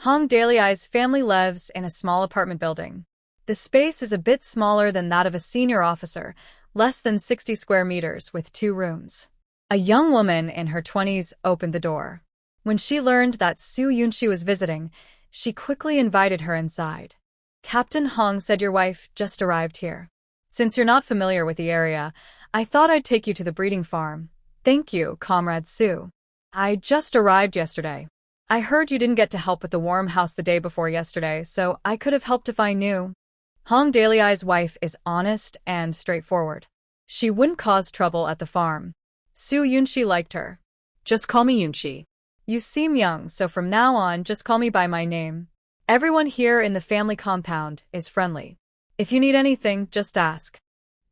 Hong Daliai's family lives in a small apartment building. The space is a bit smaller than that of a senior officer, less than 60 square meters with 2 rooms. A young woman in her 20s opened the door. When she learned that Su Yunshi was visiting, she quickly invited her inside. Captain Hong said your wife just arrived here. Since you're not familiar with the area, I thought I'd take you to the breeding farm. Thank you, Comrade Su. I just arrived yesterday. I heard you didn't get to help with the warm house the day before yesterday, so I could have helped if I knew. Hong Daliai's wife is honest and straightforward. She wouldn't cause trouble at the farm. Su Yunshi liked her. Just call me Yunshi. You seem young, so from now on, just call me by my name. Everyone here in the family compound is friendly. If you need anything, just ask.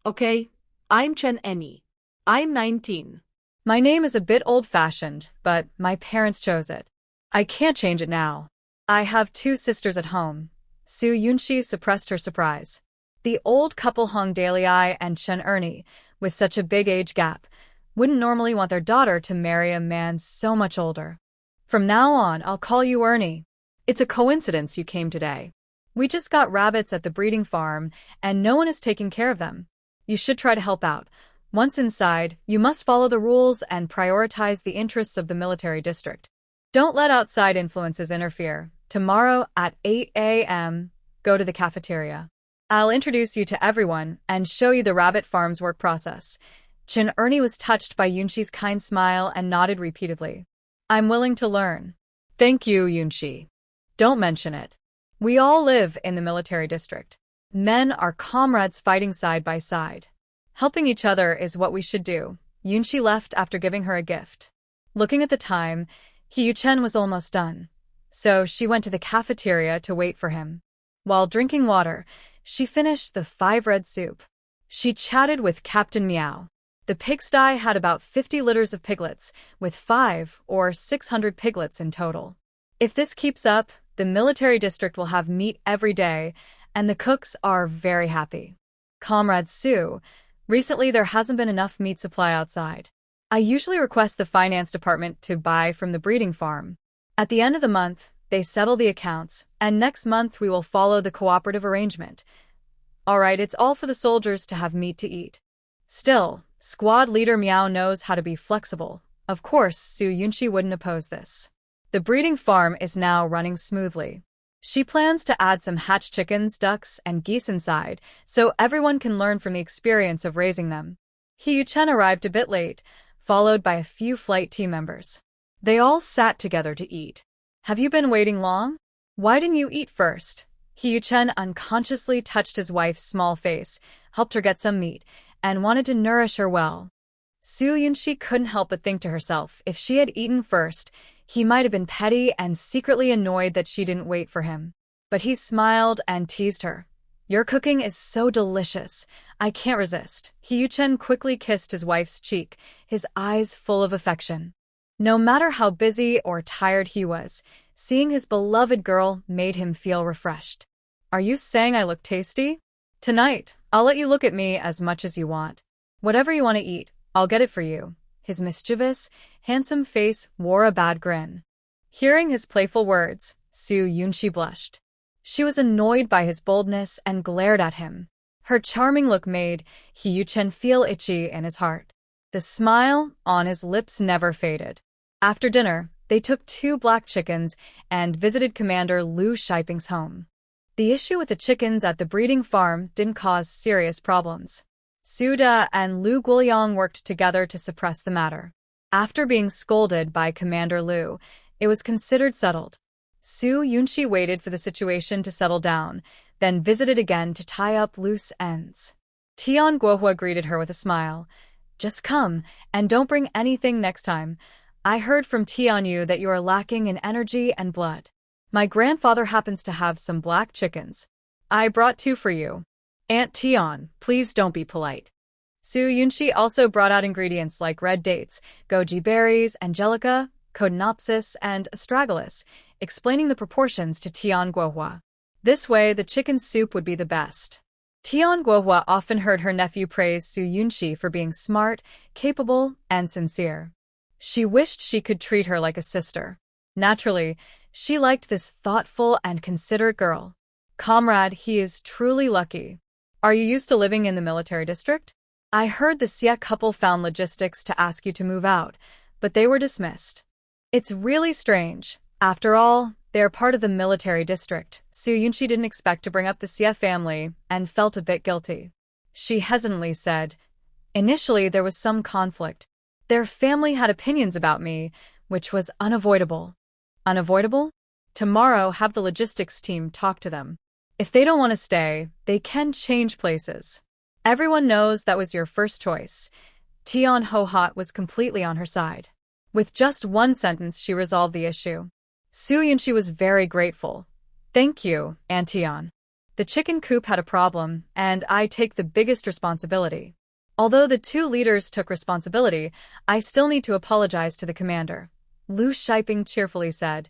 Okay, I'm Chen Eni. I'm 19. My name is a bit old-fashioned, but my parents chose it. I can't change it now. I have 2 sisters at home. Su Yunshi suppressed her surprise. The old couple Hong Daliai and Chen Ernie, with such a big age gap, wouldn't normally want their daughter to marry a man so much older. From now on, I'll call you Ernie. It's a coincidence you came today. We just got rabbits at the breeding farm, and no one is taking care of them. You should try to help out. Once inside, you must follow the rules and prioritize the interests of the military district. Don't let outside influences interfere. Tomorrow at 8 a.m., go to the cafeteria. I'll introduce you to everyone and show you the rabbit farm's work process. Chen Ernie was touched by Yunshi's kind smile and nodded repeatedly. I'm willing to learn. Thank you, Yunshi. Don't mention it. We all live in the military district. Men are comrades fighting side by side. Helping each other is what we should do. Yunshi left after giving her a gift. Looking at the time, Yu Chen was almost done. So she went to the cafeteria to wait for him. While drinking water, she finished the 5 red soup. She chatted with Captain Meow. The pigsty had about 50 litters of piglets, with 5 or 600 piglets in total. If this keeps up, the military district will have meat every day, and the cooks are very happy. Comrade Su, recently there hasn't been enough meat supply outside. I usually request the finance department to buy from the breeding farm. At the end of the month, they settle the accounts, and next month we will follow the cooperative arrangement. Alright, it's all for the soldiers to have meat to eat. Still, squad leader Meow knows how to be flexible. Of course, Su Yunshi wouldn't oppose this. The breeding farm is now running smoothly. She plans to add some hatched chickens, ducks, and geese inside, so everyone can learn from the experience of raising them. Yu Chen arrived a bit late, followed by a few flight team members. They all sat together to eat. Have you been waiting long? Why didn't you eat first? Yu Chen unconsciously touched his wife's small face, helped her get some meat, and wanted to nourish her well. Su Yunshi couldn't help but think to herself, if she had eaten first, he might have been petty and secretly annoyed that she didn't wait for him. But he smiled and teased her. Your cooking is so delicious. I can't resist. Yu Chen quickly kissed his wife's cheek, his eyes full of affection. No matter how busy or tired he was, seeing his beloved girl made him feel refreshed. Are you saying I look tasty? Tonight, I'll let you look at me as much as you want. Whatever you want to eat, I'll get it for you. His mischievous, handsome face wore a bad grin. Hearing his playful words, Su Yunshi blushed. She was annoyed by his boldness and glared at him. Her charming look made Yu Chen feel itchy in his heart. The smile on his lips never faded. After dinner, they took 2 black chickens and visited Commander Lu Shiping's home. The issue with the chickens at the breeding farm didn't cause serious problems. Su Da and Lu Guoyang worked together to suppress the matter. After being scolded by Commander Lu, it was considered settled. Su Yunshi waited for the situation to settle down, then visited again to tie up loose ends. Tian Guohua greeted her with a smile. Just come, and don't bring anything next time. I heard from Tian Yu that you are lacking in energy and blood. My grandfather happens to have some black chickens. I brought 2 for you. Aunt Tian, please don't be polite. Su Yunshi also brought out ingredients like red dates, goji berries, angelica, Codonopsis, and astragalus, explaining the proportions to Tian Guohua. This way, the chicken soup would be the best. Tian Guohua often heard her nephew praise Su Yunshi for being smart, capable, and sincere. She wished she could treat her like a sister. Naturally, she liked this thoughtful and considerate girl. Comrade, he is truly lucky. Are you used to living in the military district? I heard the Xie couple found logistics to ask you to move out, but they were dismissed. It's really strange. After all, they are part of the military district. Su Yunqi didn't expect to bring up the Xie family and felt a bit guilty. She hesitantly said, initially there was some conflict. Their family had opinions about me, which was unavoidable. Unavoidable? Tomorrow, have the logistics team talk to them. If they don't want to stay, they can change places. Everyone knows that was your first choice. Tian Ho-Hot was completely on her side. With just one sentence, she resolved the issue. Su Yunqi was very grateful. Thank you, Aunt Tian. The chicken coop had a problem, and I take the biggest responsibility. Although the two leaders took responsibility, I still need to apologize to the commander. Lu Shiping cheerfully said,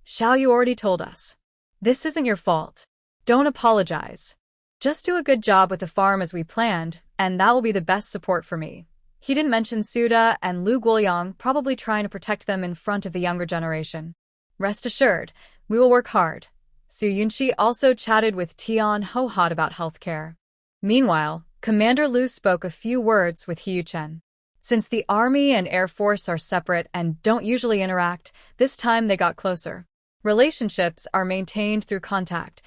Xiao, you already told us. This isn't your fault. Don't apologize. Just do a good job with the farm as we planned, and that will be the best support for me. He didn't mention Suda and Lu Guoyang, probably trying to protect them in front of the younger generation. Rest assured, we will work hard. Su Yunqi also chatted with Tian Ho-Hot about healthcare. Meanwhile, Commander Lu spoke a few words with He Yuchen. Since the Army and Air Force are separate and don't usually interact, this time they got closer. Relationships are maintained through contact.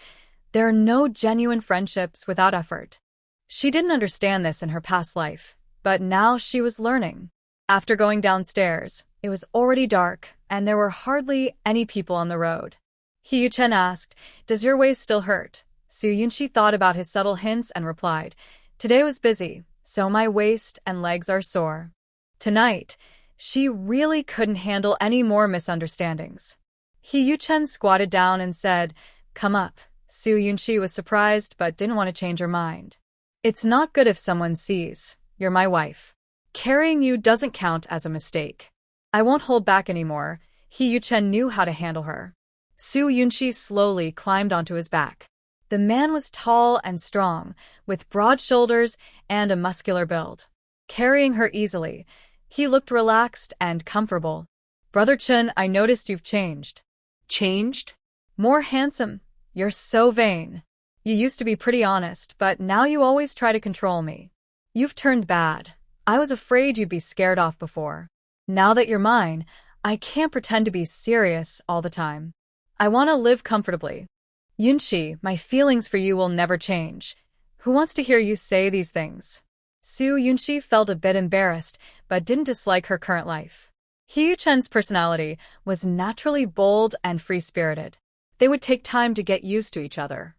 There are no genuine friendships without effort. She didn't understand this in her past life, but now she was learning. After going downstairs, it was already dark, and there were hardly any people on the road. He Yuchen asked, Does your waist still hurt? Su Yunqi thought about his subtle hints and replied, Today was busy, so my waist and legs are sore. Tonight, she really couldn't handle any more misunderstandings. He Yuchen squatted down and said, Come up. Su Yunqi was surprised but didn't want to change her mind. It's not good if someone sees. You're my wife. Carrying you doesn't count as a mistake. I won't hold back anymore. He Yuchen knew how to handle her. Su Yunqi slowly climbed onto his back. The man was tall and strong, with broad shoulders and a muscular build. Carrying her easily, he looked relaxed and comfortable. Brother Chen, I noticed you've changed. Changed? More handsome. You're so vain. You used to be pretty honest, but now you always try to control me. You've turned bad. I was afraid you'd be scared off before. Now that you're mine, I can't pretend to be serious all the time. I want to live comfortably. Yunqi, my feelings for you will never change. Who wants to hear you say these things? Su Yunqi felt a bit embarrassed, but didn't dislike her current life. He Yuchen's personality was naturally bold and free-spirited. They would take time to get used to each other.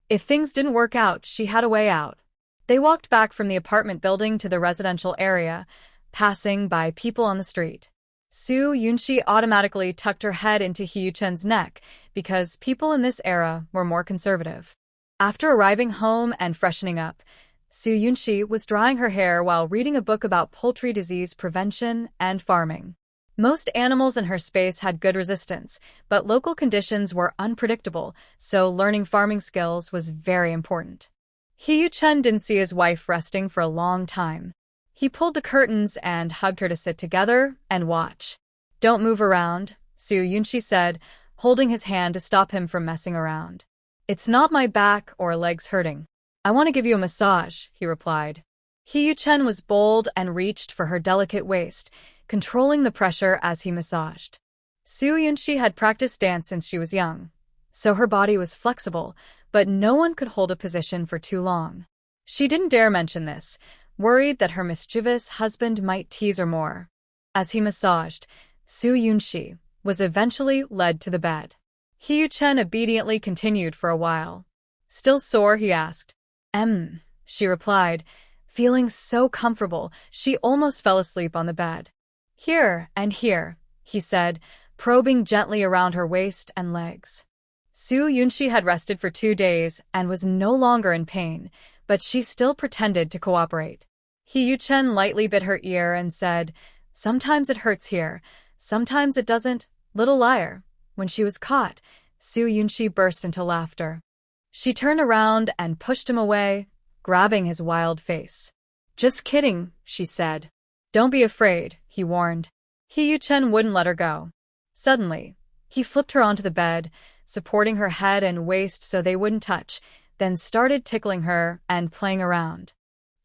If things didn't work out, she had a way out. They walked back from the apartment building to the residential area, passing by people on the street. Su Yunqi automatically tucked her head into He Yuchen's neck because people in this era were more conservative. After arriving home and freshening up, Su Yunqi was drying her hair while reading a book about poultry disease prevention and farming. Most animals in her space had good resistance, but local conditions were unpredictable, so learning farming skills was very important. He Yuchen didn't see his wife resting for a long time. He pulled the curtains and hugged her to sit together and watch. Don't move around, Su Yunqi said, holding his hand to stop him from messing around. It's not my back or legs hurting. I want to give you a massage, he replied. He Yuchen was bold and reached for her delicate waist, controlling the pressure as he massaged. Su Yunqi had practiced dance since she was young, so her body was flexible, but no one could hold a position for too long. She didn't dare mention this, worried that her mischievous husband might tease her more. As he massaged, Su Yunqi was eventually led to the bed. He Yuchen obediently continued for a while. Still sore, he asked. She replied, feeling so comfortable she almost fell asleep on the bed. Here and here, he said, probing gently around her waist and legs. Su Yunqi had rested for 2 days and was no longer in pain, but she still pretended to cooperate. He Yuchen lightly bit her ear and said, Sometimes it hurts here, sometimes it doesn't, little liar. When she was caught, Su Yunqi burst into laughter. She turned around and pushed him away, grabbing his wild face. Just kidding, she said. Don't be afraid, he warned. He Yuchen wouldn't let her go. Suddenly, He flipped her onto the bed, supporting her head and waist so they wouldn't touch, then started tickling her and playing around.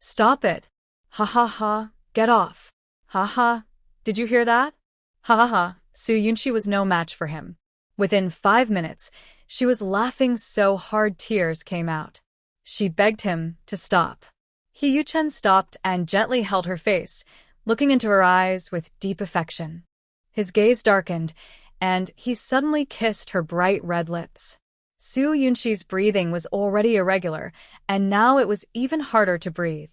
Stop it. Ha ha ha, get off. Ha ha, did you hear that? Ha ha ha, Soo Yunshi was no match for him. Within 5 minutes, she was laughing so hard tears came out. She begged him to stop. He Yuchen stopped and gently held her face, looking into her eyes with deep affection. His gaze darkened, and he suddenly kissed her bright red lips. Soo Yunshi's breathing was already irregular, and now it was even harder to breathe.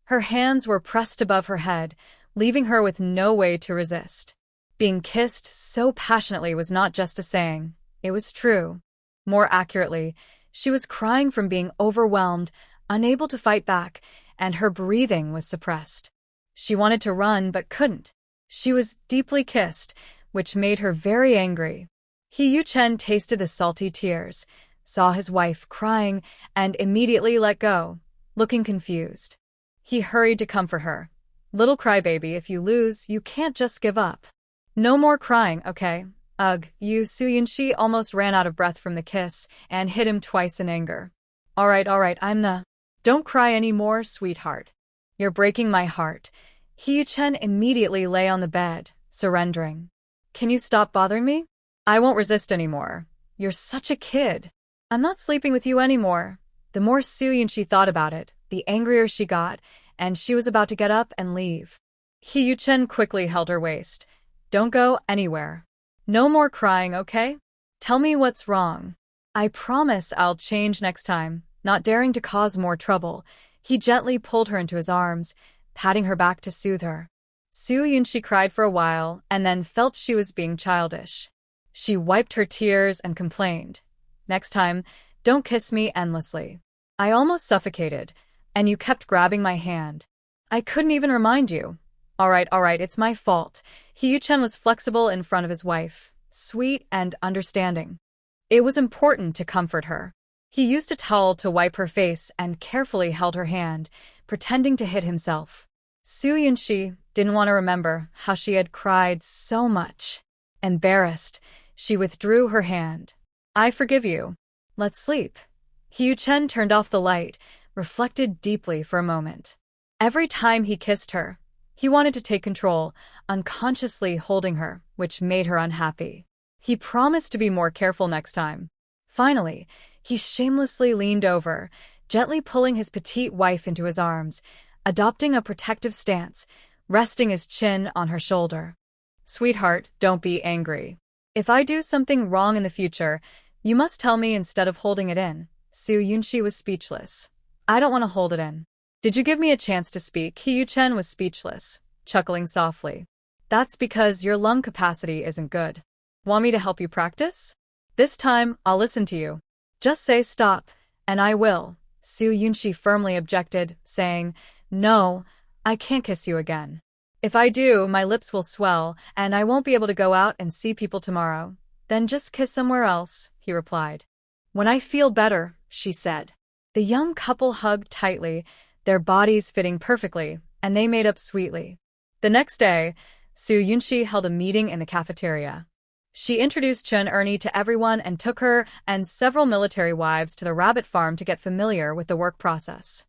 Her hands were pressed above her head, leaving her with no way to resist. Being kissed so passionately was not just a saying, it was true. More accurately, she was crying from being overwhelmed, unable to fight back, and her breathing was suppressed. She wanted to run but couldn't. She was deeply kissed, which made her very angry. He Yuchen tasted the salty tears, saw his wife crying, and immediately let go, looking confused. He hurried to comfort her. Little crybaby, if you lose, you can't just give up. No more crying, okay? Ugh, Soo Yunshi almost ran out of breath from the kiss and hit him twice in anger. All right, Don't cry anymore, sweetheart. You're breaking my heart. He Yuchen immediately lay on the bed, surrendering. Can you stop bothering me? I won't resist anymore. You're such a kid. I'm not sleeping with you anymore. The more Soo Yunshi thought about it, the angrier she got, and she was about to get up and leave. He Yuchen quickly held her waist. Don't go anywhere. No more crying, okay? Tell me what's wrong. I promise I'll change next time. Not daring to cause more trouble, he gently pulled her into his arms, patting her back to soothe her. Soo Yunshi cried for a while and then felt she was being childish. She wiped her tears and complained. Next time, don't kiss me endlessly. I almost suffocated, and you kept grabbing my hand. I couldn't even remind you. All right, it's my fault. He Yuchen was flexible in front of his wife, sweet and understanding. It was important to comfort her. He used a towel to wipe her face and carefully held her hand, pretending to hit himself. Soo Yunshi didn't want to remember how she had cried so much. Embarrassed, she withdrew her hand. I forgive you. Let's sleep. He Yuchen turned off the light, reflected deeply for a moment. Every time he kissed her, he wanted to take control, unconsciously holding her, which made her unhappy. He promised to be more careful next time. Finally, he shamelessly leaned over, gently pulling his petite wife into his arms, adopting a protective stance, resting his chin on her shoulder. Sweetheart, don't be angry. If I do something wrong in the future, you must tell me instead of holding it in. Soo Yunshi was speechless. I don't want to hold it in. Did you give me a chance to speak? He Yuchen was speechless, chuckling softly. That's because your lung capacity isn't good. Want me to help you practice? This time, I'll listen to you. Just say stop, and I will. Soo Yunshi firmly objected, saying, No, I can't kiss you again. If I do, my lips will swell, and I won't be able to go out and see people tomorrow. Then just kiss somewhere else, he replied. When I feel better, she said. The young couple hugged tightly, their bodies fitting perfectly, and they made up sweetly. The next day, Soo Yunshi held a meeting in the cafeteria. She introduced Chun Ernie to everyone and took her and several military wives to the rabbit farm to get familiar with the work process.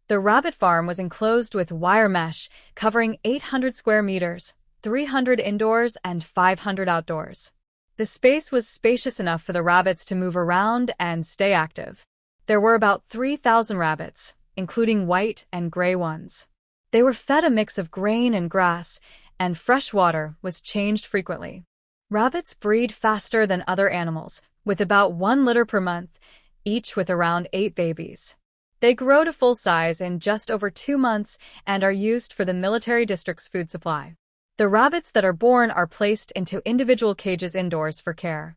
The rabbit farm was enclosed with wire mesh, covering 800 square meters, 300 indoors and 500 outdoors. The space was spacious enough for the rabbits to move around and stay active. There were about 3,000 rabbits, including white and gray ones. They were fed a mix of grain and grass, and fresh water was changed frequently. Rabbits breed faster than other animals, with about 1 litter per month, each with around 8 babies. They grow to full size in just over 2 months and are used for the military district's food supply. The rabbits that are born are placed into individual cages indoors for care.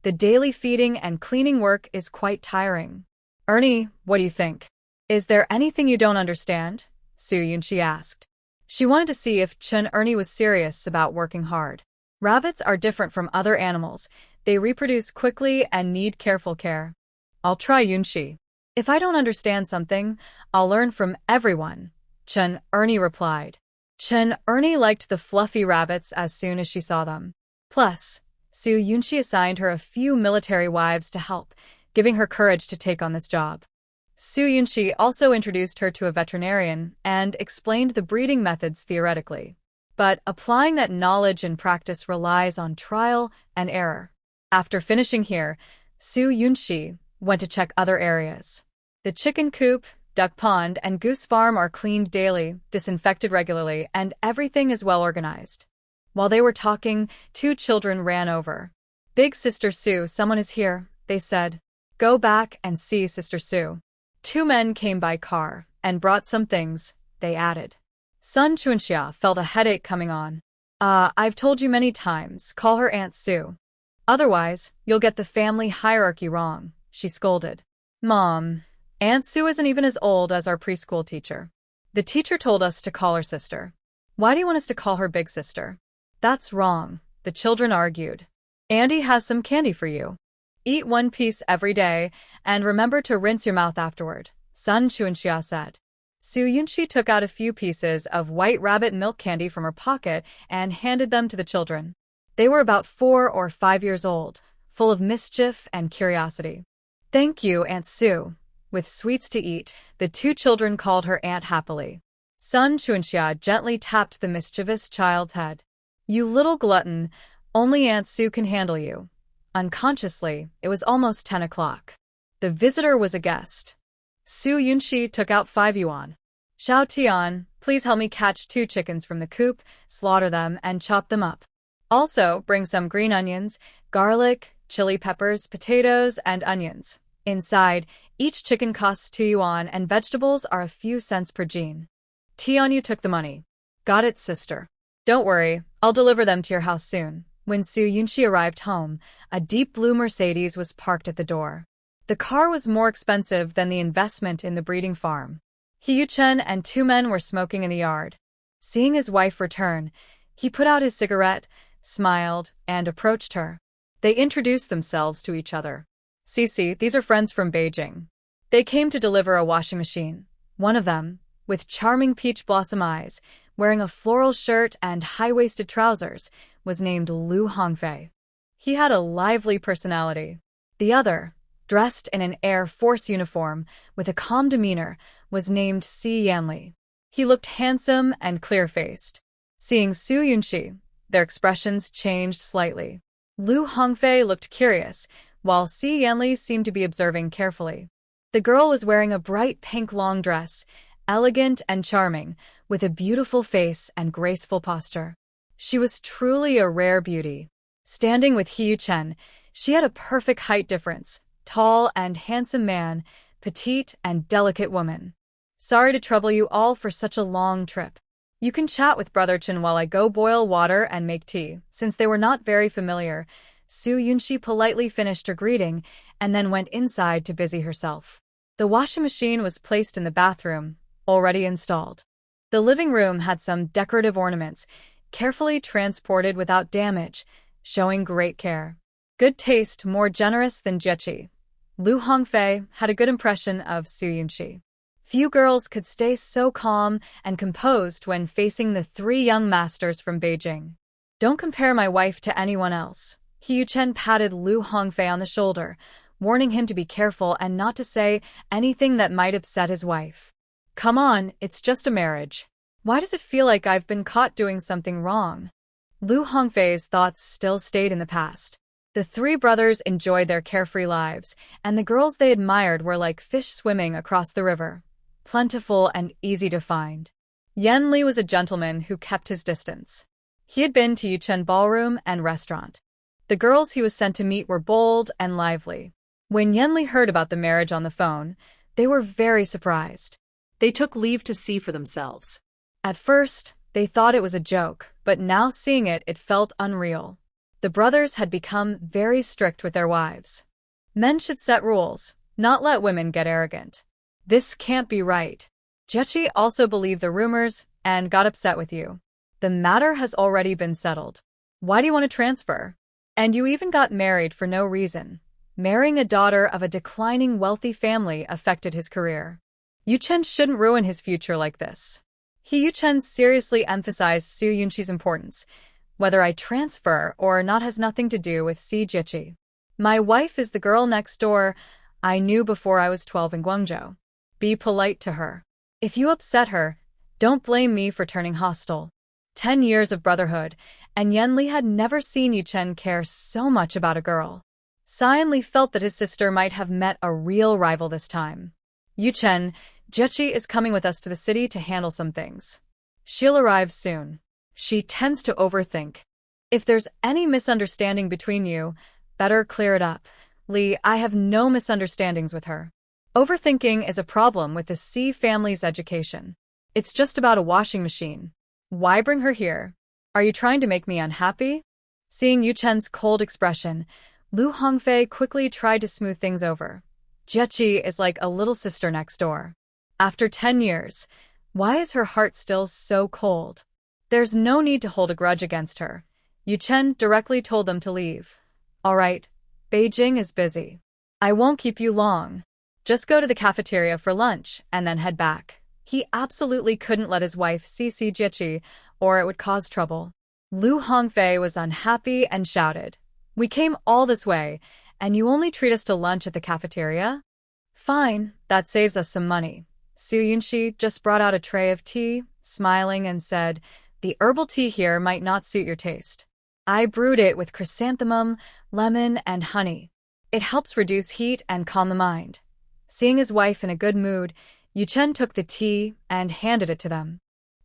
The daily feeding and cleaning work is quite tiring. Ernie, what do you think? Is there anything you don't understand? Soo Yunshi asked. She wanted to see if Chun Ernie was serious about working hard. Rabbits are different from other animals. They reproduce quickly and need careful care. I'll try, Yunshi. If I don't understand something, I'll learn from everyone, Chun Ernie replied. Chun Ernie liked the fluffy rabbits as soon as she saw them. Plus, Su Yunxi assigned her a few military wives to help, giving her courage to take on this job. Su Yunxi also introduced her to a veterinarian and explained the breeding methods theoretically. But applying that knowledge in practice relies on trial and error. After finishing here, Su Yunxi went to check other areas. The chicken coop, duck pond, and goose farm are cleaned daily, disinfected regularly, and everything is well organized. While they were talking, 2 children ran over. "Big Sister Su, someone is here," they said. "Go back and see Sister Su." 2 men came by car and brought some things, they added. Sun Chuanxia felt a headache coming on. I've told you many times, call her Aunt Su. Otherwise, you'll get the family hierarchy wrong, she scolded. Mom, Aunt Su isn't even as old as our preschool teacher. The teacher told us to call her sister. Why do you want us to call her big sister? That's wrong, the children argued. Andy has some candy for you. Eat 1 piece every day, and remember to rinse your mouth afterward, Sun Chuanxia said. Su Yunxi took out a few pieces of white rabbit milk candy from her pocket and handed them to the children. They were about 4 or 5 years old, full of mischief and curiosity. Thank you, Aunt Su. With sweets to eat, the 2 children called her aunt happily. Sun Chuanxia gently tapped the mischievous child's head. You little glutton, only Aunt Su can handle you. Unconsciously, it was almost 10 o'clock. The visitor was a guest. Su Yunxi took out 5 yuan. Xiao Tian, please help me catch 2 chickens from the coop, slaughter them, and chop them up. Also, bring some green onions, garlic, chili peppers, potatoes, and onions. Inside, each chicken costs 2 yuan and vegetables are a few cents per gene. Tianyu took the money. Got it, sister. Don't worry, I'll deliver them to your house soon. When Su Yunxi arrived home, a deep blue Mercedes was parked at the door. The car was more expensive than the investment in the breeding farm. He Yuchen and 2 men were smoking in the yard. Seeing his wife return, he put out his cigarette, smiled, and approached her. They introduced themselves to each other. Cici, these are friends from Beijing. They came to deliver a washing machine. One of them, with charming peach blossom eyes, wearing a floral shirt and high-waisted trousers, was named Lu Hongfei. He had a lively personality. The other, dressed in an Air Force uniform with a calm demeanor, was named Si Yanli. He looked handsome and clear-faced. Seeing Su Yunxi, their expressions changed slightly. Lu Hongfei looked curious, while Si Yanli seemed to be observing carefully. The girl was wearing a bright pink long dress, elegant and charming, with a beautiful face and graceful posture. She was truly a rare beauty. Standing with He Yuchen, she had a perfect height difference, tall and handsome man, petite and delicate woman. Sorry to trouble you all for such a long trip. You can chat with Brother Chen while I go boil water and make tea. Since they were not very familiar, Su Yunxi politely finished her greeting and then went inside to busy herself. The washing machine was placed in the bathroom, already installed. The living room had some decorative ornaments, carefully transported without damage, showing great care. Good taste, more generous than Jiechi. Lu Hongfei had a good impression of Su Yunxi. Few girls could stay so calm and composed when facing the 3 young masters from Beijing. Don't compare my wife to anyone else. He Yuchen patted Lu Hongfei on the shoulder, warning him to be careful and not to say anything that might upset his wife. Come on, it's just a marriage. Why does it feel like I've been caught doing something wrong? Lu Hongfei's thoughts still stayed in the past. The 3 brothers enjoyed their carefree lives, and the girls they admired were like fish swimming across the river, plentiful and easy to find. Yan Li was a gentleman who kept his distance. He had been to Yuchen ballroom and restaurant. The girls he was sent to meet were bold and lively. When Yan Li heard about the marriage on the phone, they were very surprised. They took leave to see for themselves. At first, they thought it was a joke, but now seeing it, it felt unreal. The brothers had become very strict with their wives. Men should set rules, not let women get arrogant. This can't be right. Jiechi also believed the rumors and got upset with you. The matter has already been settled. Why do you want to transfer? And you even got married for no reason. Marrying a daughter of a declining wealthy family affected his career. Yuchen shouldn't ruin his future like this. He Yuchen seriously emphasized Su Yunxi's importance, Whether I transfer or not has nothing to do with Si Jichi. My wife is the girl next door I knew before I was 12 in Guangzhou. Be polite to her. If you upset her, don't blame me for turning hostile. 10 years of brotherhood, and Yanli had never seen Yuchen care so much about a girl. Yanli felt that his sister might have met a real rival this time. Yuchen, Jichi is coming with us to the city to handle some things. She'll arrive soon. She tends to overthink. If there's any misunderstanding between you, better clear it up. Li, I have no misunderstandings with her. Overthinking is a problem with the Si family's education. It's just about a washing machine. Why bring her here? Are you trying to make me unhappy? Seeing Yuchen's cold expression, Lu Hongfei quickly tried to smooth things over. Jiechi is like a little sister next door. After 10 years, why is her heart still so cold? There's no need to hold a grudge against her. Yuchen directly told them to leave. All right, Beijing is busy. I won't keep you long. Just go to the cafeteria for lunch and then head back. He absolutely couldn't let his wife see Jiechi, or it would cause trouble. Lu Hongfei was unhappy and shouted, "We came all this way, and you only treat us to lunch at the cafeteria? Fine, that saves us some money." Su Yunxi just brought out a tray of tea, smiling and said, "The herbal tea here might not suit your taste. I brewed it with chrysanthemum, lemon, and honey. It helps reduce heat and calm the mind." Seeing his wife in a good mood, Yuchen took the tea and handed it to them.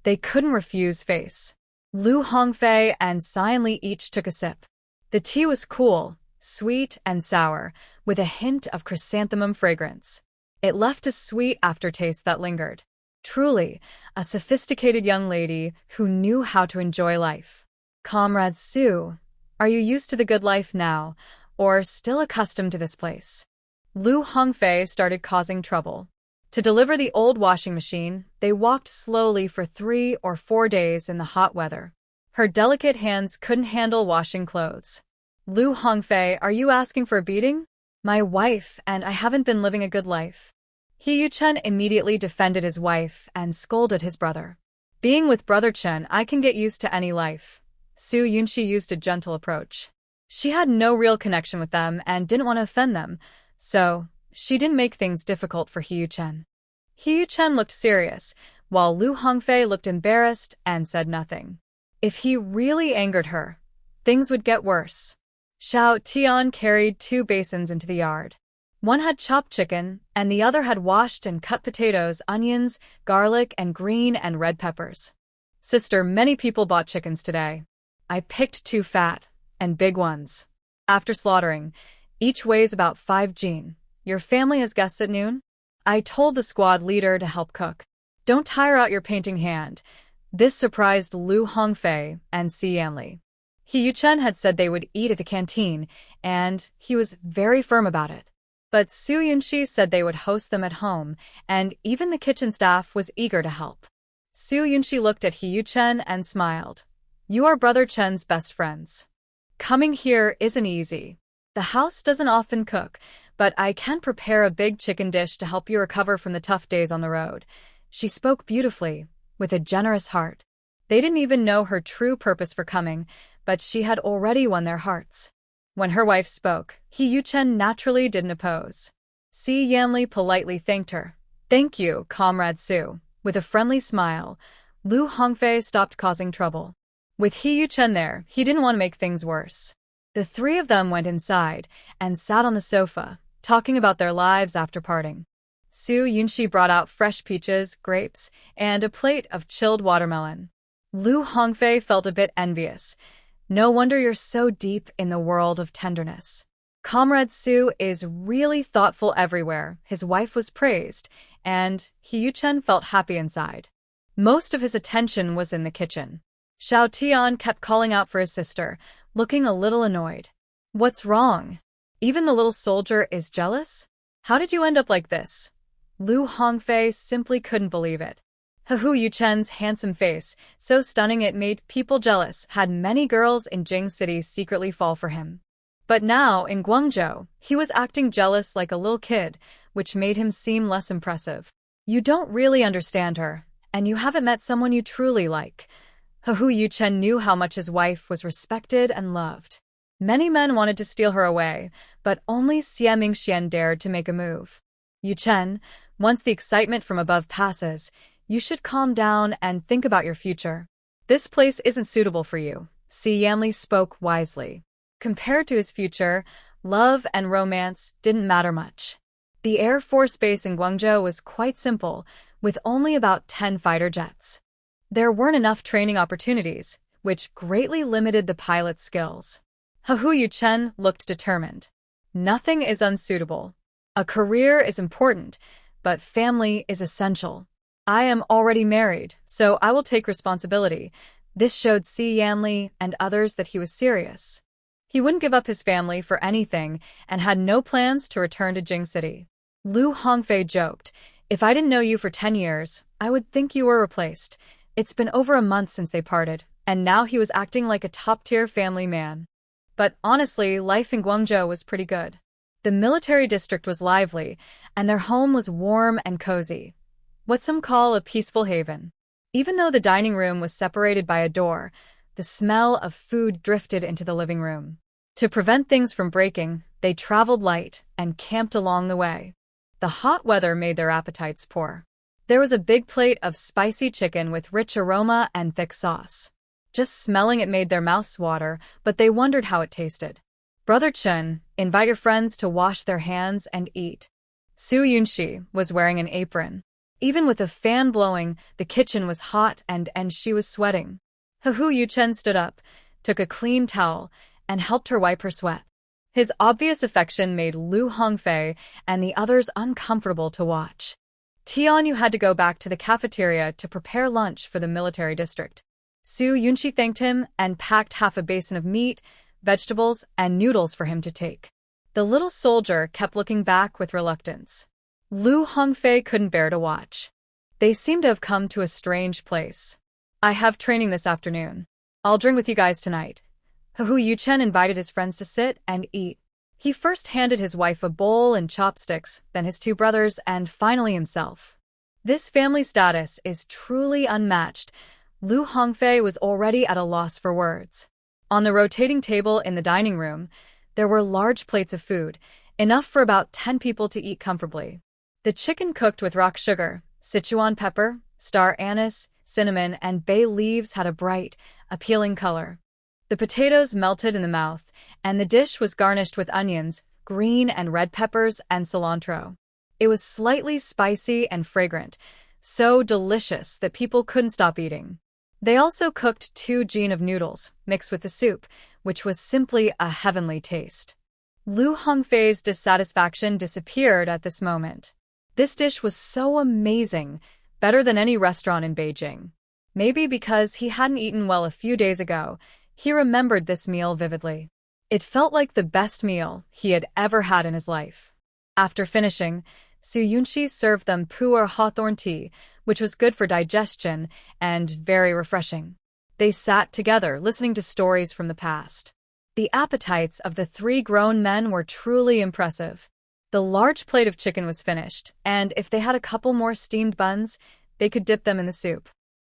They couldn't refuse face. Lu Hongfei and Li each took a sip. The tea was cool, sweet, and sour, with a hint of chrysanthemum fragrance. It left a sweet aftertaste that lingered. Truly, a sophisticated young lady who knew how to enjoy life. Comrade Su, are you used to the good life now, or still accustomed to this place? Lu Hongfei started causing trouble. To deliver the old washing machine, they walked slowly for 3 or 4 days in the hot weather. Her delicate hands couldn't handle washing clothes. Lu Hongfei, are you asking for a beating? My wife and I haven't been living a good life. He Yuchen immediately defended his wife and scolded his brother. Being with Brother Chen, I can get used to any life. Su Yunxi used a gentle approach. She had no real connection with them and didn't want to offend them, so she didn't make things difficult for He Yuchen. He Yuchen looked serious, while Lu Hongfei looked embarrassed and said nothing. If he really angered her, things would get worse. Xiao Tian carried 2 basins into the yard. One had chopped chicken, and the other had washed and cut potatoes, onions, garlic, and green and red peppers. Sister, many people bought chickens today. I picked 2 fat and big ones. After slaughtering, each weighs about 5 jin. Your family has guests at noon? I told the squad leader to help cook. Don't tire out your painting hand. This surprised Lu Hongfei and Si Yanli. He Yuchen had said they would eat at the canteen, and he was very firm about it. But Su Yunxi said they would host them at home, and even the kitchen staff was eager to help. Su Yunxi looked at He Yuchen and smiled. You are Brother Chen's best friends. Coming here isn't easy. The house doesn't often cook, but I can prepare a big chicken dish to help you recover from the tough days on the road. She spoke beautifully, with a generous heart. They didn't even know her true purpose for coming, but she had already won their hearts. When her wife spoke, He Yuchen naturally didn't oppose. Si Yanli politely thanked her. Thank you, Comrade Su. With a friendly smile, Lu Hongfei stopped causing trouble. With He Yuchen there, he didn't want to make things worse. The 3 of them went inside and sat on the sofa, talking about their lives after parting. Su Yunxi brought out fresh peaches, grapes, and a plate of chilled watermelon. Lu Hongfei felt a bit envious. No wonder you're so deep in the world of tenderness. Comrade Su is really thoughtful everywhere. His wife was praised, and He Yuchen felt happy inside. Most of his attention was in the kitchen. Xiao Tian kept calling out for his sister, looking a little annoyed. What's wrong? Even the little soldier is jealous? How did you end up like this? Lu Hongfei simply couldn't believe it. Hu Yuchen's handsome face, so stunning it made people jealous, had many girls in Jing City secretly fall for him. But now, in Guangzhou, he was acting jealous like a little kid, which made him seem less impressive. You don't really understand her, and you haven't met someone you truly like. Hu Yuchen knew how much his wife was respected and loved. Many men wanted to steal her away, but only Xie Mingxian dared to make a move. Yuchen, once the excitement from above passes, you should calm down and think about your future. This place isn't suitable for you, Xie Yanli spoke wisely. Compared to his future, love and romance didn't matter much. The Air Force Base in Guangzhou was quite simple, with only about 10 fighter jets. There weren't enough training opportunities, which greatly limited the pilot's skills. Hu Yuchen looked determined. Nothing is unsuitable. A career is important, but family is essential. I am already married, so I will take responsibility. This showed Xie Yanli and others that he was serious. He wouldn't give up his family for anything and had no plans to return to Jing City. Lu Hongfei joked, "If I didn't know you for 10 years, I would think you were replaced. It's been over a month since they parted, and now he was acting like a top-tier family man." But honestly, life in Guangzhou was pretty good. The military district was lively, and their home was warm and cozy. What some call a peaceful haven. Even though the dining room was separated by a door, the smell of food drifted into the living room. To prevent things from breaking, they traveled light and camped along the way. The hot weather made their appetites poor. There was a big plate of spicy chicken with rich aroma and thick sauce. Just smelling it made their mouths water, but they wondered how it tasted. "Brother Chen, invite your friends to wash their hands and eat." Su Yunxi was wearing an apron. Even with a fan blowing, the kitchen was hot and she was sweating. Hu Yuchen stood up, took a clean towel, and helped her wipe her sweat. His obvious affection made Lu Hongfei and the others uncomfortable to watch. Tianyu had to go back to the cafeteria to prepare lunch for the military district. Su Yunxi thanked him and packed half a basin of meat, vegetables, and noodles for him to take. The little soldier kept looking back with reluctance. Lu Hongfei couldn't bear to watch. They seemed to have come to a strange place. "I have training this afternoon. I'll drink with you guys tonight." Hu Yuchen invited his friends to sit and eat. He first handed his wife a bowl and chopsticks, then his 2 brothers, and finally himself. This family status is truly unmatched. Lu Hongfei was already at a loss for words. On the rotating table in the dining room, there were large plates of food, enough for about 10 people to eat comfortably. The chicken cooked with rock sugar, Sichuan pepper, star anise, cinnamon, and bay leaves had a bright, appealing color. The potatoes melted in the mouth, and the dish was garnished with onions, green and red peppers, and cilantro. It was slightly spicy and fragrant, so delicious that people couldn't stop eating. They also cooked 2 jin of noodles, mixed with the soup, which was simply a heavenly taste. Lu Hongfei's dissatisfaction disappeared at this moment. This dish was so amazing, better than any restaurant in Beijing. Maybe because he hadn't eaten well a few days ago, he remembered this meal vividly. It felt like the best meal he had ever had in his life. After finishing, Su Yunxi served them pu'er hawthorn tea, which was good for digestion and very refreshing. They sat together, listening to stories from the past. The appetites of the 3 grown men were truly impressive. The large plate of chicken was finished, and if they had a couple more steamed buns, they could dip them in the soup.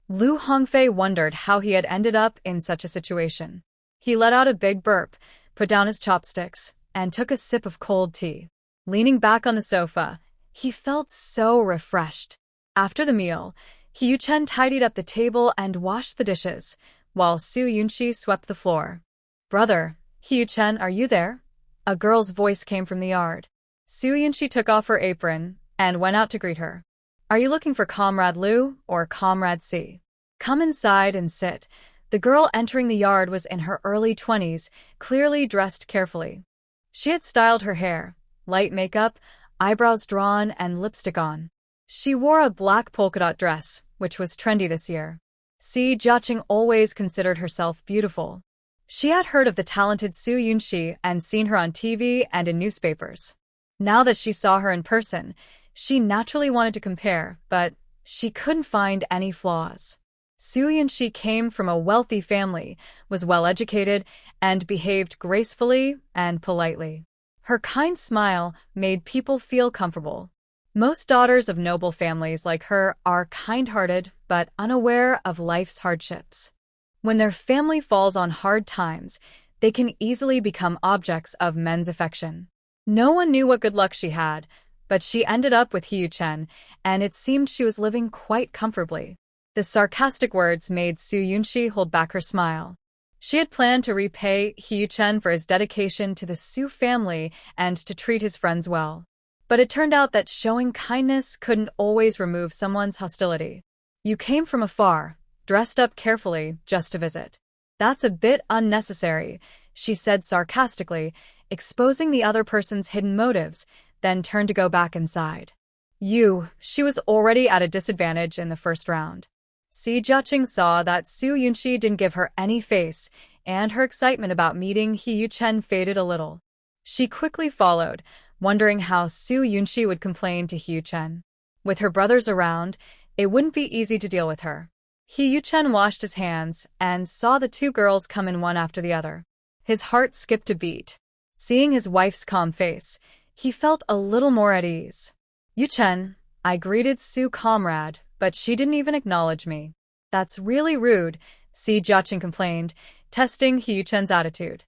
Lu Hongfei wondered how he had ended up in such a situation. He let out a big burp, put down his chopsticks, and took a sip of cold tea. Leaning back on the sofa, he felt so refreshed. After the meal, Hu Yuchen tidied up the table and washed the dishes, while Su Yunxi swept the floor. "Brother, Hu Yuchen, are you there?" A girl's voice came from the yard. Su Yunxi took off her apron and went out to greet her. "Are you looking for Comrade Lu or Comrade C? Come inside and sit." The girl entering the yard was in her early 20s, clearly dressed carefully. She had styled her hair, light makeup, eyebrows drawn, and lipstick on. She wore a black polka-dot dress, which was trendy this year. Si Jiaqing always considered herself beautiful. She had heard of the talented Su Yunxi and seen her on TV and in newspapers. Now that she saw her in person, she naturally wanted to compare, but she couldn't find any flaws. Su Yunxi came from a wealthy family, was well-educated, and behaved gracefully and politely. Her kind smile made people feel comfortable. Most daughters of noble families like her are kind-hearted but unaware of life's hardships. When their family falls on hard times, they can easily become objects of men's affection. No one knew what good luck she had, but she ended up with Hyu-chen, and it seemed she was living quite comfortably. The sarcastic words made Soo Yoon-shi hold back her smile. She had planned to repay Hyu-chen for his dedication to the Soo family and to treat his friends well. But it turned out that showing kindness couldn't always remove someone's hostility. You came from afar, dressed up carefully, just to visit. That's a bit unnecessary, she said sarcastically, exposing the other person's hidden motives, then turned to go back inside. She was already at a disadvantage in the first round. Si Jiaqing saw that Soo Yoon-shi didn't give her any face, and her excitement about meeting Hyu-chen faded a little. She quickly followed, wondering how Soo Yoon-shi would complain to Hyu-chen. With her brothers around, it wouldn't be easy to deal with her. Hyu-chen washed his hands and saw the two girls come in one after the other. His heart skipped a beat. Seeing his wife's calm face, he felt a little more at ease. Yu-chen, I greeted Soo comrade, but she didn't even acknowledge me. That's really rude, Si Jiaqing complained, testing Hyu-chen's attitude.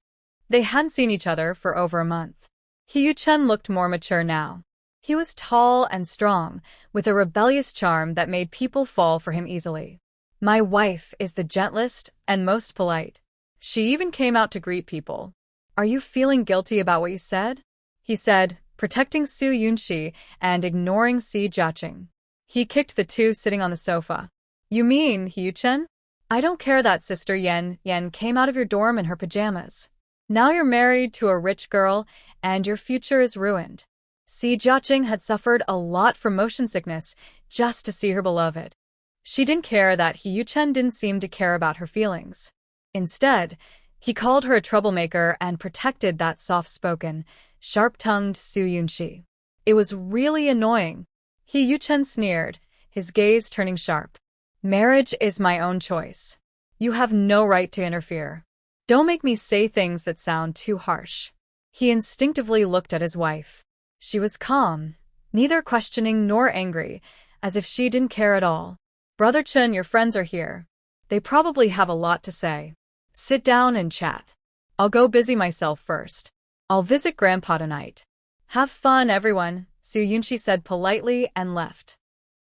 They hadn't seen each other for over a month. Hyu-chen looked more mature now. He was tall and strong, with a rebellious charm that made people fall for him easily. My wife is the gentlest and most polite. She even came out to greet people. Are you feeling guilty about what you said? He said, protecting Soo Yoon-shi and ignoring Si Jiaqing. He kicked the two sitting on the sofa. You mean, Hyu-chen? I don't care that Sister Yen came out of your dorm in her pajamas. Now you're married to a rich girl, and your future is ruined. Si Jiaqing had suffered a lot from motion sickness just to see her beloved. She didn't care that Hyu-chen didn't seem to care about her feelings. Instead, he called her a troublemaker and protected that soft-spoken, sharp-tongued Soo Yoon-shi. It was really annoying. Hyu-chen sneered, his gaze turning sharp. Marriage is my own choice. You have no right to interfere. Don't make me say things that sound too harsh. He instinctively looked at his wife. She was calm, neither questioning nor angry, as if she didn't care at all. Brother Chen, your friends are here. They probably have a lot to say. Sit down and chat. I'll go busy myself first. I'll visit Grandpa tonight. Have fun, everyone, Soo Yoon-shi said politely and left.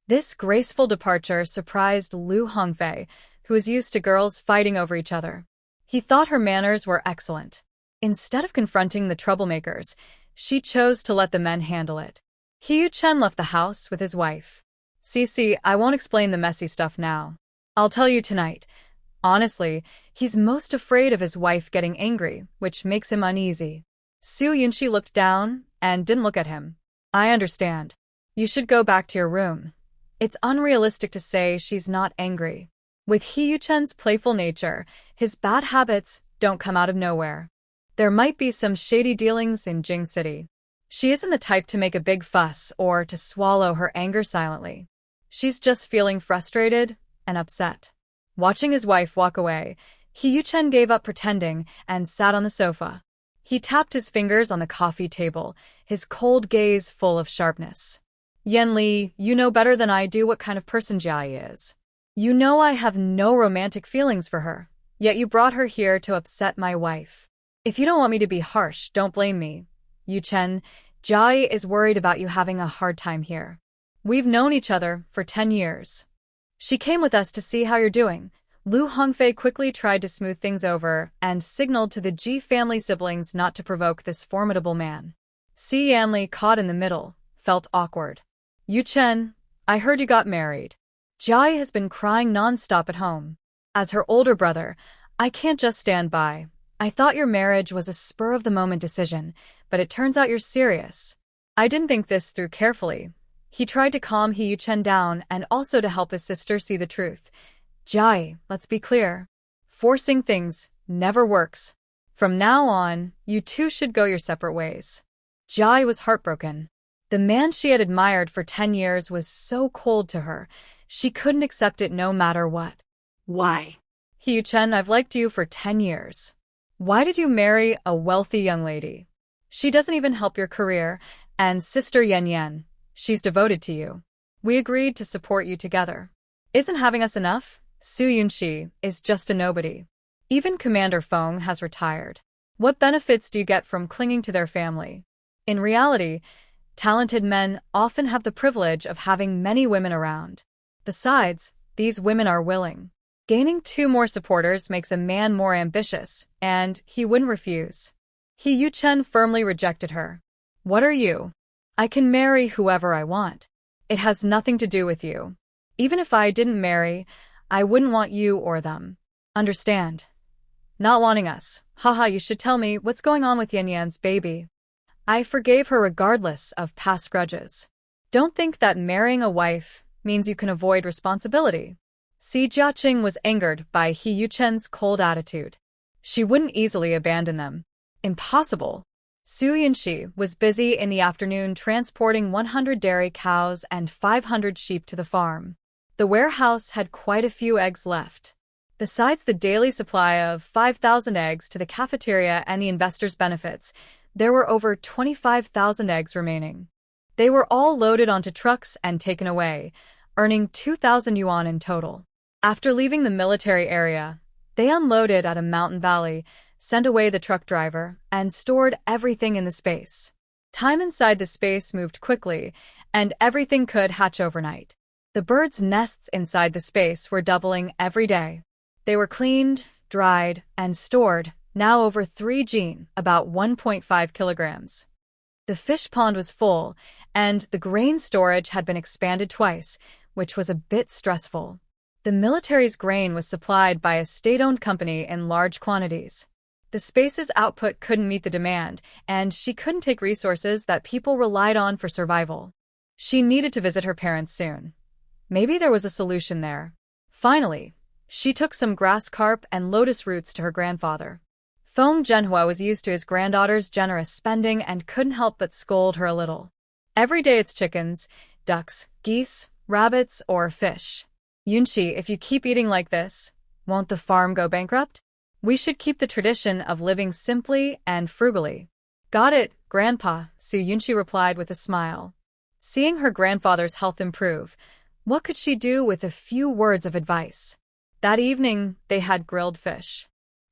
This graceful departure surprised Lu Hongfei, who was used to girls fighting over each other. He thought her manners were excellent. Instead of confronting the troublemakers, she chose to let the men handle it. Hyu-chen left the house with his wife. Cece, I won't explain the messy stuff now. I'll tell you tonight. Honestly, he's most afraid of his wife getting angry, which makes him uneasy. Soo Yoon-shi looked down and didn't look at him. I understand. You should go back to your room. It's unrealistic to say she's not angry. With Hyu-chen's playful nature, his bad habits don't come out of nowhere. There might be some shady dealings in Jing City. She isn't the type to make a big fuss or to swallow her anger silently. She's just feeling frustrated and upset. Watching his wife walk away, Hyu-chen gave up pretending and sat on the sofa. He tapped his fingers on the coffee table, his cold gaze full of sharpness. Yen Li, you know better than I do what kind of person Jia is. You know I have no romantic feelings for her, yet you brought her here to upset my wife. If you don't want me to be harsh, don't blame me. Yu-chen, Jia is worried about you having a hard time here. We've known each other for 10 years. She came with us to see how you're doing. Lu Hongfei quickly tried to smooth things over and signaled to the Ji family siblings not to provoke this formidable man. Si Yanli, caught in the middle, felt awkward. Yu-chen, I heard you got married. Jai has been crying non-stop at home. As her older brother, I can't just stand by. I thought your marriage was a spur-of-the-moment decision, but it turns out you're serious. I didn't think this through carefully. He tried to calm Hyu-chen down and also to help his sister see the truth. Jai, let's be clear. Forcing things never works. From now on, you two should go your separate ways. Jai was heartbroken. The man she had admired for 10 years was so cold to her. She couldn't accept it no matter what. Why? Hyu-chen, I've liked you for 10 years. Why did you marry a wealthy young lady? She doesn't even help your career, and Sister Yen, she's devoted to you. We agreed to support you together. Isn't having us enough? Su Yunxi is just a nobody. Even Commander Feng has retired. What benefits do you get from clinging to their family? In reality, talented men often have the privilege of having many women around. Besides, these women are willing. Gaining 2 more supporters makes a man more ambitious, and he wouldn't refuse. He Yuchen firmly rejected her. What are you? I can marry whoever I want. It has nothing to do with you. Even if I didn't marry, I wouldn't want you or them. Understand? Not wanting us. Haha, you should tell me what's going on with Yan Yan's baby. I forgave her regardless of past grudges. Don't think that marrying a wife means you can avoid responsibility. Si Jiaqing was angered by He Yuchen's cold attitude. She wouldn't easily abandon them. Impossible. Su Yunxi was busy in the afternoon transporting 100 dairy cows and 500 sheep to the farm. The warehouse had quite a few eggs left. Besides the daily supply of 5,000 eggs to the cafeteria and the investors' benefits, there were over 25,000 eggs remaining. They were all loaded onto trucks and taken away, earning 2,000 yuan in total. After leaving the military area, they unloaded at a mountain valley, sent away the truck driver, and stored everything in the space. Time inside the space moved quickly, and everything could hatch overnight. The birds' nests inside the space were doubling every day. They were cleaned, dried, and stored, now over 3 jin, about 1.5 kilograms. The fish pond was full, and the grain storage had been expanded twice, which was a bit stressful. The military's grain was supplied by a state-owned company in large quantities. The space's output couldn't meet the demand, and she couldn't take resources that people relied on for survival. She needed to visit her parents soon. Maybe there was a solution there. Finally, she took some grass carp and lotus roots to her grandfather. Feng Manhwa was used to his granddaughter's generous spending and couldn't help but scold her a little. Every day it's chickens, ducks, geese, rabbits, or fish. Yunxi, if you keep eating like this, won't the farm go bankrupt? We should keep the tradition of living simply and frugally. Got it, Grandpa, Su Yunxi replied with a smile. Seeing her grandfather's health improve, what could she do with a few words of advice? That evening, they had grilled fish.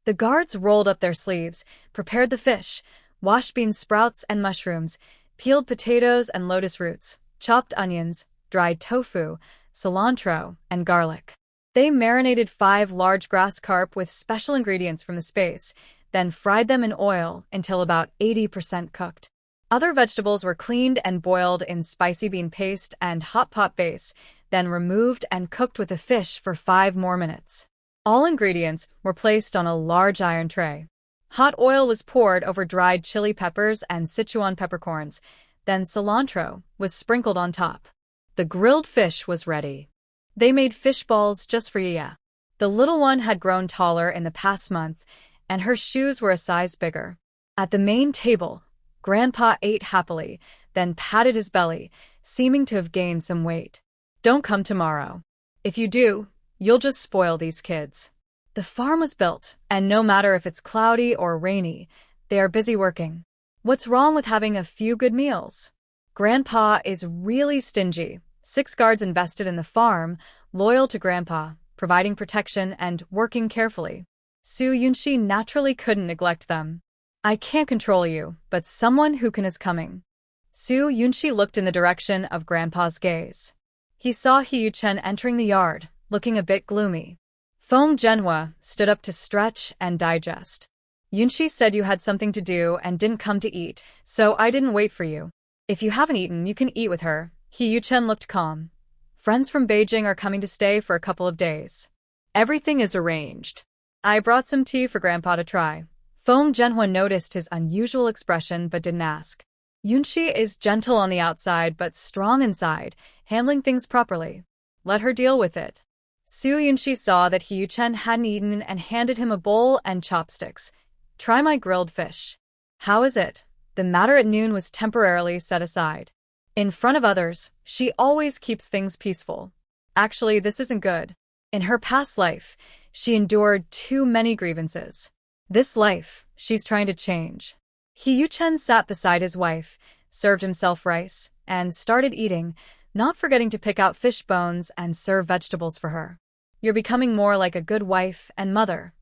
The guards rolled up their sleeves, prepared the fish, washed bean sprouts and mushrooms, peeled potatoes and lotus roots, chopped onions, dried tofu, cilantro, and garlic. They marinated 5 large grass carp with special ingredients from the space, then fried them in oil until about 80% cooked. Other vegetables were cleaned and boiled in spicy bean paste and hot pot base, then removed and cooked with the fish for 5 more minutes. All ingredients were placed on a large iron tray. Hot oil was poured over dried chili peppers and Sichuan peppercorns, then cilantro was sprinkled on top. The grilled fish was ready. They made fish balls just for Yaya. The little one had grown taller in the past month, and her shoes were a size bigger. At the main table, Grandpa ate happily, then patted his belly, seeming to have gained some weight. Don't come tomorrow. If you do, you'll just spoil these kids. The farm was built, and no matter if it's cloudy or rainy, they are busy working. What's wrong with having a few good meals? Grandpa is really stingy. 6 guards invested in the farm, loyal to Grandpa, providing protection and working carefully. Su Yunxi naturally couldn't neglect them. I can't control you, but someone who can is coming. Su Yunxi looked in the direction of Grandpa's gaze. He saw He Yuchen entering the yard, looking a bit gloomy. Feng Manhwa stood up to stretch and digest. Yunxi said you had something to do and didn't come to eat, so I didn't wait for you. If you haven't eaten, you can eat with her. He Yuchen looked calm. Friends from Beijing are coming to stay for a couple of days. Everything is arranged. I brought some tea for Grandpa to try. Feng Manhwa noticed his unusual expression but didn't ask. Yunxi is gentle on the outside but strong inside, handling things properly. Let her deal with it. Su Yunxi saw that He Yuchen hadn't eaten and handed him a bowl and chopsticks. Try my grilled fish. How is it? The matter at noon was temporarily set aside. In front of others, she always keeps things peaceful. Actually, this isn't good. In her past life, she endured too many grievances. This life, she's trying to change. He Yuchen sat beside his wife, served himself rice, and started eating, not forgetting to pick out fish bones and serve vegetables for her. You're becoming more like a good wife and mother.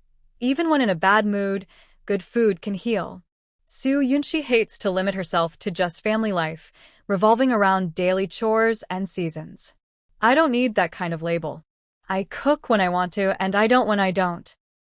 Even when in a bad mood, good food can heal. Soo Yunshi hates to limit herself to just family life, revolving around daily chores and seasons. I don't need that kind of label. I cook when I want to, and I don't when I don't.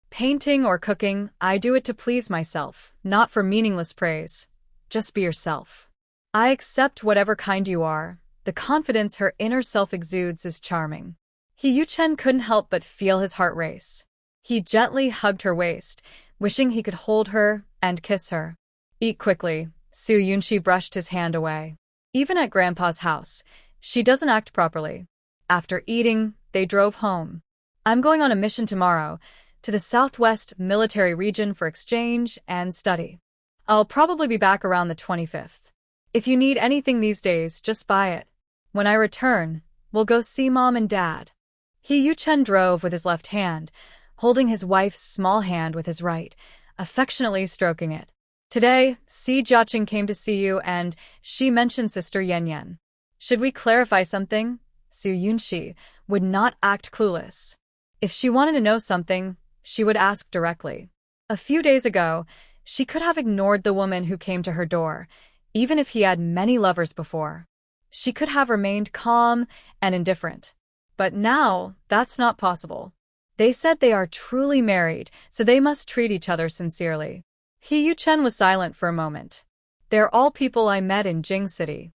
Painting or cooking, I do it to please myself, not for meaningless praise. Just be yourself. I accept whatever kind you are. The confidence her inner self exudes is charming. Chen couldn't help but feel his heart race. He gently hugged her waist, wishing he could hold her and kiss her. Eat quickly, Soo Yunshi brushed his hand away. Even at Grandpa's house, she doesn't act properly. After eating, they drove home. I'm going on a mission tomorrow, to the Southwest Military Region for exchange and study. I'll probably be back around the 25th. If you need anything these days, just buy it. When I return, we'll go see Mom and Dad. Chen drove with his left hand, holding his wife's small hand with his right, affectionately stroking it. Today, Si Jiaqing came to see you and she mentioned Sister Yan Yan. Should we clarify something? Soo Yunshi would not act clueless. If she wanted to know something, she would ask directly. A few days ago, she could have ignored the woman who came to her door, even if he had many lovers before. She could have remained calm and indifferent. But now, that's not possible. They said they are truly married, so they must treat each other sincerely. Chen was silent for a moment. They're all people I met in Jing City.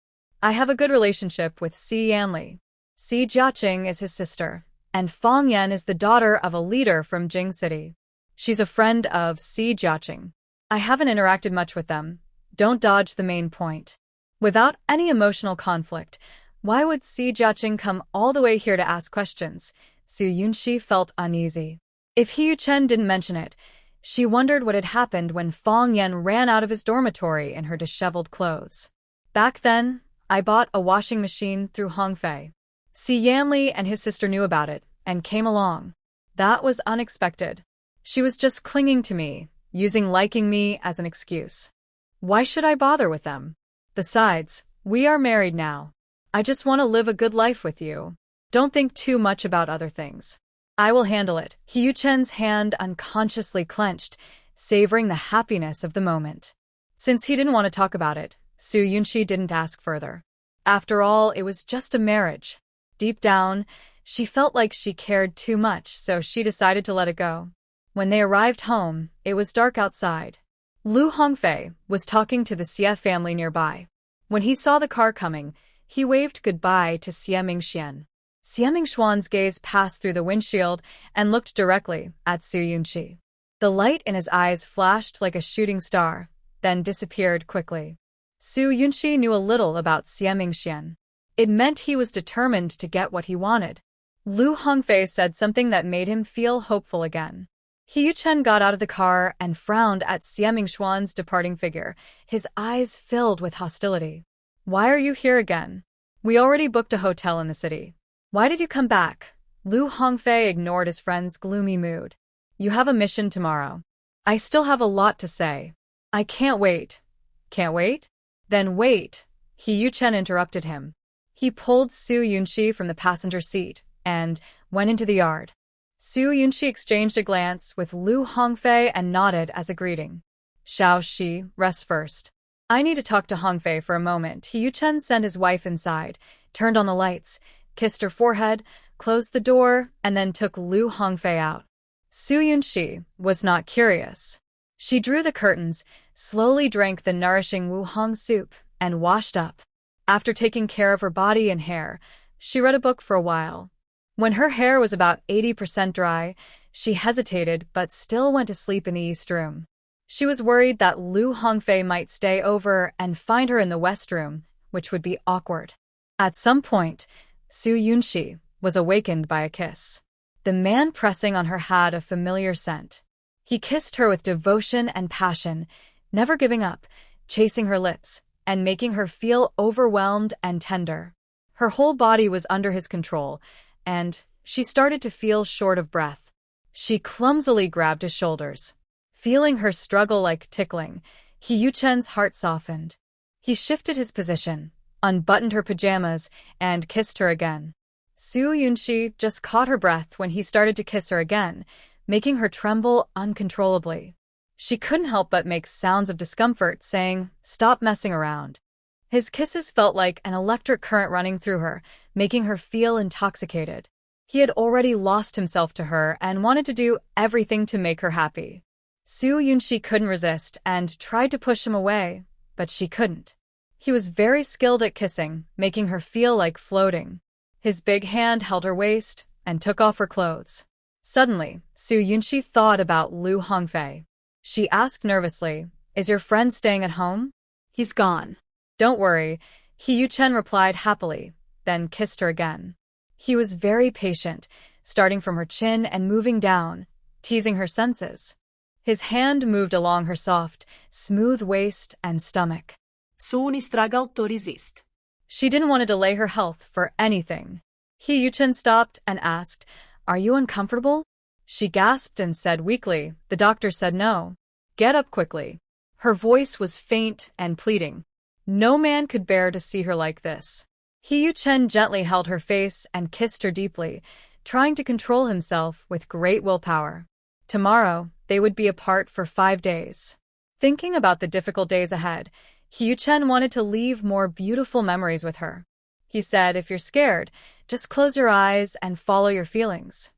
I have a good relationship with Si Yanli. Si Jiaqing is his sister, and Fang Yan is the daughter of a leader from Jing City. She's a friend of Si Jiaqing. I haven't interacted much with them. Don't dodge the main point. Without any emotional conflict, why would Si Jiaqing come all the way here to ask questions? Soo Yunshi felt uneasy. If Chen didn't mention it, she wondered what had happened when Fang Yan ran out of his dormitory in her disheveled clothes. Back then, I bought a washing machine through Hongfei. Si Yanli and his sister knew about it and came along. That was unexpected. She was just clinging to me, using liking me as an excuse. Why should I bother with them? Besides, we are married now. I just want to live a good life with you. Don't think too much about other things. I will handle it. Chen's hand unconsciously clenched, savoring the happiness of the moment. Since he didn't want to talk about it, Soo Yunshi didn't ask further. After all, it was just a marriage. Deep down, she felt like she cared too much, so she decided to let it go. When they arrived home, it was dark outside. Lu Hongfei was talking to the Xie family nearby. When he saw the car coming, he waved goodbye to Xie Mingxian. Xie Mingxuan's gaze passed through the windshield and looked directly at Soo Yunshi. The light in his eyes flashed like a shooting star, then disappeared quickly. Soo Yunshi knew a little about Xie Mingxian. It meant he was determined to get what he wanted. Lu Hongfei said something that made him feel hopeful again. Chen got out of the car and frowned at Xie Mingxuan's departing figure, his eyes filled with hostility. Why are you here again? We already booked a hotel in the city. Why did you come back? Lu Hongfei ignored his friend's gloomy mood. You have a mission tomorrow. I still have a lot to say. I can't wait. Can't wait? Then wait. Chen interrupted him. He pulled Soo Yunshi from the passenger seat and went into the yard. Soo Yunshi exchanged a glance with Lu Hongfei and nodded as a greeting. Shao Shi, rest first. I need to talk to Hongfei for a moment. Chen sent his wife inside, turned on the lights, kissed her forehead, closed the door, and then took Lu Hongfei out. Soo Yunshi was not curious. She drew the curtains, slowly drank the nourishing Wuhong soup, and washed up. After taking care of her body and hair, she read a book for a while. When her hair was about 80% dry, she hesitated but still went to sleep in the East Room. She was worried that Lu Hongfei might stay over and find her in the West Room, which would be awkward. At some point, Soo Yunshi was awakened by a kiss. The man pressing on her had a familiar scent. He kissed her with devotion and passion, never giving up, chasing her lips, and making her feel overwhelmed and tender. Her whole body was under his control, and she started to feel short of breath. She clumsily grabbed his shoulders. Feeling her struggle like tickling, Chen's heart softened. He shifted his position, unbuttoned her pajamas, and kissed her again. Soo Yoon-shi just caught her breath when he started to kiss her again, making her tremble uncontrollably. She couldn't help but make sounds of discomfort, saying, "Stop messing around." His kisses felt like an electric current running through her, making her feel intoxicated. He had already lost himself to her and wanted to do everything to make her happy. Soo Yoon-shi couldn't resist and tried to push him away, but she couldn't. He was very skilled at kissing, making her feel like floating. His big hand held her waist and took off her clothes. Suddenly, Soo Yoon-shi thought about Liu Hongfei. She asked nervously, "Is your friend staying at home?" He's gone. "Don't worry," He Yu-chen replied happily, then kissed her again. He was very patient, starting from her chin and moving down, teasing her senses. His hand moved along her soft, smooth waist and stomach. Soon struggled to resist. She didn't want to delay her health for anything. He Yu-chen stopped and asked, "Are you uncomfortable?" She gasped and said weakly, "The doctor said no." "Get up quickly." Her voice was faint and pleading. No man could bear to see her like this. He Yu-chen gently held her face and kissed her deeply, trying to control himself with great willpower. Tomorrow, they would be apart for 5 days. Thinking about the difficult days ahead, He Yu-chen wanted to leave more beautiful memories with her. He said, "If you're scared, just close your eyes and follow your feelings."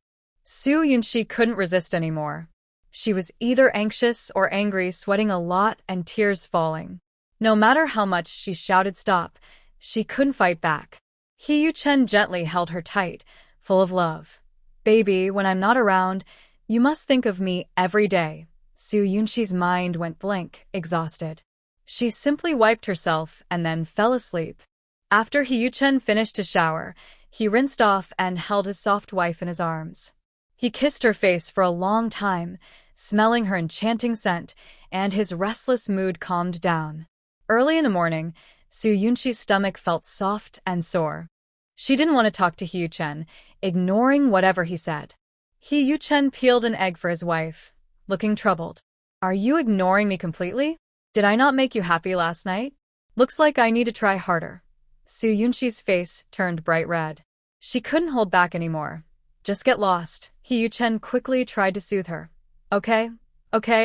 Soo Yoon-shi couldn't resist anymore. She was either anxious or angry, sweating a lot and tears falling. No matter how much she shouted stop, she couldn't fight back. He Yu-chen gently held her tight, full of love. "Baby, when I'm not around, you must think of me every day." Soo Yoon-shi's mind went blank, exhausted. She simply wiped herself and then fell asleep. After He Yu-chen finished his shower, he rinsed off and held his soft wife in his arms. He kissed her face for a long time, smelling her enchanting scent, and his restless mood calmed down. Early in the morning, Soo Yoon-shi's stomach felt soft and sore. She didn't want to talk to He Yu-chen, ignoring whatever he said. He Yu-chen peeled an egg for his wife, looking troubled. "Are you ignoring me completely? Did I not make you happy last night? Looks like I need to try harder." Soo Yoon-shi's face turned bright red. She couldn't hold back anymore. "Just get lost." He Yu-chen quickly tried to soothe her. Okay,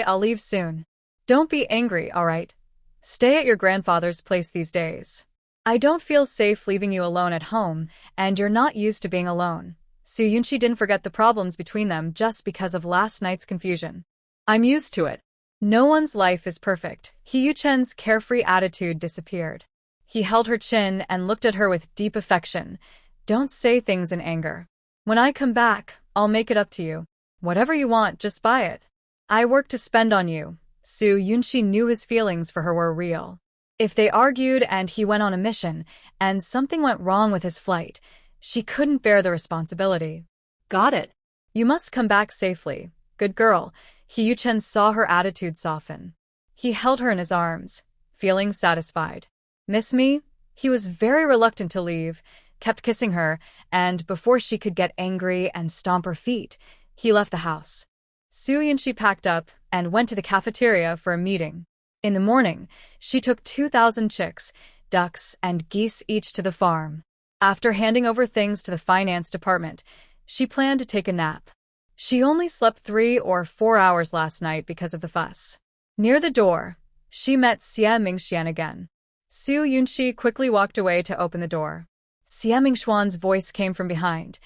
I'll leave soon. Don't be angry, all right? Stay at your grandfather's place these days. I don't feel safe leaving you alone at home, and you're not used to being alone." Soo Yoon-shi didn't forget the problems between them just because of last night's confusion. "I'm used to it. No one's life is perfect." He Yu-chen's carefree attitude disappeared. He held her chin and looked at her with deep affection. "Don't say things in anger. When I come back, I'll make it up to you. Whatever you want, just buy it. I work to spend on you." Soo Yoon-shi knew his feelings for her were real. If they argued and he went on a mission, and something went wrong with his flight, she couldn't bear the responsibility. "Got it. You must come back safely. Good girl." He Yu-chen saw her attitude soften. He held her in his arms, feeling satisfied. "Miss me?" He was very reluctant to leave, kept kissing her, and before she could get angry and stomp her feet, he left the house. Soo Yoon-shi packed up and went to the cafeteria for a meeting. In the morning, she took 2,000 chicks, ducks, and geese each to the farm. After handing over things to the finance department, she planned to take a nap. She only slept 3 or 4 hours last night because of the fuss. Near the door, she met Xie Mingxian again. Soo Yoon-shi quickly walked away to open the door. Xie Mingxian's voice came from behind.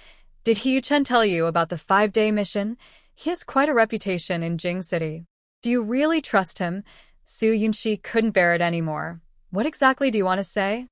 "Did He Yu-chen tell you about the 5-day mission? He has quite a reputation in Jing City. Do you really trust him?" Soo Yoon-shi couldn't bear it anymore. "What exactly do you want to say?"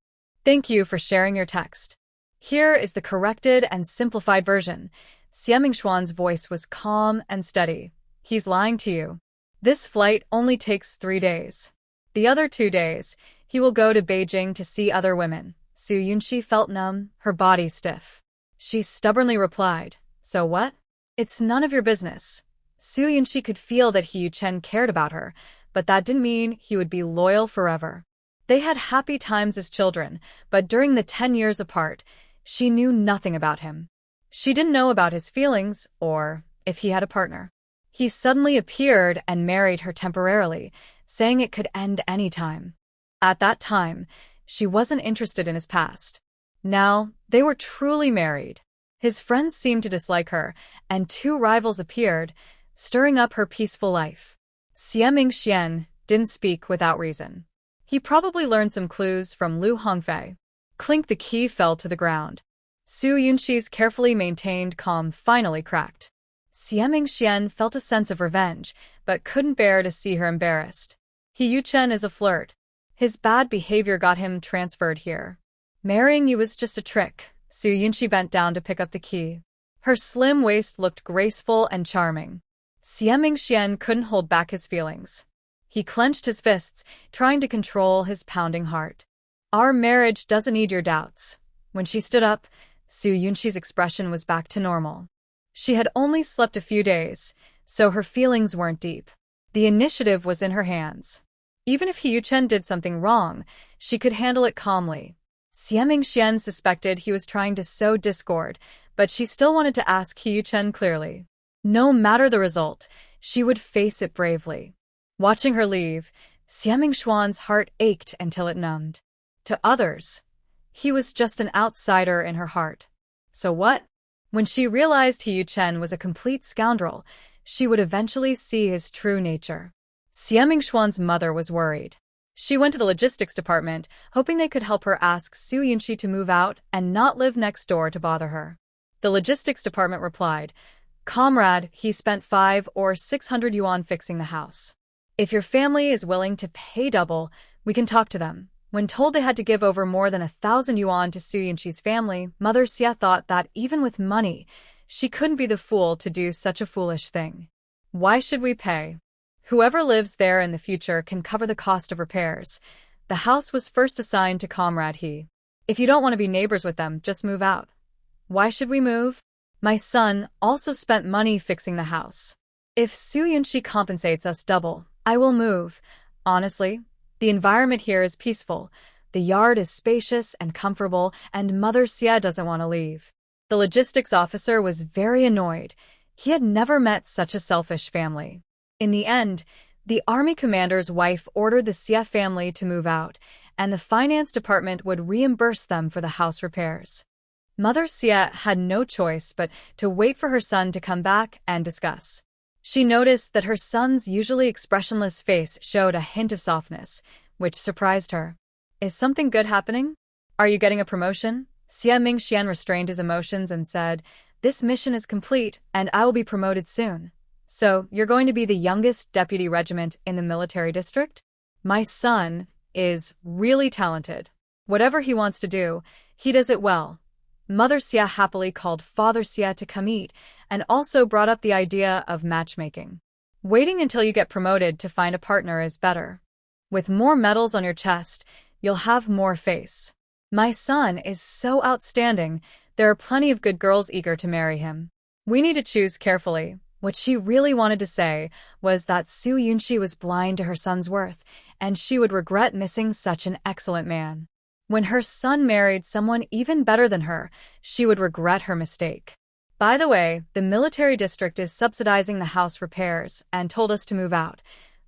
"Thank you for sharing your text. Here is the corrected and simplified version." Xie Mingxian's voice was calm and steady. "He's lying to you. This flight only takes 3 days. The other 2 days, he will go to Beijing to see other women." Soo Yoon-shi felt numb, her body stiff. She stubbornly replied, "So what? It's none of your business." Soo Yoon-shi could feel that He Yu-chen cared about her, but that didn't mean he would be loyal forever. They had happy times as children, but during the 10 years apart, she knew nothing about him. She didn't know about his feelings or if he had a partner. He suddenly appeared and married her temporarily, saying it could end any time. At that time, she wasn't interested in his past. Now, they were truly married. His friends seemed to dislike her, and two rivals appeared, stirring up her peaceful life. Xie Mingxian didn't speak without reason. He probably learned some clues from Lu Hongfei. Clink, the key fell to the ground. Su Yunxi's carefully maintained calm finally cracked. Xie Mingxian felt a sense of revenge, but couldn't bear to see her embarrassed. He Yuchen is a flirt. His bad behavior got him transferred here. Marrying you was just a trick. Su Yunxi bent down to pick up the key. Her slim waist looked graceful and charming. Xie Mingxian couldn't hold back his feelings. He clenched his fists, trying to control his pounding heart. Our marriage doesn't need your doubts. When she stood up, Su Yunxi's expression was back to normal. She had only slept a few days, so her feelings weren't deep. The initiative was in her hands. Even if He Yuchen did something wrong, she could handle it calmly. Xie Mingxian suspected he was trying to sow discord, but she still wanted to ask He Yuchen clearly. No matter the result, she would face it bravely. Watching her leave, Xie Mingxian's heart ached until it numbed. To others, he was just an outsider in her heart. So what? When she realized He Yuchen was a complete scoundrel, she would eventually see his true nature. Xie Mingxian's mother was worried. She went to the logistics department, hoping they could help her ask Su Yunxi to move out and not live next door to bother her. The logistics department replied, "Comrade, he spent 500 or 600 yuan fixing the house. If your family is willing to pay double, we can talk to them." When told they had to give over more than 1,000 yuan to Su Yunxi's family, Mother Xie thought that even with money, she couldn't be the fool to do such a foolish thing. Why should we pay? Whoever lives there in the future can cover the cost of repairs. The house was first assigned to Comrade He. If you don't want to be neighbors with them, just move out. Why should we move? My son also spent money fixing the house. If Su Yunxi compensates us double, I will move. Honestly, the environment here is peaceful. The yard is spacious and comfortable, and Mother Xie doesn't want to leave. The logistics officer was very annoyed. He had never met such a selfish family. In the end, the army commander's wife ordered the Xie family to move out, and the finance department would reimburse them for the house repairs. Mother Xie had no choice but to wait for her son to come back and discuss. She noticed that her son's usually expressionless face showed a hint of softness, which surprised her. Is something good happening? Are you getting a promotion? Xie Mingxian restrained his emotions and said, "This mission is complete, and I will be promoted soon." "So, you're going to be the youngest deputy regiment in the military district? My son is really talented. Whatever he wants to do, he does it well." Mother Xie happily called Father Xie to come eat and also brought up the idea of matchmaking. Waiting until you get promoted to find a partner is better. With more medals on your chest, you'll have more face. My son is so outstanding, there are plenty of good girls eager to marry him. We need to choose carefully. What she really wanted to say was that Su Yunxi was blind to her son's worth, and she would regret missing such an excellent man. When her son married someone even better than her, she would regret her mistake. By the way, the military district is subsidizing the house repairs and told us to move out.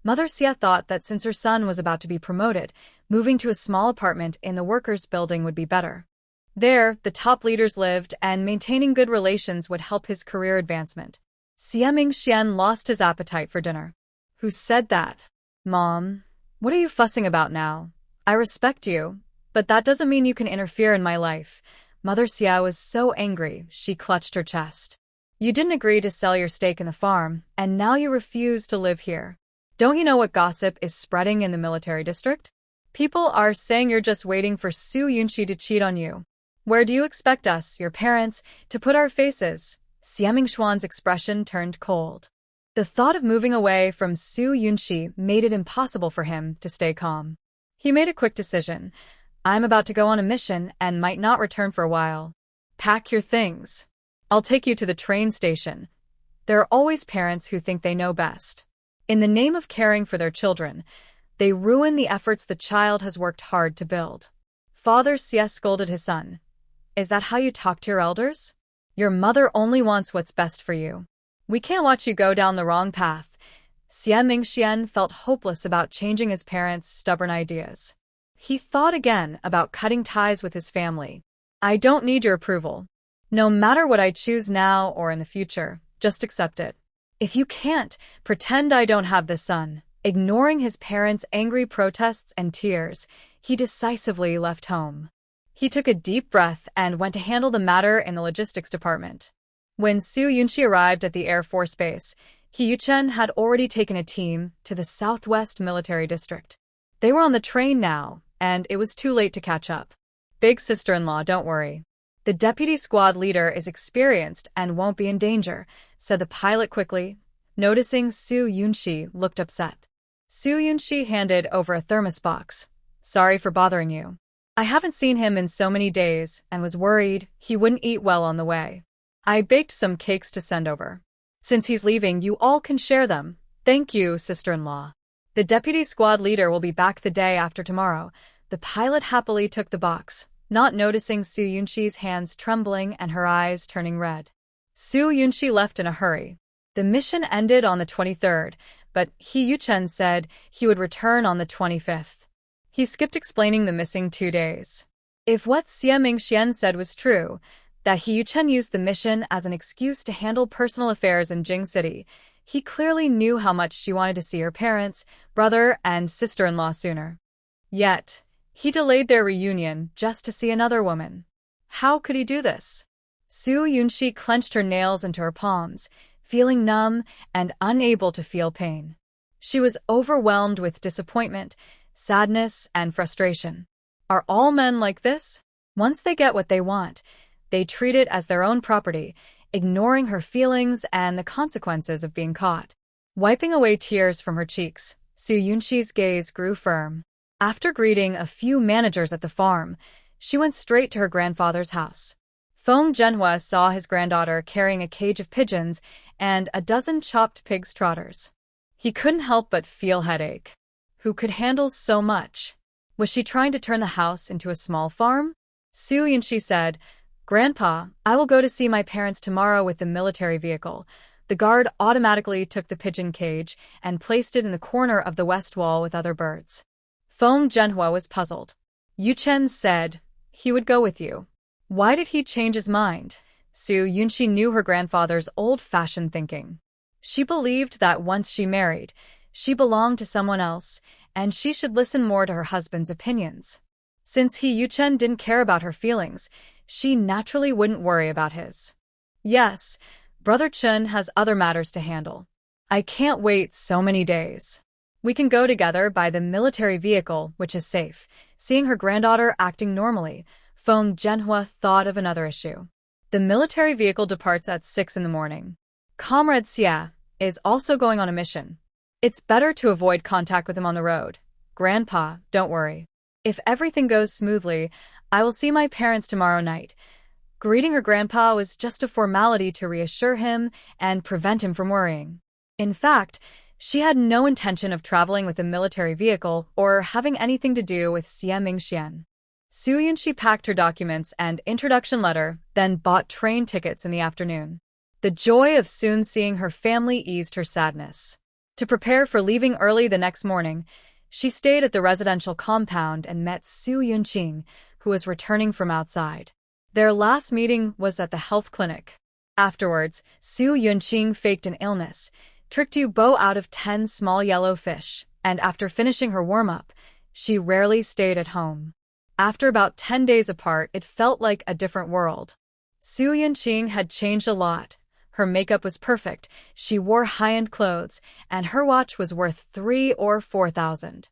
Mother Xie thought that since her son was about to be promoted, moving to a small apartment in the workers' building would be better. There, the top leaders lived, and maintaining good relations would help his career advancement. Xie Mingxian lost his appetite for dinner. Who said that? Mom, what are you fussing about now? I respect you, but that doesn't mean you can interfere in my life. Mother Xie was so angry, she clutched her chest. You didn't agree to sell your stake in the farm, and now you refuse to live here. Don't you know what gossip is spreading in the military district? People are saying you're just waiting for Su Yunxi to cheat on you. Where do you expect us, your parents, to put our faces? Xie Mingxian's expression turned cold. The thought of moving away from Su Yunxi made it impossible for him to stay calm. He made a quick decision. I'm about to go on a mission and might not return for a while. Pack your things. I'll take you to the train station. There are always parents who think they know best. In the name of caring for their children, they ruin the efforts the child has worked hard to build. Father Xie scolded his son. Is that how you talk to your elders? Your mother only wants what's best for you. We can't watch you go down the wrong path. Xie Mingxian felt hopeless about changing his parents' stubborn ideas. He thought again about cutting ties with his family. I don't need your approval. No matter what I choose now or in the future, just accept it. If you can't, pretend I don't have the son. Ignoring his parents' angry protests and tears, he decisively left home. He took a deep breath and went to handle the matter in the logistics department. When Soo Yunchi arrived at the Air Force Base, Hee Yuchen had already taken a team to the Southwest Military District. They were on the train now, and it was too late to catch up. Big sister-in-law, don't worry. The deputy squad leader is experienced and won't be in danger, said the pilot quickly. Noticing Soo Yunchi looked upset. Soo Yunchi handed over a thermos box. Sorry for bothering you. I haven't seen him in so many days and was worried he wouldn't eat well on the way. I baked some cakes to send over. Since he's leaving, you all can share them. Thank you, sister-in-law. The deputy squad leader will be back the day after tomorrow. The pilot happily took the box, not noticing Soo Yunchi's hands trembling and her eyes turning red. Soo Yunchi left in a hurry. The mission ended on the 23rd, but Hee Yuchen said he would return on the 25th. He skipped explaining the missing 2 days. If what Xie Mingxian said was true, that Hee Yuchen used the mission as an excuse to handle personal affairs in Jing City, he clearly knew how much she wanted to see her parents, brother, and sister-in-law sooner. Yet, he delayed their reunion just to see another woman. How could he do this? Soo Yunchi clenched her nails into her palms, feeling numb and unable to feel pain. She was overwhelmed with disappointment, sadness, and frustration. Are all men like this? Once they get what they want, they treat it as their own property, ignoring her feelings and the consequences of being caught. Wiping away tears from her cheeks, Soo Yunchi's gaze grew firm. After greeting a few managers at the farm, she went straight to her grandfather's house. Feng Zhenhua saw his granddaughter carrying a cage of pigeons and a dozen chopped pig's trotters. He couldn't help but feel headache. Who could handle so much? Was she trying to turn the house into a small farm? Soo Yunchi said, Grandpa, I will go to see my parents tomorrow with the military vehicle. The guard automatically took the pigeon cage and placed it in the corner of the west wall with other birds. Feng Zhenhua was puzzled. Yuchen said he would go with you. Why did he change his mind? Soo Yunchi knew her grandfather's old-fashioned thinking. She believed that once she married, she belonged to someone else, and she should listen more to her husband's opinions. Since Hee Yuchen didn't care about her feelings, she naturally wouldn't worry about his. Yes, Brother Chun has other matters to handle. I can't wait so many days. We can go together by the military vehicle, which is safe. Seeing her granddaughter acting normally, Feng Zhenhua thought of another issue. The military vehicle departs at 6 in the morning. Comrade Xia is also going on a mission. It's better to avoid contact with him on the road. Grandpa, don't worry. If everything goes smoothly, I will see my parents tomorrow night. Greeting her grandpa was just a formality to reassure him and prevent him from worrying. In fact, she had no intention of traveling with a military vehicle or having anything to do with Xie Mingxian. Soo Yunchi packed her documents and introduction letter, then bought train tickets in the afternoon. The joy of soon seeing her family eased her sadness. To prepare for leaving early the next morning, she stayed at the residential compound and met Soo Yunqing, who was returning from outside. Their last meeting was at the health clinic. Afterwards, Soo Yunqing faked an illness, tricked Yu Bo out of 10 small yellow fish, and after finishing her warm-up, she rarely stayed at home. After about 10 days apart, it felt like a different world. Soo Yunqing had changed a lot. Her makeup was perfect, she wore high-end clothes, and her watch was worth 3,000 or 4,000.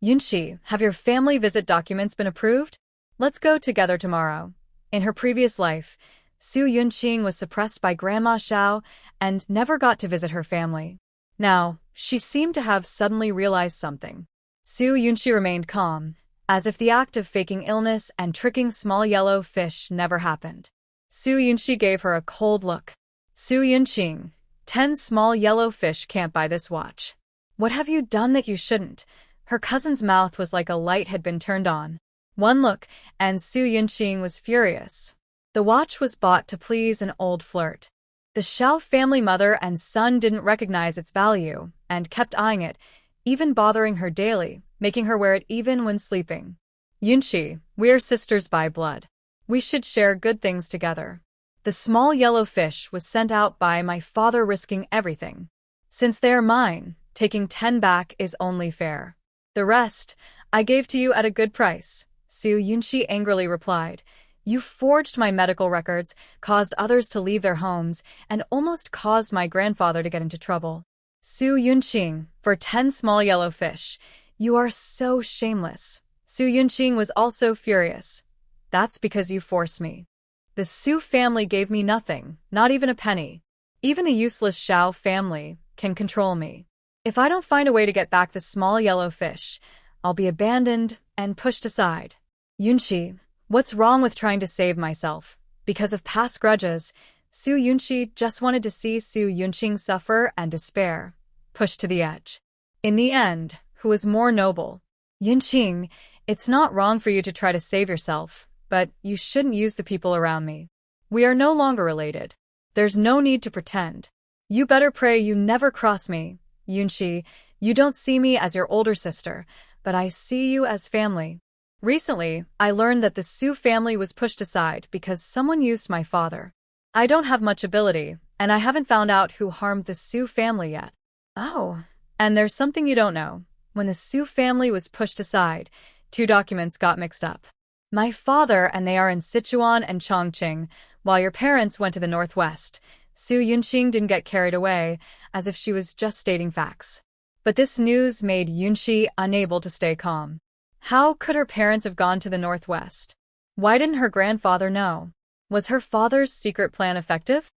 Yunchi, have your family visit documents been approved? Let's go together tomorrow. In her previous life, Soo Yunqing was suppressed by Grandma Xiao and never got to visit her family. Now, she seemed to have suddenly realized something. Soo Yunchi remained calm, as if the act of faking illness and tricking small yellow fish never happened. Soo Yunchi gave her a cold look. Soo Yunqing, 10 small yellow fish can't buy this watch. What have you done that you shouldn't? Her cousin's mouth was like a light had been turned on. One look, and Soo Yunqing was furious. The watch was bought to please an old flirt. The Xiao family mother and son didn't recognize its value, and kept eyeing it, even bothering her daily, making her wear it even when sleeping. Yunchi, we're sisters by blood. We should share good things together. The small yellow fish was sent out by my father, risking everything. Since they are mine, taking 10 back is only fair. The rest, I gave to you at a good price, Su Yunshi angrily replied. You forged my medical records, caused others to leave their homes, and almost caused my grandfather to get into trouble. Su Yunqing, for 10 small yellow fish. You are so shameless. Su Yunqing was also furious. That's because you forced me. The Su family gave me nothing, not even a penny. Even the useless Xiao family can control me. If I don't find a way to get back the small yellow fish, I'll be abandoned and pushed aside. Yunshi, what's wrong with trying to save myself? Because of past grudges, Su Yunshi just wanted to see Su Yunqing suffer and despair, pushed to the edge. In the end, who was more noble? Yunqing, it's not wrong for you to try to save yourself, but you shouldn't use the people around me. We are no longer related. There's no need to pretend. You better pray you never cross me. Yunshi, you don't see me as your older sister, but I see you as family. Recently, I learned that the Su family was pushed aside because someone used my father. I don't have much ability, and I haven't found out who harmed the Su family yet. Oh, and there's something you don't know. When the Su family was pushed aside, 2 documents got mixed up. My father and they are in Sichuan and Chongqing, while your parents went to the northwest. Su Yunqing didn't get carried away, as if she was just stating facts. But this news made Yunshi unable to stay calm. How could her parents have gone to the northwest? Why didn't her grandfather know? Was her father's secret plan effective?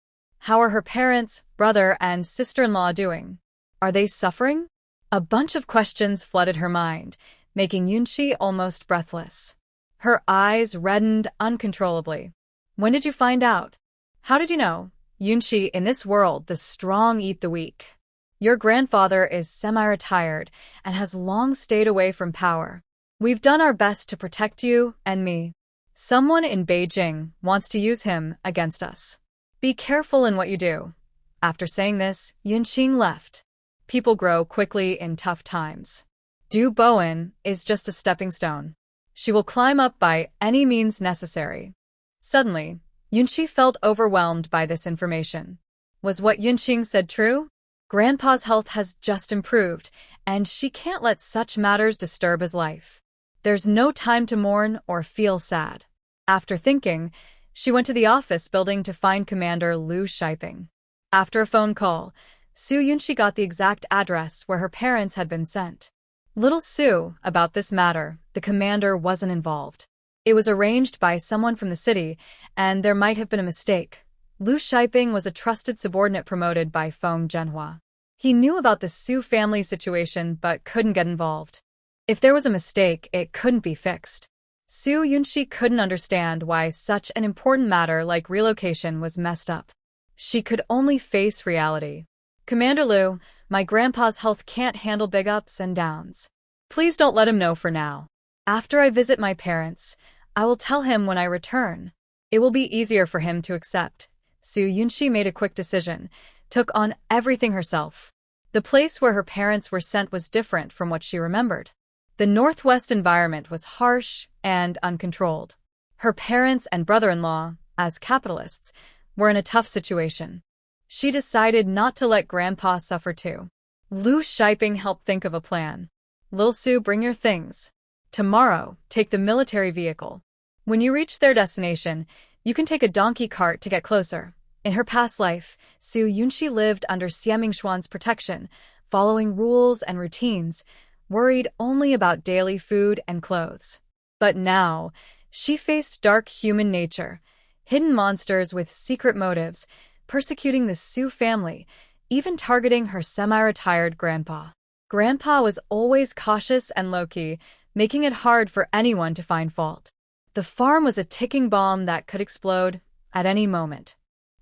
How are her parents, brother, and sister-in-law doing? Are they suffering? A bunch of questions flooded her mind, making Yunshi almost breathless. Her eyes reddened uncontrollably. When did you find out? How did you know? Yunshi, in this world, the strong eat the weak. Your grandfather is semi-retired and has long stayed away from power. We've done our best to protect you and me. Someone in Beijing wants to use him against us. Be careful in what you do. After saying this, Yunqing left. People grow quickly in tough times. Du Bowen is just a stepping stone. She will climb up by any means necessary. Suddenly, Yunshi felt overwhelmed by this information. Was what Yunqing said true? Grandpa's health has just improved, and she can't let such matters disturb his life. There's no time to mourn or feel sad. After thinking, she went to the office building to find Commander Liu Shiping. After a phone call, Su Yunshi got the exact address where her parents had been sent. Little Su, about this matter, the commander wasn't involved. It was arranged by someone from the city, and there might have been a mistake. Liu Shiping was a trusted subordinate promoted by Feng Zhenhua. He knew about the Su family situation but couldn't get involved. If there was a mistake, it couldn't be fixed. Su Yunshi couldn't understand why such an important matter like relocation was messed up. She could only face reality. Commander Liu, my grandpa's health can't handle big ups and downs. Please don't let him know for now. After I visit my parents, I will tell him when I return. It will be easier for him to accept. Su Yunshi made a quick decision, took on everything herself. The place where her parents were sent was different from what she remembered. The Northwest environment was harsh and uncontrolled. Her parents and brother-in-law, as capitalists, were in a tough situation. She decided not to let Grandpa suffer too. Liu Shiping helped think of a plan. Lil Su, bring your things. Tomorrow, take the military vehicle. When you reach their destination, you can take a donkey cart to get closer. In her past life, Su Yunshi lived under Xie Mingxuan's protection, following rules and routines, worried only about daily food and clothes. But now, she faced dark human nature, hidden monsters with secret motives, persecuting the Su family, even targeting her semi-retired grandpa. Grandpa was always cautious and low-key, making it hard for anyone to find fault. The farm was a ticking bomb that could explode at any moment.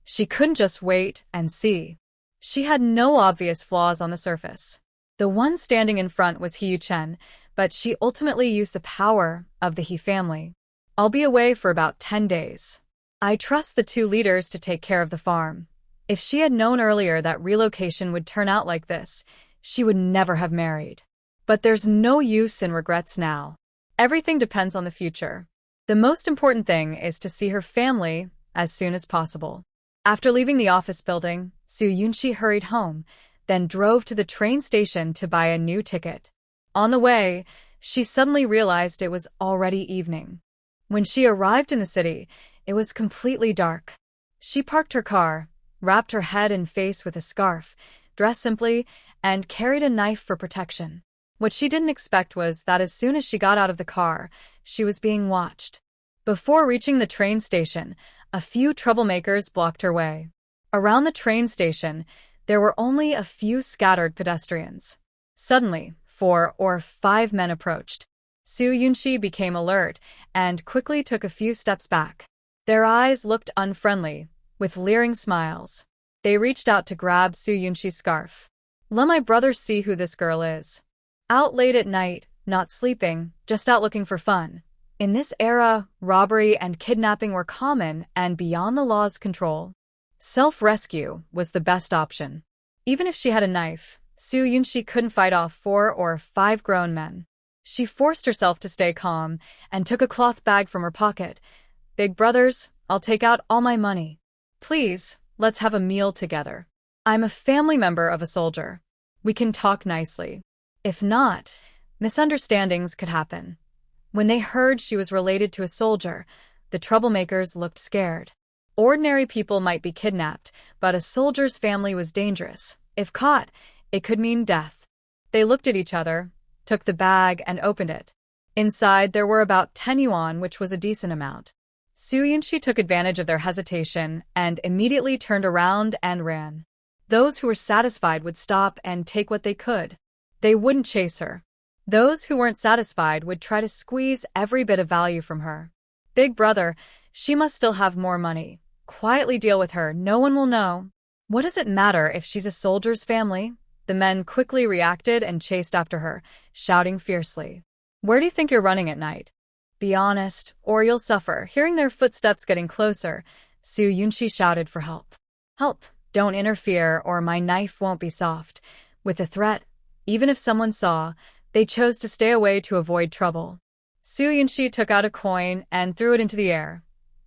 She couldn't just wait and see. She had no obvious flaws on the surface. The one standing in front was He Chen, but she ultimately used the power of the He family. I'll be away for about 10 days. I trust the 2 leaders to take care of the farm. If she had known earlier that relocation would turn out like this, she would never have married. But there's no use in regrets now. Everything depends on the future. The most important thing is to see her family as soon as possible. After leaving the office building, Soo Yunshi hurried home, then drove to the train station to buy a new ticket. On the way, she suddenly realized it was already evening. When she arrived in the city, it was completely dark. She parked her car, wrapped her head and face with a scarf, dressed simply, and carried a knife for protection. What she didn't expect was that as soon as she got out of the car, she was being watched. Before reaching the train station, a few troublemakers blocked her way. Around the train station, there were only a few scattered pedestrians. Suddenly, 4 or 5 men approached. Soo Yunshi became alert and quickly took a few steps back. Their eyes looked unfriendly, with leering smiles. They reached out to grab Soo Yunshi's scarf. "Let my brother see who this girl is." Out late at night, not sleeping, just out looking for fun. In this era, robbery and kidnapping were common and beyond the law's control. Self-rescue was the best option. Even if she had a knife, Soo Yunshi couldn't fight off 4 or 5 grown men. She forced herself to stay calm and took a cloth bag from her pocket. "Big brothers, I'll take out all my money. Please, let's have a meal together. I'm a family member of a soldier. We can talk nicely. If not, misunderstandings could happen." When they heard she was related to a soldier, the troublemakers looked scared. Ordinary people might be kidnapped, but a soldier's family was dangerous. If caught, it could mean death. They looked at each other, took the bag, and opened it. Inside, there were about 10 yuan, which was a decent amount. Soo Yunshi took advantage of their hesitation and immediately turned around and ran. Those who were satisfied would stop and take what they could. They wouldn't chase her. Those who weren't satisfied would try to squeeze every bit of value from her. "Big brother, she must still have more money. Quietly deal with her, no one will know. What does it matter if she's a soldier's family?" The men quickly reacted and chased after her, shouting fiercely. "Where do you think you're running at night? Be honest, or you'll suffer." Hearing their footsteps getting closer, Soo Yunshi shouted for help. "Help, don't interfere or my knife won't be soft." With the threat, even if someone saw, they chose to stay away to avoid trouble. Soo Yunshi took out a coin and threw it into the air.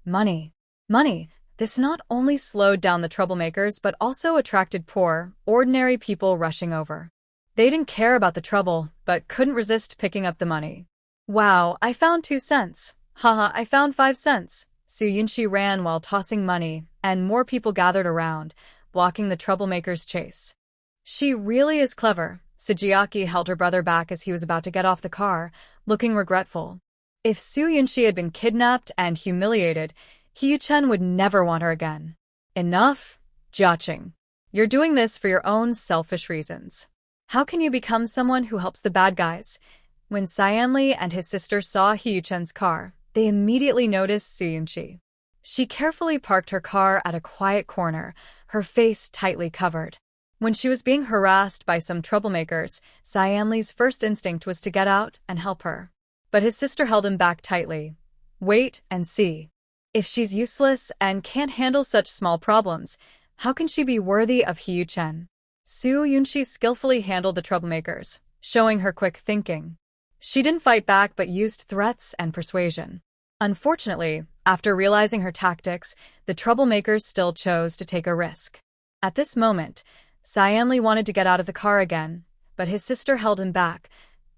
Money. Money. This not only slowed down the troublemakers but also attracted poor, ordinary people rushing over. They didn't care about the trouble, but couldn't resist picking up the money. "Wow, I found 2 cents. Haha, I found 5 cents. Soo Yunshi ran while tossing money, and more people gathered around, blocking the troublemakers' chase. "She really is clever." Sujiaki held her brother back as he was about to get off the car, looking regretful. If Soo Yunshi had been kidnapped and humiliated, Hyu-chen would never want her again. "Enough, Jiaqing. You're doing this for your own selfish reasons. How can you become someone who helps the bad guys?" When Cyanli and his sister saw Hyu-chen's car, they immediately noticed Soo Yunshi. She carefully parked her car at a quiet corner, her face tightly covered. When she was being harassed by some troublemakers, Cyanli's first instinct was to get out and help her. But his sister held him back tightly. "Wait and see. If she's useless and can't handle such small problems, how can she be worthy of Hyu-chen?" Soo Yunshi skillfully handled the troublemakers, showing her quick thinking. She didn't fight back but used threats and persuasion. Unfortunately, after realizing her tactics, the troublemakers still chose to take a risk. At this moment, Cyanli wanted to get out of the car again, but his sister held him back.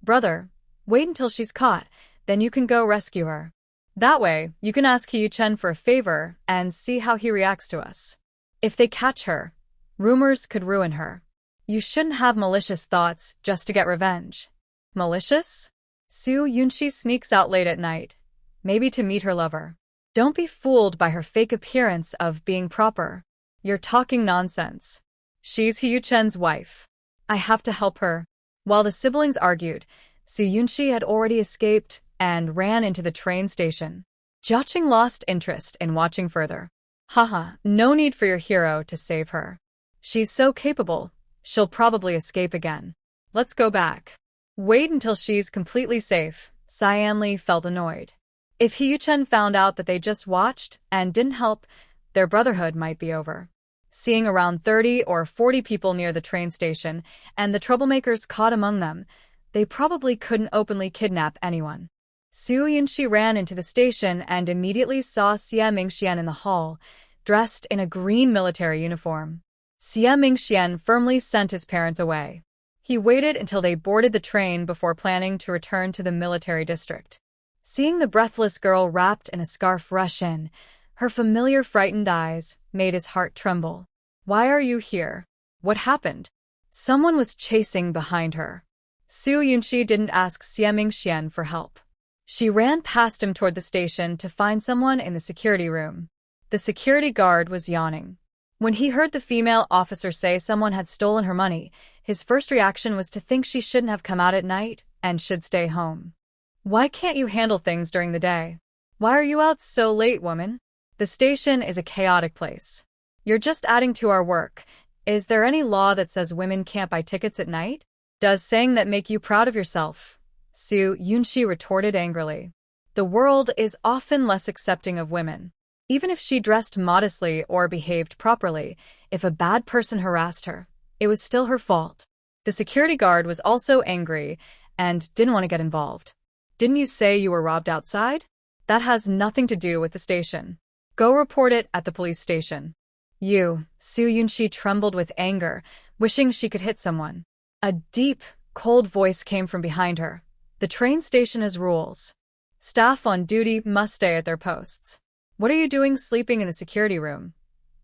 "Brother, wait until she's caught, then you can go rescue her. That way, you can ask Hyu-chen for a favor and see how he reacts to us. If they catch her, rumors could ruin her. You shouldn't have malicious thoughts just to get revenge." "Malicious?" Soo Yunshi sneaks out late at night, maybe to meet her lover. Don't be fooled by her fake appearance of being proper. You're talking nonsense. She's Hyu-chen's wife. I have to help her. While the siblings argued, Soo Yunshi had already escaped and ran into the train station. Jiaqing lost interest in watching further. "Haha, no need for your hero to save her. She's so capable, she'll probably escape again. Let's go back." "Wait until she's completely safe." Cyanli felt annoyed. If Hyu-chen found out that they just watched and didn't help, their brotherhood might be over. Seeing around 30 or 40 people near the train station and the troublemakers caught among them, they probably couldn't openly kidnap anyone. Su Yunxi ran into the station and immediately saw Xie Mingxian in the hall, dressed in a green military uniform. Xie Mingxian firmly sent his parents away. He waited until they boarded the train before planning to return to the military district. Seeing the breathless girl wrapped in a scarf rush in, her familiar frightened eyes made his heart tremble. "Why are you here? What happened?" Someone was chasing behind her. Su Yunxi didn't ask Xie Mingxian for help. She ran past him toward the station to find someone in the security room. The security guard was yawning. When he heard the female officer say someone had stolen her money, his first reaction was to think she shouldn't have come out at night and should stay home. "Why can't you handle things during the day? Why are you out so late, woman? The station is a chaotic place. You're just adding to our work. Is there any law that says women can't buy tickets at night? Does saying that make you proud of yourself?" Su Yunxi retorted angrily. The world is often less accepting of women. Even if she dressed modestly or behaved properly, if a bad person harassed her, it was still her fault. The security guard was also angry and didn't want to get involved. "Didn't you say you were robbed outside? That has nothing to do with the station. Go report it at the police station." Su Yunxi trembled with anger, wishing she could hit someone. A deep, cold voice came from behind her. "The train station has rules. Staff on duty must stay at their posts. What are you doing sleeping in the security room?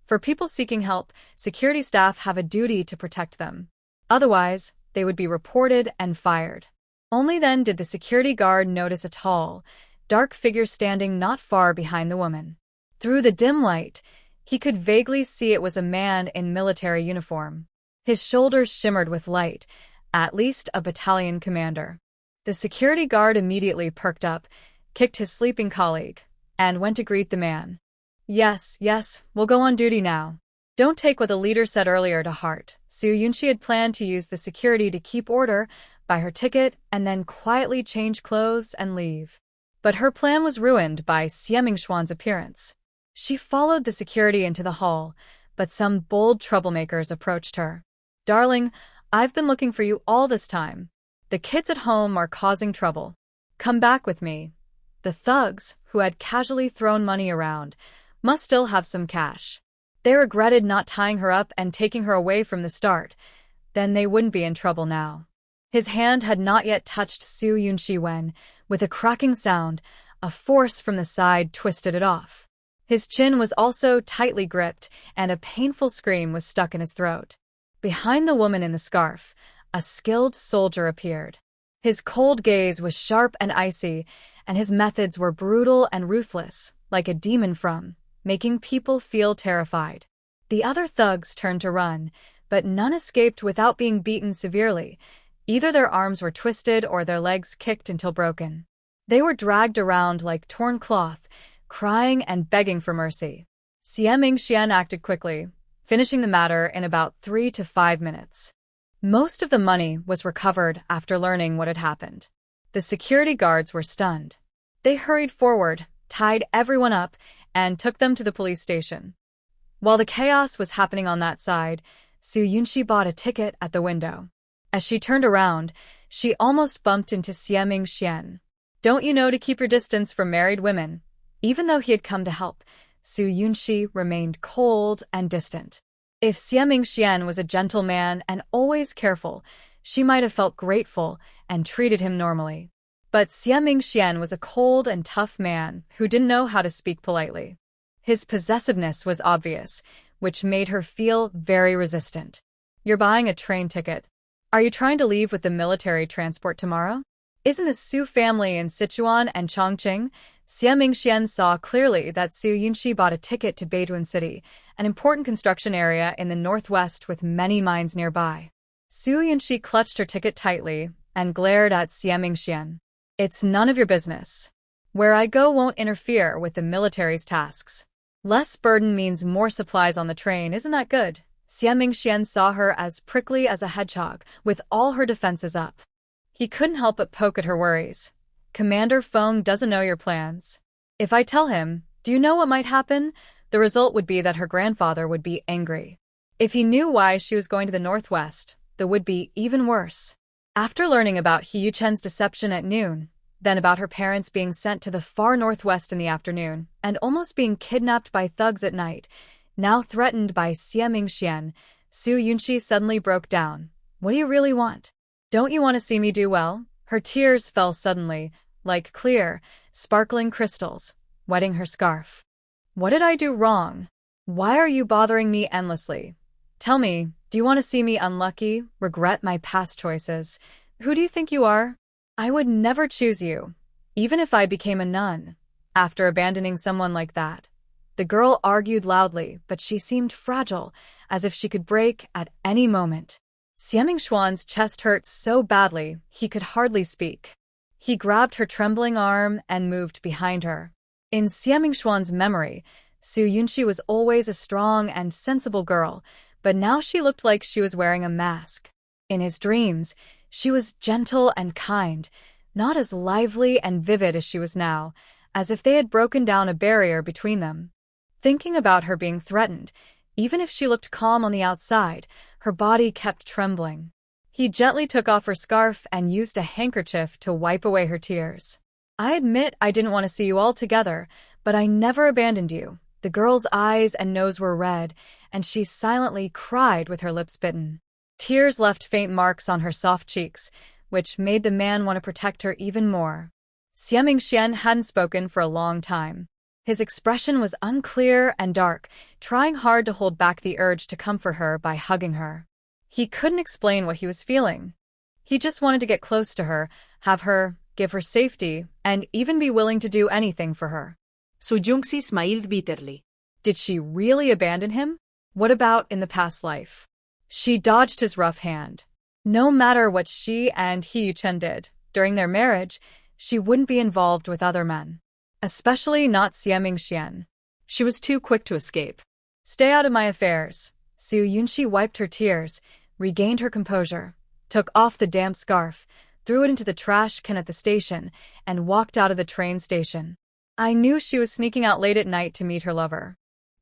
For people seeking help, security staff have a duty to protect them. Otherwise, they would be reported and fired." Only then did the security guard notice a tall, dark figure standing not far behind the woman. Through the dim light, he could vaguely see it was a man in military uniform. His shoulders shimmered with light, at least a battalion commander. The security guard immediately perked up, kicked his sleeping colleague, and went to greet the man. Yes, we'll go on duty now. Don't take what the leader said earlier to heart." Su Yunxi had planned to use the security to keep order, buy her ticket, and then quietly change clothes and leave. But her plan was ruined by Xie Mingxian's appearance. She followed the security into the hall, but some bold troublemakers approached her. "Darling, I've been looking for you all this time. The kids at home are causing trouble. Come back with me." The thugs, who had casually thrown money around, must still have some cash. They regretted not tying her up and taking her away from the start. Then they wouldn't be in trouble now. His hand had not yet touched Su Yunxi when, with a cracking sound, a force from the side twisted it off. His chin was also tightly gripped, and a painful scream was stuck in his throat. Behind the woman in the scarf, a skilled soldier appeared. His cold gaze was sharp and icy, and his methods were brutal and ruthless, like a demon from, making people feel terrified. The other thugs turned to run, but none escaped without being beaten severely. Either their arms were twisted or their legs kicked until broken. They were dragged around like torn cloth, crying and begging for mercy. Xie Mingxian acted quickly, finishing the matter in about 3 to 5 minutes. Most of the money was recovered after learning what had happened. The security guards were stunned. They hurried forward, tied everyone up, and took them to the police station. While the chaos was happening on that side, Su Yunxi bought a ticket at the window. As she turned around, she almost bumped into Xie Mingxian. "Don't you know to keep your distance from married women?" Even though he had come to help, Su Yunxi remained cold and distant. If Xie Mingxian was a gentle man and always careful, she might have felt grateful and treated him normally. But Xie Mingxian was a cold and tough man who didn't know how to speak politely. His possessiveness was obvious, which made her feel very resistant. "You're buying a train ticket. Are you trying to leave with the military transport tomorrow? Isn't the Su family in Sichuan and Chongqing?" Xie Mingxian saw clearly that Su Yunxi bought a ticket to Beidun City, an important construction area in the northwest with many mines nearby. Su Yunxi clutched her ticket tightly and glared at Xie Mingxian. "It's none of your business. Where I go won't interfere with the military's tasks. Less burden means more supplies on the train, isn't that good?" Xie Mingxian saw her as prickly as a hedgehog, with all her defenses up. He couldn't help but poke at her worries. "Commander Feng doesn't know your plans. If I tell him, do you know what might happen? The result would be that her grandfather would be angry. If he knew why she was going to the northwest, that would be even worse." After learning about He Yuchen's deception at noon, then about her parents being sent to the far northwest in the afternoon and almost being kidnapped by thugs at night. Now threatened by Xie Mingxian, Su Yunxi suddenly broke down. What do you really want? Don't you want to see me do well? Her tears fell suddenly, like clear, sparkling crystals, wetting her scarf. What did I do wrong? Why are you bothering me endlessly? Tell me, do you want to see me unlucky, regret my past choices? Who do you think you are? I would never choose you, even if I became a nun, after abandoning someone like that. The girl argued loudly, but she seemed fragile, as if she could break at any moment. Xie Mingxuan's chest hurt so badly he could hardly speak. He grabbed her trembling arm and moved behind her. In Xie Mingxuan's memory, Su Yunxi was always a strong and sensible girl, but now she looked like she was wearing a mask. In his dreams, she was gentle and kind, not as lively and vivid as she was now, as if they had broken down a barrier between them. Thinking about her being threatened, even if she looked calm on the outside, her body kept trembling. He gently took off her scarf and used a handkerchief to wipe away her tears. I admit I didn't want to see you all together, but I never abandoned you. The girl's eyes and nose were red, and she silently cried with her lips bitten. Tears left faint marks on her soft cheeks, which made the man want to protect her even more. Xie Mingxian hadn't spoken for a long time. His expression was unclear and dark, trying hard to hold back the urge to comfort her by hugging her. He couldn't explain what he was feeling. He just wanted to get close to her, have her, give her safety, and even be willing to do anything for her. Su Yunxi smiled bitterly. Did she really abandon him? What about in the past life? She dodged his rough hand. No matter what she and He Yuchen did, during their marriage, she wouldn't be involved with other men. Especially not Xie Mingxian. She was too quick to escape. Stay out of my affairs. Su Yunxi wiped her tears, regained her composure, took off the damp scarf, threw it into the trash can at the station, and walked out of the train station. I knew she was sneaking out late at night to meet her lover.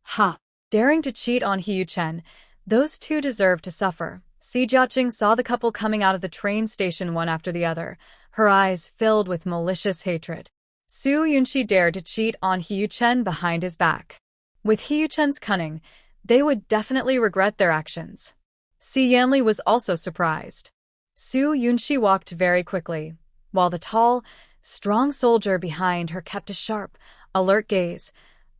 Ha! Daring to cheat on He Yuchen, those two deserved to suffer. Si Jiaqing saw the couple coming out of the train station one after the other, her eyes filled with malicious hatred. Su Yunxi dared to cheat on He Yuchen behind his back. With He Yuchen's cunning, they would definitely regret their actions. Si Yanli was also surprised. Su Yunxi walked very quickly, while the tall, strong soldier behind her kept a sharp, alert gaze,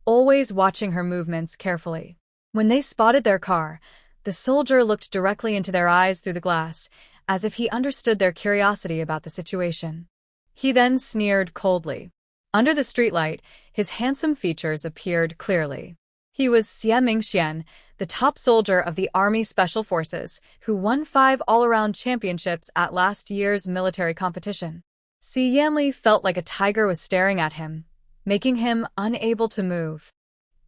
always watching her movements carefully. When they spotted their car, the soldier looked directly into their eyes through the glass, as if he understood their curiosity about the situation. He then sneered coldly. Under the streetlight, his handsome features appeared clearly. He was Xie Mingxian, the top soldier of the Army Special Forces, who won 5 all-around championships at last year's military competition. Si Yanli felt like a tiger was staring at him, making him unable to move.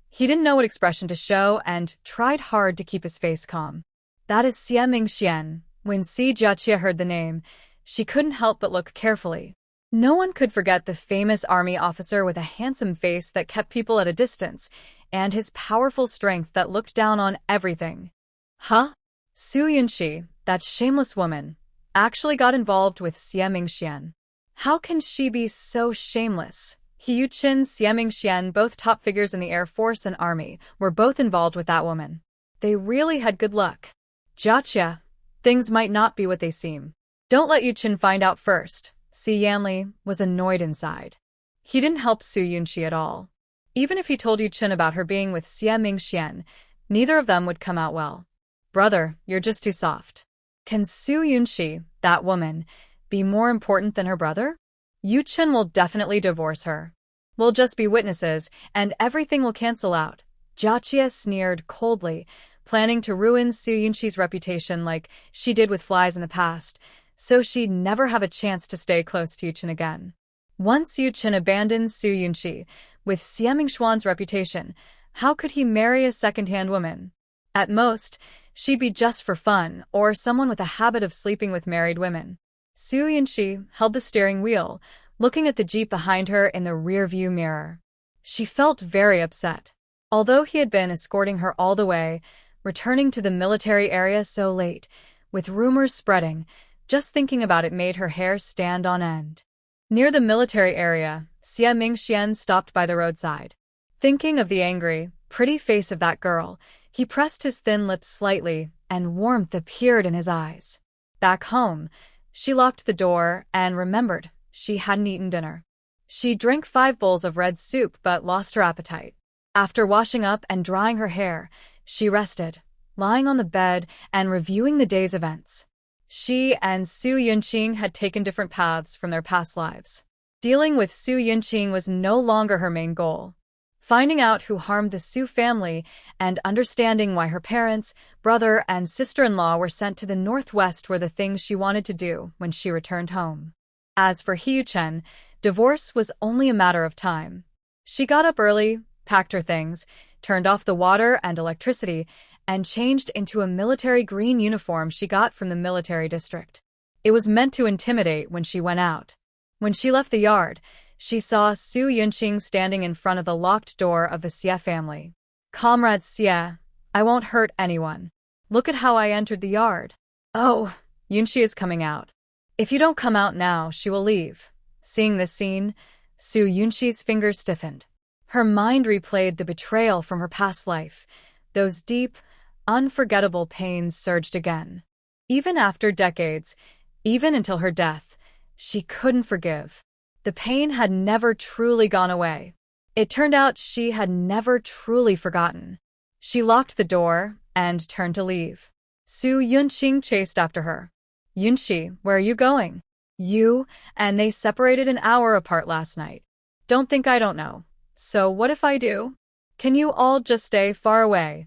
He didn't know what expression to show and tried hard to keep his face calm. That is Xie Mingxian. When Si Jiaqie heard the name, she couldn't help but look carefully. No one could forget the famous army officer with a handsome face that kept people at a distance, and his powerful strength that looked down on everything. Huh? Su Yunxi, that shameless woman, actually got involved with Xie Mingxian. How can she be so shameless? He Yuchen, Xie Mingxian, both top figures in the Air Force and Army, were both involved with that woman. They really had good luck. Jiaqie, things might not be what they seem. Don't let Yuchen find out first. Si Yanli was annoyed inside. He didn't help Su Yunxi at all. Even if he told Yuchen about her being with Xie Mingxian, neither of them would come out well. Brother, you're just too soft. Can Su Yunxi, that woman, be more important than her brother? Yuchen will definitely divorce her. We'll just be witnesses, and everything will cancel out. Jiaqie sneered coldly, planning to ruin Su Yunxi's reputation like she did with flies in the past, so she'd never have a chance to stay close to Yuchen again. Once Yuchen abandoned Su Yunxi, with Xie Mingxuan's reputation, how could he marry a second-hand woman? At most, she'd be just for fun, or someone with a habit of sleeping with married women. Su Yunxi held the steering wheel, looking at the Jeep behind her in the rearview mirror. She felt very upset. Although he had been escorting her all the way, returning to the military area so late, with rumors spreading, just thinking about it made her hair stand on end. Near the military area, Xie Mingxian stopped by the roadside. Thinking of the angry, pretty face of that girl, he pressed his thin lips slightly, and warmth appeared in his eyes. Back home, she locked the door and remembered she hadn't eaten dinner. She drank 5 bowls of red soup but lost her appetite. After washing up and drying her hair, she rested, lying on the bed and reviewing the day's events. She and Su Yunqing had taken different paths from their past lives. Dealing with Su Yunqing was no longer her main goal. Finding out who harmed the Su family and understanding why her parents, brother, and sister-in-law were sent to the northwest were the things she wanted to do when she returned home. As for Hiu Chen, divorce was only a matter of time. She got up early, packed her things, turned off the water and electricity, and changed into a military green uniform she got from the military district. It was meant to intimidate when she went out. When she left the yard, she saw Su Yunqing standing in front of the locked door of the Xie family. "Comrade Xie, I won't hurt anyone. Look at how I entered the yard." "Oh, Yunqi is coming out. If you don't come out now, she will leave." Seeing this scene, Su Yunqi's fingers stiffened. Her mind replayed the betrayal from her past life. Those deep, unforgettable pains surged again. Even after decades, even until her death, she couldn't forgive. The pain had never truly gone away. It turned out she had never truly forgotten. She locked the door and turned to leave. Su Yunqing chased after her. "Yunqi, where are you going?" "You and they separated an hour apart last night. Don't think I don't know. So what if I do? Can you all just stay far away?"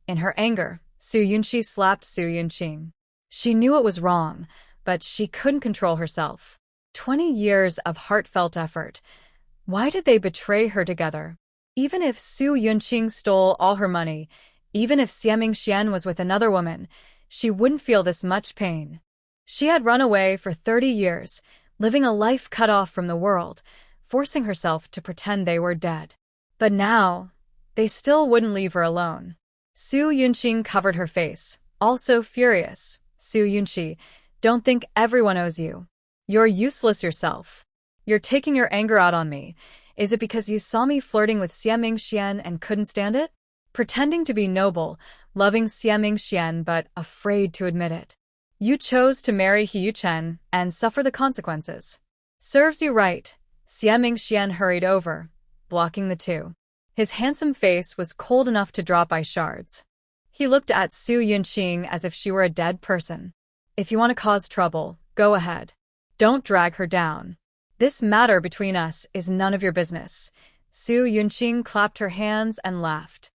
In her anger, Su Yunqi slapped Su Yunqing. She knew it was wrong, but she couldn't control herself. 20 years of heartfelt effort. Why did they betray her together? Even if Su Yunqing stole all her money, even if Xie Mingxian was with another woman, she wouldn't feel this much pain. She had run away for 30 years, living a life cut off from the world, forcing herself to pretend they were dead. But now, they still wouldn't leave her alone. Su Yunqing covered her face, also furious. "Su Yunqi, don't think everyone owes you. You're useless yourself. You're taking your anger out on me. Is it because you saw me flirting with Xie Mingxian and couldn't stand it? Pretending to be noble, loving Xie Mingxian but afraid to admit it. You chose to marry Hiu Chen and suffer the consequences. Serves you right." Xie Mingxian hurried over, blocking the two. His handsome face was cold enough to drop by shards. He looked at Su Yunqing as if she were a dead person. "If you want to cause trouble, go ahead. Don't drag her down. This matter between us is none of your business." Su Yunqing clapped her hands and laughed.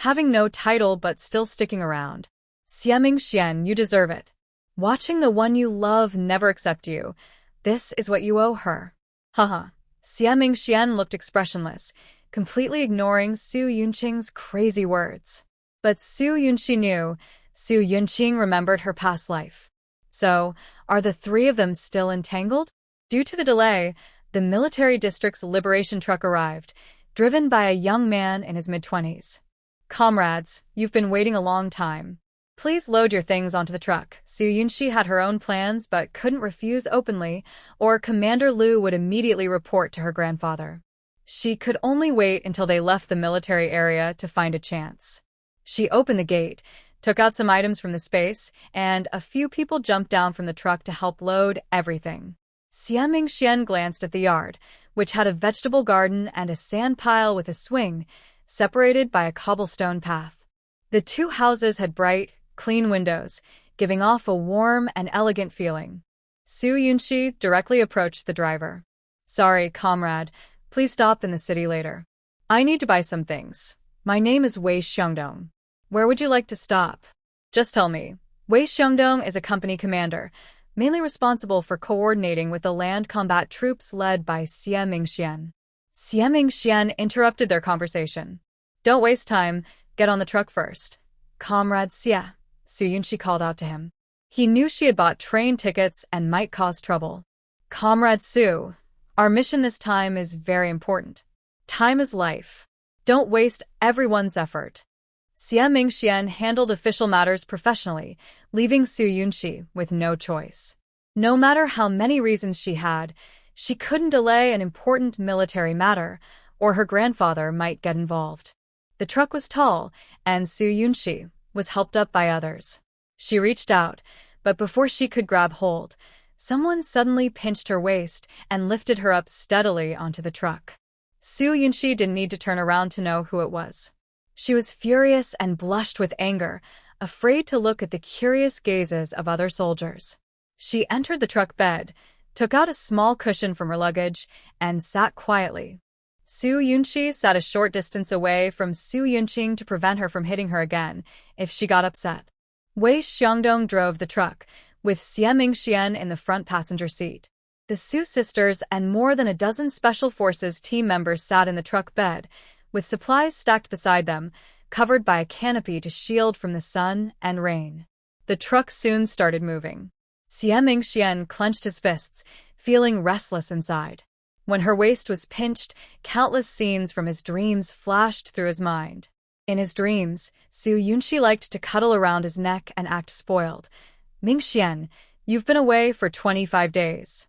"Having no title but still sticking around. Xie Mingxian, you deserve it. Watching the one you love never accept you. This is what you owe her." Haha. Xie Mingxian looked expressionless, completely ignoring Su Yunqing's crazy words. But Su Yunqi knew. Su Yunqing remembered her past life. So, are the three of them still entangled? Due to the delay, the military district's liberation truck arrived, driven by a young man in his mid-20s. "Comrades, you've been waiting a long time. Please load your things onto the truck." Su Yunqi had her own plans but couldn't refuse openly, or Commander Lu would immediately report to her grandfather. She could only wait until they left the military area to find a chance. She opened the gate, took out some items from the space, and a few people jumped down from the truck to help load everything. Xie Mingxian glanced at the yard, which had a vegetable garden and a sand pile with a swing, separated by a cobblestone path. The two houses had bright, clean windows, giving off a warm and elegant feeling. Su Yunqi directly approached the driver. "Sorry, comrade. Please stop in the city later. I need to buy some things. My name is Wei Xiongdong. Where would you like to stop? Just tell me." Wei Xiongdong is a company commander, mainly responsible for coordinating with the land combat troops led by Xie Mingxian. Xie Mingxian interrupted their conversation. "Don't waste time, get on the truck first." "Comrade Xie," Su Yunqi called out to him. He knew she had bought train tickets and might cause trouble. "Comrade Su, our mission this time is very important. Time is life. Don't waste everyone's effort." Xie Mingxian handled official matters professionally, leaving Su Yunqi with no choice. No matter how many reasons she had, She couldn't delay an important military matter, or her grandfather might get involved. The truck was tall, and Su Yunshi was helped up by others. She reached out, but before she could grab hold, someone suddenly pinched her waist and lifted her up steadily onto the truck. Su Yunshi didn't need to turn around to know who it was. She was furious and blushed with anger, afraid to look at the curious gazes of other soldiers. She entered the truck bed, took out a small cushion from her luggage, and sat quietly. Su Yunshi sat a short distance away from Su Yunqing to prevent her from hitting her again if she got upset. Wei Xiongdong drove the truck, with Xie Mingxian in the front passenger seat. The Su sisters and more than a dozen Special Forces team members sat in the truck bed, with supplies stacked beside them, covered by a canopy to shield from the sun and rain. The truck soon started moving. Xie Mingxian clenched his fists, feeling restless inside. When her waist was pinched, countless scenes from his dreams flashed through his mind. In his dreams, Su Yunshi liked to cuddle around his neck and act spoiled. "Mingxian, you've been away for 25 days.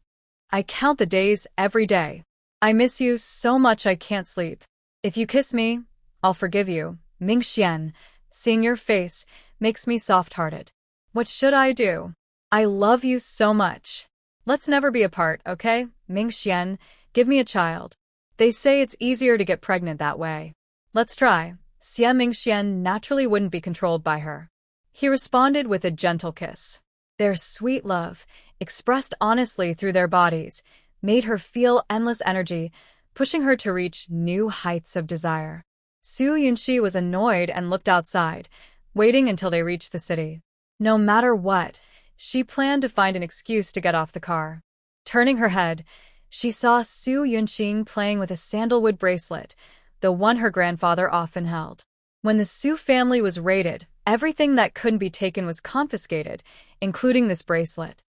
I count the days every day. I miss you so much I can't sleep. If you kiss me, I'll forgive you. Mingxian, seeing your face makes me soft-hearted. What should I do? I love you so much. Let's never be apart, okay? Mingxian, give me a child. They say it's easier to get pregnant that way. Let's try." Xie Mingxian naturally wouldn't be controlled by her. He responded with a gentle kiss. Their sweet love, expressed honestly through their bodies, made her feel endless energy, pushing her to reach new heights of desire. Su Yunshi was annoyed and looked outside, waiting until they reached the city. No matter what, she planned to find an excuse to get off the car. Turning her head, she saw Su Yunqing playing with a sandalwood bracelet, the one her grandfather often held. When the Su family was raided, everything that couldn't be taken was confiscated, including this bracelet.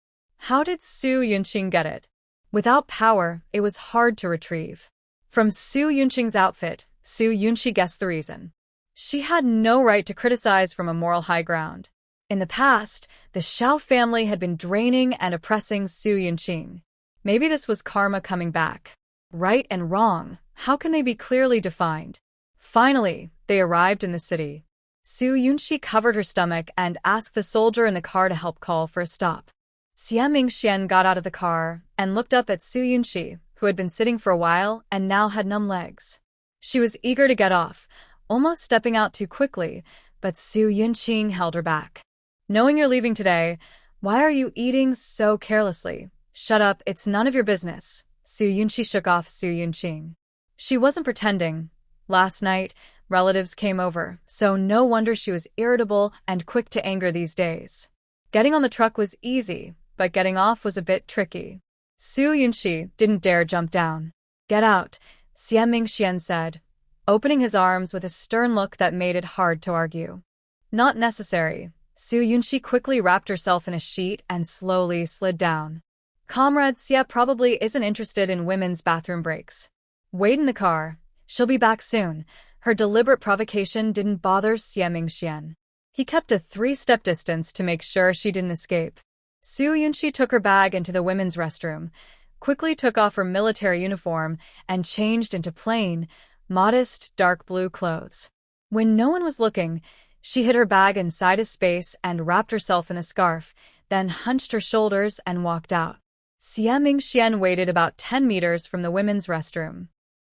How did Su Yunqing get it? Without power, it was hard to retrieve. From Su Yunqing's outfit, Su Yunshi guessed the reason. She had no right to criticize from a moral high ground. In the past, the Xiao family had been draining and oppressing Su Yunqing. Maybe this was karma coming back. Right and wrong, how can they be clearly defined? Finally, they arrived in the city. Su Yunshi covered her stomach and asked the soldier in the car to help call for a stop. Xie Mingxian got out of the car and looked up at Su Yunshi, who had been sitting for a while and now had numb legs. She was eager to get off, almost stepping out too quickly, but Su Yunqing held her back. "Knowing you're leaving today, why are you eating so carelessly? Shut up, it's none of your business." Su Yunshi shook off Su Yunqing. She wasn't pretending. Last night, relatives came over, so no wonder she was irritable and quick to anger these days. Getting on the truck was easy, but getting off was a bit tricky. Su Yunshi didn't dare jump down. "Get out," Xie Mingxian said, opening his arms with a stern look that made it hard to argue. "Not necessary." Su Yunshi quickly wrapped herself in a sheet and slowly slid down. Comrade Xie probably isn't interested in women's bathroom breaks. Wait in the car. She'll be back soon. Her deliberate provocation didn't bother Xie Mingxian. He kept a 3-step distance to make sure she didn't escape. Su Yunshi took her bag into the women's restroom, quickly took off her military uniform, and changed into plain, modest, dark blue clothes. When no one was looking, she hid her bag inside a space and wrapped herself in a scarf, then hunched her shoulders and walked out. Xie Mingxian waited about 10 meters from the women's restroom.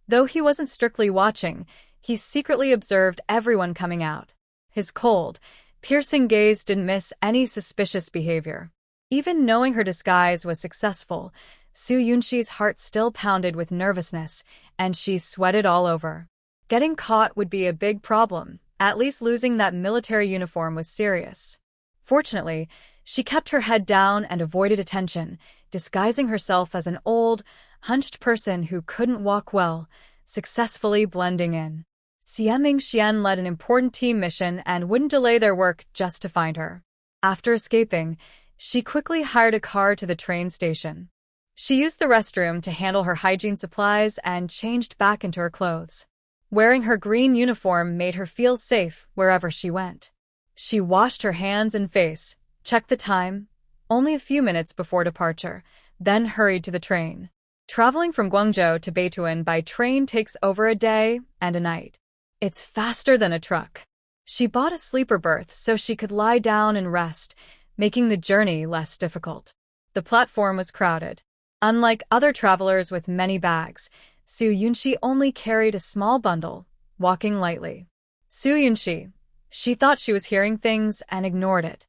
Though he wasn't strictly watching, he secretly observed everyone coming out. His cold, piercing gaze didn't miss any suspicious behavior. Even knowing her disguise was successful, Su Yunshi's heart still pounded with nervousness, and she sweated all over. Getting caught would be a big problem. At least losing that military uniform was serious. Fortunately, she kept her head down and avoided attention, disguising herself as an old, hunched person who couldn't walk well, successfully blending in. Xie Mingxian led an important team mission and wouldn't delay their work just to find her. After escaping, she quickly hired a car to the train station. She used the restroom to handle her hygiene supplies and changed back into her clothes. Wearing her green uniform made her feel safe wherever she went. She washed her hands and face, checked the time, only a few minutes before departure, then hurried to the train. Traveling from Guangzhou to Beituan by train takes over a day and a night. It's faster than a truck. She bought a sleeper berth so she could lie down and rest, making the journey less difficult. The platform was crowded. Unlike other travelers with many bags, Su Yunxi only carried a small bundle, walking lightly. Su Yunxi. She thought she was hearing things and ignored it.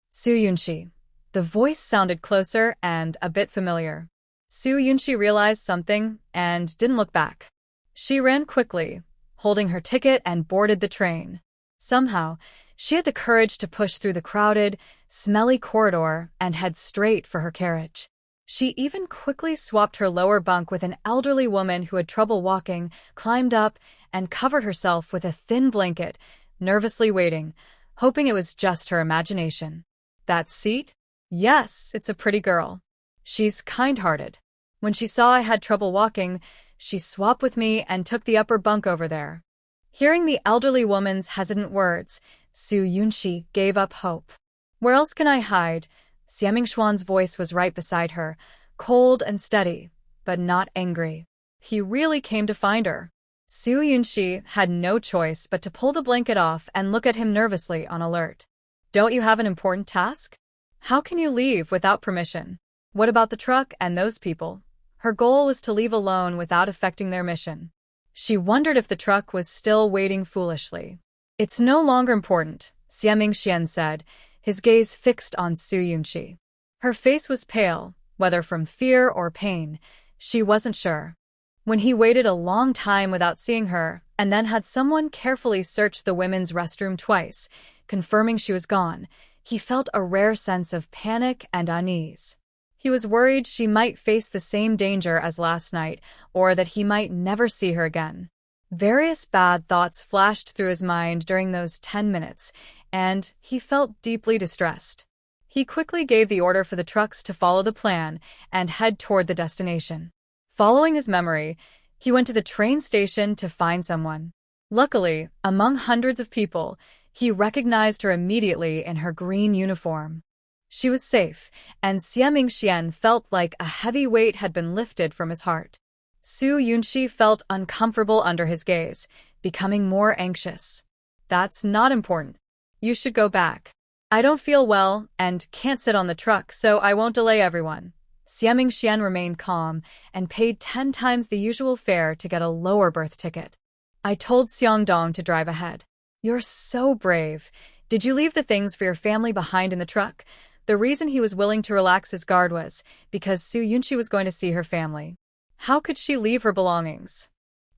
Su Yunxi. The voice sounded closer and a bit familiar. Su Yunxi realized something and didn't look back. She ran quickly, holding her ticket, and boarded the train. Somehow, she had the courage to push through the crowded, smelly corridor and head straight for her carriage. She even quickly swapped her lower bunk with an elderly woman who had trouble walking, climbed up, and covered herself with a thin blanket, nervously waiting, hoping it was just her imagination. That seat? Yes, it's a pretty girl. She's kind-hearted. When she saw I had trouble walking, she swapped with me and took the upper bunk over there. Hearing the elderly woman's hesitant words, Su Yunxi gave up hope. Where else can I hide? Xiaming Xuan's voice was right beside her, cold and steady, but not angry. He really came to find her. Su Yunxi had no choice but to pull the blanket off and look at him nervously on alert. Don't you have an important task? How can you leave without permission? What about the truck and those people? Her goal was to leave alone without affecting their mission. She wondered if the truck was still waiting foolishly. It's no longer important, Xiaming Xian said, his gaze fixed on Su Yunxi. Her face was pale, whether from fear or pain, she wasn't sure. When he waited a long time without seeing her, and then had someone carefully search the women's restroom twice, confirming she was gone, he felt a rare sense of panic and unease. He was worried she might face the same danger as last night, or that he might never see her again. Various bad thoughts flashed through his mind during those 10 minutes, and he felt deeply distressed. He quickly gave the order for the trucks to follow the plan and head toward the destination. Following his memory, he went to the train station to find someone. Luckily, among hundreds of people, he recognized her immediately in her green uniform. She was safe, and Xiaming Xian felt like a heavy weight had been lifted from his heart. Su Yunxi felt uncomfortable under his gaze, becoming more anxious. That's not important. You should go back. I don't feel well and can't sit on the truck, so I won't delay everyone. Xiaming Xian remained calm and paid 10 times the usual fare to get a lower berth ticket. I told Xiangdong to drive ahead. You're so brave. Did you leave the things for your family behind in the truck? The reason he was willing to relax his guard was because Su Yunxi was going to see her family. How could she leave her belongings?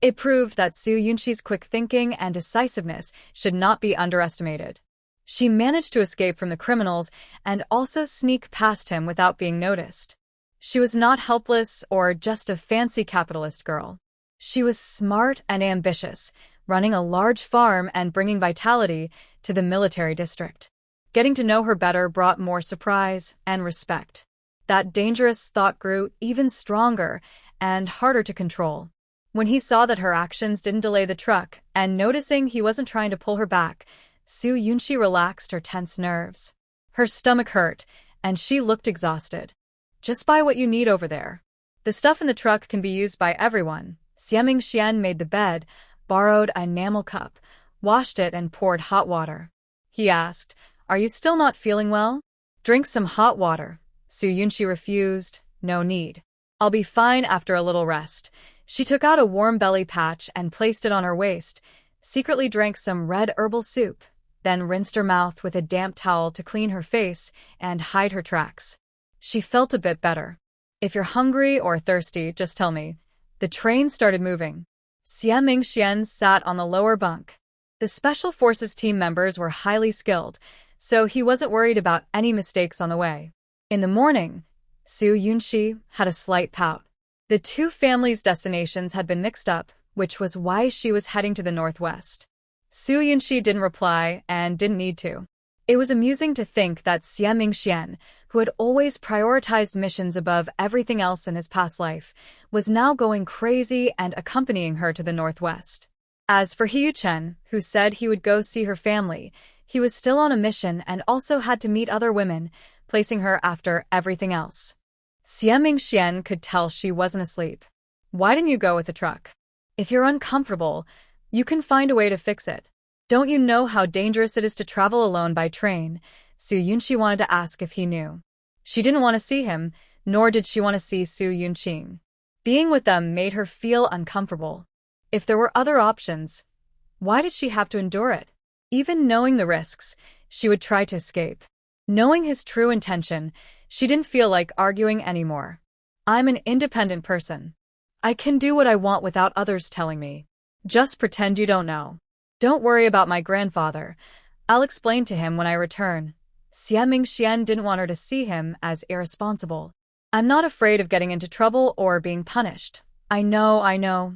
It proved that Su Yunxi's quick thinking and decisiveness should not be underestimated. She managed to escape from the criminals and also sneak past him without being noticed. She was not helpless or just a fancy capitalist girl. She was smart and ambitious, running a large farm and bringing vitality to the military district. Getting to know her better brought more surprise and respect. That dangerous thought grew even stronger and harder to control. When he saw that her actions didn't delay the truck, and noticing he wasn't trying to pull her back, Su Yunxi relaxed her tense nerves. Her stomach hurt, and she looked exhausted. Just buy what you need over there. The stuff in the truck can be used by everyone. Xiaming Xian made the bed, borrowed an enamel cup, washed it, and poured hot water. He asked, "Are you still not feeling well? Drink some hot water." Su Yunxi refused. No need. I'll be fine after a little rest. She took out a warm belly patch and placed it on her waist, secretly drank some red herbal soup, then rinsed her mouth with a damp towel to clean her face and hide her tracks. She felt a bit better. If you're hungry or thirsty, just tell me. The train started moving. Xiaming Xian sat on the lower bunk. The Special Forces team members were highly skilled, so he wasn't worried about any mistakes on the way. In the morning, Su Yunxi had a slight pout. The two families' destinations had been mixed up, which was why she was heading to the northwest. Su Yunxi didn't reply and didn't need to. It was amusing to think that Xiaming Xian, who had always prioritized missions above everything else in his past life, was now going crazy and accompanying her to the northwest. As for Hiyu Chen, who said he would go see her family, he was still on a mission and also had to meet other women, placing her after everything else. Xie Mingxian could tell she wasn't asleep. Why didn't you go with the truck? If you're uncomfortable, you can find a way to fix it. Don't you know how dangerous it is to travel alone by train? Su Yunqi wanted to ask if he knew. She didn't want to see him, nor did she want to see Su Yunqing. Being with them made her feel uncomfortable. If there were other options, why did she have to endure it? Even knowing the risks, she would try to escape. Knowing his true intention, she didn't feel like arguing anymore. I'm an independent person. I can do what I want without others telling me. Just pretend you don't know. Don't worry about my grandfather. I'll explain to him when I return. Xie Mingxian didn't want her to see him as irresponsible. I'm not afraid of getting into trouble or being punished. I know,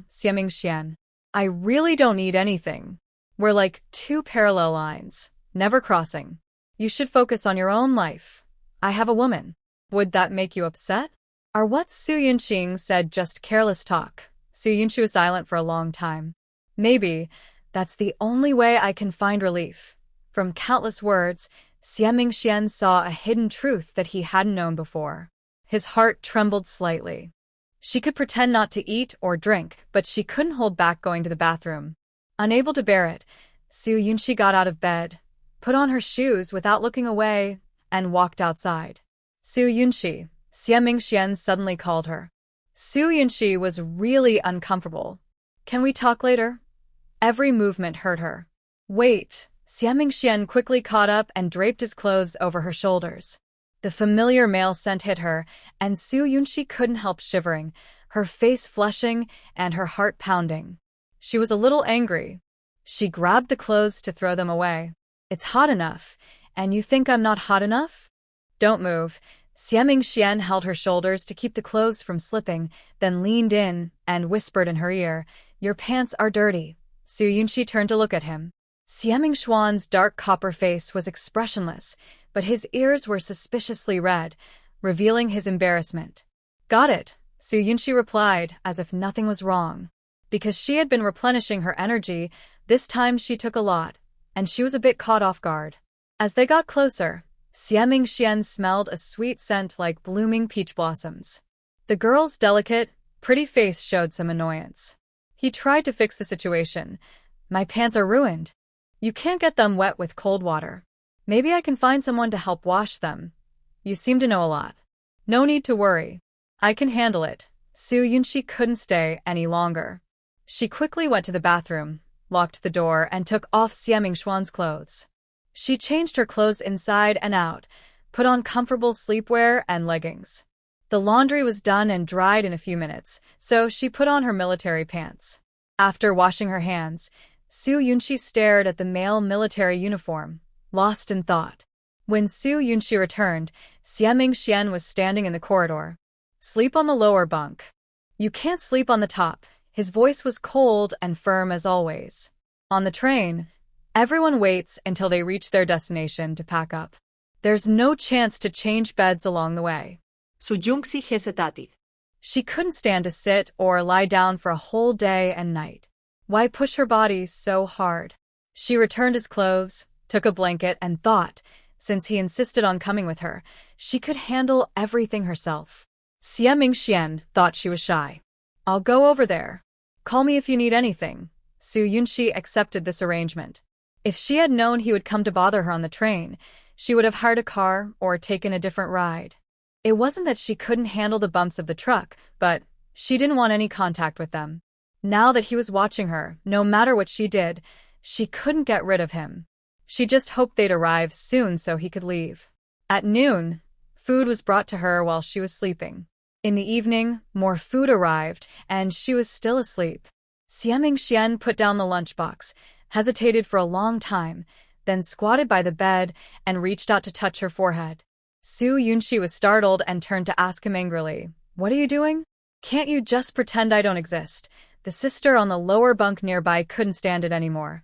Xie Mingxian. I really don't need anything. We're like two parallel lines, never crossing. You should focus on your own life. I have a woman. Would that make you upset? Or what Su Yunqing said just careless talk? Su Yunqi was silent for a long time. Maybe that's the only way I can find relief. From countless words, Xie Mingxian saw a hidden truth that he hadn't known before. His heart trembled slightly. She could pretend not to eat or drink, but she couldn't hold back going to the bathroom. Unable to bear it, Su Yunqi got out of bed, put on her shoes without looking away, and walked outside. Su Yunqi, Xie Mingxian suddenly called her. Su Yunqi was really uncomfortable. Can we talk later? Every movement hurt her. Wait, Xie Mingxian quickly caught up and draped his clothes over her shoulders. The familiar male scent hit her, and Su Yunqi couldn't help shivering, her face flushing and her heart pounding. She was a little angry. She grabbed the clothes to throw them away. It's hot enough, and you think I'm not hot enough? Don't move. Xie Mingxian held her shoulders to keep the clothes from slipping, then leaned in and whispered in her ear, "Your pants are dirty." Su Yunqi turned to look at him. Xie Mingxian's dark copper face was expressionless, but his ears were suspiciously red, revealing his embarrassment. Got it, Su Yunqi replied, as if nothing was wrong. Because she had been replenishing her energy, this time she took a lot, and she was a bit caught off guard. As they got closer, Xie Mingxian smelled a sweet scent like blooming peach blossoms. The girl's delicate, pretty face showed some annoyance. He tried to fix the situation. My pants are ruined. You can't get them wet with cold water. Maybe I can find someone to help wash them. You seem to know a lot. No need to worry. I can handle it. Su Yunqi couldn't stay any longer. She quickly went to the bathroom, locked the door, and took off Xie Mingxian's clothes. She changed her clothes inside and out, put on comfortable sleepwear and leggings. The laundry was done and dried in a few minutes, so she put on her military pants. After washing her hands, Su Yunqi stared at the male military uniform, lost in thought. When Su Yunqi returned, Xie Mingxian was standing in the corridor. Sleep on the lower bunk. You can't sleep on the top. His voice was cold and firm as always. On the train, everyone waits until they reach their destination to pack up. There's no chance to change beds along the way. Su Yunqi hesitated. She couldn't stand to sit or lie down for a whole day and night. Why push her body so hard? She returned his clothes, took a blanket, and thought, since he insisted on coming with her, she could handle everything herself. Xie Mingxian thought she was shy. I'll go over there. Call me if you need anything. Su Yunqi accepted this arrangement. If she had known he would come to bother her on the train, she would have hired a car or taken a different ride. It wasn't that she couldn't handle the bumps of the truck, but she didn't want any contact with them. Now that he was watching her, no matter what she did, she couldn't get rid of him. She just hoped they'd arrive soon so he could leave. At noon, food was brought to her while she was sleeping. In the evening, more food arrived, and she was still asleep. Xie Mingxian put down the lunchbox, hesitated for a long time, then squatted by the bed and reached out to touch her forehead. Su Yunqi was startled and turned to ask him angrily, "What are you doing? Can't you just pretend I don't exist?" The sister on the lower bunk nearby couldn't stand it anymore.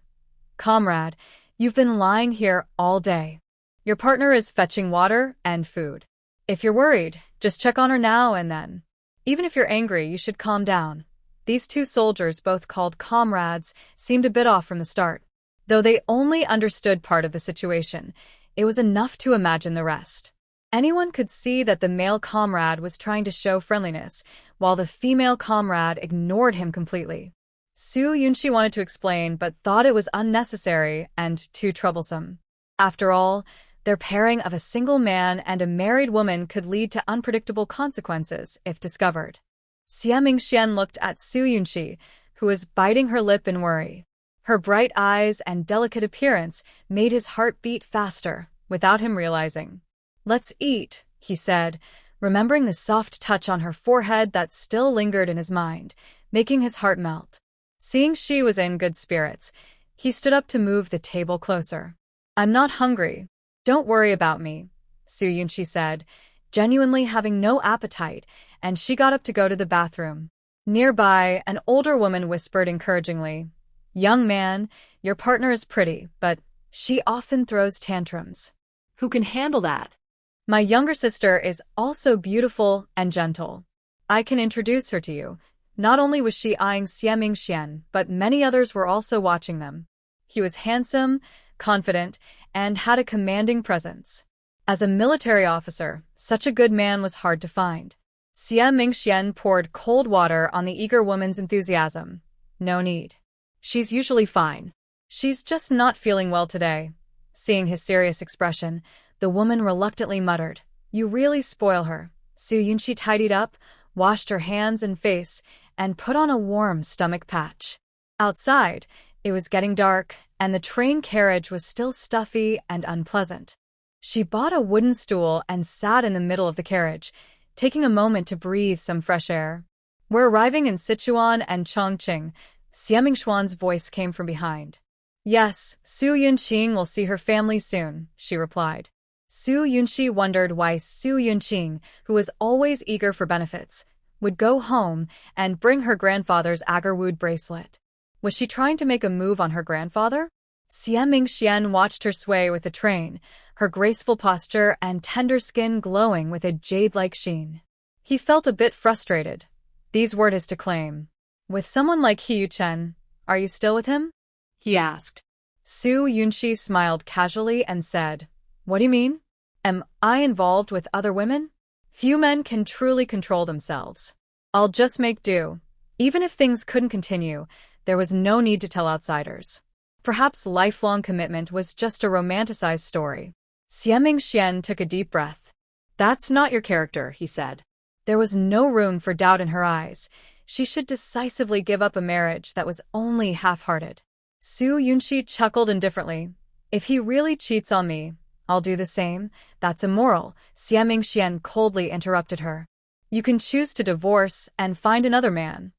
"Comrade, you've been lying here all day. Your partner is fetching water and food. If you're worried, just check on her now and then. Even if you're angry, you should calm down." These two soldiers, both called comrades, seemed a bit off from the start. Though they only understood part of the situation, it was enough to imagine the rest. Anyone could see that the male comrade was trying to show friendliness, while the female comrade ignored him completely. Su Yunxi wanted to explain but thought it was unnecessary and too troublesome. After all, their pairing of a single man and a married woman could lead to unpredictable consequences if discovered. Xie Mingxian looked at Su Yunxi, who was biting her lip in worry. Her bright eyes and delicate appearance made his heart beat faster, without him realizing. "Let's eat," he said, remembering the soft touch on her forehead that still lingered in his mind, making his heart melt. Seeing she was in good spirits, he stood up to move the table closer. "I'm not hungry. Don't worry about me," Su Yunxi said, genuinely having no appetite, and she got up to go to the bathroom. Nearby, an older woman whispered encouragingly, "Young man, your partner is pretty, but she often throws tantrums." Who can handle that? "My younger sister is also beautiful and gentle. I can introduce her to you." Not only was she eyeing Xie Mingxian, but many others were also watching them. He was handsome, confident, and had a commanding presence. As a military officer, such a good man was hard to find. Xie Mingxian poured cold water on the eager woman's enthusiasm. "No need. She's usually fine. She's just not feeling well today." Seeing his serious expression, the woman reluctantly muttered, "You really spoil her." Su Yunxi tidied up, washed her hands and face, and put on a warm stomach patch. Outside, it was getting dark, and the train carriage was still stuffy and unpleasant. She bought a wooden stool and sat in the middle of the carriage, taking a moment to breathe some fresh air. "We're arriving in Sichuan and Chongqing," Xie Mingxuan's voice came from behind. "Yes, Su Yunqing will see her family soon," she replied. Su Yunxi wondered why Su Yunqing, who was always eager for benefits, would go home and bring her grandfather's agarwood bracelet. Was she trying to make a move on her grandfather? Xie Mingxian watched her sway with the train, her graceful posture and tender skin glowing with a jade-like sheen. He felt a bit frustrated. These were his to claim. "With someone like He Yuchen, are you still with him?" he asked. Su Yunxi smiled casually and said, "What do you mean? Am I involved with other women? Few men can truly control themselves. I'll just make do." Even if things couldn't continue, there was no need to tell outsiders. Perhaps lifelong commitment was just a romanticized story. Xie Mingxian took a deep breath. "That's not your character," he said. There was no room for doubt in her eyes. She should decisively give up a marriage that was only half-hearted. Su Yunxi chuckled indifferently. "If he really cheats on me, I'll do the same. That's immoral," Xie Mingxian coldly interrupted her. "You can choose to divorce and find another man."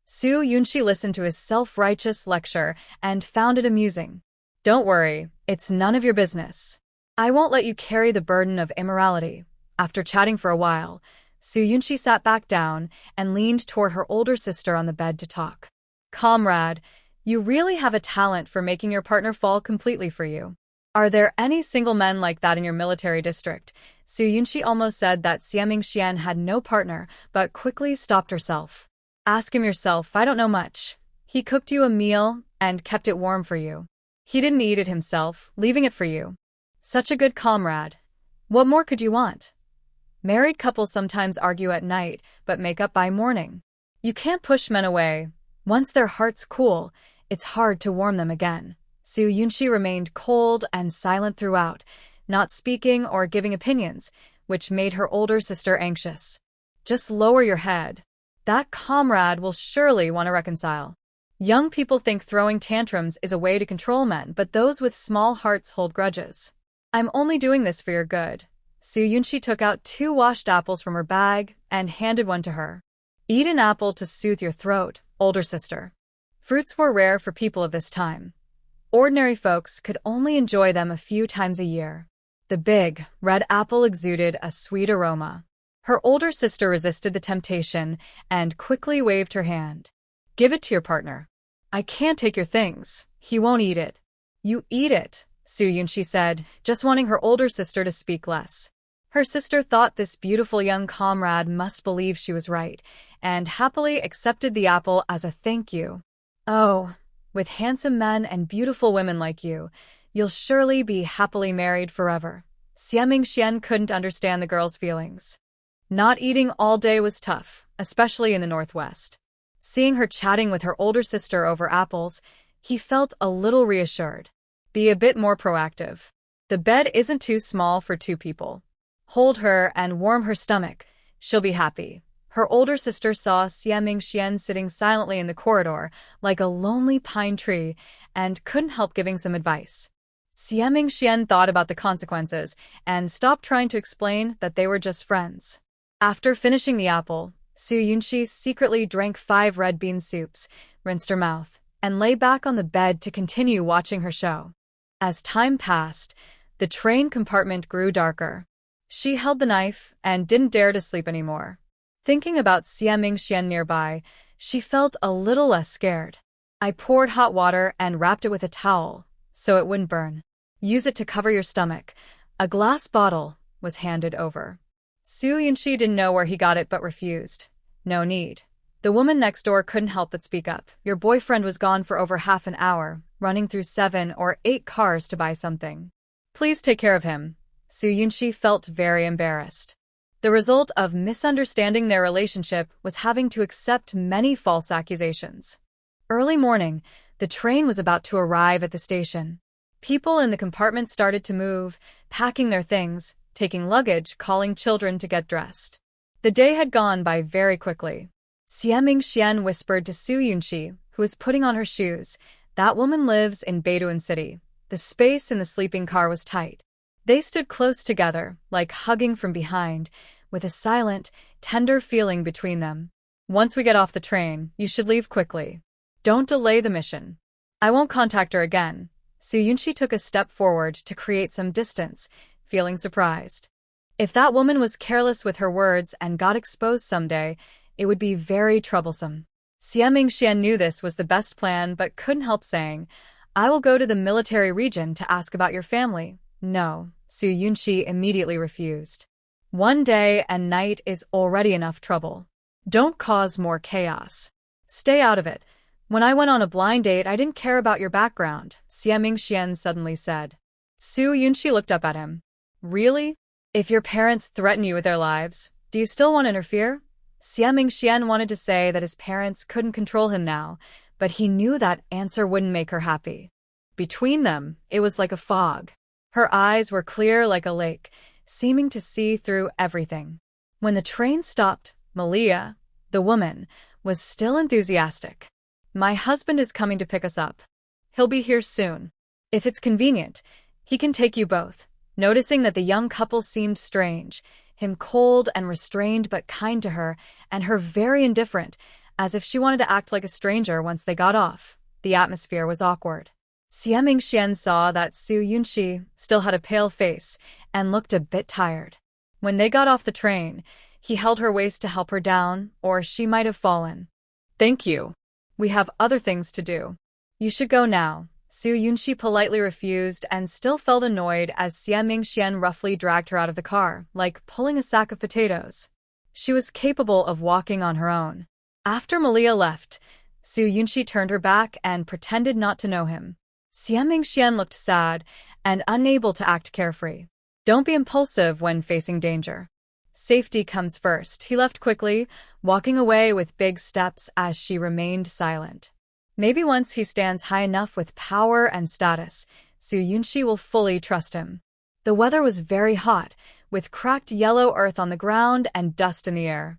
Su Yunxi listened to his self-righteous lecture and found it amusing. "Don't worry, it's none of your business. I won't let you carry the burden of immorality." After chatting for a while, Su Yunxi sat back down and leaned toward her older sister on the bed to talk. "Comrade, you really have a talent for making your partner fall completely for you. Are there any single men like that in your military district?" Su Yunxi almost said that Xie Mingxian had no partner, but quickly stopped herself. "Ask him yourself, I don't know much. He cooked you a meal and kept it warm for you. He didn't eat it himself, leaving it for you. Such a good comrade. What more could you want? Married couples sometimes argue at night, but make up by morning. You can't push men away. Once their hearts cool, it's hard to warm them again." Su Yunxi remained cold and silent throughout, not speaking or giving opinions, which made her older sister anxious. "Just lower your head. That comrade will surely want to reconcile. Young people think throwing tantrums is a way to control men, but those with small hearts hold grudges. I'm only doing this for your good." Su Yunxi took out 2 washed apples from her bag and handed one to her. "Eat an apple to soothe your throat, older sister." Fruits were rare for people of this time. Ordinary folks could only enjoy them a few times a year. The big, red apple exuded a sweet aroma. Her older sister resisted the temptation and quickly waved her hand. "Give it to your partner." "I can't take your things. He won't eat it." "You eat it," Su Yunxi said, just wanting her older sister to speak less. Her sister thought this beautiful young comrade must believe she was right, and happily accepted the apple as a thank you. "Oh, with handsome men and beautiful women like you, you'll surely be happily married forever." Xian couldn't understand the girl's feelings. Not eating all day was tough, especially in the Northwest. Seeing her chatting with her older sister over apples, he felt a little reassured. Be a bit more proactive. The bed isn't too small for 2 people. Hold her and warm her stomach. She'll be happy. Her older sister saw Xian sitting silently in the corridor, like a lonely pine tree, and couldn't help giving some advice. Xian thought about the consequences and stopped trying to explain that they were just friends. After finishing the apple, Su Yunxi secretly drank 5 red bean soups, rinsed her mouth, and lay back on the bed to continue watching her show. As time passed, the train compartment grew darker. She held the knife and didn't dare to sleep anymore. Thinking about Xian nearby, she felt a little less scared. I poured hot water and wrapped it with a towel, so it wouldn't burn. Use it to cover your stomach. A glass bottle was handed over. Su Yunxi didn't know where he got it but refused. No need. The woman next door couldn't help but speak up. Your boyfriend was gone for over half an hour, running through 7 or 8 cars to buy something. Please take care of him. Su Yunxi felt very embarrassed. The result of misunderstanding their relationship was having to accept many false accusations. Early morning, the train was about to arrive at the station. People in the compartment started to move, packing their things, taking luggage, calling children to get dressed. The day had gone by very quickly. Xian whispered to Su Yunxi, who was putting on her shoes. That woman lives in Beidouin City. The space in the sleeping car was tight. They stood close together, like hugging from behind, with a silent, tender feeling between them. Once we get off the train, you should leave quickly. Don't delay the mission. I won't contact her again. Su Yunxi took a step forward to create some distance, feeling surprised. If that woman was careless with her words and got exposed someday, it would be very troublesome. Xian knew this was the best plan but couldn't help saying, I will go to the military region to ask about your family. No, Su Yunxi immediately refused. One day and night is already enough trouble. Don't cause more chaos. Stay out of it. When I went on a blind date, I didn't care about your background, Xian suddenly said. Su Yunxi looked up at him. Really? If your parents threaten you with their lives, do you still want to interfere? Xian wanted to say that his parents couldn't control him now, but he knew that answer wouldn't make her happy. Between them, it was like a fog. Her eyes were clear like a lake, seeming to see through everything. When the train stopped, Malia, the woman, was still enthusiastic. My husband is coming to pick us up. He'll be here soon. If it's convenient, he can take you both. Noticing that the young couple seemed strange, him cold and restrained but kind to her, and her very indifferent, as if she wanted to act like a stranger once they got off, the atmosphere was awkward. Xian saw that Su Yunxi still had a pale face and looked a bit tired. When they got off the train, he held her waist to help her down, or she might have fallen. Thank you. We have other things to do. You should go now. Su Yunxi politely refused and still felt annoyed as Xian roughly dragged her out of the car, like pulling a sack of potatoes. She was capable of walking on her own. After Malia left, Su Yunxi turned her back and pretended not to know him. Xian looked sad and unable to act carefree. Don't be impulsive when facing danger. Safety comes first. He left quickly, walking away with big steps as she remained silent. Maybe once he stands high enough with power and status, Su Yunxi will fully trust him. The weather was very hot, with cracked yellow earth on the ground and dust in the air.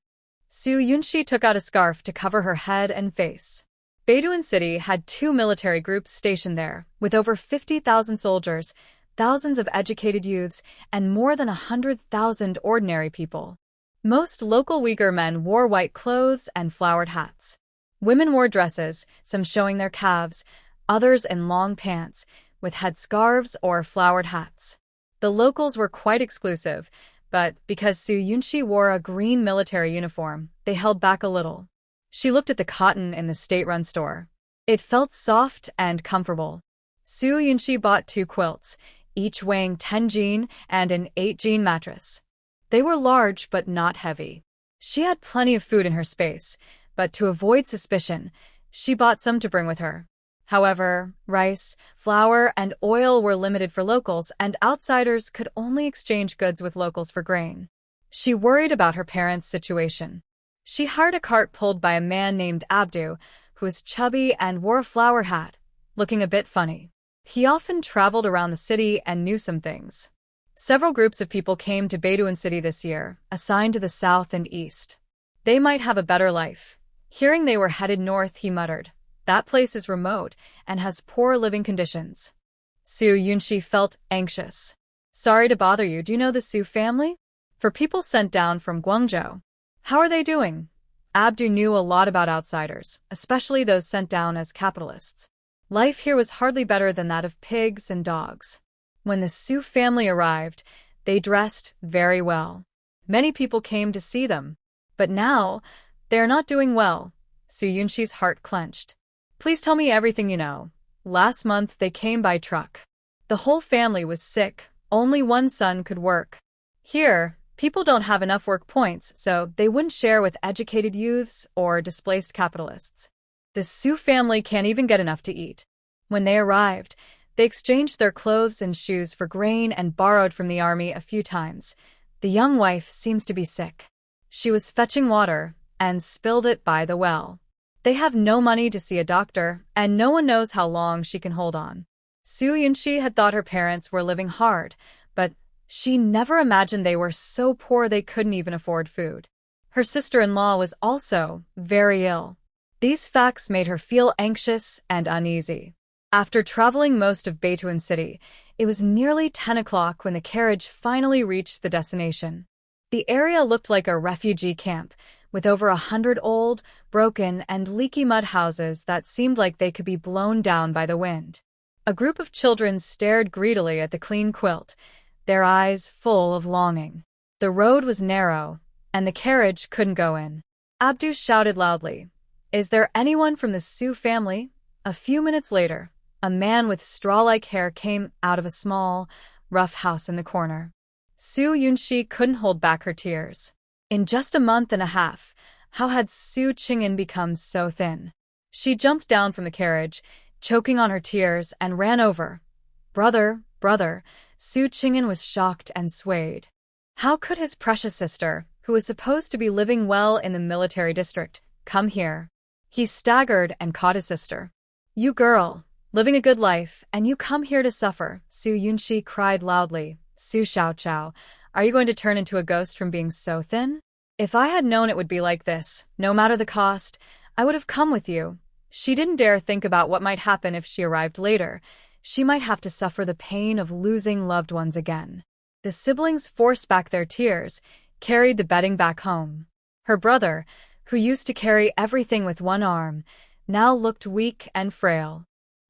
Su Yunxi took out a scarf to cover her head and face. Beidouin City had 2 military groups stationed there, with over 50,000 soldiers, thousands of educated youths, and more than 100,000 ordinary people. Most local Uyghur men wore white clothes and flowered hats. Women wore dresses, some showing their calves, others in long pants, with headscarves or flowered hats. The locals were quite exclusive, but because Su Yunxi wore a green military uniform, they held back a little. She looked at the cotton in the state-run store. It felt soft and comfortable. Su Yunxi bought 2 quilts, each weighing 10 jin and an 8 jin mattress. They were large but not heavy. She had plenty of food in her space, but to avoid suspicion, she bought some to bring with her. However, rice, flour, and oil were limited for locals, and outsiders could only exchange goods with locals for grain. She worried about her parents' situation. She hired a cart pulled by a man named Abdu, who was chubby and wore a flower hat, looking a bit funny. He often traveled around the city and knew some things. Several groups of people came to Bedoin City this year, assigned to the south and east. They might have a better life. Hearing they were headed north, he muttered, "That place is remote and has poor living conditions." Su Yunshi felt anxious. "Sorry to bother you. Do you know the Su family?" "For people sent down from Guangzhou." "How are they doing?" Abdu knew a lot about outsiders, especially those sent down as capitalists. Life here was hardly better than that of pigs and dogs. When the Su family arrived, they dressed very well. Many people came to see them. But now, they are not doing well. Su Yunshi's heart clenched. "Please tell me everything you know." "Last month they came by truck. The whole family was sick. Only one son could work. Here, people don't have enough work points, so they wouldn't share with educated youths or displaced capitalists. The Su family can't even get enough to eat. When they arrived, they exchanged their clothes and shoes for grain and borrowed from the army a few times. The young wife seems to be sick. She was fetching water and spilled it by the well. They have no money to see a doctor, and no one knows how long she can hold on." Su Yunshi had thought her parents were living hard, but she never imagined they were so poor they couldn't even afford food. Her sister-in-law was also very ill. These facts made her feel anxious and uneasy. After traveling most of Beituan City, it was nearly 10 o'clock when the carriage finally reached the destination. The area looked like a refugee camp, with over 100 old, broken, and leaky mud houses that seemed like they could be blown down by the wind. A group of children stared greedily at the clean quilt, their eyes full of longing. The road was narrow, and the carriage couldn't go in. Abdu shouted loudly, "Is there anyone from the Su family?" A few minutes later, a man with straw-like hair came out of a small, rough house in the corner. Su Yunshi couldn't hold back her tears. In just a month and a half, how had Su Qing'an become so thin? She jumped down from the carriage, choking on her tears, and ran over. "Brother, brother," Su Qing'an was shocked and swayed. How could his precious sister, who was supposed to be living well in the military district, come here? He staggered and caught his sister. "You girl, living a good life, and you come here to suffer," Su Yunshi cried loudly. "Su Xiaoqiao, are you going to turn into a ghost from being so thin? If I had known it would be like this, no matter the cost, I would have come with you." She didn't dare think about what might happen if she arrived later. She might have to suffer the pain of losing loved ones again. The siblings forced back their tears, carried the bedding back home. Her brother, who used to carry everything with one arm, now looked weak and frail.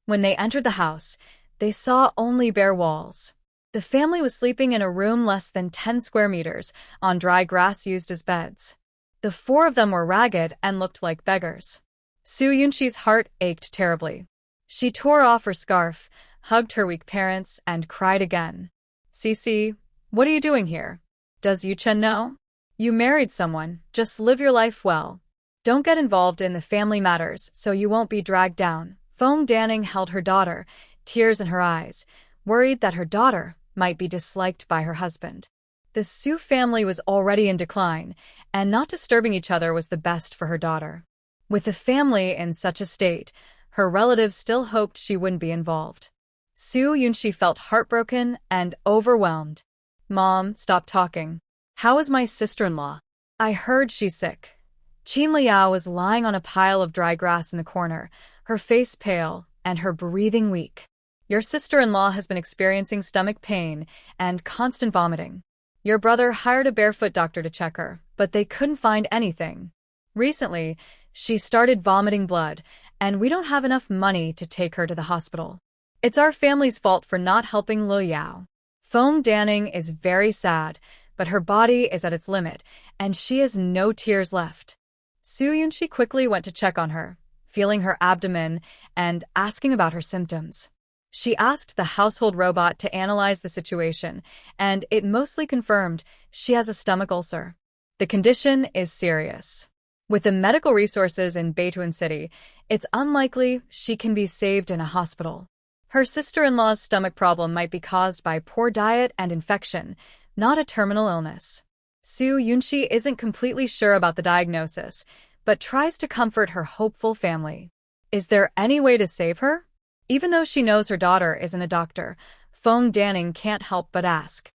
When they entered the house, they saw only bare walls. The family was sleeping in a room less than 10 square meters, on dry grass used as beds. The 4 of them were ragged and looked like beggars. Su Yunshi's heart ached terribly. She tore off her scarf, hugged her weak parents, and cried again. "Cici, what are you doing here? Does Yuchen know? You married someone, just live your life well. Don't get involved in the family matters so you won't be dragged down." Feng Danning held her daughter, tears in her eyes, worried that her daughter might be disliked by her husband. The Su family was already in decline, and not disturbing each other was the best for her daughter. With the family in such a state, her relatives still hoped she wouldn't be involved. Su Yunshi felt heartbroken and overwhelmed. "Mom, stop talking. How is my sister-in-law?" "I heard she's sick." Qin Liao was lying on a pile of dry grass in the corner, her face pale and her breathing weak. "Your sister-in-law has been experiencing stomach pain and constant vomiting. Your brother hired a barefoot doctor to check her, but they couldn't find anything. Recently, she started vomiting blood, and we don't have enough money to take her to the hospital. It's our family's fault for not helping Lu Yao." Feng Danning is very sad, but her body is at its limit, and she has no tears left. Su Yunshi quickly went to check on her, feeling her abdomen and asking about her symptoms. She asked the household robot to analyze the situation, and it mostly confirmed she has a stomach ulcer. The condition is serious. With the medical resources in Beituan City, it's unlikely she can be saved in a hospital. Her sister-in-law's stomach problem might be caused by poor diet and infection, not a terminal illness. Su Yunshi isn't completely sure about the diagnosis, but tries to comfort her hopeful family. Is there any way to save her? Even though she knows her daughter isn't a doctor, Feng Danning can't help but ask.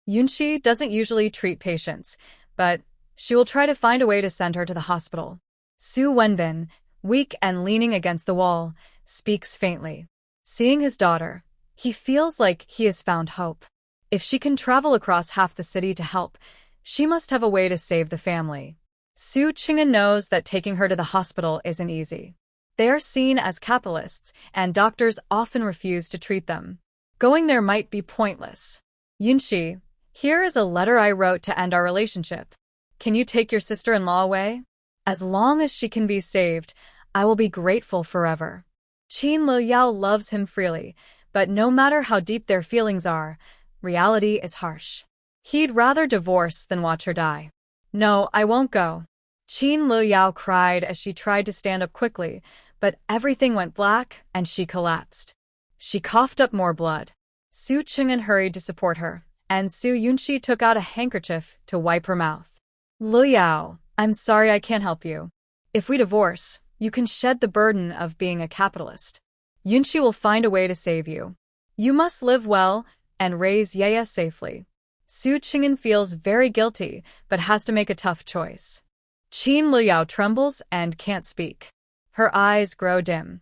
Yunshi doesn't usually treat patients, but she will try to find a way to send her to the hospital. Su Wenbin, weak and leaning against the wall, speaks faintly. Seeing his daughter, he feels like he has found hope. If she can travel across half the city to help, she must have a way to save the family. Su Qing'an knows that taking her to the hospital isn't easy. They are seen as capitalists, and doctors often refuse to treat them. Going there might be pointless. Yunshi, here is a letter I wrote to end our relationship. Can you take your sister-in-law away? As long as she can be saved, I will be grateful forever. Qin Liyao loves him freely, but no matter how deep their feelings are, reality is harsh. He'd rather divorce than watch her die. No, I won't go. Qin Liyao cried as she tried to stand up quickly, but everything went black and she collapsed. She coughed up more blood. Su Qing'an hurried to support her, and Su Yunshi took out a handkerchief to wipe her mouth. Liyao, I'm sorry I can't help you. If we divorce, you can shed the burden of being a capitalist. Yunshi will find a way to save you. You must live well and raise Yaya safely. Su Qing'an feels very guilty, but has to make a tough choice. Qin Liyao trembles and can't speak. Her eyes grow dim,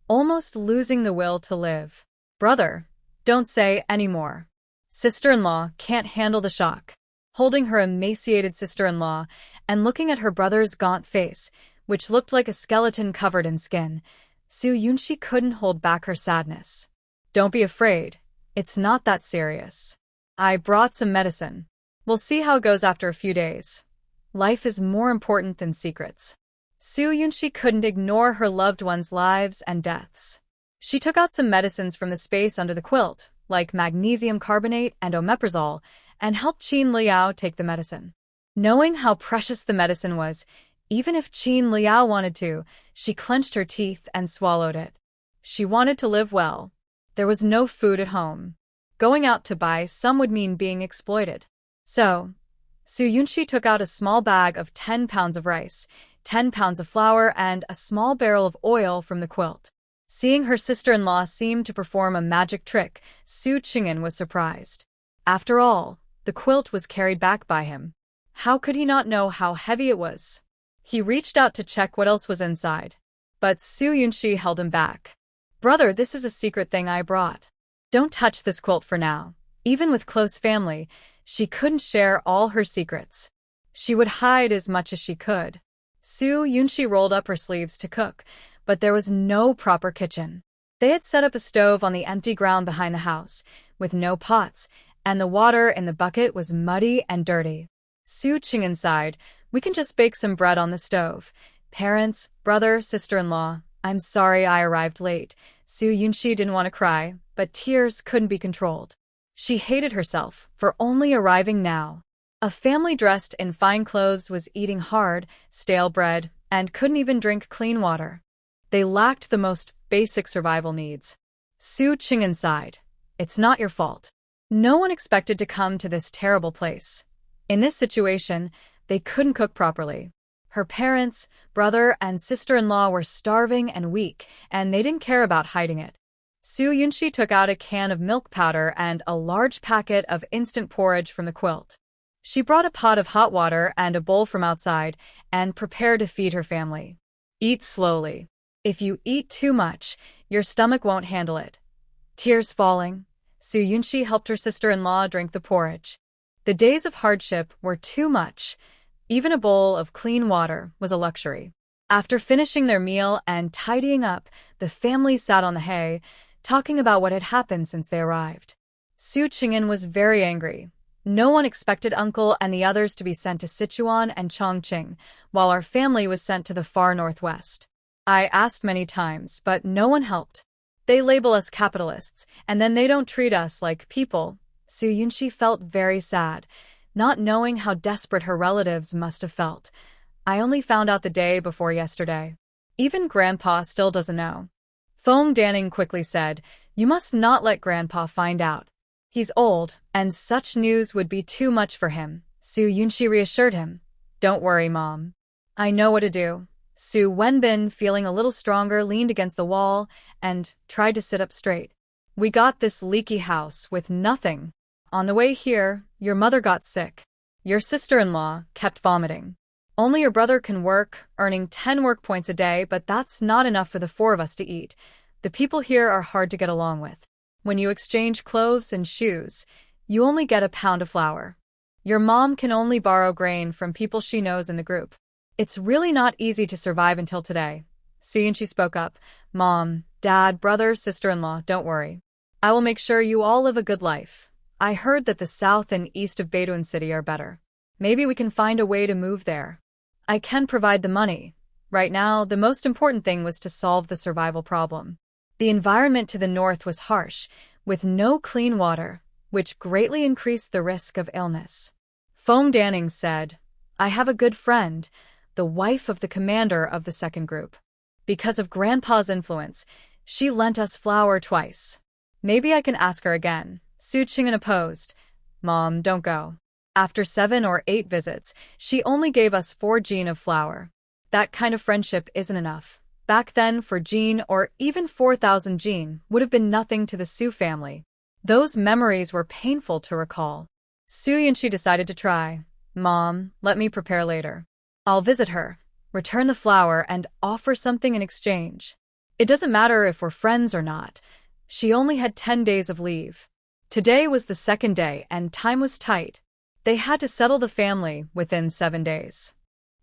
almost losing the will to live. Brother, don't say any more. Sister-in-law can't handle the shock. Holding her emaciated sister-in-law and looking at her brother's gaunt face, which looked like a skeleton covered in skin, Su Yunshi couldn't hold back her sadness. Don't be afraid. It's not that serious. I brought some medicine. We'll see how it goes after a few days. Life is more important than secrets. Su Yunshi couldn't ignore her loved ones' lives and deaths. She took out some medicines from the space under the quilt, like magnesium carbonate and omeprazole, and helped Qin Liyao take the medicine. Knowing how precious the medicine was, even if Qin Liyao wanted to, she clenched her teeth and swallowed it. She wanted to live well. There was no food at home. Going out to buy some would mean being exploited. So, Su Yunshi took out a small bag of 10 pounds of rice, 10 pounds of flour, and a small barrel of oil from the quilt. Seeing her sister-in-law seem to perform a magic trick, Su Qing'an was surprised. After all, the quilt was carried back by him. How could he not know how heavy it was? He reached out to check what else was inside. But Su Yunshi held him back. Brother, this is a secret thing I brought. Don't touch this quilt for now. Even with close family, she couldn't share all her secrets. She would hide as much as she could. Su Yunshi rolled up her sleeves to cook, but there was no proper kitchen. They had set up a stove on the empty ground behind the house, with no pots, and the water in the bucket was muddy and dirty. Su Qing'an sighed, we can just bake some bread on the stove. Parents, brother, sister-in-law, I'm sorry I arrived late. Su Yunshi didn't want to cry, but tears couldn't be controlled. She hated herself for only arriving now. A family dressed in fine clothes was eating hard, stale bread, and couldn't even drink clean water. They lacked the most basic survival needs. Su Qing'an sighed. It's not your fault. No one expected to come to this terrible place. In this situation, they couldn't cook properly. Her parents, brother, and sister-in-law were starving and weak, and they didn't care about hiding it. Su Yunshi took out a can of milk powder and a large packet of instant porridge from the quilt. She brought a pot of hot water and a bowl from outside and prepared to feed her family. Eat slowly. If you eat too much, your stomach won't handle it. Tears falling, Su Yunshi helped her sister-in-law drink the porridge. The days of hardship were too much. Even a bowl of clean water was a luxury. After finishing their meal and tidying up, the family sat on the hay, talking about what had happened since they arrived. Su Qing'an was very angry. No one expected Uncle and the others to be sent to Sichuan and Chongqing, while our family was sent to the far northwest. I asked many times, but no one helped. They label us capitalists, and then they don't treat us like people. Su Yunshi felt very sad, not knowing how desperate her relatives must have felt. I only found out the day before yesterday. Even Grandpa still doesn't know. Fong Danning quickly said, "You must not let Grandpa find out. He's old, and such news would be too much for him." Su Yunxi reassured him. "Don't worry, Mom. I know what to do." Su Wenbin, feeling a little stronger, leaned against the wall and tried to sit up straight. "We got this leaky house with nothing. On the way here, your mother got sick. Your sister-in-law kept vomiting. Only your brother can work, earning 10 work points a day, but that's not enough for the 4 of us to eat. The people here are hard to get along with. When you exchange clothes and shoes, you only get a pound of flour. Your mom can only borrow grain from people she knows in the group. It's really not easy to survive until today." Su Yunxi spoke up. "Mom, Dad, brother, sister-in-law, don't worry. I will make sure you all live a good life. I heard that the south and east of Beidun City are better. Maybe we can find a way to move there. I can provide the money. Right now, the most important thing was to solve the survival problem. The environment to the north was harsh, with no clean water, which greatly increased the risk of illness." Fong Danning said, "I have a good friend, the wife of the commander of the second group. Because of Grandpa's influence, she lent us flour twice. Maybe I can ask her again." Su Qing'an opposed. "Mom, don't go. After 7 or 8 visits, she only gave us 4 jin of flour. That kind of friendship isn't enough. Back then, for jin or even 4,000 jin would have been nothing to the Su family. Those memories were painful to recall." Su Yunxi decided to try. "Mom, let me prepare later. I'll visit her, return the flour, and offer something in exchange. It doesn't matter if we're friends or not." She only had 10 days of leave. Today was the second day, and time was tight. They had to settle the family within 7 days.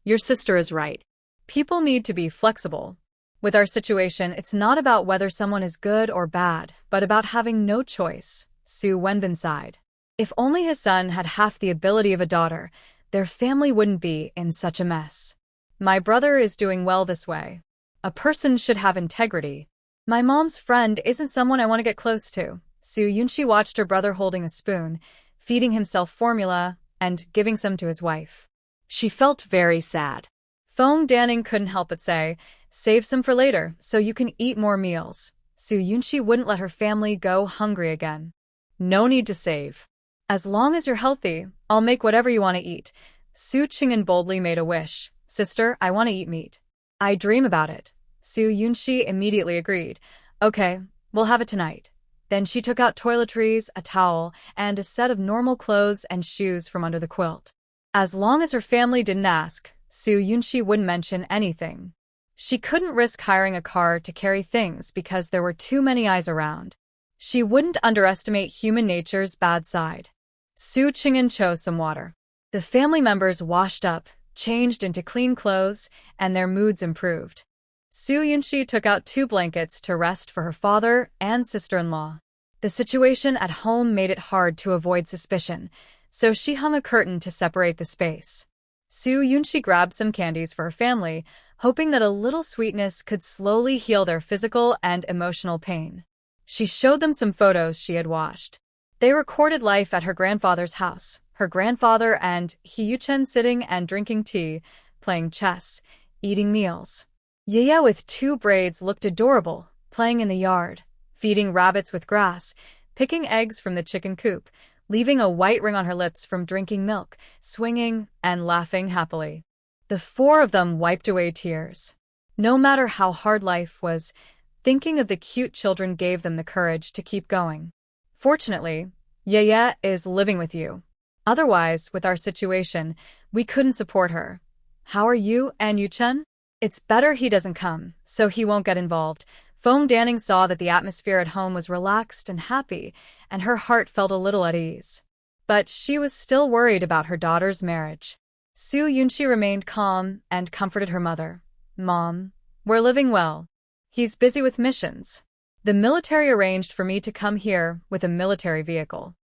Your sister is right. People need to be flexible. With our situation, it's not about whether someone is good or bad, but about having no choice." Su Wenbin sighed. If only his son had half the ability of a daughter, their family wouldn't be in such a mess. "My brother is doing well this way. A person should have integrity. My mom's friend isn't someone I want to get close to." Su Yunxi watched her brother holding a spoon, feeding himself formula, and giving some to his wife. She felt very sad. Fong Danning couldn't help but say, "Save some for later, so you can eat more meals." Su Yunxi wouldn't let her family go hungry again. "No need to save. As long as you're healthy, I'll make whatever you want to eat." Su Qing'an boldly made a wish. "Sister, I want to eat meat. I dream about it." Su Yunxi immediately agreed. "Okay, we'll have it tonight." Then she took out toiletries, a towel, and a set of normal clothes and shoes from under the quilt. As long as her family didn't ask, Su Yunxi wouldn't mention anything. She couldn't risk hiring a car to carry things because there were too many eyes around. She wouldn't underestimate human nature's bad side. Su Qing'an chose some water. The family members washed up, changed into clean clothes, and their moods improved. Su Yunxi took out 2 blankets to rest for her father and sister-in-law. The situation at home made it hard to avoid suspicion, so she hung a curtain to separate the space. Su Yunxi grabbed some candies for her family, hoping that a little sweetness could slowly heal their physical and emotional pain. She showed them some photos she had watched. They recorded life at her grandfather's house, her grandfather and He Yuchen sitting and drinking tea, playing chess, eating meals. Yaya with 2 braids looked adorable, playing in the yard, feeding rabbits with grass, picking eggs from the chicken coop, leaving a white ring on her lips from drinking milk, swinging and laughing happily. The 4 of them wiped away tears. No matter how hard life was, thinking of the cute children gave them the courage to keep going. Fortunately, Yaya is living with you. Otherwise, with our situation, we couldn't support her. How are you and Yuchen? It's better he doesn't come, so he won't get involved. Fong Danning saw that the atmosphere at home was relaxed and happy, and her heart felt a little at ease. But she was still worried about her daughter's marriage. Su Yunxi remained calm and comforted her mother. "Mom, we're living well. He's busy with missions. The military arranged for me to come here with a military vehicle.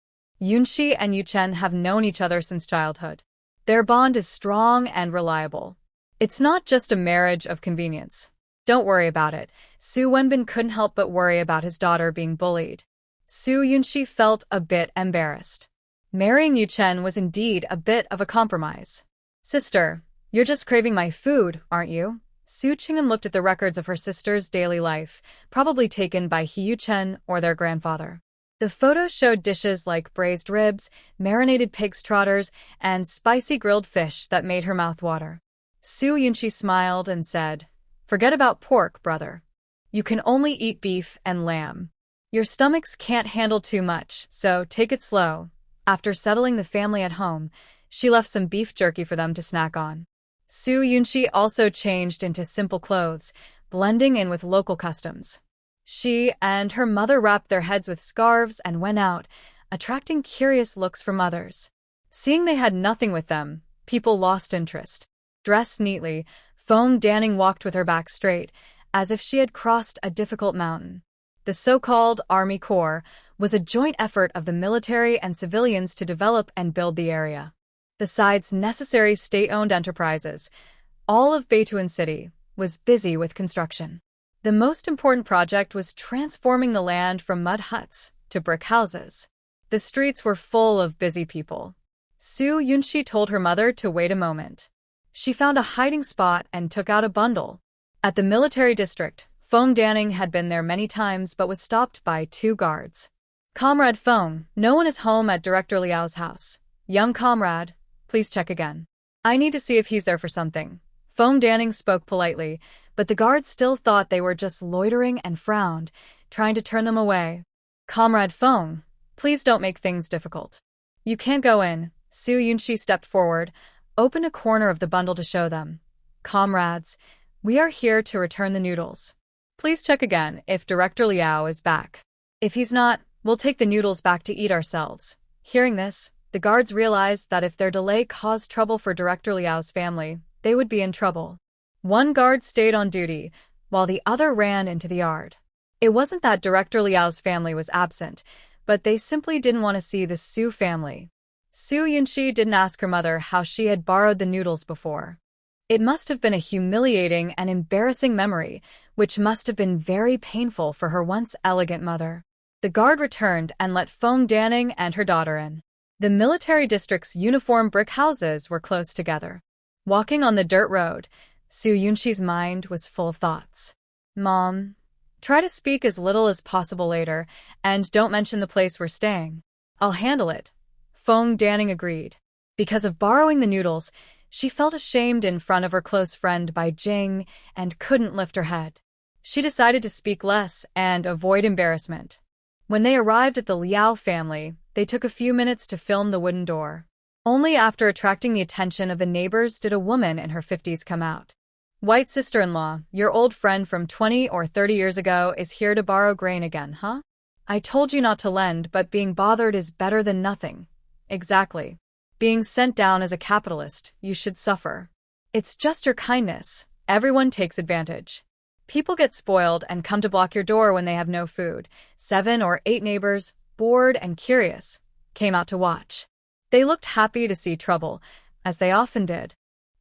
Yunxi and Yuchen have known each other since childhood. Their bond is strong and reliable. It's not just a marriage of convenience. Don't worry about it." Su Wenbin couldn't help but worry about his daughter being bullied. Su Yunxi felt a bit embarrassed. Marrying Yuchen was indeed a bit of a compromise. "Sister, You're just craving my food, aren't you? Su Chingham looked at the records of her sister's daily life, probably taken by Hiyu Chen or their grandfather. The photos showed dishes like braised ribs, marinated pig's trotters, and spicy grilled fish that made her mouth water. Su Yunchi smiled and said, "Forget about pork, brother. You can only eat beef and lamb. Your stomachs can't handle too much, so take it slow." After settling the family at home, she left some beef jerky for them to snack on. Su Yunchi also changed into simple clothes, blending in with local customs. She and her mother wrapped their heads with scarves and went out, attracting curious looks from others. Seeing they had nothing with them, people lost interest. Dressed neatly, Fong Danning walked with her back straight, as if she had crossed a difficult mountain. The so-called Army Corps was a joint effort of the military and civilians to develop and build the area. Besides necessary state-owned enterprises, all of Beituan City was busy with construction. The most important project was transforming the land from mud huts to brick houses. The streets were full of busy people. Su Yunchi told her mother to wait a moment. She found a hiding spot and took out a bundle. At the military district, Fong Danning had been there many times but was stopped by 2 guards. "Comrade Fong, no one is home at Director Liao's house. Young comrade, please check again. I need to see if he's there for something." Fong Danning spoke politely, but the guards still thought they were just loitering and frowned, trying to turn them away. "Comrade Fong, please don't make things difficult." "You can't go in." Su Yunchi stepped forward, opened a corner of the bundle to show them. "Comrades, we are here to return the noodles. Please check again if Director Liao is back. If he's not, we'll take the noodles back to eat ourselves." Hearing this, the guards realized that if their delay caused trouble for Director Liao's family, they would be in trouble. One guard stayed on duty, while the other ran into the yard. It wasn't that Director Liao's family was absent, but they simply didn't want to see the Su family. Su Yunchi didn't ask her mother how she had borrowed the noodles before. It must have been a humiliating and embarrassing memory, which must have been very painful for her once elegant mother. The guard returned and let Fong Danning and her daughter in. The military district's uniform brick houses were close together. Walking on the dirt road, Su Yunchi's mind was full of thoughts. "Mom, try to speak as little as possible later, and don't mention the place we're staying." "I'll handle it," Fong Danning agreed. Because of borrowing the noodles, she felt ashamed in front of her close friend Bai Jing and couldn't lift her head. She decided to speak less and avoid embarrassment. When they arrived at the Liao family, they took a few minutes to film the wooden door. Only after attracting the attention of the neighbors did a woman in her 50s come out. "White sister-in-law, your old friend from 20 or 30 years ago is here to borrow grain again, huh? I told you not to lend, but being bothered is better than nothing." "Exactly. Being sent down as a capitalist, you should suffer. It's just your kindness. Everyone takes advantage. People get spoiled and come to block your door when they have no food." 7 or 8 neighbors, bored and curious, came out to watch. They looked happy to see trouble, as they often did.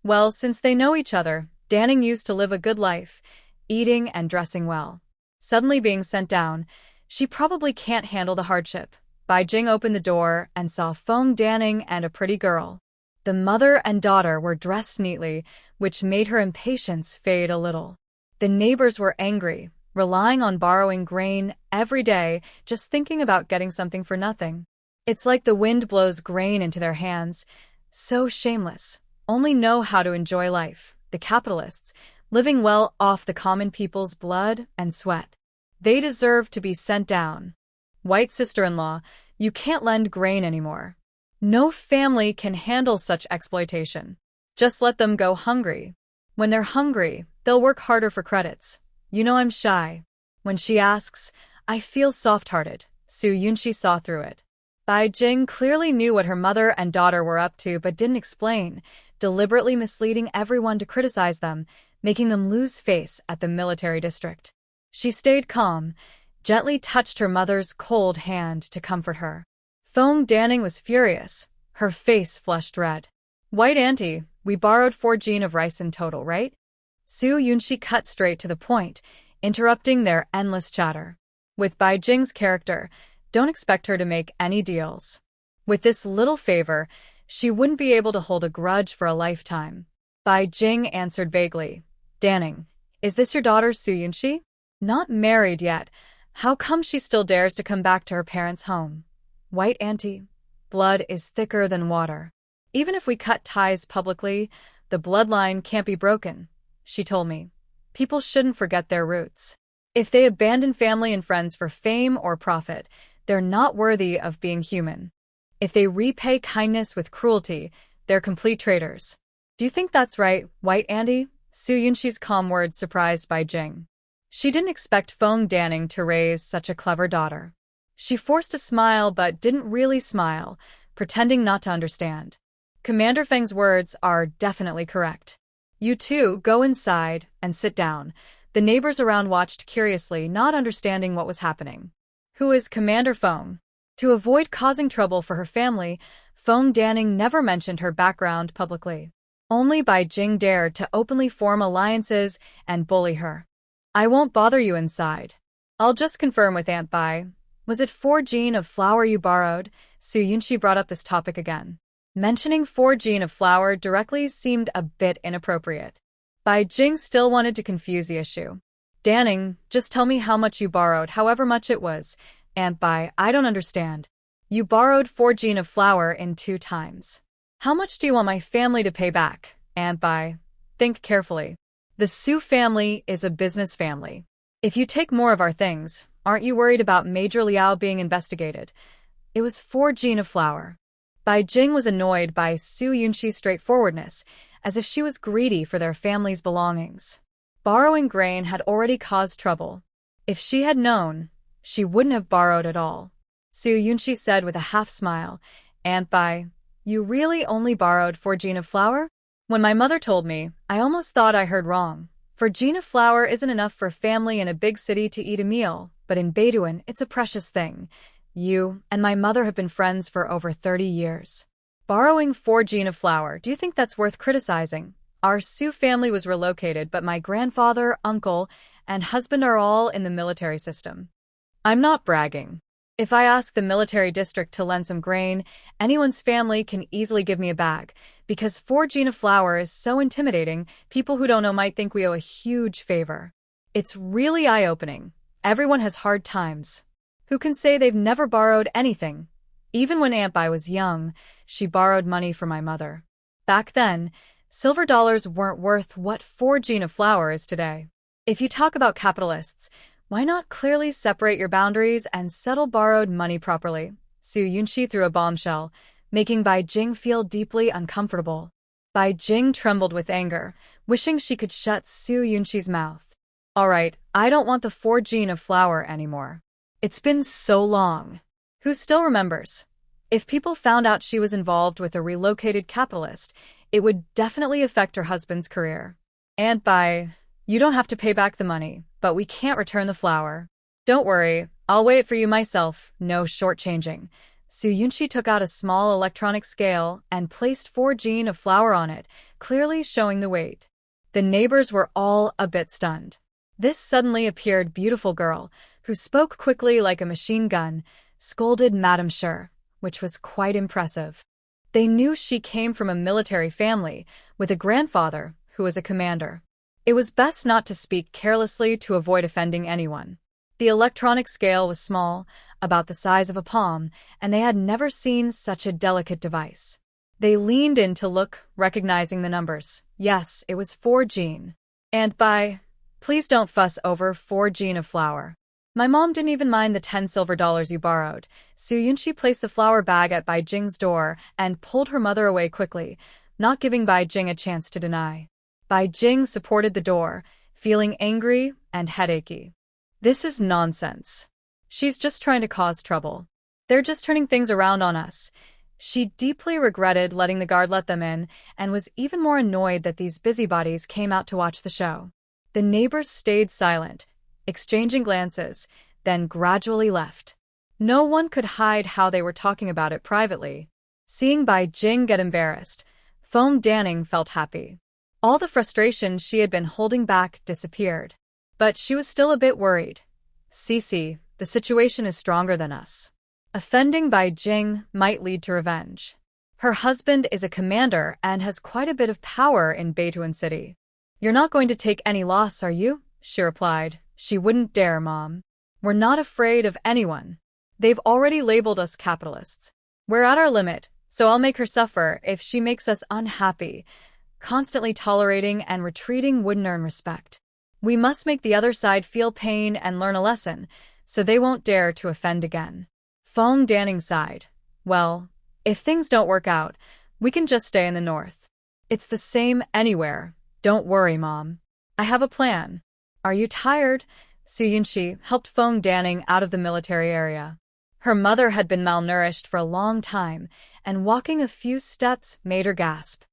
Well, since they know each other, Danning used to live a good life, eating and dressing well. Suddenly being sent down, she probably can't handle the hardship. Bai Jing opened the door and saw Fong Danning and a pretty girl. The mother and daughter were dressed neatly, which made her impatience fade a little. The neighbors were angry, relying on borrowing grain every day, just thinking about getting something for nothing. It's like the wind blows grain into their hands. So shameless. Only know how to enjoy life, the capitalists, living well off the common people's blood and sweat. They deserve to be sent down. "White sister-in-law, you can't lend grain anymore. No family can handle such exploitation. Just let them go hungry. When they're hungry, they'll work harder for credits. You know I'm shy. When she asks, I feel soft-hearted." Su Yunchi saw through it. Bai Jing clearly knew what her mother and daughter were up to but didn't explain, deliberately misleading everyone to criticize them, making them lose face at the military district. She stayed calm, gently touched her mother's cold hand to comfort her. Fong Danning was furious, her face flushed red. "White auntie, we borrowed 4 jean of rice in total, right?" Su Yunchi cut straight to the point, interrupting their endless chatter. With Bai Jing's character, don't expect her to make any deals. With this little favor, she wouldn't be able to hold a grudge for a lifetime. Bai Jing answered vaguely. Danning, is this your daughter Su Yunxi? Not married yet. How come she still dares to come back to her parents' home? White auntie, blood is thicker than water. Even if we cut ties publicly, the bloodline can't be broken, she told me. People shouldn't forget their roots. If they abandon family and friends for fame or profit, they're not worthy of being human. If they repay kindness with cruelty, they're complete traitors. Do you think that's right, White Andy? Su Yunxi's calm words surprised Bai Jing. She didn't expect Feng Danning to raise such a clever daughter. She forced a smile but didn't really smile, pretending not to understand. Commander Feng's words are definitely correct. You two go inside and sit down. The neighbors around watched curiously, not understanding what was happening. Who is Commander Feng? To avoid causing trouble for her family, Feng Danning never mentioned her background publicly. Only Bai Jing dared to openly form alliances and bully her. I won't bother you inside. I'll just confirm with Aunt Bai. Was it 4 gene of flour you borrowed? Su Yunxi brought up this topic again. Mentioning 4 gene of flour directly seemed a bit inappropriate. Bai Jing still wanted to confuse the issue. Danning, just tell me how much you borrowed, however much it was. Aunt Bai, I don't understand. You borrowed 4 gene of flour in 2 times. How much do you want my family to pay back? Aunt Bai, think carefully. The Su family is a business family. If you take more of our things, aren't you worried about Major Liao being investigated? It was 4 gene of flour. Bai Jing was annoyed by Su Yunxi's straightforwardness, as if she was greedy for their family's belongings. Borrowing grain had already caused trouble. If she had known, she wouldn't have borrowed at all. Su Yunxi said with a half-smile, Aunt Bai, you really only borrowed 4 gene of flour? When my mother told me, I almost thought I heard wrong. 4 gene of flour isn't enough for a family in a big city to eat a meal, but in Beiduan, it's a precious thing. You and my mother have been friends for over 30 years. Borrowing 4 gene of flour, do you think that's worth criticizing? Our Su family was relocated, but my grandfather, uncle, and husband are all in the military system. I'm not bragging. If I ask the military district to lend some grain, anyone's family can easily give me a bag. Because 4 gene of flour is so intimidating, people who don't know might think we owe a huge favor. It's really eye-opening. Everyone has hard times. Who can say they've never borrowed anything? Even when Aunt Bai was young, she borrowed money from my mother. Back then, silver dollars weren't worth what 4 gene of flour is today. If you talk about capitalists, why not clearly separate your boundaries and settle borrowed money properly? Su Yunxi threw a bombshell, making Bai Jing feel deeply uncomfortable. Bai Jing trembled with anger, wishing she could shut Su Yunxi's mouth. All right, I don't want the 4 gene of flour anymore. It's been so long. Who still remembers? If people found out she was involved with a relocated capitalist, it would definitely affect her husband's career. Aunt Bai, you don't have to pay back the money, but we can't return the flour. Don't worry, I'll weigh it for you myself, no shortchanging. Su Yunxi took out a small electronic scale and placed 4 gene of flour on it, clearly showing the weight. The neighbors were all a bit stunned. This suddenly appeared beautiful girl, who spoke quickly like a machine gun, scolded Madame Sure, which was quite impressive. They knew she came from a military family, with a grandfather who was a commander. It was best not to speak carelessly to avoid offending anyone. The electronic scale was small, about the size of a palm, and they had never seen such a delicate device. They leaned in to look, recognizing the numbers. Yes, it was 4 gene. Aunt Bai, please don't fuss over 4 gene of flour. My mom didn't even mind the 10 silver dollars you borrowed. Su Yunxi placed the flour bag at Bai Jing's door and pulled her mother away quickly, not giving Bai Jing a chance to deny. Bai Jing supported the door, feeling angry and headachy. This is nonsense. She's just trying to cause trouble. They're just turning things around on us. She deeply regretted letting the guard let them in and was even more annoyed that these busybodies came out to watch the show. The neighbors stayed silent, exchanging glances, then gradually left. No one could hide how they were talking about it privately. Seeing Bai Jing get embarrassed, Feng Danning felt happy. All the frustration she had been holding back disappeared. But she was still a bit worried. Cici, the situation is stronger than us. Offending Bai Jing might lead to revenge. Her husband is a commander and has quite a bit of power in Beituan City. You're not going to take any loss, are you? She replied. She wouldn't dare, Mom. We're not afraid of anyone. They've already labeled us capitalists. We're at our limit, so I'll make her suffer if she makes us unhappy. Constantly tolerating and retreating wouldn't earn respect. We must make the other side feel pain and learn a lesson, so they won't dare to offend again. Fong Danning sighed. Well, if things don't work out, we can just stay in the north. It's the same anywhere. Don't worry, Mom. I have a plan. Are you tired? Su Yunxi helped Fong Danning out of the military area. Her mother had been malnourished for a long time, and walking a few steps made her gasp.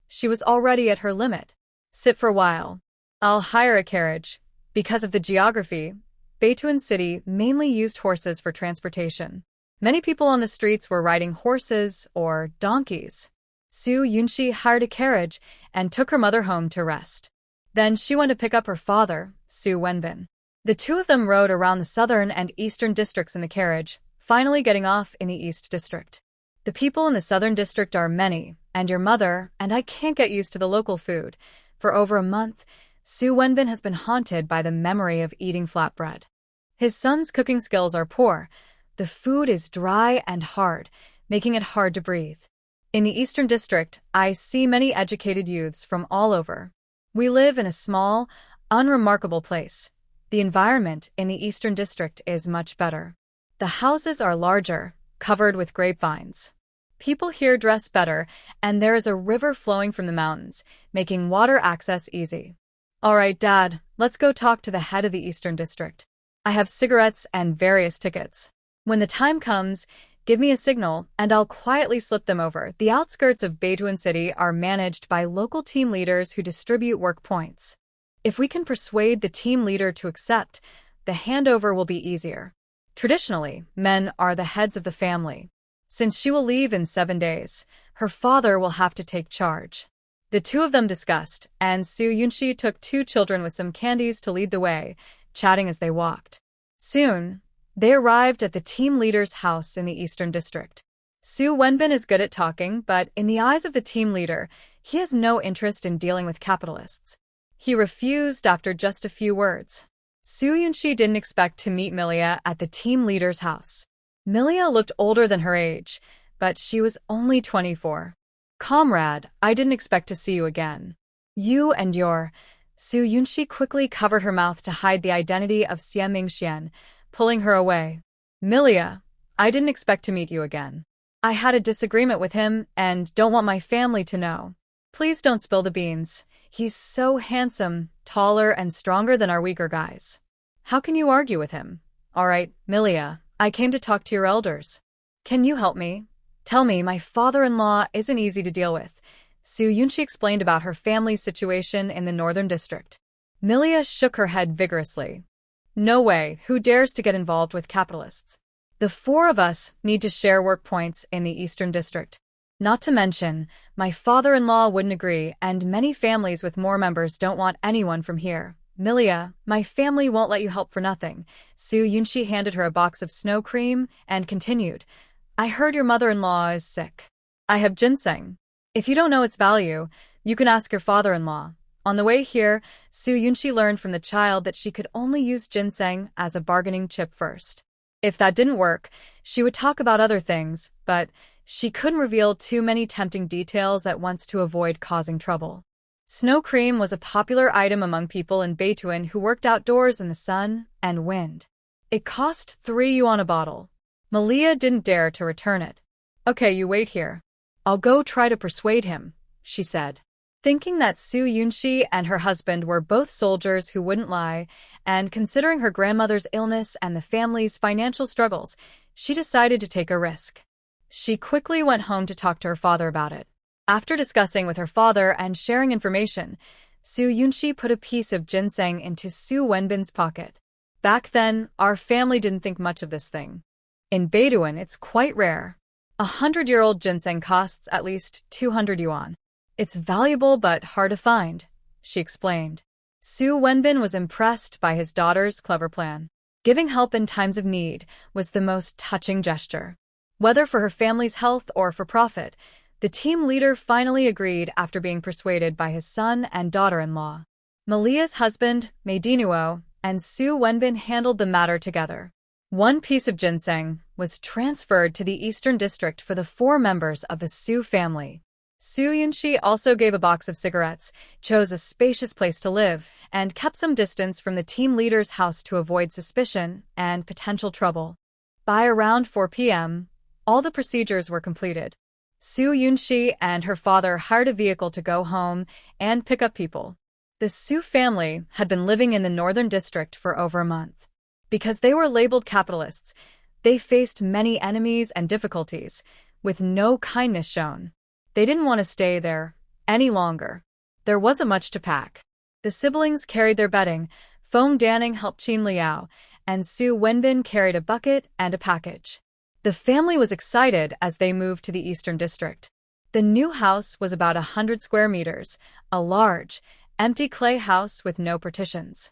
She was already at her limit. Sit for a while. I'll hire a carriage. Because of the geography, Beituan City mainly used horses for transportation. Many people on the streets were riding horses or donkeys. Su Yunxi hired a carriage and took her mother home to rest. Then she went to pick up her father, Su Wenbin. The two of them rode around the southern and eastern districts in the carriage, finally getting off in the East District. The people in the southern district are many, and your mother, and I can't get used to the local food. For over a month, Su Wenbin has been haunted by the memory of eating flatbread. His son's cooking skills are poor. The food is dry and hard, making it hard to breathe. In the Eastern District, I see many educated youths from all over. We live in a small, unremarkable place. The environment in the Eastern District is much better. The houses are larger, covered with grapevines. People here dress better, and there is a river flowing from the mountains, making water access easy. All right, Dad, let's go talk to the head of the Eastern District. I have cigarettes and various tickets. When the time comes, give me a signal, and I'll quietly slip them over. The outskirts of Beituan City are managed by local team leaders who distribute work points. If we can persuade the team leader to accept, the handover will be easier. Traditionally, men are the heads of the family. Since she will leave in 7 days, her father will have to take charge. The two of them discussed, and Su Yunxi took 2 children with some candies to lead the way, chatting as they walked. Soon, they arrived at the team leader's house in the Eastern District. Su Wenbin is good at talking, but in the eyes of the team leader, he has no interest in dealing with capitalists. He refused after just a few words. Su Yunxi didn't expect to meet Milia at the team leader's house. Milia looked older than her age, but she was only 24. Comrade, I didn't expect to see you again. You and your... Su Yunxi quickly covered her mouth to hide the identity of Xie Mingxian, pulling her away. Milia, I didn't expect to meet you again. I had a disagreement with him and don't want my family to know. Please don't spill the beans. He's so handsome, taller, and stronger than our weaker guys. How can you argue with him? All right, Milia, I came to talk to your elders. Can you help me? Tell me, my father-in-law isn't easy to deal with. Su Yunxi explained about her family's situation in the Northern District. Milia shook her head vigorously. No way, who dares to get involved with capitalists? The 4 of us need to share work points in the Eastern District. Not to mention, my father-in-law wouldn't agree, and many families with more members don't want anyone from here. Milia, my family won't let you help for nothing. Su Yunxi handed her a box of snow cream and continued. I heard your mother-in-law is sick. I have ginseng. If you don't know its value, you can ask your father-in-law. On the way here, Su Yunxi learned from the child that she could only use ginseng as a bargaining chip first. If that didn't work, she would talk about other things, but she couldn't reveal too many tempting details at once to avoid causing trouble. Snow cream was a popular item among people in Beituan who worked outdoors in the sun and wind. It cost 3 yuan a bottle. Milia didn't dare to return it. Okay, you wait here. I'll go try to persuade him, she said. Thinking that Su Yunxi and her husband were both soldiers who wouldn't lie, and considering her grandmother's illness and the family's financial struggles, she decided to take a risk. She quickly went home to talk to her father about it. After discussing with her father and sharing information, Su Yunxi put a piece of ginseng into Su Wenbin's pocket. Back then, our family didn't think much of this thing. In Beituan, it's quite rare. 100-year-old ginseng costs at least 200 yuan. It's valuable but hard to find, she explained. Su Wenbin was impressed by his daughter's clever plan. Giving help in times of need was the most touching gesture. Whether for her family's health or for profit, The team leader finally agreed after being persuaded by his son and daughter-in-law. Malia's husband, Meidinuo, and Su Wenbin handled the matter together. One piece of ginseng was transferred to the Eastern District for the 4 members of the Su family. Su Yunxi also gave a box of cigarettes, chose a spacious place to live, and kept some distance from the team leader's house to avoid suspicion and potential trouble. By around 4 p.m., all the procedures were completed. Su Yunxi and her father hired a vehicle to go home and pick up people. The Su family had been living in the Northern District for over a month. Because they were labeled capitalists, they faced many enemies and difficulties, with no kindness shown. They didn't want to stay there any longer. There wasn't much to pack. The siblings carried their bedding, Feng Danning helped Qin Liao, and Su Wenbin carried a bucket and a package. The family was excited as they moved to the Eastern District. The new house was about 100 square meters, a large, empty clay house with no partitions.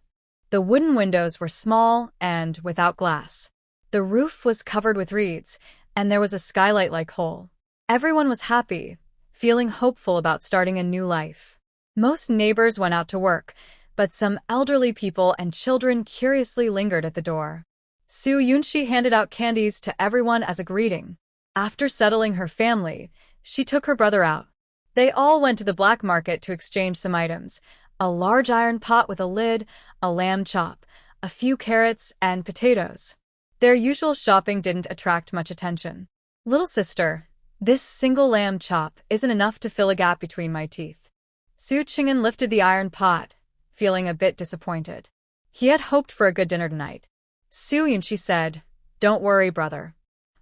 The wooden windows were small and without glass. The roof was covered with reeds, and there was a skylight-like hole. Everyone was happy, feeling hopeful about starting a new life. Most neighbors went out to work, but some elderly people and children curiously lingered at the door. Su Yunxi handed out candies to everyone as a greeting. After settling her family, she took her brother out. They all went to the black market to exchange some items: a large iron pot with a lid, a lamb chop, a few carrots, and potatoes. Their usual shopping didn't attract much attention. "Little sister, this single lamb chop isn't enough to fill a gap between my teeth." Su Qing'an lifted the iron pot, feeling a bit disappointed. He had hoped for a good dinner tonight. Su Yunxi said, "Don't worry, brother.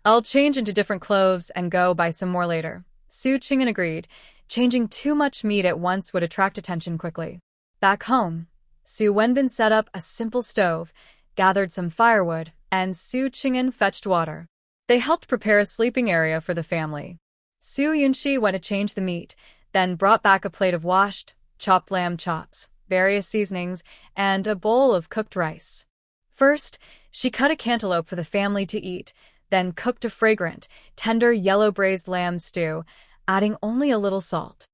I'll change into different clothes and go buy some more later." Su Qing'an agreed. Changing too much meat at once would attract attention quickly. Back home, Su Wenbin set up a simple stove, gathered some firewood, and Su Qing'an fetched water. They helped prepare a sleeping area for the family. Su Yunxi went to change the meat, then brought back a plate of washed, chopped lamb chops, various seasonings, and a bowl of cooked rice. First, she cut a cantaloupe for the family to eat, then cooked a fragrant, tender yellow braised lamb stew, adding only a little salt.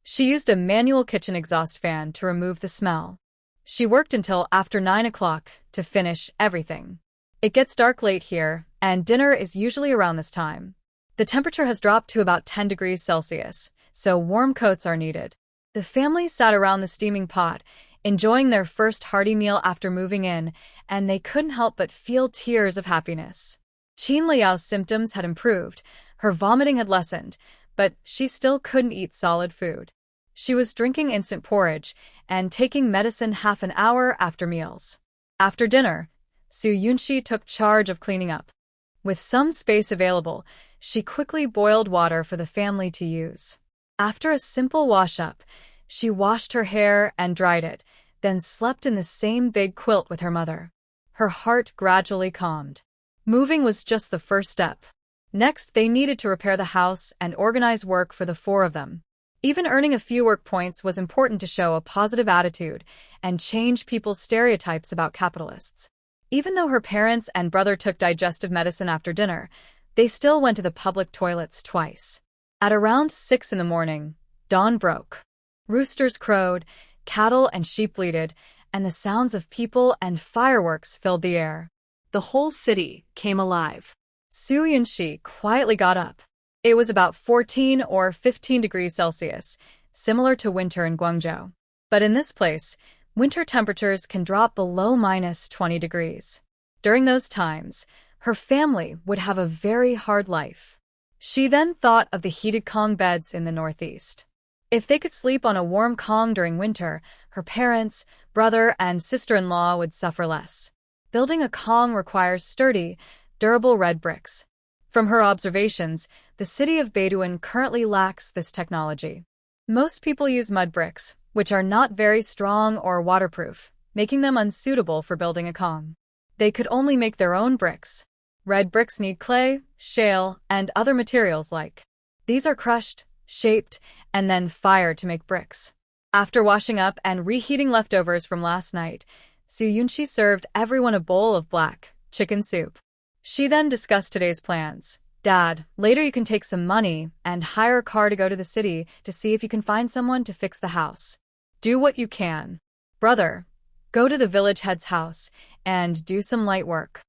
She used a manual kitchen exhaust fan to remove the smell. She worked until after 9 o'clock to finish everything. It gets dark late here, and dinner is usually around this time. The temperature has dropped to about 10 degrees Celsius, so warm coats are needed. The family sat around the steaming pot, enjoying their first hearty meal after moving in, and they couldn't help but feel tears of happiness. Qin Liao's symptoms had improved, her vomiting had lessened, but she still couldn't eat solid food. She was drinking instant porridge and taking medicine half an hour after meals. After dinner, Su Yunxi took charge of cleaning up. With some space available, she quickly boiled water for the family to use. After a simple wash-up, she washed her hair and dried it, then slept in the same big quilt with her mother. Her heart gradually calmed. Moving was just the first step. Next, they needed to repair the house and organize work for the 4 of them. Even earning a few work points was important to show a positive attitude and change people's stereotypes about capitalists. Even though her parents and brother took digestive medicine after dinner, they still went to the public toilets twice. At around 6 in the morning, dawn broke. Roosters crowed, cattle and sheep bleated, and the sounds of people and fireworks filled the air. The whole city came alive. Su Yunxi quietly got up. It was about 14 or 15 degrees Celsius, similar to winter in Guangzhou. But in this place, winter temperatures can drop below -20 degrees. During those times, her family would have a very hard life. She then thought of the heated Kong beds in the northeast. If they could sleep on a warm Kong during winter, her parents, brother, and sister-in-law would suffer less. Building a Kong requires sturdy, durable red bricks. From her observations, the city of Beidouin currently lacks this technology. Most people use mud bricks, which are not very strong or waterproof, making them unsuitable for building a Kong. They could only make their own bricks. Red bricks need clay, shale, and other materials like. These are crushed, shaped, and then fired to make bricks. After washing up and reheating leftovers from last night, Su Yunxi served everyone a bowl of black chicken soup. She then discussed today's plans. Dad, later you can take some money and hire a car to go to the city to see if you can find someone to fix the house. Do what you can. Brother, go to the village head's house and do some light work.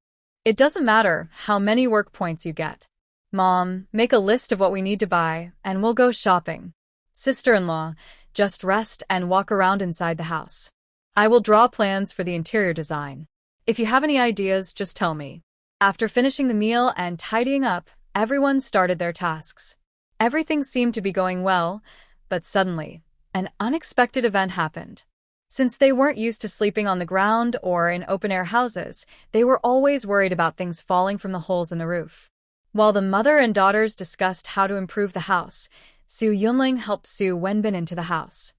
It doesn't matter how many work points you get. Mom, make a list of what we need to buy and we'll go shopping. Sister-in-law, just rest and walk around inside the house. I will draw plans for the interior design. If you have any ideas, just tell me. After finishing the meal and tidying up, everyone started their tasks. Everything seemed to be going well, but suddenly, an unexpected event happened. Since they weren't used to sleeping on the ground or in open-air houses, they were always worried about things falling from the holes in the roof. While the mother and daughters discussed how to improve the house, Su Yunling helped Su Wenbin into the house.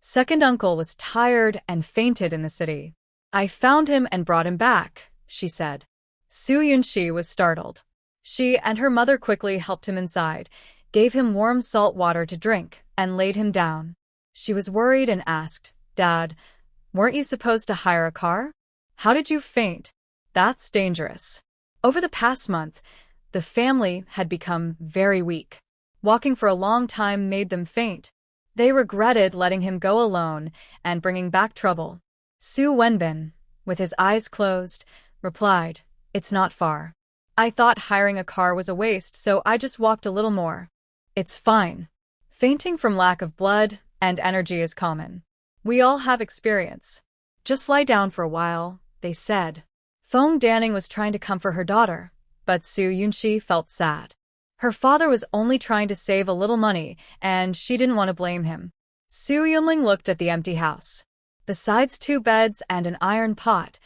Second uncle was tired and fainted in the city. I found him and brought him back, she said. Su Yunxi was startled. She and her mother quickly helped him inside, gave him warm salt water to drink, and laid him down. She was worried and asked, Dad, weren't you supposed to hire a car? How did you faint? That's dangerous. Over the past month, the family had become very weak. Walking for a long time made them faint. They regretted letting him go alone and bringing back trouble. Su Wenbin, with his eyes closed, replied, It's not far. I thought hiring a car was a waste, so I just walked a little more. It's fine. Fainting from lack of blood and energy is common. We all have experience. Just lie down for a while, they said. Feng Danning was trying to comfort her daughter, but Su Yunxi felt sad. Her father was only trying to save a little money, and she didn't want to blame him. Su Yunling looked at the empty house. Besides 2 beds and an iron pot,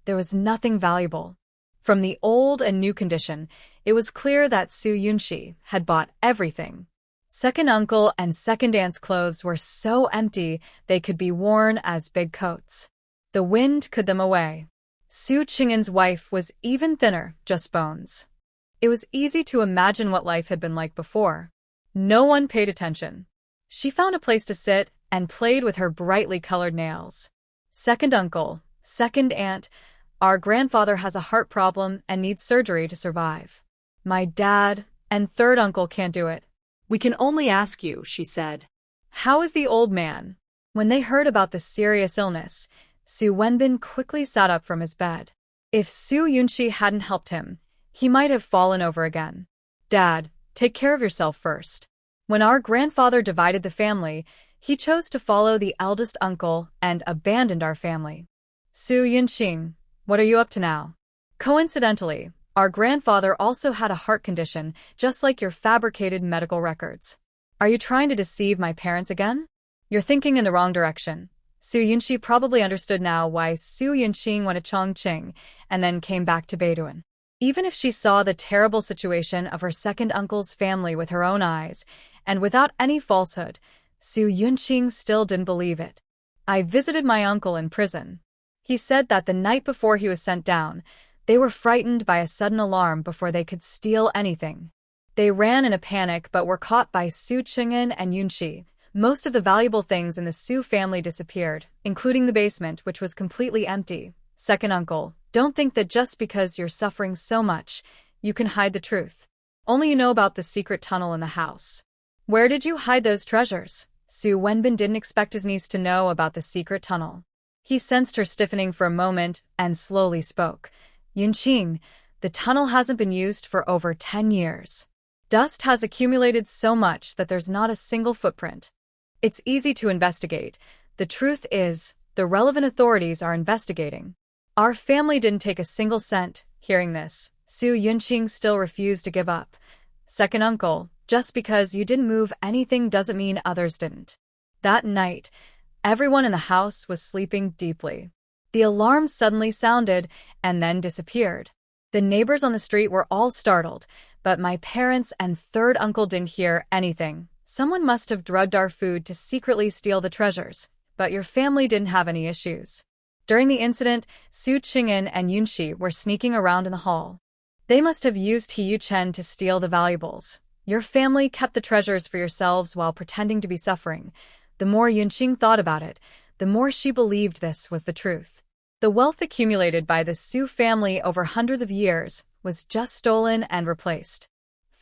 there was nothing valuable. From the old and new condition, it was clear that Su Yunxi had bought everything. Second uncle and second aunt's clothes were so empty they could be worn as big coats. The wind could them away. Su Qingan's wife was even thinner, just bones. It was easy to imagine what life had been like before. No one paid attention. She found a place to sit and played with her brightly colored nails. Second uncle, second aunt, our grandfather has a heart problem and needs surgery to survive. My dad and third uncle can't do it. We can only ask you, she said. How is the old man? When they heard about the serious illness, Su Wenbin quickly sat up from his bed. If Su Yunxi hadn't helped him, he might have fallen over again. Dad, take care of yourself first. When our grandfather divided the family, he chose to follow the eldest uncle and abandoned our family. Su Yunxing, what are you up to now? Coincidentally, our grandfather also had a heart condition, just like your fabricated medical records. Are you trying to deceive my parents again? You're thinking in the wrong direction. Su Yunxi probably understood now why Su Yunxing went to Chongqing and then came back to Beiduan. Even if she saw the terrible situation of her second uncle's family with her own eyes, and without any falsehood, Su Yunxing still didn't believe it. I visited my uncle in prison. He said that the night before he was sent down, they were frightened by a sudden alarm before they could steal anything. They ran in a panic but were caught by Su Qing'an and Yunxi. Most of the valuable things in the Su family disappeared, including the basement, which was completely empty. Second uncle, don't think that just because you're suffering so much, you can hide the truth. Only you know about the secret tunnel in the house. Where did you hide those treasures? Su Wenbin didn't expect his niece to know about the secret tunnel. He sensed her stiffening for a moment and slowly spoke. Yunqing, the tunnel hasn't been used for over 10 years. Dust has accumulated so much that there's not a single footprint. It's easy to investigate. The truth is, the relevant authorities are investigating. Our family didn't take a single cent. Hearing this, Su Yunqing still refused to give up. Second uncle, just because you didn't move anything doesn't mean others didn't. That night, everyone in the house was sleeping deeply. The alarm suddenly sounded and then disappeared. The neighbors on the street were all startled, but my parents and third uncle didn't hear anything. Someone must have drugged our food to secretly steal the treasures, but your family didn't have any issues. During the incident, Su Qing'an and Yunxi were sneaking around in the hall. They must have used He Yuchen to steal the valuables. Your family kept the treasures for yourselves while pretending to be suffering. The more Yunqing thought about it, the more she believed this was the truth. The wealth accumulated by the Su family over hundreds of years was just stolen and replaced.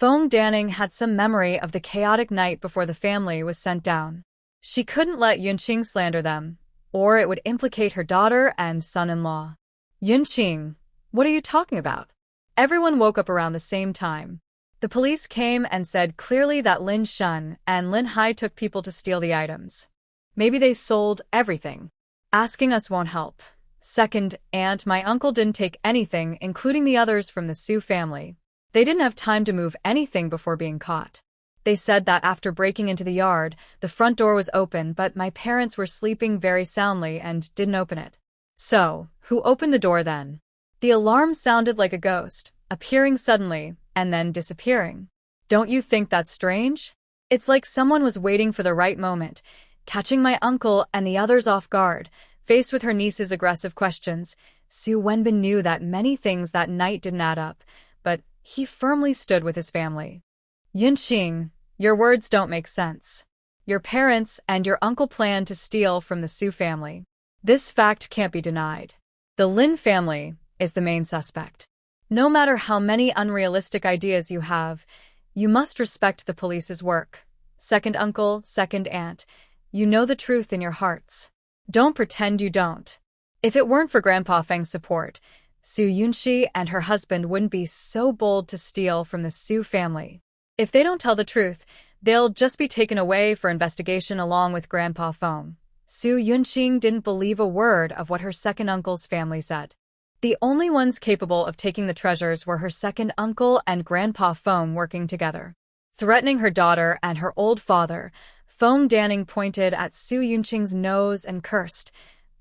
Fong Danning had some memory of the chaotic night before the family was sent down. She couldn't let Yunqing slander them, or it would implicate her daughter and son-in-law. Yunqing, what are you talking about? Everyone woke up around the same time. The police came and said clearly that Lin Shun and Lin Hai took people to steal the items. Maybe they sold everything. Asking us won't help. Second, and my uncle didn't take anything, including the others from the Su family. They didn't have time to move anything before being caught. They said that after breaking into the yard, the front door was open, but my parents were sleeping very soundly and didn't open it. So, who opened the door then? The alarm sounded like a ghost, appearing suddenly, and then disappearing. Don't you think that's strange? It's like someone was waiting for the right moment, catching my uncle and the others off guard. Faced with her niece's aggressive questions, Su Wenbin knew that many things that night didn't add up, but he firmly stood with his family. Yunqing, your words don't make sense. Your parents and your uncle planned to steal from the Su family. This fact can't be denied. The Lin family is the main suspect. No matter how many unrealistic ideas you have, you must respect the police's work. Second uncle, second aunt, you know the truth in your hearts. Don't pretend you don't. If it weren't for Grandpa Feng's support, Su Yunxi and her husband wouldn't be so bold to steal from the Su family. If they don't tell the truth, they'll just be taken away for investigation along with Grandpa Feng. Su Yunxing didn't believe a word of what her second uncle's family said. The only ones capable of taking the treasures were her second uncle and Grandpa Feng working together. Threatening her daughter and her old father, Fong Danning pointed at Su Yunqing's nose and cursed,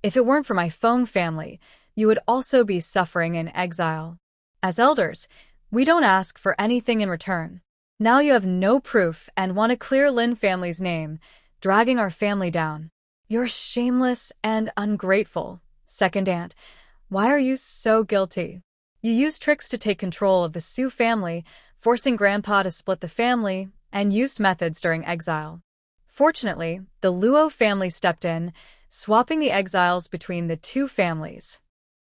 "If it weren't for my Feng family, you would also be suffering in exile. As elders, we don't ask for anything in return. Now you have no proof and want to clear Lin family's name, dragging our family down. You're shameless and ungrateful, second aunt. Why are you so guilty? You used tricks to take control of the Su family, forcing Grandpa to split the family, and used methods during exile. Fortunately, the Luo family stepped in, swapping the exiles between the two families.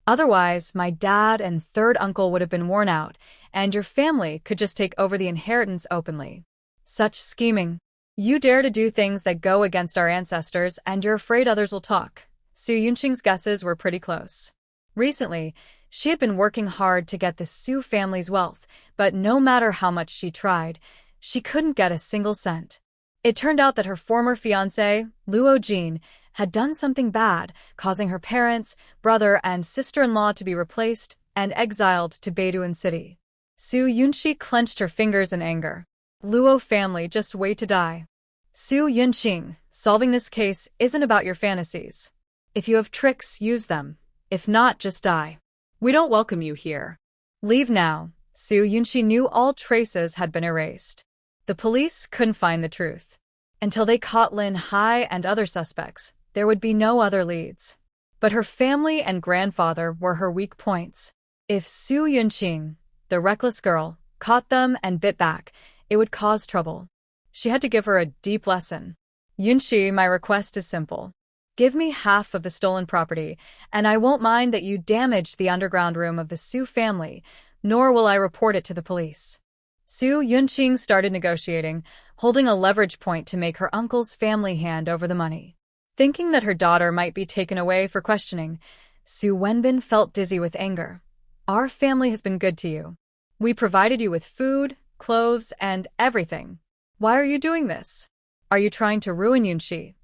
Otherwise, my dad and third uncle would have been worn out, and your family could just take over the inheritance openly. Such scheming. You dare to do things that go against our ancestors, and you're afraid others will talk." Su Yunqing's guesses were pretty close. Recently, she had been working hard to get the Su family's wealth, but no matter how much she tried, she couldn't get a single cent. It turned out that her former fiancé, Luo Jin, had done something bad, causing her parents, brother, and sister-in-law to be replaced and exiled to Beiduan City. Su Yunxi clenched her fingers in anger. Luo family, just wait to die. Su Yunqing, solving this case isn't about your fantasies. If you have tricks, use them. If not, just die. We don't welcome you here. Leave now. Su Yunxi knew all traces had been erased. The police couldn't find the truth. Until they caught Lin Hai and other suspects, there would be no other leads. But her family and grandfather were her weak points. If Su Yunqing, the reckless girl, caught them and bit back, it would cause trouble. She had to give her a deep lesson. Yunxi, my request is simple. Give me half of the stolen property, and I won't mind that you damaged the underground room of the Su family, nor will I report it to the police. Su Yunqing started negotiating, holding a leverage point to make her uncle's family hand over the money. Thinking that her daughter might be taken away for questioning, Su Wenbin felt dizzy with anger. Our family has been good to you. We provided you with food, clothes, and everything. Why are you doing this? Are you trying to ruin Yunxi?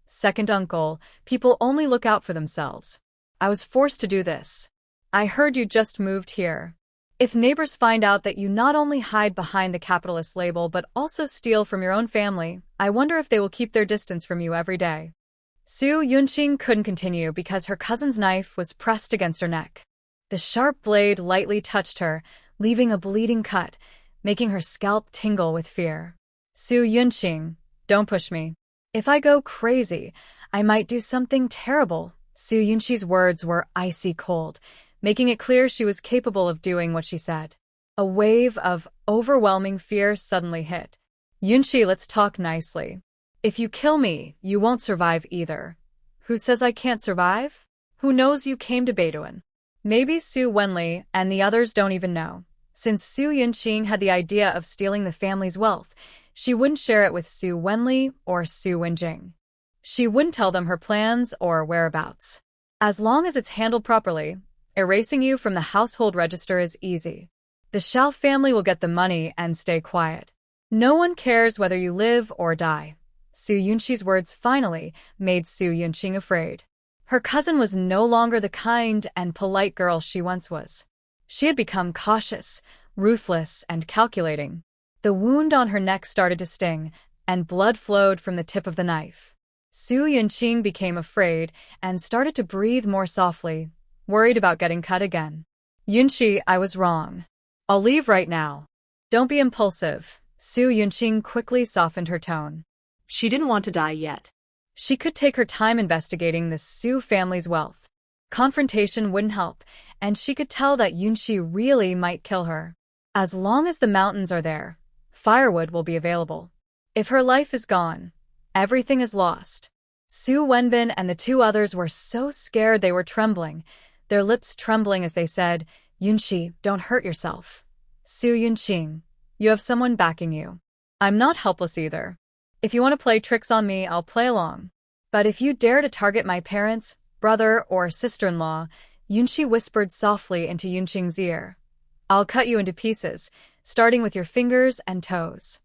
Second uncle, people only look out for themselves. I was forced to do this. I heard you just moved here. If neighbors find out that you not only hide behind the capitalist label but also steal from your own family, I wonder if they will keep their distance from you every day. Su Yunqing couldn't continue because her cousin's knife was pressed against her neck. The sharp blade lightly touched her, leaving a bleeding cut, making her scalp tingle with fear. Su Yunqing, don't push me. If I go crazy, I might do something terrible. Su Yunxi's words were icy cold, making it clear she was capable of doing what she said. A wave of overwhelming fear suddenly hit. Yunxi, let's talk nicely. If you kill me, you won't survive either. Who says I can't survive? Who knows you came to Beiduan? Maybe Su Wenli and the others don't even know. Since Su Yunqing had the idea of stealing the family's wealth, she wouldn't share it with Su Wenli or Su Wenjing. She wouldn't tell them her plans or whereabouts. As long as it's handled properly, erasing you from the household register is easy. The Xiao family will get the money and stay quiet. No one cares whether you live or die. Su Yunqi's words finally made Su Yunqing afraid. Her cousin was no longer the kind and polite girl she once was. She had become cautious, ruthless, and calculating. The wound on her neck started to sting, and blood flowed from the tip of the knife. Su Yunqing became afraid and started to breathe more softly, worried about getting cut again. Yunqi, I was wrong. I'll leave right now. Don't be impulsive. Su Yunqing quickly softened her tone. She didn't want to die yet. She could take her time investigating the Su family's wealth. Confrontation wouldn't help, and she could tell that Yunqi really might kill her. As long as the mountains are there, firewood will be available. If her life is gone, everything is lost. Su Wenbin and the two others were so scared they were trembling, their lips trembling as they said, Yunqi, don't hurt yourself. Su Yunqing, you have someone backing you. I'm not helpless either. If you want to play tricks on me, I'll play along. But if you dare to target my parents, brother, or sister-in-law, Yunqi whispered softly into Yunqing's ear, I'll cut you into pieces, starting with your fingers and toes.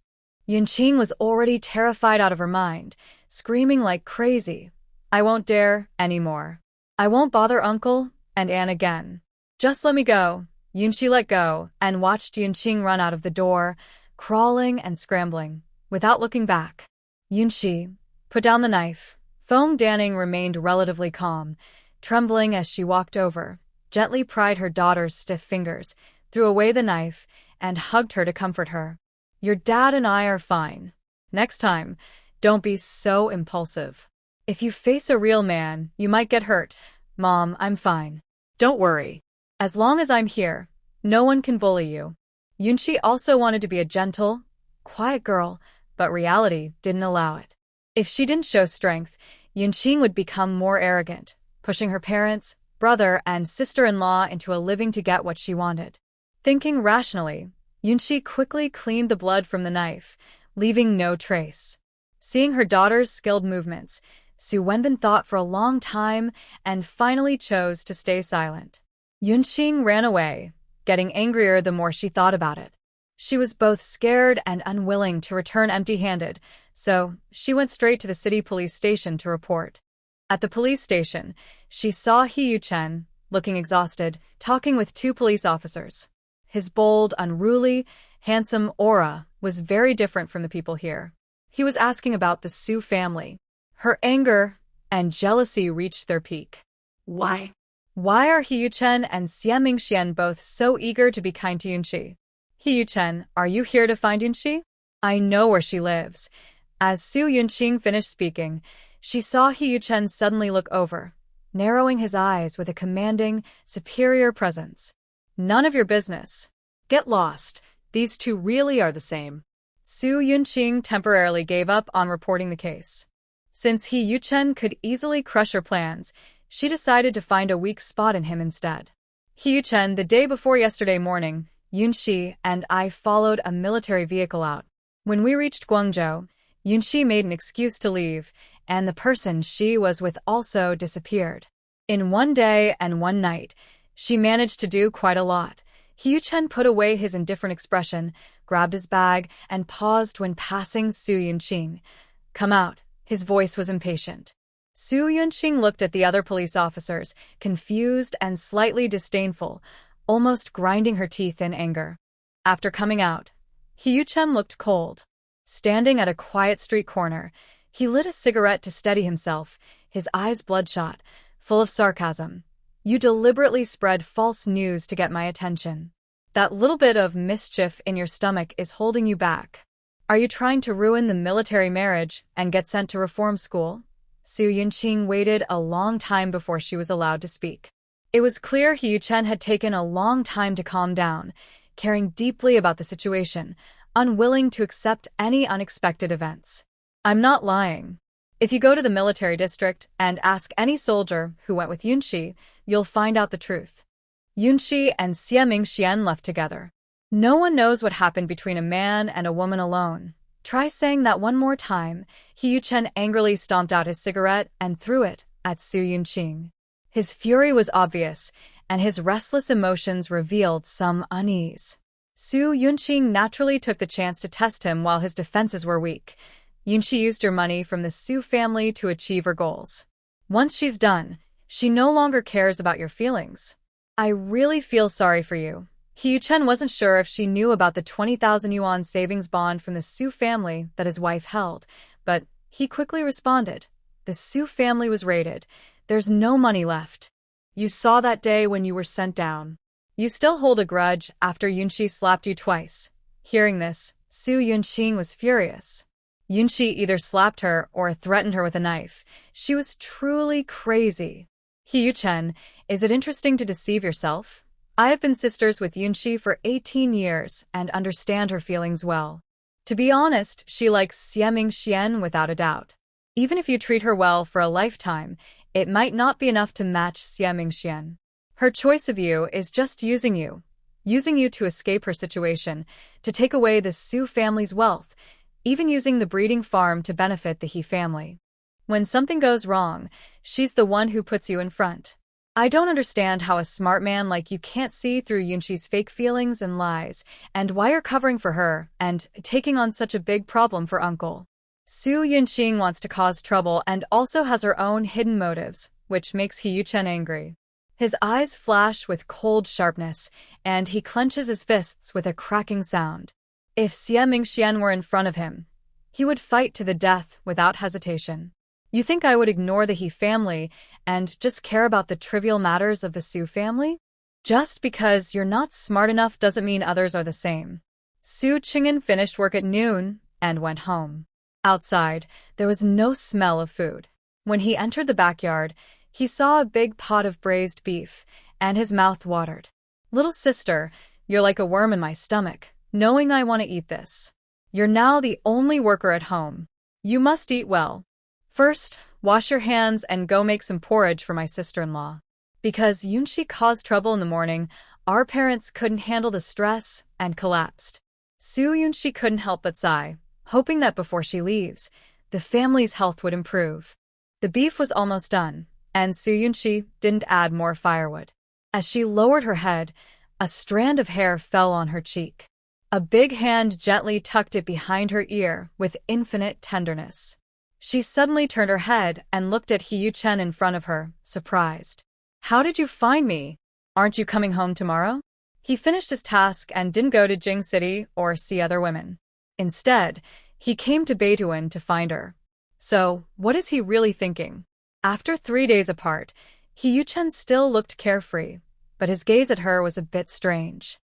Yunqing was already terrified out of her mind, screaming like crazy. I won't dare anymore. I won't bother Uncle and Anne again. Just let me go. Yunqi let go and watched Yunqing run out of the door, crawling and scrambling, without looking back. Yunqi, put down the knife. Feng Danning remained relatively calm, trembling as she walked over, gently pried her daughter's stiff fingers, threw away the knife, and hugged her to comfort her. Your dad and I are fine. Next time, don't be so impulsive. If you face a real man, you might get hurt. Mom, I'm fine. Don't worry. As long as I'm here, no one can bully you. Yunqi also wanted to be a gentle, quiet girl, but reality didn't allow it. If she didn't show strength, Yunqing would become more arrogant, pushing her parents, brother, and sister-in-law into a living to get what she wanted. Thinking rationally, Yunqi quickly cleaned the blood from the knife, leaving no trace. Seeing her daughter's skilled movements, Su Wenbin thought for a long time and finally chose to stay silent. Yunqing ran away, getting angrier the more she thought about it. She was both scared and unwilling to return empty-handed, so she went straight to the city police station to report. At the police station, she saw He Yuchen, looking exhausted, talking with two police officers. His bold, unruly, handsome aura was very different from the people here. He was asking about the Su family. Her anger and jealousy reached their peak. Why? Why are He Yuchen and Xie Mingxian both so eager to be kind to Yunqi? He Yuchen, are you here to find Yunqi? I know where she lives. As Su Yunqing finished speaking, she saw He Yuchen suddenly look over, narrowing his eyes with a commanding, superior presence. None of your business. Get lost. These two really are the same. Su Yunqing temporarily gave up on reporting the case. Since He Yuchen could easily crush her plans, she decided to find a weak spot in him instead. He Yuchen, the day before yesterday morning, Yunqi and I followed a military vehicle out. When we reached Guangzhou, Yunqi made an excuse to leave, and the person she was with also disappeared. In one day and one night, she managed to do quite a lot. He Yuchen put away his indifferent expression, grabbed his bag, and paused when passing Su Yunqing. Come out. His voice was impatient. Su Yunqing looked at the other police officers, confused and slightly disdainful, almost grinding her teeth in anger. After coming out, He Yuchen looked cold. Standing at a quiet street corner, he lit a cigarette to steady himself, his eyes bloodshot, full of sarcasm. You deliberately spread false news to get my attention. That little bit of mischief in your stomach is holding you back. Are you trying to ruin the military marriage and get sent to reform school? Su Yunqing waited a long time before she was allowed to speak. It was clear He Yuchen had taken a long time to calm down, caring deeply about the situation, unwilling to accept any unexpected events. I'm not lying. If you go to the military district and ask any soldier who went with Yunqi, you'll find out the truth. Yunqi and Xie Mingxian left together. No one knows what happened between a man and a woman alone. Try saying that one more time. Hee-yu-chen angrily stomped out his cigarette and threw it at Su Yunqing. His fury was obvious, and his restless emotions revealed some unease. Su Yunqing naturally took the chance to test him while his defenses were weak. Yunqi used her money from the Su family to achieve her goals. Once she's done, she no longer cares about your feelings. I really feel sorry for you. Hee-yu-chen wasn't sure if she knew about the 20,000 yuan savings bond from the Su family that his wife held, but he quickly responded. The Su family was raided. There's no money left. You saw that day when you were sent down. You still hold a grudge after Yunqi slapped you twice. Hearing this, Su Yunqing was furious. Yunqi either slapped her or threatened her with a knife. She was truly crazy. Hee-yu-chen, is it interesting to deceive yourself? I have been sisters with Yunqi for 18 years and understand her feelings well. To be honest, she likes Xie Mingxian without a doubt. Even if you treat her well for a lifetime, it might not be enough to match Xie Mingxian. Her choice of you is just using you to escape her situation, to take away the Su family's wealth, even using the breeding farm to benefit the He family. When something goes wrong, she's the one who puts you in front. I don't understand how a smart man like you can't see through Yunqi's fake feelings and lies, and why you're covering for her and taking on such a big problem for Uncle. Su Yunqing wants to cause trouble and also has her own hidden motives, which makes Hee-yu-chen angry. His eyes flash with cold sharpness, and he clenches his fists with a cracking sound. If Xie Mingxian were in front of him, he would fight to the death without hesitation. You think I would ignore the He family and just care about the trivial matters of the Su family? Just because you're not smart enough doesn't mean others are the same. Su Qing'an finished work at noon and went home. Outside, there was no smell of food. When he entered the backyard, he saw a big pot of braised beef, and his mouth watered. Little sister, you're like a worm in my stomach, knowing I want to eat this. You're now the only worker at home. You must eat well. First, wash your hands and go make some porridge for my sister-in-law. Because Yunqi caused trouble in the morning, our parents couldn't handle the stress and collapsed. Su Yunqi couldn't help but sigh, hoping that before she leaves, the family's health would improve. The beef was almost done, and Su Yunqi didn't add more firewood. As she lowered her head, a strand of hair fell on her cheek. A big hand gently tucked it behind her ear with infinite tenderness. She suddenly turned her head and looked at Hee-yu-chen in front of her, surprised. How did you find me? Aren't you coming home tomorrow? He finished his task and didn't go to Jing City or see other women. Instead, he came to Beituan to find her. So, what is he really thinking? After 3 days apart, Hee-yu-chen still looked carefree, but his gaze at her was a bit strange.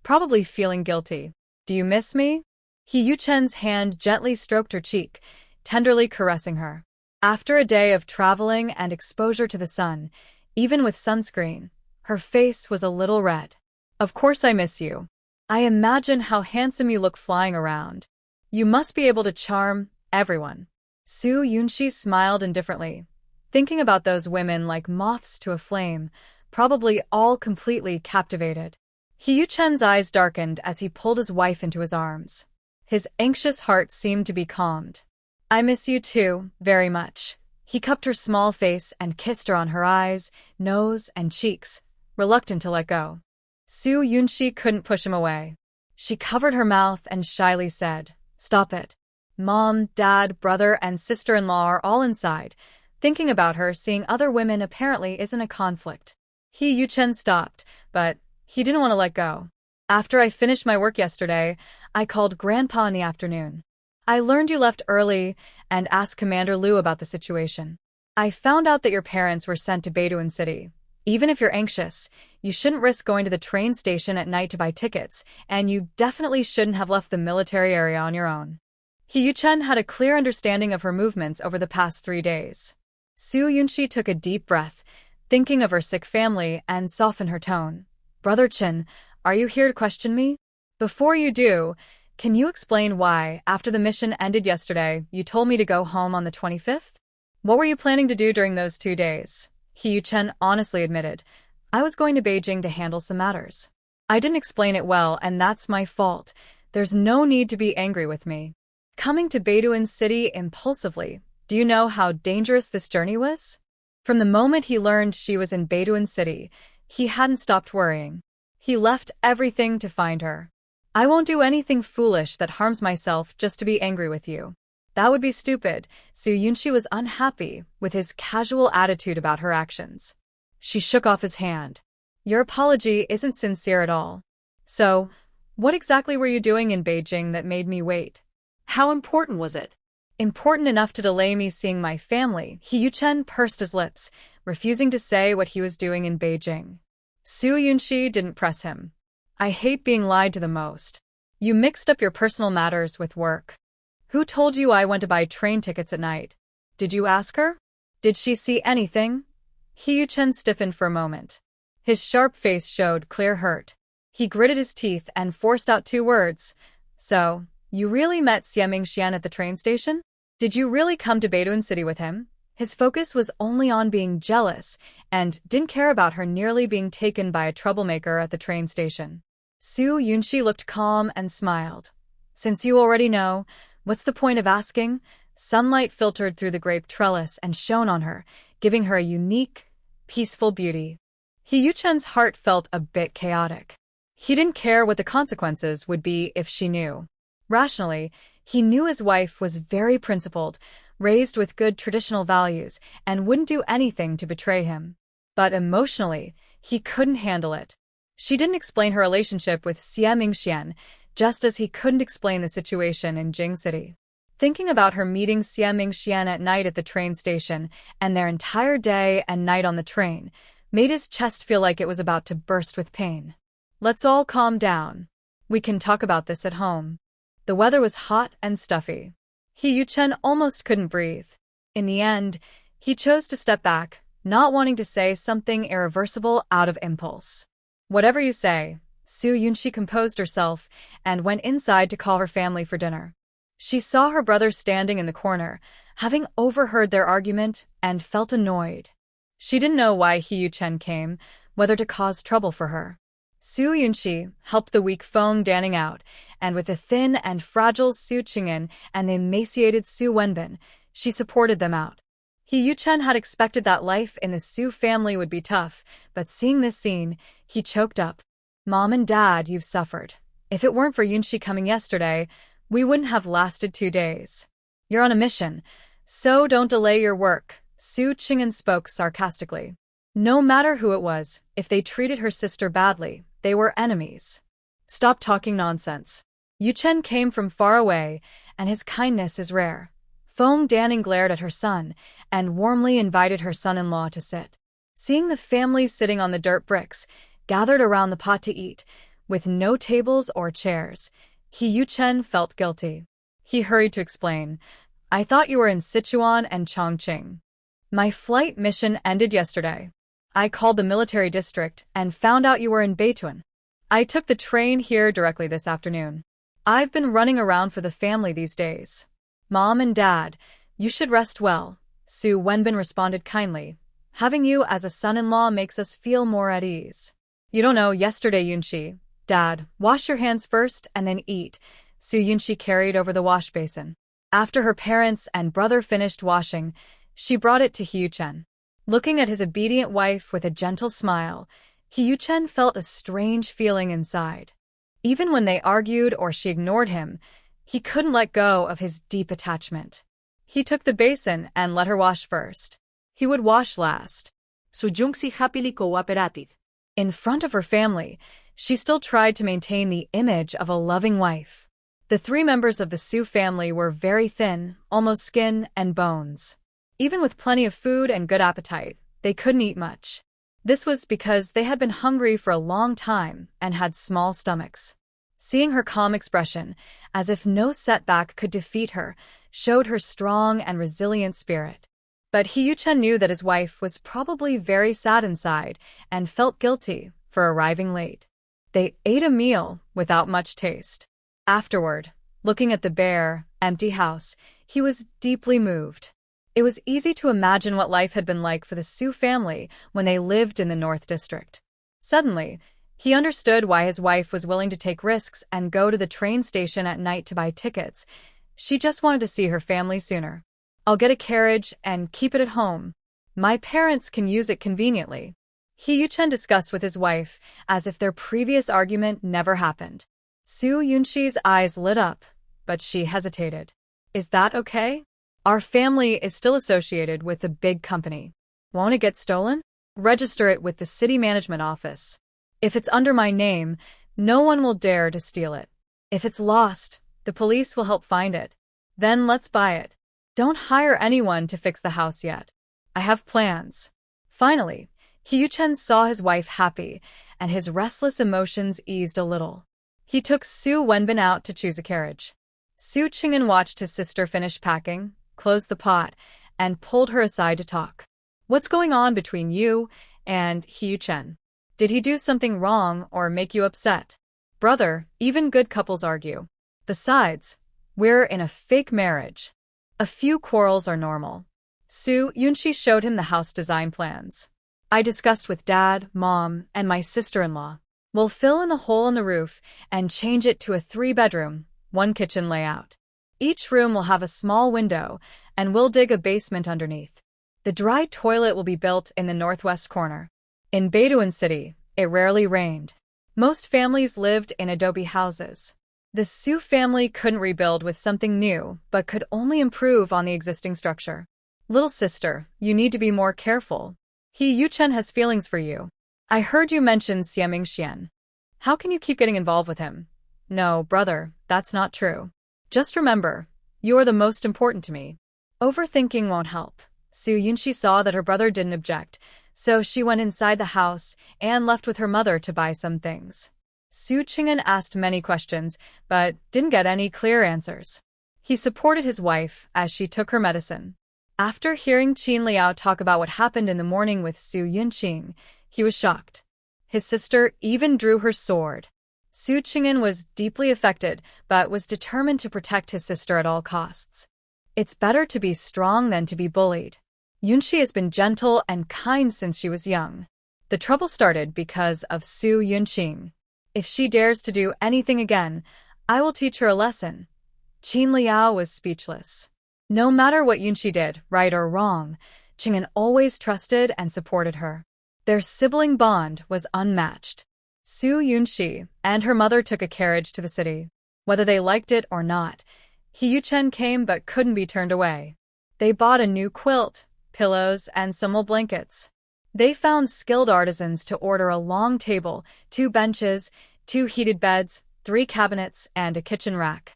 Probably feeling guilty. Do you miss me? Hee-yu-chen's hand gently stroked her cheek, tenderly caressing her. After a day of traveling and exposure to the sun, even with sunscreen, her face was a little red. Of course I miss you. I imagine how handsome you look flying around. You must be able to charm everyone. Su Yunqi smiled indifferently, thinking about those women like moths to a flame, probably all completely captivated. Hee-yu-chen's eyes darkened as he pulled his wife into his arms. His anxious heart seemed to be calmed. I miss you too, very much. He cupped her small face and kissed her on her eyes, nose, and cheeks, reluctant to let go. Su Yunqi couldn't push him away. She covered her mouth and shyly said, "Stop it. Mom, Dad, brother, and sister-in-law are all inside. Thinking about her seeing other women apparently isn't a conflict." Hee-yu-chen stopped, but he didn't want to let go. After I finished my work yesterday, I called Grandpa in the afternoon. I learned you left early and asked Commander Liu about the situation. I found out that your parents were sent to Beituan City. Even if you're anxious, you shouldn't risk going to the train station at night to buy tickets, and you definitely shouldn't have left the military area on your own. Hee-yu-chen had a clear understanding of her movements over the past 3 days. Su Yunqi took a deep breath, thinking of her sick family, and softened her tone. Brother Chen, are you here to question me? Before you do, can you explain why, after the mission ended yesterday, you told me to go home on the 25th? What were you planning to do during those 2 days? Hee-yu-chen honestly admitted, I was going to Beijing to handle some matters. I didn't explain it well, and that's my fault. There's no need to be angry with me. Coming to Bedouin City impulsively, do you know how dangerous this journey was? From the moment he learned she was in Bedouin City, he hadn't stopped worrying. He left everything to find her. I won't do anything foolish that harms myself just to be angry with you. That would be stupid. Su Yunshi was unhappy with his casual attitude about her actions. She shook off his hand. Your apology isn't sincere at all. So, what exactly were you doing in Beijing that made me wait? How important was it? Important enough to delay me seeing my family. He Yuchen pursed his lips, refusing to say what he was doing in Beijing. Su Yunshi didn't press him. I hate being lied to the most. You mixed up your personal matters with work. Who told you I went to buy train tickets at night? Did you ask her? Did she see anything? He Yuchen stiffened for a moment. His sharp face showed clear hurt. He gritted his teeth and forced out 2 words. So, you really met Xieming Xian at the train station? Did you really come to Bedouin City with him? His focus was only on being jealous and didn't care about her nearly being taken by a troublemaker at the train station. Su Yunshi looked calm and smiled. Since you already know, what's the point of asking? Sunlight filtered through the grape trellis and shone on her, giving her a unique, peaceful beauty. He Yuchen's heart felt a bit chaotic. He didn't care what the consequences would be if she knew. Rationally, he knew his wife was very principled, raised with good traditional values, and wouldn't do anything to betray him. But emotionally, he couldn't handle it. She didn't explain her relationship with Xieming Xian, just as he couldn't explain the situation in Jing City. Thinking about her meeting Xieming Xian at night at the train station and their entire day and night on the train made his chest feel like it was about to burst with pain. Let's all calm down. We can talk about this at home. The weather was hot and stuffy. He Yuchen almost couldn't breathe. In the end, he chose to step back, not wanting to say something irreversible out of impulse. Whatever you say, Su Yunshi composed herself and went inside to call her family for dinner. She saw her brother standing in the corner, having overheard their argument, and felt annoyed. She didn't know why He Yuchen came, whether to cause trouble for her. Su Yunshi helped the weak Feng Danning out, and with the thin and fragile Su Qing'an and the emaciated Su Wenbin, she supported them out. He Yuchen had expected that life in the Su family would be tough, but seeing this scene, he choked up. Mom and Dad, you've suffered. If it weren't for Yunshi coming yesterday, we wouldn't have lasted 2 days. You're on a mission, so don't delay your work, Su Qing'an spoke sarcastically. No matter who it was, if they treated her sister badly, they were enemies. Stop talking nonsense. Yuchen came from far away, and his kindness is rare. Feng Danning glared at her son and warmly invited her son-in-law to sit. Seeing the family sitting on the dirt bricks, gathered around the pot to eat, with no tables or chairs, He Yuchen felt guilty. He hurried to explain, I thought you were in Sichuan and Chongqing. My flight mission ended yesterday. I called the military district and found out you were in Beituan. I took the train here directly this afternoon. I've been running around for the family these days. Mom and Dad, you should rest well, Su Wenbin responded kindly. Having you as a son-in-law makes us feel more at ease. You don't know, yesterday Yunshi. Dad, wash your hands first and then eat, Su Yunshi carried over the wash basin. After her parents and brother finished washing, she brought it to He Yuchen. Looking at his obedient wife with a gentle smile, He Yuchen felt a strange feeling inside. Even when they argued or she ignored him, he couldn't let go of his deep attachment. He took the basin and let her wash first. He would wash last. Su Yunshi happily cooperated. In front of her family, she still tried to maintain the image of a loving wife. The 3 members of the Su family were very thin, almost skin and bones. Even with plenty of food and good appetite, they couldn't eat much. This was because they had been hungry for a long time and had small stomachs. Seeing her calm expression, as if no setback could defeat her, showed her strong and resilient spirit. But He Yuchen knew that his wife was probably very sad inside and felt guilty for arriving late. They ate a meal without much taste. Afterward, looking at the bare, empty house, he was deeply moved. It was easy to imagine what life had been like for the Su family when they lived in the North District. Suddenly, He understood why his wife was willing to take risks and go to the train station at night to buy tickets. She just wanted to see her family sooner. I'll get a carriage and keep it at home. My parents can use it conveniently. He Yuchen discussed with his wife, as if their previous argument never happened. Su Yunxi's eyes lit up, but she hesitated. Is that okay? Our family is still associated with a big company. Won't it get stolen? Register it with the city management office. If it's under my name, no one will dare to steal it. If it's lost, the police will help find it. Then let's buy it. Don't hire anyone to fix the house yet. I have plans. Finally, He Yuchen saw his wife happy, and his restless emotions eased a little. He took Su Wenbin out to choose a carriage. Su Qing'an watched his sister finish packing, closed the pot, and pulled her aside to talk. What's going on between you and He Yuchen? Did he do something wrong or make you upset? Brother, even good couples argue. Besides, we're in a fake marriage. A few quarrels are normal. Su Yunxi showed him the house design plans. I discussed with Dad, Mom, and my sister-in-law. We'll fill in the hole in the roof and change it to a 3-bedroom, 1-kitchen layout. Each room will have a small window, and we'll dig a basement underneath. The dry toilet will be built in the northwest corner. In Bedouin City, it rarely rained. Most families lived in adobe houses. The Su family couldn't rebuild with something new, but could only improve on the existing structure. Little sister, you need to be more careful. He Yuchen has feelings for you. I heard you mention Xiaming Xian. How can you keep getting involved with him? No, brother, that's not true. Just remember, you are the most important to me. Overthinking won't help. Su Yunxi saw that her brother didn't object, so she went inside the house and left with her mother to buy some things. Su Qing'an asked many questions, but didn't get any clear answers. He supported his wife as she took her medicine. After hearing Qin Liao talk about what happened in the morning with Su Yunqing, he was shocked. His sister even drew her sword. Su Qing'an was deeply affected, but was determined to protect his sister at all costs. It's better to be strong than to be bullied. Yunxi has been gentle and kind since she was young. The trouble started because of Su Yunqing. If she dares to do anything again, I will teach her a lesson. Qin Liao was speechless. No matter what Yunxi did, right or wrong, Qing'an always trusted and supported her. Their sibling bond was unmatched. Su Yunxi and her mother took a carriage to the city. Whether they liked it or not, He Yuchen came but couldn't be turned away. They bought a new quilt, pillows, and some old blankets. They found skilled artisans to order a long table, 2 benches, 2 heated beds, 3 cabinets, and a kitchen rack.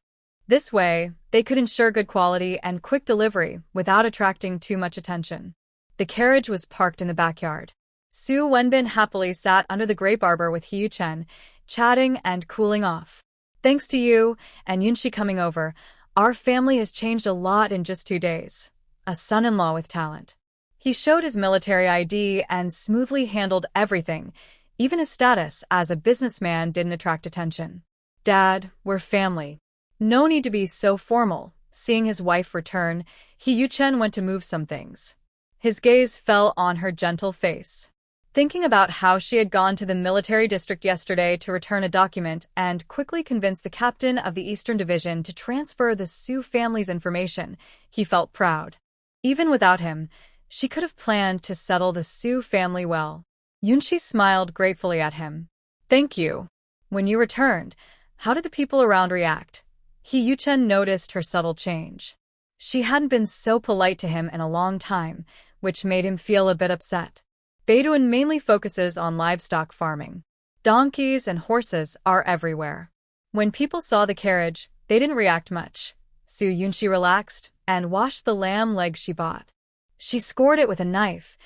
This way, they could ensure good quality and quick delivery without attracting too much attention. The carriage was parked in the backyard. Su Wenbin happily sat under the grape arbor with He Yuchen, chatting and cooling off. Thanks to you and Yunxi coming over, our family has changed a lot in just 2 days. A son-in-law with talent. He showed his military ID and smoothly handled everything. Even his status as a businessman didn't attract attention. Dad, we're family. No need to be so formal. Seeing his wife return, He Yuchen went to move some things. His gaze fell on her gentle face. Thinking about how she had gone to the military district yesterday to return a document and quickly convince the captain of the Eastern Division to transfer the Su family's information, he felt proud. Even without him, she could have planned to settle the Su family well. Yunxi smiled gratefully at him. Thank you. When you returned, how did the people around react? He Yuchen noticed her subtle change. She hadn't been so polite to him in a long time, which made him feel a bit upset. Bedouin mainly focuses on livestock farming. Donkeys and horses are everywhere. When people saw the carriage, they didn't react much. Su Yunxi relaxed and washed the lamb leg she bought. She scored it with a knife,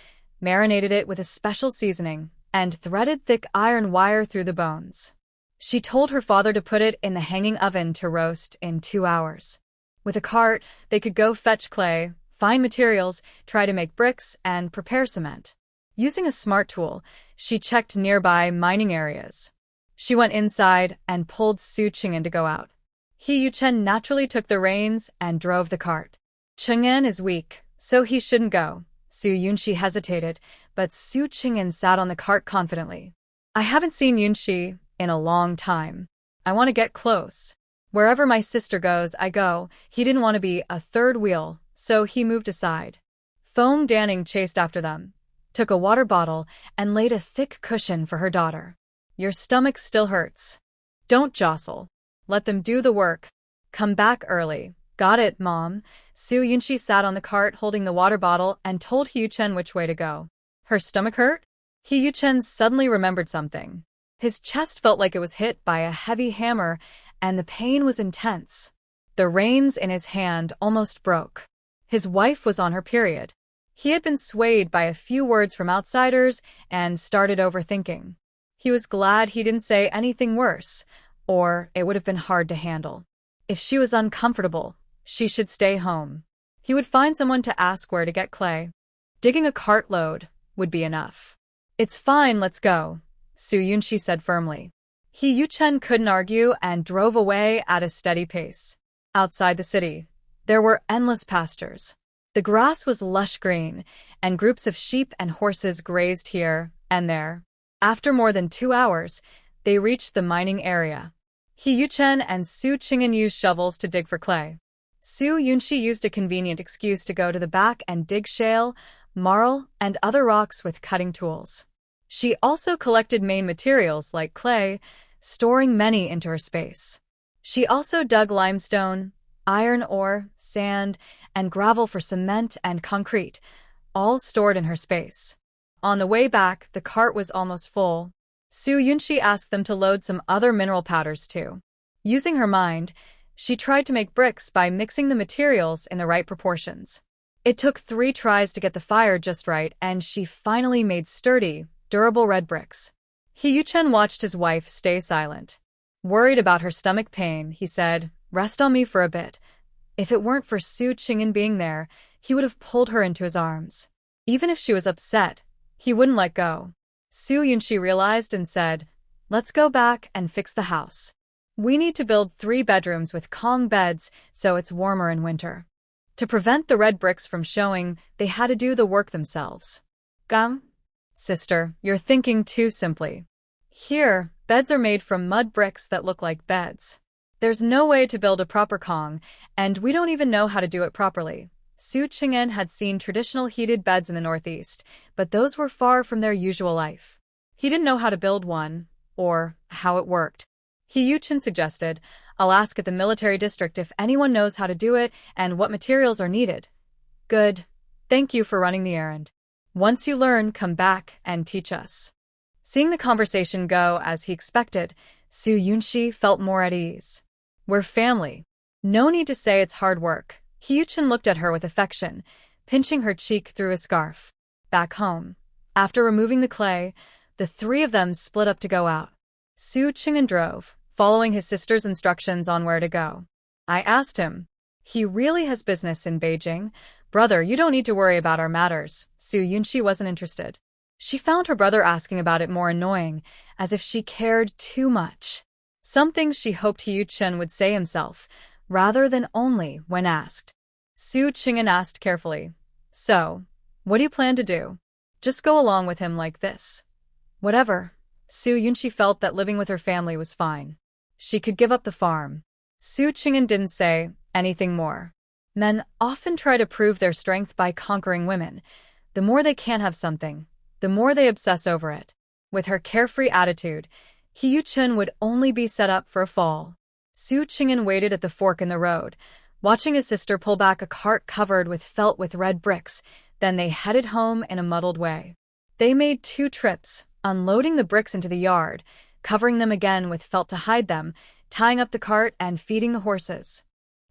marinated it with a special seasoning, and threaded thick iron wire through the bones. She told her father to put it in the hanging oven to roast in 2 hours. With a cart, they could go fetch clay, find materials, try to make bricks, and prepare cement. Using a smart tool, she checked nearby mining areas. She went inside and pulled Su Qing'an to go out. He Yuchen naturally took the reins and drove the cart. Qing'an is weak, so he shouldn't go. Su Yunxi hesitated, but Su Qing'an sat on the cart confidently. I haven't seen Yunshi in a long time. I want to get close. Wherever my sister goes, I go. He didn't want to be a third wheel, so he moved aside. Foam Danning chased after them, took a water bottle, and laid a thick cushion for her daughter. Your stomach still hurts. Don't jostle. Let them do the work. Come back early. Got it, Mom. Su Yunshi sat on the cart holding the water bottle and told Hyuchen which way to go. Her stomach hurt? Hyuchen suddenly remembered something. His chest felt like it was hit by a heavy hammer, and the pain was intense. The reins in his hand almost broke. His wife was on her period. He had been swayed by a few words from outsiders and started overthinking. He was glad he didn't say anything worse, or it would have been hard to handle. If she was uncomfortable, she should stay home. He would find someone to ask where to get clay. Digging a cartload would be enough. It's fine, let's go, Su Yunshi said firmly. Hyuchen couldn't argue and drove away at a steady pace. Outside the city, there were endless pastures. The grass was lush green, and groups of sheep and horses grazed here and there. After more than 2 hours, they reached the mining area. Hyuchen and Su Qing'an used shovels to dig for clay. Su Yunshi used a convenient excuse to go to the back and dig shale, marl, and other rocks with cutting tools. She also collected main materials like clay, storing many into her space. She also dug limestone, iron ore, sand, and gravel for cement and concrete, all stored in her space. On the way back, the cart was almost full. Su Yunshi asked them to load some other mineral powders too. Using her mind, she tried to make bricks by mixing the materials in the right proportions. It took 3 tries to get the fire just right, and she finally made sturdy, durable red bricks. Hyuchen watched his wife stay silent. Worried about her stomach pain, he said, "Rest on me for a bit." If it weren't for Su Qing'an being there, he would have pulled her into his arms. Even if she was upset, he wouldn't let go. Su Yunshi realized and said, "Let's go back and fix the house. We need to build 3 bedrooms with Kong beds so it's warmer in winter." To prevent the red bricks from showing, they had to do the work themselves. Gum? Sister, you're thinking too simply. Here, beds are made from mud bricks that look like beds. There's no way to build a proper Kong, and we don't even know how to do it properly. Su Qing'an had seen traditional heated beds in the Northeast, but those were far from their usual life. He didn't know how to build one, or how it worked. Hyuchen suggested, "I'll ask at the military district if anyone knows how to do it and what materials are needed." Good. Thank you for running the errand. Once you learn, come back and teach us. Seeing the conversation go as he expected, Su Yunshi felt more at ease. We're family. No need to say it's hard work. Hyuchen looked at her with affection, pinching her cheek through his scarf. Back home, after removing the clay, the 3 of them split up to go out. Su Qing'an drove, following his sister's instructions on where to go. I asked him. He really has business in Beijing. Brother, you don't need to worry about our matters. Su Yunshi wasn't interested. She found her brother asking about it more annoying, as if she cared too much. Some things she hoped Hyuchen would say himself, rather than only when asked. Su Qing'an asked carefully, "So, what do you plan to do? Just go along with him like this?" Whatever. Su Yunshi felt that living with her family was fine. She could give up the farm. Su Qing'an didn't say anything more. Men often try to prove their strength by conquering women. The more they can't have something, the more they obsess over it. With her carefree attitude, Hyuchen would only be set up for a fall. Su Qing'an waited at the fork in the road, watching his sister pull back a cart covered with felt with red bricks. Then they headed home in a muddled way. They made 2 trips, unloading the bricks into the yard, covering them again with felt to hide them, tying up the cart and feeding the horses.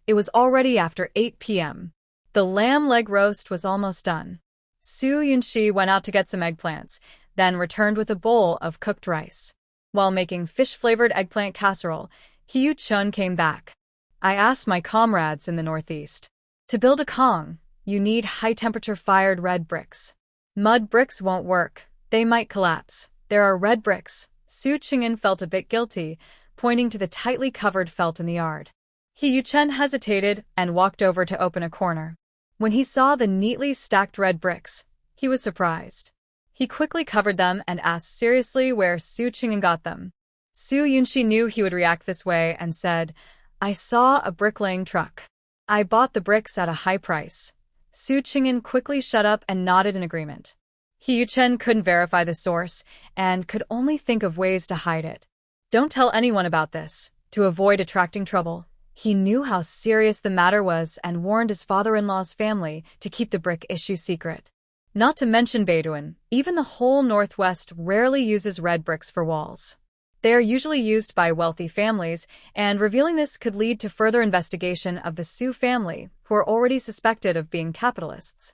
It was already after 8 p.m. The lamb leg roast was almost done. Su Yunshi went out to get some eggplants, then returned with a bowl of cooked rice. While making fish-flavored eggplant casserole, Hyuchen came back. I asked my comrades in the Northeast. To build a Kong, you need high-temperature fired red bricks. Mud bricks won't work. They might collapse. There are red bricks. Su Qing'an felt a bit guilty, pointing to the tightly covered felt in the yard. Hyuchen hesitated and walked over to open a corner. When he saw the neatly stacked red bricks, he was surprised. He quickly covered them and asked seriously where Su Ching'an got them. Su Yunshi knew he would react this way and said, I saw a bricklaying truck. I bought the bricks at a high price. Su Ching'an quickly shut up and nodded in agreement. He Yuchen couldn't verify the source and could only think of ways to hide it. Don't tell anyone about this, to avoid attracting trouble. He knew how serious the matter was and warned his father-in-law's family to keep the brick issue secret. Not to mention Bedouin, even the whole Northwest rarely uses red bricks for walls. They are usually used by wealthy families, and revealing this could lead to further investigation of the Su family, who are already suspected of being capitalists.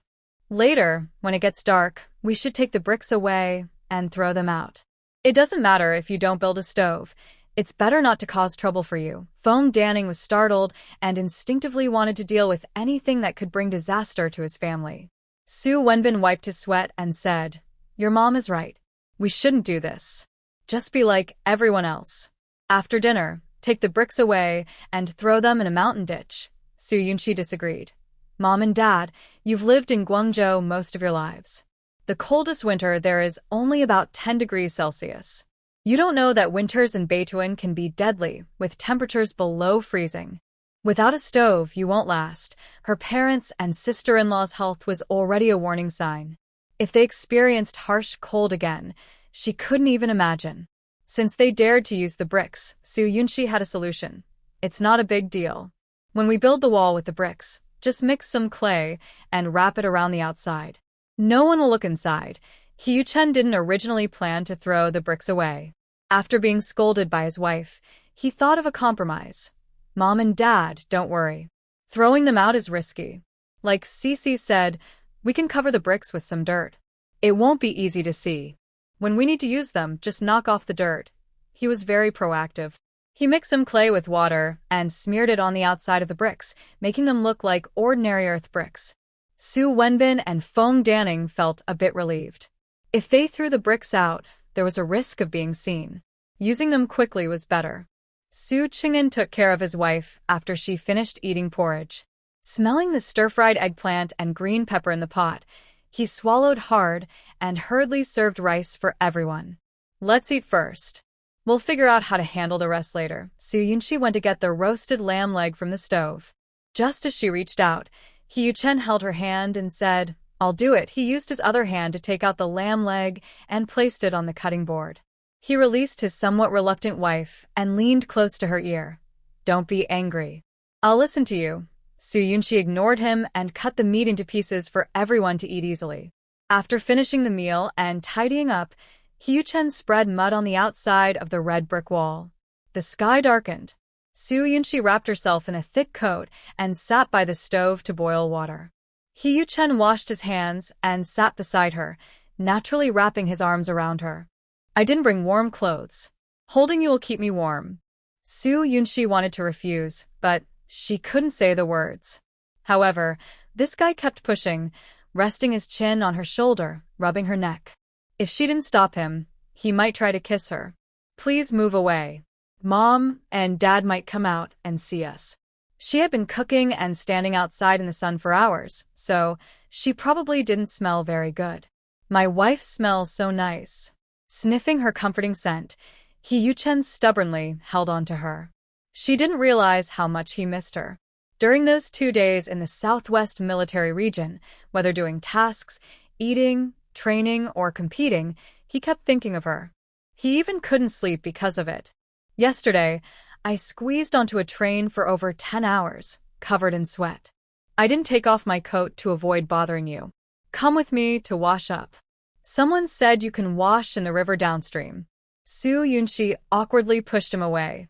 Later, when it gets dark, we should take the bricks away and throw them out. It doesn't matter if you don't build a stove. It's better not to cause trouble for you. Feng Danning was startled and instinctively wanted to deal with anything that could bring disaster to his family. Su Wenbin wiped his sweat and said, Your mom is right. We shouldn't do this. Just be like everyone else. After dinner, take the bricks away and throw them in a mountain ditch. Su Yunshi disagreed. Mom and Dad, you've lived in Guangzhou most of your lives. The coldest winter there is only about 10 degrees Celsius. You don't know that winters in Beituan can be deadly, with temperatures below freezing. Without a stove, you won't last. Her parents' and sister-in-law's health was already a warning sign. If they experienced harsh cold again, she couldn't even imagine. Since they dared to use the bricks, Su Yunshi had a solution. It's not a big deal. When we build the wall with the bricks, just mix some clay and wrap it around the outside. No one will look inside. He Yuchen didn't originally plan to throw the bricks away. After being scolded by his wife, he thought of a compromise. Mom and Dad, don't worry. Throwing them out is risky. Like Cece said, we can cover the bricks with some dirt. It won't be easy to see. When we need to use them, just knock off the dirt. He was very proactive. He mixed some clay with water and smeared it on the outside of the bricks, making them look like ordinary earth bricks. Su Wenbin and Feng Danning felt a bit relieved. If they threw the bricks out, there was a risk of being seen. Using them quickly was better. Su Ching'an took care of his wife after she finished eating porridge. Smelling the stir-fried eggplant and green pepper in the pot, he swallowed hard and hurriedly served rice for everyone. Let's eat first. We'll figure out how to handle the rest later. Su Yunshi went to get the roasted lamb leg from the stove. Just as she reached out, He Yuchen held her hand and said, I'll do it. He used his other hand to take out the lamb leg and placed it on the cutting board. He released his somewhat reluctant wife and leaned close to her ear. Don't be angry. I'll listen to you. Su Yunshi ignored him and cut the meat into pieces for everyone to eat easily. After finishing the meal and tidying up, He Yuchen spread mud on the outside of the red brick wall. The sky darkened. Su Yunshi wrapped herself in a thick coat and sat by the stove to boil water. He Yuchen washed his hands and sat beside her, naturally wrapping his arms around her. I didn't bring warm clothes. Holding you will keep me warm. Su Yunshi wanted to refuse, but she couldn't say the words. However, this guy kept pushing, resting his chin on her shoulder, rubbing her neck. If she didn't stop him, he might try to kiss her. Please move away. Mom and Dad might come out and see us. She had been cooking and standing outside in the sun for hours, so she probably didn't smell very good. My wife smells so nice. Sniffing her comforting scent, He Yuchen stubbornly held on to her. She didn't realize how much he missed her. During those 2 days in the Southwest military region, whether doing tasks, eating, training, or competing, he kept thinking of her. He even couldn't sleep because of it. Yesterday, I squeezed onto a train for over 10 hours, covered in sweat. I didn't take off my coat to avoid bothering you. Come with me to wash up. Someone said you can wash in the river downstream. Su Yunshi awkwardly pushed him away.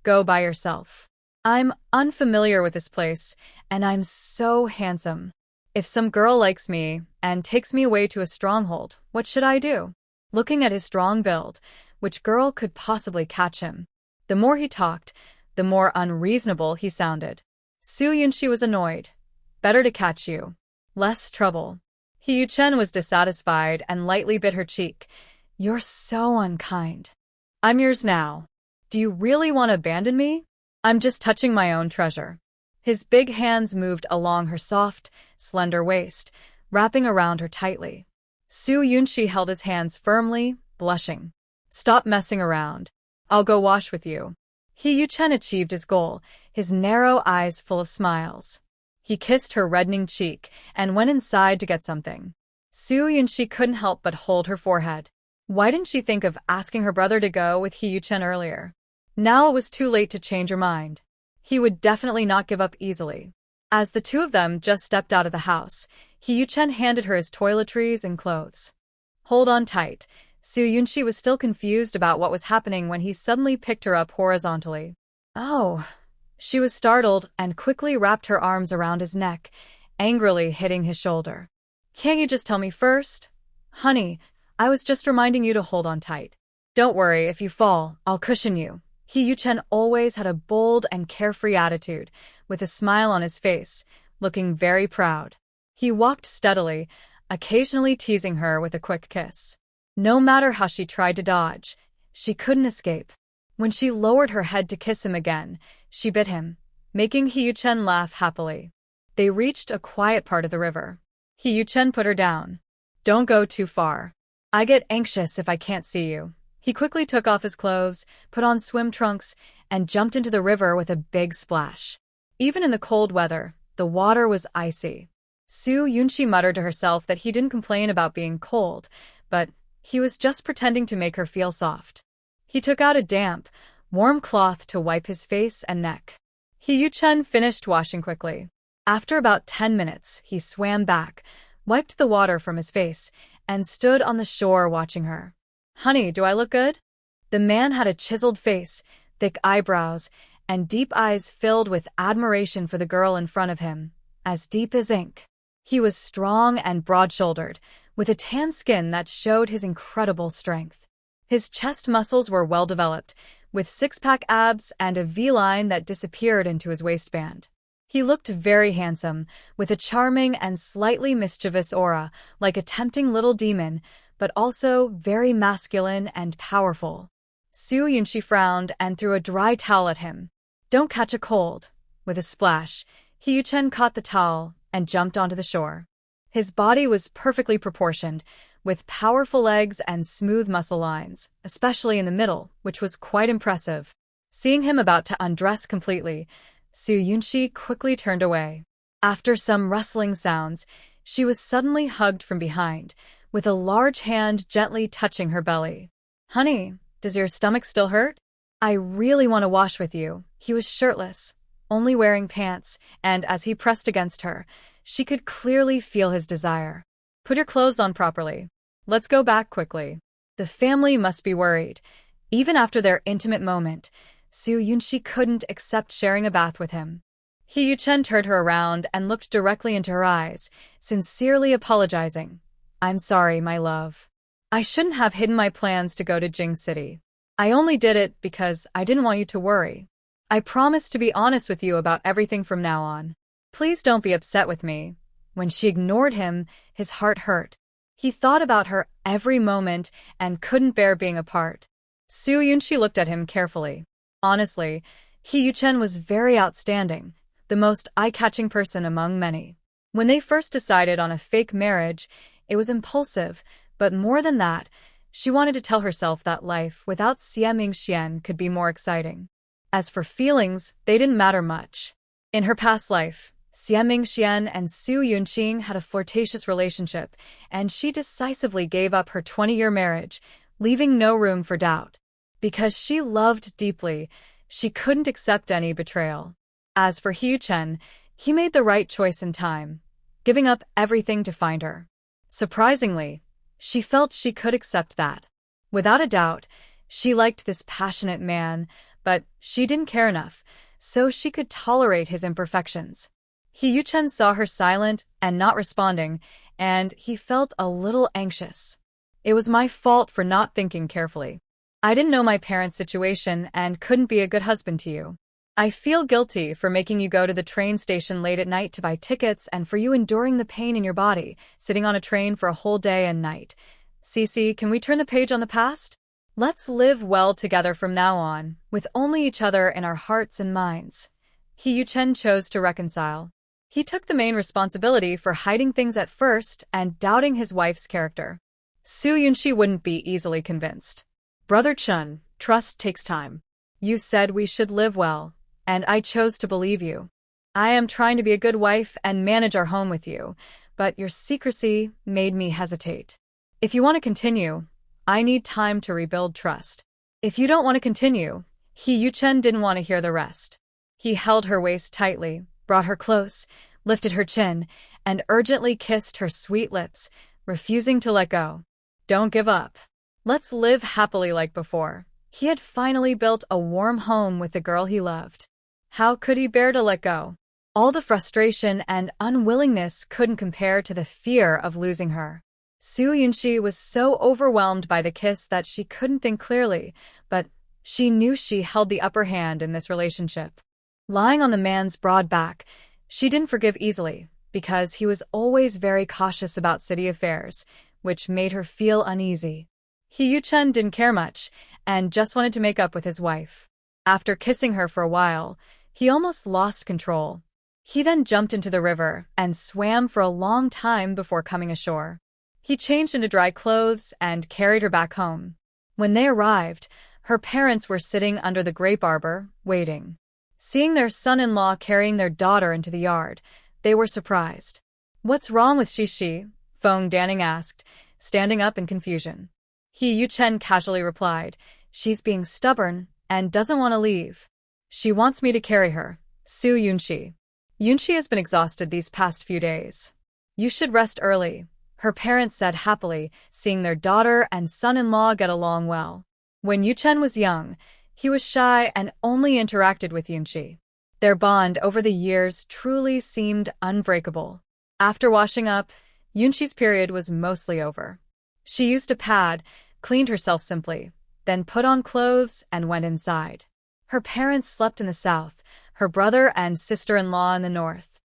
Go by yourself. I'm unfamiliar with this place, and I'm so handsome. If some girl likes me and takes me away to a stronghold, what should I do? Looking at his strong build, which girl could possibly catch him? The more he talked, the more unreasonable he sounded. Su Yunshi was annoyed. Better to catch you. Less trouble. He Yuchen was dissatisfied and lightly bit her cheek. You're so unkind. I'm yours now. Do you really want to abandon me? I'm just touching my own treasure. His big hands moved along her soft, slender waist, wrapping around her tightly. Su Yunshi held his hands firmly, blushing. Stop messing around. I'll go wash with you. He Yuchen achieved his goal, his narrow eyes full of smiles. He kissed her reddening cheek and went inside to get something. Su Yunshi couldn't help but hold her forehead. Why didn't she think of asking her brother to go with He Yuchen earlier? Now it was too late to change her mind. He would definitely not give up easily. As the two of them just stepped out of the house, He Yuchen handed her his toiletries and clothes. Hold on tight. Su Yunshi was still confused about what was happening when he suddenly picked her up horizontally. Oh. She was startled and quickly wrapped her arms around his neck, angrily hitting his shoulder. Can't you just tell me first? Honey, I was just reminding you to hold on tight. Don't worry, if you fall, I'll cushion you. He Yuchen always had a bold and carefree attitude, with a smile on his face, looking very proud. He walked steadily, occasionally teasing her with a quick kiss. No matter how she tried to dodge, she couldn't escape. When she lowered her head to kiss him again, she bit him, making He Yuchen laugh happily. They reached a quiet part of the river. He Yuchen put her down. Don't go too far. I get anxious if I can't see you. He quickly took off his clothes, put on swim trunks, and jumped into the river with a big splash. Even in the cold weather, the water was icy. Su Yunshi muttered to herself that he didn't complain about being cold, but he was just pretending to make her feel soft. He took out a damp, warm cloth to wipe his face and neck. He Yuchen finished washing quickly. After about 10 minutes, he swam back, wiped the water from his face, and stood on the shore watching her. Honey, do I look good? The man had a chiseled face, thick eyebrows, and deep eyes filled with admiration for the girl in front of him, as deep as ink. He was strong and broad-shouldered, with a tan skin that showed his incredible strength. His chest muscles were well-developed, with six-pack abs and a V-line that disappeared into his waistband. He looked very handsome, with a charming and slightly mischievous aura, like a tempting little demon, but also very masculine and powerful. Su Yunshi frowned and threw a dry towel at him. Don't catch a cold. With a splash, He Yuchen caught the towel and jumped onto the shore. His body was perfectly proportioned, with powerful legs and smooth muscle lines, especially in the middle, which was quite impressive. Seeing him about to undress completely, Su Yunshi quickly turned away. After some rustling sounds, she was suddenly hugged from behind, with a large hand gently touching her belly. Honey, does your stomach still hurt? I really want to wash with you. He was shirtless, only wearing pants, and as he pressed against her, she could clearly feel his desire. Put your clothes on properly. Let's go back quickly. The family must be worried. Even after their intimate moment, Su Yunshi couldn't accept sharing a bath with him. He Yuchen turned her around and looked directly into her eyes, sincerely apologizing. I'm sorry, my love. I shouldn't have hidden my plans to go to Jing City. I only did it because I didn't want you to worry. I promise to be honest with you about everything from now on. Please don't be upset with me. When she ignored him, his heart hurt. He thought about her every moment and couldn't bear being apart. Su Yunshi looked at him carefully. Honestly, He Yuchen was very outstanding, the most eye-catching person among many. When they first decided on a fake marriage, it was impulsive, but more than that, she wanted to tell herself that life without Xie Mingxian could be more exciting. As for feelings, they didn't matter much. In her past life, Xie Mingxian and Su Yunqing had a flirtatious relationship, and she decisively gave up her 20-year marriage, leaving no room for doubt. Because she loved deeply, she couldn't accept any betrayal. As for He Yuchen, he made the right choice in time, giving up everything to find her. Surprisingly, she felt she could accept that. Without a doubt, she liked this passionate man, but she didn't care enough, so she could tolerate his imperfections. He Yuchen saw her silent and not responding, and he felt a little anxious. It was my fault for not thinking carefully. I didn't know my parents' situation and couldn't be a good husband to you. I feel guilty for making you go to the train station late at night to buy tickets and for you enduring the pain in your body, sitting on a train for a whole day and night. Cece, can we turn the page on the past? Let's live well together from now on, with only each other in our hearts and minds. He Yuchen chose to reconcile. He took the main responsibility for hiding things at first and doubting his wife's character. Soo Yunshi wouldn't be easily convinced. Brother Chun, trust takes time. You said we should live well, and I chose to believe you. I am trying to be a good wife and manage our home with you, but your secrecy made me hesitate. If you want to continue, I need time to rebuild trust. If you don't want to continue, Yuchen didn't want to hear the rest. He held her waist tightly, brought her close, lifted her chin, and urgently kissed her sweet lips, refusing to let go. Don't give up. Let's live happily like before. He had finally built a warm home with the girl he loved. How could he bear to let go? All the frustration and unwillingness couldn't compare to the fear of losing her. Soo Yunshi was so overwhelmed by the kiss that she couldn't think clearly, but she knew she held the upper hand in this relationship. Lying on the man's broad back, she didn't forgive easily, because he was always very cautious about city affairs, which made her feel uneasy. Yuchen didn't care much, and just wanted to make up with his wife. After kissing her for a while, he almost lost control. He then jumped into the river and swam for a long time before coming ashore. He changed into dry clothes and carried her back home. When they arrived, her parents were sitting under the grape arbor, waiting. Seeing their son-in-law carrying their daughter into the yard, they were surprised. "What's wrong with Shishi?" Feng Danning asked, standing up in confusion. Yuchen casually replied, "She's being stubborn and doesn't want to leave. She wants me to carry her." Soo Yunshi. Yunshi has been exhausted these past few days. "You should rest early," her parents said happily, seeing their daughter and son-in-law get along well. When Yuchen was young, he was shy and only interacted with Yunshi. Their bond over the years truly seemed unbreakable. After washing up, Yunshi's period was mostly over. She used a pad, cleaned herself simply, then put on clothes and went inside. Her parents slept in the south, her brother and sister-in-law in the north.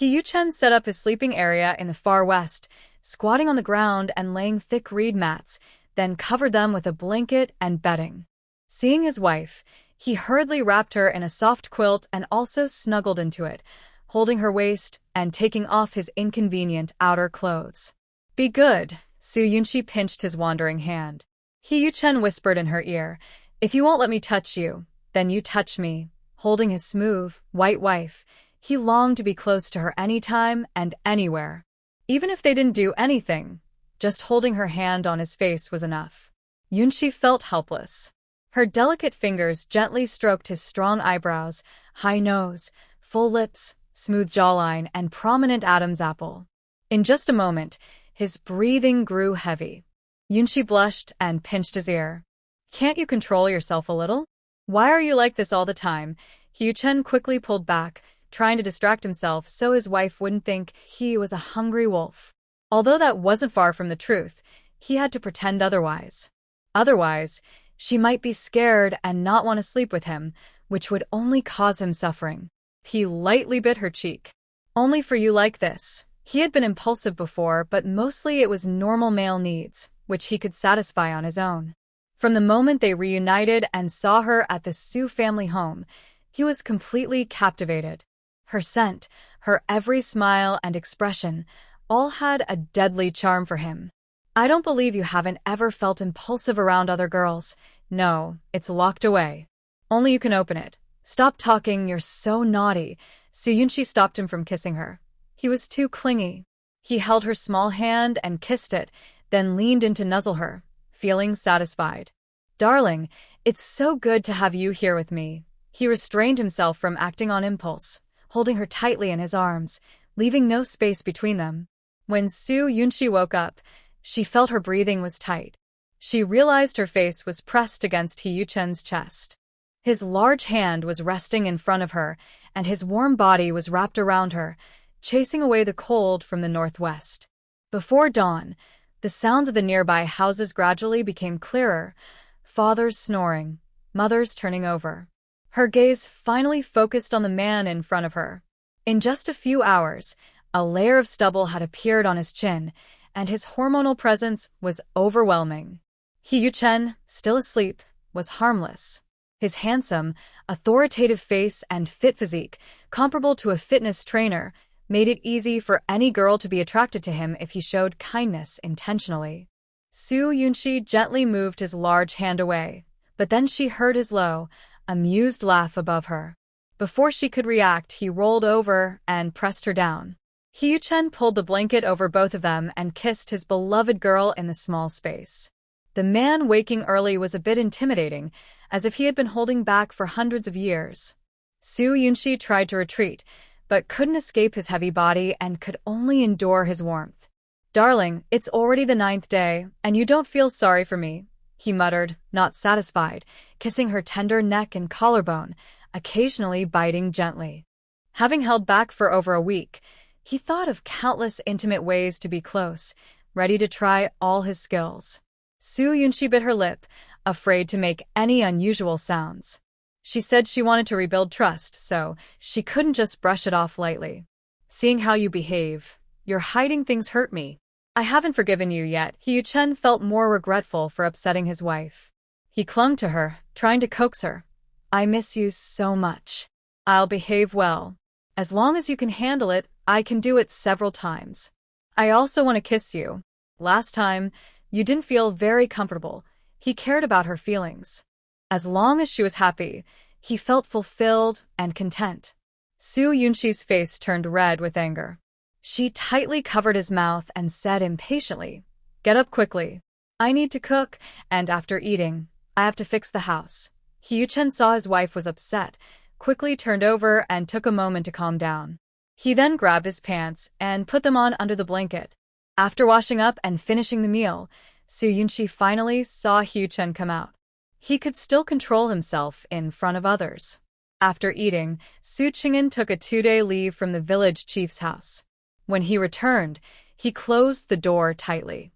Yuchen set up his sleeping area in the far west, squatting on the ground and laying thick reed mats, then covered them with a blanket and bedding. Seeing his wife, he hurriedly wrapped her in a soft quilt and also snuggled into it, holding her waist and taking off his inconvenient outer clothes. "Be good," Soo Yunshi pinched his wandering hand. Yuchen whispered in her ear, "If you won't let me touch you, then you touch me." Holding his smooth, white wife, he longed to be close to her anytime and anywhere. Even if they didn't do anything, just holding her hand on his face was enough. Yunshi felt helpless. Her delicate fingers gently stroked his strong eyebrows, high nose, full lips, smooth jawline, and prominent Adam's apple. In just a moment, his breathing grew heavy. Yunshi blushed and pinched his ear. "Can't you control yourself a little? Why are you like this all the time?" Yuchen quickly pulled back, trying to distract himself so his wife wouldn't think he was a hungry wolf. Although that wasn't far from the truth, he had to pretend otherwise. Otherwise, she might be scared and not want to sleep with him, which would only cause him suffering. He lightly bit her cheek. "Only for you like this." He had been impulsive before, but mostly it was normal male needs, which he could satisfy on his own. From the moment they reunited and saw her at the Soo family home, he was completely captivated. Her scent, her every smile and expression, all had a deadly charm for him. "I don't believe you haven't ever felt impulsive around other girls. No, it's locked away. Only you can open it. Stop talking, you're so naughty." Soo Yunshi stopped him from kissing her. He was too clingy. He held her small hand and kissed it, then leaned in to nuzzle her, feeling satisfied. "Darling, it's so good to have you here with me." He restrained himself from acting on impulse, holding her tightly in his arms, leaving no space between them. When Soo Yunshi woke up, she felt her breathing was tight. She realized her face was pressed against Yuchen's chest. His large hand was resting in front of her, and his warm body was wrapped around her, chasing away the cold from the northwest. Before dawn, the sounds of the nearby houses gradually became clearer, fathers snoring, mothers turning over. Her gaze finally focused on the man in front of her. In just a few hours, a layer of stubble had appeared on his chin, and his hormonal presence was overwhelming. Yuchen, still asleep, was harmless. His handsome, authoritative face and fit physique, comparable to a fitness trainer, made it easy for any girl to be attracted to him if he showed kindness intentionally. Soo Yoon-shi gently moved his large hand away, but then she heard his low, amused laugh above her. Before she could react, he rolled over and pressed her down. Hee-chen pulled the blanket over both of them and kissed his beloved girl in the small space. The man waking early was a bit intimidating, as if he had been holding back for hundreds of years. Soo Yoon-shi tried to retreat, but couldn't escape his heavy body and could only endure his warmth. "Darling, it's already the 9th day, and you don't feel sorry for me," he muttered, not satisfied, kissing her tender neck and collarbone, occasionally biting gently. Having held back for over a week, he thought of countless intimate ways to be close, ready to try all his skills. Soo Yoon-shi bit her lip, afraid to make any unusual sounds. She said she wanted to rebuild trust, so she couldn't just brush it off lightly. "Seeing how you behave, you're hiding things hurt me. I haven't forgiven you yet." Hee-chen felt more regretful for upsetting his wife. He clung to her, trying to coax her. "I miss you so much. I'll behave well. As long as you can handle it, I can do it several times. I also want to kiss you. Last time, you didn't feel very comfortable." He cared about her feelings. As long as she was happy, he felt fulfilled and content. Soo Yoon-shi's face turned red with anger. She tightly covered his mouth and said impatiently, "Get up quickly. I need to cook, and after eating, I have to fix the house." Hee-chen saw his wife was upset, quickly turned over and took a moment to calm down. He then grabbed his pants and put them on under the blanket. After washing up and finishing the meal, Soo Yoon-shi finally saw Hee-chen come out. He could still control himself in front of others. After eating, Soo Ching-in took a 2-day leave from the village chief's house. When he returned, he closed the door tightly.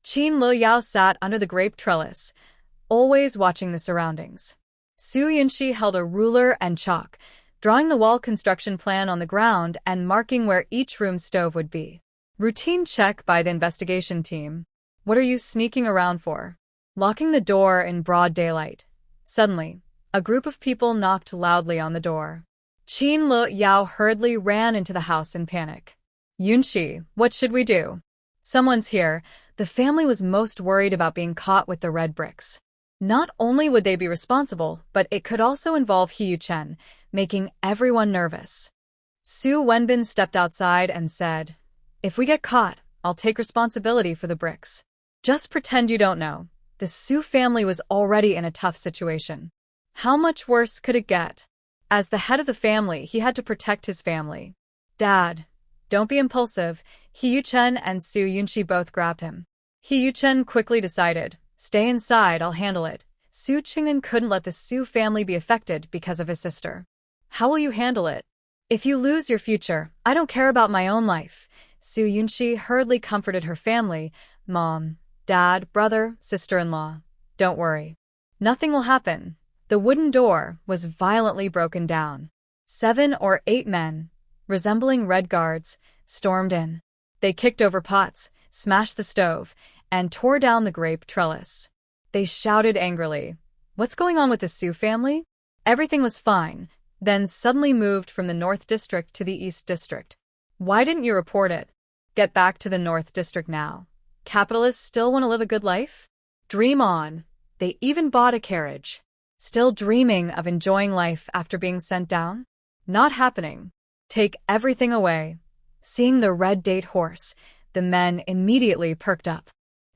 Chin Lo-yao sat under the grape trellis, always watching the surroundings. Soo Yoon-shi held a ruler and chalk, drawing the wall construction plan on the ground and marking where each room stove would be. Routine check by the investigation team. "What are you sneaking around for?" Locking the door in broad daylight. Suddenly, a group of people knocked loudly on the door. Chin Lo-yao hurriedly ran into the house in panic. "Yoon-shi, what should we do?" "Someone's here." The family was most worried about being caught with the red bricks. Not only would they be responsible, but it could also involve Hee-chen, making everyone nervous. Soo Wenbin stepped outside and said, "If we get caught, I'll take responsibility for the bricks." Just pretend you don't know. The Soo family was already in a tough situation. How much worse could it get? As the head of the family, he had to protect his family. "Dad, don't be impulsive." Hee-chen and Soo Yoon-shi both grabbed him. Hee-chen quickly decided, "Stay inside, I'll handle it." Soo Ching-in couldn't let the Soo family be affected because of his sister. "How will you handle it?" "If you lose your future, I don't care about my own life." Soo Yoon-shi hurriedly comforted her family. "Mom, Dad, brother, sister-in-law, don't worry. Nothing will happen." The wooden door was violently broken down. 7 or 8 men, resembling Red Guards, stormed in. They kicked over pots, smashed the stove, and tore down the grape trellis. They shouted angrily, "What's going on with the Soo family?" Everything was fine, then suddenly moved from the North District to the East District. "Why didn't you report it?" "Get back to the North District now. Capitalists still want to live a good life?" "Dream on." They even bought a carriage. Still dreaming of enjoying life after being sent down? Not happening. "Take everything away." Seeing the red date horse, the men immediately perked up.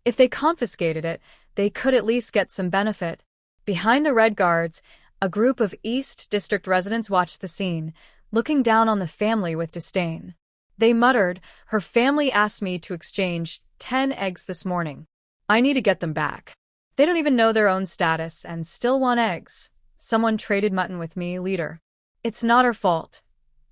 If they confiscated it, they could at least get some benefit. Behind the Red Guards, a group of East District residents watched the scene, looking down on the family with disdain. They muttered, "Her family asked me to exchange 10 eggs this morning. I need to get them back. They don't even know their own status and still want eggs. Someone traded mutton with me, leader. It's not our fault.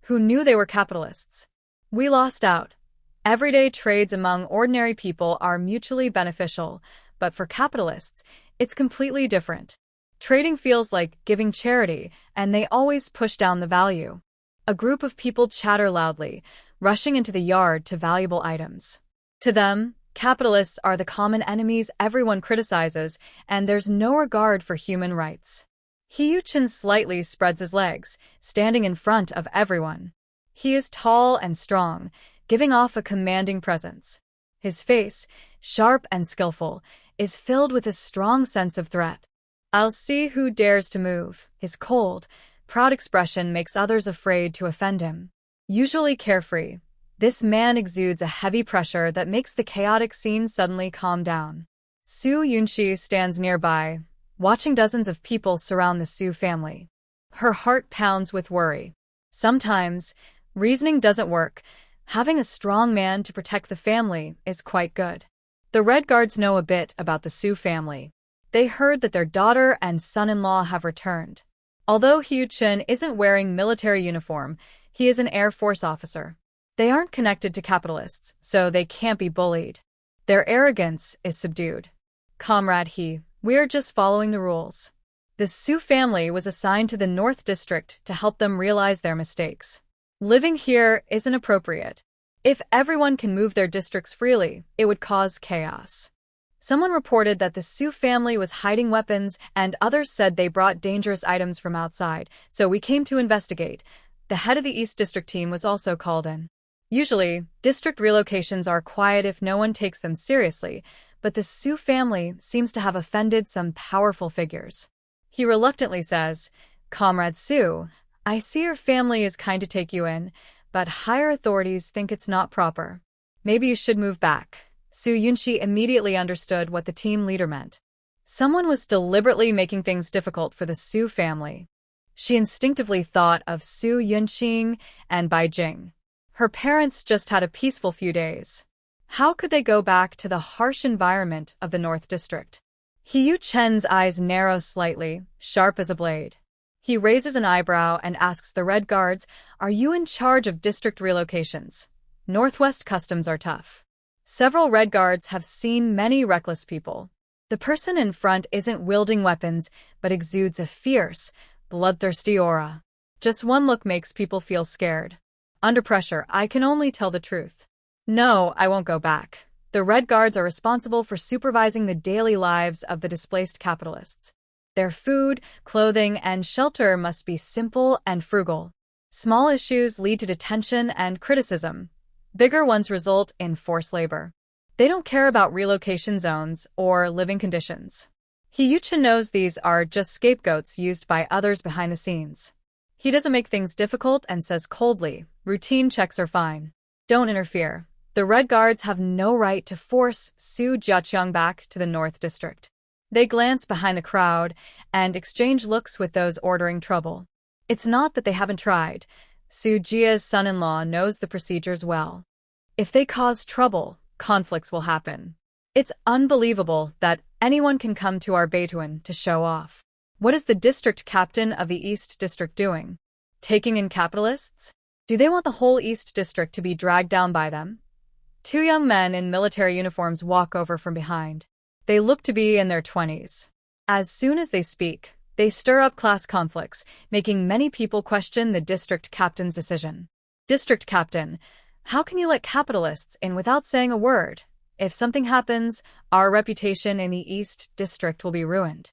Who knew they were capitalists? We lost out. Everyday trades among ordinary people are mutually beneficial, but for capitalists, it's completely different. Trading feels like giving charity, and they always push down the value." A group of people chatter loudly, rushing into the yard to valuable items. To them, capitalists are the common enemies everyone criticizes, and there's no regard for human rights. Hee-chen slightly spreads his legs, standing in front of everyone. He is tall and strong, giving off a commanding presence. His face, sharp and skillful, is filled with a strong sense of threat. "I'll see who dares to move." His cold, proud expression makes others afraid to offend him. Usually carefree, this man exudes a heavy pressure that makes the chaotic scene suddenly calm down. Su Yunxi stands nearby, watching dozens of people surround the Su family. Her heart pounds with worry. Sometimes, reasoning doesn't work. Having a strong man to protect the family is quite good. The Red Guards know a bit about the Su family. They heard that their daughter and son-in-law have returned. Although Hu Chen isn't wearing military uniform, he is an Air Force officer. They aren't connected to capitalists, so they can't be bullied. Their arrogance is subdued. "Comrade He, we're just following the rules." The Su family was assigned to the North District to help them realize their mistakes. Living here isn't appropriate. If everyone can move their districts freely, it would cause chaos. Someone reported that the Su family was hiding weapons, and others said they brought dangerous items from outside, so we came to investigate. The head of the East District team was also called in. Usually, district relocations are quiet if no one takes them seriously, but the Su family seems to have offended some powerful figures. He reluctantly says, "Comrade Su, I see your family is kind to take you in, but higher authorities think it's not proper. Maybe you should move back." Su Yunxi immediately understood what the team leader meant. Someone was deliberately making things difficult for the Su family. She instinctively thought of Su Yunqing and Bai Jing. Her parents just had a peaceful few days. How could they go back to the harsh environment of the North District? Hu Chen's eyes narrow slightly, sharp as a blade. He raises an eyebrow and asks the Red Guards, "Are you in charge of district relocations? Northwest customs are tough." Several Red Guards have seen many reckless people. The person in front isn't wielding weapons, but exudes a fierce, bloodthirsty aura. Just one look makes people feel scared. Under pressure, I can only tell the truth. "No, I won't go back." The Red Guards are responsible for supervising the daily lives of the displaced capitalists. Their food, clothing, and shelter must be simple and frugal. Small issues lead to detention and criticism. Bigger ones result in forced labor. They don't care about relocation zones or living conditions. Hu Chen knows these are just scapegoats used by others behind the scenes. He doesn't make things difficult and says coldly, "Routine checks are fine. Don't interfere." The Red Guards have no right to force Su Jiaqiang back to the North District. They glance behind the crowd and exchange looks with those ordering trouble. It's not that they haven't tried. Su Jia's son-in-law knows the procedures well. If they cause trouble, conflicts will happen. It's unbelievable that anyone can come to our Beituan to show off. What is the district captain of the East District doing? Taking in capitalists? Do they want the whole East District to be dragged down by them? Two young men in military uniforms walk over from behind. They look to be in their 20s. As soon as they speak, they stir up class conflicts, making many people question the district captain's decision. "District captain, how can you let capitalists in without saying a word? If something happens, our reputation in the East District will be ruined.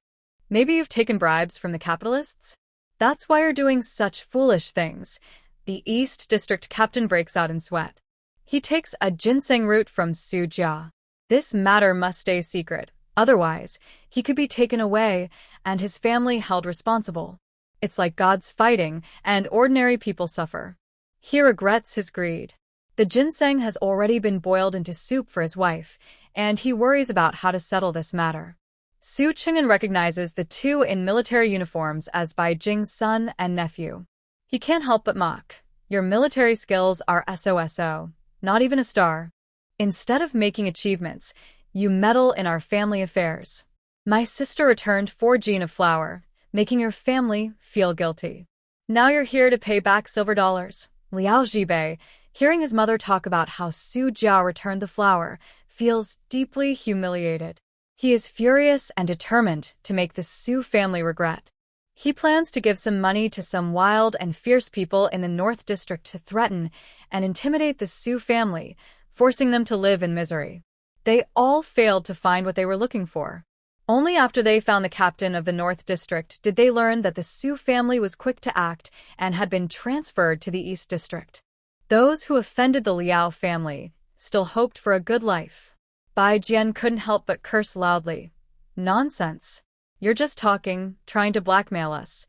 Maybe you've taken bribes from the capitalists? That's why you're doing such foolish things." The East District captain breaks out in sweat. He takes a ginseng root from Su Jia. This matter must stay secret, otherwise, he could be taken away and his family held responsible. It's like gods fighting and ordinary people suffer. He regrets his greed. The ginseng has already been boiled into soup for his wife, and he worries about how to settle this matter. Su Cheng'an recognizes the two in military uniforms as Bai Jing's son and nephew. He can't help but mock. "Your military skills are SOSO, not even a star. Instead of making achievements, you meddle in our family affairs. My sister returned 4 jean of flour, making your family feel guilty. Now you're here to pay back silver dollars." Liao Zhibei, hearing his mother talk about how Su Jia returned the flour, feels deeply humiliated. He is furious and determined to make the Su family regret. He plans to give some money to some wild and fierce people in the North District to threaten and intimidate the Su family, forcing them to live in misery. They all failed to find what they were looking for. Only after they found the captain of the North District did they learn that the Su family was quick to act and had been transferred to the East District. Those who offended the Liao family still hoped for a good life. Bai Jian couldn't help but curse loudly. Nonsense. You're just talking, trying to blackmail us.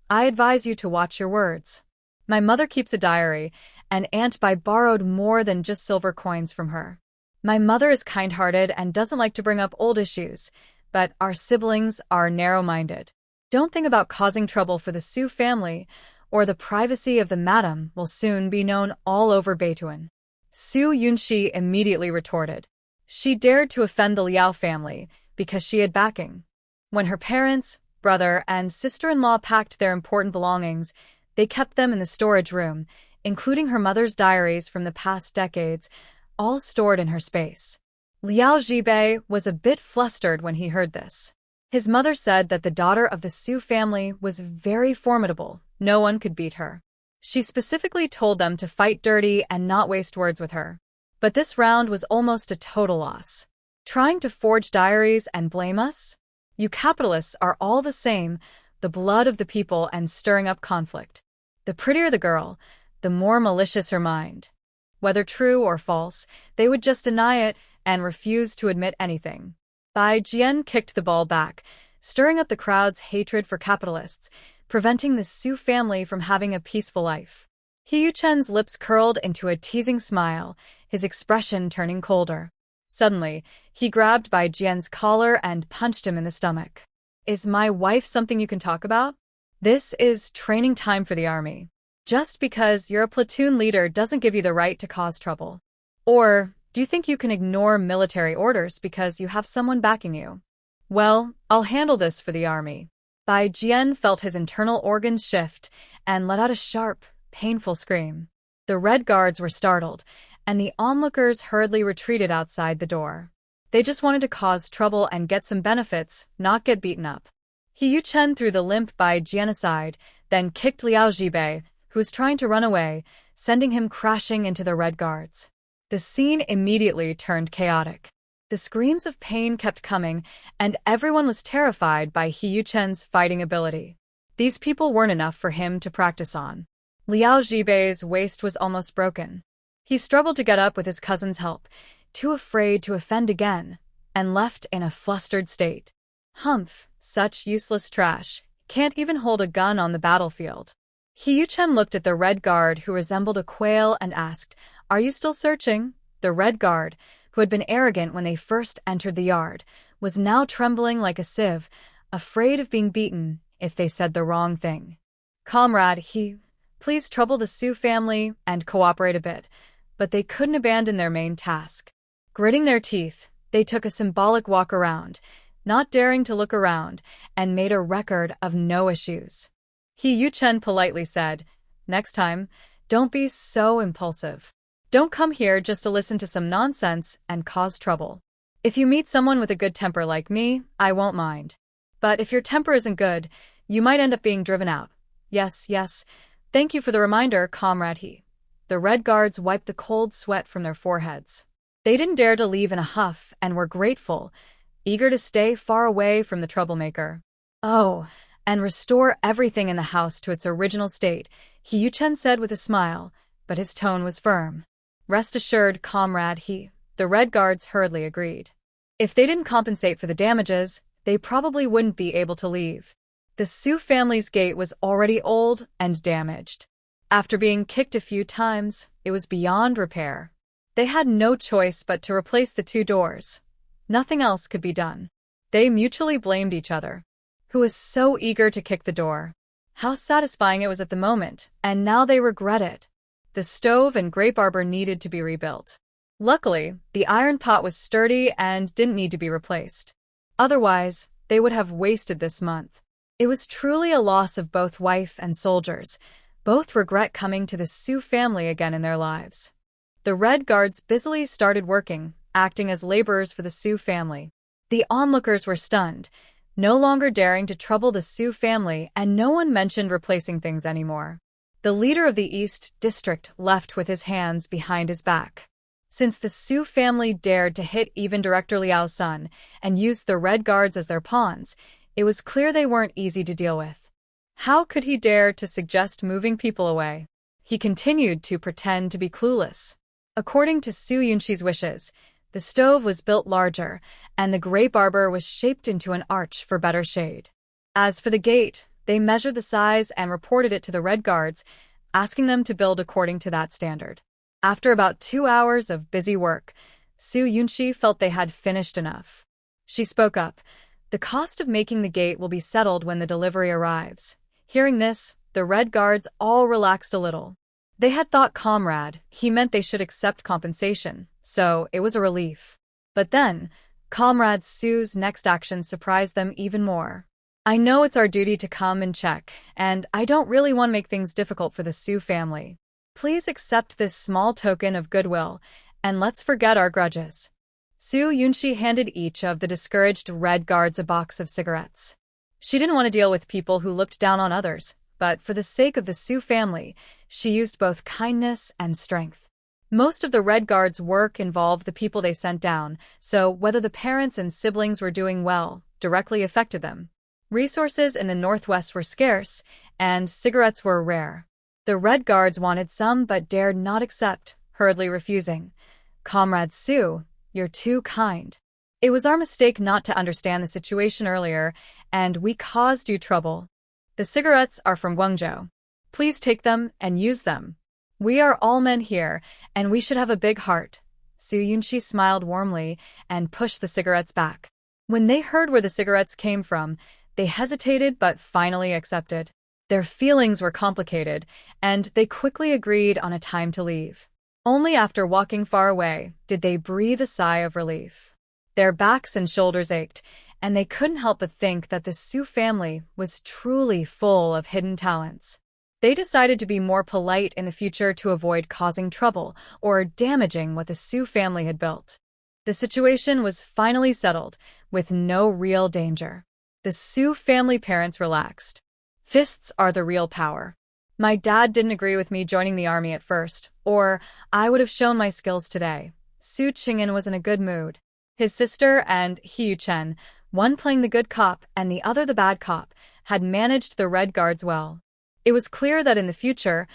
I advise you to watch your words. My mother keeps a diary, and Aunt Bai borrowed more than just silver coins from her. My mother is kind-hearted and doesn't like to bring up old issues, but our siblings are narrow-minded. Don't think about causing trouble for the Su family, or the privacy of the madam will soon be known all over Beituan. Su Yunxi immediately retorted. She dared to offend the Liao family because she had backing. When her parents, brother, and sister-in-law packed their important belongings, they kept them in the storage room, including her mother's diaries from the past decades, all stored in her space. Liao Zhibei was a bit flustered when he heard this. His mother said that the daughter of the Su family was very formidable. No one could beat her. She specifically told them to fight dirty and not waste words with her. But this round was almost a total loss. Trying to forge diaries and blame us? You capitalists are all the same, the blood of the people and stirring up conflict. The prettier the girl, the more malicious her mind. Whether true or false, they would just deny it and refuse to admit anything. Bai Jian kicked the ball back, stirring up the crowd's hatred for capitalists, preventing the Su family from having a peaceful life. He Yuchen's lips curled into a teasing smile, his expression turning colder. Suddenly, he grabbed Bai Jian's collar and punched him in the stomach. Is my wife something you can talk about? This is training time for the army. Just because you're a platoon leader doesn't give you the right to cause trouble. Or, do you think you can ignore military orders because you have someone backing you? Well, I'll handle this for the army. Bai Jian felt his internal organs shift and let out a sharp, painful scream. The Red Guards were startled, and the onlookers hurriedly retreated outside the door. They just wanted to cause trouble and get some benefits, not get beaten up. He Yuchen threw the limp Bai Jian aside, then kicked Liao Zhibei, who was trying to run away, sending him crashing into the Red Guards. The scene immediately turned chaotic. The screams of pain kept coming, and everyone was terrified by He Yuchen's fighting ability. These people weren't enough for him to practice on. Liao Zhibei's waist was almost broken. He struggled to get up with his cousin's help, too afraid to offend again, and left in a flustered state. Humph, such useless trash, can't even hold a gun on the battlefield. He Yuchen looked at the Red Guard who resembled a quail and asked, Are you still searching? The Red Guard, who had been arrogant when they first entered the yard, was now trembling like a sieve, afraid of being beaten if they said the wrong thing. Comrade, please trouble the Su family and cooperate a bit, but they couldn't abandon their main task. Gritting their teeth, they took a symbolic walk around, not daring to look around, and made a record of no issues. He Yuchen politely said, Next time, don't be so impulsive. Don't come here just to listen to some nonsense and cause trouble. If you meet someone with a good temper like me, I won't mind. But if your temper isn't good, you might end up being driven out. Yes. Thank you for the reminder, Comrade He. The Red Guards wiped the cold sweat from their foreheads. They didn't dare to leave in a huff and were grateful, eager to stay far away from the troublemaker. Oh, and restore everything in the house to its original state, He Yuchen said with a smile, but his tone was firm. Rest assured, Comrade He. The Red Guards hurriedly agreed. If they didn't compensate for the damages, they probably wouldn't be able to leave. The Su family's gate was already old and damaged. After being kicked a few times, it was beyond repair. They had no choice but to replace the two doors. Nothing else could be done. They mutually blamed each other. Who was so eager to kick the door? How satisfying it was at the moment, and now they regret it. The stove and grape arbor needed to be rebuilt. Luckily, the iron pot was sturdy and didn't need to be replaced. Otherwise, they would have wasted this month. It was truly a loss of both wife and soldiers. Both regret coming to the Su family again in their lives. The Red Guards busily started working, acting as laborers for the Su family. The onlookers were stunned, no longer daring to trouble the Su family, and no one mentioned replacing things anymore. The leader of the East District left with his hands behind his back. Since the Su family dared to hit even Director Liao's son and used the Red Guards as their pawns, it was clear they weren't easy to deal with. How could he dare to suggest moving people away? He continued to pretend to be clueless. According to Soo Yunchi's wishes, the stove was built larger, and the grape arbor was shaped into an arch for better shade. As for the gate, they measured the size and reported it to the Red Guards, asking them to build according to that standard. After about 2 hours of busy work, Soo Yunchi felt they had finished enough. She spoke up. The cost of making the gate will be settled when the delivery arrives. Hearing this, the Red Guards all relaxed a little. They had thought comrade, he meant they should accept compensation, so it was a relief. But then, Comrade Soo's next action surprised them even more. I know it's our duty to come and check, and I don't really want to make things difficult for the Soo family. Please accept this small token of goodwill, and let's forget our grudges. Soo Yunchi handed each of the discouraged Red Guards a box of cigarettes. She didn't want to deal with people who looked down on others, but for the sake of the Soo family, she used both kindness and strength. Most of the Red Guards' work involved the people they sent down, so whether the parents and siblings were doing well directly affected them. Resources in the Northwest were scarce, and cigarettes were rare. The Red Guards wanted some but dared not accept, hurriedly refusing. Comrade Soo, you're too kind. It was our mistake not to understand the situation earlier, and we caused you trouble. The cigarettes are from Guangzhou. Please take them and use them. We are all men here, and we should have a big heart. Soo Yunchi smiled warmly and pushed the cigarettes back. When they heard where the cigarettes came from, they hesitated but finally accepted. Their feelings were complicated, and they quickly agreed on a time to leave. Only after walking far away did they breathe a sigh of relief. Their backs and shoulders ached, and they couldn't help but think that the Soo family was truly full of hidden talents. They decided to be more polite in the future to avoid causing trouble or damaging what the Soo family had built. The situation was finally settled, with no real danger. The Soo family parents relaxed. Fists are the real power. My dad didn't agree with me joining the army at first, or I would have shown my skills today. Soo Ching'an was in a good mood. His sister and Hiyu Chen, one playing the good cop and the other the bad cop, had managed the Red Guards well. It was clear that in the future,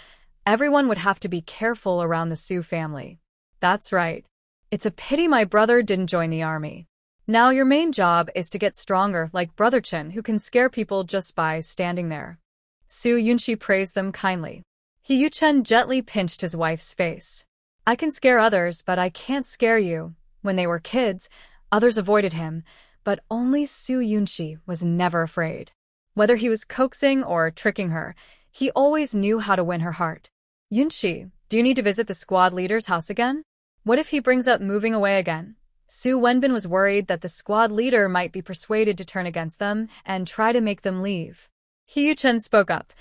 everyone would have to be careful around the Soo family. That's right. It's a pity my brother didn't join the army. Now your main job is to get stronger like Brother Chen, who can scare people just by standing there. Soo Yunchi praised them kindly. Hiyu Chen gently pinched his wife's face. I can scare others, but I can't scare you. When they were kids, others avoided him, but only Soo Yunchi was never afraid. Whether he was coaxing or tricking her, he always knew how to win her heart. Yunchi, do you need to visit the squad leader's house again? What if he brings up moving away again? Soo Wenbin was worried that the squad leader might be persuaded to turn against them and try to make them leave. Hiyu Chen spoke up.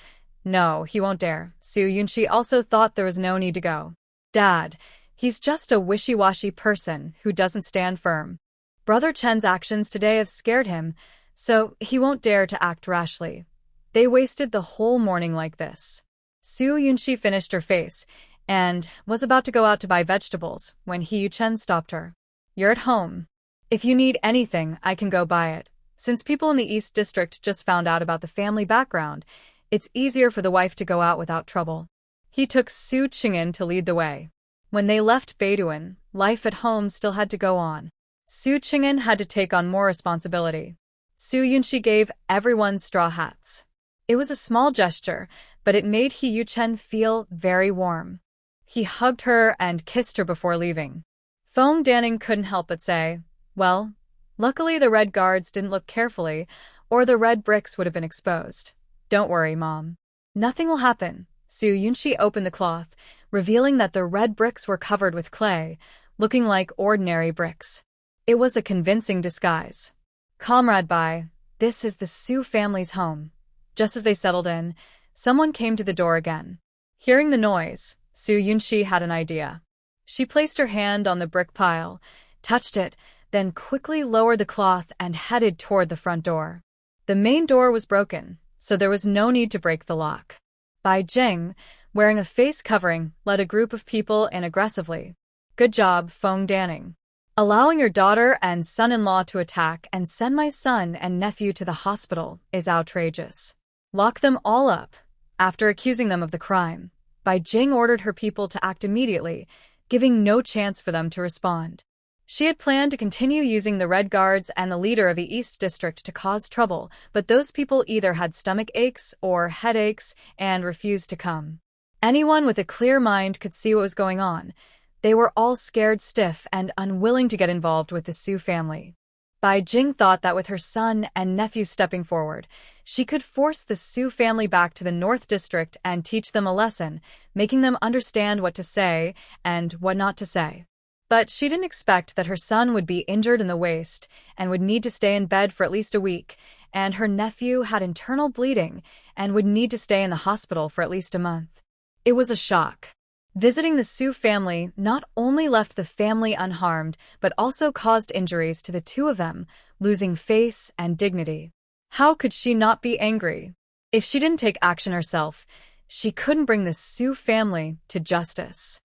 No, he won't dare. Soo Yunchi also thought there was no need to go. Dad, he's just a wishy-washy person who doesn't stand firm. Brother Chen's actions today have scared him, so he won't dare to act rashly. They wasted the whole morning like this. Soo Yunchi finished her face and was about to go out to buy vegetables when Hiyu Chen stopped her. You're at home. If you need anything, I can go buy it. Since people in the East District just found out about the family background, it's easier for the wife to go out without trouble. He took Soo Ching'an to lead the way. When they left Beiduan, life at home still had to go on. Soo Ching'an had to take on more responsibility. Soo Yunchi gave everyone straw hats. It was a small gesture, but it made Hiyu Chen feel very warm. He hugged her and kissed her before leaving. Fong Danning couldn't help but say, well, luckily the Red Guards didn't look carefully, or the red bricks would have been exposed. Don't worry, Mom. Nothing will happen. Soo Yunchi opened the cloth, revealing that the red bricks were covered with clay, looking like ordinary bricks. It was a convincing disguise. Comrade Bai, this is the Soo family's home. Just as they settled in, someone came to the door again. Hearing the noise, Soo Yunchi had an idea. She placed her hand on the brick pile, touched it, then quickly lowered the cloth and headed toward the front door. The main door was broken, so there was no need to break the lock. Bai Jing, wearing a face covering, led a group of people in aggressively. Good job, Fong Danning. Allowing your daughter and son-in-law to attack and send my son and nephew to the hospital is outrageous. Lock them all up. After accusing them of the crime, Bai Jing ordered her people to act immediately, giving no chance for them to respond. She had planned to continue using the Red Guards and the leader of the East District to cause trouble, but those people either had stomach aches or headaches and refused to come. Anyone with a clear mind could see what was going on. They were all scared stiff and unwilling to get involved with the Su family. Bai Jing thought that with her son and nephew stepping forward, she could force the Su family back to the North District and teach them a lesson, making them understand what to say and what not to say. But she didn't expect that her son would be injured in the waist and would need to stay in bed for at least a week, and her nephew had internal bleeding and would need to stay in the hospital for at least a month. It was a shock. Visiting the Su family not only left the family unharmed, but also caused injuries to the two of them, losing face and dignity. How could she not be angry? If she didn't take action herself, she couldn't bring the Su family to justice.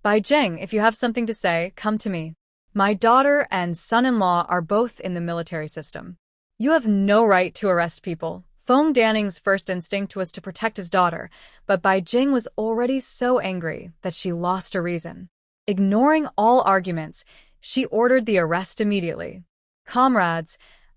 Bai Jing, if you have something to say, come to me. My daughter and son-in-law are both in the military system. You have no right to arrest people. Feng Danning's first instinct was to protect his daughter, but Bai Jing was already so angry that she lost her reason. Ignoring all arguments, she ordered the arrest immediately. Comrades,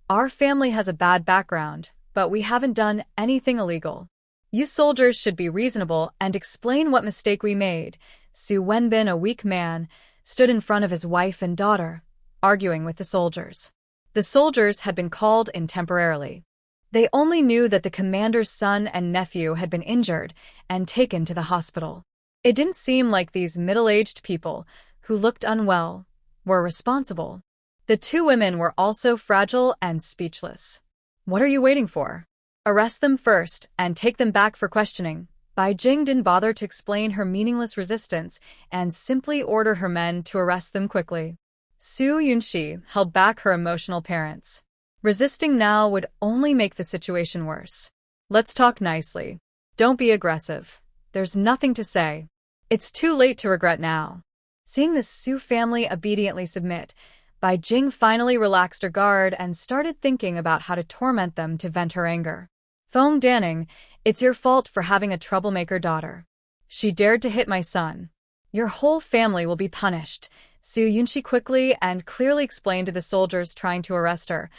our family has a bad background, but we haven't done anything illegal. You soldiers should be reasonable and explain what mistake we made. Su Wenbin, a weak man, stood in front of his wife and daughter, arguing with the soldiers. The soldiers had been called in temporarily. They only knew that the commander's son and nephew had been injured and taken to the hospital. It didn't seem like these middle-aged people, who looked unwell, were responsible. The two women were also fragile and speechless. What are you waiting for? Arrest them first and take them back for questioning. Bai Jing didn't bother to explain her meaningless resistance and simply ordered her men to arrest them quickly. Su Yunxi held back her emotional parents. Resisting now would only make the situation worse. Let's talk nicely. Don't be aggressive. There's nothing to say. It's too late to regret now. Seeing the Su family obediently submit, Bai Jing finally relaxed her guard and started thinking about how to torment them to vent her anger. Feng Danning, it's your fault for having a troublemaker daughter. She dared to hit my son. Your whole family will be punished. Su Yunxi quickly and clearly explained to the soldiers trying to arrest her.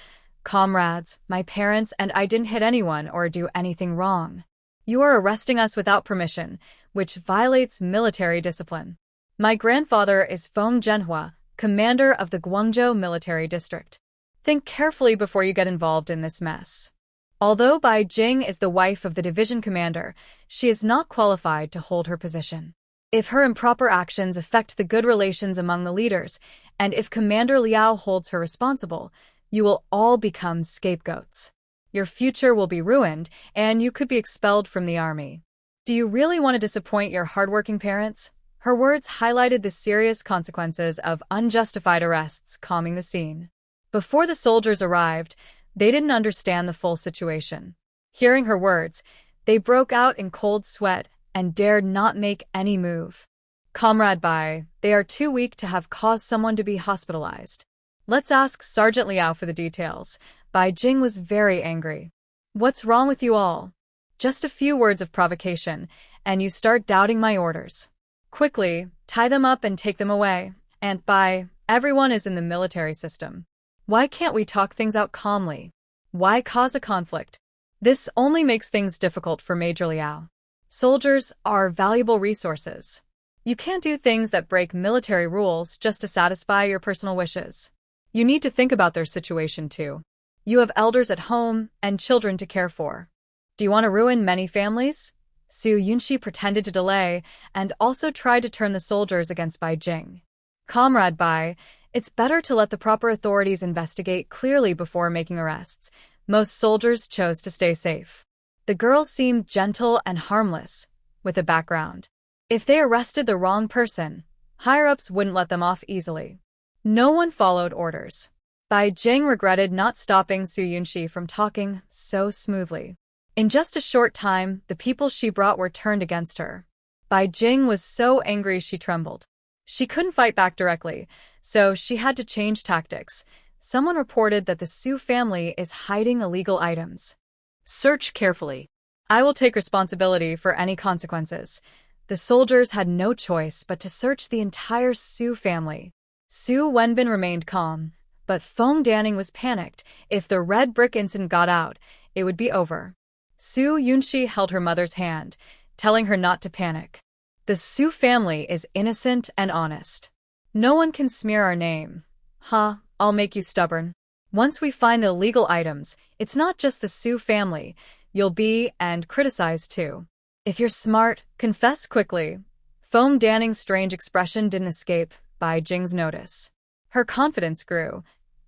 Comrades, my parents and I didn't hit anyone or do anything wrong. You are arresting us without permission, which violates military discipline. My grandfather is Feng Manhwa, commander of the Guangzhou military district. Think carefully before you get involved in this mess. Although Bai Jing is the wife of the division commander, she is not qualified to hold her position. If her improper actions affect the good relations among the leaders, and if Commander Liao holds her responsible, you will all become scapegoats. Your future will be ruined, and you could be expelled from the army. Do you really want to disappoint your hardworking parents? Her words highlighted the serious consequences of unjustified arrests, calming the scene. Before the soldiers arrived, they didn't understand the full situation. Hearing her words, they broke out in cold sweat and dared not make any move. Comrade Bai, they are too weak to have caused someone to be hospitalized. Let's ask Sergeant Liao for the details. Bai Jing was very angry. What's wrong with you all? Just a few words of provocation, and you start doubting my orders. Quickly, tie them up and take them away. And Bai, everyone is in the military system. Why can't we talk things out calmly? Why cause a conflict? This only makes things difficult for Major Liao. Soldiers are valuable resources. You can't do things that break military rules just to satisfy your personal wishes. You need to think about their situation too. You have elders at home and children to care for. Do you want to ruin many families? Su Yunxi pretended to delay and also tried to turn the soldiers against Bai Jing. Comrade Bai, it's better to let the proper authorities investigate clearly before making arrests. Most soldiers chose to stay safe. The girls seemed gentle and harmless, with a background. If they arrested the wrong person, higher-ups wouldn't let them off easily. No one followed orders. Bai Jing regretted not stopping Su Yunxi from talking so smoothly. In just a short time, the people she brought were turned against her. Bai Jing was so angry she trembled. She couldn't fight back directly, so she had to change tactics. Someone reported that the Su family is hiding illegal items. Search carefully. I will take responsibility for any consequences. The soldiers had no choice but to search the entire Su family. Su Wenbin remained calm, but Feng Danning was panicked. If the red brick incident got out, it would be over. Su Yunxi held her mother's hand, telling her not to panic. The Su family is innocent and honest. No one can smear our name. I'll make you stubborn. Once we find the illegal items, it's not just the Su family. You'll be and criticized too. If you're smart, confess quickly. Feng Danning's strange expression didn't escape Bai Jing's notice. Her confidence grew.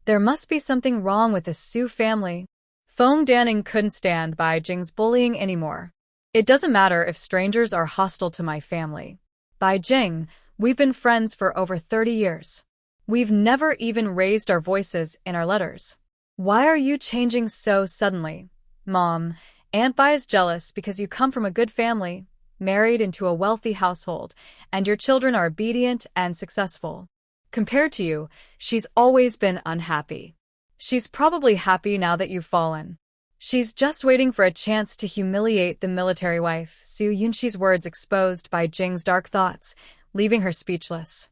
There must be something wrong with the Su family. Feng Danning couldn't stand Bai Jing's bullying anymore. It doesn't matter if strangers are hostile to my family. Bai Jing, we've been friends for over 30 years. We've never even raised our voices in our letters. Why are you changing so suddenly? Mom, Aunt Bai is jealous because you come from a good family, married into a wealthy household, and your children are obedient and successful. Compared to you, she's always been unhappy. She's probably happy now that you've fallen. She's just waiting for a chance to humiliate the military wife. Su Yunxi's words exposed Bai Jing's dark thoughts, leaving her speechless.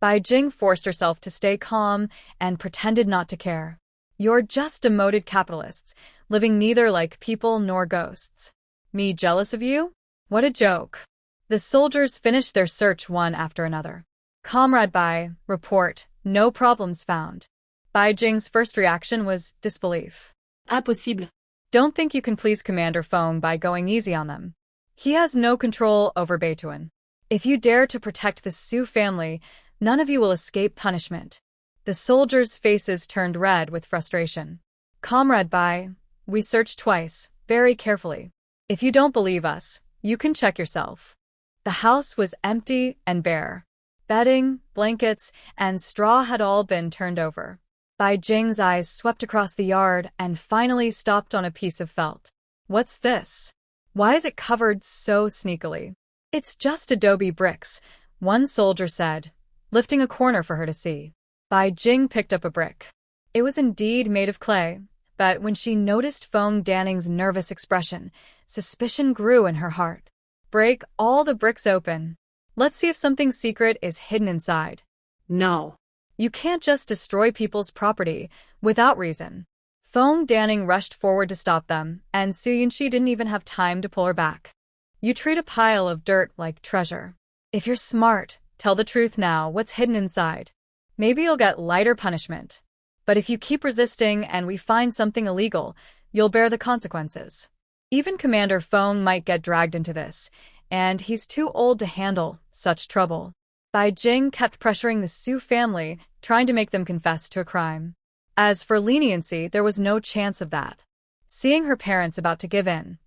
Bai Jing forced herself to stay calm and pretended not to care. You're just demoted capitalists, living neither like people nor ghosts. Me jealous of you? What a joke. The soldiers finished their search one after another. Comrade Bai, report, no problems found. Bai Jing's first reaction was disbelief. Impossible. Don't think you can please Commander Feng by going easy on them. He has no control over Beituan. If you dare to protect the Su family, none of you will escape punishment. The soldiers' faces turned red with frustration. Comrade Bai, we searched twice, very carefully. If you don't believe us, you can check yourself. The house was empty and bare. Bedding, blankets, and straw had all been turned over. Bai Jing's eyes swept across the yard and finally stopped on a piece of felt. What's this? Why is it covered so sneakily? It's just adobe bricks, one soldier said, lifting a corner for her to see. Bai Jing picked up a brick. It was indeed made of clay, but when she noticed Feng Danning's nervous expression, suspicion grew in her heart. Break all the bricks open. Let's see if something secret is hidden inside. No. You can't just destroy people's property without reason. Feng Danning rushed forward to stop them, and Su Yunxi didn't even have time to pull her back. You treat a pile of dirt like treasure. If you're smart, tell the truth now, what's hidden inside. Maybe you'll get lighter punishment. But if you keep resisting and we find something illegal, you'll bear the consequences. Even Commander Feng might get dragged into this, and he's too old to handle such trouble. Bai Jing kept pressuring the Su family, trying to make them confess to a crime. As for leniency, there was no chance of that. Seeing her parents about to give in,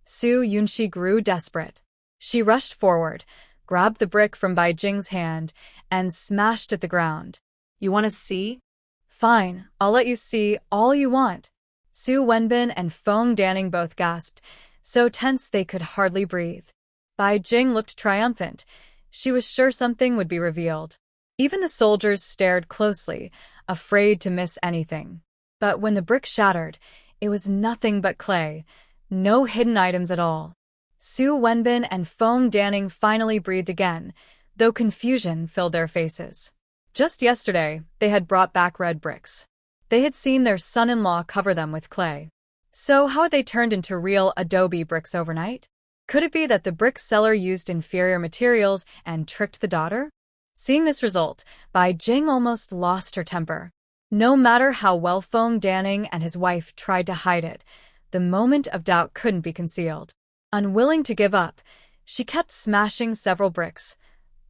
Su Yunxi grew desperate. She rushed forward, grabbed the brick from Bai Jing's hand, and smashed at the ground. You want to see? Fine, I'll let you see all you want. Su Wenbin and Feng Danning both gasped, so tense they could hardly breathe. Bai Jing looked triumphant. She was sure something would be revealed. Even the soldiers stared closely, afraid to miss anything. But when the brick shattered, it was nothing but clay, no hidden items at all. Su Wenbin and Feng Danning finally breathed again, though confusion filled their faces. Just yesterday, they had brought back red bricks. They had seen their son-in-law cover them with clay. So how had they turned into real adobe bricks overnight? Could it be that the brick seller used inferior materials and tricked the daughter? Seeing this result, Bai Jing almost lost her temper. No matter how well Feng Danning and his wife tried to hide it, the moment of doubt couldn't be concealed. Unwilling to give up, she kept smashing several bricks,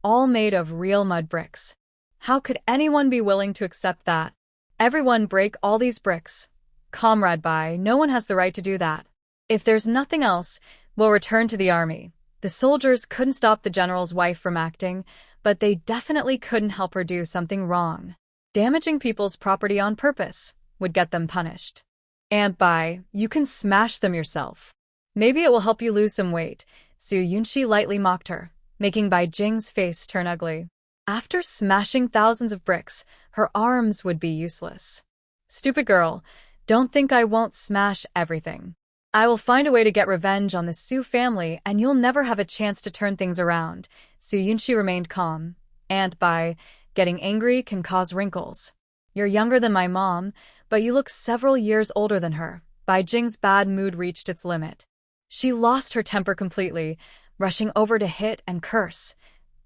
all made of real mud bricks. How could anyone be willing to accept that? Everyone break all these bricks. Comrade Bai, no one has the right to do that. If there's nothing else, we'll return to the army. The soldiers couldn't stop the general's wife from acting, but they definitely couldn't help her do something wrong. Damaging people's property on purpose would get them punished. Aunt Bai, you can smash them yourself. Maybe it will help you lose some weight. Su Yunxi lightly mocked her, making Bai Jing's face turn ugly. After smashing thousands of bricks, her arms would be useless. Stupid girl, don't think I won't smash everything. I will find a way to get revenge on the Su family and you'll never have a chance to turn things around. Su Yunshi remained calm, and by getting angry can cause wrinkles. You're younger than my mom, but you look several years older than her. Bai Jing's bad mood reached its limit. She lost her temper completely, rushing over to hit and curse.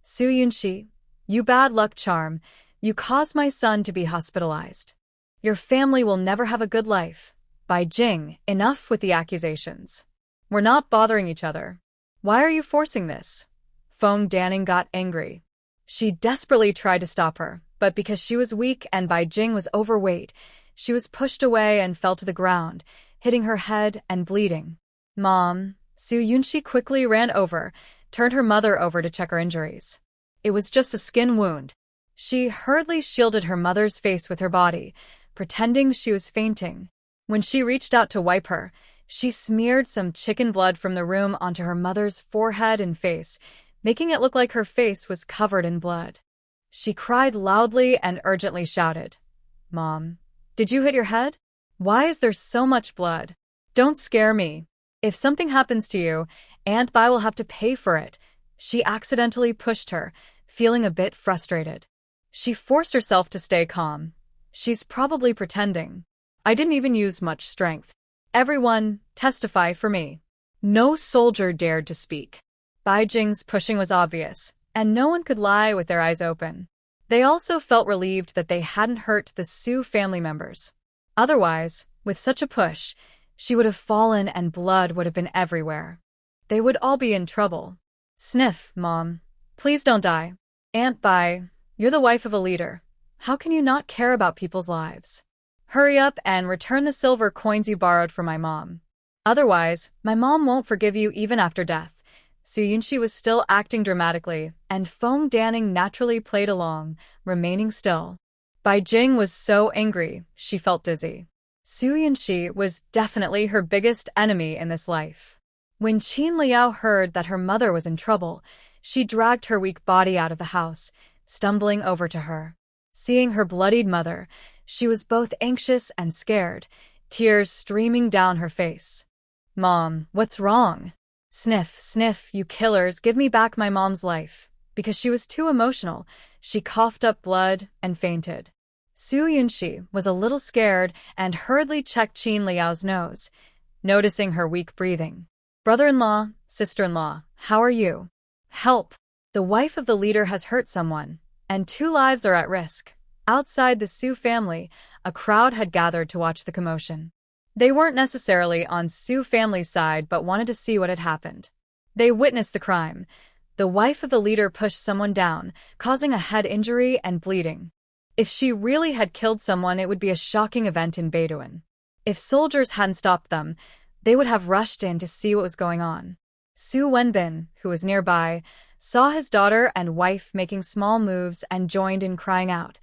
Su Yunshi, you bad luck charm, you caused my son to be hospitalized. Your family will never have a good life. Bai Jing, enough with the accusations. We're not bothering each other. Why are you forcing this? Feng Danning got angry. She desperately tried to stop her, but because she was weak and Bai Jing was overweight, she was pushed away and fell to the ground, hitting her head and bleeding. Mom, Su Yunshi quickly ran over, turned her mother over to check her injuries. It was just a skin wound. She hurriedly shielded her mother's face with her body, pretending she was fainting. When she reached out to wipe her, she smeared some chicken blood from the room onto her mother's forehead and face, making it look like her face was covered in blood. She cried loudly and urgently shouted, Mom, did you hit your head? Why is there so much blood? Don't scare me. If something happens to you, Aunt Bai will have to pay for it. She accidentally pushed her, feeling a bit frustrated. She forced herself to stay calm. She's probably pretending. I didn't even use much strength. Everyone, testify for me. No soldier dared to speak. Bai Jing's pushing was obvious, and no one could lie with their eyes open. They also felt relieved that they hadn't hurt the Su family members. Otherwise, with such a push, she would have fallen and blood would have been everywhere. They would all be in trouble. Sniff, Mom. Please don't die. Aunt Bai, you're the wife of a leader. How can you not care about people's lives? Hurry up and return the silver coins you borrowed from my mom. Otherwise, my mom won't forgive you even after death. Su Yunshi was still acting dramatically, and Feng Danning naturally played along, remaining still. Bai Jing was so angry, she felt dizzy. Su Yunshi was definitely her biggest enemy in this life. When Qin Liao heard that her mother was in trouble, she dragged her weak body out of the house, stumbling over to her. Seeing her bloodied mother, she was both anxious and scared, tears streaming down her face. Mom, what's wrong? Sniff, sniff, you killers, give me back my mom's life. Because she was too emotional, she coughed up blood and fainted. Su Yunshi was a little scared and hurriedly checked Qin Liao's nose, noticing her weak breathing. Brother-in-law, sister-in-law, how are you? Help! The wife of the leader has hurt someone, and 2 lives are at risk. Outside the Su family, a crowd had gathered to watch the commotion. They weren't necessarily on Su family's side but wanted to see what had happened. They witnessed the crime. The wife of the leader pushed someone down, causing a head injury and bleeding. If she really had killed someone, it would be a shocking event in Beiduan. If soldiers hadn't stopped them, they would have rushed in to see what was going on. Su Wenbin, who was nearby, saw his daughter and wife making small moves and joined in crying out,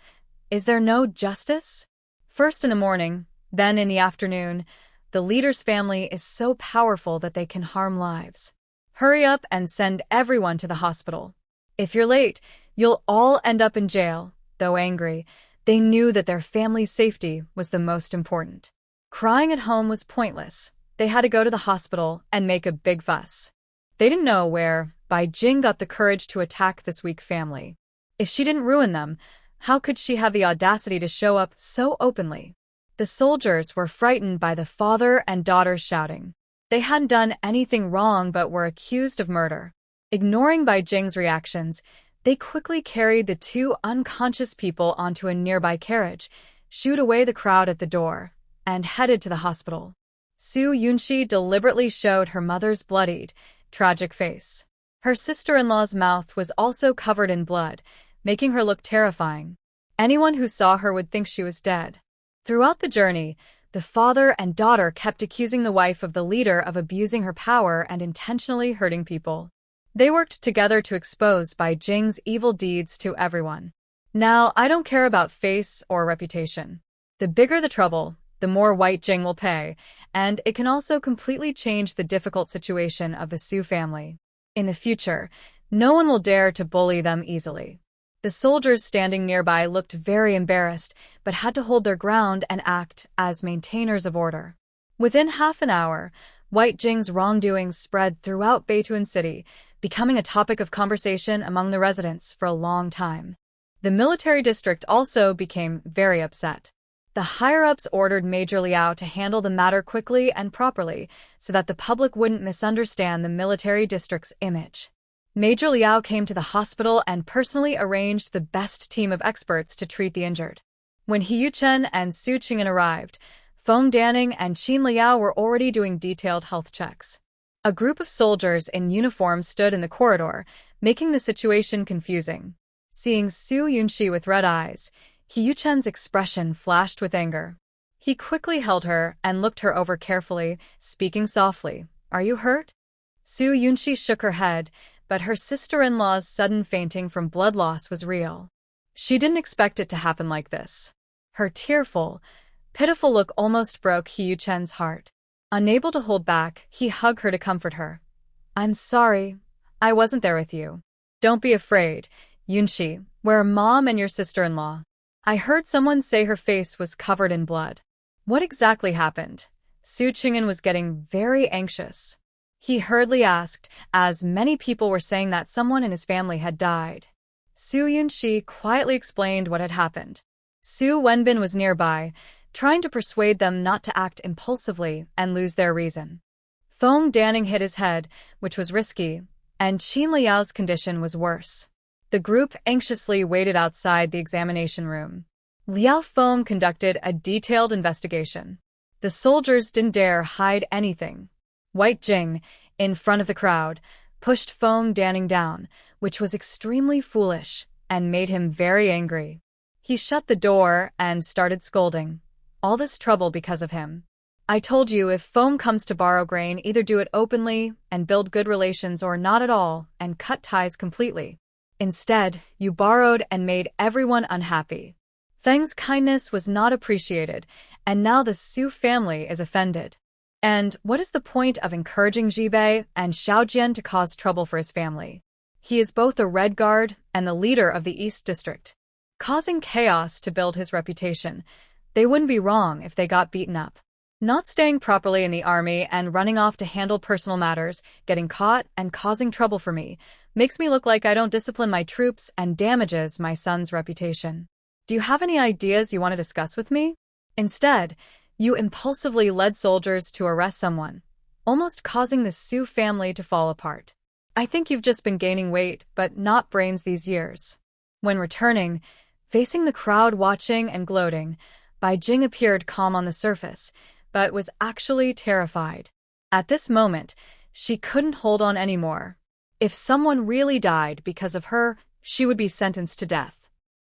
Is there no justice? First in the morning, then in the afternoon, the leader's family is so powerful that they can harm lives. Hurry up and send everyone to the hospital. If you're late, you'll all end up in jail. Though angry, they knew that their family's safety was the most important. Crying at home was pointless. They had to go to the hospital and make a big fuss. They didn't know where Bai Jing got the courage to attack this weak family. If she didn't ruin them, how could she have the audacity to show up so openly? The soldiers were frightened by the father and daughters shouting. They hadn't done anything wrong but were accused of murder. Ignoring Bai Jing's reactions, they quickly carried the 2 unconscious people onto a nearby carriage, shooed away the crowd at the door, and headed to the hospital. Su Yunshi deliberately showed her mother's bloodied, tragic face. Her sister-in-law's mouth was also covered in blood, making her look terrifying. Anyone who saw her would think she was dead. Throughout the journey, the father and daughter kept accusing the wife of the leader of abusing her power and intentionally hurting people. They worked together to expose Bai Jing's evil deeds to everyone. Now, I don't care about face or reputation. The bigger the trouble, the more White Jing will pay, and it can also completely change the difficult situation of the Su family. In the future, no one will dare to bully them easily. The soldiers standing nearby looked very embarrassed, but had to hold their ground and act as maintainers of order. Within half an hour, White Jing's wrongdoings spread throughout Beituan City, becoming a topic of conversation among the residents for a long time. The military district also became very upset. The higher-ups ordered Major Liao to handle the matter quickly and properly so that the public wouldn't misunderstand the military district's image. Major Liao came to the hospital and personally arranged the best team of experts to treat the injured. When He Yuchen and Su Qing'an arrived, Feng Danning and Qin Liao were already doing detailed health checks. A group of soldiers in uniform stood in the corridor, making the situation confusing. Seeing Su Yunxi with red eyes, He Yuchen's expression flashed with anger. He quickly held her and looked her over carefully, speaking softly. "Are you hurt?" Su Yunxi shook her head, but her sister-in-law's sudden fainting from blood loss was real. She didn't expect it to happen like this. Her tearful, pitiful look almost broke He Yuchen's heart. Unable to hold back, he hugged her to comfort her. "I'm sorry. I wasn't there with you. Don't be afraid, Yunxi. Where are Mom and your sister-in-law?" I heard someone say her face was covered in blood. What exactly happened? Su Qing'an was getting very anxious. He hurriedly asked, as many people were saying that someone in his family had died. Su Yunxi quietly explained what had happened. Su Wenbin was nearby, trying to persuade them not to act impulsively and lose their reason. Feng Danning hit his head, which was risky, and Qin Liao's condition was worse. The group anxiously waited outside the examination room. Liao Feng conducted a detailed investigation. The soldiers didn't dare hide anything. White Jing, in front of the crowd, pushed Feng Danning down, which was extremely foolish and made him very angry. He shut the door and started scolding. All this trouble because of him. "I told you if Feng comes to borrow grain, either do it openly and build good relations or not at all and cut ties completely. Instead, you borrowed and made everyone unhappy." Feng's kindness was not appreciated, and now the Su family is offended. And what is the point of encouraging Jibei and Xiaojian to cause trouble for his family? He is both a Red Guard and the leader of the East District. Causing chaos to build his reputation, they wouldn't be wrong if they got beaten up. Not staying properly in the army and running off to handle personal matters, getting caught and causing trouble for me, makes me look like I don't discipline my troops and damages my son's reputation. Do you have any ideas you want to discuss with me? Instead, you impulsively led soldiers to arrest someone, almost causing the Su family to fall apart. I think you've just been gaining weight, but not brains these years. When returning, facing the crowd watching and gloating, Bai Jing appeared calm on the surface, but was actually terrified. At this moment, she couldn't hold on anymore. If someone really died because of her, she would be sentenced to death.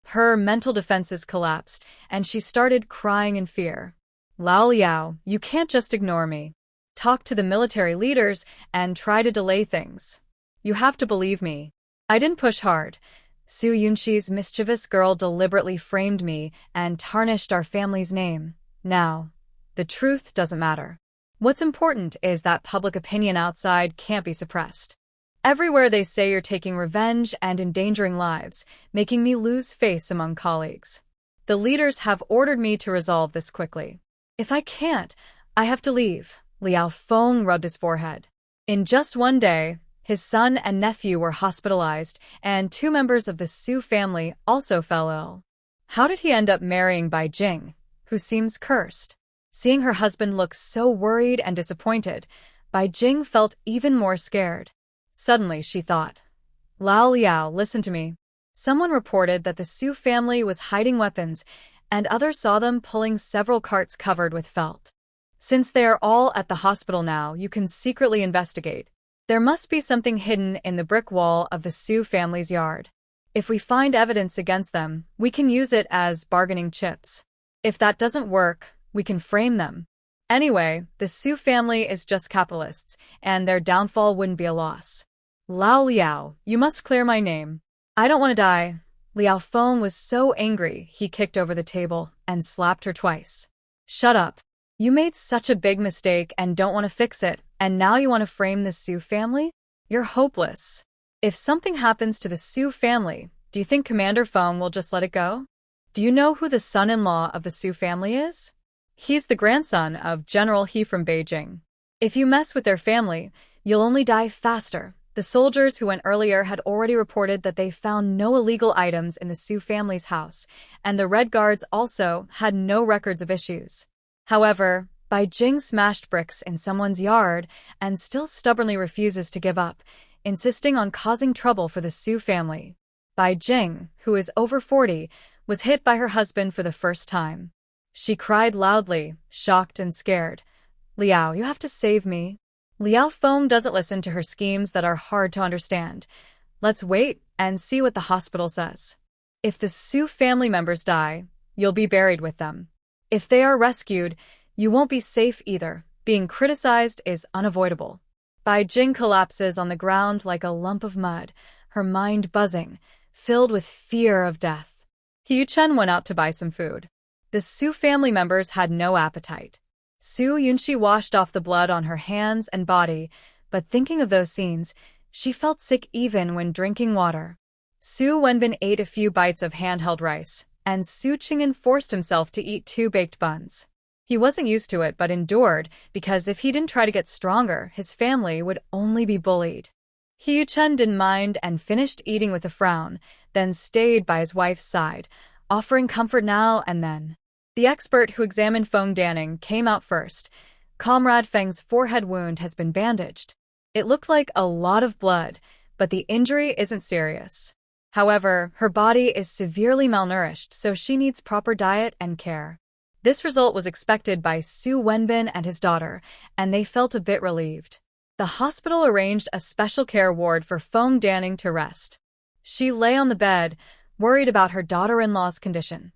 Her mental defenses collapsed, and she started crying in fear. "Lao Liao, you can't just ignore me. Talk to the military leaders and try to delay things. You have to believe me. I didn't push hard. Su Yunxi's mischievous girl deliberately framed me and tarnished our family's name. Now, the truth doesn't matter. What's important is that public opinion outside can't be suppressed. Everywhere they say you're taking revenge and endangering lives, making me lose face among colleagues. The leaders have ordered me to resolve this quickly. If I can't, I have to leave." Liao Feng rubbed his forehead. In just one day, his son and nephew were hospitalized, and 2 members of the Su family also fell ill. How did he end up marrying Bai Jing, who seems cursed? Seeing her husband look so worried and disappointed, Bai Jing felt even more scared. Suddenly, she thought, "Lao Liao, listen to me." Someone reported that the Su family was hiding weapons, and others saw them pulling several carts covered with felt. Since they are all at the hospital now, you can secretly investigate. There must be something hidden in the brick wall of the Su family's yard. If we find evidence against them, we can use it as bargaining chips. If that doesn't work, we can frame them. Anyway, the Su family is just capitalists, and their downfall wouldn't be a loss. "Lao Liao, you must clear my name. I don't want to die." Liao Feng was so angry he kicked over the table and slapped her twice. "Shut up. You made such a big mistake and don't want to fix it, and now you want to frame the Su family? You're hopeless. If something happens to the Su family, do you think Commander Feng will just let it go? Do you know who the son-in-law of the Su family is? He's the grandson of General He from Beijing. If you mess with their family, you'll only die faster. The soldiers who went earlier had already reported that they found no illegal items in the Su family's house, and the Red Guards also had no records of issues. However, Bai Jing smashed bricks in someone's yard and still stubbornly refuses to give up, insisting on causing trouble for the Su family. Bai Jing, who is over 40, was hit by her husband for the first time. She cried loudly, shocked and scared. "Liao, you have to save me." Liao Feng doesn't listen to her schemes that are hard to understand. "Let's wait and see what the hospital says. If the Su family members die, you'll be buried with them. If they are rescued, you won't be safe either. Being criticized is unavoidable." Bai Jing collapses on the ground like a lump of mud, her mind buzzing, filled with fear of death. Yu Chen went out to buy some food. The Su family members had no appetite. Su Yunxi washed off the blood on her hands and body, but thinking of those scenes, she felt sick even when drinking water. Su Wenbin ate a few bites of handheld rice, and Su Qing'an forced himself to eat 2 baked buns. He wasn't used to it but endured, because if he didn't try to get stronger, his family would only be bullied. Yu Chen didn't mind and finished eating with a frown, then stayed by his wife's side, offering comfort now and then. The expert who examined Feng Danning came out first. Comrade Feng's forehead wound has been bandaged. It looked like a lot of blood, but the injury isn't serious. However, her body is severely malnourished, so she needs proper diet and care. This result was expected by Su Wenbin and his daughter, and they felt a bit relieved. The hospital arranged a special care ward for Feng Danning to rest. She lay on the bed, worried about her daughter-in-law's condition.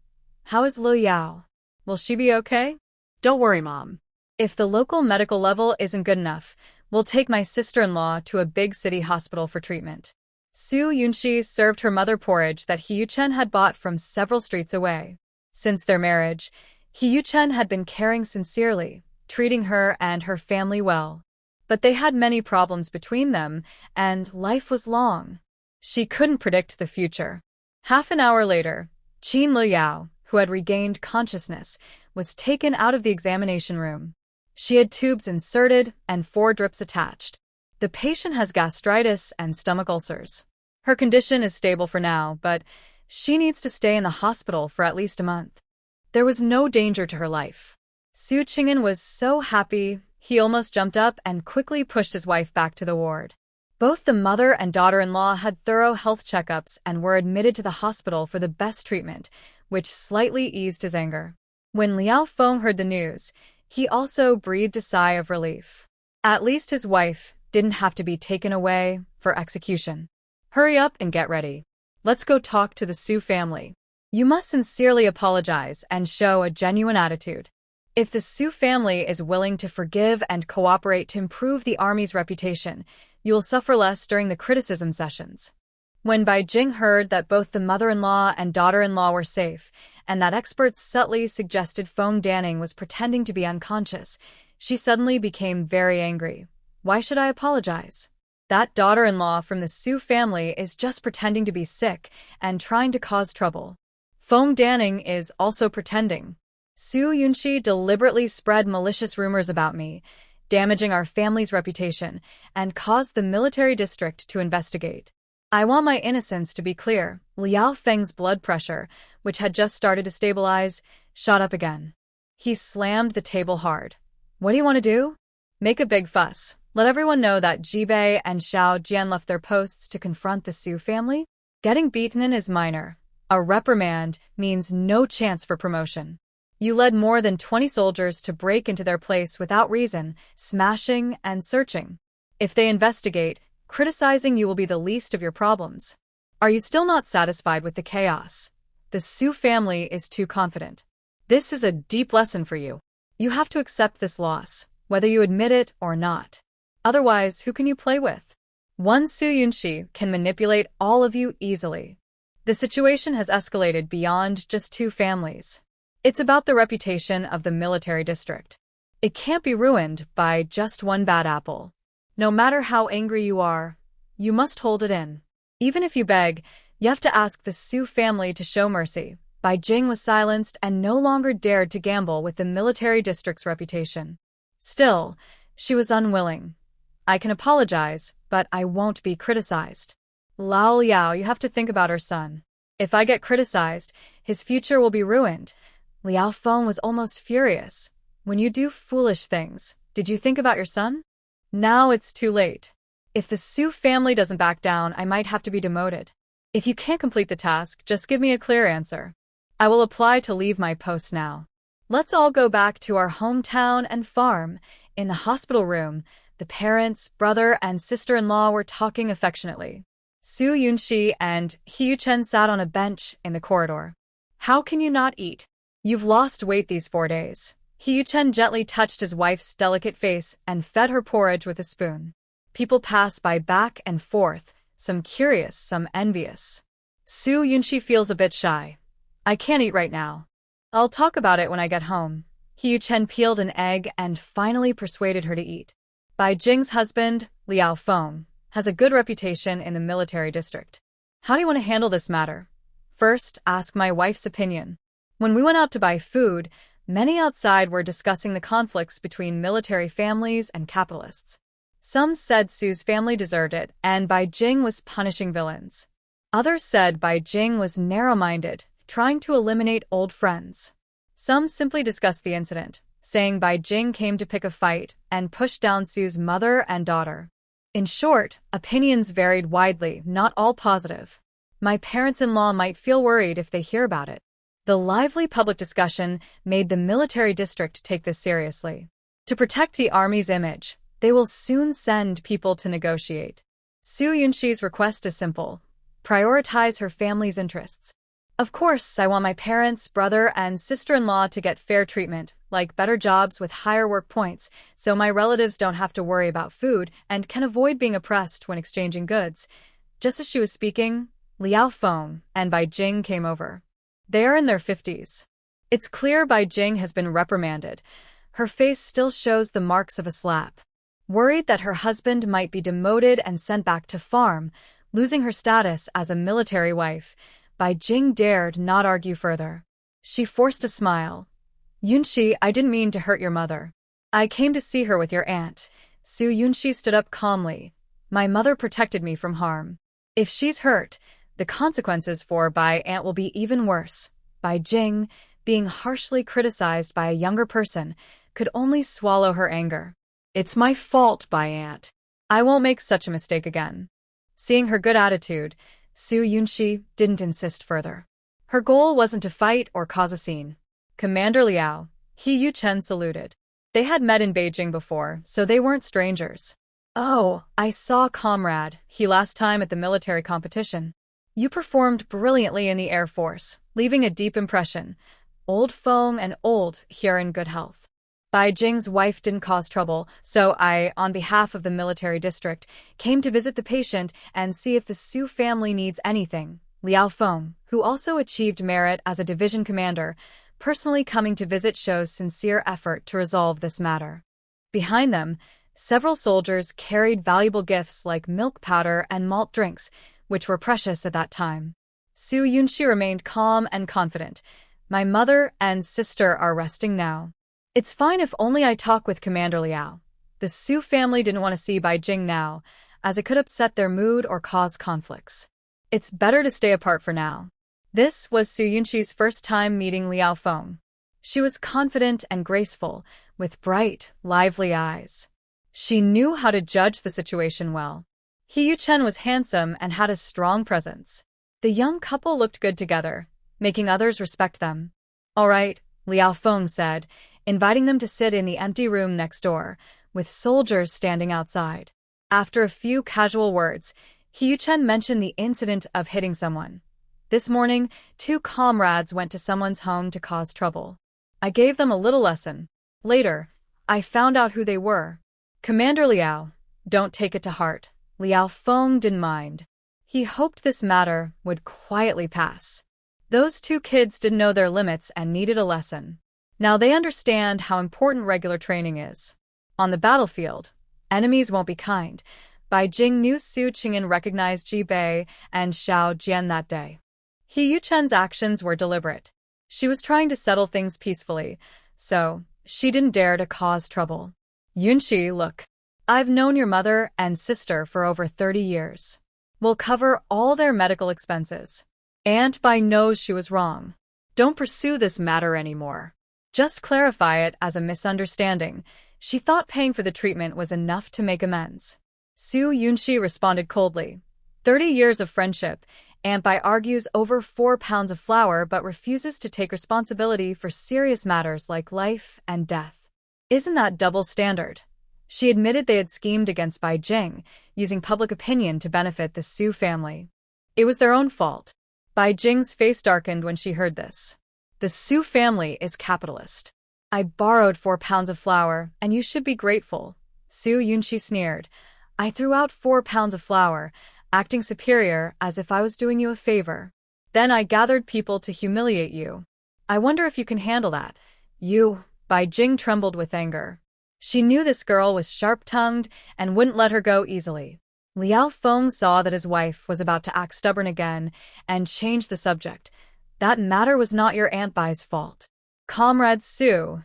"How is Lu Yao? Will she be okay?" Don't worry, Mom. "If the local medical level isn't good enough, we'll take my sister-in-law to a big city hospital for treatment." Su Yunxi served her mother porridge that Yu Chen had bought from several streets away. Since their marriage, Yu Chen had been caring sincerely, treating her and her family well. But they had many problems between them, and life was long. She couldn't predict the future. Half an hour later, Qin Liyao, who had regained consciousness, was taken out of the examination room. She had tubes inserted and 4 drips attached. The patient has gastritis and stomach ulcers. Her condition is stable for now, but she needs to stay in the hospital for at least a month. There was no danger to her life. Su Qing'an was so happy, he almost jumped up and quickly pushed his wife back to the ward. Both the mother and daughter-in-law had thorough health checkups and were admitted to the hospital for the best treatment, which slightly eased his anger. When Liao Feng heard the news, he also breathed a sigh of relief. At least his wife didn't have to be taken away for execution. "Hurry up and get ready. Let's go talk to the Su family. You must sincerely apologize and show a genuine attitude. If the Su family is willing to forgive and cooperate to improve the army's reputation, you will suffer less during the criticism sessions." When Bai Jing heard that both the mother-in-law and daughter-in-law were safe, and that experts subtly suggested Feng Danning was pretending to be unconscious, she suddenly became very angry. "Why should I apologize? That daughter-in-law from the Su family is just pretending to be sick and trying to cause trouble. Feng Danning is also pretending. Su Yunxi deliberately spread malicious rumors about me, damaging our family's reputation, and caused the military district to investigate. I want my innocence to be clear." Liao Feng's blood pressure, which had just started to stabilize, shot up again. He slammed the table hard. "What do you want to do? Make a big fuss. Let everyone know that Jibei and Xiao Jian left their posts to confront the Su family? Getting beaten is minor. A reprimand means no chance for promotion. You led more than 20 soldiers to break into their place without reason, smashing and searching. If they investigate, criticizing you will be the least of your problems. Are you still not satisfied with the chaos? The Su family is too confident. This is a deep lesson for you. You have to accept this loss, whether you admit it or not. Otherwise, who can you play with? One Su Yunxi can manipulate all of you easily. The situation has escalated beyond just 2 families. It's about the reputation of the military district. It can't be ruined by just one bad apple. No matter how angry you are, you must hold it in. Even if you beg, you have to ask the Su family to show mercy." Bai Jing was silenced and no longer dared to gamble with the military district's reputation. Still, She was unwilling. I can apologize, but I won't be criticized. Lao Liao, you have to think about our son. If I get criticized, his future will be ruined. Liao Feng was almost furious. When you do foolish things, did you think about your son? Now it's too late. If the Su family doesn't back down, I might have to be demoted. If you can't complete the task, just give me a clear answer. I will apply to leave my post now. Let's all go back to our hometown and farm. In the hospital room, the parents, brother, and sister-in-law were talking affectionately. Su Yunxi and He Yuchen sat on a bench in the corridor. How can you not eat? You've lost weight these 4 days. He Yuchen gently touched his wife's delicate face and fed her porridge with a spoon. People passed by back and forth, some curious, some envious. Su Yunxi feels a bit shy. I can't eat right now. I'll talk about it when I get home. He Yuchen peeled an egg and finally persuaded her to eat. Bai Jing's husband, Liao Feng, has a good reputation in the military district. How do you want to handle this matter? First, ask my wife's opinion. When we went out to buy food, many outside were discussing the conflicts between military families and capitalists. Some said Su's family deserved it, and Bai Jing was punishing villains. Others said Bai Jing was narrow-minded, trying to eliminate old friends. Some simply discussed the incident, saying Bai Jing came to pick a fight and push down Su's mother and daughter. In short, opinions varied widely, not all positive. My parents-in-law might feel worried if they hear about it. The lively public discussion made the military district take this seriously. To protect the army's image, they will soon send people to negotiate. Su Yunxi's request is simple: prioritize her family's interests. Of course, I want my parents, brother, and sister-in-law to get fair treatment, like better jobs with higher work points, so my relatives don't have to worry about food and can avoid being oppressed when exchanging goods. Just as she was speaking, Liao Feng and Bai Jing came over. They are in their 50s. It's clear Bai Jing has been reprimanded. Her face still shows the marks of a slap. Worried that her husband might be demoted and sent back to farm, losing her status as a military wife, Bai Jing dared not argue further. She forced a smile. Yunxi, I didn't mean to hurt your mother. I came to see her with your aunt. Su Yunxi stood up calmly. My mother protected me from harm. If she's hurt, the consequences for Bai aunt will be even worse. Bai Jing, being harshly criticized by a younger person, could only swallow her anger. It's my fault, Bai aunt. I won't make such a mistake again. Seeing her good attitude, Su Yunxi didn't insist further. Her goal wasn't to fight or cause a scene. Commander Liao, He Yuchen saluted. They had met in Beijing before, so they weren't strangers. Oh, I saw Comrade, he last time at the military competition. You performed brilliantly in the Air Force, leaving a deep impression. Old Feng and old here in good health. Bai Jing's wife didn't cause trouble, so I, on behalf of the military district, came to visit the patient and see if the Su family needs anything. Liao Feng, who also achieved merit as a division commander, personally coming to visit shows sincere effort to resolve this matter. Behind them, several soldiers carried valuable gifts like milk powder and malt drinks, which were precious at that time. Su Yunxi remained calm and confident. My mother and sister are resting now. It's fine if only I talk with Commander Liao. The Su family didn't want to see Bai Jing now, as it could upset their mood or cause conflicts. It's better to stay apart for now. This was Su Yunxi's first time meeting Liao Feng. She was confident and graceful, with bright, lively eyes. She knew how to judge the situation well. He Yuchen was handsome and had a strong presence. The young couple looked good together, making others respect them. All right, Liao Feng said, inviting them to sit in the empty room next door, with soldiers standing outside. After a few casual words, He Yuchen mentioned the incident of hitting someone. This morning, 2 comrades went to someone's home to cause trouble. I gave them a little lesson. Later, I found out who they were. Commander Liao, don't take it to heart. Liao Feng didn't mind. He hoped this matter would quietly pass. Those 2 kids didn't know their limits and needed a lesson. Now they understand how important regular training is. On the battlefield, enemies won't be kind. Bai Jing knew Su Qing'an recognized Ji Bei and Xiao Jian that day. He Yuchen's actions were deliberate. She was trying to settle things peacefully, so she didn't dare to cause trouble. Yunshi, look. I've known your mother and sister for over 30 years. We'll cover all their medical expenses. Aunt Bai knows she was wrong. Don't pursue this matter anymore. Just clarify it as a misunderstanding. She thought paying for the treatment was enough to make amends. Su Yunshi responded coldly. 30 years of friendship. Aunt Bai argues over 4 pounds of flour but refuses to take responsibility for serious matters like life and death. Isn't that double standard? She admitted they had schemed against Bai Jing, using public opinion to benefit the Su family. It was their own fault. Bai Jing's face darkened when she heard this. The Su family is capitalist. I borrowed 4 pounds of flour, and you should be grateful. Su Yunshi sneered. I threw out 4 pounds of flour, acting superior as if I was doing you a favor. Then I gathered people to humiliate you. I wonder if you can handle that. You. Bai Jing trembled with anger. She knew this girl was sharp-tongued and wouldn't let her go easily. Liao Feng saw that his wife was about to act stubborn again and changed the subject. That matter was not your Aunt Bai's fault. Comrade Su,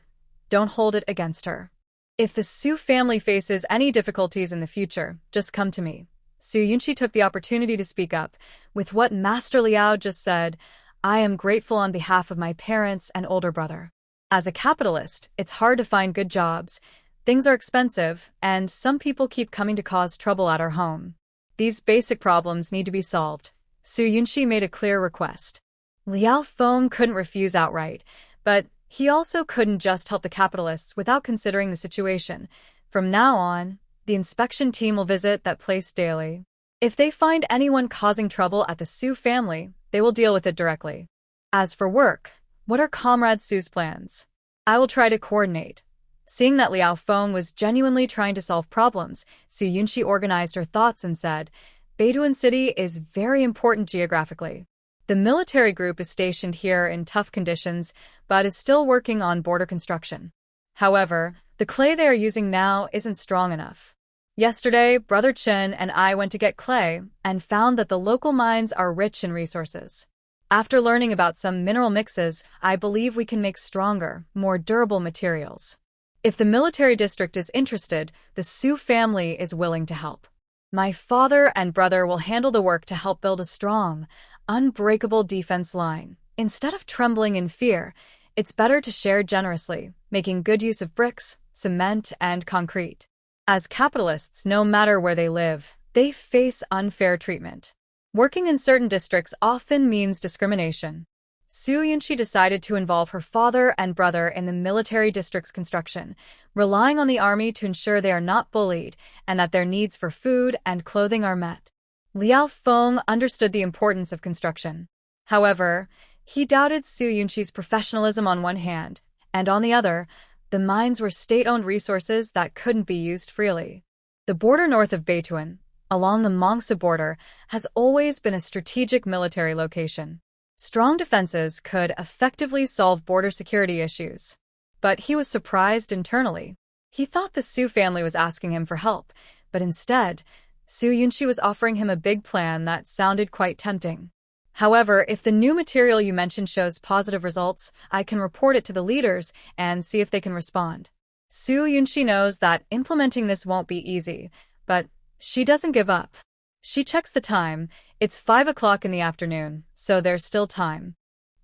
don't hold it against her. If the Su family faces any difficulties in the future, just come to me. Su Yunshi took the opportunity to speak up. With what Master Liao just said, I am grateful on behalf of my parents and older brother. As a capitalist, it's hard to find good jobs. Things are expensive, and some people keep coming to cause trouble at our home. These basic problems need to be solved. Su Yunshi made a clear request. Liao Feng couldn't refuse outright, but he also couldn't just help the capitalists without considering the situation. From now on, the inspection team will visit that place daily. If they find anyone causing trouble at the Su family, they will deal with it directly. As for work, what are Comrade Su's plans? I will try to coordinate. Seeing that Liao Feng was genuinely trying to solve problems, Su Yunshi organized her thoughts and said, Beiduan City is very important geographically. The military group is stationed here in tough conditions, but is still working on border construction. However, the clay they are using now isn't strong enough. Yesterday, Brother Chen and I went to get clay and found that the local mines are rich in resources. After learning about some mineral mixes, I believe we can make stronger, more durable materials. If the military district is interested, the Su family is willing to help. My father and brother will handle the work to help build a strong, unbreakable defense line. Instead of trembling in fear, it's better to share generously, making good use of bricks, cement, and concrete. As capitalists, no matter where they live, they face unfair treatment. Working in certain districts often means discrimination. Su Yunshi decided to involve her father and brother in the military district's construction, relying on the army to ensure they are not bullied and that their needs for food and clothing are met. Liao Feng understood the importance of construction. However, he doubted Su Yunshi's professionalism on one hand, and on the other, the mines were state-owned resources that couldn't be used freely. The border north of Beiduan, along the Mongsa border, has always been a strategic military location. Strong defenses could effectively solve border security issues. But he was surprised internally. He thought the Su family was asking him for help, but instead, Su Yunshi was offering him a big plan that sounded quite tempting. However, if the new material you mentioned shows positive results, I can report it to the leaders and see if they can respond. Su Yunshi knows that implementing this won't be easy, but she doesn't give up. She checks the time. It's 5 o'clock in the afternoon, so there's still time.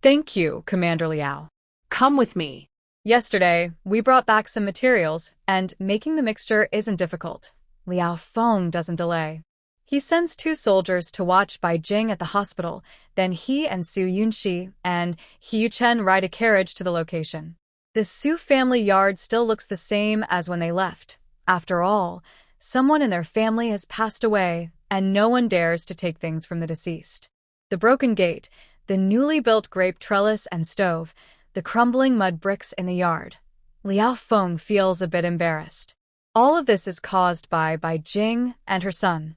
Thank you, Commander Liao. Come with me. Yesterday, we brought back some materials, and making the mixture isn't difficult. Liao Feng doesn't delay. He sends 2 soldiers to watch Bai Jing at the hospital, then he and Su Yunshi and He Chen ride a carriage to the location. The Su family yard still looks the same as when they left. After all, someone in their family has passed away, and no one dares to take things from the deceased. The broken gate, the newly built grape trellis and stove, the crumbling mud bricks in the yard. Liao Feng feels a bit embarrassed. All of this is caused by Bai Jing and her son.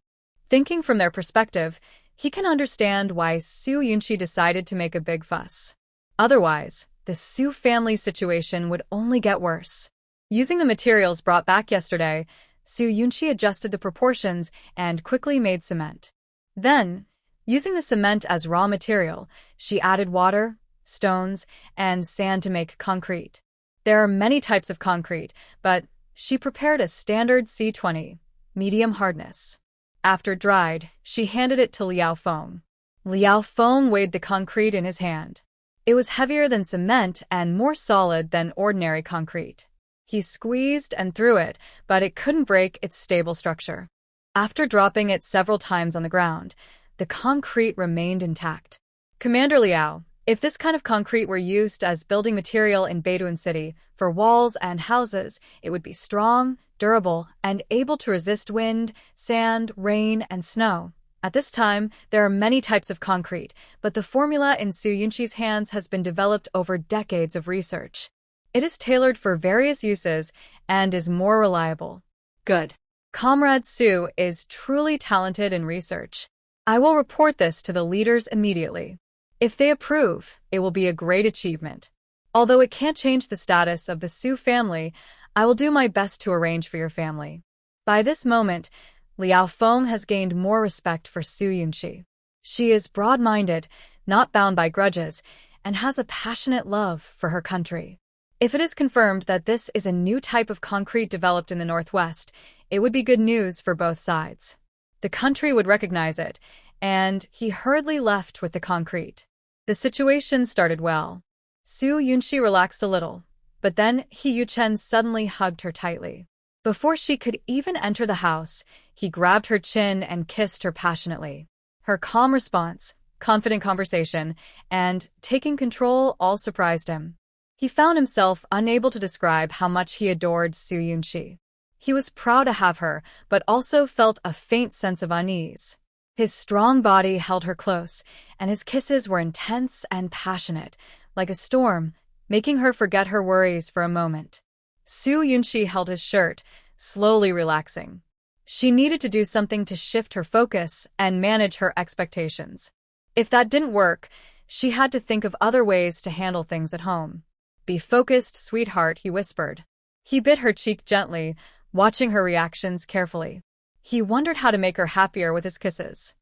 Thinking from their perspective, he can understand why Su Yunshi decided to make a big fuss. Otherwise, the Su family situation would only get worse. Using the materials brought back yesterday, Su Yunshi adjusted the proportions and quickly made cement. Then, using the cement as raw material, she added water, stones, and sand to make concrete. There are many types of concrete, but She prepared a standard C20, medium hardness. After dried, she handed it to Liao Feng. Liao Feng weighed the concrete in his hand. It was heavier than cement and more solid than ordinary concrete. He squeezed and threw it, but it couldn't break its stable structure. After dropping it several times on the ground, the concrete remained intact. Commander Liao, if this kind of concrete were used as building material in Beidouin City for walls and houses, it would be strong, durable, and able to resist wind, sand, rain, and snow. At this time, there are many types of concrete, but the formula in Su Yunqi's hands has been developed over decades of research. It is tailored for various uses and is more reliable. Good. Comrade Su is truly talented in research. I will report this to the leaders immediately. If they approve, it will be a great achievement. Although it can't change the status of the Su family, I will do my best to arrange for your family. By this moment, Liao Feng has gained more respect for Su Yunqi. She is broad-minded, not bound by grudges, and has a passionate love for her country. If it is confirmed that this is a new type of concrete developed in the Northwest, it would be good news for both sides. The country would recognize it, and he hurriedly left with the concrete. The situation started well. Su Yunqi relaxed a little, but then He Yuchen suddenly hugged her tightly. Before she could even enter the house, he grabbed her chin and kissed her passionately. Her calm response, confident conversation, and taking control all surprised him. He found himself unable to describe how much he adored Su Yunqi. He was proud to have her, but also felt a faint sense of unease. His strong body held her close, and his kisses were intense and passionate, like a storm, making her forget her worries for a moment. Su Yunqi held his shirt, slowly relaxing. She needed to do something to shift her focus and manage her expectations. If that didn't work, she had to think of other ways to handle things at home. "Be focused, sweetheart," he whispered. He bit her cheek gently, watching her reactions carefully. He wondered how to make her happier with his kisses.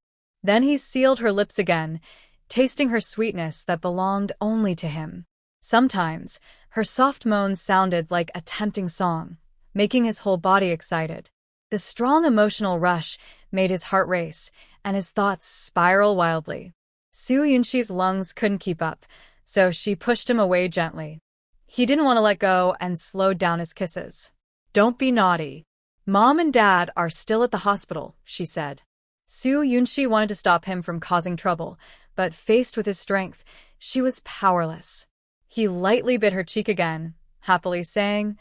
Then he sealed her lips again, tasting her sweetness that belonged only to him. Sometimes, her soft moans sounded like a tempting song, making his whole body excited. The strong emotional rush made his heart race, and his thoughts spiral wildly. Su Yunqi's lungs couldn't keep up, so she pushed him away gently. He didn't want to let go and slowed down his kisses. "Don't be naughty. Mom and Dad are still at the hospital," she said. Su Yunqi wanted to stop him from causing trouble, but faced with his strength, she was powerless. He lightly bit her cheek again, happily saying,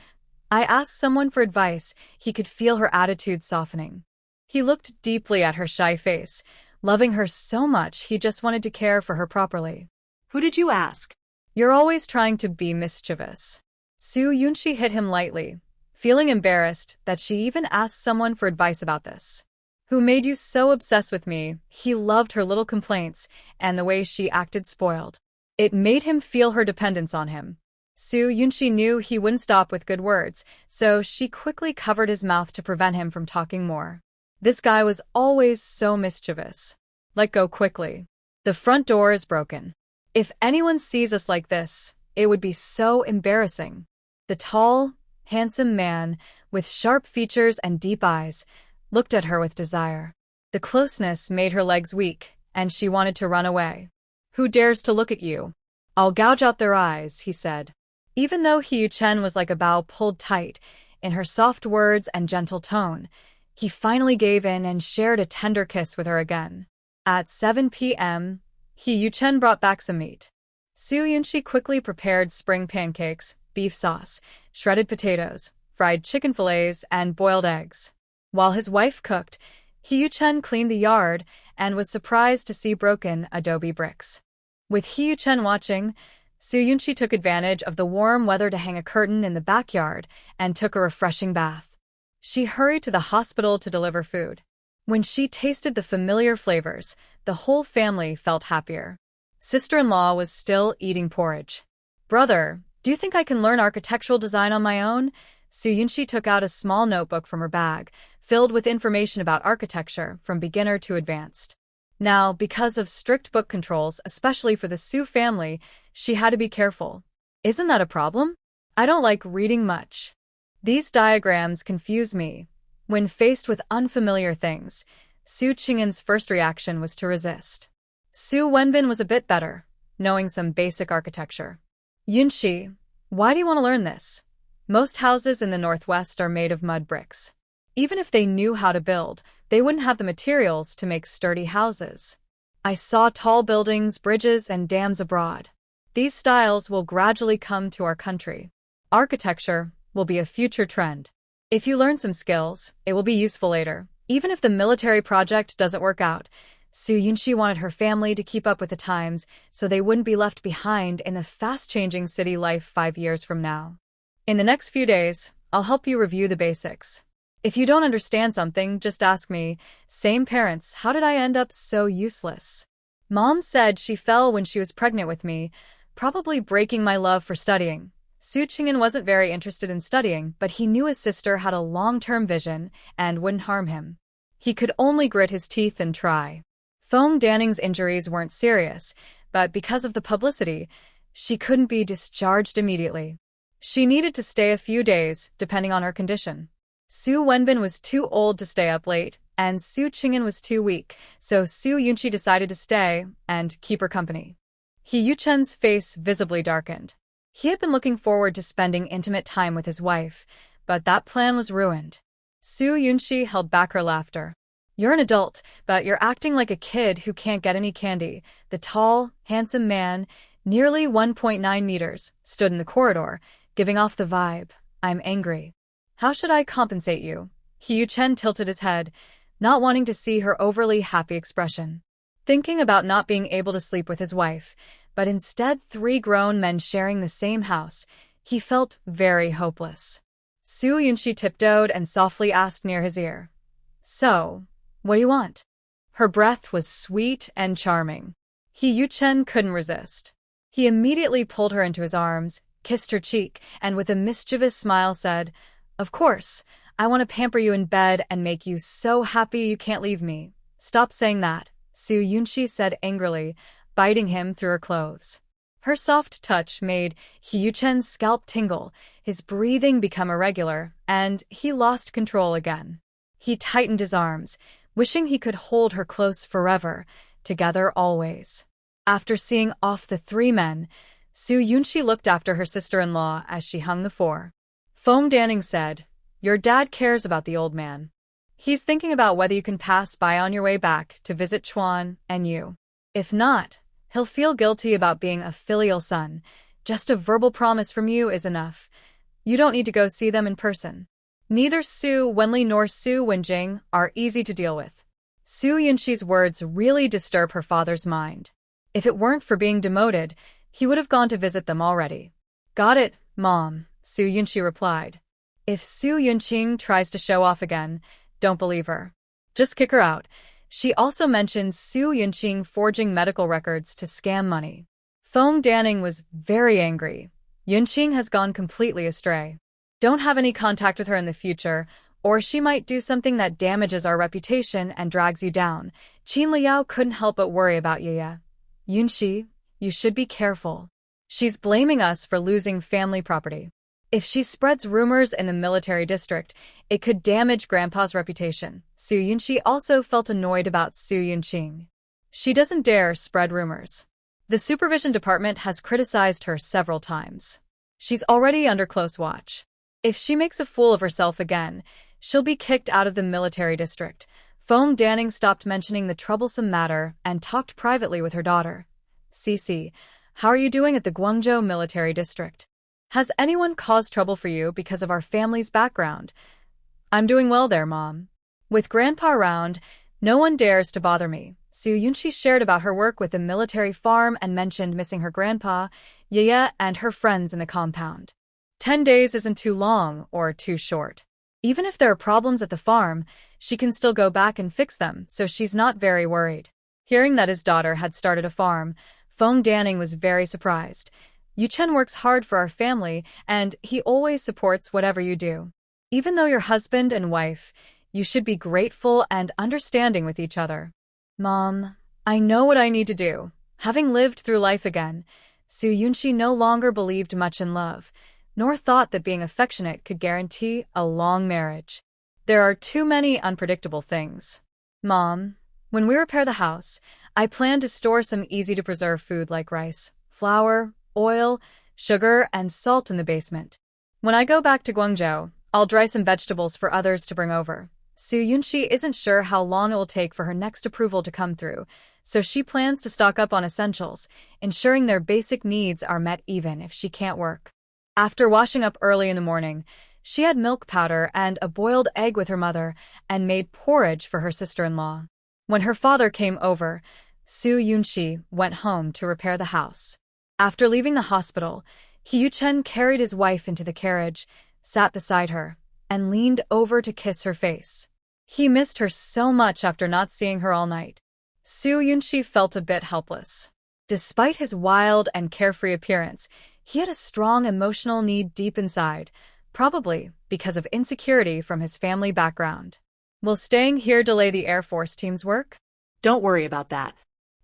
"I asked someone for advice." He could feel her attitude softening. He looked deeply at her shy face, loving her so much he just wanted to care for her properly. Who did you ask? "You're always trying to be mischievous." Su Yunqi hit him lightly, feeling embarrassed that she even asked someone for advice about this. "Who made you so obsessed with me?" He loved her little complaints and the way she acted spoiled. It made him feel her dependence on him. Su Yunqi knew he wouldn't stop with good words, so she quickly covered his mouth to prevent him from talking more. This guy was always so mischievous. "Let go quickly. The front door is broken. If anyone sees us like this, it would be so embarrassing." The tall, handsome man, with sharp features and deep eyes, looked at her with desire. The closeness made her legs weak, and she wanted to run away. "Who dares to look at you? I'll gouge out their eyes," he said. Even though He Yuchen was like a bow pulled tight, in her soft words and gentle tone, he finally gave in and shared a tender kiss with her again. At 7 p.m., He Yuchen brought back some meat. Su Yunqi quickly prepared spring pancakes, beef sauce, shredded potatoes, fried chicken fillets, and boiled eggs. While his wife cooked, He Yuchen cleaned the yard and was surprised to see broken adobe bricks. With He Yuchen watching, Su Yunqi took advantage of the warm weather to hang a curtain in the backyard and took a refreshing bath. She hurried to the hospital to deliver food. When she tasted the familiar flavors, the whole family felt happier. Sister-in-law was still eating porridge. "Brother, do you think I can learn architectural design on my own?" Su Yunqi took out a small notebook from her bag, filled with information about architecture from beginner to advanced. Now, because of strict book controls, especially for the Su family, she had to be careful. "Isn't that a problem? I don't like reading much." These diagrams confuse me. When faced with unfamiliar things, Su Qing'an's first reaction was to resist. Su Wenbin was a bit better, knowing some basic architecture. Yunxi, why do you want to learn this? Most houses in the Northwest are made of mud bricks. Even if they knew how to build, they wouldn't have the materials to make sturdy houses. I saw tall buildings, bridges, and dams abroad. These styles will gradually come to our country. Architecture will be a future trend. If you learn some skills, it will be useful later. Even if the military project doesn't work out, Su Yunxi wanted her family to keep up with the times so they wouldn't be left behind in the fast-changing city life 5 years from now. In the next few days, I'll help you review the basics. If you don't understand something, just ask me. Same parents, how did I end up so useless? Mom said she fell when she was pregnant with me, probably breaking my love for studying. Su Qing'an wasn't very interested in studying, but he knew his sister had a long-term vision and wouldn't harm him. He could only grit his teeth and try. Feng Danning's injuries weren't serious, but because of the publicity, she couldn't be discharged immediately. She needed to stay a few days, depending on her condition. Su Wenbin was too old to stay up late, and Su Qing'an was too weak, so Su Yunxi decided to stay and keep her company. He Yuchen's face visibly darkened. He had been looking forward to spending intimate time with his wife, but that plan was ruined. Su Yunxi held back her laughter. You're an adult, but you're acting like a kid who can't get any candy. The tall, handsome man, nearly 1.9 meters, stood in the corridor, giving off the vibe, I'm angry. How should I compensate you? He Yuchen tilted his head, not wanting to see her overly happy expression. Thinking about not being able to sleep with his wife, but instead 3 grown men sharing the same house, he felt very hopeless. Su Yunxi tiptoed and softly asked near his ear, So, what do you want? Her breath was sweet and charming. He Yuchen couldn't resist. He immediately pulled her into his arms, kissed her cheek, and with a mischievous smile said, Of course, I want to pamper you in bed and make you so happy you can't leave me. Stop saying that, Su Yunxi said angrily, biting him through her clothes. Her soft touch made He Yuchen's scalp tingle, his breathing become irregular, and he lost control again. He tightened his arms, wishing he could hold her close forever, together always. After seeing off the 3 men, Su Yunxi looked after her sister-in-law as she hung the 4. Feng Danning said, Your dad cares about the old man. He's thinking about whether you can pass by on your way back to visit Chuan and you. If not, he'll feel guilty about being a filial son. Just a verbal promise from you is enough. You don't need to go see them in person. Neither Su Wenli nor Su Wenjing are easy to deal with. Su Yunxi's words really disturb her father's mind. If it weren't for being demoted, he would have gone to visit them already. Got it, Mom, Su Yunxi replied. If Su Yunqing tries to show off again, don't believe her. Just kick her out. She also mentioned Su Yunqing forging medical records to scam money. Feng Danning was very angry. Yunqing has gone completely astray. Don't have any contact with her in the future, or she might do something that damages our reputation and drags you down. Qin Liao couldn't help but worry about Yaya. Yunxi, you should be careful. She's blaming us for losing family property. If she spreads rumors in the military district, it could damage Grandpa's reputation. Su Yunxi also felt annoyed about Su Yunqing. She doesn't dare spread rumors. The supervision department has criticized her several times. She's already under close watch. If she makes a fool of herself again, she'll be kicked out of the military district. Feng Danning stopped mentioning the troublesome matter and talked privately with her daughter. Cici, how are you doing at the Guangzhou military district? Has anyone caused trouble for you because of our family's background? I'm doing well there, Mom. With Grandpa around, no one dares to bother me. Su Yunxi shared about her work with the military farm and mentioned missing her grandpa, Yaya, and her friends in the compound. 10 days isn't too long or too short. Even if there are problems at the farm, she can still go back and fix them, so she's not very worried. Hearing that his daughter had started a farm, Feng Danning was very surprised. Yuchen works hard for our family, and he always supports whatever you do. Even though you're husband and wife, you should be grateful and understanding with each other. Mom, I know what I need to do. Having lived through life again, Su Yunxi no longer believed much in love. nor thought that being affectionate could guarantee a long marriage. There are too many unpredictable things. Mom, when we repair the house, I plan to store some easy-to-preserve food like rice, flour, oil, sugar, and salt in the basement. When I go back to Guangzhou, I'll dry some vegetables for others to bring over. Su Yunxi isn't sure how long it will take for her next approval to come through, so she plans to stock up on essentials, ensuring their basic needs are met even if she can't work. After washing up early in the morning, she had milk powder and a boiled egg with her mother and made porridge for her sister-in-law. When her father came over, Su Yunxi went home to repair the house. After leaving the hospital, He Yuchen carried his wife into the carriage, sat beside her, and leaned over to kiss her face. He missed her so much after not seeing her all night. Su Yunxi felt a bit helpless. Despite his wild and carefree appearance, he had a strong emotional need deep inside, probably because of insecurity from his family background. Will staying here delay the Air Force team's work? Don't worry about that.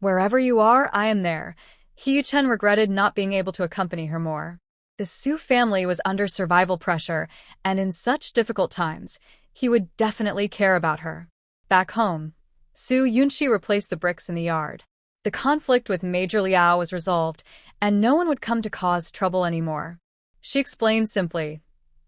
Wherever you are, I am there. He Yuchen regretted not being able to accompany her more. The Su family was under survival pressure, and in such difficult times, he would definitely care about her. Back home, Su Yunxi replaced the bricks in the yard. The conflict with Major Liao was resolved, and no one would come to cause trouble anymore. She explained simply.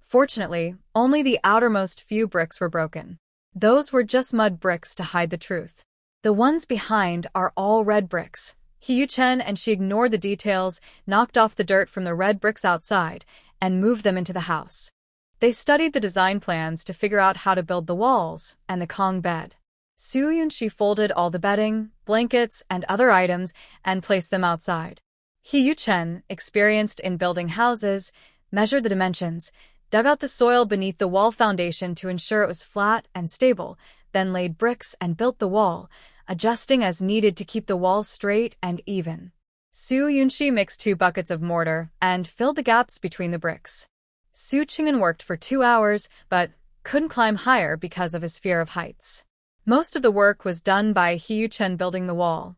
Fortunately, only the outermost few bricks were broken. Those were just mud bricks to hide the truth. The ones behind are all red bricks. He Yuchen and she ignored the details, knocked off the dirt from the red bricks outside, and moved them into the house. They studied the design plans to figure out how to build the walls and the Kong bed. Su Yunxi folded all the bedding, blankets, and other items and placed them outside. He Yuchen, experienced in building houses, measured the dimensions, dug out the soil beneath the wall foundation to ensure it was flat and stable, then laid bricks and built the wall, adjusting as needed to keep the walls straight and even. Su Yunxi mixed 2 buckets of mortar and filled the gaps between the bricks. Su Qing'an worked for 2 hours, but couldn't climb higher because of his fear of heights. Most of the work was done by He Yuchen building the wall.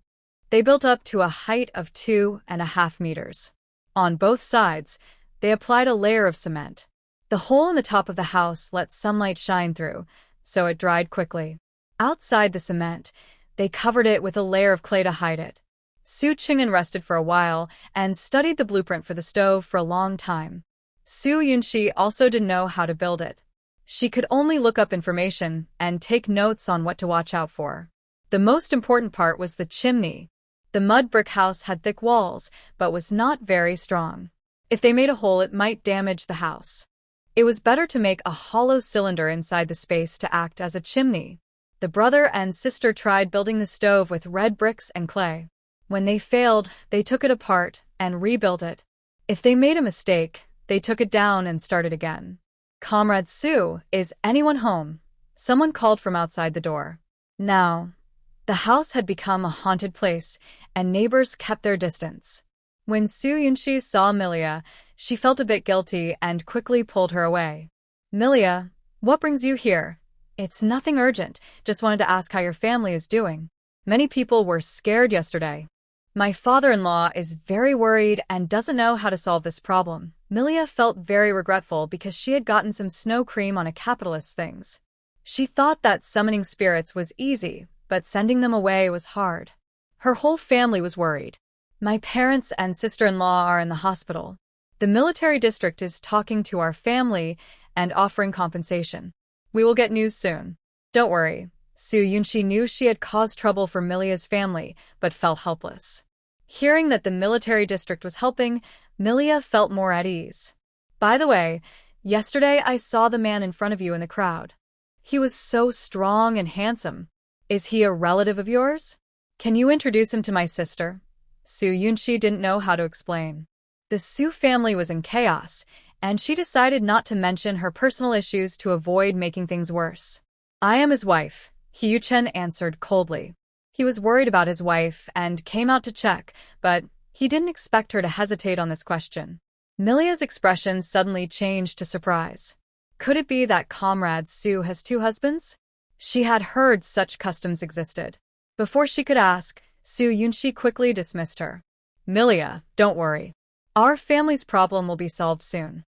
They built up to a height of 2.5 meters. On both sides, they applied a layer of cement. The hole in the top of the house let sunlight shine through, so it dried quickly. Outside the cement, they covered it with a layer of clay to hide it. Su Qing'an rested for a while and studied the blueprint for the stove for a long time. Su Yunxi also didn't know how to build it. She could only look up information and take notes on what to watch out for. The most important part was the chimney. The mud brick house had thick walls, but was not very strong. If they made a hole, it might damage the house. It was better to make a hollow cylinder inside the space to act as a chimney. The brother and sister tried building the stove with red bricks and clay. When they failed, they took it apart and rebuilt it. If they made a mistake, they took it down and started again. Comrade Su, is anyone home? Someone called from outside the door. Now, the house had become a haunted place, and neighbors kept their distance. When Su Yunxi saw Milia, she felt a bit guilty and quickly pulled her away. Milia, what brings you here? It's nothing urgent, just wanted to ask how your family is doing. Many people were scared yesterday. My father-in-law is very worried and doesn't know how to solve this problem. Milia felt very regretful because she had gotten some snow cream on a capitalist's things. She thought that summoning spirits was easy, but sending them away was hard. Her whole family was worried. My parents and sister-in-law are in the hospital. The military district is talking to our family and offering compensation. We will get news soon. Don't worry. Su Yunxi knew she had caused trouble for Milia's family, but felt helpless. Hearing that the military district was helping, Milia felt more at ease. By the way, yesterday I saw the man in front of you in the crowd. He was so strong and handsome. Is he a relative of yours? Can you introduce him to my sister? Su Yunxi didn't know how to explain. The Su family was in chaos, and she decided not to mention her personal issues to avoid making things worse. I am his wife, He Yuchen answered coldly. He was worried about his wife and came out to check, but he didn't expect her to hesitate on this question. Milia's expression suddenly changed to surprise. Could it be that Comrade Su has 2 husbands? She had heard such customs existed. Before she could ask, Su Yunxi quickly dismissed her. Milia, don't worry. Our family's problem will be solved soon.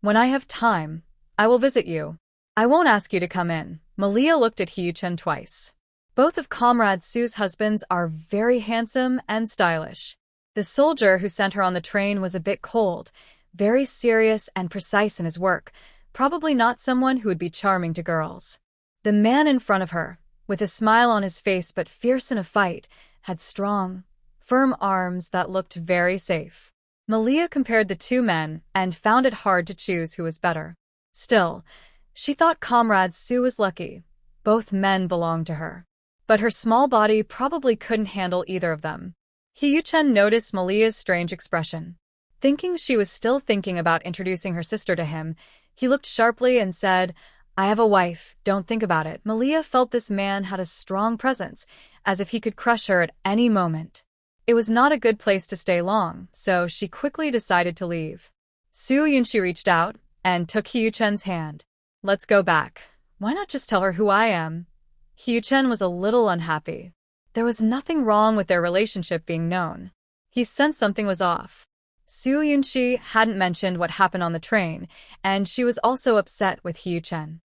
When I have time, I will visit you. I won't ask you to come in. Malia looked at Hee-chen twice. Both of Comrade Su's husbands are very handsome and stylish. The soldier who sent her on the train was a bit cold, very serious and precise in his work, probably not someone who would be charming to girls. The man in front of her, with a smile on his face but fierce in a fight, had strong, firm arms that looked very safe. Malia compared the two men and found it hard to choose who was better. Still, she thought Comrade Su was lucky. Both men belonged to her. But her small body probably couldn't handle either of them. Hee-chen noticed Malia's strange expression. Thinking she was still thinking about introducing her sister to him, he looked sharply and said, I have a wife, don't think about it. Malia felt this man had a strong presence, as if he could crush her at any moment. It was not a good place to stay long, so she quickly decided to leave. Su Yunxi reached out and took Hee-chen's hand. Let's go back. Why not just tell her who I am? Hee-chen was a little unhappy. There was nothing wrong with their relationship being known. He sensed something was off. Su Yunxi hadn't mentioned what happened on the train, and she was also upset with Hee-chen.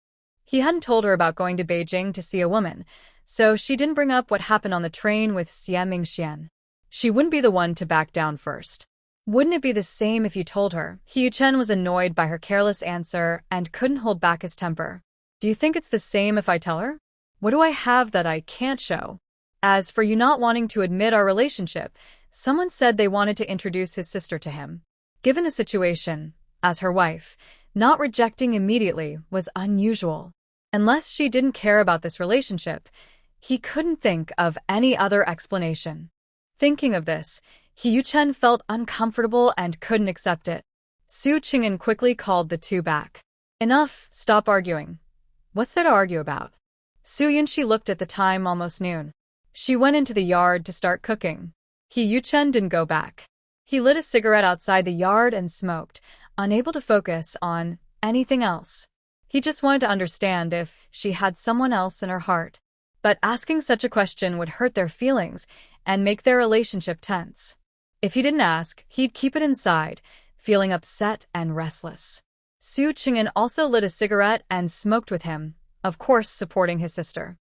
He hadn't told her about going to Beijing to see a woman, so she didn't bring up what happened on the train with Xie Mingxian. She wouldn't be the one to back down first. Wouldn't it be the same if you told her? Hee-chen was annoyed by her careless answer and couldn't hold back his temper. Do you think it's the same if I tell her? What do I have that I can't show? As for you not wanting to admit our relationship, someone said they wanted to introduce his sister to him. Given the situation, as her wife, not rejecting immediately was unusual. Unless she didn't care about this relationship, he couldn't think of any other explanation. Thinking of this, Hee-chen felt uncomfortable and couldn't accept it. Su Qing'an quickly called the two back. Enough, stop arguing. What's there to argue about? Su Yunxi looked at the time, almost noon. She went into the yard to start cooking. Hee-chen didn't go back. He lit a cigarette outside the yard and smoked, unable to focus on anything else. He just wanted to understand if she had someone else in her heart. But asking such a question would hurt their feelings and make their relationship tense. If he didn't ask, he'd keep it inside, feeling upset and restless. Su Qing'an also lit a cigarette and smoked with him, of course supporting his sister.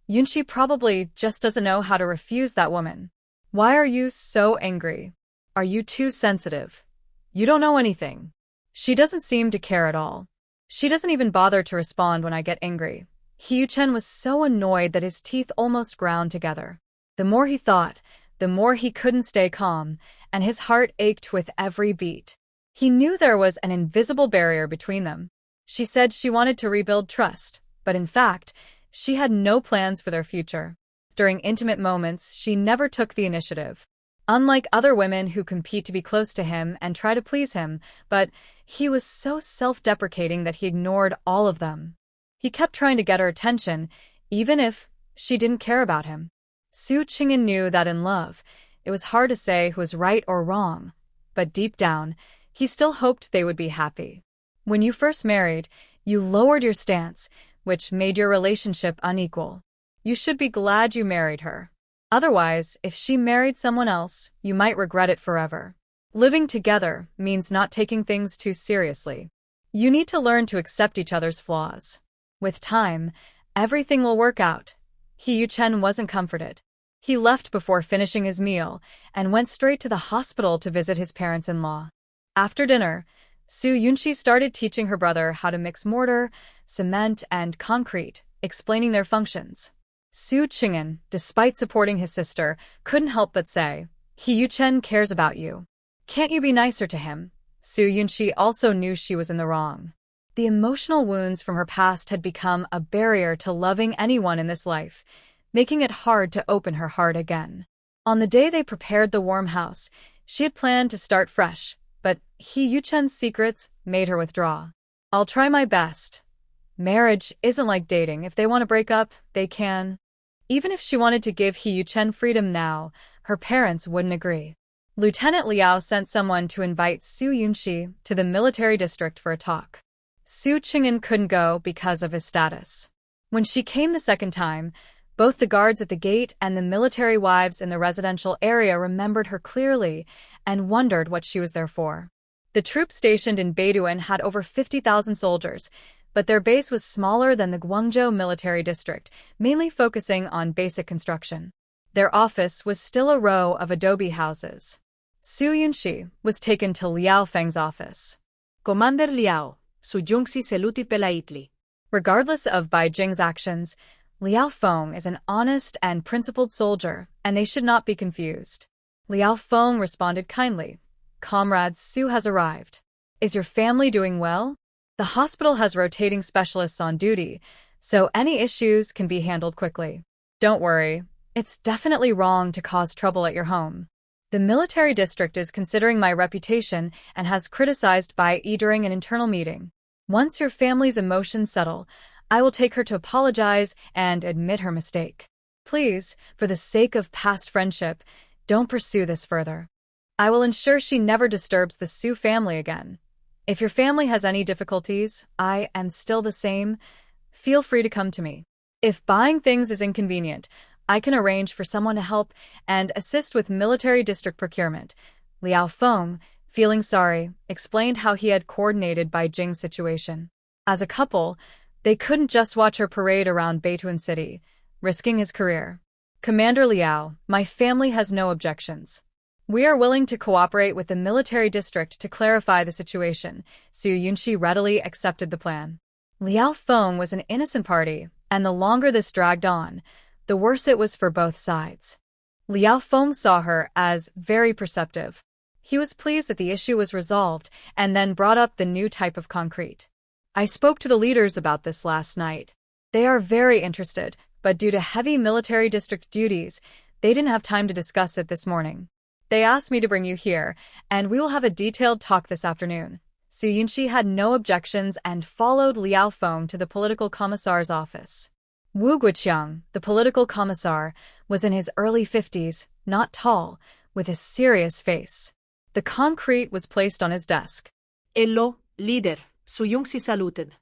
Yunxi probably just doesn't know how to refuse that woman. Why are you so angry? Are you too sensitive? You don't know anything. She doesn't seem to care at all. She doesn't even bother to respond when I get angry. Hee-chen was so annoyed that his teeth almost ground together. The more he thought, the more he couldn't stay calm, and his heart ached with every beat. He knew there was an invisible barrier between them. She said she wanted to rebuild trust, but in fact, she had no plans for their future. During intimate moments, she never took the initiative. Unlike other women who compete to be close to him and try to please him, but he was so self-deprecating that he ignored all of them. He kept trying to get her attention, even if she didn't care about him. Su Qing'an knew that in love, it was hard to say who was right or wrong, but deep down, he still hoped they would be happy. When you first married, you lowered your stance, which made your relationship unequal. You should be glad you married her. Otherwise, if she married someone else, you might regret it forever. Living together means not taking things too seriously. You need to learn to accept each other's flaws. With time, everything will work out. Hee-chen wasn't comforted. He left before finishing his meal and went straight to the hospital to visit his parents-in-law. After dinner, Su Yunxi started teaching her brother how to mix mortar, cement, and concrete, explaining their functions. Su Qing'an, despite supporting his sister, couldn't help but say, Hee-chen cares about you. Can't you be nicer to him? Su Yunxi also knew she was in the wrong. The emotional wounds from her past had become a barrier to loving anyone in this life, making it hard to open her heart again. On the day they prepared the warm house, she had planned to start fresh, but Hee-chen's secrets made her withdraw. I'll try my best. Marriage isn't like dating. If they want to break up, they can. Even if she wanted to give Hee-chen freedom now, her parents wouldn't agree. Lieutenant Liao sent someone to invite Su Yunxi to the military district for a talk. Su Qing'an couldn't go because of his status. When she came the second time, both the guards at the gate and the military wives in the residential area remembered her clearly and wondered what she was there for. The troops stationed in Beidouin had over 50,000 soldiers, but their base was smaller than the Guangzhou military district, mainly focusing on basic construction. Their office was still a row of adobe houses. Su Yunxi was taken to Liao Feng's office. Commander Liao, su Yunxi saluti pelaitli. Regardless of Bai Jing's actions, Liao Feng is an honest and principled soldier, and they should not be confused. Liao Feng responded kindly. Comrade Su has arrived. Is your family doing well? The hospital has rotating specialists on duty, so any issues can be handled quickly. Don't worry, it's definitely wrong to cause trouble at your home. The military district is considering my reputation and has criticized Bai Yi during an internal meeting. Once your family's emotions settle, I will take her to apologize and admit her mistake. Please, for the sake of past friendship, don't pursue this further. I will ensure she never disturbs the Su family again. If your family has any difficulties, I am still the same. Feel free to come to me. If buying things is inconvenient, I can arrange for someone to help and assist with military district procurement. Liao Feng, feeling sorry, explained how he had coordinated Bai Jing's situation. As a couple, they couldn't just watch her parade around Beituan City, risking his career. Commander Liao, my family has no objections. We are willing to cooperate with the military district to clarify the situation. Su Yunxi readily accepted the plan. Liao Feng was an innocent party, and the longer this dragged on, the worse it was for both sides. Liao Feng saw her as very perceptive. He was pleased that the issue was resolved and then brought up the new type of concrete. I spoke to the leaders about this last night. They are very interested, but due to heavy military district duties, they didn't have time to discuss it this morning. They asked me to bring you here, and we will have a detailed talk this afternoon. Su Yunxi had no objections and followed Liao Feng to the political commissar's office. Wu Guoqiang, the political commissar, was in his early 50s, not tall, with a serious face. The concrete was placed on his desk. Hello, leader, Su Yunxi saluted.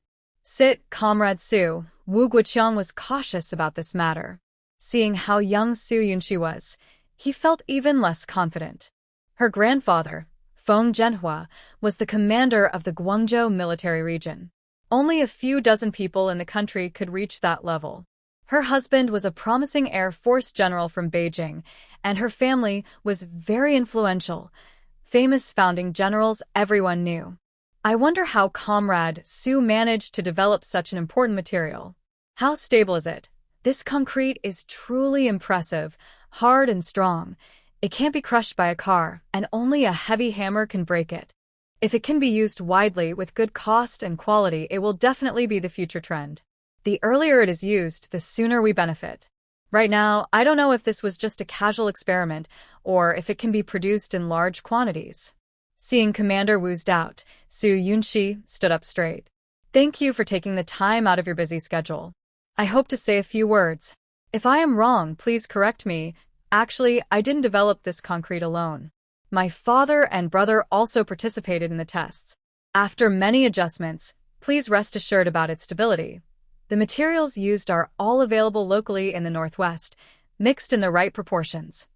Sit, Comrade Su. Wu Guoqiang was cautious about this matter. Seeing how young Su Yunxi was, he felt even less confident. Her grandfather, Feng Manhwa, was the commander of the Guangzhou military region. Only a few dozen people in the country could reach that level. Her husband was a promising Air Force general from Beijing, and her family was very influential. Famous founding generals everyone knew. I wonder how Comrade Su managed to develop such an important material. How stable is it? This concrete is truly impressive, hard and strong. It can't be crushed by a car, and only a heavy hammer can break it. If it can be used widely with good cost and quality, it will definitely be the future trend. The earlier it is used, the sooner we benefit. Right now, I don't know if this was just a casual experiment or if it can be produced in large quantities. Seeing Commander Wu's doubt, Su Yunxi stood up straight. Thank you for taking the time out of your busy schedule. I hope to say a few words. If I am wrong, please correct me. Actually, I didn't develop this concrete alone. My father and brother also participated in the tests. After many adjustments, please rest assured about its stability. The materials used are all available locally in the Northwest, mixed in the right proportions.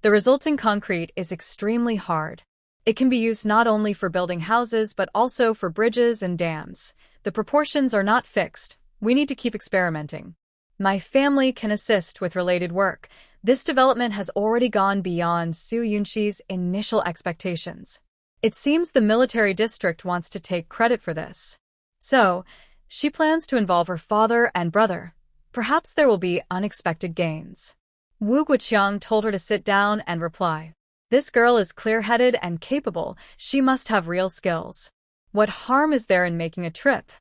The resulting concrete is extremely hard. It can be used not only for building houses but also for bridges and dams. The proportions are not fixed. We need to keep experimenting. My family can assist with related work. This development has already gone beyond Su Yunxi's initial expectations. It seems the military district wants to take credit for this. So, she plans to involve her father and brother. Perhaps there will be unexpected gains. Wu Guoqiang told her to sit down and reply. This girl is clear-headed and capable. She must have real skills. What harm is there in making a trip?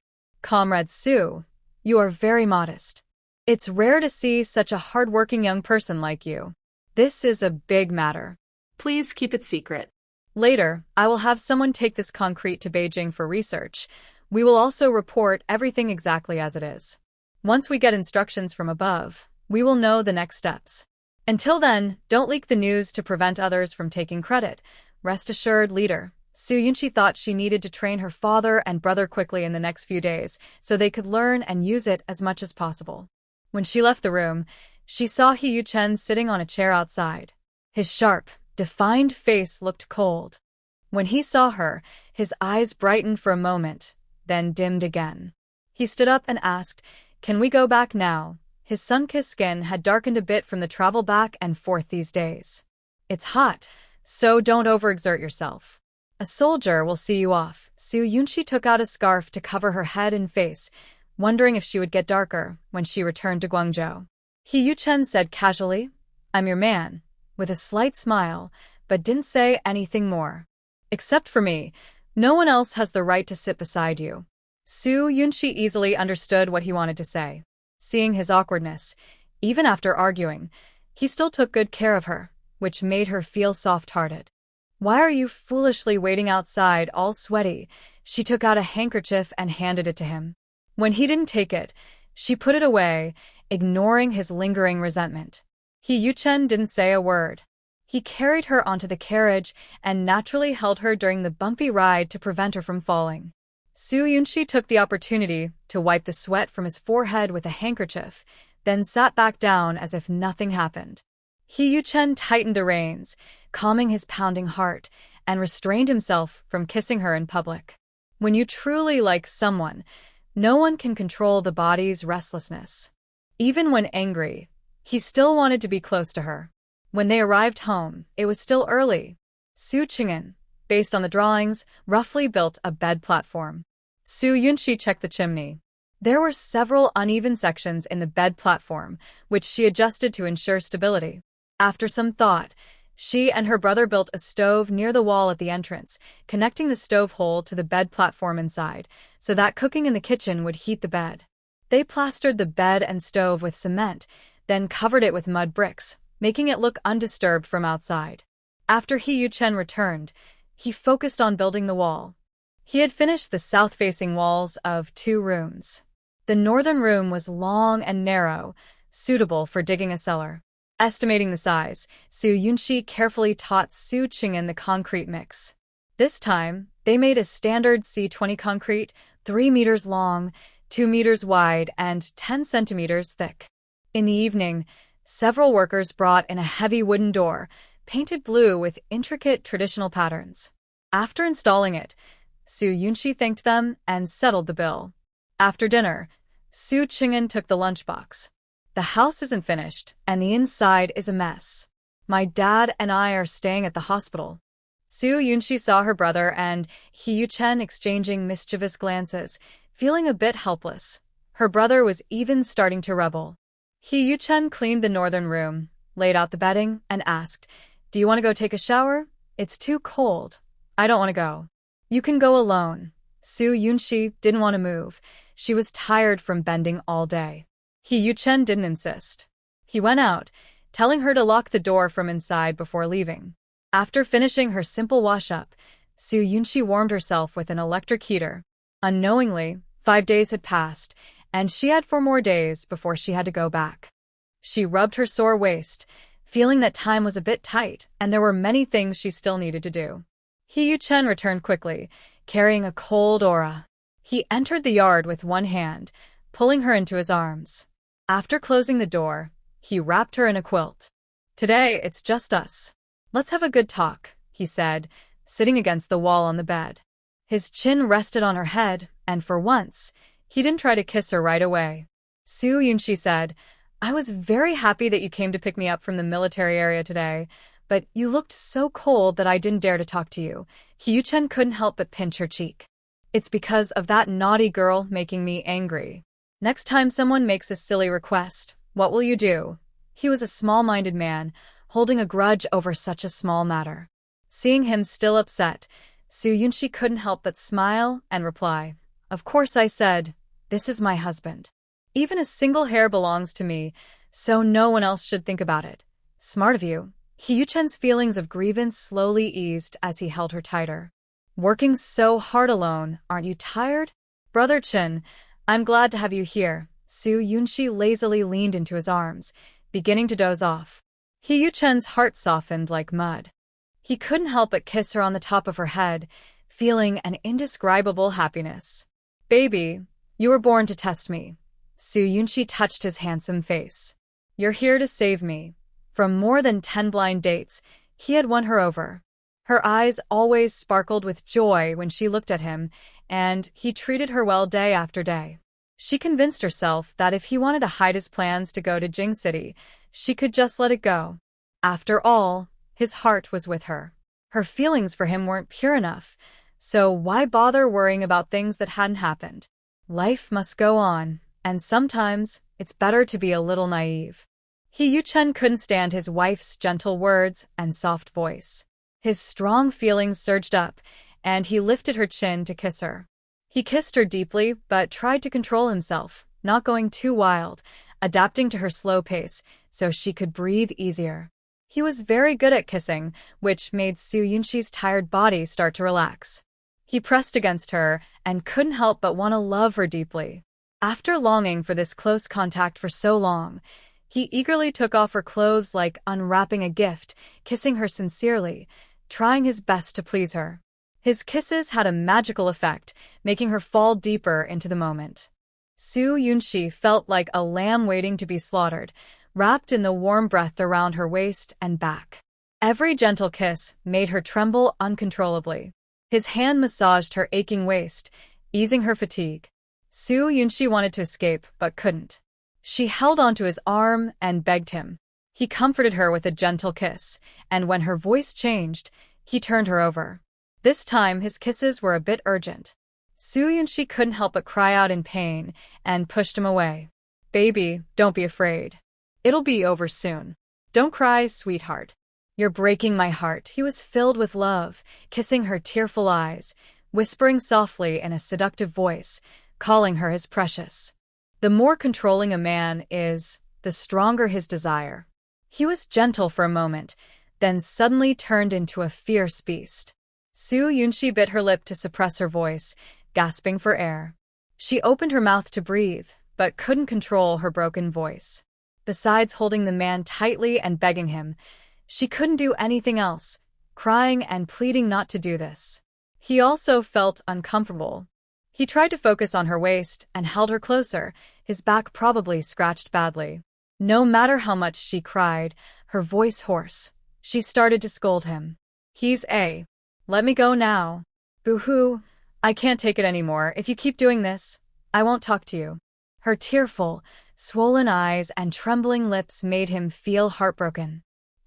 Comrade Su, you are very modest. It's rare to see such a hard-working young person like you. This is a big matter. Please keep it secret. Later, I will have someone take this concrete to Beijing for research. We will also report everything exactly as it is. Once we get instructions from above, we will know the next steps. Until then, don't leak the news to prevent others from taking credit. Rest assured, leader. Su Yunxi thought she needed to train her father and brother quickly in the next few days so they could learn and use it as much as possible. When she left the room, she saw He Yuchen sitting on a chair outside. His sharp, defined face looked cold. When he saw her, his eyes brightened for a moment, then dimmed again. He stood up and asked, "Can we go back now?" His sun-kissed skin had darkened a bit from the travel back and forth these days. "It's hot, so don't overexert yourself. A soldier will see you off." Soo Yunshi took out a scarf to cover her head and face, wondering if she would get darker when she returned to Guangzhou. He Yuchen said casually, "I'm your man," with a slight smile, but didn't say anything more. "Except for me, no one else has the right to sit beside you." Soo Yunshi easily understood what he wanted to say. Seeing his awkwardness, even after arguing, he still took good care of her, which made her feel soft-hearted. "Why are you foolishly waiting outside all sweaty?" She took out a handkerchief and handed it to him. When he didn't take it, she put it away, ignoring his lingering resentment. He Yuchen didn't say a word. He carried her onto the carriage and naturally held her during the bumpy ride to prevent her from falling. Soo Yunshi took the opportunity to wipe the sweat from his forehead with a handkerchief, then sat back down as if nothing happened. He Yuchen tightened the reins, calming his pounding heart, and restrained himself from kissing her in public. When you truly like someone, no one can control the body's restlessness. Even when angry, he still wanted to be close to her. When they arrived home, it was still early. Su Qing'an, based on the drawings, roughly built a bed platform. Soo Yunshi checked the chimney. There were several uneven sections in the bed platform, which she adjusted to ensure stability. After some thought, she and her brother built a stove near the wall at the entrance, connecting the stove hole to the bed platform inside, so that cooking in the kitchen would heat the bed. They plastered the bed and stove with cement, then covered it with mud bricks, making it look undisturbed from outside. After He Yuchen returned, he focused on building the wall. He had finished the south-facing walls of 2 rooms. The northern room was long and narrow, suitable for digging a cellar. Estimating the size, Soo Yunshi carefully taught Su Qing'an the concrete mix. This time, they made a standard C20 concrete, 3 meters long, 2 meters wide, and 10 centimeters thick. In the evening, several workers brought in a heavy wooden door, painted blue with intricate traditional patterns. After installing it, Soo Yunshi thanked them and settled the bill. After dinner, Su Qing'an took the lunchbox. "The house isn't finished, and the inside is a mess. My dad and I are staying at the hospital." Soo Yunshi saw her brother and He Yuchen exchanging mischievous glances, feeling a bit helpless. Her brother was even starting to rebel. He Yuchen cleaned the northern room, laid out the bedding, and asked, "Do you want to go take a shower? It's too cold." "I don't want to go." "You can go alone." Soo Yunshi didn't want to move. She was tired from bending all day. He Yuchen didn't insist. He went out, telling her to lock the door from inside before leaving. After finishing her simple wash-up, Soo Yunshi warmed herself with an electric heater. Unknowingly, 5 days had passed, and she had 4 more days before she had to go back. She rubbed her sore waist, feeling that time was a bit tight and there were many things she still needed to do. He Yuchen returned quickly, carrying a cold aura. He entered the yard with one hand, pulling her into his arms. After closing the door, he wrapped her in a quilt. "Today, it's just us. Let's have a good talk," he said, sitting against the wall on the bed. His chin rested on her head, and for once, he didn't try to kiss her right away. Soo Yunshi said, "I was very happy that you came to pick me up from the military area today, but you looked so cold that I didn't dare to talk to you." He Yuchen couldn't help but pinch her cheek. "It's because of that naughty girl making me angry. Next time someone makes a silly request, what will you do?" He was a small-minded man, holding a grudge over such a small matter. Seeing him still upset, Soo Yunshi couldn't help but smile and reply, "Of course," I said, "this is my husband. Even a single hair belongs to me, so no one else should think about it." "Smart of you." He Yuchen's feelings of grievance slowly eased as he held her tighter. "Working so hard alone, aren't you tired?" "Brother Chen, I'm glad to have you here." Soo Yunshi lazily leaned into his arms, beginning to doze off. He Yuchen's heart softened like mud. He couldn't help but kiss her on the top of her head, feeling an indescribable happiness. "Baby, you were born to test me." Soo Yunshi touched his handsome face. "You're here to save me." From more than 10 blind dates, he had won her over. Her eyes always sparkled with joy when she looked at him, and he treated her well day after day. She convinced herself that if he wanted to hide his plans to go to Jing City, she could just let it go. After all, his heart was with her. Her feelings for him weren't pure enough, so why bother worrying about things that hadn't happened? Life must go on, and sometimes it's better to be a little naive. Yu-chen couldn't stand his wife's gentle words and soft voice. His strong feelings surged up, and he lifted her chin to kiss her. He kissed her deeply, but tried to control himself, not going too wild, adapting to her slow pace so she could breathe easier. He was very good at kissing, which made Su Yunshi's tired body start to relax. He pressed against her and couldn't help but want to love her deeply. After longing for this close contact for so long, he eagerly took off her clothes like unwrapping a gift, kissing her sincerely, trying his best to please her. His kisses had a magical effect, making her fall deeper into the moment. Su Yunshi felt like a lamb waiting to be slaughtered, wrapped in the warm breath around her waist and back. Every gentle kiss made her tremble uncontrollably. His hand massaged her aching waist, easing her fatigue. Su Yunshi wanted to escape, but couldn't. She held onto his arm and begged him. He comforted her with a gentle kiss, and when her voice changed, he turned her over. This time, his kisses were a bit urgent. Su Yunshi couldn't help but cry out in pain and pushed him away. "Baby, don't be afraid. It'll be over soon. Don't cry, sweetheart. You're breaking my heart." He was filled with love, kissing her tearful eyes, whispering softly in a seductive voice, calling her his precious. The more controlling a man is, the stronger his desire. He was gentle for a moment, then suddenly turned into a fierce beast. Su Yunshi bit her lip to suppress her voice, gasping for air. She opened her mouth to breathe, but couldn't control her broken voice. Besides holding the man tightly and begging him, she couldn't do anything else, crying and pleading not to do this. He also felt uncomfortable. He tried to focus on her waist and held her closer, his back probably scratched badly. No matter how much she cried, her voice hoarse, she started to scold him. Let me go now. Boo-hoo, I can't take it anymore. If you keep doing this, I won't talk to you." Her tearful, swollen eyes and trembling lips made him feel heartbroken.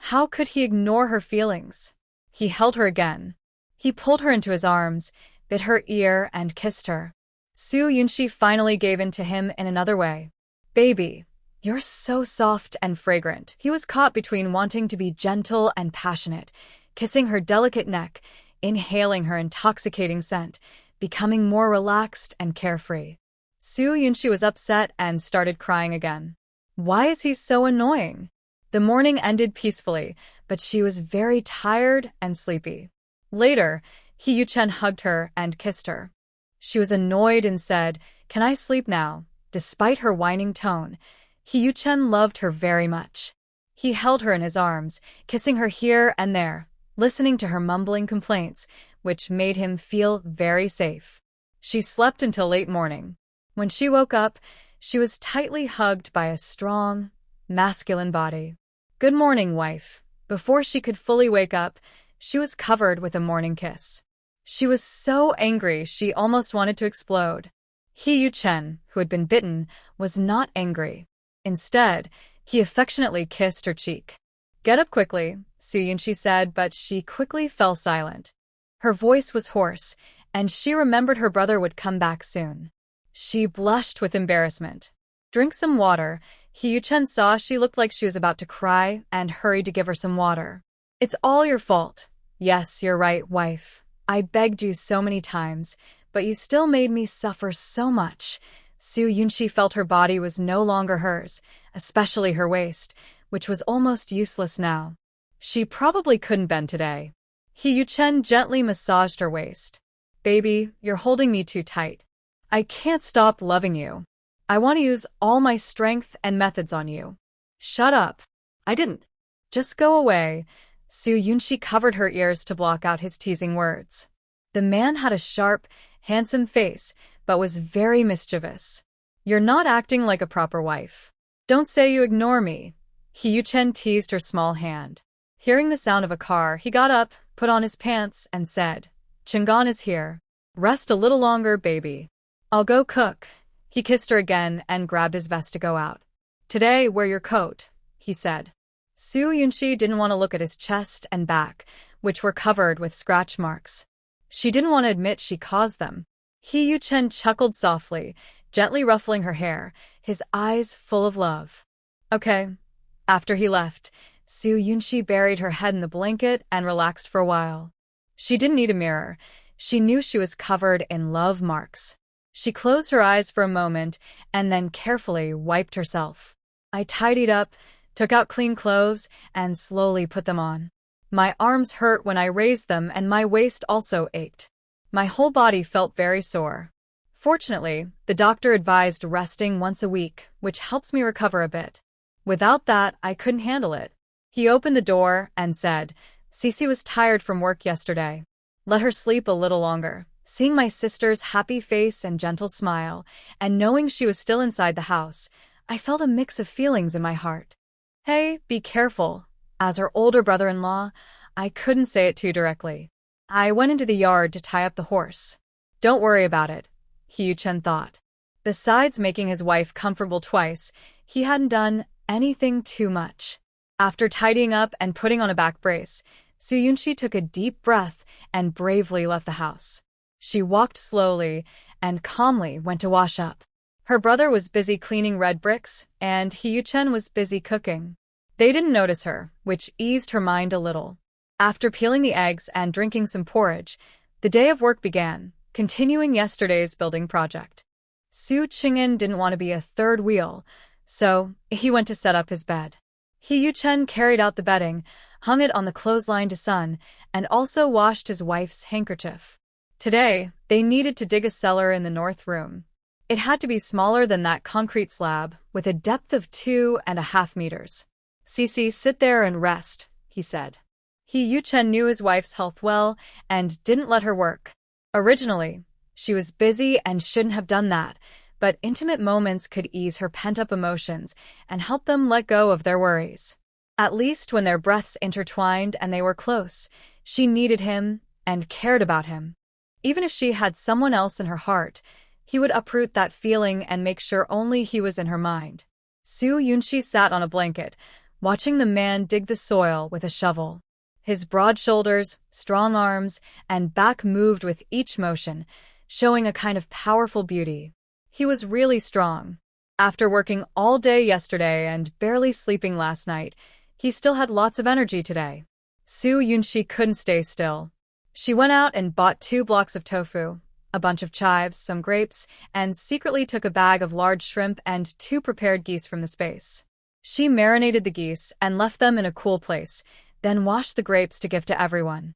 How could he ignore her feelings? He held her again. He pulled her into his arms, bit her ear, and kissed her. Su Yunshi finally gave in to him in another way. "Baby, you're so soft and fragrant." He was caught between wanting to be gentle and passionate, kissing her delicate neck, inhaling her intoxicating scent, becoming more relaxed and carefree. Su Yunshi was upset and started crying again. Why is he so annoying? The morning ended peacefully, but she was very tired and sleepy. Later, Yu-chen hugged her and kissed her. She was annoyed and said, "Can I sleep now?" Despite her whining tone, Yu-chen loved her very much. He held her in his arms, kissing her here and there, listening to her mumbling complaints, which made him feel very safe. She slept until late morning. When she woke up, she was tightly hugged by a strong, masculine body. "Good morning, wife." Before she could fully wake up, she was covered with a morning kiss. She was so angry she almost wanted to explode. Yu-chen, who had been bitten, was not angry. Instead, he affectionately kissed her cheek. "Get up quickly," Su Yunshi said, but she quickly fell silent. Her voice was hoarse, and she remembered her brother would come back soon. She blushed with embarrassment. "Drink some water." Yu-chen saw she looked like she was about to cry and hurried to give her some water. "It's all your fault." "Yes, you're right, wife. I begged you so many times, but you still made me suffer so much." Su Yunshi felt her body was no longer hers, especially her waist, which was almost useless now. She probably couldn't bend today. Yu-chen gently massaged her waist. "Baby, you're holding me too tight. I can't stop loving you. I want to use all my strength and methods on you." "Shut up." I didn't. "Just go away." Su Yunshi covered her ears to block out his teasing words. The man had a sharp, handsome face, but was very mischievous. "You're not acting like a proper wife. Don't say you ignore me." Yu-chen teased her small hand. Hearing the sound of a car, he got up, put on his pants, and said, "Chingon is here. Rest a little longer, baby. I'll go cook." He kissed her again and grabbed his vest to go out. "Today, wear your coat," he said. Soo Yunchi didn't want to look at his chest and back, which were covered with scratch marks. She didn't want to admit she caused them. He Yu-chen chuckled softly, gently ruffling her hair, his eyes full of love. "Okay." After he left, Soo Yunchi buried her head in the blanket and relaxed for a while. She didn't need a mirror. She knew she was covered in love marks. She closed her eyes for a moment and then carefully wiped herself. "I tidied up, took out clean clothes, and slowly put them on. My arms hurt when I raised them and my waist also ached. My whole body felt very sore. Fortunately, the doctor advised resting once a week, which helps me recover a bit. Without that, I couldn't handle it." He opened the door and said, "Cece was tired from work yesterday. Let her sleep a little longer." Seeing my sister's happy face and gentle smile, and knowing she was still inside the house, I felt a mix of feelings in my heart. "Hey, be careful." As her older brother-in-law, I couldn't say it too directly. I went into the yard to tie up the horse. "Don't worry about it," Yu-chen thought. Besides making his wife comfortable twice, he hadn't done anything too much. After tidying up and putting on a back brace, Soo Yunchi took a deep breath and bravely left the house. She walked slowly and calmly went to wash up. Her brother was busy cleaning red bricks, and Yu-chen was busy cooking. They didn't notice her, which eased her mind a little. After peeling the eggs and drinking some porridge, the day of work began, continuing yesterday's building project. Soo Ching'en didn't want to be a third wheel, so he went to set up his bed. Yu-chen carried out the bedding, hung it on the clothesline to sun, and also washed his wife's handkerchief. Today, they needed to dig a cellar in the north room. It had to be smaller than that concrete slab, with a depth of 2.5 meters. "Cece, sit there and rest," he said. Yu-chen knew his wife's health well and didn't let her work. Originally, she was busy and shouldn't have done that, but intimate moments could ease her pent-up emotions and help them let go of their worries. At least when their breaths intertwined and they were close, she needed him and cared about him. Even if she had someone else in her heart, he would uproot that feeling and make sure only he was in her mind. Soo Yunchi sat on a blanket, watching the man dig the soil with a shovel. His broad shoulders, strong arms, and back moved with each motion, showing a kind of powerful beauty. He was really strong. After working all day yesterday and barely sleeping last night, he still had lots of energy today. Soo Yunchi couldn't stay still. She went out and bought 2 blocks of tofu, a bunch of chives, some grapes, and secretly took a bag of large shrimp and 2 prepared geese from the space. She marinated the geese and left them in a cool place, then washed the grapes to give to everyone.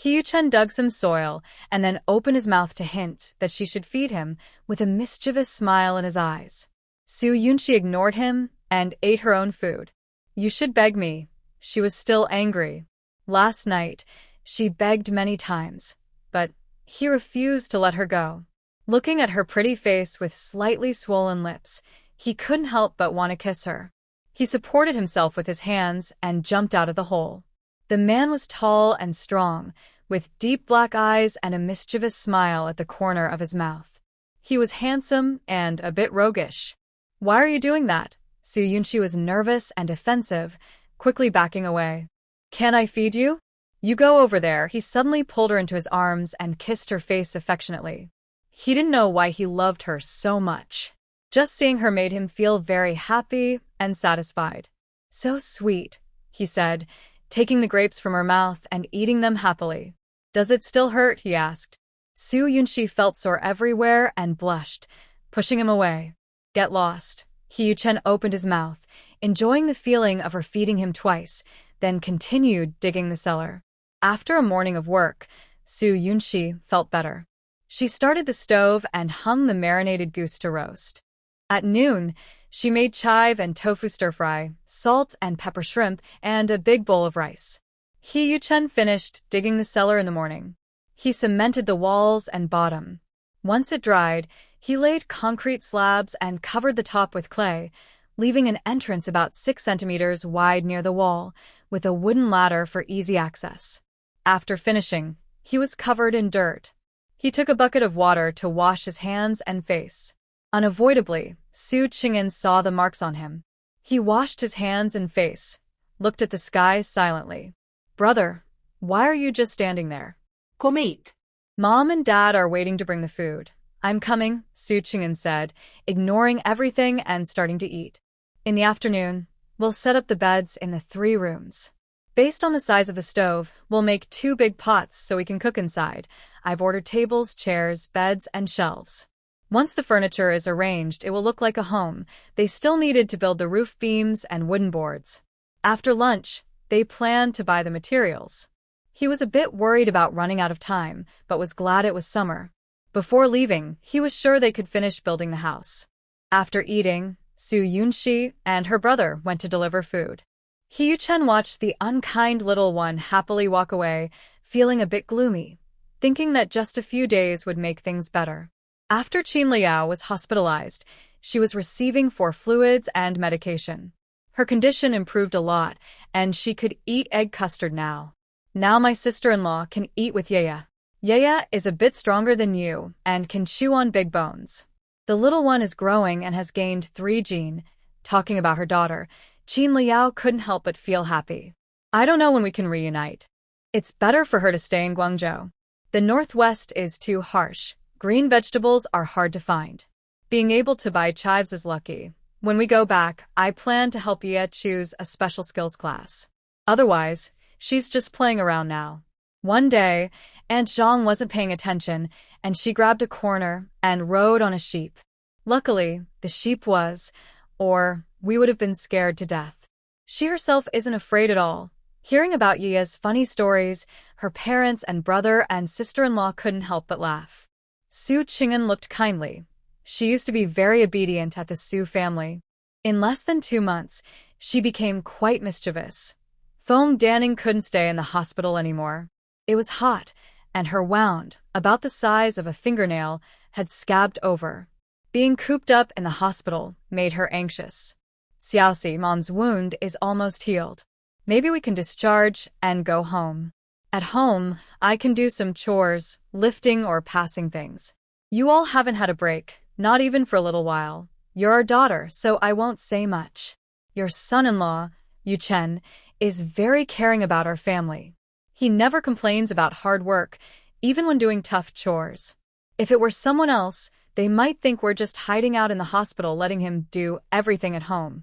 Yu-chen dug some soil and then opened his mouth to hint that she should feed him with a mischievous smile in his eyes. Soo Yunchi ignored him and ate her own food. "You should beg me." She was still angry. Last night, she begged many times, but he refused to let her go. Looking at her pretty face with slightly swollen lips, he couldn't help but want to kiss her. He supported himself with his hands and jumped out of the hole. The man was tall and strong, with deep black eyes and a mischievous smile at the corner of his mouth. He was handsome and a bit roguish. "Why are you doing that?" Soo Yunchi was nervous and defensive, quickly backing away. "Can I feed you?" "You go over there." He suddenly pulled her into his arms and kissed her face affectionately. He didn't know why he loved her so much. Just seeing her made him feel very happy and satisfied. "So sweet," he said, taking the grapes from her mouth and eating them happily. "Does it still hurt?" he asked. Soo Yunchi felt sore everywhere and blushed, pushing him away. "Get lost." Yu-chen opened his mouth, enjoying the feeling of her feeding him twice, then continued digging the cellar. After a morning of work, Soo Yunchi felt better. She started the stove and hung the marinated goose to roast. At noon, she made chive and tofu stir-fry, salt and pepper shrimp, and a big bowl of rice. Yu-chen finished digging the cellar in the morning. He cemented the walls and bottom. Once it dried, he laid concrete slabs and covered the top with clay, leaving an entrance about 6 centimeters wide near the wall, with a wooden ladder for easy access. After finishing, he was covered in dirt. He took a bucket of water to wash his hands and face. Unavoidably, Su Qing'an saw the marks on him. He washed his hands and face, looked at the sky silently. "Brother, why are you just standing there?" Komate. "Mom and Dad are waiting to bring the food." "I'm coming," Su Qing'an said, ignoring everything and starting to eat. "In the afternoon, we'll set up the beds in the 3 rooms. Based on the size of the stove, we'll make 2 big pots so we can cook inside. I've ordered tables, chairs, beds, and shelves. Once the furniture is arranged, it will look like a home." They still needed to build the roof beams and wooden boards. After lunch, they planned to buy the materials. He was a bit worried about running out of time, but was glad it was summer. Before leaving, he was sure they could finish building the house. After eating, Su Yunxi and her brother went to deliver food. He Yuchen watched the unkind little one happily walk away, feeling a bit gloomy, thinking that just a few days would make things better. After Qin Liao was hospitalized, she was receiving 4 fluids and medication. Her condition improved a lot, and she could eat egg custard now. "Now my sister-in-law can eat with Yaya. Yaya is a bit stronger than you and can chew on big bones. The little one is growing and has gained 3 gene." Talking about her daughter, Qin Liao couldn't help but feel happy. "I don't know when we can reunite. It's better for her to stay in Guangzhou. The Northwest is too harsh. Green vegetables are hard to find. Being able to buy chives is lucky. When we go back, I plan to help Yaya choose a special skills class. Otherwise, she's just playing around now." One day, Aunt Zhang wasn't paying attention, and she grabbed a corner and rode on a sheep. Luckily, the sheep was, or we would have been scared to death. She herself isn't afraid at all. Hearing about Yaya's funny stories, her parents and brother and sister-in-law couldn't help but laugh. Su Qing'an looked kindly. She used to be very obedient at the Su family. In less than 2 months, she became quite mischievous. Feng Danning couldn't stay in the hospital anymore. It was hot, and her wound, about the size of a fingernail, had scabbed over. Being cooped up in the hospital made her anxious. "Xiaoxi, Mom's wound is almost healed. Maybe we can discharge and go home. At home, I can do some chores, lifting or passing things. You all haven't had a break, not even for a little while. You're our daughter, so I won't say much. Your son-in-law, Yuchen, is very caring about our family. He never complains about hard work, even when doing tough chores. If it were someone else, they might think we're just hiding out in the hospital letting him do everything at home."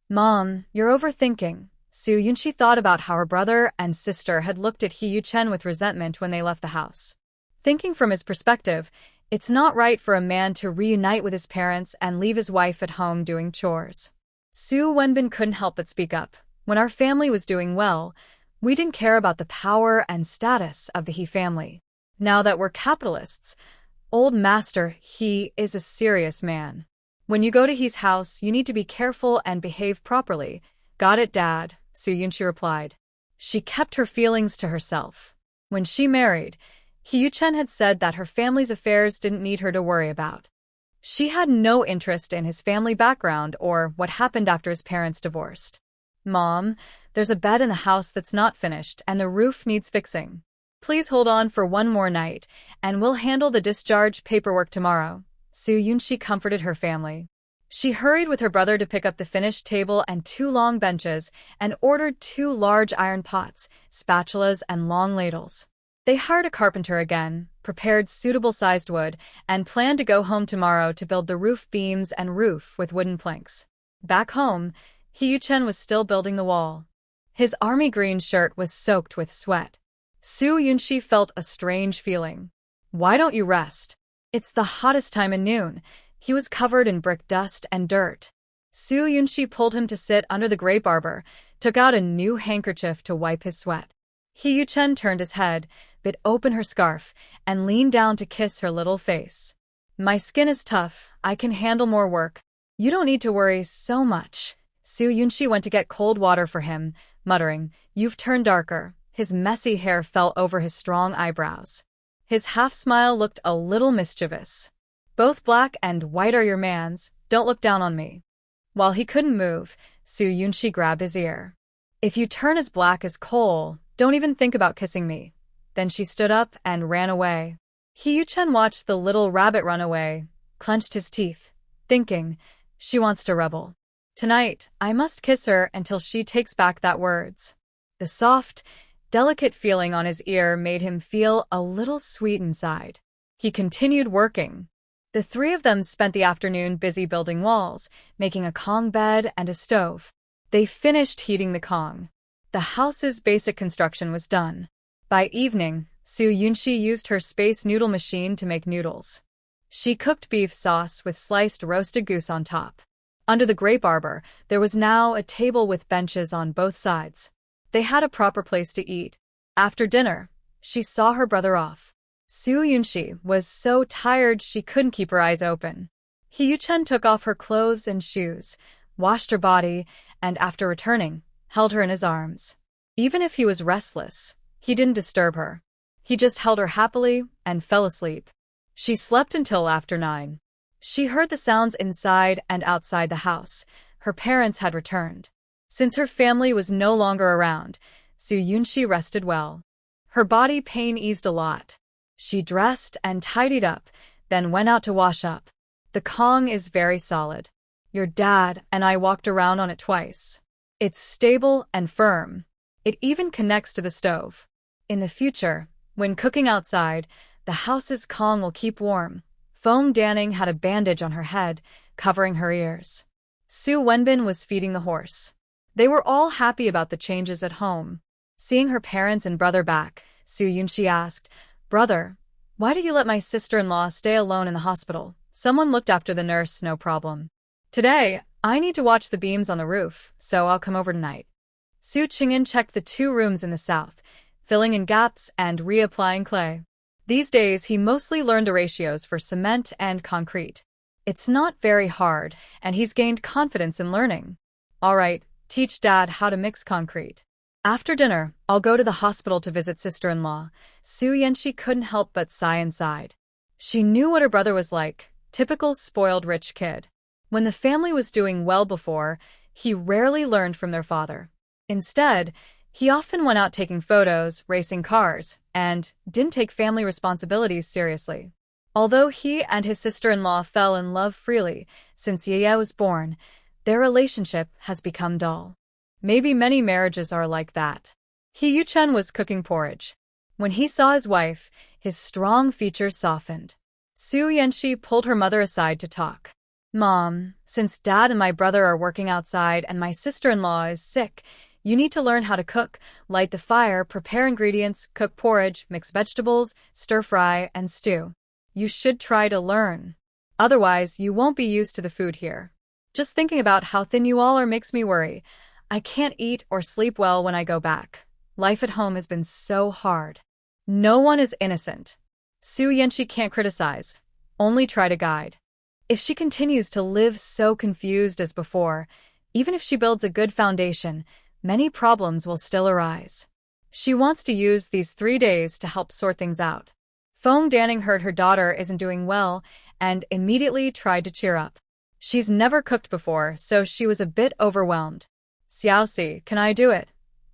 "Mom, you're overthinking." Su Yunxi thought about how her brother and sister had looked at He Yuchen with resentment when they left the house. Thinking from his perspective, it's not right for a man to reunite with his parents and leave his wife at home doing chores. Su Wenbin couldn't help but speak up. "When our family was doing well, we didn't care about the power and status of the He family. Now that we're capitalists, old master He is a serious man. When you go to He's house, you need to be careful and behave properly." "Got it, Dad," Su Yunxi replied. She kept her feelings to herself. When she married, He Yuchen had said that her family's affairs didn't need her to worry about. She had no interest in his family background or what happened after his parents divorced. "Mom, there's a bed in the house that's not finished and the roof needs fixing. Please hold on for one more night, and we'll handle the discharge paperwork tomorrow." Su Yunxi comforted her family. She hurried with her brother to pick up the finished table and 2 long benches and ordered 2 large iron pots, spatulas, and long ladles. They hired a carpenter again, prepared suitable-sized wood, and planned to go home tomorrow to build the roof beams and roof with wooden planks. Back home, He Yuchen was still building the wall. His army green shirt was soaked with sweat. Su Yunxi felt a strange feeling. "Why don't you rest? It's the hottest time in noon." He was covered in brick dust and dirt. Su Yunxi pulled him to sit under the grape arbor, took out a new handkerchief to wipe his sweat. He Yuchen turned his head, bit open her scarf, and leaned down to kiss her little face. "My skin is tough, I can handle more work. You don't need to worry so much." Su Yunxi went to get cold water for him, muttering, "You've turned darker." His messy hair fell over his strong eyebrows. His half-smile looked a little mischievous. "Both black and white are your man's, don't look down on me." While he couldn't move, Soo Yunshi grabbed his ear. "If you turn as black as coal, don't even think about kissing me." Then she stood up and ran away. Hee-yu-chen watched the little rabbit run away, clenched his teeth, thinking, she wants to rebel. Tonight, I must kiss her until she takes back that words. The soft, delicate feeling on his ear made him feel a little sweet inside. He continued working. The three of them spent the afternoon busy building walls, making a Kong bed and a stove. They finished heating the Kong. The house's basic construction was done. By evening, Soo Yunshi used her space noodle machine to make noodles. She cooked beef sauce with sliced roasted goose on top. Under the grape arbor, there was now a table with benches on both sides. They had a proper place to eat. After dinner, she saw her brother off. Soo Yunshi was so tired she couldn't keep her eyes open. Hee-yu-chen took off her clothes and shoes, washed her body, and after returning, held her in his arms. Even if he was restless, he didn't disturb her. He just held her happily and fell asleep. She slept until after 9. She heard the sounds inside and outside the house. Her parents had returned. Since her family was no longer around, Soo Yunshi rested well. Her body pain eased a lot. She dressed and tidied up, then went out to wash up. The Kong is very solid. Your dad and I walked around on it twice. It's stable and firm. It even connects to the stove. In the future, when cooking outside, the house's Kong will keep warm. Fong Danning had a bandage on her head, covering her ears. Su Wenbin was feeding the horse. They were all happy about the changes at home. Seeing her parents and brother back, Soo Yunshi asked, "Brother, why did you let my sister-in-law stay alone in the hospital? Someone looked after the nurse, no problem. Today, I need to watch the beams on the roof, so I'll come over tonight." Su Qing'an checked the 2 rooms in the south, filling in gaps and reapplying clay. These days, he mostly learned the ratios for cement and concrete. It's not very hard, and he's gained confidence in learning. All right, teach Dad how to mix concrete. After dinner, I'll go to the hospital to visit sister-in-law. Soo Yunshi couldn't help but sigh inside. She knew what her brother was like, typical spoiled rich kid. When the family was doing well before, he rarely learned from their father. Instead, he often went out taking photos, racing cars, and didn't take family responsibilities seriously. Although he and his sister-in-law fell in love freely since Ye was born, their relationship has become dull. Maybe many marriages are like that. Hee-yu-chen was cooking porridge. When he saw his wife, his strong features softened. Soo Yunshi pulled her mother aside to talk. "Mom, since Dad and my brother are working outside and my sister-in-law is sick, you need to learn how to cook, light the fire, prepare ingredients, cook porridge, mix vegetables, stir-fry, and stew. You should try to learn. Otherwise, you won't be used to the food here. Just thinking about how thin you all are makes me worry. I can't eat or sleep well when I go back. Life at home has been so hard." No one is innocent. Soo Yunshi can't criticize, only try to guide. If she continues to live so confused as before, even if she builds a good foundation, many problems will still arise. She wants to use these 3 days to help sort things out. Fong Danning heard her daughter isn't doing well and immediately tried to cheer up. She's never cooked before, so she was a bit overwhelmed. "Xiaoxi, can I do it?"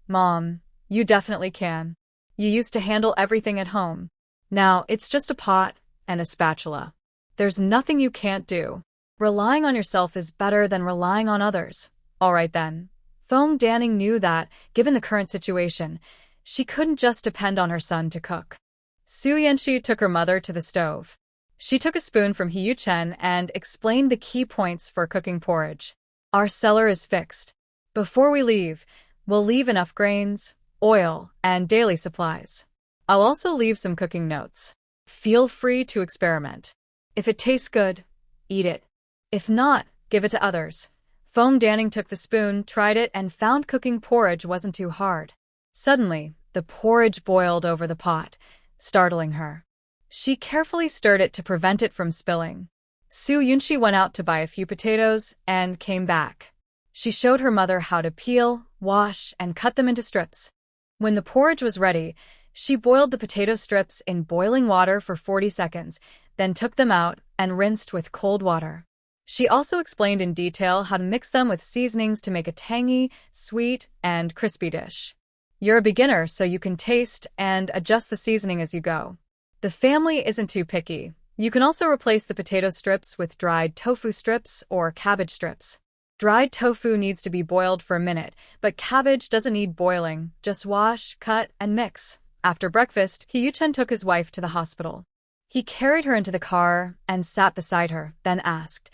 "Mom, you definitely can. You used to handle everything at home. Now it's just a pot and a spatula. There's nothing you can't do. Relying on yourself is better than relying on others." "All right then." Fong Danning knew that, given the current situation, she couldn't just depend on her son to cook. Soo Yunshi took her mother to the stove. She took a spoon from Hee-yu-chen and explained the key points for cooking porridge. "Our cellar is fixed. Before we leave, we'll leave enough grains, oil, and daily supplies. I'll also leave some cooking notes. Feel free to experiment. If it tastes good, eat it. If not, give it to others." Fong Danning took the spoon, tried it, and found cooking porridge wasn't too hard. Suddenly, the porridge boiled over the pot, startling her. She carefully stirred it to prevent it from spilling. Soo Yunshi went out to buy a few potatoes and came back. She showed her mother how to peel, wash, and cut them into strips. When the porridge was ready, she boiled the potato strips in boiling water for 40 seconds, then took them out and rinsed with cold water. She also explained in detail how to mix them with seasonings to make a tangy, sweet, and crispy dish. You're a beginner, so you can taste and adjust the seasoning as you go. The family isn't too picky. You can also replace the potato strips with dried tofu strips or cabbage strips. Dried tofu needs to be boiled for a minute, but cabbage doesn't need boiling. Just wash, cut, and mix. After breakfast, Hiyuchen took his wife to the hospital. He carried her into the car and sat beside her, then asked,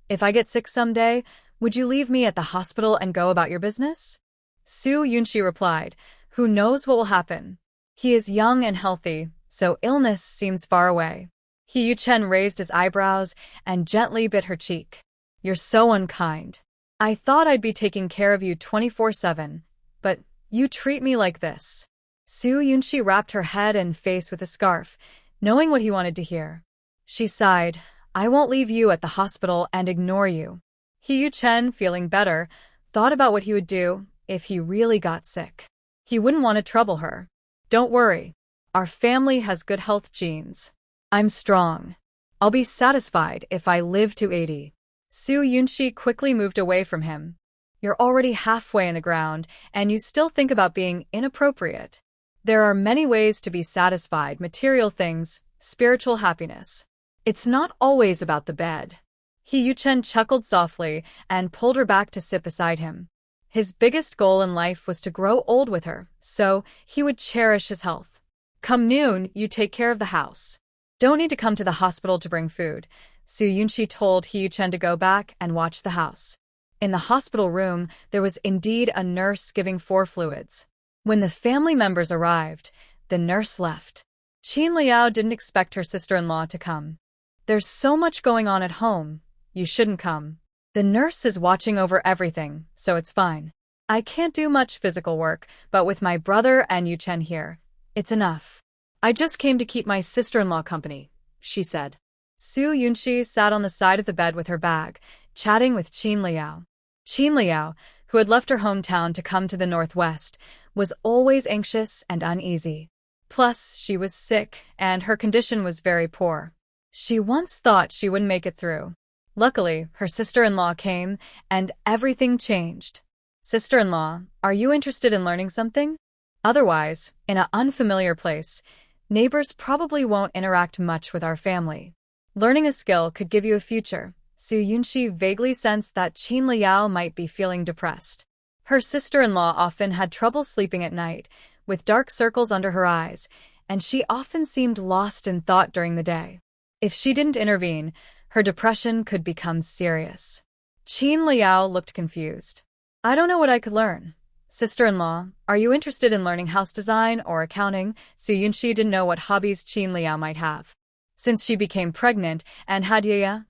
"If I get sick someday, would you leave me at the hospital and go about your business?" Su Yunshi replied, "Who knows what will happen? He is young and healthy, so illness seems far away." Hiyuchen raised his eyebrows and gently bit her cheek. "You're so unkind. I thought I'd be taking care of you 24/7, but you treat me like this." Su Yunshi wrapped her head and face with a scarf, knowing what he wanted to hear. She sighed, "I won't leave you at the hospital and ignore you." Hiyuchen, feeling better, thought about what he would do if he really got sick. He wouldn't want to trouble her. "Don't worry. Our family has good health genes. I'm strong. I'll be satisfied if I live to 80. Su Yunshi quickly moved away from him. "You're already halfway in the ground, and you still think about being inappropriate. There are many ways to be satisfied: material things, spiritual happiness. It's not always about the bed." Hiyuchen chuckled softly and pulled her back to sit beside him. His biggest goal in life was to grow old with her, so he would cherish his health. "Come noon, you take care of the house. Don't need to come to the hospital to bring food." Su Yunshi told Hiyuchen to go back and watch the house. In the hospital room, there was indeed a nurse giving 4 fluids. When the family members arrived, the nurse left. Qin Liao didn't expect her sister-in-law to come. "There's so much going on at home. You shouldn't come. The nurse is watching over everything, so it's fine. I can't do much physical work, but with my brother and Yuchen here, it's enough. I just came to keep my sister-in-law company," she said. Su Yunshi sat on the side of the bed with her bag, chatting with Qin Liao. Qin Liao, who had left her hometown to come to the Northwest, was always anxious and uneasy. Plus, she was sick, and her condition was very poor. She once thought she wouldn't make it through. Luckily, her sister-in-law came, and everything changed. "Sister-in-law, are you interested in learning something? Otherwise, in an unfamiliar place, neighbors probably won't interact much with our family. Learning a skill could give you a future." Su Yunshi vaguely sensed that Qin Liao might be feeling depressed. Her sister-in-law often had trouble sleeping at night, with dark circles under her eyes, and she often seemed lost in thought during the day. If she didn't intervene, her depression could become serious. Qin Liao looked confused. "I don't know what I could learn. Sister-in-law, are you interested in learning house design or accounting?" Su Yunshi didn't know what hobbies Qin Liao might have. Since she became pregnant and had Yaya,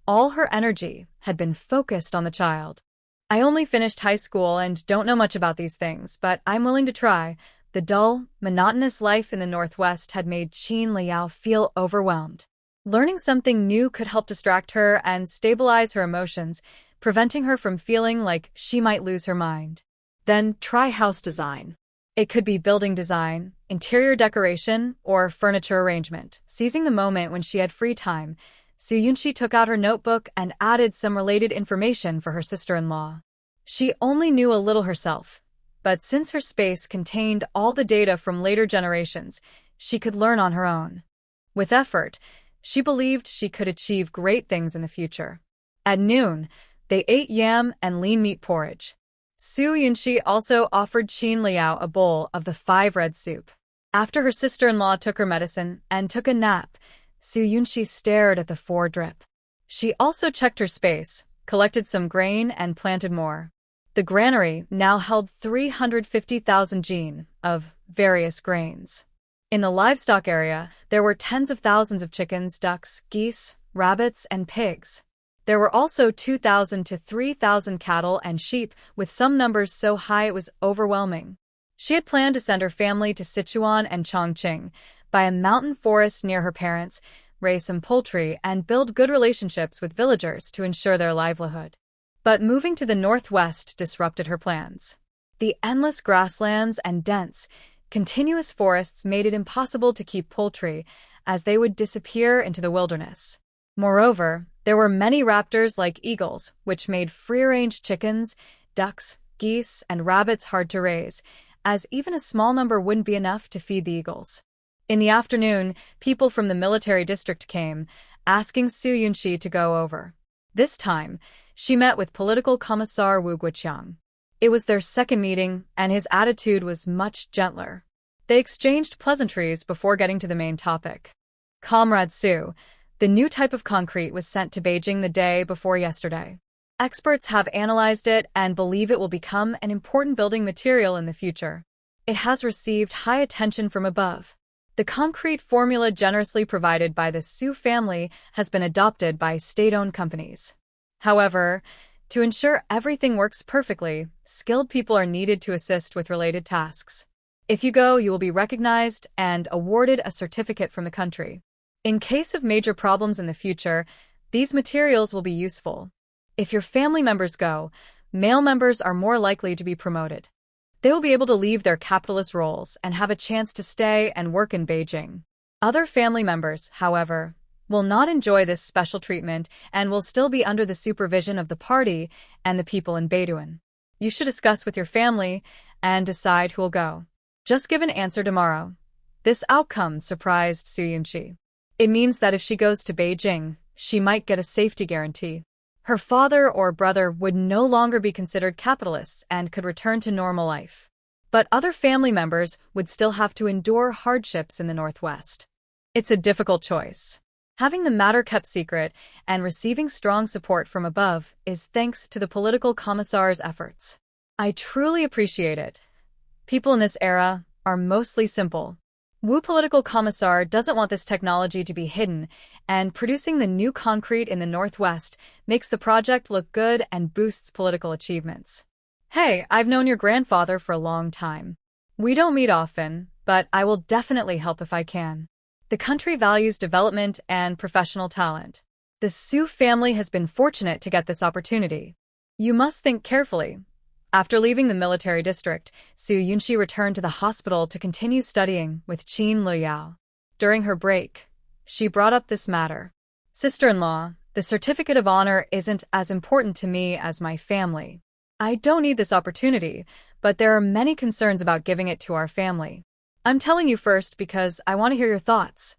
all her energy had been focused on the child. "I only finished high school and don't know much about these things, but I'm willing to try." The dull, monotonous life in the Northwest had made Qin Liao feel overwhelmed. Learning something new could help distract her and stabilize her emotions, preventing her from feeling like she might lose her mind. Then try house design. It could be building design, interior decoration, or furniture arrangement. Seizing the moment when she had free time, Su Yunshi took out her notebook and added some related information for her sister-in-law. She only knew a little herself, but since her space contained all the data from later generations, she could learn on her own. With effort, she believed she could achieve great things in the future. At noon, they ate yam and lean meat porridge. Su Yunshi also offered Qin Liao a bowl of the 5 red soup. After her sister-in-law took her medicine and took a nap, Su Yunshi stared at the 4 drip. She also checked her space, collected some grain, and planted more. The granary now held 350,000 jin of various grains. In the livestock area, there were tens of thousands of chickens, ducks, geese, rabbits, and pigs. There were also 2,000 to 3,000 cattle and sheep, with some numbers so high it was overwhelming. She had planned to send her family to Sichuan and Chongqing, buy a mountain forest near her parents, raise some poultry, and build good relationships with villagers to ensure their livelihood. But moving to the Northwest disrupted her plans. The endless grasslands and dense, continuous forests made it impossible to keep poultry, as they would disappear into the wilderness. Moreover, There were many raptors like eagles, which made free-range chickens, ducks, geese, and rabbits hard to raise, as even a small number wouldn't be enough to feed the eagles. In the afternoon, people from the military district came, asking Su Yunxi to go over. This time, she met with political commissar Wu Guoqiang. It was their second meeting, and his attitude was much gentler. They exchanged pleasantries before getting to the main topic. Comrade Su, the new type of concrete was sent to Beijing the day before yesterday. Experts have analyzed it and believe it will become an important building material in the future. It has received high attention from above. The concrete formula generously provided by the Su family has been adopted by state-owned companies. However, to ensure everything works perfectly, skilled people are needed to assist with related tasks. If you go, you will be recognized and awarded a certificate from the country. In case of major problems in the future, these materials will be useful. If your family members go, male members are more likely to be promoted. They will be able to leave their capitalist roles and have a chance to stay and work in Beijing. Other family members, however, will not enjoy this special treatment and will still be under the supervision of the party and the people in Beidouin. You should discuss with your family and decide who will go. Just give an answer tomorrow. This outcome surprised Su Yunxi. It means that if she goes to Beijing, she might get a safety guarantee. Her father or brother would no longer be considered capitalists and could return to normal life. But other family members would still have to endure hardships in the Northwest. It's a difficult choice. Having the matter kept secret and receiving strong support from above is thanks to the political commissar's efforts. I truly appreciate it. People in this era are mostly simple. Wu political commissar doesn't want this technology to be hidden, and producing the new concrete in the Northwest makes the project look good and boosts political achievements. Hey, I've known your grandfather for a long time. We don't meet often, but I will definitely help if I can. The country values development and professional talent. The Su family has been fortunate to get this opportunity. You must think carefully. After leaving the military district, Su Yunxi returned to the hospital to continue studying with Qin Liyao. During her break, she brought up this matter. Sister-in-law, the certificate of honor isn't as important to me as my family. I don't need this opportunity, but there are many concerns about giving it to our family. I'm telling you first because I want to hear your thoughts.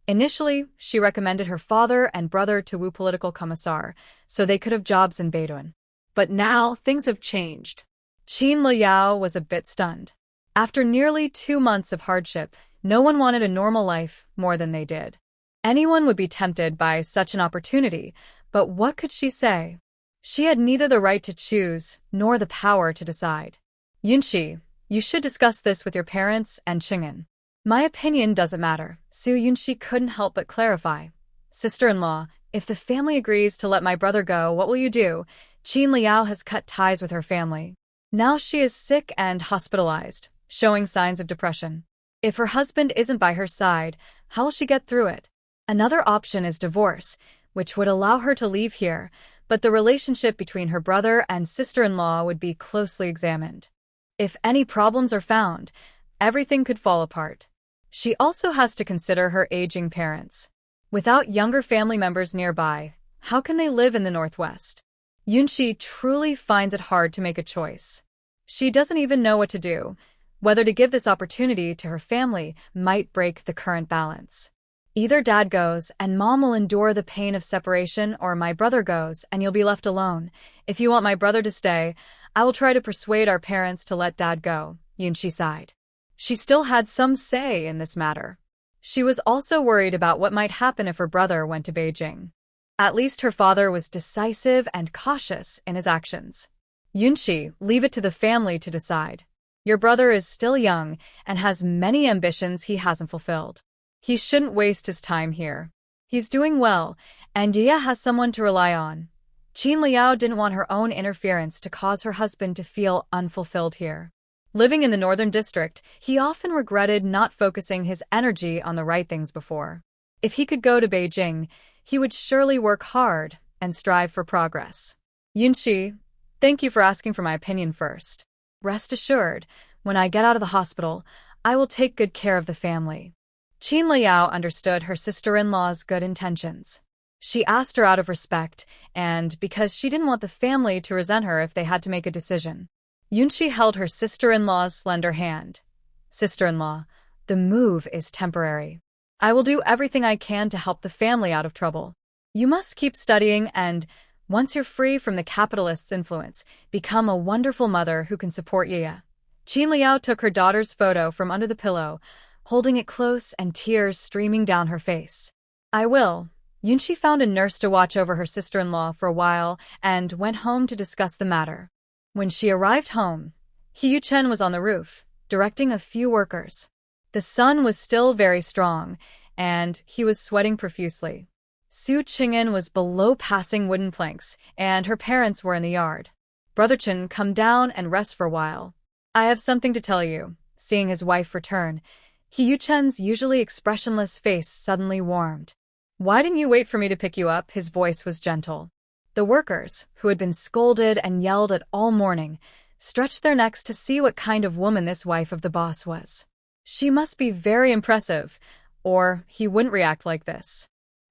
Initially, she recommended her father and brother to Wu political commissar, so they could have jobs in Beidouin. But now things have changed. Qin Liyao was a bit stunned. After nearly 2 months of hardship, no one wanted a normal life more than they did. Anyone would be tempted by such an opportunity, but what could she say? She had neither the right to choose nor the power to decide. Yunxi, you should discuss this with your parents and Qing'an. My opinion doesn't matter, Su Yunxi couldn't help but clarify. Sister-in-law, if the family agrees to let my brother go, what will you do? Qin Liao has cut ties with her family. Now she is sick and hospitalized, showing signs of depression. If her husband isn't by her side, how will she get through it? Another option is divorce, which would allow her to leave here, but the relationship between her brother and sister-in-law would be closely examined. If any problems are found, everything could fall apart. She also has to consider her aging parents. Without younger family members nearby, how can they live in the Northwest? Yunxi truly finds it hard to make a choice. She doesn't even know what to do. Whether to give this opportunity to her family might break the current balance. Either dad goes and mom will endure the pain of separation, or my brother goes and you'll be left alone. If you want my brother to stay, I will try to persuade our parents to let dad go, Yunxi sighed. She still had some say in this matter. She was also worried about what might happen if her brother went to Beijing. At least her father was decisive and cautious in his actions. Yunxi, leave it to the family to decide. Your brother is still young and has many ambitions he hasn't fulfilled. He shouldn't waste his time here. He's doing well, and Dia has someone to rely on. Qin Liao didn't want her own interference to cause her husband to feel unfulfilled here. Living in the northern district, he often regretted not focusing his energy on the right things before. If he could go to Beijing, he would surely work hard and strive for progress. Yunxi, thank you for asking for my opinion first. Rest assured, when I get out of the hospital, I will take good care of the family. Qin Liao understood her sister-in-law's good intentions. She asked her out of respect, and because she didn't want the family to resent her if they had to make a decision. Yoonshi held her sister-in-law's slender hand. Sister-in-law, the move is temporary. I will do everything I can to help the family out of trouble. You must keep studying and, once you're free from the capitalist's influence, become a wonderful mother who can support Yaya. Qin Liao took her daughter's photo from under the pillow, holding it close and tears streaming down her face. I will. Yoonshi found a nurse to watch over her sister-in-law for a while and went home to discuss the matter. When she arrived home, Hee Chen was on the roof, directing a few workers. The sun was still very strong, and he was sweating profusely. Su Qing'an was below passing wooden planks, and her parents were in the yard. Brother Chen, come down and rest for a while. I have something to tell you. Seeing his wife return, Hee Chen's usually expressionless face suddenly warmed. Why didn't you wait for me to pick you up? His voice was gentle. The workers, who had been scolded and yelled at all morning, stretched their necks to see what kind of woman this wife of the boss was. She must be very impressive, or he wouldn't react like this.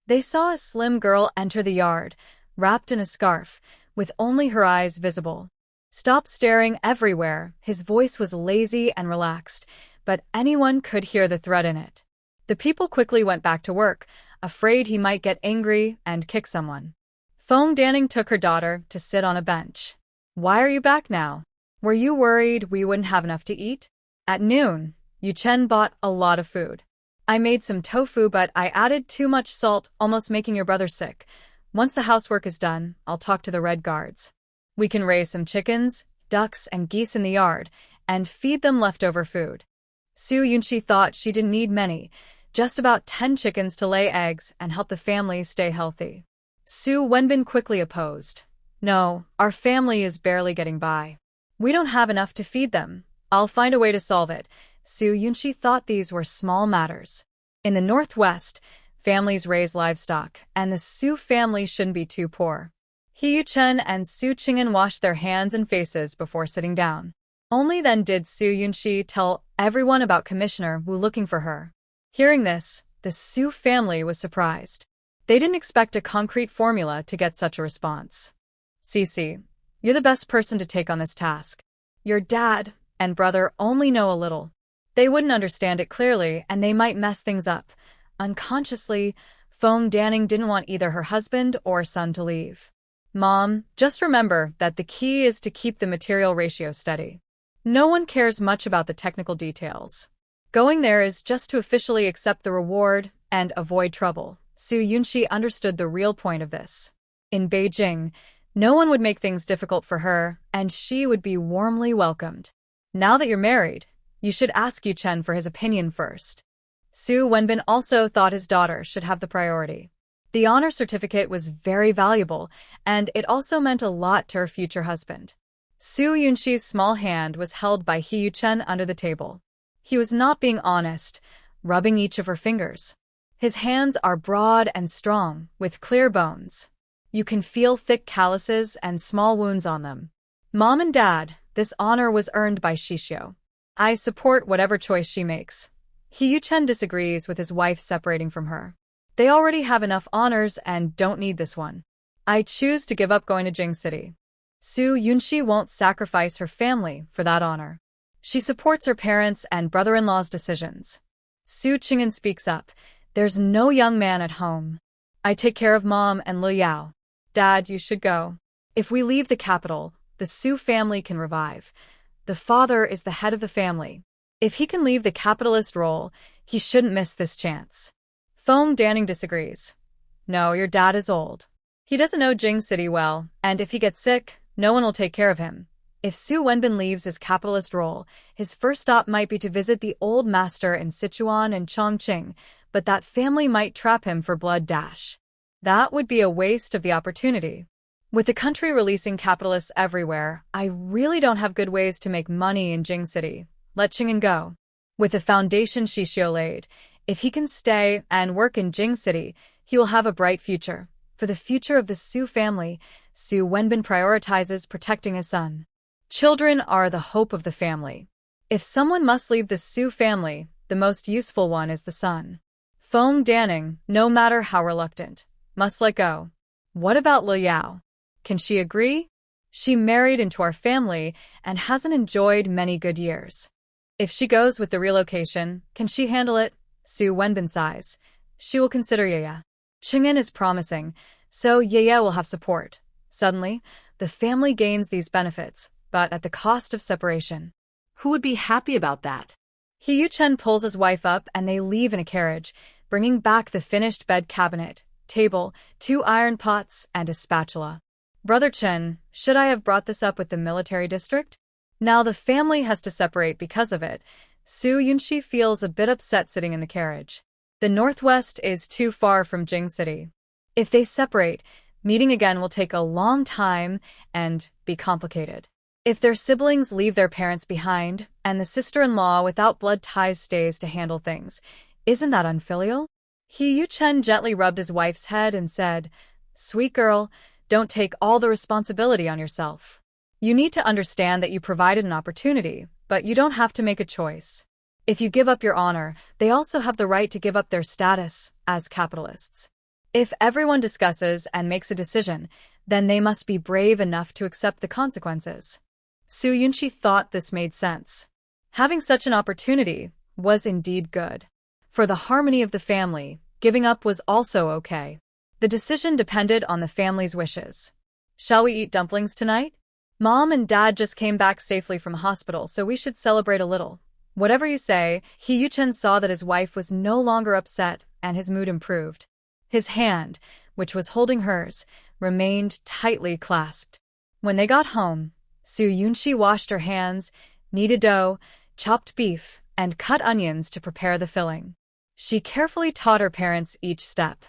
They saw a slim girl enter the yard, wrapped in a scarf, with only her eyes visible. Stop staring everywhere. His voice was lazy and relaxed, but anyone could hear the threat in it. The people quickly went back to work, afraid he might get angry and kick someone. Feng Danning took her daughter to sit on a bench. Why are you back now? Were you worried we wouldn't have enough to eat? At noon, Yu Chen bought a lot of food. I made some tofu, but I added too much salt, almost making your brother sick. Once the housework is done, I'll talk to the Red Guards. We can raise some chickens, ducks, and geese in the yard, and feed them leftover food. Su Yunshi thought she didn't need many, just about 10 chickens to lay eggs and help the family stay healthy. Su Wenbin quickly opposed. No, our family is barely getting by. We don't have enough to feed them. I'll find a way to solve it. Su Yunshi thought these were small matters. In the Northwest, families raise livestock, and the Su family shouldn't be too poor. Hee Chen and Su Qing'an washed their hands and faces before sitting down. Only then did Su Yunshi tell everyone about Commissioner Wu looking for her. Hearing this, the Su family was surprised. They didn't expect a concrete formula to get such a response. Cece, you're the best person to take on this task. Your dad and brother only know a little. They wouldn't understand it clearly, and they might mess things up. Unconsciously, Feng Danning didn't want either her husband or son to leave. Mom, just remember that the key is to keep the material ratio steady. No one cares much about the technical details. Going there is just to officially accept the reward and avoid trouble. Su Yunshi understood the real point of this. In Beijing, no one would make things difficult for her, and she would be warmly welcomed. Now that you're married, you should ask Yu Chen for his opinion first. Su Wenbin also thought his daughter should have the priority. The honor certificate was very valuable, and it also meant a lot to her future husband. Su Yunshi's small hand was held by Hee Chen under the table. He was not being honest, rubbing each of her fingers. His hands are broad and strong, with clear bones. You can feel thick calluses and small wounds on them. Mom and Dad, this honor was earned by Shishio. I support whatever choice she makes. Hee Chen disagrees with his wife separating from her. They already have enough honors and don't need this one. I choose to give up going to Jing City. Su Yunshi won't sacrifice her family for that honor. She supports her parents' and brother-in-law's decisions. Su Qing'an speaks up. There's no young man at home. I take care of Mom and Li Yao. Dad, you should go. If we leave the capital, the Su family can revive. The father is the head of the family. If he can leave the capitalist role, he shouldn't miss this chance. Feng Danning disagrees. No, your dad is old. He doesn't know Jing City well, and if he gets sick, no one will take care of him. If Su Wenbin leaves his capitalist role, his first stop might be to visit the old master in Sichuan and Chongqing, but that family might trap him for blood dash. That would be a waste of the opportunity. With the country releasing capitalists everywhere, I really don't have good ways to make money in Jing City. Let Qing'an go. With the foundation Shishio laid, if he can stay and work in Jing City, he will have a bright future. For the future of the Su family, Su Wenbin prioritizes protecting his son. Children are the hope of the family. If someone must leave the Su family, the most useful one is the son. Feng Danning, no matter how reluctant, Must let go. What about Liao? Can she agree? She married into our family and hasn't enjoyed many good years. If she goes with the relocation, can she handle it? Su Wenbin sighs. She will consider Yaya. Cheng'en is promising, so Yaya will have support. Suddenly, the family gains these benefits, but at the cost of separation. Who would be happy about that? He Yuchen pulls his wife up and they leave in a carriage, bringing back the finished bed cabinet, table, 2 iron pots, and a spatula. Brother Chen, should I have brought this up with the military district? Now the family has to separate because of it. Su Yunxi feels a bit upset sitting in the carriage. The northwest is too far from Jing City. If they separate, meeting again will take a long time and be complicated. If their siblings leave their parents behind, and the sister-in-law without blood ties stays to handle things, isn't that unfilial? He Yuchen gently rubbed his wife's head and said, "Sweet girl, don't take all the responsibility on yourself. You need to understand that you provided an opportunity, but you don't have to make a choice. If you give up your honor, they also have the right to give up their status as capitalists. If everyone discusses and makes a decision, then they must be brave enough to accept the consequences." Su Yunxi thought this made sense. Having such an opportunity was indeed good. For the harmony of the family, giving up was also okay. The decision depended on the family's wishes. Shall we eat dumplings tonight? Mom and Dad just came back safely from hospital, so we should celebrate a little. Whatever you say. He Yuchen saw that his wife was no longer upset and his mood improved. His hand, which was holding hers, remained tightly clasped. When they got home, Su Yunxi washed her hands, kneaded dough, chopped beef, and cut onions to prepare the filling. She carefully taught her parents each step.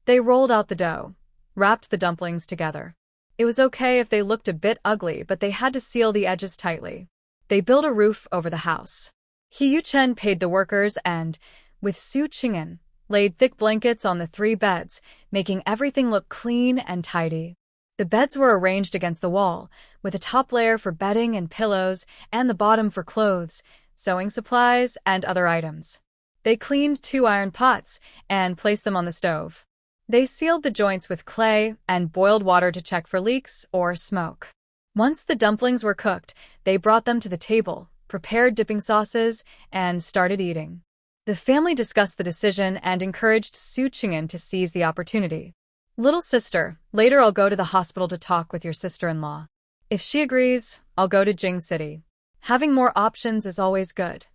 They rolled out the dough, wrapped the dumplings together. It was okay if they looked a bit ugly, but they had to seal the edges tightly. They built a roof over the house. He Yuchen paid the workers and, with Su Cheng'en, laid thick blankets on the 3 beds, making everything look clean and tidy. The beds were arranged against the wall, with a top layer for bedding and pillows and the bottom for clothes, sewing supplies, and other items. They cleaned 2 iron pots and placed them on the stove. They sealed the joints with clay and boiled water to check for leaks or smoke. Once the dumplings were cooked, they brought them to the table, prepared dipping sauces, and started eating. The family discussed the decision and encouraged Su Cheng'en to seize the opportunity. "Little sister, later I'll go to the hospital to talk with your sister-in-law. If she agrees, I'll go to Jing City. Having more options is always good."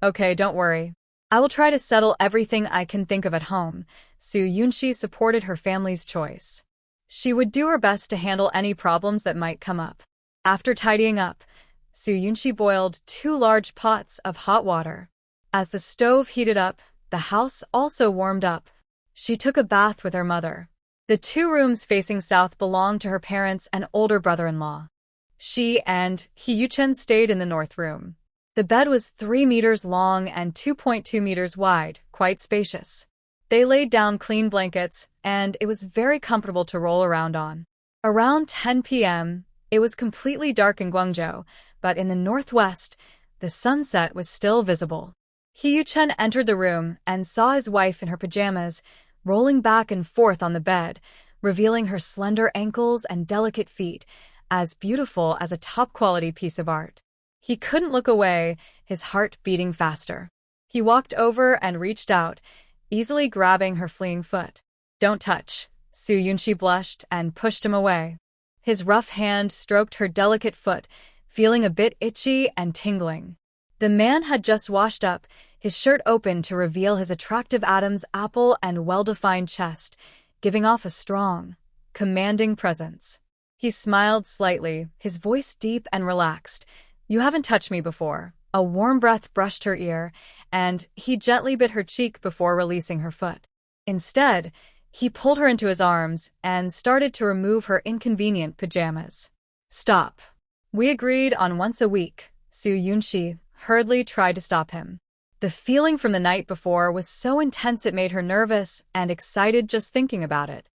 "Okay, don't worry. I will try to settle everything I can think of at home." Su Yunxi supported her family's choice. She would do her best to handle any problems that might come up. After tidying up, Su Yunxi boiled 2 large pots of hot water. As the stove heated up, the house also warmed up. She took a bath with her mother. The 2 rooms facing south belonged to her parents and older brother-in-law. She and He Yuchen stayed in the north room. The bed was 3 meters long and 2.2 meters wide, quite spacious. They laid down clean blankets, and it was very comfortable to roll around on. Around 10 p.m., it was completely dark in Guangzhou, but in the northwest, the sunset was still visible. He Yuchen entered the room and saw his wife in her pajamas, rolling back and forth on the bed, revealing her slender ankles and delicate feet, as beautiful as a top-quality piece of art. He couldn't look away, his heart beating faster. He walked over and reached out, easily grabbing her fleeing foot. "Don't touch." Su Yunxi blushed and pushed him away. His rough hand stroked her delicate foot, feeling a bit itchy and tingling. The man had just washed up, his shirt open to reveal his attractive Adam's apple and well-defined chest, giving off a strong, commanding presence. He smiled slightly, his voice deep and relaxed. "You haven't touched me before." A warm breath brushed her ear, and he gently bit her cheek before releasing her foot. Instead, he pulled her into his arms and started to remove her inconvenient pajamas. "Stop. We agreed on once a week." Su Yunxi hurriedly tried to stop him. The feeling from the night before was so intense it made her nervous and excited just thinking about it.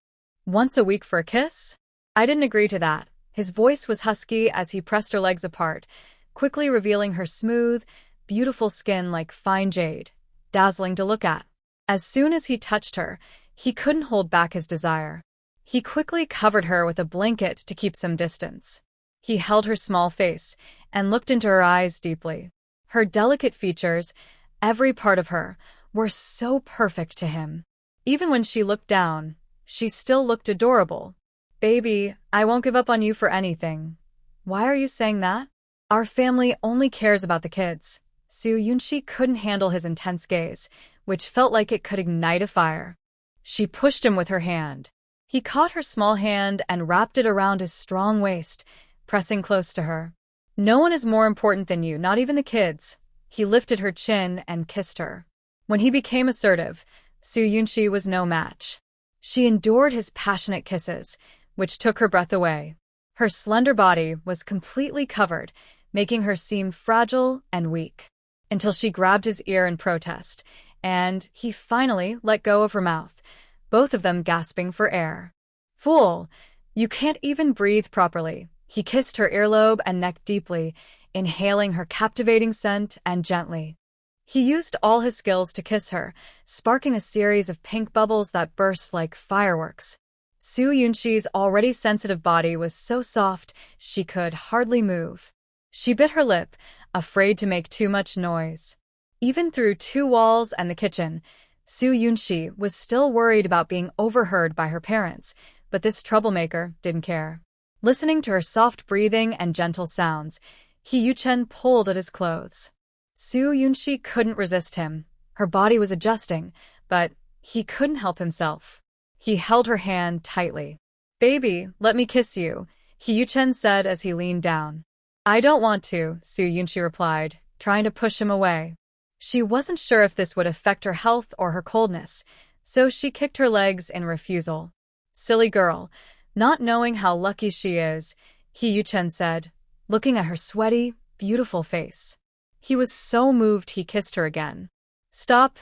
"Once a week for a kiss? I didn't agree to that." His voice was husky as he pressed her legs apart, quickly revealing her smooth, beautiful skin like fine jade, dazzling to look at. As soon as he touched her, He couldn't hold back his desire. He quickly covered her with a blanket to keep some distance. He held her small face and looked into her eyes deeply. Her delicate features, every part of her, were so perfect to him. Even when she looked down, she still looked adorable. "Baby, I won't give up on you for anything." "Why are you saying that?" "Our family only cares about the kids." Soo Yunshi couldn't handle his intense gaze, which felt like it could ignite a fire. She pushed him with her hand. He caught her small hand and wrapped it around his strong waist, pressing close to her. "No one is more important than you, not even the kids." He lifted her chin and kissed her. When he became assertive, Soo Yunshi was no match. She endured his passionate kisses, which took her breath away. Her slender body was completely covered, making her seem fragile and weak, until she grabbed his ear in protest, and he finally let go of her mouth, both of them gasping for air. "Fool! You can't even breathe properly." He kissed her earlobe and neck deeply, inhaling her captivating scent and gently. He used all his skills to kiss her, sparking a series of pink bubbles that burst like fireworks. Soo Yunshi's already sensitive body was so soft she could hardly move. She bit her lip, afraid to make too much noise. Even through two walls and the kitchen, Soo Yunshi was still worried about being overheard by her parents, but this troublemaker didn't care. Listening to her soft breathing and gentle sounds, Hee Yu-chen pulled at his clothes. Soo Yunshi couldn't resist him. Her body was adjusting, but he couldn't help himself. He held her hand tightly. "Baby, let me kiss you," Hee Yu-chen said as he leaned down. "I don't want to," Soo Yunshi replied, trying to push him away. She wasn't sure if this would affect her health or her coldness, so she kicked her legs in refusal. "Silly girl, not knowing how lucky she is," Hee Yu-chen said, looking at her sweaty, beautiful face. He was so moved he kissed her again. Stop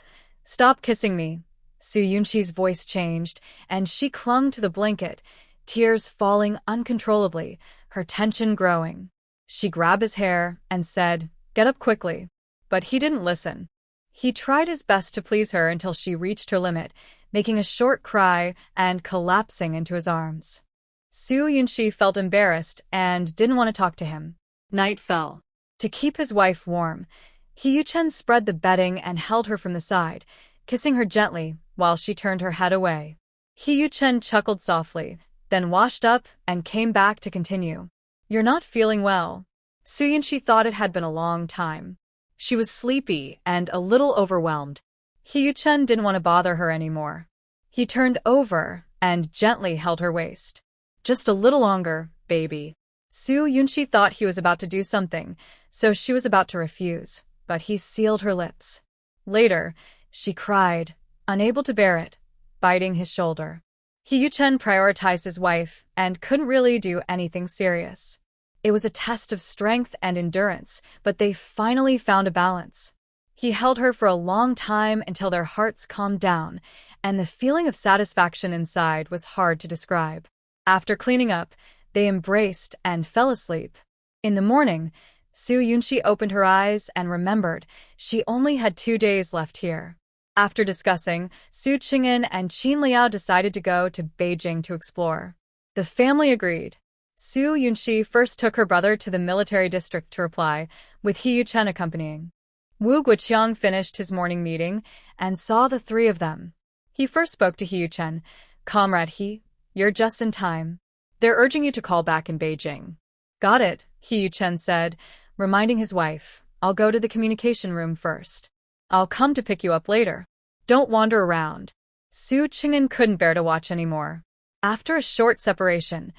kissing me." Soo Yunshi's voice changed, and she clung to the blanket, tears falling uncontrollably, her tension growing. She grabbed his hair and said, "Get up quickly." But he didn't listen. He tried his best to please her until she reached her limit, making a short cry and collapsing into his arms. Soo Yunshi felt embarrassed and didn't want to talk to him. Night fell. To keep his wife warm, Hee Yu-chen spread the bedding and held her from the side, kissing her gently while she turned her head away. Hee Yu-chen chuckled softly, then washed up and came back to continue. "You're not feeling well." Soo Yunshi thought it had been a long time. She was sleepy and a little overwhelmed. Hee Yu-chen didn't want to bother her anymore. He turned over and gently held her waist. "Just a little longer, baby." Soo Yunshi thought he was about to do something, so she was about to refuse, but he sealed her lips. Later, she cried, unable to bear it, biting his shoulder. Hee Yu-chen prioritized his wife and couldn't really do anything serious. It was a test of strength and endurance, but they finally found a balance. He held her for a long time until their hearts calmed down, and the feeling of satisfaction inside was hard to describe. After cleaning up, they embraced and fell asleep. In the morning, Soo Yunshi opened her eyes and remembered she only had 2 days left here. After discussing, Su Qing'an and Qin Liao decided to go to Beijing to explore. The family agreed. Su Yunshi first took her brother to the military district to reply, with He Yuchen accompanying. Wu Guoqiang finished his morning meeting and saw the three of them. He first spoke to He Yuchen. "Comrade He, you're just in time. They're urging you to call back in Beijing." "Got it," He Yuchen said, reminding his wife, "I'll go to the communication room first. I'll come to pick you up later. Don't wander around." Su Qing'an couldn't bear to watch anymore. After a short separation,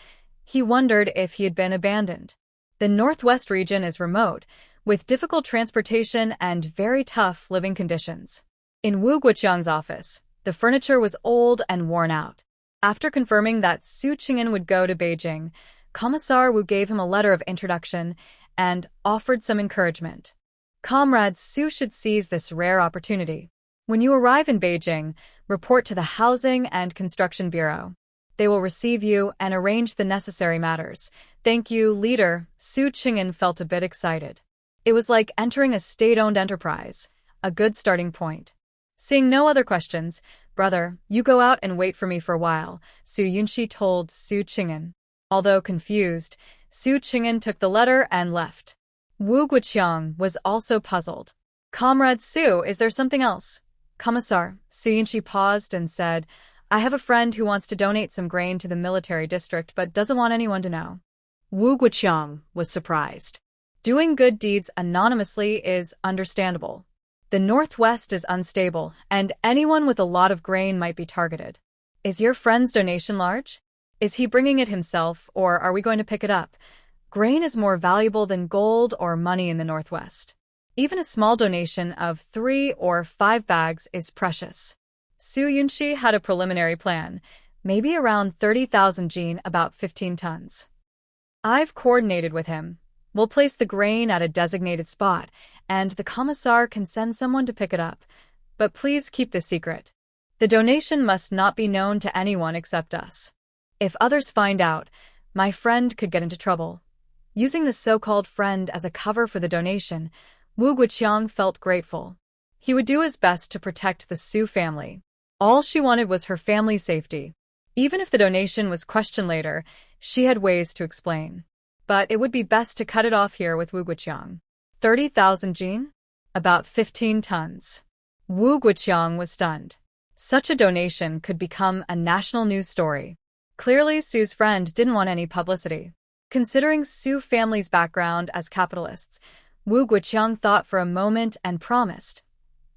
he wondered if he had been abandoned. The Northwest region is remote, with difficult transportation and very tough living conditions. In Wu Guoqiang's office, the furniture was old and worn out. After confirming that Su Qing'an would go to Beijing, Commissar Wu gave him a letter of introduction and offered some encouragement. "Comrade Su should seize this rare opportunity. When you arrive in Beijing, report to the Housing and Construction Bureau. They will receive you and arrange the necessary matters. Thank you, leader." Su Qing'an felt a bit excited. It was like entering a state-owned enterprise, a good starting point. Seeing no other questions, "Brother, you go out and wait for me for a while," Su Yunxi told Su Qing'an. Although confused, Su Qing'an took the letter and left. Wu Guoqiang was also puzzled. "Comrade Su, is there something else?" "Commissar," Su Yunxi paused and said, "I have a friend who wants to donate some grain to the military district but doesn't want anyone to know." Wu Guoqiang was surprised. Doing good deeds anonymously is understandable. The Northwest is unstable, and anyone with a lot of grain might be targeted. "Is your friend's donation large? Is he bringing it himself, or are we going to pick it up?" Grain is more valuable than gold or money in the Northwest. Even a small donation of 3 or 5 bags is precious. Su Yunxi had a preliminary plan, maybe around 30,000 jin, about 15 tons. "I've coordinated with him. We'll place the grain at a designated spot, and the commissar can send someone to pick it up. But please keep this secret. The donation must not be known to anyone except us. If others find out, my friend could get into trouble." Using the so-called friend as a cover for the donation, Wu Guoqiang felt grateful. He would do his best to protect the Su family. All she wanted was her family's safety. Even if the donation was questioned later, she had ways to explain. But it would be best to cut it off here with Wu Guoqiang. 30,000 jin? About 15 tons. Wu Guoqiang was stunned. Such a donation could become a national news story. Clearly, Su's friend didn't want any publicity. Considering Su family's background as capitalists, Wu Guoqiang thought for a moment and promised,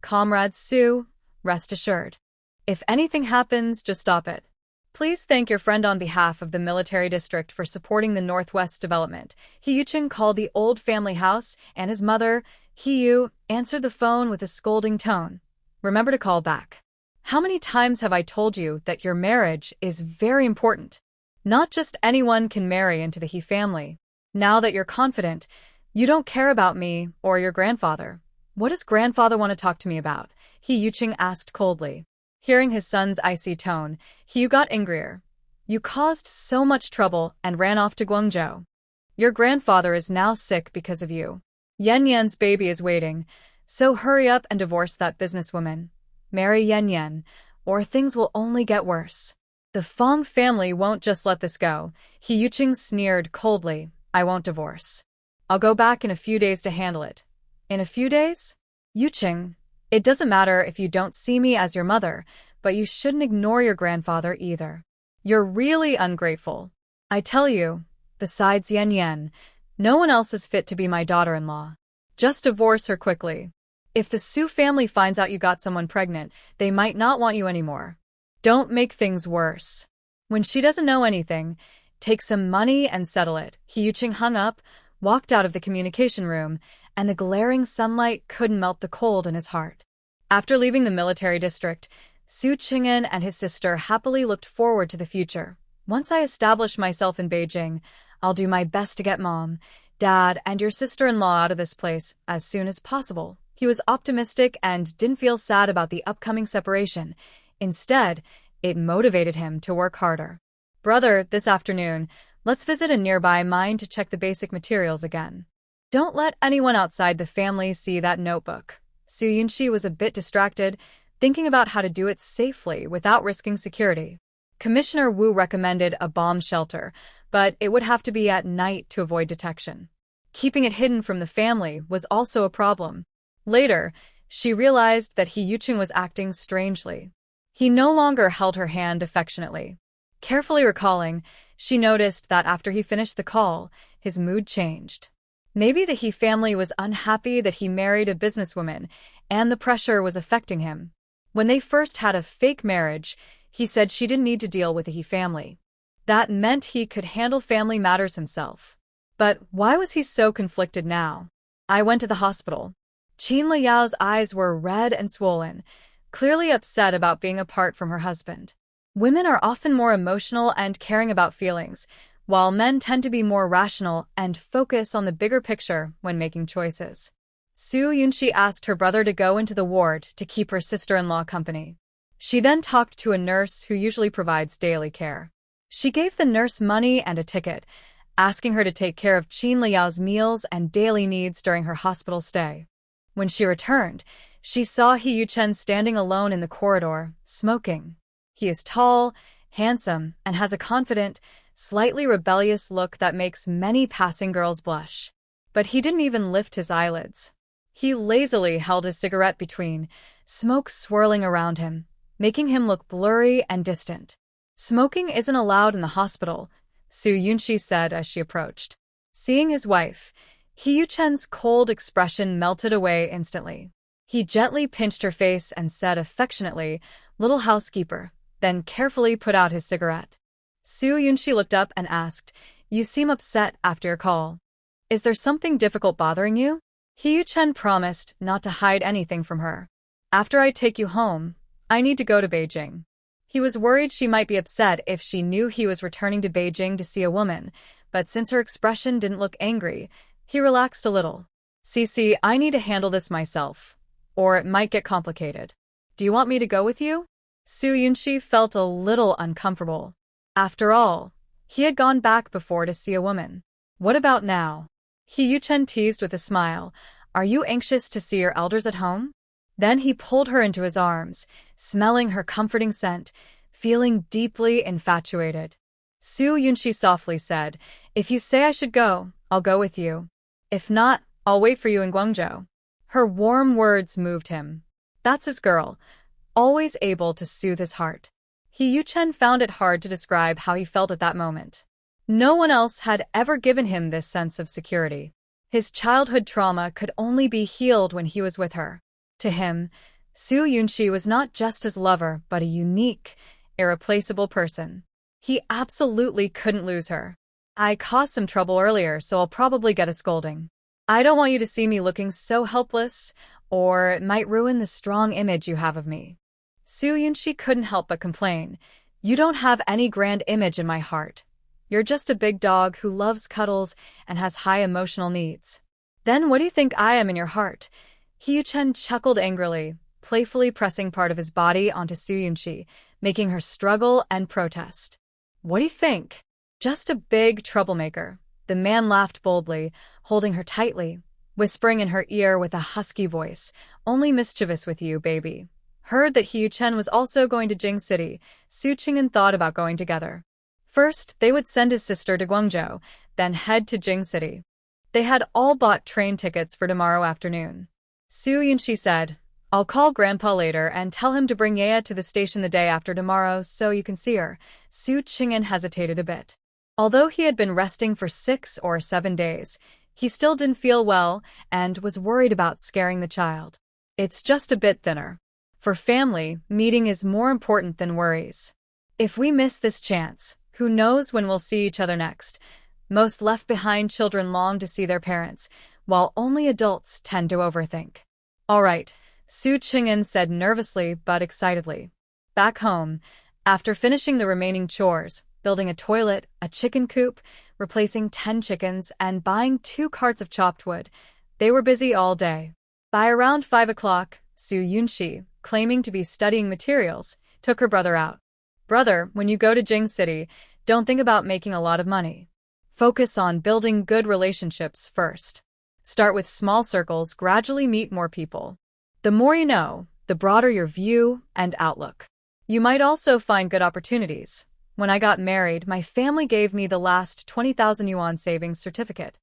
"Comrade Su, rest assured. If anything happens, just stop it. Please thank your friend on behalf of the military district for supporting the Northwest development." He Yucheng called the old family house, and his mother, He Yu, answered the phone with a scolding tone. "Remember to call back. How many times have I told you that your marriage is very important? Not just anyone can marry into the He family. Now that you're confident, you don't care about me or your grandfather. What does grandfather want to talk to me about?" He Yucheng asked coldly. Hearing his son's icy tone, He Yu got angrier. "You caused so much trouble and ran off to Guangzhou. Your grandfather is now sick because of you. Yan Yan's baby is waiting, so hurry up and divorce that businesswoman. Marry Yan Yan, or things will only get worse. The Fong family won't just let this go." He Yucheng sneered coldly. "I won't divorce. I'll go back in a few days to handle it." "In a few days?" "Yucheng, it doesn't matter if you don't see me as your mother, but you shouldn't ignore your grandfather either. You're really ungrateful. I tell you, besides Yan Yan, no one else is fit to be my daughter-in-law. Just divorce her quickly. If the Su family finds out you got someone pregnant, they might not want you anymore. Don't make things worse. When she doesn't know anything, take some money and settle it." He Yucheng hung up, walked out of the communication room, and the glaring sunlight couldn't melt the cold in his heart. After leaving the military district, Su Qing'an and his sister happily looked forward to the future. "Once I establish myself in Beijing, I'll do my best to get Mom, Dad, and your sister-in-law out of this place as soon as possible." He was optimistic and didn't feel sad about the upcoming separation. Instead, it motivated him to work harder. "Brother, this afternoon, let's visit a nearby mine to check the basic materials again. Don't let anyone outside the family see that notebook." Su Yunxi was a bit distracted, thinking about how to do it safely without risking security. Commissioner Wu recommended a bomb shelter, but it would have to be at night to avoid detection. Keeping it hidden from the family was also a problem. Later, she realized that He Yucheng was acting strangely. He no longer held her hand affectionately. Carefully recalling, she noticed that after he finished the call, his mood changed. Maybe the He family was unhappy that he married a businesswoman, and the pressure was affecting him. When they first had a fake marriage, he said she didn't need to deal with the He family. That meant he could handle family matters himself. But why was he so conflicted now? "I went to the hospital." Qin Liao's eyes were red and swollen, clearly upset about being apart from her husband. Women are often more emotional and caring about feelings, while men tend to be more rational and focus on the bigger picture when making choices. Su Yunxi asked her brother to go into the ward to keep her sister-in-law company. She then talked to a nurse who usually provides daily care. She gave the nurse money and a ticket, asking her to take care of Qin Liao's meals and daily needs during her hospital stay. When she returned, She saw He Yuchen standing alone in the corridor, smoking. He is tall, handsome, and has a confident, slightly rebellious look that makes many passing girls blush. But he didn't even lift his eyelids. He lazily held his cigarette between, smoke swirling around him, making him look blurry and distant. Smoking isn't allowed in the hospital, Su Yunshi said as she approached. Seeing his wife, He Yuchen's cold expression melted away instantly. He gently pinched her face and said affectionately, "Little housekeeper," then carefully put out his cigarette. Su Yunshi looked up and asked, "You seem upset after your call. Is there something difficult bothering you?" He Yuchen promised not to hide anything from her. "After I take you home, I need to go to Beijing." He was worried she might be upset if she knew he was returning to Beijing to see a woman, but since her expression didn't look angry, he relaxed a little. "Cece, I need to handle this myself, or it might get complicated. Do you want me to go with you?" Su Yunshi felt a little uncomfortable. After all, he had gone back before to see a woman. What about now? He Yuchen teased with a smile. "Are you anxious to see your elders at home?" Then he pulled her into his arms, smelling her comforting scent, feeling deeply infatuated. Su Yunshi softly said, "If you say I should go, I'll go with you. If not, I'll wait for you in Guangzhou." Her warm words moved him. That's his girl, always able to soothe his heart. He Yuchen found it hard to describe how he felt at that moment. No one else had ever given him this sense of security. His childhood trauma could only be healed when he was with her. To him, Su Yunshi was not just his lover, but a unique, irreplaceable person. He absolutely couldn't lose her. "I caused some trouble earlier, so I'll probably get a scolding. I don't want you to see me looking so helpless, or it might ruin the strong image you have of me." Su Yunshi couldn't help but complain. "You don't have any grand image in my heart. You're just a big dog who loves cuddles and has high emotional needs." "Then what do you think I am in your heart?" He Yuchen chuckled angrily, playfully pressing part of his body onto Su Yunshi, making her struggle and protest. "What do you think?" "Just a big troublemaker." The man laughed boldly, holding her tightly, whispering in her ear with a husky voice, "Only mischievous with you, baby." Heard that He Yuchen was also going to Jing City, Su Qing'an thought about going together. First, they would send his sister to Guangzhou, then head to Jing City. They had all bought train tickets for tomorrow afternoon. Su Yunshi said, "I'll call Grandpa later and tell him to bring Yaya to the station the day after tomorrow so you can see her." Su Qing'an hesitated a bit. Although he had been resting for 6 or 7 days, he still didn't feel well and was worried about scaring the child. "It's just a bit thinner. For family, meeting is more important than worries. If we miss this chance, who knows when we'll see each other next." Most left-behind children long to see their parents, while only adults tend to overthink. "All right," Su Qing'an said nervously but excitedly. Back home, after finishing the remaining chores, building a toilet, a chicken coop, replacing 10 chickens, and buying 2 carts of chopped wood, they were busy all day. By around 5 o'clock, Su Yunshi, claiming to be studying materials, took her brother out. "Brother, when you go to Jing City, don't think about making a lot of money. Focus on building good relationships first. Start with small circles, gradually meet more people. The more you know, the broader your view and outlook. You might also find good opportunities. When I got married, my family gave me the last 20,000 yuan savings certificate.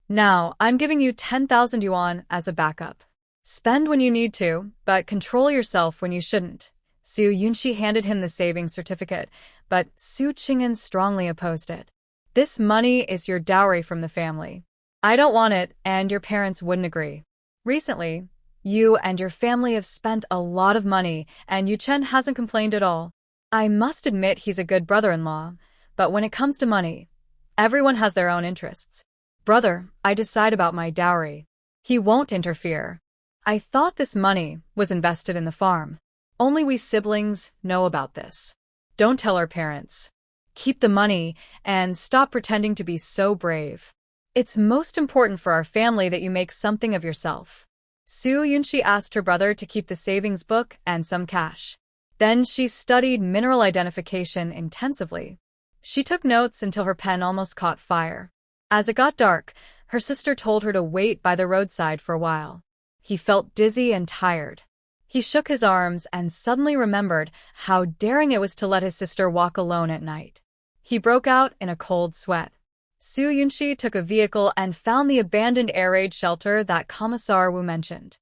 Now, I'm giving you 10,000 yuan as a backup. Spend when you need to, but control yourself when you shouldn't." Su Yunshi handed him the savings certificate, but Su Qing'an strongly opposed it. "This money is your dowry from the family. I don't want it, and your parents wouldn't agree. Recently, you and your family have spent a lot of money, and Yuchen hasn't complained at all. I must admit he's a good brother-in-law, but when it comes to money, everyone has their own interests. Brother, I decide about my dowry. He won't interfere. I thought this money was invested in the farm. Only we siblings know about this. Don't tell our parents. Keep the money and stop pretending to be so brave. It's most important for our family that you make something of yourself." Su Yunshi asked her brother to keep the savings book and some cash. Then she studied mineral identification intensively. She took notes until her pen almost caught fire. As it got dark, her sister told her to wait by the roadside for a while. He felt dizzy and tired. He shook his arms and suddenly remembered how daring it was to let his sister walk alone at night. He broke out in a cold sweat. Su Yunxi took a vehicle and found the abandoned air raid shelter that Commissar Wu mentioned.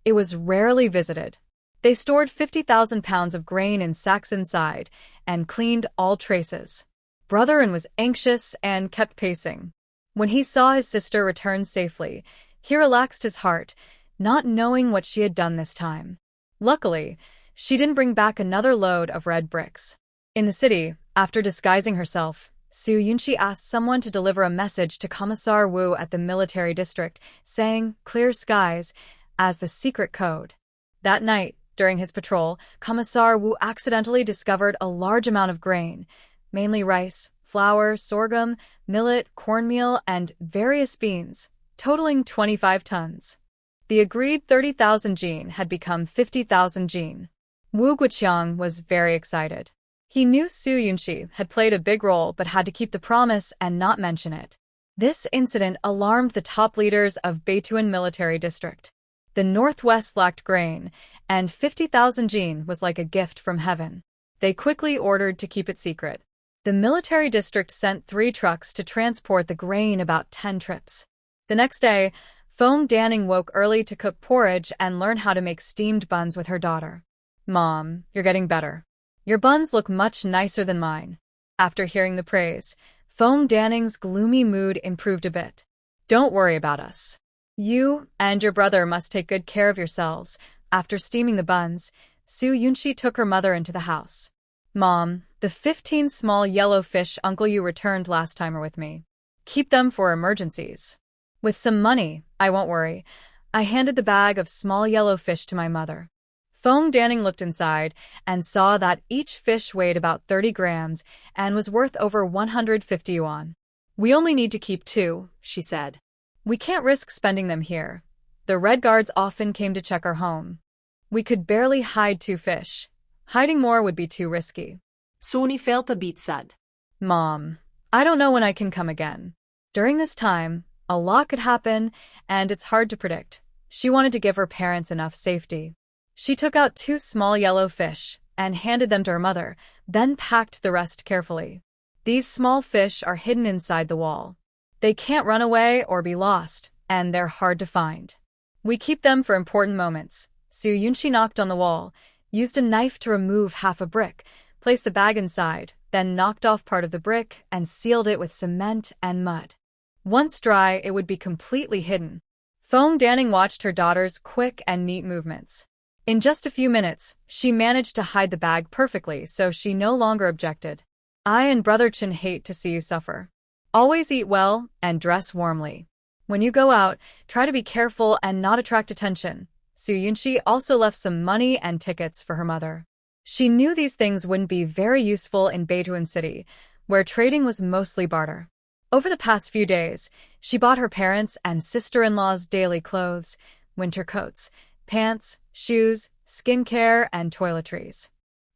It was rarely visited. They stored 50,000 pounds of grain in sacks inside and cleaned all traces. Brother-in was anxious and kept pacing. When he saw his sister return safely, he relaxed his heart, not knowing what she had done this time. Luckily, she didn't bring back another load of red bricks. In the city, after disguising herself, Su Yunxi asked someone to deliver a message to Commissar Wu at the military district, saying "clear skies" as the secret code. That night, during his patrol, Commissar Wu accidentally discovered a large amount of grain, mainly rice, flour, sorghum, millet, cornmeal, and various beans, totaling 25 tons. The agreed 30,000 jin had become 50,000 jin. Wu Guoqiang was very excited. He knew Su Yunxi had played a big role but had to keep the promise and not mention it. This incident alarmed the top leaders of Beituan military district. The northwest lacked grain, and 50,000 jin was like a gift from heaven. They quickly ordered to keep it secret. The military district sent 3 trucks to transport the grain about 10 trips. The next day, Feng Danning woke early to cook porridge and learn how to make steamed buns with her daughter. "Mom, you're getting better. Your buns look much nicer than mine." After hearing the praise, Feng Danning's gloomy mood improved a bit. "Don't worry about us. You and your brother must take good care of yourselves." After steaming the buns, Su Yunxi took her mother into the house. "Mom, the 15 small yellow fish Uncle you returned last time are with me. Keep them for emergencies. With some money, I won't worry." I handed the bag of small yellow fish to my mother. Feng Danning looked inside and saw that each fish weighed about 30 grams and was worth over 150 yuan. "We only need to keep 2, she said. "We can't risk spending them here. The Red Guards often came to check our home. We could barely hide 2 fish. Hiding more would be too risky." Sony felt a bit sad. "Mom, I don't know when I can come again. During this time, a lot could happen, and it's hard to predict." She wanted to give her parents enough safety. She took out 2 small yellow fish and handed them to her mother, then packed the rest carefully. "These small fish are hidden inside the wall. They can't run away or be lost, and they're hard to find. We keep them for important moments." Su Yunxi knocked on the wall, used a knife to remove half a brick, placed the bag inside, then knocked off part of the brick and sealed it with cement and mud. Once dry, it would be completely hidden. Feng Danning watched her daughter's quick and neat movements. In just a few minutes, she managed to hide the bag perfectly, so she no longer objected. "I and Brother Chen hate to see you suffer. Always eat well and dress warmly. When you go out, try to be careful and not attract attention." Su Yunxi also left some money and tickets for her mother. She knew these things wouldn't be very useful in Beituan City, where trading was mostly barter. Over the past few days, she bought her parents' and sister-in-law's daily clothes, winter coats, pants, shoes, skincare, and toiletries.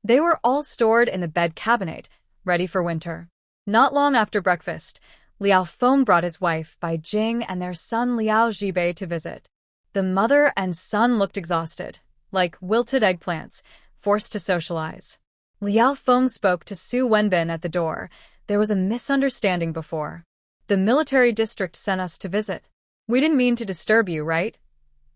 They were all stored in the bed cabinet, ready for winter. Not long after breakfast, Liao Feng brought his wife Bai Jing and their son Liao Zhibei to visit. The mother and son looked exhausted, like wilted eggplants, forced to socialize. Liao Feng spoke to Su Wenbin at the door. "There was a misunderstanding before. The military district sent us to visit. We didn't mean to disturb you, right?"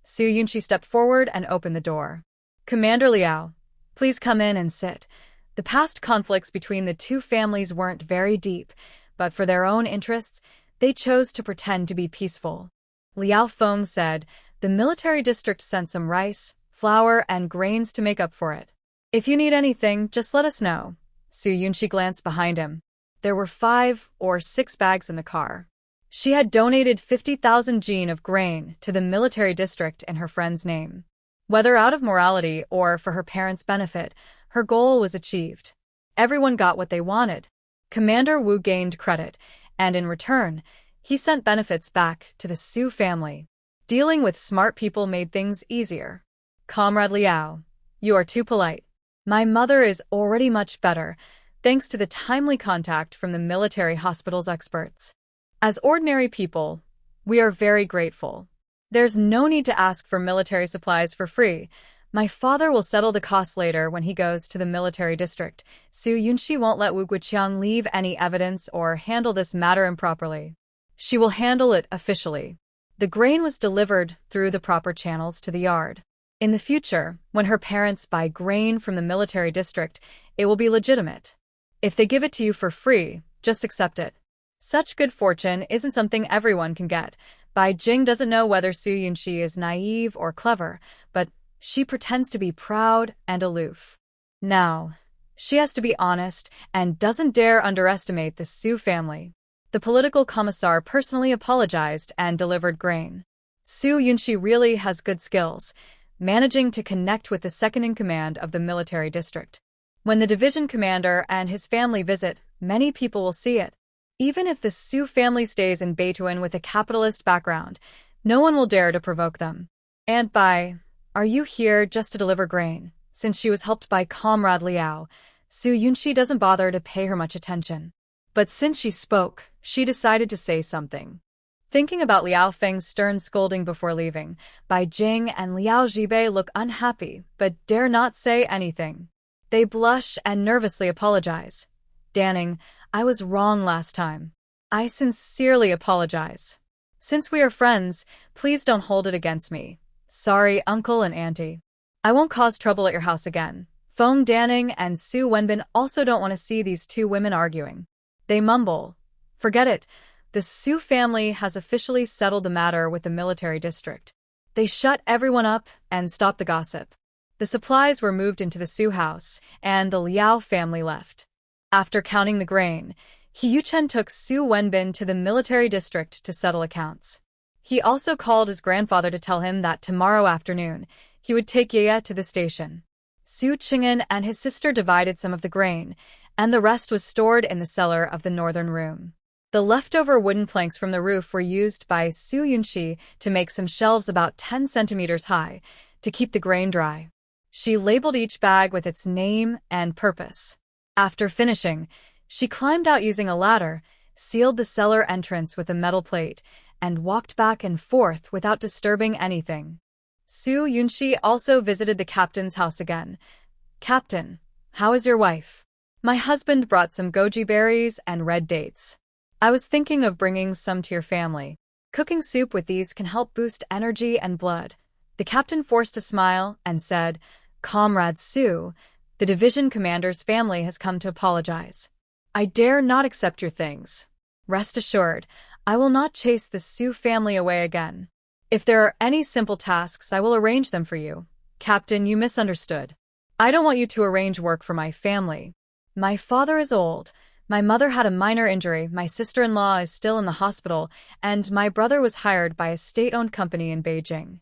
Su Yunxi stepped forward and opened the door. "Commander Liao, please come in and sit." The past conflicts between the 2 families weren't very deep, but for their own interests, they chose to pretend to be peaceful. Liao Feng said, "The military district sent some rice, flour, and grains to make up for it. If you need anything, just let us know." Su Yunxi glanced behind him. There were 5 or 6 bags in the car. She had donated 50,000 jin of grain to the military district in her friend's name. Whether out of morality or for her parents' benefit, her goal was achieved. Everyone got what they wanted. Commander Wu gained credit, and in return, he sent benefits back to the Su family. Dealing with smart people made things easier. "Comrade Liao, you are too polite. My mother is already much better, thanks to the timely contact from the military hospital's experts. As ordinary people, we are very grateful. There's no need to ask for military supplies for free, My father will settle the costs later when he goes to the military district. Su Yunshi won't let Wu Guiqiang leave any evidence or handle this matter improperly. She will handle it officially. The grain was delivered through the proper channels to the yard. In the future, when her parents buy grain from the military district, it will be legitimate. If they give it to you for free, just accept it. Such good fortune isn't something everyone can get. Bai Jing doesn't know whether Su Yunshi is naive or clever, but she pretends to be proud and aloof. Now, she has to be honest and doesn't dare underestimate the Su family. The political commissar personally apologized and delivered grain. Su Yunshi really has good skills, managing to connect with the second-in-command of the military district. When the division commander and his family visit, many people will see it. Even if the Su family stays in Beituan with a capitalist background, no one will dare to provoke them. And are you here just to deliver grain? Since she was helped by Comrade Liao, Su Yunshi doesn't bother to pay her much attention. But since she spoke, she decided to say something. Thinking about Liao Feng's stern scolding before leaving, Bai Jing and Liao Zhibei look unhappy but dare not say anything. They blush and nervously apologize. Danning, I was wrong last time. I sincerely apologize. Since we are friends, please don't hold it against me. Sorry, uncle and auntie. I won't cause trouble at your house again. Feng Danning and Su Wenbin also don't want to see these two women arguing. They mumble. Forget it. The Su family has officially settled the matter with the military district. They shut everyone up and stopped the gossip. The supplies were moved into the Su house, and the Liao family left. After counting the grain, He Yuchen took Su Wenbin to the military district to settle accounts. He also called his grandfather to tell him that tomorrow afternoon, he would take Ye to the station. Su Qing'an and his sister divided some of the grain, and the rest was stored in the cellar of the northern room. The leftover wooden planks from the roof were used by Su Yunshi to make some shelves about 10 centimeters high to keep the grain dry. She labeled each bag with its name and purpose. After finishing, she climbed out using a ladder, sealed the cellar entrance with a metal plate, and walked back and forth without disturbing anything. Su Yunshi also visited the captain's house again. "Captain, how is your wife?" "My husband brought some goji berries and red dates. I was thinking of bringing some to your family. Cooking soup with these can help boost energy and blood." The captain forced a smile and said, "Comrade Su, the division commander's family has come to apologize. I dare not accept your things. Rest assured, I will not chase the Su family away again. If there are any simple tasks, I will arrange them for you. Captain, you misunderstood. I don't want you to arrange work for my family. My father is old. My mother had a minor injury, my sister-in-law is still in the hospital, and my brother was hired by a state-owned company in Beijing.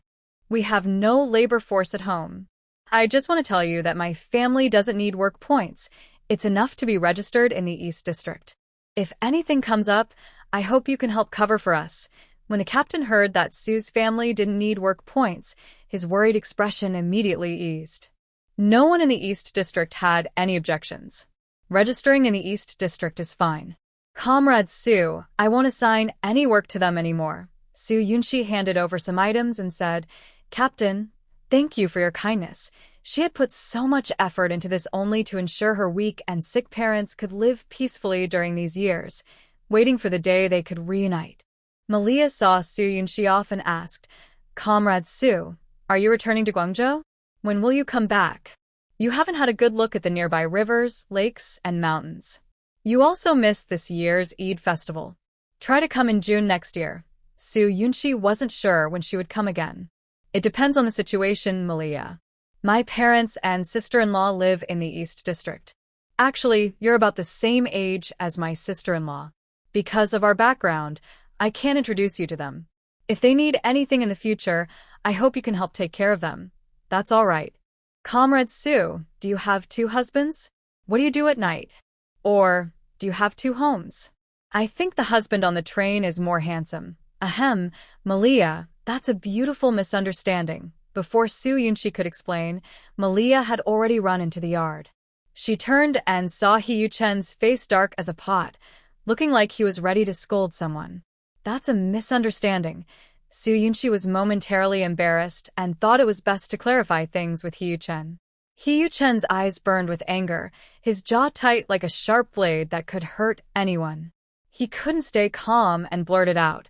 We have no labor force at home. I just want to tell you that my family doesn't need work points. It's enough to be registered in the East District. If anything comes up, I hope you can help cover for us." When the captain heard that Su's family didn't need work points, his worried expression immediately eased. No one in the East District had any objections. Registering in the East District is fine. "Comrade Su, I won't assign any work to them anymore." Su Yunshi handed over some items and said, "Captain, thank you for your kindness." She had put so much effort into this only to ensure her weak and sick parents could live peacefully during these years, waiting for the day they could reunite. Malia saw Su Yunshi off and asked, "Comrade Su, are you returning to Guangzhou? When will you come back? You haven't had a good look at the nearby rivers, lakes, and mountains. You also missed this year's Eid festival. Try to come in June next year." Su Yunshi wasn't sure when she would come again. "It depends on the situation, Malia. My parents and sister-in-law live in the East District. Actually, you're about the same age as my sister-in-law. Because of our background, I can't introduce you to them. If they need anything in the future, I hope you can help take care of them. That's all right. Comrade Su, do you have 2 husbands? What do you do at night? Or, do you have 2 homes? I think the husband on the train is more handsome." Ahem, Malia, that's a beautiful misunderstanding. Before Su Yunshi could explain, Malia had already run into the yard. She turned and saw He Yuchen's face dark as a pot, looking like he was ready to scold someone. "That's a misunderstanding. Su Yunchi was momentarily embarrassed and thought it was best to clarify things with He Yuchen. He Yuchen's eyes burned with anger, his jaw tight like a sharp blade that could hurt anyone. He couldn't stay calm and blurted out,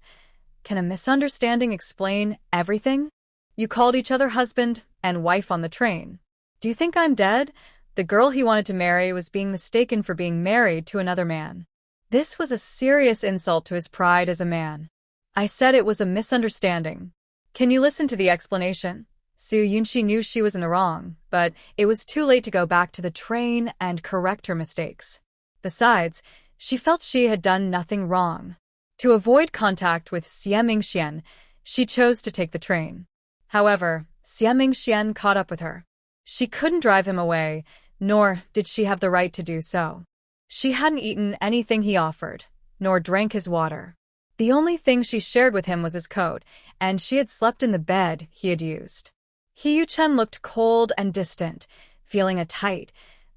"Can a misunderstanding explain everything? You called each other husband and wife on the train. Do you think I'm dead? The girl he wanted to marry was being mistaken for being married to another man." This was a serious insult to his pride as a man. "I said it was a misunderstanding. Can you listen to the explanation?" Su Yunchi knew she was in the wrong, but it was too late to go back to the train and correct her mistakes. Besides, she felt she had done nothing wrong. To avoid contact with Xie Mingxian, she chose to take the train. However, Xie Mingxian caught up with her. She couldn't drive him away, nor did she have the right to do so. She hadn't eaten anything he offered, nor drank his water. The only thing she shared with him was his coat, and she had slept in the bed he had used. He Yuchen looked cold and distant, feeling a tight,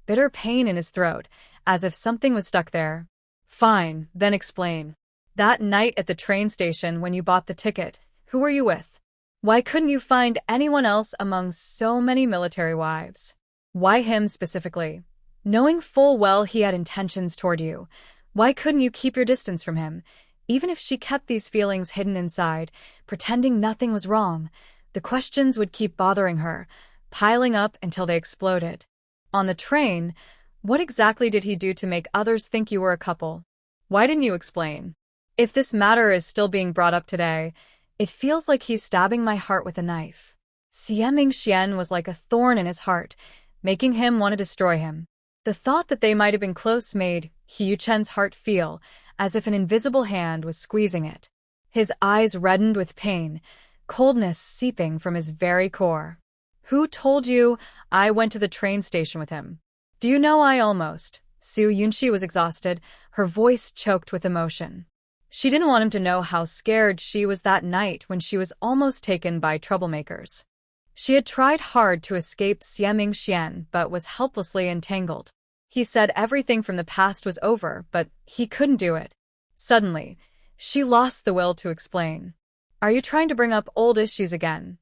bitter pain in his throat, as if something was stuck there. "Fine, then explain. That night at the train station when you bought the ticket, who were you with? Why couldn't you find anyone else among so many military wives? Why him specifically? Knowing full well he had intentions toward you, why couldn't you keep your distance from him?" Even if she kept these feelings hidden inside, pretending nothing was wrong, the questions would keep bothering her, piling up until they exploded. On the train, what exactly did he do to make others think you were a couple? Why didn't you explain? If this matter is still being brought up today, it feels like he's stabbing my heart with a knife. Xie Mingxian was like a thorn in his heart, making him want to destroy him. The thought that they might have been close made He Yuchen's heart feel as if an invisible hand was squeezing it. His eyes reddened with pain, coldness seeping from his very core. "Who told you I went to the train station with him? Do you know I almost..." Su Yunchi was exhausted, her voice choked with emotion. She didn't want him to know how scared she was that night when she was almost taken by troublemakers. She had tried hard to escape Xie Mingxian but was helplessly entangled. He said everything from the past was over, but he couldn't do it. Suddenly, she lost the will to explain. "Are you trying to bring up old issues again?"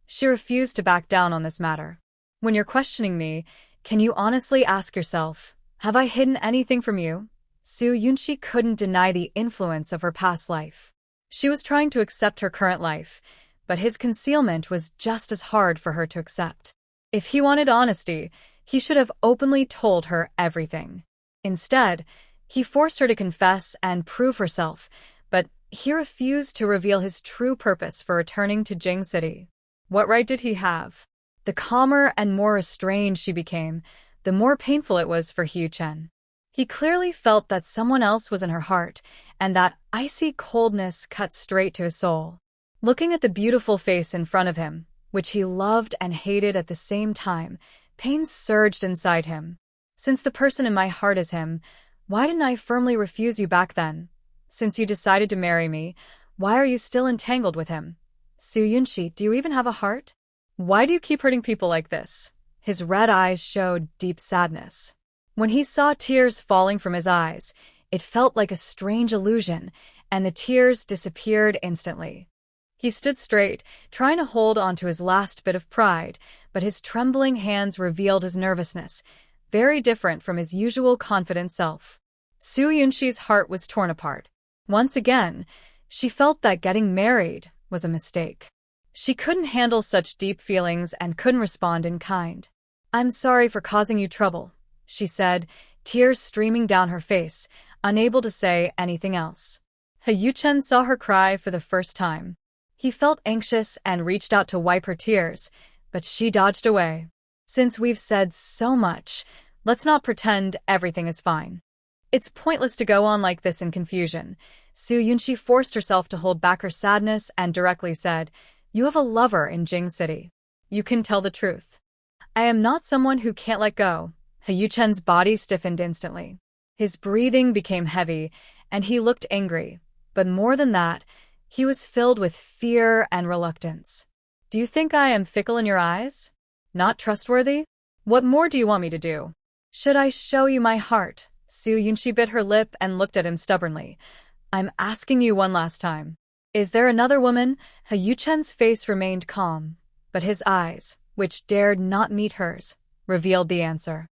She refused to back down on this matter. "When you're questioning me, can you honestly ask yourself, have I hidden anything from you?" Su Yunchi couldn't deny the influence of her past life. She was trying to accept her current life, but his concealment was just as hard for her to accept. If he wanted honesty, he should have openly told her everything. Instead, he forced her to confess and prove herself, but he refused to reveal his true purpose for returning to Jing City. What right did he have? The calmer and more restrained she became, the more painful it was for He Yuchen. He clearly felt that someone else was in her heart, and that icy coldness cut straight to his soul. Looking at the beautiful face in front of him, which he loved and hated at the same time, pain surged inside him. "Since the person in my heart is him, why didn't I firmly refuse you back then? Since you decided to marry me, why are you still entangled with him? Su Yunchi, do you even have a heart? Why do you keep hurting people like this?" His red eyes showed deep sadness. When he saw tears falling from his eyes, it felt like a strange illusion, and the tears disappeared instantly. He stood straight, trying to hold onto his last bit of pride, but his trembling hands revealed his nervousness, very different from his usual confident self. Su Yunchi's heart was torn apart. Once again, she felt that getting married was a mistake. She couldn't handle such deep feelings and couldn't respond in kind. "I'm sorry for causing you trouble," she said, tears streaming down her face, unable to say anything else. He Yuchen saw her cry for the first time. He felt anxious and reached out to wipe her tears, but she dodged away. "Since we've said so much, let's not pretend everything is fine. It's pointless to go on like this in confusion." Su Yunchi forced herself to hold back her sadness and directly said, "You have a lover in Jing City. You can tell the truth." "I am not someone who can't let go." He Yuchen's body stiffened instantly. His breathing became heavy, and he looked angry. But more than that, he was filled with fear and reluctance. "Do you think I am fickle in your eyes? Not trustworthy? What more do you want me to do? Should I show you my heart?" Su Yunchi bit her lip and looked at him stubbornly. "I'm asking you one last time. Is there another woman? He Yuchen's face remained calm, but his eyes, which dared not meet hers, revealed the answer.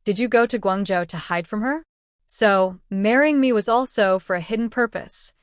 Did you go to Guangzhou to hide from her? So, marrying me was also for a hidden purpose.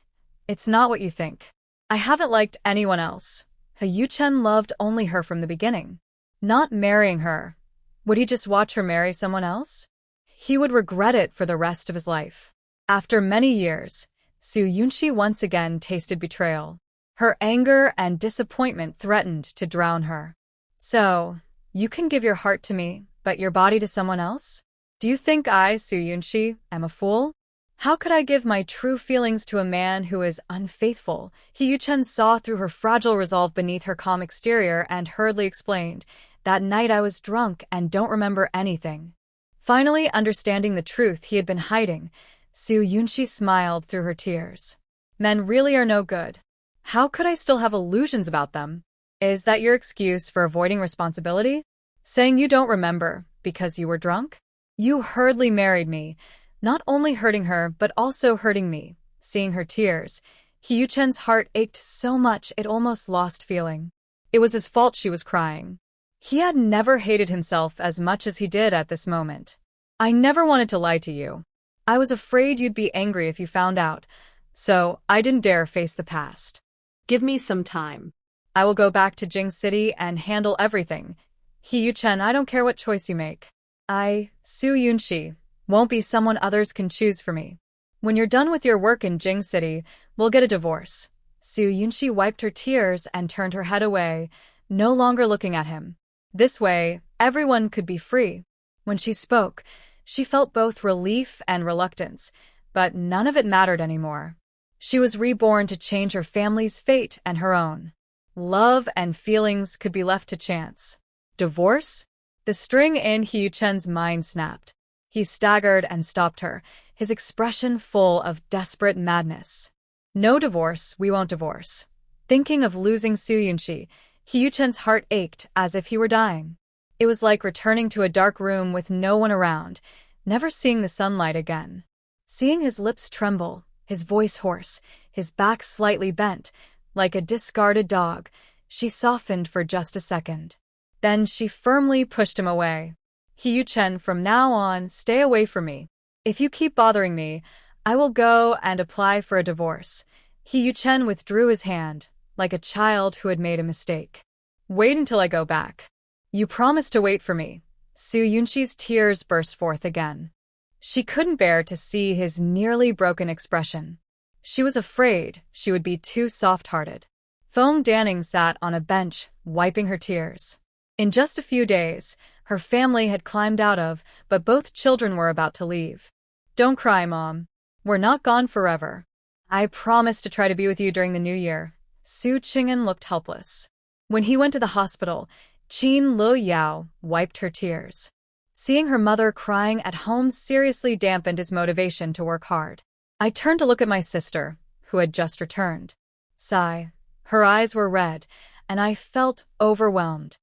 It's not what you think. I haven't liked anyone else. He Yuchen loved only her from the beginning. Not marrying her. Would he just watch her marry someone else? He would regret it for the rest of his life. After many years, Su Yunxi once again tasted betrayal. Her anger and disappointment threatened to drown her. So, you can give your heart to me, but your body to someone else? Do you think I, Su Yunxi, am a fool? How could I give my true feelings to a man who is unfaithful? He Yuchen saw through her fragile resolve beneath her calm exterior and hurriedly explained, that night I was drunk and don't remember anything. Finally understanding the truth he had been hiding, Su Yunxi smiled through her tears. Men really are no good. How could I still have illusions about them? Is that your excuse for avoiding responsibility? Saying you don't remember because you were drunk? You hurriedly married me, not only hurting her but also hurting me. Seeing her tears, He Yuchen's heart ached so much it almost lost feeling. It was his fault she was crying. He had never hated himself as much as he did at this moment. I never wanted to lie to you. I was afraid you'd be angry if you found out, so I didn't dare face the past. Give me some time. I will go back to Jing City and handle everything. He Yuchen, I don't care what choice you make. I, Su Yunxi, won't be someone others can choose for me. When you're done with your work in Jing City, we'll get a divorce. Su Yunxi wiped her tears and turned her head away, no longer looking at him. This way, everyone could be free. When she spoke, she felt both relief and reluctance, but none of it mattered anymore. She was reborn to change her family's fate and her own. Love and feelings could be left to chance. Divorce? The string in He Yuchen's mind snapped. He staggered and stopped her, his expression full of desperate madness. No divorce, we won't divorce. Thinking of losing Su Yunxi, He Yuchen's heart ached as if he were dying. It was like returning to a dark room with no one around, never seeing the sunlight again. Seeing his lips tremble, his voice hoarse, his back slightly bent, like a discarded dog, she softened for just a second. Then she firmly pushed him away. He Yuchen, from now on, stay away from me. If you keep bothering me, I will go and apply for a divorce. He Yuchen withdrew his hand, like a child who had made a mistake. Wait until I go back. You promised to wait for me. Su Yunxi's tears burst forth again. She couldn't bear to see his nearly broken expression. She was afraid she would be too soft-hearted. Feng Danning sat on a bench, wiping her tears. In just a few days, her family had climbed out of, but both children were about to leave. Don't cry, Mom. We're not gone forever. I promise to try to be with you during the new year. Su Qing'an looked helpless. When he went to the hospital, Qin Lu Yao wiped her tears. Seeing her mother crying at home seriously dampened his motivation to work hard. I turned to look at my sister, who had just returned. Sigh. Her eyes were red, and I felt overwhelmed.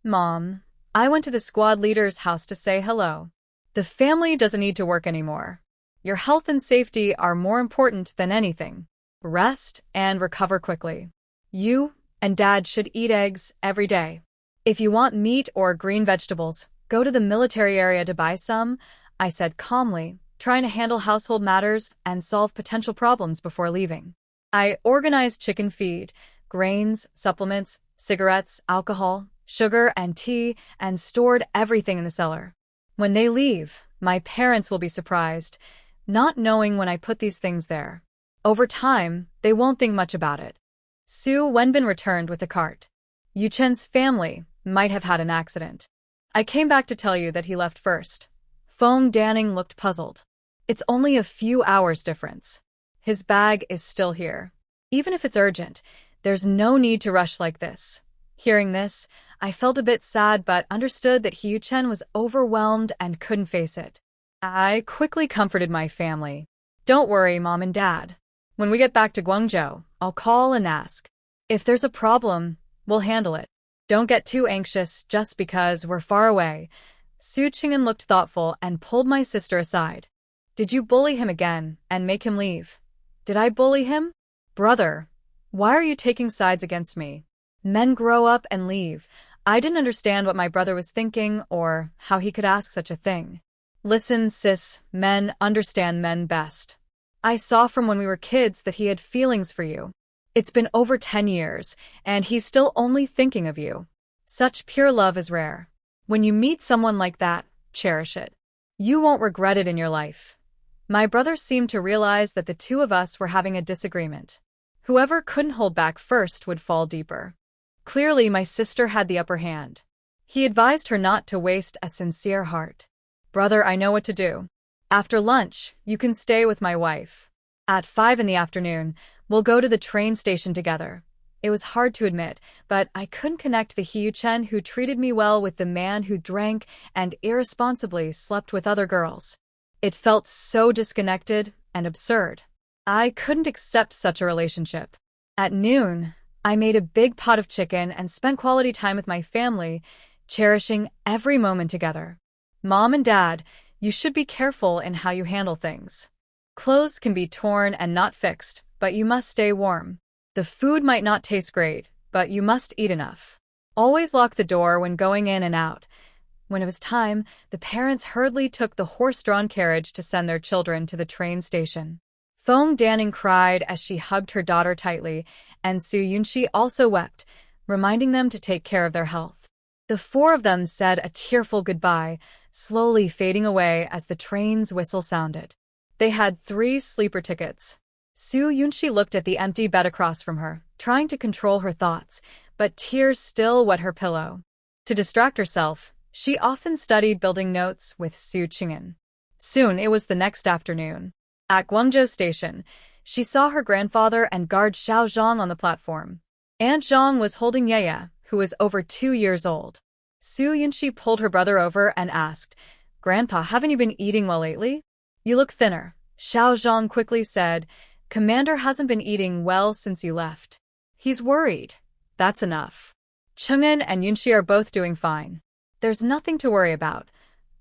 Mom, I went to the squad leader's house to say hello. The family doesn't need to work anymore. Your health and safety are more important than anything. Rest and recover quickly. You and Dad should eat eggs every day. If you want meat or green vegetables, go to the military area to buy some, I said calmly, trying to handle household matters and solve potential problems before leaving. I organized chicken feed, grains, supplements, cigarettes, alcohol, sugar, and tea, and stored everything in the cellar. When they leave, my parents will be surprised, not knowing when I put these things there. Over time, they won't think much about it. Su Wenbin returned with the cart. Yuchen's family might have had an accident. I came back to tell you that he left first. Feng Danning looked puzzled. It's only a few hours difference. His bag is still here. Even if it's urgent, there's no need to rush like this. Hearing this, I felt a bit sad but understood that He Yuchen was overwhelmed and couldn't face it. I quickly comforted my family. Don't worry, Mom and Dad. When we get back to Guangzhou, I'll call and ask. If there's a problem, we'll handle it. Don't get too anxious just because we're far away. Su Qing'an looked thoughtful and pulled my sister aside. Did you bully him again and make him leave? Did I bully him? Brother, Why are you taking sides against me? Men grow up and leave. I didn't understand what my brother was thinking or how he could ask such a thing. Listen, sis, men understand men best. I saw from when we were kids that he had feelings for you. It's been over 10 years, and he's still only thinking of you. Such pure love is rare. When you meet someone like that, cherish it. You won't regret it in your life. My brother seemed to realize that the two of us were having a disagreement. Whoever couldn't hold back first would fall deeper. Clearly, my sister had the upper hand. He advised her not to waste a sincere heart. Brother, I know what to do. After lunch, you can stay with my wife. At 5 in the afternoon, we'll go to the train station together. It was hard to admit, but I couldn't connect the Hyuchen who treated me well with the man who drank and irresponsibly slept with other girls. It felt so disconnected and absurd. I couldn't accept such a relationship. At noon, I made a big pot of chicken and spent quality time with my family, cherishing every moment together. Mom and Dad, you should be careful in how you handle things. Clothes can be torn and not fixed, but you must stay warm. The food might not taste great, but you must eat enough. Always lock the door when going in and out. When it was time, the parents hurriedly took the horse-drawn carriage to send their children to the train station. Fong Danning cried as she hugged her daughter tightly, and Su Yunxi also wept, reminding them to take care of their health. The four of them said a tearful goodbye, slowly fading away as the train's whistle sounded. They had 3 sleeper tickets. Su Yunxi looked at the empty bed across from her, trying to control her thoughts, but tears still wet her pillow. To distract herself, she often studied building notes with Su Qing'an. Soon it was the next afternoon. At Guangzhou Station, she saw her grandfather and guard Xiao Zhang on the platform. Aunt Zhang was holding Yaya, who was over 2 years old. Su Yunxi pulled her brother over and asked, "Grandpa, haven't you been eating well lately? You look thinner." Xiao Zhang quickly said, "Commander hasn't been eating well since you left. He's worried." "That's enough. Chang'an and Yunxi are both doing fine. There's nothing to worry about."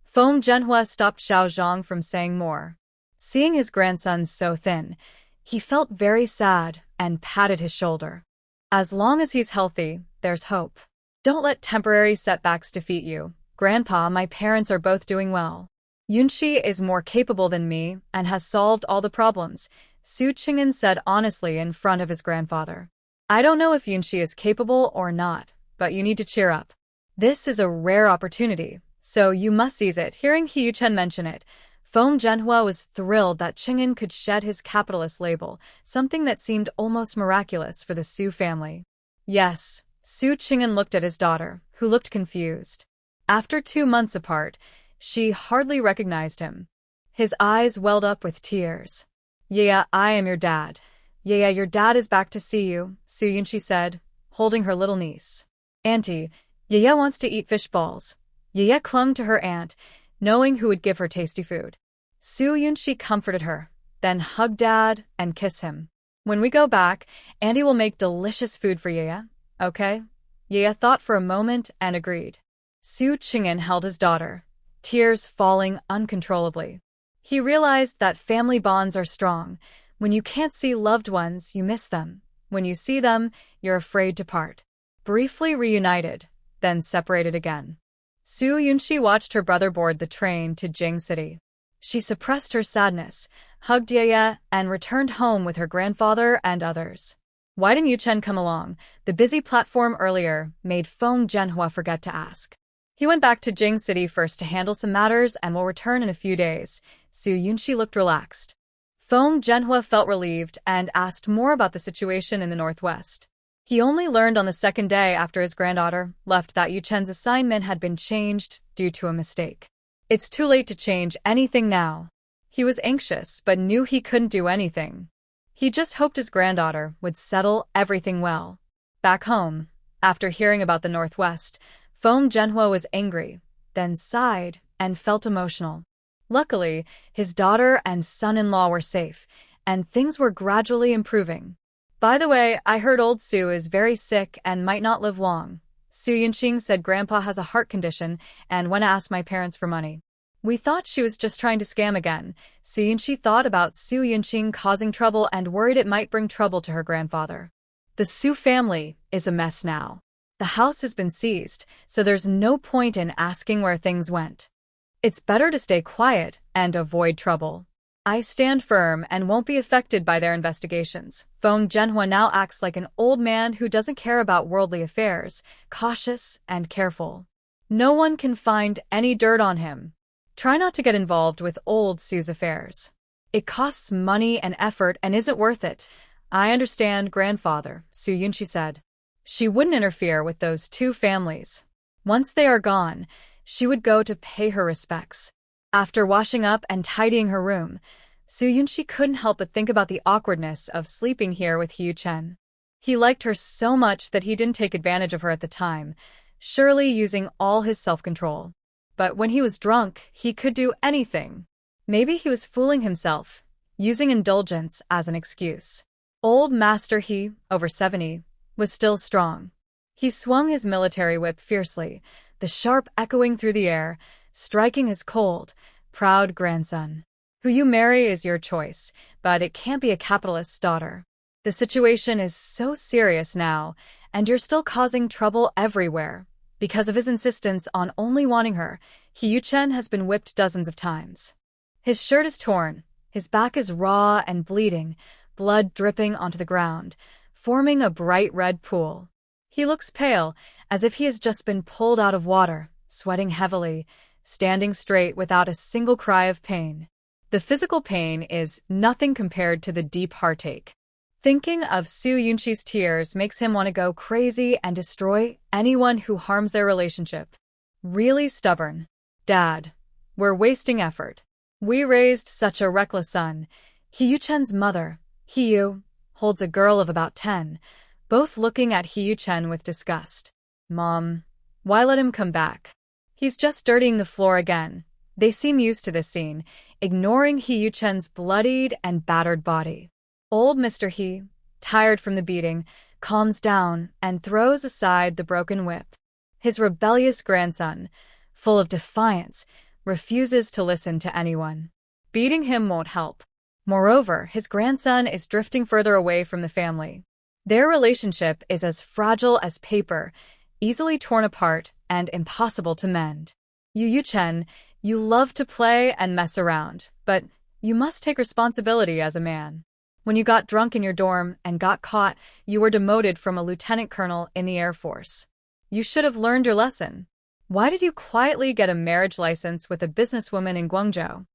Feng Zhenhua stopped Xiao Zhang from saying more. Seeing his grandson so thin, he felt very sad and patted his shoulder. "As long as he's healthy, there's hope. Don't let temporary setbacks defeat you. Grandpa, my parents are both doing well. Yunxi is more capable than me and has solved all the problems," Su Qing'an said honestly in front of his grandfather. "I don't know if Yunxi is capable or not, but you need to cheer up. This is a rare opportunity, so you must seize it." Hearing He Yuchen mention it, Feng Zhenhua was thrilled that Qing'an could shed his capitalist label, something that seemed almost miraculous for the Su family. "Yes." Su Qing'an looked at his daughter, who looked confused. After 2 months apart, she hardly recognized him. His eyes welled up with tears. "Yaya, I am your dad." "Yaya, your dad is back to see you," Su Yunxi said, holding her little niece. "Auntie, Yaya wants to eat fish balls." Yaya clung to her aunt, knowing who would give her tasty food. Su Yunxi comforted her, then hugged Dad and kissed him. "When we go back, Auntie will make delicious food for Yaya, okay?" Yaya thought for a moment and agreed. Su Qing'an held his daughter, tears falling uncontrollably. He realized that family bonds are strong. When you can't see loved ones, you miss them. When you see them, you're afraid to part. Briefly reunited, then separated again. Su Yunxi watched her brother board the train to Jing City. She suppressed her sadness, hugged Yaya, and returned home with her grandfather and others. Why didn't Yuchen come along? The busy platform earlier made Feng Zhenhua forget to ask. He went back to Jing City first to handle some matters and will return in a few days. Su Yunxi looked relaxed. Feng Zhenhua felt relieved and asked more about the situation in the northwest. He only learned on the second day after his granddaughter left that Yuchen's assignment had been changed due to a mistake. It's too late to change anything now. He was anxious but knew he couldn't do anything. He just hoped his granddaughter would settle everything well. Back home, after hearing about the Northwest, Feng Zhenhua was angry, then sighed and felt emotional. Luckily, his daughter and son-in-law were safe, and things were gradually improving. "By the way, I heard old Su is very sick and might not live long." Su Yunqing said Grandpa has a heart condition and went to ask my parents for money. "We thought she was just trying to scam again." Su Yunqi thought about Su Yunqing causing trouble and worried it might bring trouble to her grandfather. The Su family is a mess now. The house has been seized, so there's no point in asking where things went. It's better to stay quiet and avoid trouble. I stand firm and won't be affected by their investigations. Feng Zhenhua now acts like an old man who doesn't care about worldly affairs, cautious and careful. No one can find any dirt on him. Try not to get involved with old Su's affairs. It costs money and effort and isn't worth it. I understand, grandfather, Su Yunqi said. She wouldn't interfere with those two families. Once they are gone, she would go to pay her respects. After washing up and tidying her room, Su Yunqi couldn't help but think about the awkwardness of sleeping here with Yu Chen. He liked her so much that he didn't take advantage of her at the time, surely using all his self-control. But when he was drunk, he could do anything. Maybe he was fooling himself, using indulgence as an excuse. Old Master He, over 70, was still strong. He swung his military whip fiercely, the sharp echoing through the air, striking his cold, proud grandson. Who you marry is your choice, but it can't be a capitalist's daughter. The situation is so serious now, and you're still causing trouble everywhere. Because of his insistence on only wanting her, Yu Chen has been whipped dozens of times. His shirt is torn, his back is raw and bleeding, blood dripping onto the ground, forming a bright red pool. He looks pale, as if he has just been pulled out of water, sweating heavily, standing straight without a single cry of pain. The physical pain is nothing compared to the deep heartache. Thinking of Su Yunqi's tears makes him want to go crazy and destroy anyone who harms their relationship. Really stubborn. Dad, we're wasting effort. We raised such a reckless son. Yu Chen's mother, Yu, holds a girl of about 10, both looking at Yu Chen with disgust. Mom, why let him come back? He's just dirtying the floor again. They seem used to this scene, ignoring Yu Chen's bloodied and battered body. Old Mr. He, tired from the beating, calms down and throws aside the broken whip. His rebellious grandson, full of defiance, refuses to listen to anyone. Beating him won't help. Moreover, his grandson is drifting further away from the family. Their relationship is as fragile as paper, easily torn apart and impossible to mend. Yu Chen, you love to play and mess around, but you must take responsibility as a man. When you got drunk in your dorm and got caught, you were demoted from a lieutenant colonel in the Air Force. You should have learned your lesson. Why did you quietly get a marriage license with a businesswoman in Guangzhou?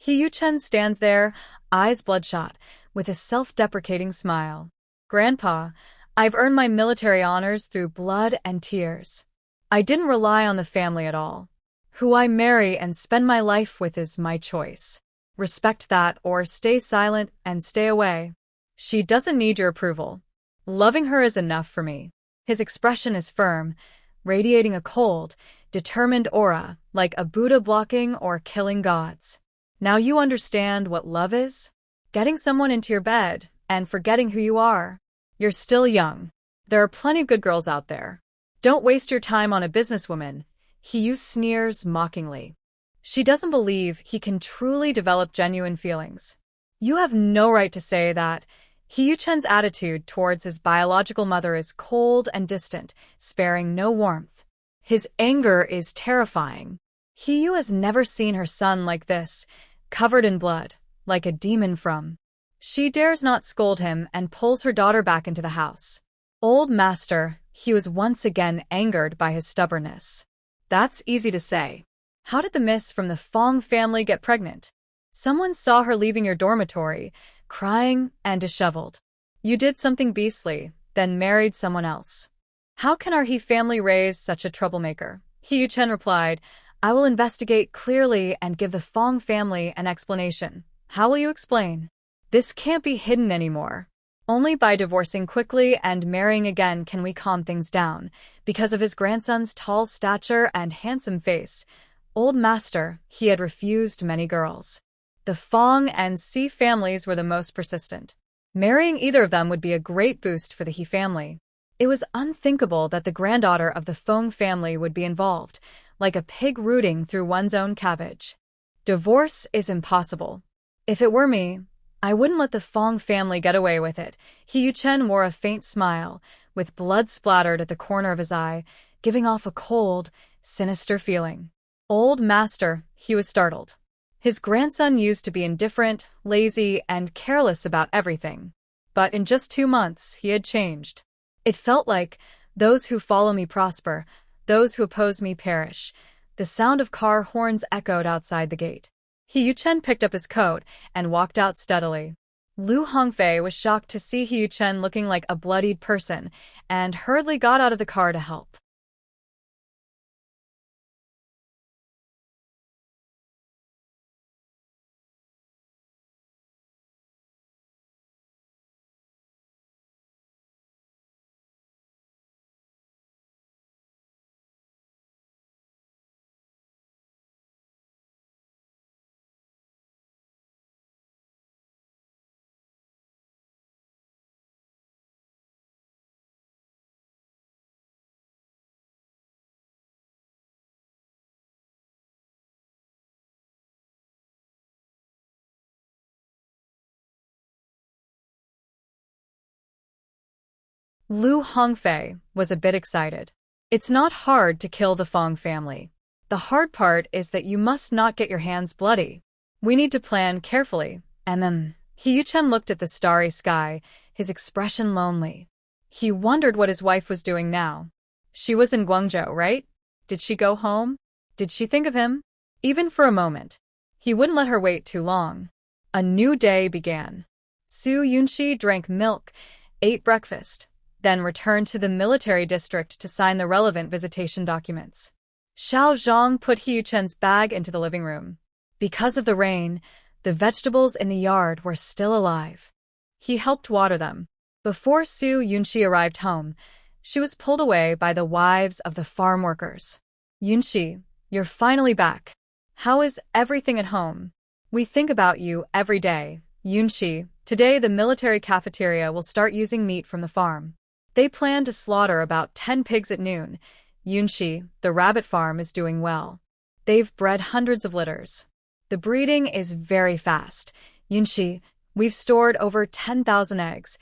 Yu Chen stands there, eyes bloodshot, with a self-deprecating smile. Grandpa, I've earned my military honors through blood and tears. I didn't rely on the family at all. Who I marry and spend my life with is my choice. Respect that or stay silent and stay away. She doesn't need your approval. Loving her is enough for me. His expression is firm, radiating a cold, determined aura, like a Buddha blocking or killing gods. Now you understand what love is? Getting someone into your bed and forgetting who you are. You're still young. There are plenty of good girls out there. Don't waste your time on a businesswoman. Yu sneers mockingly. She doesn't believe he can truly develop genuine feelings. You have no right to say that. Yu Chen's attitude towards his biological mother is cold and distant, sparing no warmth. His anger is terrifying. Yu has never seen her son like this, covered in blood, like a demon from. She dares not scold him and pulls her daughter back into the house. Old master, he was once again angered by his stubbornness. That's easy to say. How did the miss from the Fong family get pregnant? Someone saw her leaving your dormitory, crying and disheveled. You did something beastly, then married someone else. How can our He family raise such a troublemaker? Yu Chen replied, I will investigate clearly and give the Fong family an explanation. How will you explain? This can't be hidden anymore. Only by divorcing quickly and marrying again can we calm things down. Because of his grandson's tall stature and handsome face, old master, he had refused many girls. The Fong and Si families were the most persistent. Marrying either of them would be a great boost for the He family. It was unthinkable that the granddaughter of the Fong family would be involved, like a pig rooting through one's own cabbage. Divorce is impossible. If it were me, I wouldn't let the Fong family get away with it. He Yuchen wore a faint smile, with blood splattered at the corner of his eye, giving off a cold, sinister feeling. Old master, he was startled. His grandson used to be indifferent, lazy, and careless about everything. But in just 2 months, he had changed. It felt like, those who follow me prosper, those who oppose me perish. The sound of car horns echoed outside the gate. He Yuchen picked up his coat and walked out steadily. Lu Hongfei was shocked to see He Yuchen looking like a bloodied person, and hurriedly got out of the car to help. Lu Hongfei was a bit excited. It's not hard to kill the Fong family. The hard part is that you must not get your hands bloody. We need to plan carefully. He Yuchen looked at the starry sky, his expression lonely. He wondered what his wife was doing now. She was in Guangzhou, right? Did she go home? Did she think of him? Even for a moment. He wouldn't let her wait too long. A new day began. Su Yunxi drank milk, ate breakfast, then returned to the military district to sign the relevant visitation documents. Xiao Zhang put He Yuchen's bag into the living room. Because of the rain, the vegetables in the yard were still alive. He helped water them. Before Su Yunxi arrived home, she was pulled away by the wives of the farm workers. Yunxi, you're finally back. How is everything at home? We think about you every day. Yunxi, today the military cafeteria will start using meat from the farm. They plan to slaughter about 10 pigs at noon. Yunxi, the rabbit farm is doing well. They've bred hundreds of litters. The breeding is very fast. Yunxi, we've stored over 10,000 eggs.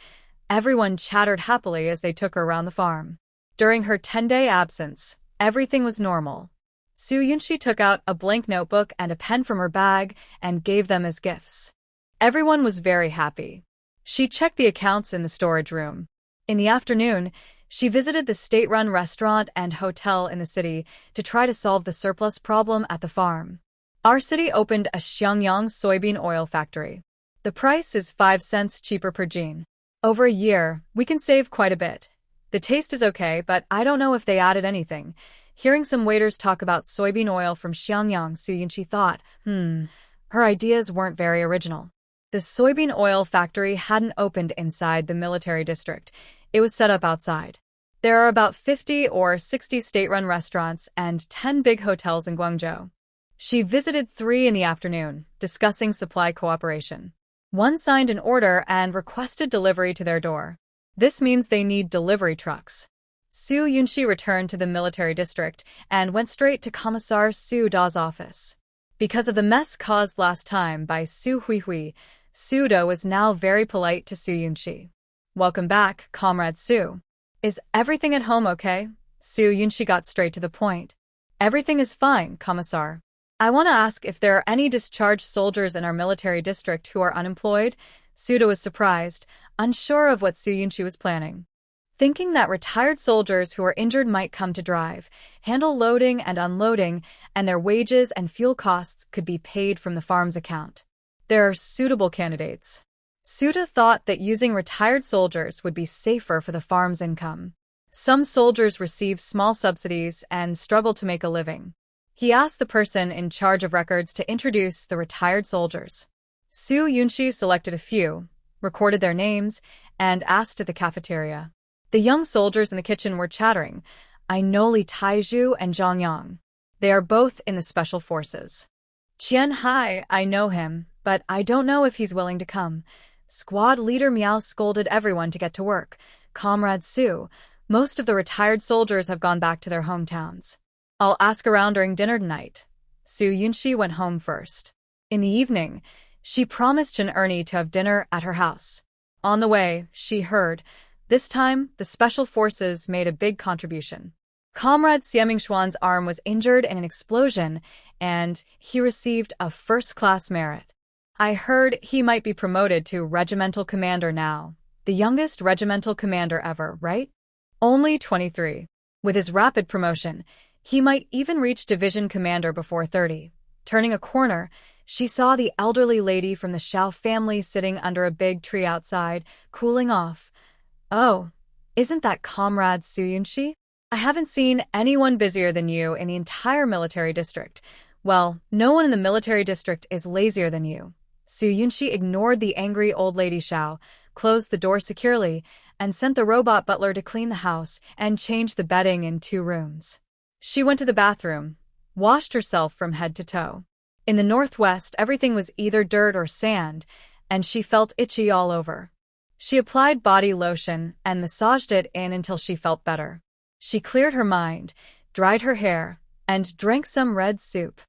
Everyone chattered happily as they took her around the farm. During her 10-day absence, everything was normal. Su Yunxi took out a blank notebook and a pen from her bag and gave them as gifts. Everyone was very happy. She checked the accounts in the storage room. In the afternoon, she visited the state-run restaurant and hotel in the city to try to solve the surplus problem at the farm. Our city opened a Xiangyang soybean oil factory. The price is 5 cents cheaper per gene. Over a year, we can save quite a bit. The taste is okay, but I don't know if they added anything. Hearing some waiters talk about soybean oil from Xiangyang, Su Yunxi thought, her ideas weren't very original. The soybean oil factory hadn't opened inside the military district. It was set up outside. There are about 50 or 60 state-run restaurants and 10 big hotels in Guangzhou. She visited 3 in the afternoon, discussing supply cooperation. One signed an order and requested delivery to their door. This means they need delivery trucks. Su Yunxi returned to the military district and went straight to Commissar Su Da's office. Because of the mess caused last time by Su Huihui, Su Da was now very polite to Su Yunxi. Welcome back, Comrade Su. Is everything at home okay? Su Yunxi got straight to the point. Everything is fine, Commissar. I want to ask if there are any discharged soldiers in our military district who are unemployed. Su Da was surprised, unsure of what Su Yunxi was planning. Thinking that retired soldiers who are injured might come to drive, handle loading and unloading, and their wages and fuel costs could be paid from the farm's account. There are suitable candidates. Su Da thought that using retired soldiers would be safer for the farm's income. Some soldiers receive small subsidies and struggle to make a living. He asked the person in charge of records to introduce the retired soldiers. Su Yunxi selected a few, recorded their names, and asked at the cafeteria. The young soldiers in the kitchen were chattering. I know Li Taizhu and Zhang Yang. They are both in the special forces. Qian Hai, I know him, but I don't know if he's willing to come. Squad leader Miao scolded everyone to get to work. Comrade Su, most of the retired soldiers have gone back to their hometowns. I'll ask around during dinner tonight. Su Yunxi went home first. In the evening, She promised Chen Ernie to have dinner at her house. On the way, she heard, this time, the special forces made a big contribution. Comrade Xiamingxuan's arm was injured in an explosion, and he received a first-class merit. I heard he might be promoted to regimental commander now. The youngest regimental commander ever, right? Only 23. With his rapid promotion, he might even reach division commander before 30. Turning a corner, she saw the elderly lady from the Xiao family sitting under a big tree outside, cooling off. Oh, isn't that Comrade Su Yunxi? I haven't seen anyone busier than you in the entire military district. Well, no one in the military district is lazier than you. Su Yunxi ignored the angry old lady Xiao, closed the door securely, and sent the robot butler to clean the house and change the bedding in 2 rooms. She went to the bathroom, washed herself from head to toe. In the northwest, everything was either dirt or sand, and she felt itchy all over. She applied body lotion and massaged it in until she felt better. She cleared her mind, dried her hair, and drank some red soup.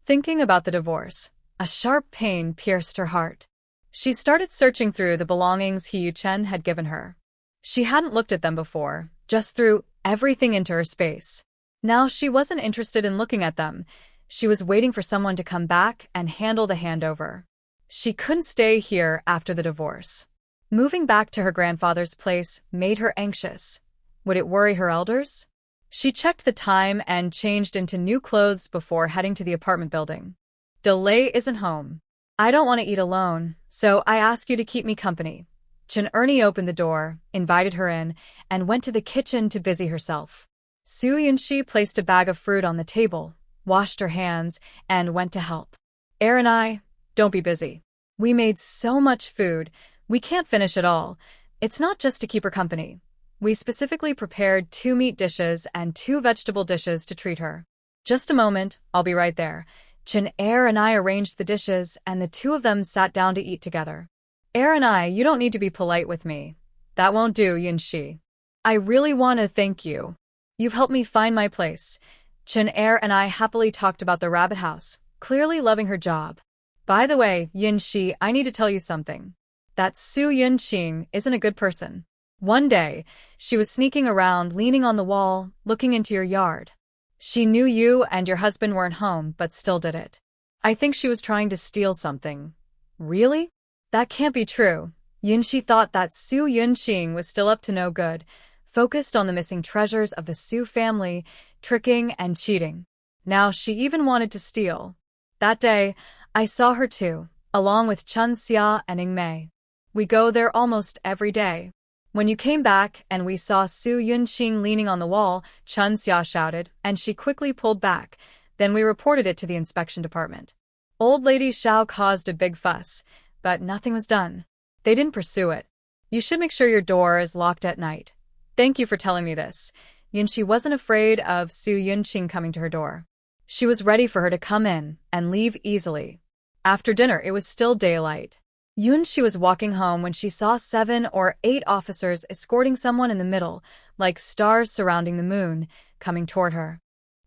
Thinking about the divorce, a sharp pain pierced her heart. She started searching through the belongings He Yuchen had given her. She hadn't looked at them before, just threw everything into her space. Now she wasn't interested in looking at them. She was waiting for someone to come back and handle the handover. She couldn't stay here after the divorce. Moving back to her grandfather's place made her anxious. Would it worry her elders? She checked the time and changed into new clothes before heading to the apartment building. Delay isn't home. I don't want to eat alone, so I ask you to keep me company. Chen Ernie opened the door, invited her in, and went to the kitchen to busy herself. Su Yunxi placed a bag of fruit on the table, washed her hands, and went to help. And I, don't be busy. We made so much food, we can't finish it all. It's not just to keep her company. We specifically prepared 2 meat dishes and 2 vegetable dishes to treat her. Just a moment, I'll be right there. Chen and I arranged the dishes, and the 2 of them sat down to eat together. And I, you don't need to be polite with me. That won't do, Yunxi. I really want to thank you. You've helped me find my place. Chen and I happily talked about the rabbit house, clearly loving her job. By the way, Yunxi, I need to tell you something. That Su Yunqing isn't a good person. One day, she was sneaking around, leaning on the wall, looking into your yard. She knew you and your husband weren't home, but still did it. I think she was trying to steal something. Really? That can't be true. Yunxi thought that Su Yunqing was still up to no good, focused on the missing treasures of the Su family, tricking and cheating. Now she even wanted to steal. That day, I saw her too, along with Chun Xia and Ning Mei. We go there almost every day. When you came back and we saw Su Yunqing leaning on the wall, Chun Xia shouted, and she quickly pulled back. Then we reported it to the inspection department. Old Lady Xiao caused a big fuss, but nothing was done. They didn't pursue it. You should make sure your door is locked at night. Thank you for telling me this. Yunxi wasn't afraid of Su Yunqing coming to her door. She was ready for her to come in and leave easily. After dinner, it was still daylight. Yunxi was walking home when she saw 7 or 8 officers escorting someone in the middle, like stars surrounding the moon, coming toward her.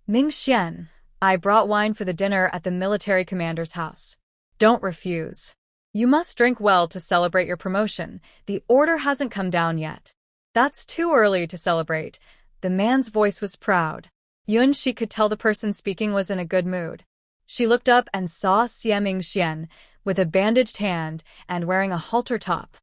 Ming Xian, I brought wine for the dinner at the military commander's house. Don't refuse. You must drink well to celebrate your promotion. The order hasn't come down yet. That's too early to celebrate. The man's voice was proud. Yunxi could tell the person speaking was in a good mood. She looked up and saw Xiaming Xian, with a bandaged hand and wearing a halter top.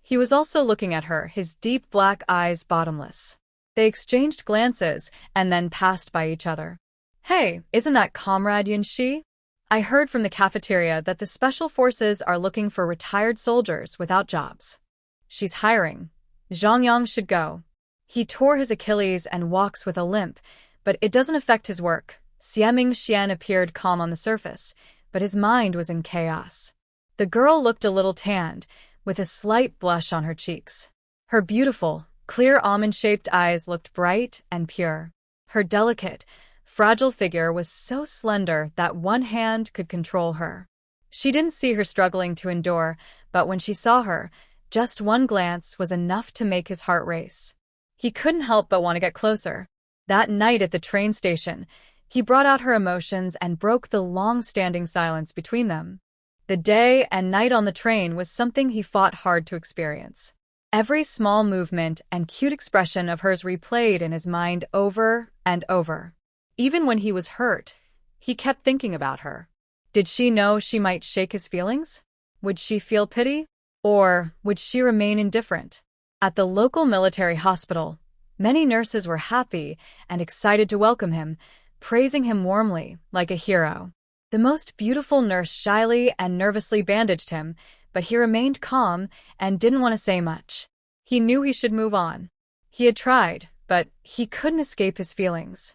He was also looking at her, his deep black eyes bottomless. They exchanged glances and then passed by each other. Hey, isn't that Comrade Yunxi? I heard from the cafeteria that the special forces are looking for retired soldiers without jobs. She's hiring. Zhang Yang should go. He tore his Achilles and walks with a limp, but it doesn't affect his work. Xiaming Xian appeared calm on the surface, but his mind was in chaos. The girl looked a little tanned, with a slight blush on her cheeks. Her beautiful, clear almond-shaped eyes looked bright and pure. Her delicate, fragile figure was so slender that one hand could control her. She didn't see her struggling to endure, but when she saw her, just one glance was enough to make his heart race. He couldn't help but want to get closer. That night at the train station, he brought out her emotions and broke the long-standing silence between them. The day and night on the train was something he fought hard to experience. Every small movement and cute expression of hers replayed in his mind over and over. Even when he was hurt, he kept thinking about her. Did she know she might shake his feelings? Would she feel pity? Or would she remain indifferent? At the local military hospital, many nurses were happy and excited to welcome him, praising him warmly, like a hero. The most beautiful nurse shyly and nervously bandaged him, but he remained calm and didn't want to say much. He knew he should move on. He had tried, but he couldn't escape his feelings.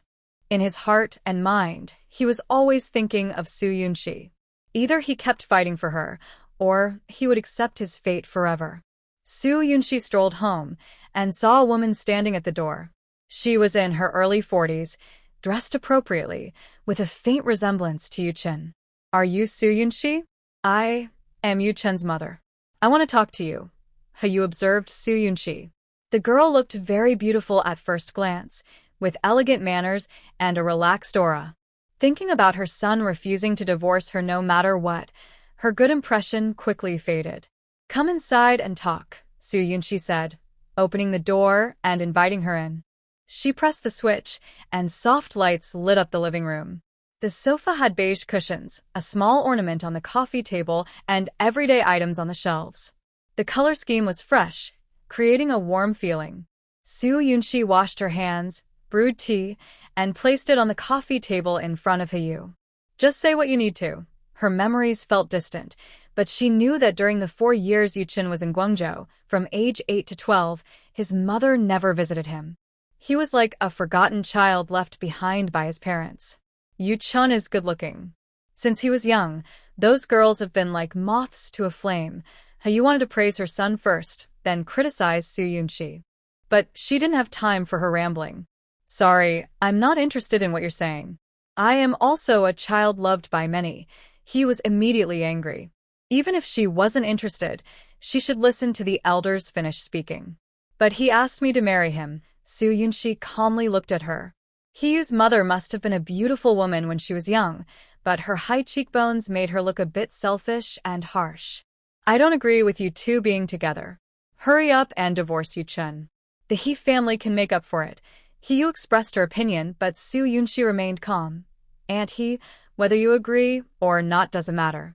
In his heart and mind, he was always thinking of Soo Yoon-shi. Either he kept fighting for her, or he would accept his fate forever. Soo Yoon-shi strolled home and saw a woman standing at the door. She was in her early 40s, dressed appropriately, with a faint resemblance to Yu-chin. "Are you Soo Yoon-shi?" "I am Yu-chin's mother. I want to talk to you." "Have you observed Soo Yoon-shi?" The girl looked very beautiful at first glance, with elegant manners and a relaxed aura. Thinking about her son refusing to divorce her no matter what, her good impression quickly faded. "Come inside and talk," Soo Yoon-shi said, opening the door and inviting her in. She pressed the switch, and soft lights lit up the living room. The sofa had beige cushions, a small ornament on the coffee table, and everyday items on the shelves. The color scheme was fresh, creating a warm feeling. Soo Yoon-shi washed her hands, brewed tea, and placed it on the coffee table in front of Hayu. "Just say what you need to." Her memories felt distant, but she knew that during the 4 years Yu-chin was in Guangzhou, from age 8 to 12, his mother never visited him. He was like a forgotten child left behind by his parents. Yu-chin is good-looking. Since he was young, those girls have been like moths to a flame. Hayu wanted to praise her son first, then criticize Soo Yoon-shi. But she didn't have time for her rambling. "Sorry, I'm not interested in what you're saying. I am also a child loved by many." He was immediately angry. Even if she wasn't interested, she should listen to the elders finish speaking. "But he asked me to marry him." Soo Yoon-shi calmly looked at her. Hiyu's mother must have been a beautiful woman when she was young, but her high cheekbones made her look a bit selfish and harsh. "I don't agree with you two being together. Hurry up and divorce Yu-chin. The He family can make up for it." Hiyu expressed her opinion, but Soo Yoon-shi remained calm. "Aunt He, whether you agree or not doesn't matter.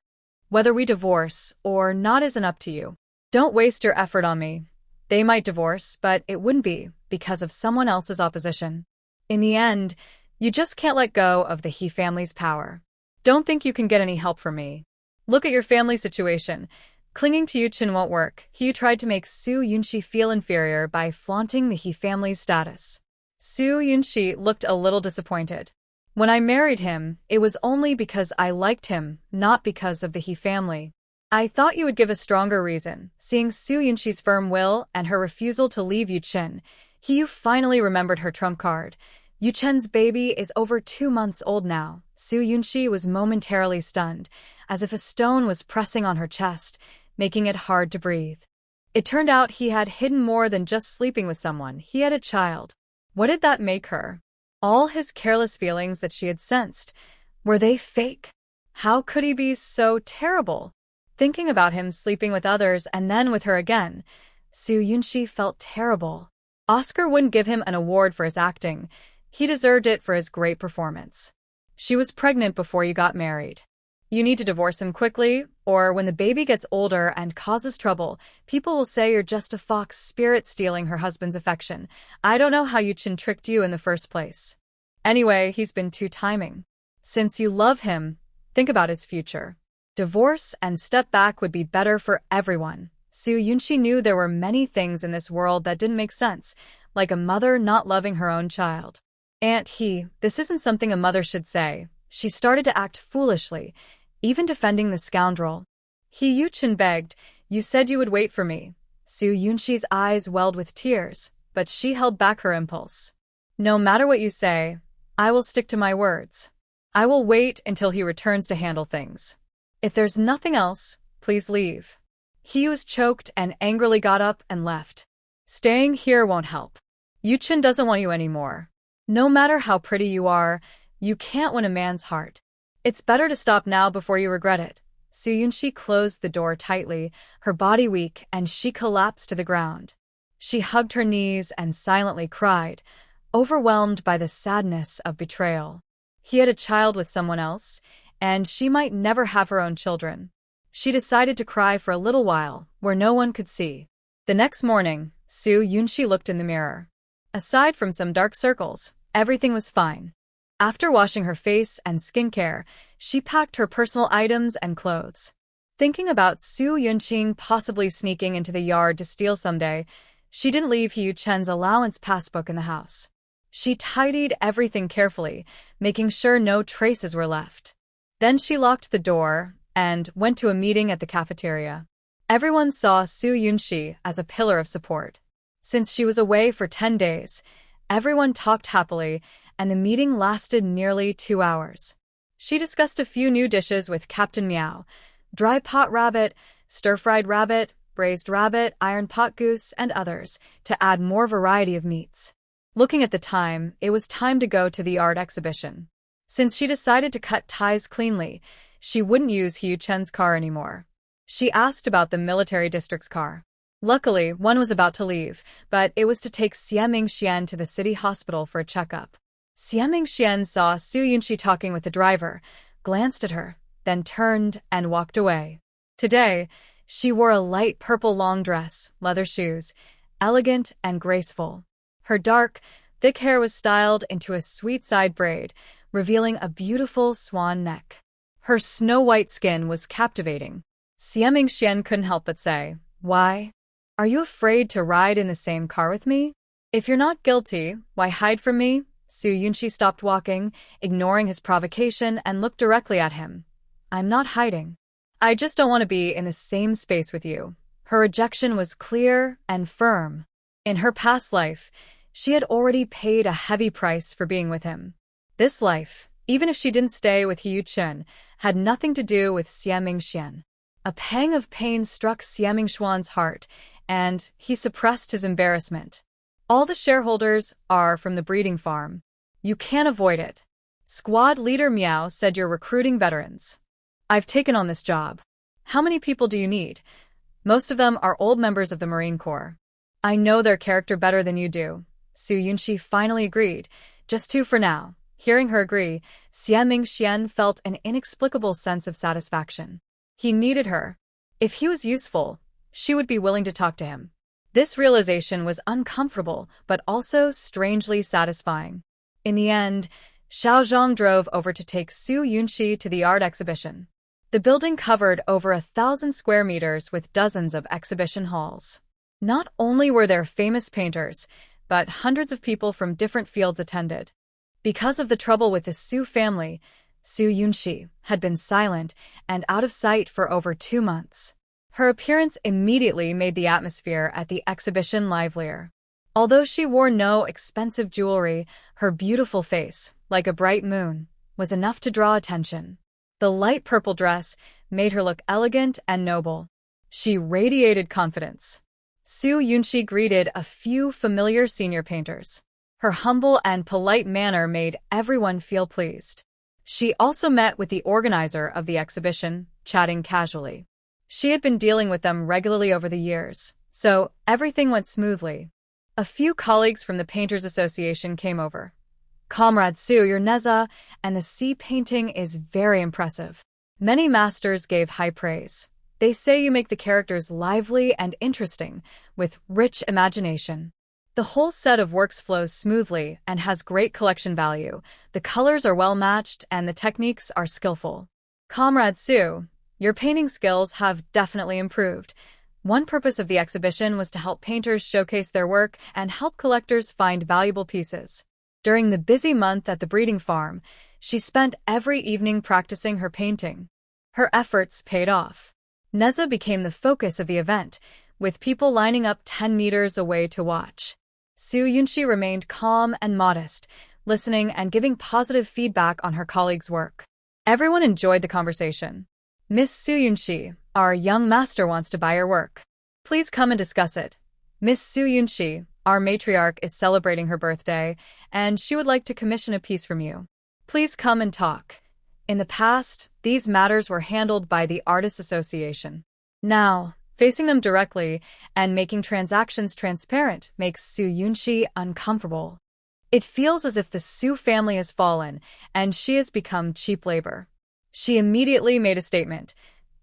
Whether we divorce or not isn't up to you. Don't waste your effort on me. They might divorce, but it wouldn't be because of someone else's opposition. In the end, you just can't let go of the He family's power. Don't think you can get any help from me. Look at your family situation. Clinging to Yu-chin won't work." He tried to make Soo Yoon-shi feel inferior by flaunting the He family's status. Soo Yoon-shi looked a little disappointed. "When I married him, it was only because I liked him, not because of the He family." "I thought you would give a stronger reason." Seeing Soo Yoon-shi's firm will and her refusal to leave Yu-chin, Hiyu finally remembered her trump card. Yu-chin's baby is over 2 months old now. Soo Yoon-shi was momentarily stunned, as if a stone was pressing on her chest, making it hard to breathe. It turned out he had hidden more than just sleeping with someone. He had a child. What did that make her? All his careless feelings that she had sensed, were they fake? How could he be so terrible? Thinking about him sleeping with others and then with her again, Soo Yoon-shi felt terrible. Oscar wouldn't give him an award for his acting. He deserved it for his great performance. "She was pregnant before you got married. You need to divorce him quickly, or when the baby gets older and causes trouble, people will say you're just a fox spirit stealing her husband's affection. I don't know how Yu-chin tricked you in the first place. Anyway, he's been too timing. Since you love him, think about his future. Divorce and step back would be better for everyone." Soo Yoon-shi knew there were many things in this world that didn't make sense, like a mother not loving her own child. "Aunt He, this isn't something a mother should say." She started to act foolishly, even defending the scoundrel. Yu-chin begged, "You said you would wait for me." Soo Yoon-shi's eyes welled with tears, but she held back her impulse. "No matter what you say, I will stick to my words. I will wait until he returns to handle things. If there's nothing else, please leave." He was choked and angrily got up and left. "Staying here won't help. Yu-chin doesn't want you anymore. No matter how pretty you are, you can't win a man's heart. It's better to stop now before you regret it." Soo Yunshi closed the door tightly, her body weak, and she collapsed to the ground. She hugged her knees and silently cried, overwhelmed by the sadness of betrayal. He had a child with someone else, and she might never have her own children. She decided to cry for a little while, where no one could see. The next morning, Soo Yunshi looked in the mirror. Aside from some dark circles, everything was fine. After washing her face and skincare, she packed her personal items and clothes. Thinking about Soo Yunqing possibly sneaking into the yard to steal someday, she didn't leave Yu Chen's allowance passbook in the house. She tidied everything carefully, making sure no traces were left. Then she locked the door and went to a meeting at the cafeteria. Everyone saw Soo Yunshi as a pillar of support. Since she was away for 10 days, everyone talked happily, and the meeting lasted nearly 2 hours. She discussed a few new dishes with Captain Meow: dry pot rabbit, stir-fried rabbit, braised rabbit, iron pot goose, and others, to add more variety of meats. Looking at the time, it was time to go to the art exhibition. Since she decided to cut ties cleanly, she wouldn't use Yu Chen's car anymore. She asked about the military district's car. Luckily, one was about to leave, but it was to take Xiaming Xian to the city hospital for a checkup. Xiaming Xian saw Soo Yunshi talking with the driver, glanced at her, then turned and walked away. Today, she wore a light purple long dress, leather shoes, elegant and graceful. Her dark, thick hair was styled into a sweet side braid, revealing a beautiful swan neck. Her snow-white skin was captivating. Xiaming Xian couldn't help but say, "Why? Are you afraid to ride in the same car with me? If you're not guilty, why hide from me?" Soo Yunshi stopped walking, ignoring his provocation, and looked directly at him. "I'm not hiding. I just don't want to be in the same space with you." Her rejection was clear and firm. In her past life, she had already paid a heavy price for being with him. This life, even if she didn't stay with Yu Chen, had nothing to do with Xiaming Xian. A pang of pain struck Xiaming Xuan's heart, and he suppressed his embarrassment. "All the shareholders are from the breeding farm. You can't avoid it. Squad leader Meow said you're recruiting veterans. I've taken on this job. How many people do you need? Most of them are old members of the Marine Corps. I know their character better than you do." Soo Yunshi finally agreed. "Just 2 for now." Hearing her agree, Xiaming Xian felt an inexplicable sense of satisfaction. He needed her. If he was useful, she would be willing to talk to him. This realization was uncomfortable, but also strangely satisfying. In the end, Xiao Zhang drove over to take Soo Yunshi to the art exhibition. The building covered over 1,000 square meters with dozens of exhibition halls. Not only were there famous painters, but hundreds of people from different fields attended. Because of the trouble with the Soo family, Soo Yunshi had been silent and out of sight for over 2 months. Her appearance immediately made the atmosphere at the exhibition livelier. Although she wore no expensive jewelry, her beautiful face, like a bright moon, was enough to draw attention. The light purple dress made her look elegant and noble. She radiated confidence. Soo Yunshi greeted a few familiar senior painters. Her humble and polite manner made everyone feel pleased. She also met with the organizer of the exhibition, chatting casually. She had been dealing with them regularly over the years, so everything went smoothly. A few colleagues from the Painters Association came over. "Comrade Soo, your Neza and the sea painting is very impressive." Many masters gave high praise. "They say you make the characters lively and interesting, with rich imagination. The whole set of works flows smoothly and has great collection value. The colors are well matched and the techniques are skillful. Comrade Soo, your painting skills have definitely improved." One purpose of the exhibition was to help painters showcase their work and help collectors find valuable pieces. During the busy month at the breeding farm, she spent every evening practicing her painting. Her efforts paid off. Neza became the focus of the event, with people lining up 10 meters away to watch. Soo Yunshi remained calm and modest, listening and giving positive feedback on her colleagues' work. Everyone enjoyed the conversation. "Miss Soo Yunshi, our young master wants to buy your work. Please come and discuss it. Miss Soo Yunshi, our matriarch is celebrating her birthday, and she would like to commission a piece from you. Please come and talk." In the past, these matters were handled by the Artists Association. Now, facing them directly and making transactions transparent makes Su Yunshi uncomfortable. It feels as if the Su family has fallen and she has become cheap labor. She immediately made a statement.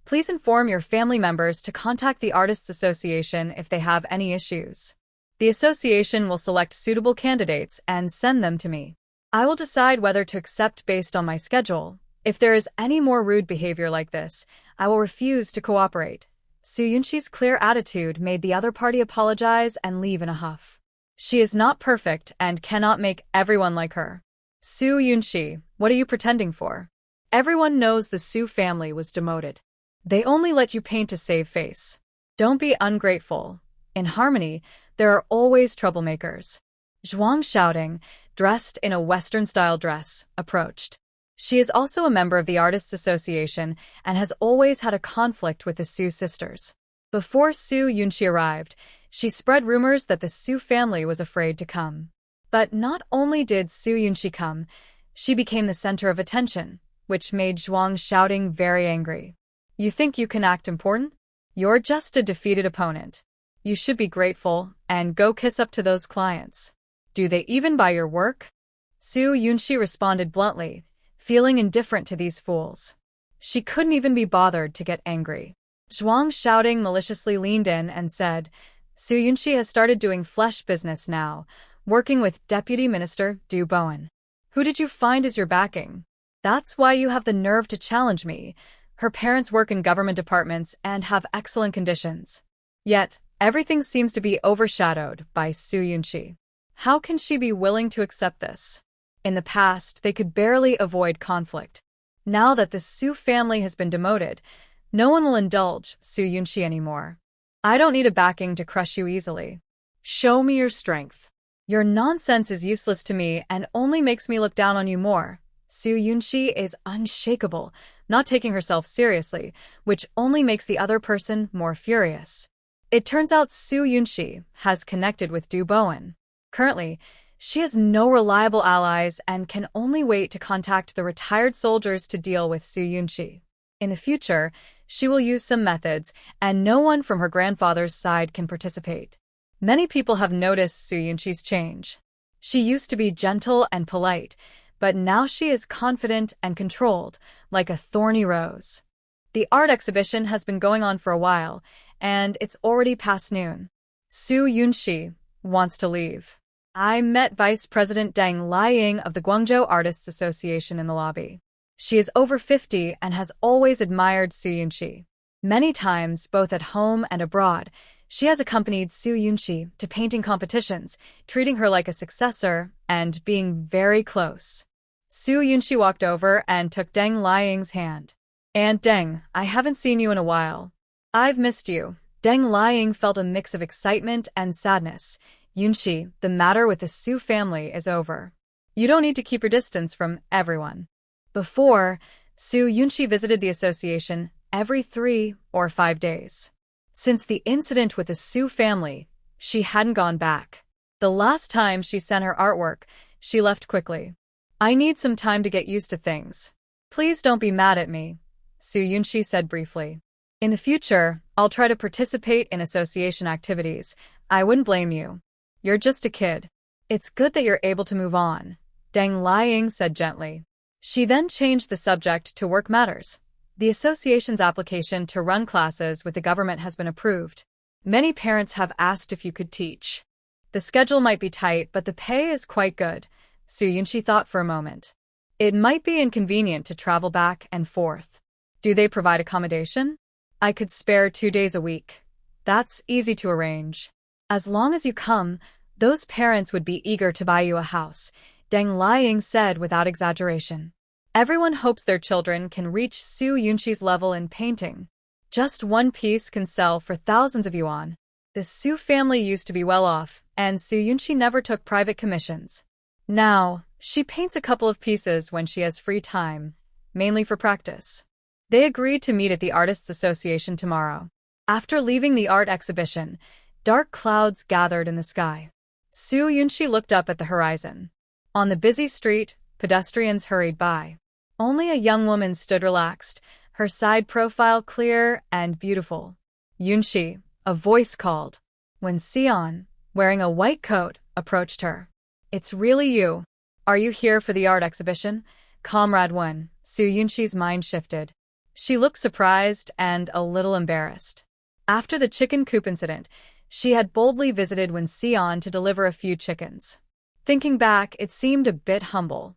Please inform your family members to contact the Artists Association if they have any issues. The association will select suitable candidates and send them to me. I will decide whether to accept based on my schedule. If there is any more rude behavior like this, I will refuse to cooperate. Su Yunshi's clear attitude made the other party apologize and leave in a huff. She is not perfect and cannot make everyone like her. Su Yunshi, what are you pretending for? Everyone knows the Su family was demoted. They only let you paint to save face. Don't be ungrateful. In harmony, there are always troublemakers. Zhuang Xiaoding, dressed in a Western-style dress, approached. She is also a member of the Artists Association and has always had a conflict with the Su sisters. Before Su Yunshi arrived, she spread rumors that the Su family was afraid to come. But not only did Su Yunshi come, she became the center of attention, which made Zhuang Xiaoding very angry. You think you can act important? You're just a defeated opponent. You should be grateful and go kiss up to those clients. Do they even buy your work? Su Yunshi responded bluntly, feeling indifferent to these fools. She couldn't even be bothered to get angry. Zhuang Xiaoding maliciously leaned in and said, Su Yunshi has started doing flesh business now, working with Deputy Minister Du Bowen. Who did you find as your backing? That's why you have the nerve to challenge me. Her parents work in government departments and have excellent conditions. Yet, everything seems to be overshadowed by Su Yunshi. How can she be willing to accept this? In the past, they could barely avoid conflict. Now that the Su family has been demoted, no one will indulge Su Yunshi anymore. I don't need a backing to crush you easily. Show me your strength. Your nonsense is useless to me and only makes me look down on you more. Su Yunshi is unshakable, not taking herself seriously, which only makes the other person more furious. It turns out Su Yunshi has connected with Du Bowen. Currently, she has no reliable allies and can only wait to contact the retired soldiers to deal with Su Yunshi. In the future, she will use some methods, and no one from her grandfather's side can participate. Many people have noticed Su Yunshi's change. She used to be gentle and polite, but now she is confident and controlled, like a thorny rose. The art exhibition has been going on for a while, and it's already past noon. Su Yunshi wants to leave. I met Vice President Deng Liang of the Guangzhou Artists Association in the lobby. She is over 50 and has always admired Su Yunshi. Many times, both at home and abroad, she has accompanied Su Yunshi to painting competitions, treating her like a successor and being very close. Su Yunshi walked over and took Deng Liang's hand. Aunt Deng, I haven't seen you in a while. I've missed you. Deng Liang felt a mix of excitement and sadness. Yunshi, the matter with the Su family is over. You don't need to keep your distance from everyone. Before, Su Yunshi visited the association every 3 or 5 days. Since the incident with the Su family, she hadn't gone back. The last time she sent her artwork, she left quickly. I need some time to get used to things. Please don't be mad at me, Su Yunshi said briefly. In the future, I'll try to participate in association activities. I wouldn't blame you. You're just a kid. It's good that you're able to move on, Deng Liang said gently. She then changed the subject to work matters. The association's application to run classes with the government has been approved. Many parents have asked if you could teach. The schedule might be tight, but the pay is quite good, Su Yunshi thought for a moment. It might be inconvenient to travel back and forth. Do they provide accommodation? I could spare 2 days a week. That's easy to arrange. As long as you come, those parents would be eager to buy you a house, Deng Liang said without exaggeration. Everyone hopes their children can reach Su Yunshi's level in painting. Just one piece can sell for thousands of yuan. The Su family used to be well off, and Su Yunshi never took private commissions. Now, she paints a couple of pieces when she has free time, mainly for practice. They agreed to meet at the Artists Association tomorrow. After leaving the art exhibition, dark clouds gathered in the sky. Su Yunshi looked up at the horizon. On the busy street, pedestrians hurried by. Only a young woman stood relaxed, her side profile clear and beautiful. Yunshi, a voice called. When Sion, wearing a white coat, approached her. It's really you. Are you here for the art exhibition? Comrade 1, Su Yunshi's mind shifted. She looked surprised and a little embarrassed. After the chicken coop incident, she had boldly visited Wen Sion to deliver a few chickens. Thinking back, it seemed a bit humble.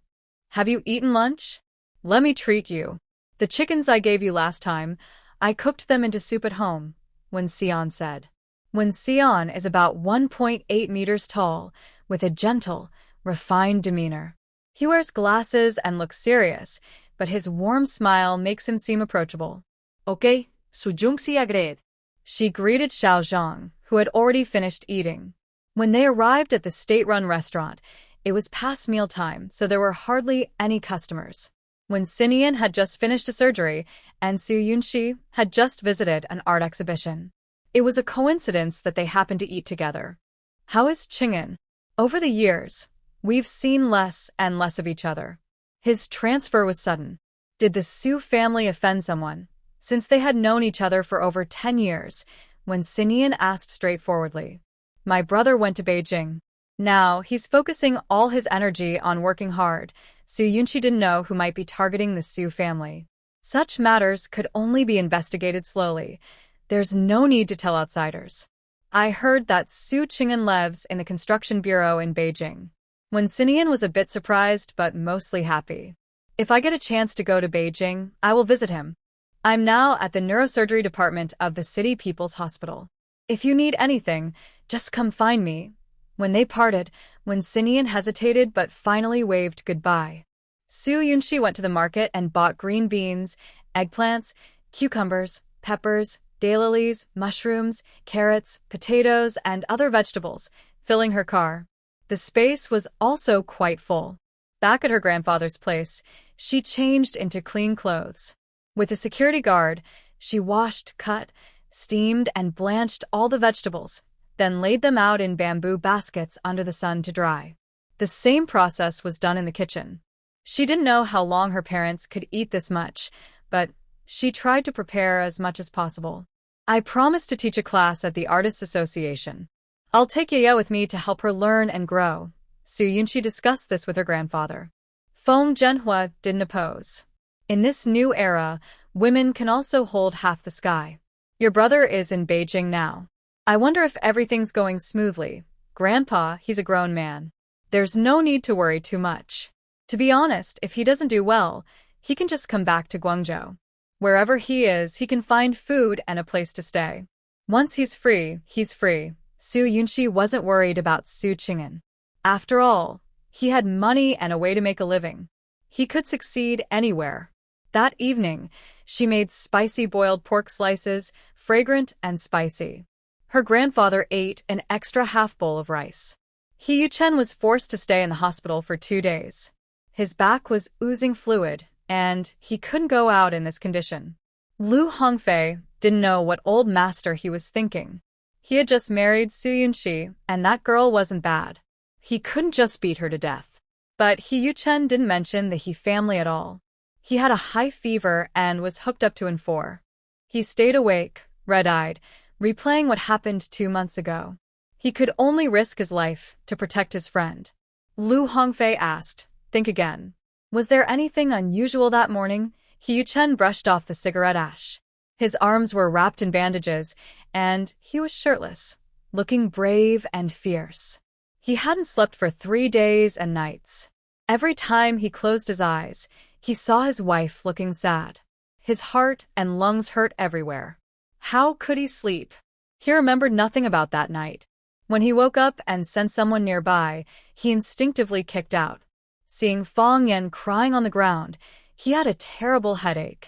Have you eaten lunch? Let me treat you. The chickens I gave you last time, I cooked them into soup at home, Wen Sion said. Wen Sion is about 1.8 meters tall, with a gentle, refined demeanor. He wears glasses and looks serious, but his warm smile makes him seem approachable. Okay, Sujung si agreed. She greeted Xiao Zhang, who had already finished eating. When they arrived at the state-run restaurant, it was past mealtime, so there were hardly any customers. When Sinian had just finished a surgery, and Su Yunshi had just visited an art exhibition. It was a coincidence that they happened to eat together. How is Ching'an? Over the years, we've seen less and less of each other. His transfer was sudden. Did the Su family offend someone? Since they had known each other for over 10 years, when Sinian asked straightforwardly. My brother went to Beijing. Now, he's focusing all his energy on working hard. Su Yunshi didn't know who might be targeting the Su family. Such matters could only be investigated slowly. There's no need to tell outsiders. I heard that Su Ching'an lives in the construction bureau in Beijing. When Sinian was a bit surprised but mostly happy. If I get a chance to go to Beijing, I will visit him. I'm now at the neurosurgery department of the City People's Hospital. If you need anything, just come find me. When they parted, when Sinian hesitated but finally waved goodbye. Su Yunshi went to the market and bought green beans, eggplants, cucumbers, peppers, daylilies, mushrooms, carrots, potatoes, and other vegetables, filling her car. The space was also quite full. Back at her grandfather's place, she changed into clean clothes. With a security guard, she washed, cut, steamed, and blanched all the vegetables, then laid them out in bamboo baskets under the sun to dry. The same process was done in the kitchen. She didn't know how long her parents could eat this much, but she tried to prepare as much as possible. I promised to teach a class at the Artists Association. I'll take Yaya with me to help her learn and grow. Su Yunshi discussed this with her grandfather. Feng Zhenhua didn't oppose. In this new era, women can also hold half the sky. Your brother is in Beijing now. I wonder if everything's going smoothly. Grandpa, he's a grown man. There's no need to worry too much. To be honest, if he doesn't do well, he can just come back to Guangzhou. Wherever he is, he can find food and a place to stay. Once he's free, he's free. Su Yunshi wasn't worried about Su Ching'an. After all, he had money and a way to make a living. He could succeed anywhere. That evening, she made spicy boiled pork slices, fragrant and spicy. Her grandfather ate an extra half bowl of rice. He Yuchen was forced to stay in the hospital for 2 days. His back was oozing fluid, and he couldn't go out in this condition. Lu Hongfei didn't know what old master he was thinking. He had just married Su Yunshi, and that girl wasn't bad. He couldn't just beat her to death. But He Yuchen didn't mention the He family at all. He had a high fever and was hooked up to N4. He stayed awake, red-eyed, replaying what happened 2 months ago. He could only risk his life to protect his friend. Lu Hongfei asked, think again. Was there anything unusual that morning? He Yuchen brushed off the cigarette ash. His arms were wrapped in bandages, and he was shirtless, looking brave and fierce. He hadn't slept for 3 days and nights. Every time he closed his eyes, he saw his wife looking sad. His heart and lungs hurt everywhere. How could he sleep? He remembered nothing about that night. When he woke up and sensed someone nearby, he instinctively kicked out. Seeing Fang Yan crying on the ground, he had a terrible headache.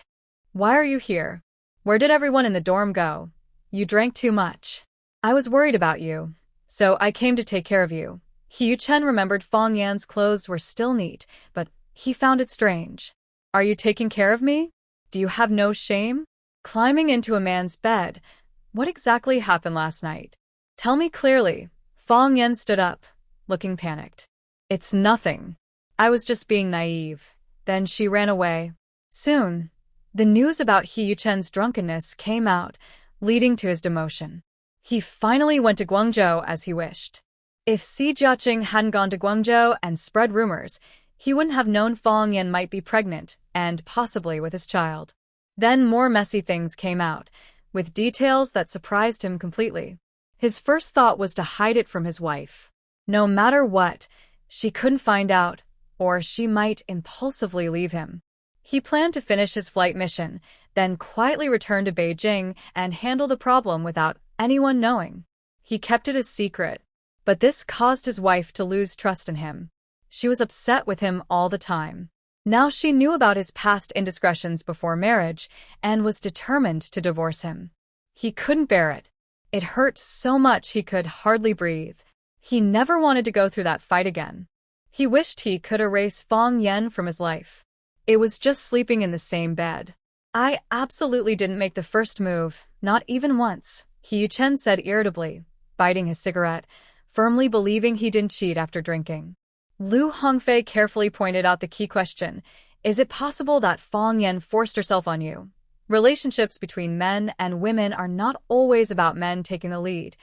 Why are you here? Where did everyone in the dorm go? You drank too much. I was worried about you, so I came to take care of you. He Yuchen remembered Fang Yan's clothes were still neat, but he found it strange. Are you taking care of me? Do you have no shame? Climbing into a man's bed. What exactly happened last night? Tell me clearly. Fang Yan stood up, looking panicked. It's nothing. I was just being naive. then she ran away. Soon, the news about He Yuchen's drunkenness came out, leading to his demotion. He finally went to Guangzhou as he wished. If Si Jiaqing hadn't gone to Guangzhou and spread rumors, he wouldn't have known Fang Yan might be pregnant, and possibly with his child. Then more messy things came out, with details that surprised him completely. His first thought was to hide it from his wife. No matter what, she couldn't find out, or she might impulsively leave him. He planned to finish his flight mission, then quietly return to Beijing and handle the problem without anyone knowing. He kept it a secret, but this caused his wife to lose trust in him. She was upset with him all the time. Now she knew about his past indiscretions before marriage and was determined to divorce him. He couldn't bear it. It hurt so much he could hardly breathe. He never wanted to go through that fight again. He wished he could erase Fang Yan from his life. It was just sleeping in the same bed. I absolutely didn't make the first move, not even once, He Yuchen said irritably, biting his cigarette, firmly believing he didn't cheat after drinking. Lu Hongfei carefully pointed out the key question. Is it possible that Fang Yan forced herself on you? Relationships between men and women are not always about men taking the lead.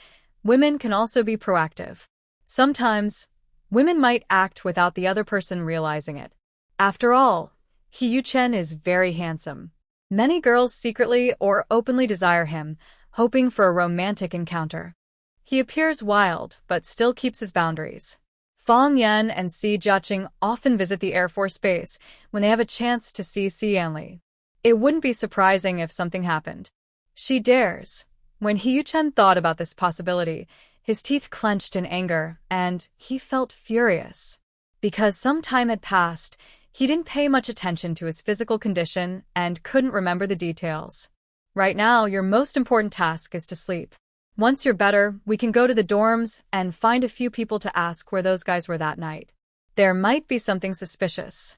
Women can also be proactive. Sometimes, women might act without the other person realizing it. After all, He Yuchen is very handsome. Many girls secretly or openly desire him, hoping for a romantic encounter. He appears wild, but still keeps his boundaries. Fang Yan and Si Jiaqing often visit the Air Force Base when they have a chance to see Si Yanli. It wouldn't be surprising if something happened. She dares. When He Yuchen thought about this possibility, his teeth clenched in anger, and he felt furious. Because some time had passed, he didn't pay much attention to his physical condition and couldn't remember the details. Right now, your most important task is to sleep. Once you're better, we can go to the dorms and find a few people to ask where those guys were that night. There might be something suspicious.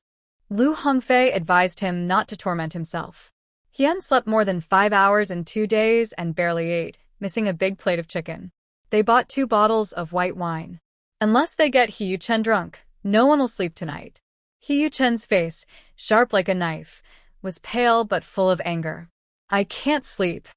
Lu Hongfei advised him not to torment himself. He hadn't slept more than 5 hours in 2 days and barely ate, missing a big plate of chicken. They bought 2 bottles of white wine. Unless they get He Yuchen drunk, no one will sleep tonight. He Yuchen's face, sharp like a knife, was pale but full of anger. I can't sleep.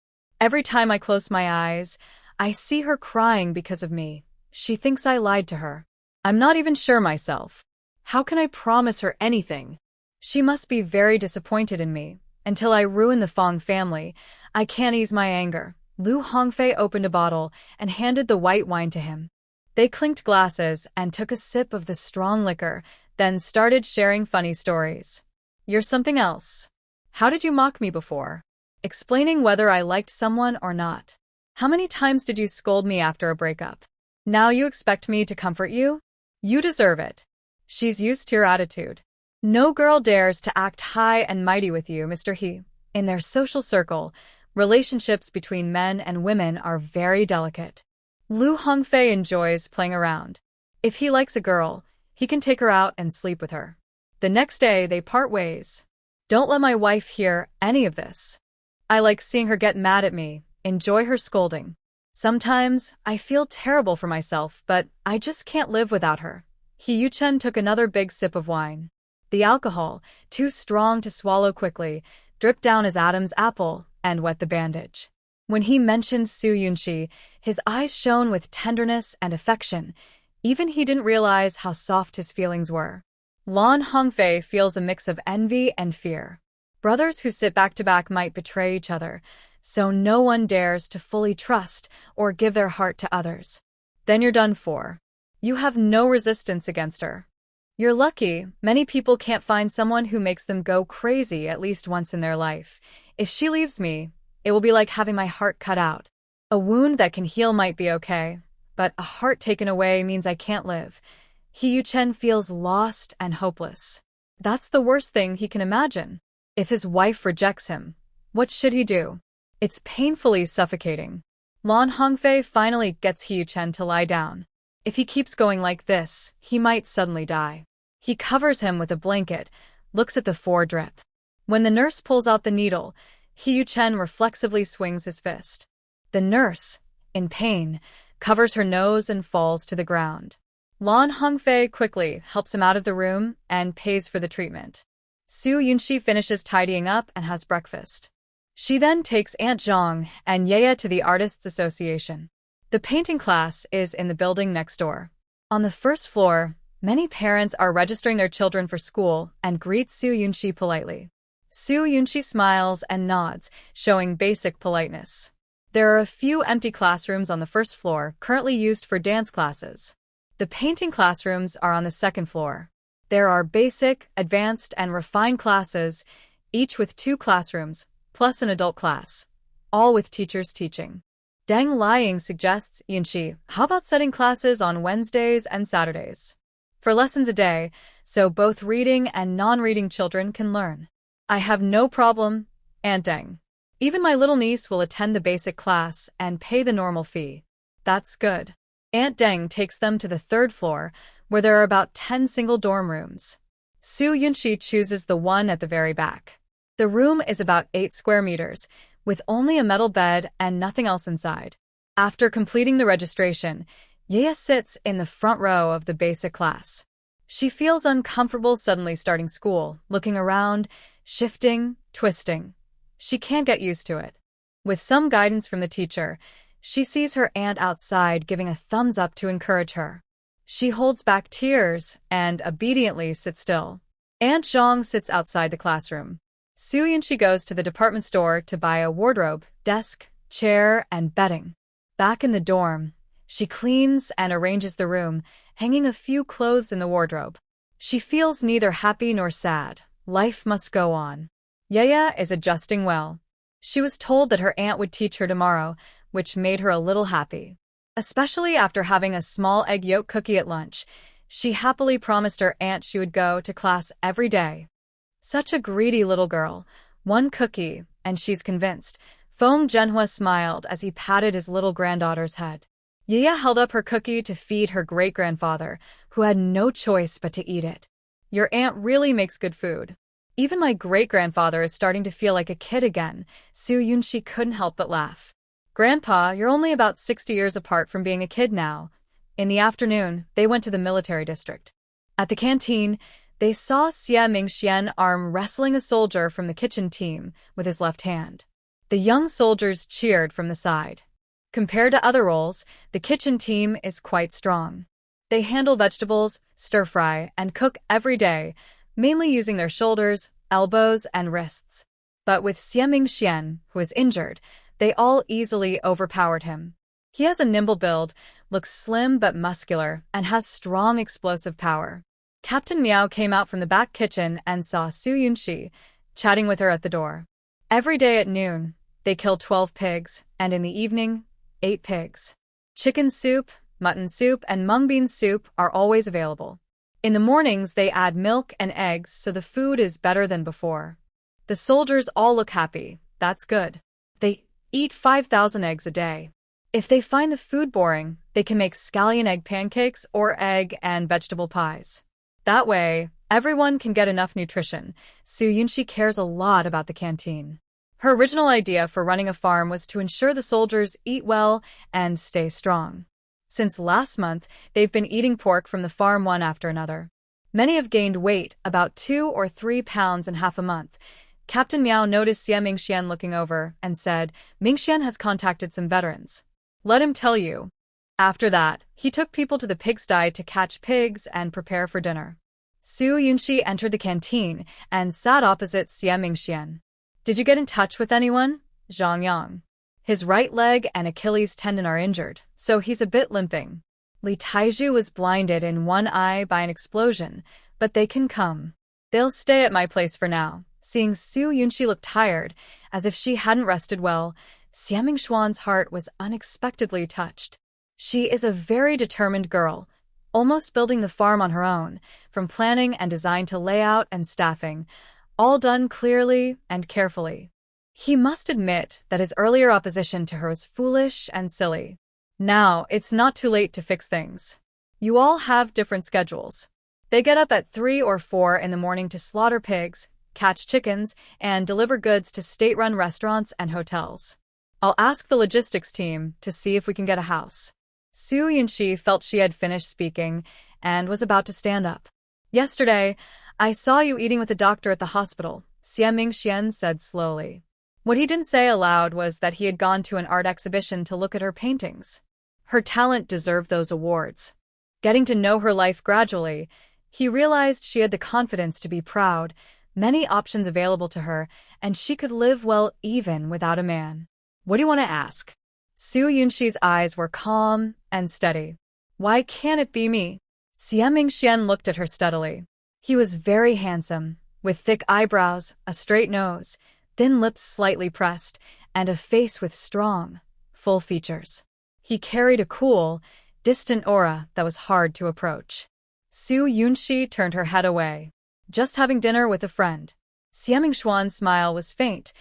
Every time I close my eyes, I see her crying because of me. She thinks I lied to her. I'm not even sure myself. How can I promise her anything? She must be very disappointed in me. Until I ruin the Fang family, I can't ease my anger. Lu Hongfei opened a bottle and handed the white wine to him. They clinked glasses and took a sip of the strong liquor, then started sharing funny stories. You're something else. How did you mock me before? Explaining whether I liked someone or not. How many times did you scold me after a breakup? Now you expect me to comfort you? You deserve it. She's used to your attitude. No girl dares to act high and mighty with you, Mr. He. In their social circle, relationships between men and women are very delicate. Lu Hongfei enjoys playing around. If he likes a girl, he can take her out and sleep with her. The next day, they part ways. Don't let my wife hear any of this. I like seeing her get mad at me, enjoy her scolding. Sometimes, I feel terrible for myself, but I just can't live without her. He Yuchen took another big sip of wine. The alcohol, too strong to swallow quickly, dripped down his Adam's apple and wet the bandage. When he mentioned Su Yunxi, his eyes shone with tenderness and affection. Even he didn't realize how soft his feelings were. Lan Hongfei feels a mix of envy and fear. Brothers who sit back to back might betray each other, so no one dares to fully trust or give their heart to others. Then you're done for. You have no resistance against her. You're lucky. Many people can't find someone who makes them go crazy at least once in their life. If she leaves me, it will be like having my heart cut out. A wound that can heal might be okay, but a heart taken away means I can't live. He Yuchen feels lost and hopeless. That's the worst thing he can imagine. If his wife rejects him, what should he do? It's painfully suffocating. Lan Hongfei finally gets He Yuchen to lie down. If he keeps going like this, he might suddenly die. He covers him with a blanket, looks at the 4 drip. When the nurse pulls out the needle, He Yuchen reflexively swings his fist. The nurse, in pain, covers her nose and falls to the ground. Lan Hongfei quickly helps him out of the room and pays for the treatment. Su Yunxi finishes tidying up and has breakfast. She then takes Aunt Zhang and Yaya to the Artists Association. The painting class is in the building next door. On the first floor, many parents are registering their children for school and greet Su Yunxi politely. Su Yunxi smiles and nods, showing basic politeness. There are a few empty classrooms on the first floor, currently used for dance classes. The painting classrooms are on the second floor. There are basic, advanced, and refined classes, each with 2 classrooms, plus an adult class, all with teachers teaching. Deng Liang suggests, Yunxi, how about setting classes on Wednesdays and Saturdays? For lessons a day, so both reading and non-reading children can learn. I have no problem, Aunt Deng. Even my little niece will attend the basic class and pay the normal fee. That's good. Aunt Deng takes them to the 3rd floor, where there are about 10 single dorm rooms. Su Yunxi chooses the one at the very back. The room is about 8 square meters, with only a metal bed and nothing else inside. After completing the registration, Yaya sits in the front row of the basic class. She feels uncomfortable suddenly starting school, looking around, shifting, twisting. She can't get used to it. With some guidance from the teacher, she sees her aunt outside giving a thumbs up to encourage her. She holds back tears and obediently sits still. Aunt Zhang sits outside the classroom. Su Yunxi goes to the department store to buy a wardrobe, desk, chair, and bedding. Back in the dorm, she cleans and arranges the room, hanging a few clothes in the wardrobe. She feels neither happy nor sad. Life must go on. Yaya is adjusting well. She was told that her aunt would teach her tomorrow, which made her a little happy. Especially after having a small egg yolk cookie at lunch, she happily promised her aunt she would go to class every day. Such a greedy little girl. 1 cookie, and she's convinced. Foam Manhwa smiled as he patted his little granddaughter's head. Yaya held up her cookie to feed her great-grandfather, who had no choice but to eat it. Your aunt really makes good food. Even my great-grandfather is starting to feel like a kid again. Su Yunxi couldn't help but laugh. Grandpa, you're only about 60 years apart from being a kid now. In the afternoon, they went to the military district. At the canteen, they saw Xie Mingxian arm wrestling a soldier from the kitchen team with his left hand. The young soldiers cheered from the side. Compared to other roles, the kitchen team is quite strong. They handle vegetables, stir-fry, and cook every day, mainly using their shoulders, elbows, and wrists. But with Xie Mingxian, who is injured, they all easily overpowered him. He has a nimble build, looks slim but muscular, and has strong explosive power. Captain Miao came out from the back kitchen and saw Su Yunxi, chatting with her at the door. Every day at noon, they kill 12 pigs, and in the evening, 8 pigs. Chicken soup, mutton soup, and mung bean soup are always available. In the mornings, they add milk and eggs so the food is better than before. The soldiers all look happy. That's good. They eat 5,000 eggs a day. If they find the food boring, they can make scallion egg pancakes or egg and vegetable pies. That way, everyone can get enough nutrition. Su Yunxi cares a lot about the canteen. Her original idea for running a farm was to ensure the soldiers eat well and stay strong. Since last month, they've been eating pork from the farm one after another. Many have gained weight, about 2 or 3 pounds in half a month. Captain Miao noticed Xie Mingxian looking over and said, Mingxian has contacted some veterans. Let him tell you. After that, he took people to the pigsty to catch pigs and prepare for dinner. Su Yunxi entered the canteen and sat opposite Xie Mingxian. Did you get in touch with anyone? Zhang Yang. His right leg and Achilles tendon are injured, so he's a bit limping. Li Taizhu was blinded in one eye by an explosion, but they can come. They'll stay at my place for now. Seeing Su Yunxi look tired, as if she hadn't rested well, Xie Mingxuan's heart was unexpectedly touched. She is a very determined girl, almost building the farm on her own, from planning and design to layout and staffing, all done clearly and carefully. He must admit that his earlier opposition to her was foolish and silly. Now, it's not too late to fix things. You all have different schedules. They get up at 3 or 4 in the morning to slaughter pigs, catch chickens, and deliver goods to state-run restaurants and hotels. I'll ask the logistics team to see if we can get a house. Su Yunxi felt she had finished speaking and was about to stand up. Yesterday, I saw you eating with the doctor at the hospital, Xie Mingxian said slowly. What he didn't say aloud was that he had gone to an art exhibition to look at her paintings. Her talent deserved those awards. Getting to know her life gradually, he realized she had the confidence to be proud, many options available to her, and she could live well even without a man. What do you want to ask? Su Yunxi's eyes were calm and steady. Why can't it be me? Xie Mingxian looked at her steadily. He was very handsome, with thick eyebrows, a straight nose, thin lips slightly pressed, and a face with strong, full features. He carried a cool, distant aura that was hard to approach. Su Yunxi turned her head away. Just having dinner with a friend. Xie Mingxian's smile was faint,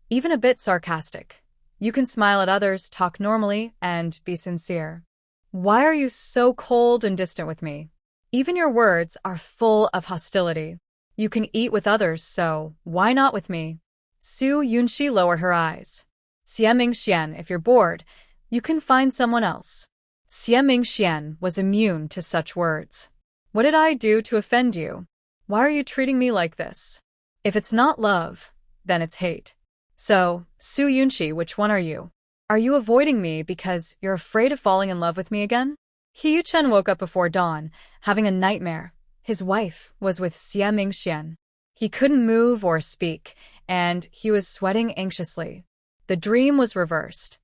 even a bit sarcastic. You can smile at others, talk normally, and be sincere. Why are you so cold and distant with me? Even your words are full of hostility. You can eat with others, so why not with me? Su Yunxi lowered her eyes. Xie Mingxian, if you're bored, you can find someone else. Xie Mingxian was immune to such words. What did I do to offend you? Why are you treating me like this? If it's not love, then it's hate. So, Su Yunxi, which one are you? Are you avoiding me because you're afraid of falling in love with me again? He Yuchen woke up before dawn, having a nightmare. His wife was with Xie Mingxian. He couldn't move or speak, and he was sweating anxiously. The dream was reversed.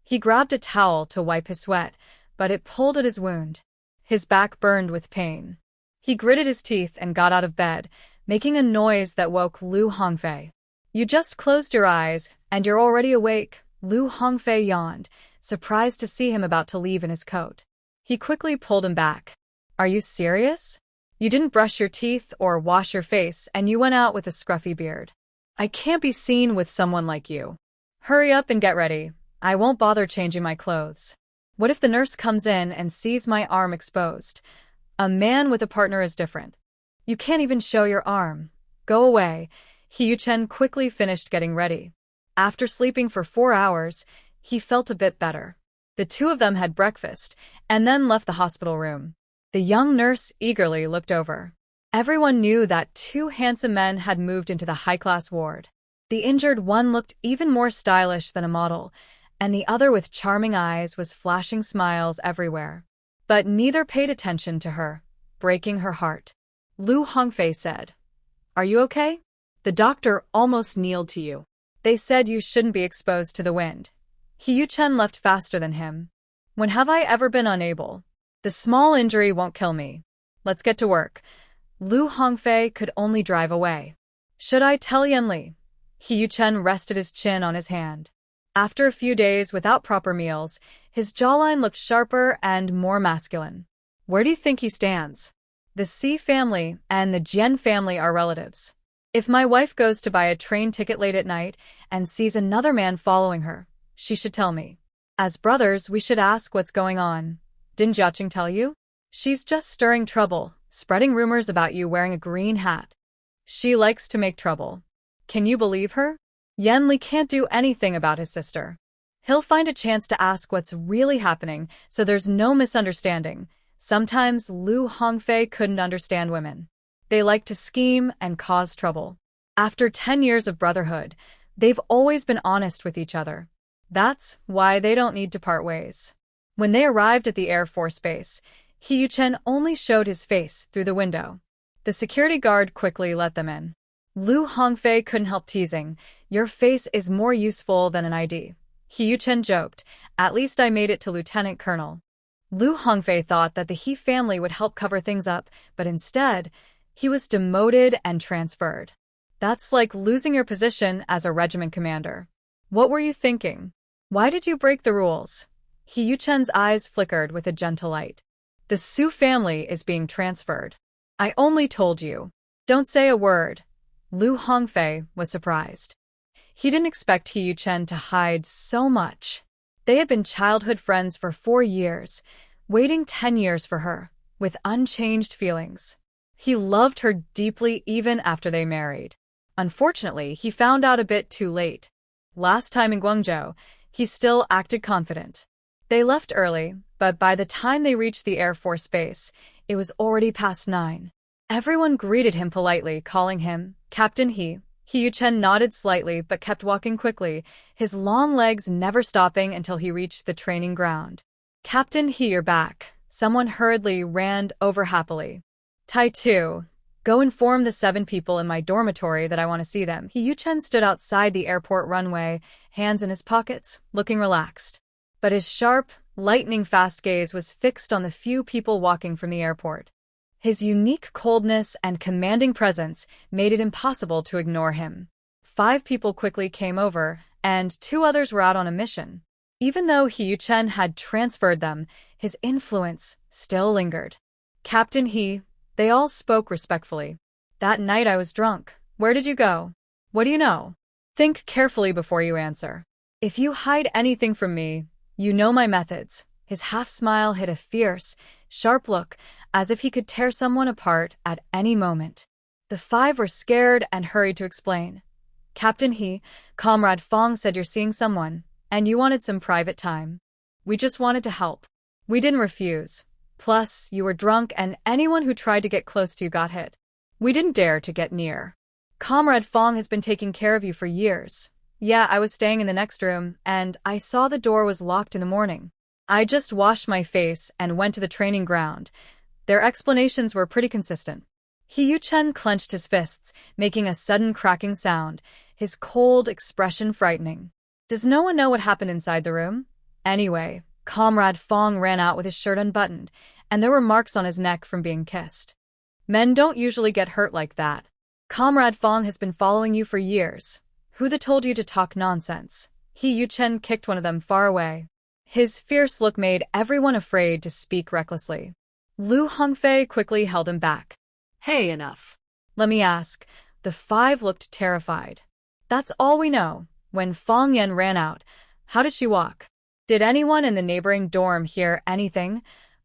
He grabbed a towel to wipe his sweat, but it pulled at his wound. His back burned with pain. He gritted his teeth and got out of bed, making a noise that woke Lu Hongfei. You just closed your eyes, and you're already awake, Lu Hongfei yawned, surprised to see him about to leave in his coat. He quickly pulled him back. Are you serious? You didn't brush your teeth or wash your face, and you went out with a scruffy beard. I can't be seen with someone like you. Hurry up and get ready. I won't bother changing my clothes. What if the nurse comes in and sees my arm exposed? A man with a partner is different. You can't even show your arm. Go away. He Yuchen quickly finished getting ready. After sleeping for 4 hours, he felt a bit better. The two of them had breakfast, and then left the hospital room. The young nurse eagerly looked over. Everyone knew that 2 handsome men had moved into the high-class ward. The injured one looked even more stylish than a model, and the other with charming eyes was flashing smiles everywhere. But neither paid attention to her, breaking her heart. Lu Hongfei said, Are you okay? The doctor almost kneeled to you. They said you shouldn't be exposed to the wind. He Yuchen left faster than him. When have I ever been unable? The small injury won't kill me. Let's get to work. Lu Hongfei could only drive away. Should I tell Yanli? He Yuchen rested his chin on his hand. After a few days without proper meals, his jawline looked sharper and more masculine. Where do you think he stands? The Si family and the Jian family are relatives. If my wife goes to buy a train ticket late at night and sees another man following her, she should tell me. As brothers, we should ask what's going on. Didn't Jiaqing tell you? She's just stirring trouble, spreading rumors about you wearing a green hat. She likes to make trouble. Can you believe her? Yanli can't do anything about his sister. He'll find a chance to ask what's really happening, so there's no misunderstanding. Sometimes Lu Hongfei couldn't understand women. They like to scheme and cause trouble. After 10 years of brotherhood, they've always been honest with each other. That's why they don't need to part ways. When they arrived at the Air Force Base, He Yuchen only showed his face through the window. The security guard quickly let them in. Lu Hongfei couldn't help teasing, Your face is more useful than an ID. He Yuchen joked, At least I made it to Lieutenant Colonel. Lu Hongfei thought that the He family would help cover things up, but instead, he was demoted and transferred. That's like losing your position as a regiment commander. What were you thinking? Why did you break the rules? He Yuchen's eyes flickered with a gentle light. The Su family is being transferred. I only told you. Don't say a word. Lu Hongfei was surprised. He didn't expect He Yuchen to hide so much. They had been childhood friends for 4 years, waiting 10 years for her, with unchanged feelings. He loved her deeply even after they married. Unfortunately, he found out a bit too late. Last time in Guangzhou, he still acted confident. They left early, but by the time they reached the Air Force Base, it was already past 9. Everyone greeted him politely, calling him Captain He. He Yuchen nodded slightly but kept walking quickly, his long legs never stopping until he reached the training ground. Captain He, you're back. Someone hurriedly ran over happily. Tai Tu, go inform the 7 people in my dormitory that I want to see them. He Yuchen stood outside the airport runway, hands in his pockets, looking relaxed. But his sharp, lightning-fast gaze was fixed on the few people walking from the airport. His unique coldness and commanding presence made it impossible to ignore him. 5 people quickly came over, and 2 others were out on a mission. Even though He Yuchen had transferred them, his influence still lingered. Captain He, they all spoke respectfully. That night I was drunk. Where did you go? What do you know? Think carefully before you answer. If you hide anything from me, you know my methods. His half-smile hid a fierce, sharp look, as if he could tear someone apart at any moment. The 5 were scared and hurried to explain. Captain He, Comrade Fong said you're seeing someone, and you wanted some private time. We just wanted to help. We didn't refuse. Plus, you were drunk and anyone who tried to get close to you got hit. We didn't dare to get near. Comrade Fong has been taking care of you for years. Yeah, I was staying in the next room, and I saw the door was locked in the morning. I just washed my face and went to the training ground. Their explanations were pretty consistent. He Yuchen clenched his fists, making a sudden cracking sound, his cold expression frightening. Does no one know what happened inside the room? Anyway, Comrade Fong ran out with his shirt unbuttoned, and there were marks on his neck from being kissed. Men don't usually get hurt like that. Comrade Fong has been following you for years. Who told you to talk nonsense? He Yuchen kicked one of them far away. His fierce look made everyone afraid to speak recklessly. Lu Hongfei quickly held him back. Hey, enough. Let me ask. The 5 looked terrified. That's all we know. When Fong Yan ran out, how did she walk? Did anyone in the neighboring dorm hear anything?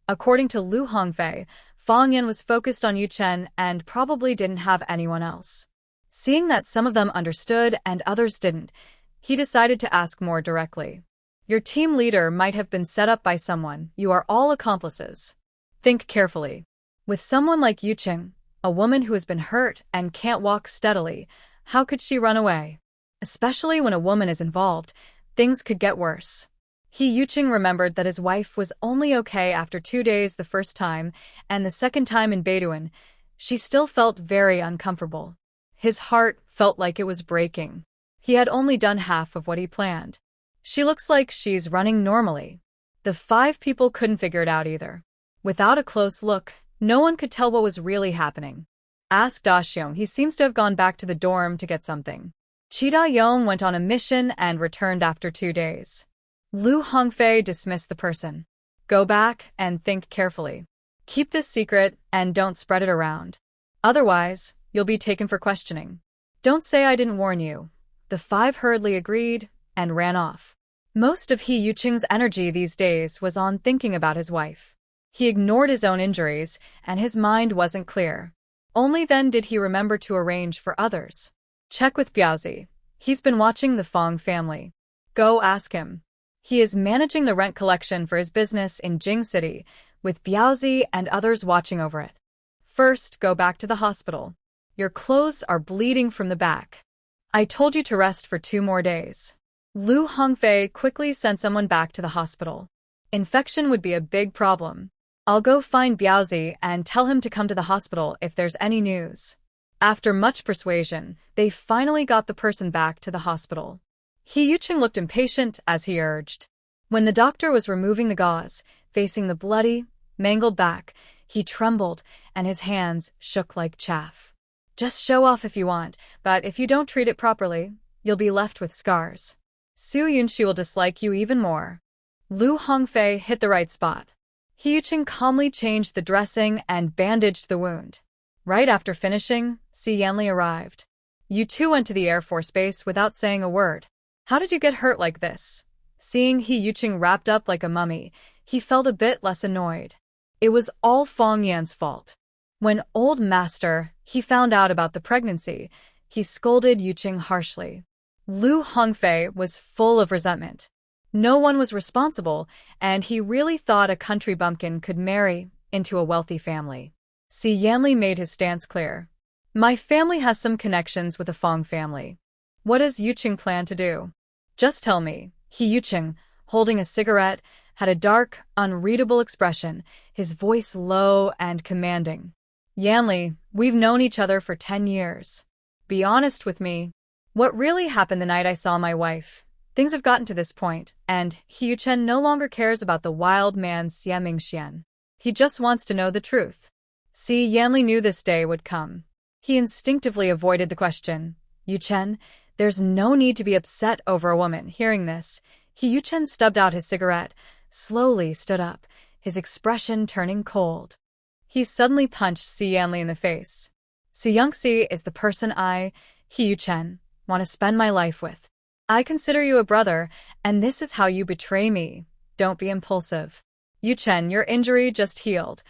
According to Lu Hongfei, Fong Yan was focused on Yuchen and probably didn't have anyone else. Seeing that some of them understood and others didn't, he decided to ask more directly. Your team leader might have been set up by someone. You are all accomplices. Think carefully. With someone like Yuchen, a woman who has been hurt and can't walk steadily, how could she run away? Especially when a woman is involved, things could get worse. He Yuchen remembered that his wife was only okay after 2 days the first time, and the second time in Beidouin, she still felt very uncomfortable. His heart felt like it was breaking. He had only done half of what he planned. She looks like she's running normally. The 5 people couldn't figure it out either. Without a close look, no one could tell what was really happening. Ask Da Xiong, he seems to have gone back to the dorm to get something. Qida Yong went on a mission and returned after 2 days. Lu Hongfei dismissed the person. Go back and think carefully. Keep this secret and don't spread it around. Otherwise, you'll be taken for questioning. Don't say I didn't warn you. The 5 hurriedly agreed and ran off. Most of He Yuchen's energy these days was on thinking about his wife. He ignored his own injuries, and his mind wasn't clear. Only then did he remember to arrange for others. Check with Biaozi. He's been watching the Fong family. Go ask him. He is managing the rent collection for his business in Jing City, with Biaozi and others watching over it. First, go back to the hospital. Your clothes are bleeding from the back. I told you to rest for 2 more days. Lu Hongfei quickly sent someone back to the hospital. Infection would be a big problem. I'll go find Biaozi and tell him to come to the hospital if there's any news. After much persuasion, they finally got the person back to the hospital. He Yuchen looked impatient as he urged. When the doctor was removing the gauze, facing the bloody, mangled back, he trembled and his hands shook like chaff. Just show off if you want, but if you don't treat it properly, you'll be left with scars. Su Yunxi will dislike you even more. Lu Hongfei hit the right spot. He Yuchen calmly changed the dressing and bandaged the wound. Right after finishing, Si Yanli arrived. You 2 went to the Air Force Base without saying a word. How did you get hurt like this? Seeing He Yuchen wrapped up like a mummy, he felt a bit less annoyed. It was all Fong Yan's fault. When Old Master, he found out about the pregnancy, he scolded Yuchen harshly. Lu Hongfei was full of resentment. No one was responsible, and he really thought a country bumpkin could marry into a wealthy family. Si Yanli made his stance clear. My family has some connections with the Fong family. What does Yuqing plan to do? Just tell me. Yuqing, holding a cigarette, had a dark, unreadable expression, his voice low and commanding. Yanli, we've known each other for 10 years. Be honest with me. What really happened the night I saw my wife? Things have gotten to this point, and Yuqing no longer cares about the wild man Xian. He just wants to know the truth. Si Yanli knew this day would come. He instinctively avoided the question. Yuqing, there's no need to be upset over a woman. Hearing this, Yuqing stubbed out his cigarette, slowly stood up, his expression turning cold. He suddenly punched Si Yanli in the face. Suyongxi is the person I, Yuqing, want to spend my life with. I consider you a brother, and this is how you betray me. Don't be impulsive. Yuqing, your injury just healed.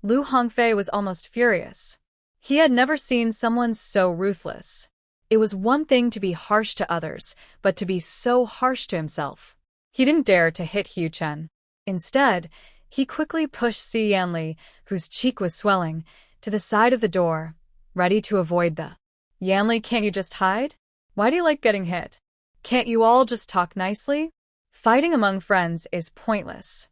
Lu Hongfei was almost furious. He had never seen someone so ruthless. It was one thing to be harsh to others, but to be so harsh to himself. He didn't dare to hit Yuqing. Instead, he quickly pushed Si Yanli, whose cheek was swelling, to the side of the door, ready to avoid the. Yanli, can't you just hide? Why do you like getting hit? Can't you all just talk nicely? Fighting among friends is pointless.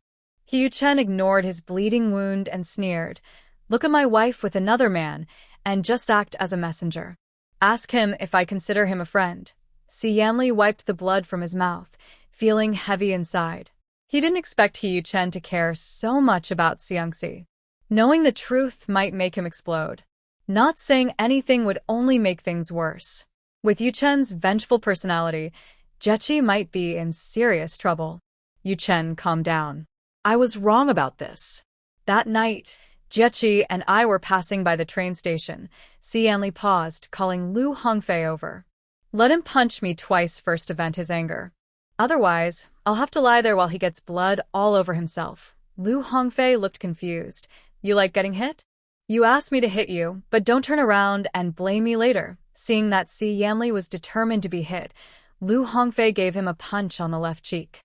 Yuqing ignored his bleeding wound and sneered. Look at my wife with another man, and just act as a messenger. Ask him if I consider him a friend. Si Yanli wiped the blood from his mouth, feeling heavy inside. He didn't expect Yuqing to care so much about Suyongxi. Knowing the truth might make him explode. Not saying anything would only make things worse. With Yuqing's vengeful personality, Jiechi might be in serious trouble. Yuqing, calm down. I was wrong about this. That night, Jiechi and I were passing by the train station. Si Yanli paused, calling Lu Hongfei over. Let him punch me twice first to vent his anger. Otherwise, I'll have to lie there while he gets blood all over himself. Lu Hongfei looked confused. You like getting hit? You asked me to hit you, but don't turn around and blame me later. Seeing that Si Yanli was determined to be hit, Lu Hongfei gave him a punch on the left cheek.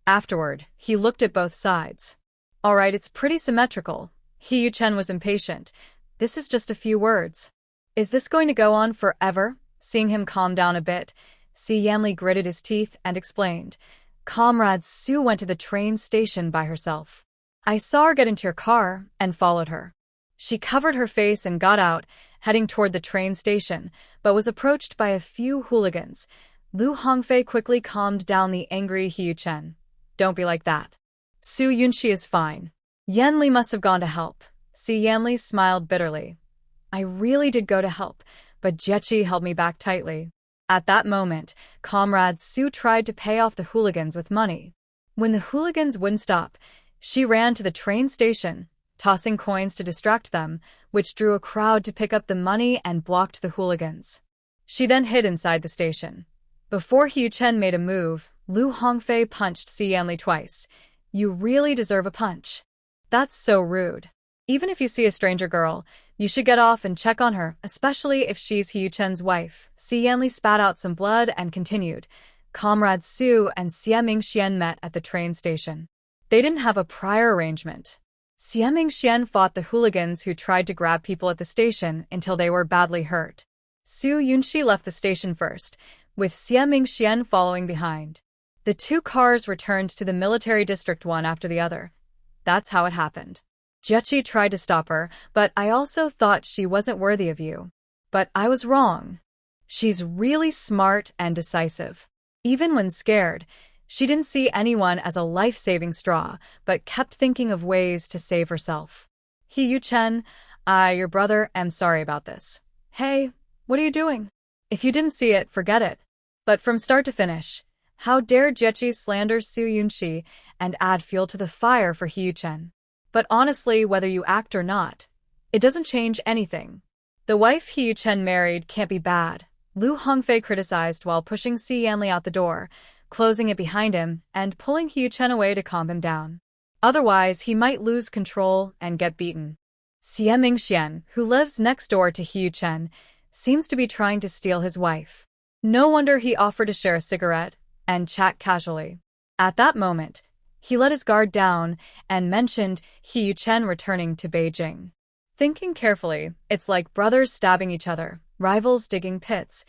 Afterward, he looked at both sides. All right, it's pretty symmetrical. Yuqing was impatient. This is just a few words. Is this going to go on forever? Seeing him calm down a bit, Si Yanli gritted his teeth and explained. Comrade Su went to the train station by herself. I saw her get into your car and followed her. She covered her face and got out, heading toward the train station, but was approached by a few hooligans. Lu Hongfei quickly calmed down the angry Yuqing. Don't be like that. Su Yunxi is fine. Yanli must have gone to help. Si Yanli smiled bitterly. I really did go to help, but Jiechi held me back tightly. At that moment, Comrade Su tried to pay off the hooligans with money. When the hooligans wouldn't stop, she ran to the train station, tossing coins to distract them, which drew a crowd to pick up the money and blocked the hooligans. She then hid inside the station. Before Yuqing made a move, Lu Hongfei punched Si Yanli twice. You really deserve a punch. That's so rude. Even if you see a stranger girl, you should get off and check on her, especially if she's Yuqing's wife. Si Yanli spat out some blood and continued. Comrades Su and Xie Mingxian met at the train station. They didn't have a prior arrangement. Xie Mingxian fought the hooligans who tried to grab people at the station until they were badly hurt. Su Yunxi left the station first, with Xie Mingxian following behind. The two cars returned to the military district one after the other. That's how it happened. Jiechi tried to stop her, but I also thought she wasn't worthy of you. But I was wrong. She's really smart and decisive. Even when scared, she didn't see anyone as a life-saving straw, but kept thinking of ways to save herself. Yuqing, I, your brother, am sorry about this. Hey, what are you doing? If you didn't see it, forget it. But from start to finish, how dare Jiechi slander Su Yunxi and add fuel to the fire for Yuqing? But honestly, whether you act or not, it doesn't change anything. The wife Yuqing married can't be bad, Lu Hongfei criticized while pushing Si Yanli out the door, closing it behind him and pulling Yuqing away to calm him down. Otherwise, he might lose control and get beaten. Xie Mingxian, who lives next door to Yuqing, seems to be trying to steal his wife. No wonder he offered to share a cigarette and chat casually. At that moment, he let his guard down and mentioned Yuqing returning to Beijing. Thinking carefully, it's like brothers stabbing each other, rivals digging pits.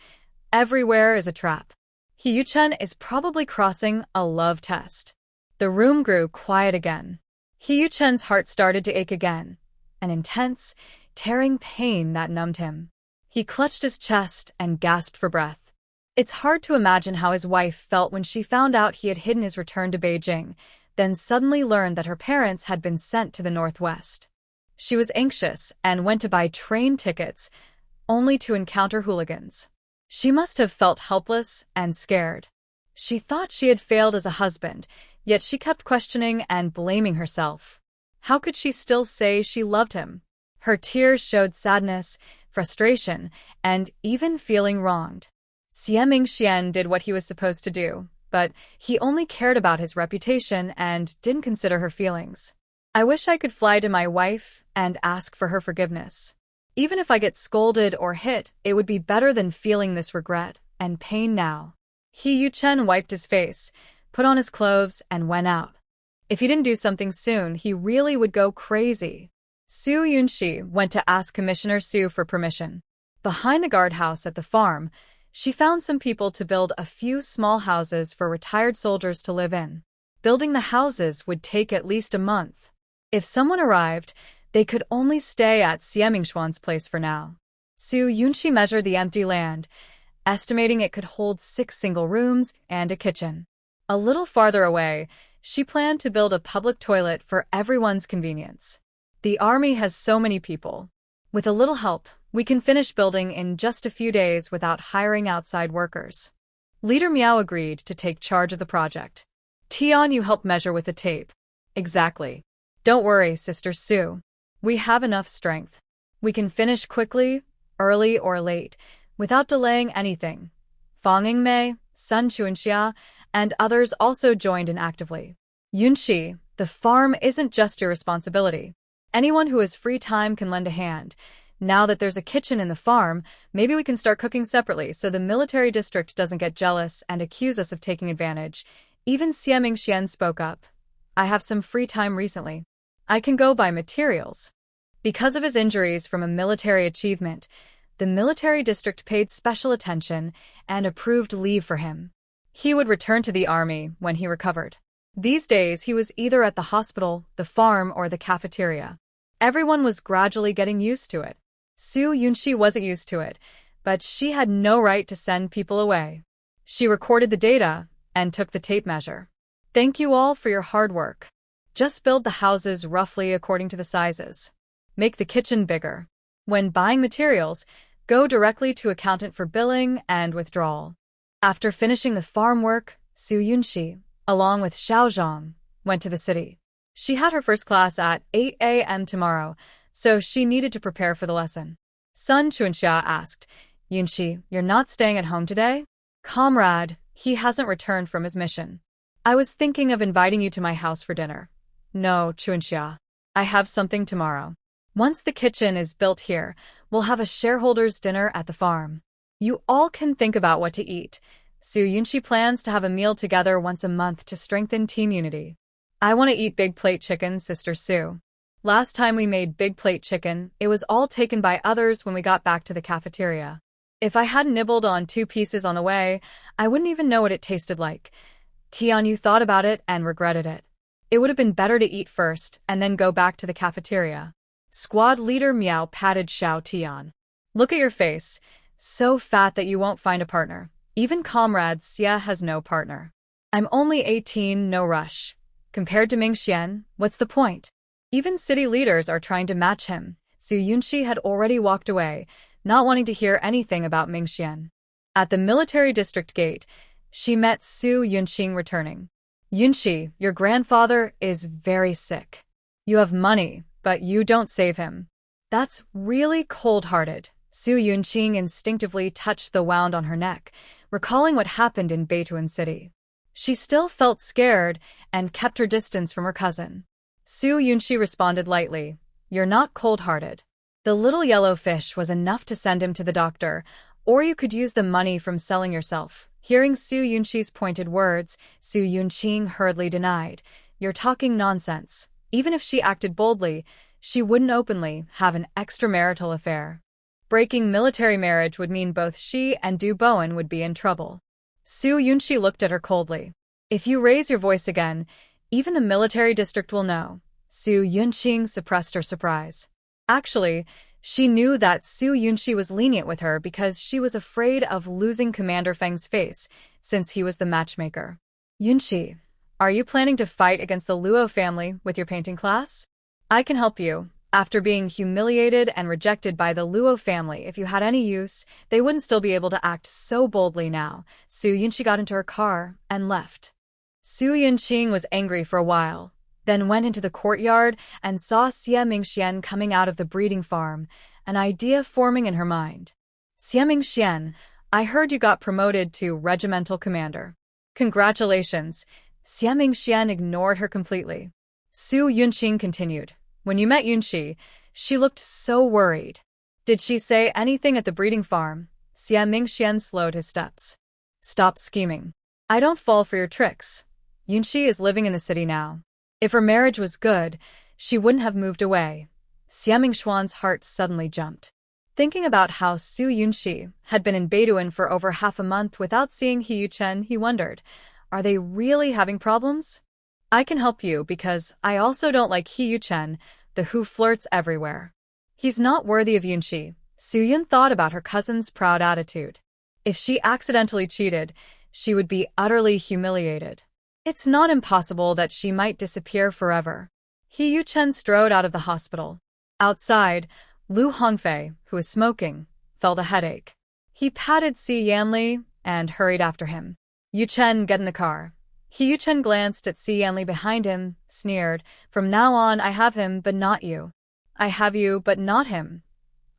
Everywhere is a trap. Hee-yu-chun is probably crossing a love test. The room grew quiet again. Hee-yu-chun's heart started to ache again, an intense, tearing pain that numbed him. He clutched his chest and gasped for breath. It's hard to imagine how his wife felt when she found out he had hidden his return to Beijing, then suddenly learned that her parents had been sent to the Northwest. She was anxious and went to buy train tickets, only to encounter hooligans. She must have felt helpless and scared. She thought she had failed as a husband, yet she kept questioning and blaming herself. How could she still say she loved him? Her tears showed sadness, frustration, and even feeling wronged. Xie Mingxian did what he was supposed to do, but he only cared about his reputation and didn't consider her feelings. I wish I could fly to my wife and ask for her forgiveness. Even if I get scolded or hit, it would be better than feeling this regret and pain now. Hee-yu-chun wiped his face, put on his clothes, and went out. If he didn't do something soon, he really would go crazy. Su Yunxi went to ask Commissioner Su for permission. Behind the guardhouse at the farm, she found some people to build a few small houses for retired soldiers to live in. Building the houses would take at least a month. If someone arrived, they could only stay at Xie Mingxuan's place for now. Su Yunxi measured the empty land, estimating it could hold 6 single rooms and a kitchen. A little farther away, she planned to build a public toilet for everyone's convenience. The army has so many people. With a little help, we can finish building in just a few days without hiring outside workers. Leader Miao agreed to take charge of the project. Tian, you help measure with the tape. Exactly. Don't worry, Sister Su. We have enough strength. We can finish quickly, early or late, without delaying anything. Fang Yingmei, Sun Chuanxia, and others also joined in actively. Yunxi, the farm isn't just your responsibility. Anyone who has free time can lend a hand. Now that there's a kitchen in the farm, maybe we can start cooking separately so the military district doesn't get jealous and accuse us of taking advantage. Even Xie Mingxian spoke up. I have some free time recently. I can go buy materials. Because of his injuries from a military achievement, the military district paid special attention and approved leave for him. He would return to the army when he recovered. These days, he was either at the hospital, the farm, or the cafeteria. Everyone was gradually getting used to it. Su Yunxi wasn't used to it, but she had no right to send people away. She recorded the data and took the tape measure. Thank you all for your hard work. Just build the houses roughly according to the sizes. Make the kitchen bigger. When buying materials, go directly to accountant for billing and withdrawal. After finishing the farm work, Su Yunxi, along with Xiaozhong, went to the city. She had her first class at 8 a.m. tomorrow, so she needed to prepare for the lesson. Sun Chuanxia asked, Yunxi, you're not staying at home today? Comrade, he hasn't returned from his mission. I was thinking of inviting you to my house for dinner. No, Chuanxia. I have something tomorrow. Once the kitchen is built here, we'll have a shareholders' dinner at the farm. You all can think about what to eat. Su Yunxi plans to have a meal together once a month to strengthen team unity. I want to eat big plate chicken, Sister Su. Last time we made big plate chicken, it was all taken by others when we got back to the cafeteria. If I hadn't nibbled on 2 pieces on the way, I wouldn't even know what it tasted like. Tian, you thought about it and regretted it. It would have been better to eat first and then go back to the cafeteria. Squad leader Miao patted Xiao Tian. Look at your face. So fat that you won't find a partner. Even comrade Xie has no partner. I'm only 18, no rush. Compared to Mingxian, what's the point? Even city leaders are trying to match him. Su Yunxi had already walked away, not wanting to hear anything about Mingxian. At the military district gate, she met Su Yunxing returning. Yunxi, your grandfather is very sick. You have money, but you don't save him. That's really cold-hearted. Su Yunxing instinctively touched the wound on her neck, recalling what happened in Beituan City. She still felt scared and kept her distance from her cousin. Su Yunxi responded lightly, You're not cold-hearted. The little yellow fish was enough to send him to the doctor, or you could use the money from selling yourself. Hearing Su Yunxi's pointed words, Su Yunxing hurriedly denied, You're talking nonsense. Even if she acted boldly, she wouldn't openly have an extramarital affair. Breaking military marriage would mean both she and Du Bowen would be in trouble. Su Yunxi looked at her coldly. If you raise your voice again, even the military district will know. Su Yunxing suppressed her surprise. Actually, she knew that Su Yunxi was lenient with her because she was afraid of losing Commander Feng's face, since he was the matchmaker. Yunxi, are you planning to fight against the Luo family with your painting class? I can help you. After being humiliated and rejected by the Luo family, if you had any use, they wouldn't still be able to act so boldly now. Su Yunxi got into her car and left. Su Yunqing was angry for a while, then went into the courtyard and saw Xie Mingxian coming out of the breeding farm, an idea forming in her mind. Xie Mingxian, I heard you got promoted to regimental commander. Congratulations. Xie Mingxian ignored her completely. Su Yunqing continued. When you met Yunxi, she looked so worried. Did she say anything at the breeding farm? Xie Mingxian slowed his steps. Stop scheming. I don't fall for your tricks. Yunxi is living in the city now. If her marriage was good, she wouldn't have moved away. Xie Mingxuan's heart suddenly jumped. Thinking about how Su Yunxi had been in Beidouin for over half a month without seeing He Yuchen, he wondered, are they really having problems? I can help you because I also don't like He Yuchen, the who flirts everywhere. He's not worthy of Yunxi. Su Yun thought about her cousin's proud attitude. If she accidentally cheated, she would be utterly humiliated. It's not impossible that she might disappear forever. He Yuchen strode out of the hospital. Outside, Lu Hongfei, who was smoking, felt a headache. He patted Si Yanli and hurried after him. Yuchen, get in the car. He Yuchen glanced at Si Yanli behind him, sneered, from now on I have him but not you. I have you but not him.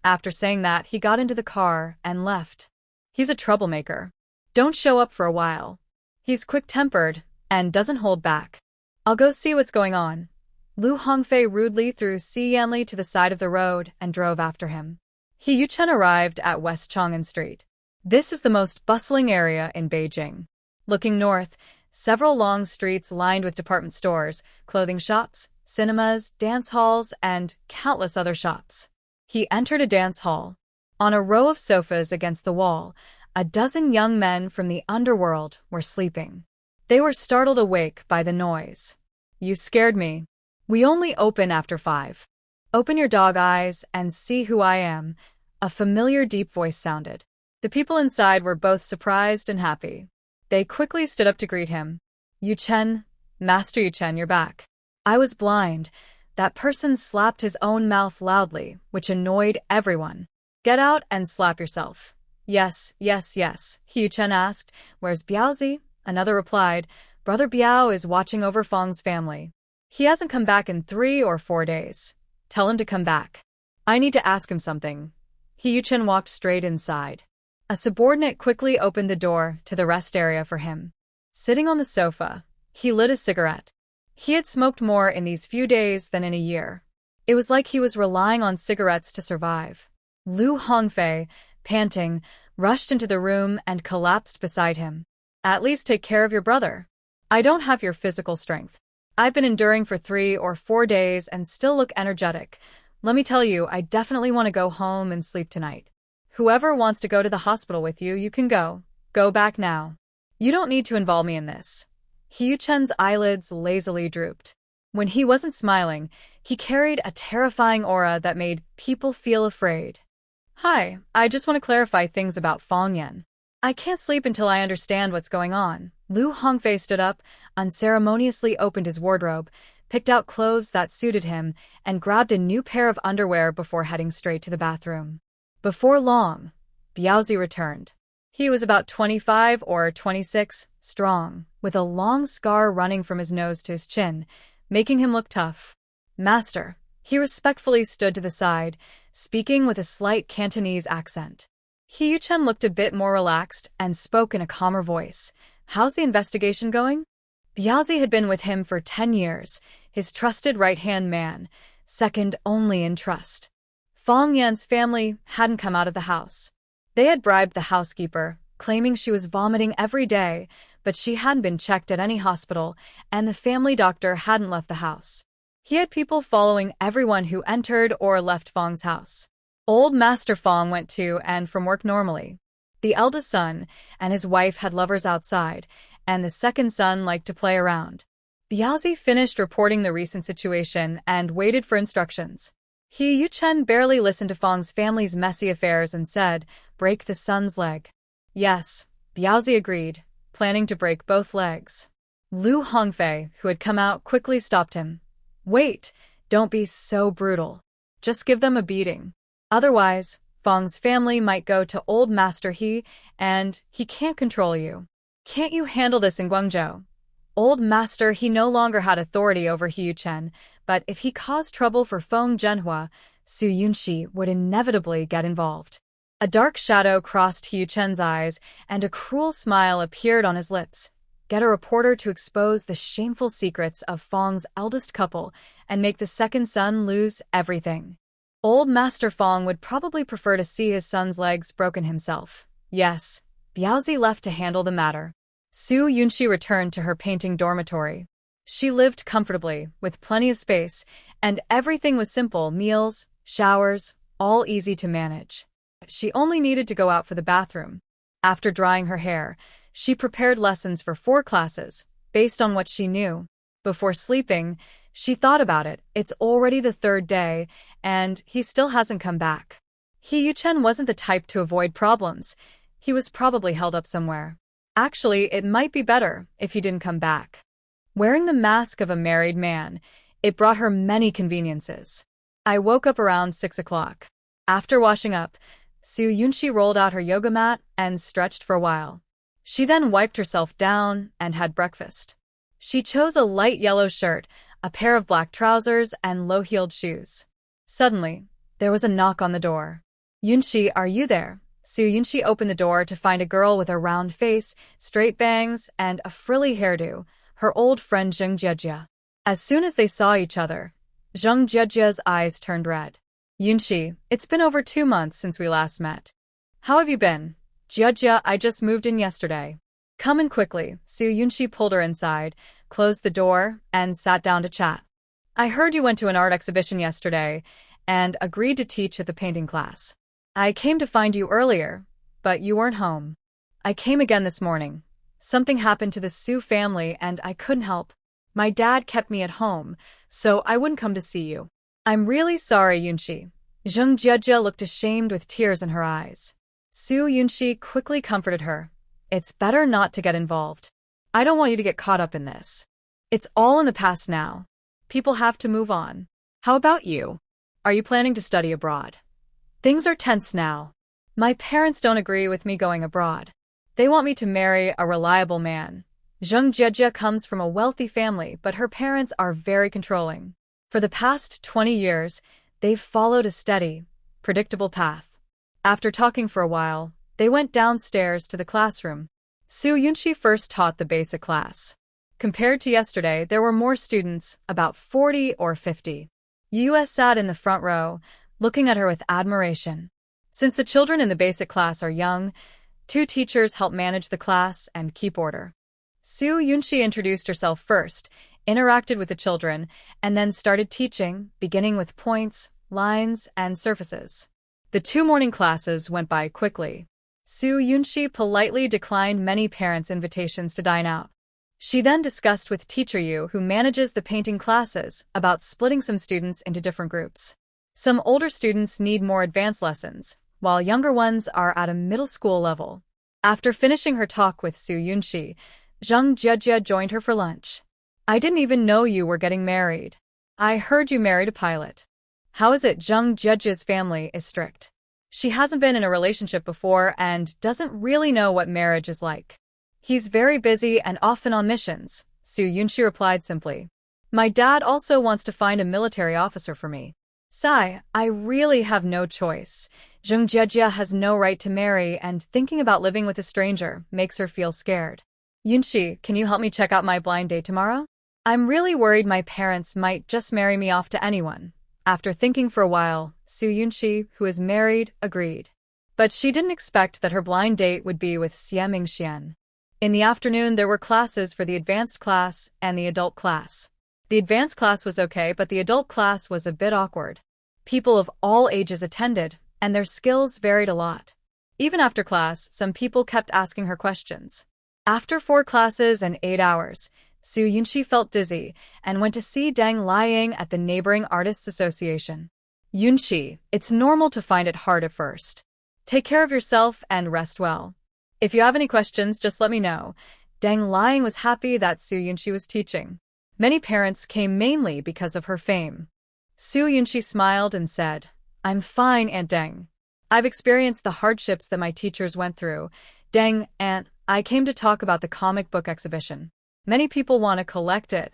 After saying that, he got into the car and left. He's a troublemaker. Don't show up for a while. He's quick-tempered and doesn't hold back. I'll go see what's going on. Lu Hongfei rudely threw Si Yanli to the side of the road and drove after him. He Yuchen arrived at West Chang'an Street. This is the most bustling area in Beijing. Looking north, several long streets lined with department stores, clothing shops, cinemas, dance halls, and countless other shops. He entered a dance hall. On a row of sofas against the wall, a dozen young men from the underworld were sleeping. They were startled awake by the noise. You scared me. We only open after 5. Open your dog eyes and see who I am. A familiar deep voice sounded. The people inside were both surprised and happy. They quickly stood up to greet him. Yuchen, Master Yuchen, you're back. I was blind. That person slapped his own mouth loudly, which annoyed everyone. Get out and slap yourself. Yes, yes, yes, He Yuchen asked. Where's Biaozi? Another replied. Brother Biao is watching over Fang's family. He hasn't come back in 3 or 4 days. Tell him to come back. I need to ask him something. He Yuchen walked straight inside. A subordinate quickly opened the door to the rest area for him. Sitting on the sofa, he lit a cigarette. He had smoked more in these few days than in a year. It was like he was relying on cigarettes to survive. Lu Hongfei, panting, rushed into the room and collapsed beside him. At least take care of your brother. I don't have your physical strength. I've been enduring for 3 or 4 days and still look energetic. Let me tell you, I definitely want to go home and sleep tonight. Whoever wants to go to the hospital with you, you can go. Go back now. You don't need to involve me in this. He Yuchen's eyelids lazily drooped. When he wasn't smiling, he carried a terrifying aura that made people feel afraid. Hi, I just want to clarify things about Fang Yan. I can't sleep until I understand what's going on. Lu Hongfei stood up, unceremoniously opened his wardrobe, picked out clothes that suited him, and grabbed a new pair of underwear before heading straight to the bathroom. Before long, Biaozi returned. He was about 25 or 26, strong, with a long scar running from his nose to his chin, making him look tough. Master, he respectfully stood to the side, speaking with a slight Cantonese accent. He Yuchen looked a bit more relaxed and spoke in a calmer voice. How's the investigation going? Biaozi had been with him for 10 years, his trusted right-hand man, second only in trust. Fang Yan's family hadn't come out of the house. They had bribed the housekeeper, claiming she was vomiting every day, but she hadn't been checked at any hospital, and the family doctor hadn't left the house. He had people following everyone who entered or left Fong's house. Old Master Fong went to and from work normally. The eldest son and his wife had lovers outside, and the second son liked to play around. Biaozi finished reporting the recent situation and waited for instructions. He Yuchen barely listened to Fong's family's messy affairs and said, "Break the son's leg." Yes, Biaozi agreed, planning to break both legs. Lu Hongfei, who had come out, quickly stopped him. "Wait, don't be so brutal. Just give them a beating. Otherwise, Fong's family might go to old Master He, and he can't control you. Can't you handle this in Guangzhou?" Old Master He no longer had authority over He Yuchen, but if he caused trouble for Feng Zhenhua, Su Yunxi would inevitably get involved. A dark shadow crossed He Yuchen's eyes, and a cruel smile appeared on his lips. Get a reporter to expose the shameful secrets of Fong's eldest couple and make the second son lose everything. Old Master Fong would probably prefer to see his son's legs broken himself. Yes, Biaozi left to handle the matter. Su Yunxi returned to her painting dormitory. She lived comfortably, with plenty of space, and everything was simple: meals, showers, all easy to manage. She only needed to go out for the bathroom. After drying her hair, she prepared lessons for 4 classes, based on what she knew. Before sleeping, she thought about it. It's already the 3rd day, and he still hasn't come back. He Yuchen wasn't the type to avoid problems. He was probably held up somewhere. Actually, it might be better if he didn't come back. Wearing the mask of a married man, it brought her many conveniences. I woke up around 6 o'clock. After washing up, Su Yunxi rolled out her yoga mat and stretched for a while. She then wiped herself down and had breakfast. She chose a light yellow shirt, a pair of black trousers, and low-heeled shoes. Suddenly, there was a knock on the door. "Yunxi, are you there?" Su Yunxi opened the door to find a girl with a round face, straight bangs, and a frilly hairdo, her old friend Zheng Jiejie. As soon as they saw each other, Zheng Jiejie's eyes turned red. "Yunxi, it's been over 2 months since we last met. How have you been?" "Jiejie, I just moved in yesterday." "Come in quickly." Su Yunxi pulled her inside, closed the door, and sat down to chat. "I heard you went to an art exhibition yesterday and agreed to teach at the painting class. I came to find you earlier, but you weren't home. I came again this morning. Something happened to the Su family and I couldn't help. My dad kept me at home, so I wouldn't come to see you." "I'm really sorry, Yunxi." Zheng Jiejie looked ashamed with tears in her eyes. Su Yunxi quickly comforted her. "It's better not to get involved. I don't want you to get caught up in this. It's all in the past now. People have to move on. How about you? Are you planning to study abroad?" "Things are tense now. My parents don't agree with me going abroad. They want me to marry a reliable man." Zheng Jiejie comes from a wealthy family, but her parents are very controlling. For the past 20 years, they've followed a steady, predictable path. After talking for a while, they went downstairs to the classroom. Su Yunxi first taught the basic class. Compared to yesterday, there were more students, about 40 or 50. Yu sat in the front row, looking at her with admiration. Since the children in the basic class are young, 2 teachers help manage the class and keep order. Su Yunxi introduced herself first, interacted with the children, and then started teaching, beginning with points, lines, and surfaces. The 2 morning classes went by quickly. Su Yunxi politely declined many parents' invitations to dine out. She then discussed with Teacher Yu, who manages the painting classes, about splitting some students into different groups. Some older students need more advanced lessons, while younger ones are at a middle school level. After finishing her talk with Su Yunxi, Zheng Jiejie joined her for lunch. "I didn't even know you were getting married. I heard you married a pilot. How is it?" Zheng Jiejie's family is strict. She hasn't been in a relationship before and doesn't really know what marriage is like. "He's very busy and often on missions," Su Yunxi replied simply. "My dad also wants to find a military officer for me. Sigh, I really have no choice. Zheng Jiejie has no right to marry, and thinking about living with a stranger makes her feel scared." "Yunxi, can you help me check out my blind date tomorrow? I'm really worried my parents might just marry me off to anyone." After thinking for a while, Su Yunxi, who is married, agreed. But she didn't expect that her blind date would be with Xie Mingxian. In the afternoon, there were classes for the advanced class and the adult class. The advanced class was okay, but the adult class was a bit awkward. People of all ages attended, and their skills varied a lot. Even after class, some people kept asking her questions. After 4 classes and 8 hours, Su Yunxi felt dizzy and went to see Deng Liang at the neighboring Artists Association. Yunxi, it's normal to find it hard at first. Take care of yourself and rest well. If you have any questions, just let me know. Deng Liang was happy that Su Yunxi was teaching. Many parents came mainly because of her fame. Su Yunxi smiled and said, "I'm fine, Aunt Deng. I've experienced the hardships that my teachers went through. Deng, Aunt, I came to talk about the comic book exhibition. Many people want to collect it.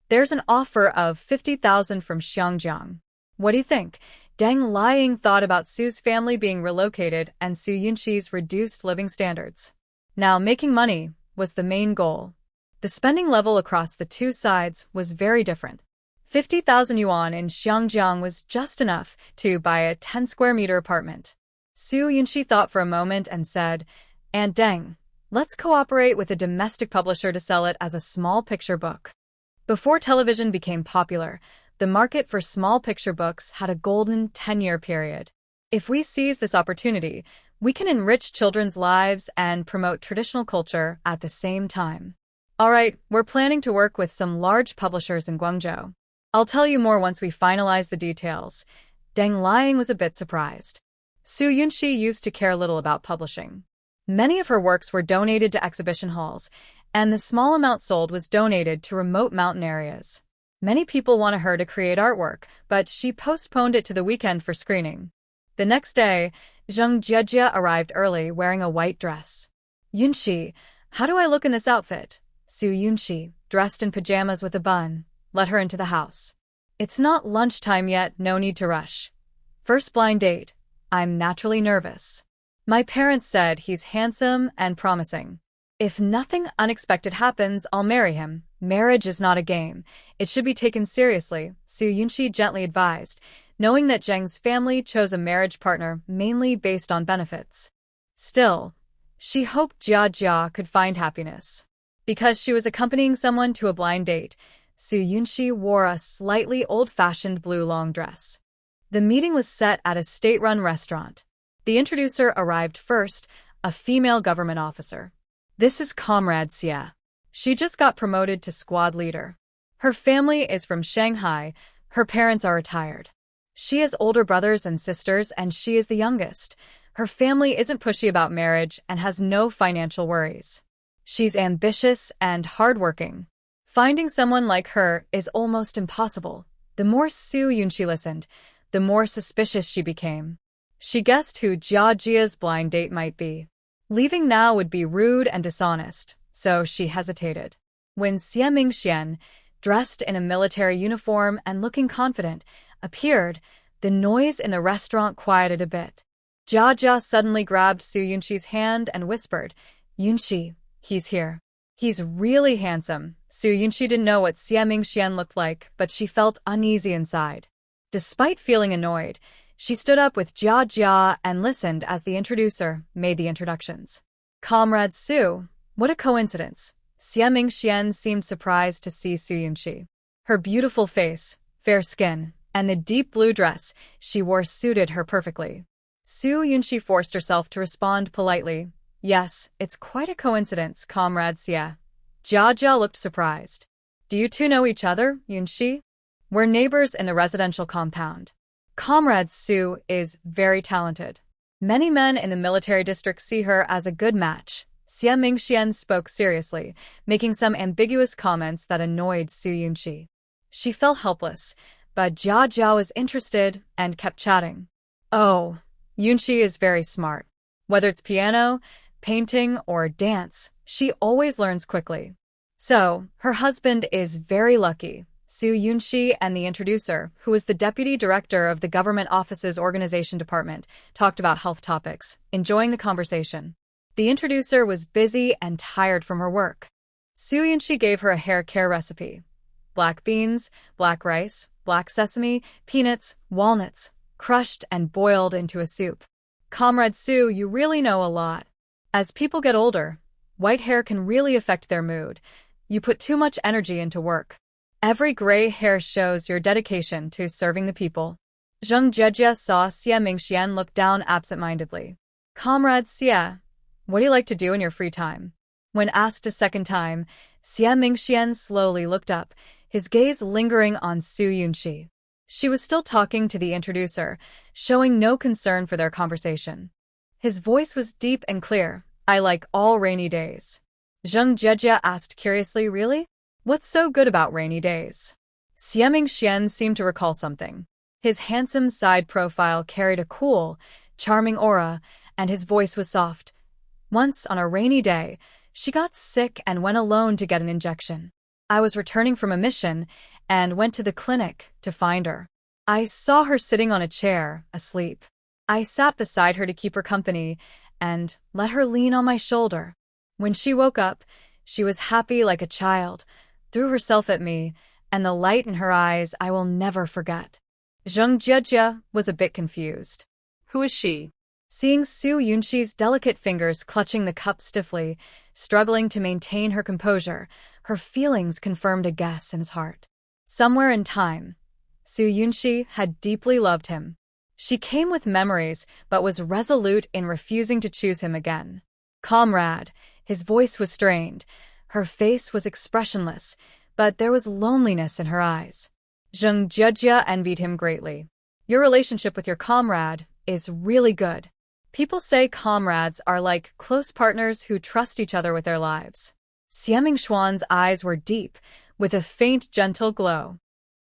There's an offer of 50,000 from Xiangjiang. What do you think?" Deng Liang thought about Su's family being relocated and Su Yunxi's reduced living standards. Now, making money was the main goal. The spending level across the two sides was very different. 50,000 yuan in Xiangjiang was just enough to buy a 10-square-meter apartment. Su Yunxi thought for a moment and said, "Aunt Deng, let's cooperate with a domestic publisher to sell it as a small picture book." Before television became popular, the market for small picture books had a golden 10-year period. If we seize this opportunity, we can enrich children's lives and promote traditional culture at the same time. All right, we're planning to work with some large publishers in Guangzhou. I'll tell you more once we finalize the details. Deng Liang was a bit surprised. Su Yunxi used to care little about publishing. Many of her works were donated to exhibition halls, and the small amount sold was donated to remote mountain areas. Many people wanted her to create artwork, but she postponed it to the weekend for screening. The next day, Zheng Jiejie arrived early wearing a white dress. "Yunxi, how do I look in this outfit?" Su Yunxi, dressed in pajamas with a bun, led her into the house. "It's not lunchtime yet, no need to rush. First blind date. I'm naturally nervous. My parents said he's handsome and promising. If nothing unexpected happens, I'll marry him. Marriage is not a game. It should be taken seriously," Su Yunxi gently advised, knowing that Zheng's family chose a marriage partner mainly based on benefits. Still, she hoped Jia could find happiness. Because she was accompanying someone to a blind date, Su Yunxi wore a slightly old-fashioned blue long dress. The meeting was set at a state-run restaurant. The introducer arrived first, a female government officer. "This is Comrade Xie. She just got promoted to squad leader. Her family is from Shanghai. Her parents are retired. She has older brothers and sisters, and she is the youngest. Her family isn't pushy about marriage and has no financial worries. She's ambitious and hardworking. Finding someone like her is almost impossible." The more Su Yunxi listened, the more suspicious she became. She guessed who Jia's blind date might be. Leaving now would be rude and dishonest, so she hesitated. When Xie Mingxian, dressed in a military uniform and looking confident, appeared, the noise in the restaurant quieted a bit. Jia suddenly grabbed Su Yunxi's hand and whispered, "Yunxi, he's here. He's really handsome." Su Yunxi didn't know what Xie Mingxian looked like, but she felt uneasy inside. Despite feeling annoyed, she stood up with Jia and listened as the introducer made the introductions. "Comrade Su, what a coincidence." Xie Mingxian seemed surprised to see Su Yunxi. Her beautiful face, fair skin, and the deep blue dress she wore suited her perfectly. Su Yunxi forced herself to respond politely. "Yes, it's quite a coincidence, Comrade Xie." Jia looked surprised. "Do you two know each other, Yunxi?" "We're neighbors in the residential compound. Comrade Su is very talented. Many men in the military district see her as a good match." Xie Mingxian spoke seriously, making some ambiguous comments that annoyed Su Yunxi. She felt helpless, but Jia was interested and kept chatting. "Oh, Yunxi is very smart. Whether it's piano, painting, or dance, she always learns quickly. So, her husband is very lucky." Su Yunxi and the introducer, who was the deputy director of the government office's organization department, talked about health topics, enjoying the conversation. The introducer was busy and tired from her work. Su Yunxi gave her a hair care recipe. Black beans, black rice, black sesame, peanuts, walnuts, crushed and boiled into a soup. "Comrade Su, you really know a lot. As people get older, white hair can really affect their mood. You put too much energy into work. Every gray hair shows your dedication to serving the people. Zheng Jejia saw Xie Mingxian look down absent-mindedly. Comrade Xie, what do you like to do in your free time? When asked a second time, Xie Mingxian slowly looked up, his gaze lingering on Su Yunxi. She was still talking to the introducer, showing no concern for their conversation. His voice was deep and clear. I like all rainy days. Zheng Jejia asked curiously, really? What's so good about rainy days? Xie Mingxian seemed to recall something. His handsome side profile carried a cool, charming aura, and his voice was soft. Once, on a rainy day, she got sick and went alone to get an injection. I was returning from a mission and went to the clinic to find her. I saw her sitting on a chair, asleep. I sat beside her to keep her company and let her lean on my shoulder. When she woke up, she was happy like a child, threw herself at me, and the light in her eyes I will never forget. Zheng Jejia was a bit confused. Who is she? Seeing Su Yunxi's delicate fingers clutching the cup stiffly, struggling to maintain her composure, her feelings confirmed a guess in his heart. Somewhere in time, Su Yunxi had deeply loved him. She came with memories, but was resolute in refusing to choose him again. Comrade, his voice was strained. Her face was expressionless, but there was loneliness in her eyes. Zheng Jejia envied him greatly. Your relationship with your comrade is really good. People say comrades are like close partners who trust each other with their lives. Xie Mingxuan's eyes were deep, with a faint, gentle glow.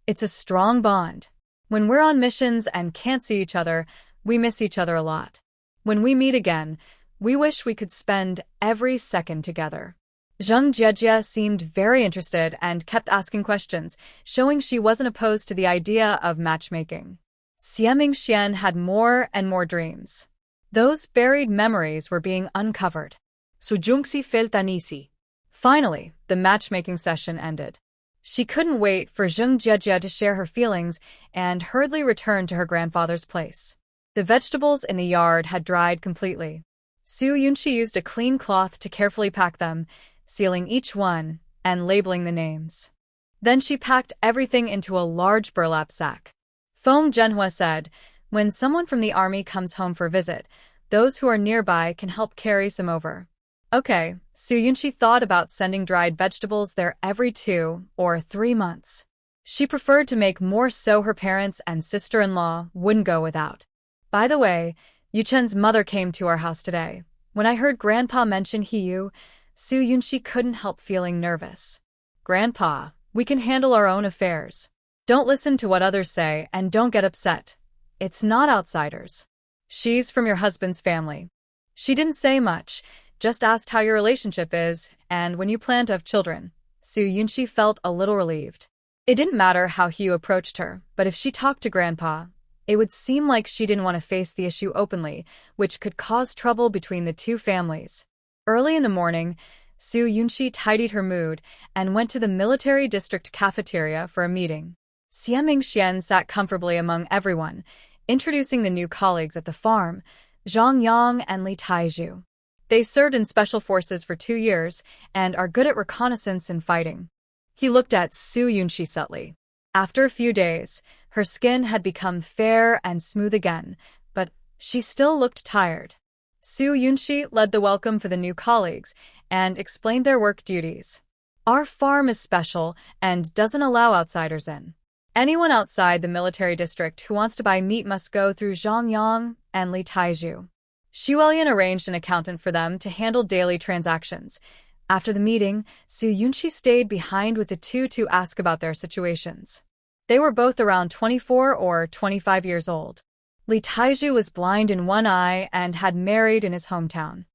It's a strong bond. When we're on missions and can't see each other, we miss each other a lot. When we meet again, we wish we could spend every second together. Zheng Jejia seemed very interested and kept asking questions, showing she wasn't opposed to the idea of matchmaking. Xie Mingxian had more and more dreams. Those buried memories were being uncovered. Su Yunxi felt uneasy. Finally, the matchmaking session ended. She couldn't wait for Zheng Jejia to share her feelings and hurriedly returned to her grandfather's place. The vegetables in the yard had dried completely. Su Yunxi used a clean cloth to carefully pack them, sealing each one and labeling the names. Then she packed everything into a large burlap sack. Feng Manhwa said, when someone from the army comes home for a visit, those who are nearby can help carry some over. Okay, Su Yunxi thought about sending dried vegetables there every 2 or 3 months. She preferred to make more so her parents and sister-in-law wouldn't go without. By the way, Yuchen's mother came to our house today. When I heard Grandpa mention Hiyu, Su Yunxi couldn't help feeling nervous. Grandpa, we can handle our own affairs. Don't listen to what others say and don't get upset. It's not outsiders. She's from your husband's family. She didn't say much, just asked how your relationship is and when you plan to have children. Su Yunxi felt a little relieved. It didn't matter how Hiyu approached her, but if she talked to Grandpa, it would seem like she didn't want to face the issue openly, which could cause trouble between the two families. Early in the morning, Su Yunxi tidied her mood and went to the military district cafeteria for a meeting. Xie Mingxian sat comfortably among everyone, introducing the new colleagues at the farm, Zhang Yang and Li Taizhu. They served in special forces for 2 years and are good at reconnaissance and fighting. He looked at Su Yunxi subtly. After a few days, her skin had become fair and smooth again, but she still looked tired. Su Yunxi led the welcome for the new colleagues and explained their work duties. Our farm is special and doesn't allow outsiders in. Anyone outside the military district who wants to buy meat must go through Zhang Yang and Li Taizhu. Xu Welian arranged an accountant for them to handle daily transactions. After the meeting, Su Yunxi stayed behind with the two to ask about their situations. They were both around 24 or 25 years old. Li Taizhu was blind in one eye and had married in his hometown.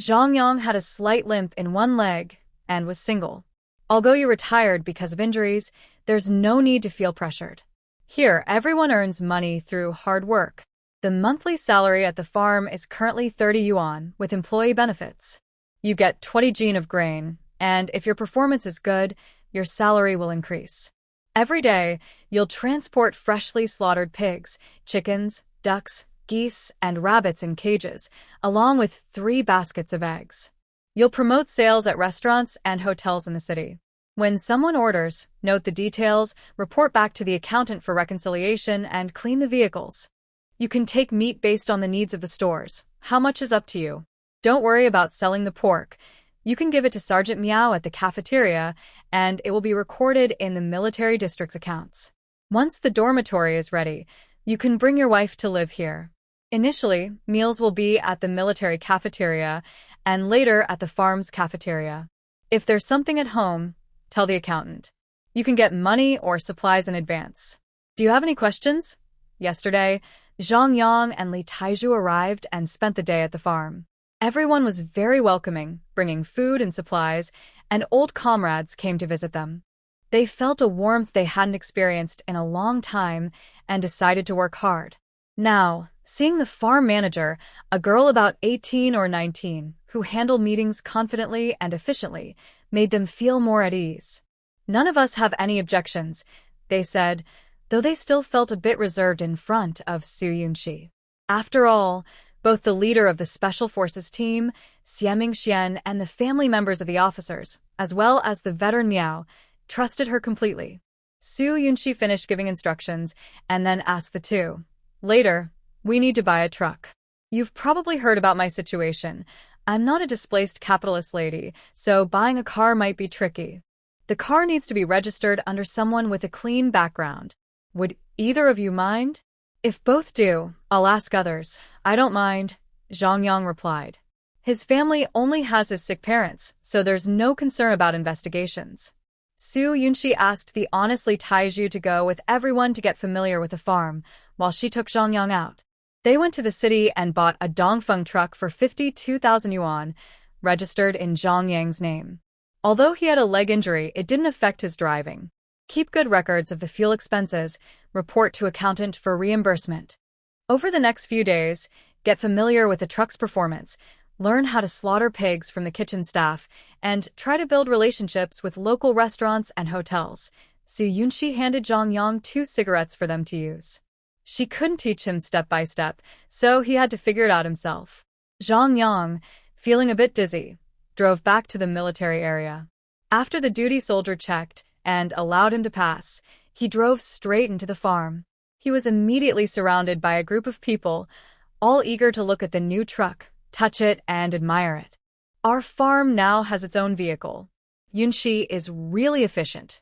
Zhang Yang had a slight limp in one leg and was single. Although you retired because of injuries, there's no need to feel pressured. Here, everyone earns money through hard work. The monthly salary at the farm is currently 30 yuan with employee benefits. You get 20 jin of grain, and if your performance is good, your salary will increase. Every day, you'll transport freshly slaughtered pigs, chickens, ducks, geese, and rabbits in cages, along with 3 baskets of eggs. You'll promote sales at restaurants and hotels in the city. When someone orders, note the details, report back to the accountant for reconciliation, and clean the vehicles. You can take meat based on the needs of the stores. How much is up to you? Don't worry about selling the pork. You can give it to Sergeant Meow at the cafeteria, and it will be recorded in the military district's accounts. Once the dormitory is ready, you can bring your wife to live here. Initially, meals will be at the military cafeteria, and later at the farm's cafeteria. If there's something at home, tell the accountant. You can get money or supplies in advance. Do you have any questions? Yesterday, Zhang Yang and Li Taizhu arrived and spent the day at the farm. Everyone was very welcoming, bringing food and supplies, and old comrades came to visit them. They felt a warmth they hadn't experienced in a long time and decided to work hard. Now, seeing the farm manager, a girl about 18 or 19, who handled meetings confidently and efficiently, made them feel more at ease. None of us have any objections, they said, though they still felt a bit reserved in front of Su Yunqi. After all, both the leader of the Special Forces team, Xiaming Xian, and the family members of the officers, as well as the veteran Miao, trusted her completely. Su Yunqi finished giving instructions and then asked the two. Later, we need to buy a truck. You've probably heard about my situation. I'm not a displaced capitalist lady, so buying a car might be tricky. The car needs to be registered under someone with a clean background. Would either of you mind? If both do, I'll ask others. I don't mind, Zhang Yang replied. His family only has his sick parents, so there's no concern about investigations. Su Yunqi asked the honest Li Taizhu to go with everyone to get familiar with the farm, while she took Zhang Yang out. They went to the city and bought a Dongfeng truck for 52,000 yuan, registered in Zhang Yang's name. Although he had a leg injury, it didn't affect his driving. Keep good records of the fuel expenses, report to accountant for reimbursement. Over the next few days, get familiar with the truck's performance, learn how to slaughter pigs from the kitchen staff, and try to build relationships with local restaurants and hotels. Su Yunqi handed Zhang Yang 2 cigarettes for them to use. She couldn't teach him step by step, so he had to figure it out himself. Zhang Yang, feeling a bit dizzy, drove back to the military area. After the duty soldier checked and allowed him to pass, he drove straight into the farm. He was immediately surrounded by a group of people, all eager to look at the new truck, touch it, and admire it. Our farm now has its own vehicle. Yunqi is really efficient.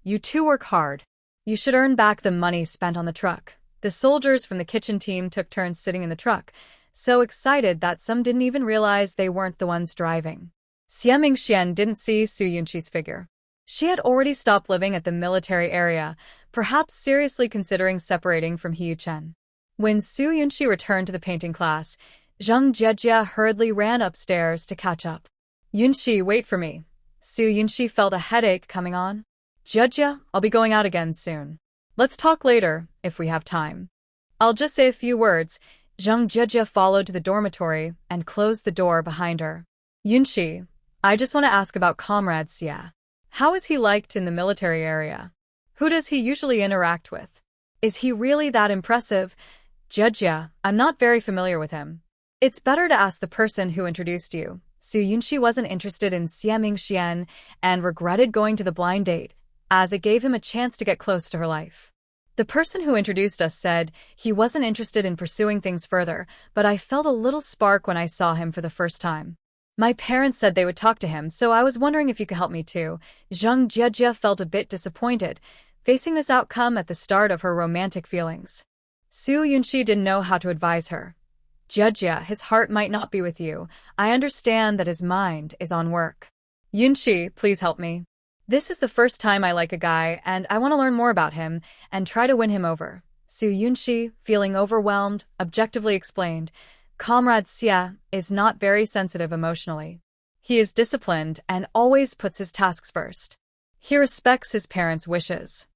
You two work hard. You should earn back the money spent on the truck. The soldiers from the kitchen team took turns sitting in the truck, so excited that some didn't even realize they weren't the ones driving. Xiaming Xian didn't see Su Yunqi's figure. She had already stopped living at the military area, perhaps seriously considering separating from Hiu Chen. When Su Yunqi returned to the painting class, Zhang Jiejie hurriedly ran upstairs to catch up. Yunqi, wait for me. Su Yunqi felt a headache coming on. Jiejie, I'll be going out again soon. Let's talk later, if we have time. I'll just say a few words. Zhang Jiejie followed to the dormitory and closed the door behind her. Yunqi, I just want to ask about Comrade Xia. How is he liked in the military area? Who does he usually interact with? Is he really that impressive? Jiejie, I'm not very familiar with him. It's better to ask the person who introduced you. Su Yunqi wasn't interested in Xiaming Xian and regretted going to the blind date, as it gave him a chance to get close to her life. The person who introduced us said he wasn't interested in pursuing things further, but I felt a little spark when I saw him for the first time. My parents said they would talk to him, so I was wondering if you could help me too. Zhang Jiejie felt a bit disappointed, facing this outcome at the start of her romantic feelings. Su Yunqi didn't know how to advise her. Jiejie, his heart might not be with you. I understand that his mind is on work. Yunqi, please help me. This is the first time I like a guy, and I want to learn more about him and try to win him over. Su Yunqi, feeling overwhelmed, objectively explained, Comrade Xia is not very sensitive emotionally. He is disciplined and always puts his tasks first. He respects his parents' wishes.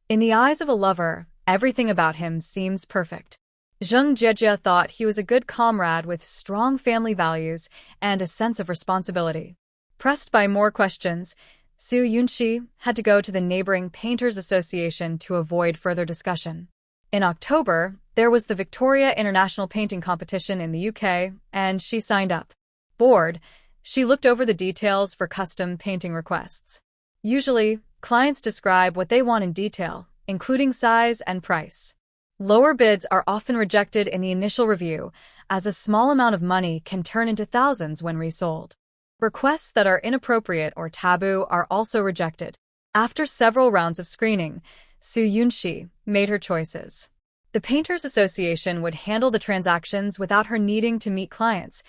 In the eyes of a lover, everything about him seems perfect. Zhang Jiejie thought he was a good comrade with strong family values and a sense of responsibility. Pressed by more questions, Su Yunqi had to go to the neighboring Painters Association to avoid further discussion. In October, there was the Victoria International Painting Competition in the UK, and she signed up. Bored, she looked over the details for custom painting requests. Usually, clients describe what they want in detail, including size and price. Lower bids are often rejected in the initial review, as a small amount of money can turn into thousands when resold. Requests that are inappropriate or taboo are also rejected. After several rounds of screening, Soo Yoon-shi made her choices. The Painters Association would handle the transactions without her needing to meet clients,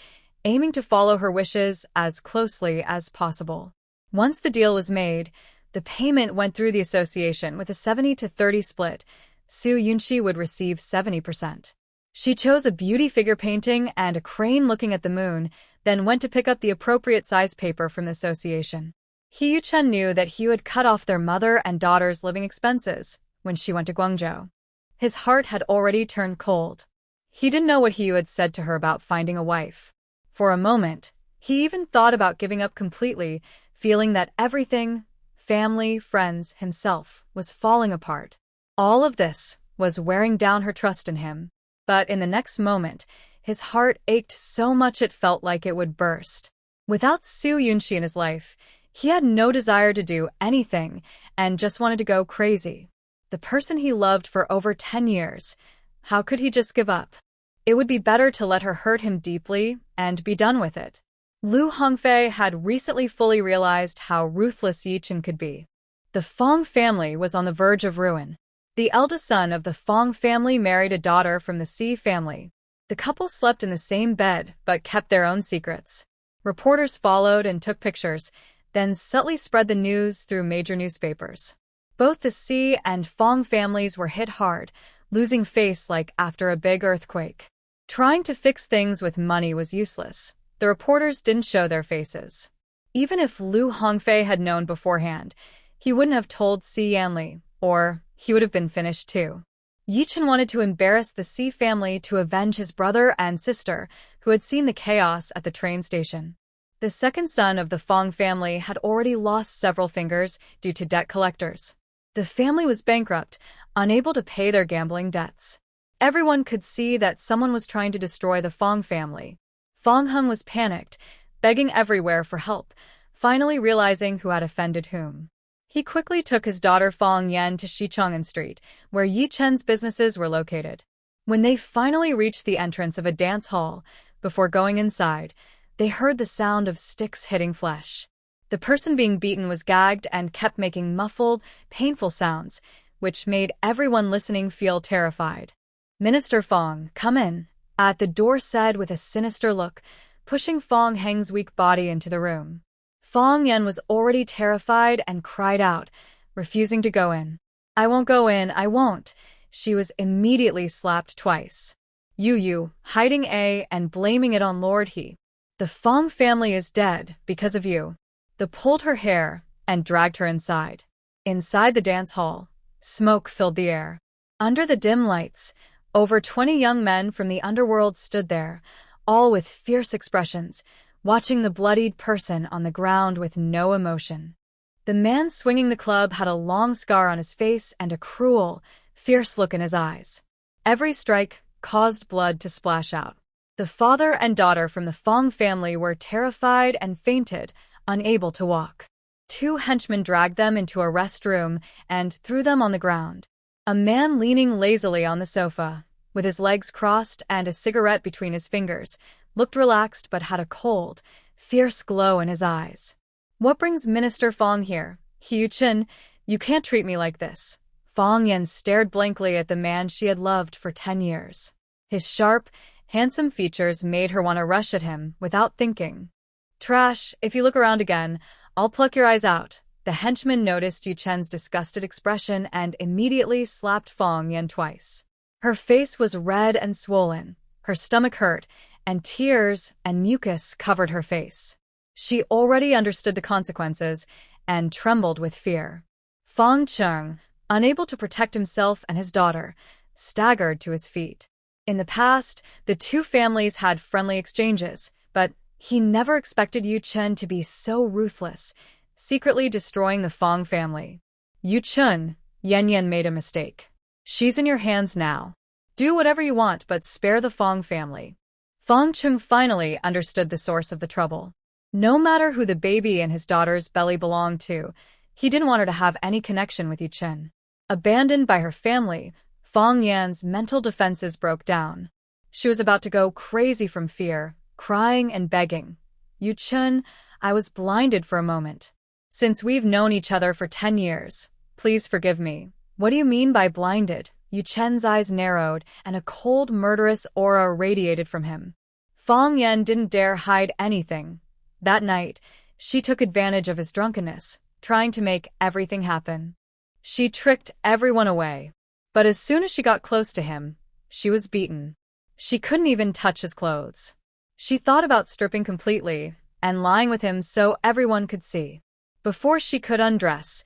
aiming to follow her wishes as closely as possible. Once the deal was made, the payment went through the association with a 70-30 split. Soo Yoon-shi would receive 70%. She chose a beauty figure painting and a crane looking at the moon, then went to pick up the appropriate size paper from the association. Hee Yoo-chun knew that he would cut off their mother and daughter's living expenses when she went to Guangzhou. His heart had already turned cold. He didn't know what Hee Yoo had said to her about finding a wife. For a moment, he even thought about giving up completely, feeling that everything, family, friends, himself, was falling apart. All of this was wearing down her trust in him. But in the next moment, his heart ached so much it felt like it would burst. Without Soo Yoon-shi in his life, he had no desire to do anything and just wanted to go crazy. The person he loved for over 10 years, how could he just give up? It would be better to let her hurt him deeply and be done with it. Lu Hongfei had recently fully realized how ruthless Yi-chun could be. The Fong family was on the verge of ruin. The eldest son of the Fong family married a daughter from the Si family. The couple slept in the same bed but kept their own secrets. Reporters followed and took pictures, then subtly spread the news through major newspapers. Both the Si and Fong families were hit hard, losing face like after a big earthquake. Trying to fix things with money was useless. The reporters didn't show their faces. Even if Lu Hongfei had known beforehand, he wouldn't have told Si Yanli, or he would have been finished too. Yi-chun wanted to embarrass the Si family to avenge his brother and sister, who had seen the chaos at the train station. The second son of the Fong family had already lost several fingers due to debt collectors. The family was bankrupt, unable to pay their gambling debts. Everyone could see that someone was trying to destroy the Fong family. Fong Hung was panicked, begging everywhere for help, finally realizing who had offended whom. He quickly took his daughter Fong Yan to Shichongan Street, where Yi Chen's businesses were located. When they finally reached the entrance of a dance hall, before going inside, they heard the sound of sticks hitting flesh. The person being beaten was gagged and kept making muffled, painful sounds, which made everyone listening feel terrified. "Minister Fong, come in," at the door said with a sinister look, pushing Fong Heng's weak body into the room. Fong Yan was already terrified and cried out, refusing to go in. "I won't go in, I won't." She was immediately slapped twice. Yu, hiding and blaming it on Lord He. "The Fong family is dead because of you." They pulled her hair and dragged her inside. Inside the dance hall, smoke filled the air. Under the dim lights, over 20 young men from the underworld stood there, all with fierce expressions, watching the bloodied person on the ground with no emotion. The man swinging the club had a long scar on his face and a cruel, fierce look in his eyes. Every strike caused blood to splash out. The father and daughter from the Fong family were terrified and fainted, unable to walk. 2 henchmen dragged them into a restroom and threw them on the ground. A man leaning lazily on the sofa, with his legs crossed and a cigarette between his fingers, looked relaxed but had a cold, fierce glow in his eyes. "What brings Minister Fong here? Hee Yoo-chun, you can't treat me like this." Fong Yan stared blankly at the man she had loved for 10 years. His sharp, handsome features made her want to rush at him without thinking. "Trash, if you look around again, I'll pluck your eyes out." The henchman noticed Yu Chen's disgusted expression and immediately slapped Fong Yan twice. Her face was red and swollen, her stomach hurt, and tears and mucus covered her face. She already understood the consequences and trembled with fear. Fong Chung, unable to protect himself and his daughter, staggered to his feet. In the past, the two families had friendly exchanges, but he never expected Yu Chen to be so ruthless, secretly destroying the Fong family. "Yu Chun, Yan Yan made a mistake. She's in your hands now. Do whatever you want, but spare the Fong family." Fong Chung finally understood the source of the trouble. No matter who the baby in his daughter's belly belonged to, He didn't want her to have any connection with Yu Chen. Abandoned by her family, Fong Yan's mental defenses broke down. She was about to go crazy from fear, crying and begging. Yu Chen, I was blinded for a moment. Since we've known each other for 10 years, please forgive me. What do you mean by blinded? Yu Chen's eyes narrowed, and a cold, murderous aura radiated from him. Fong Yan didn't dare hide anything. That night, she took advantage of his drunkenness, trying to make everything happen. She tricked everyone away. But as soon as she got close to him, she was beaten. She couldn't even touch his clothes. She thought about stripping completely and lying with him so everyone could see. Before she could undress,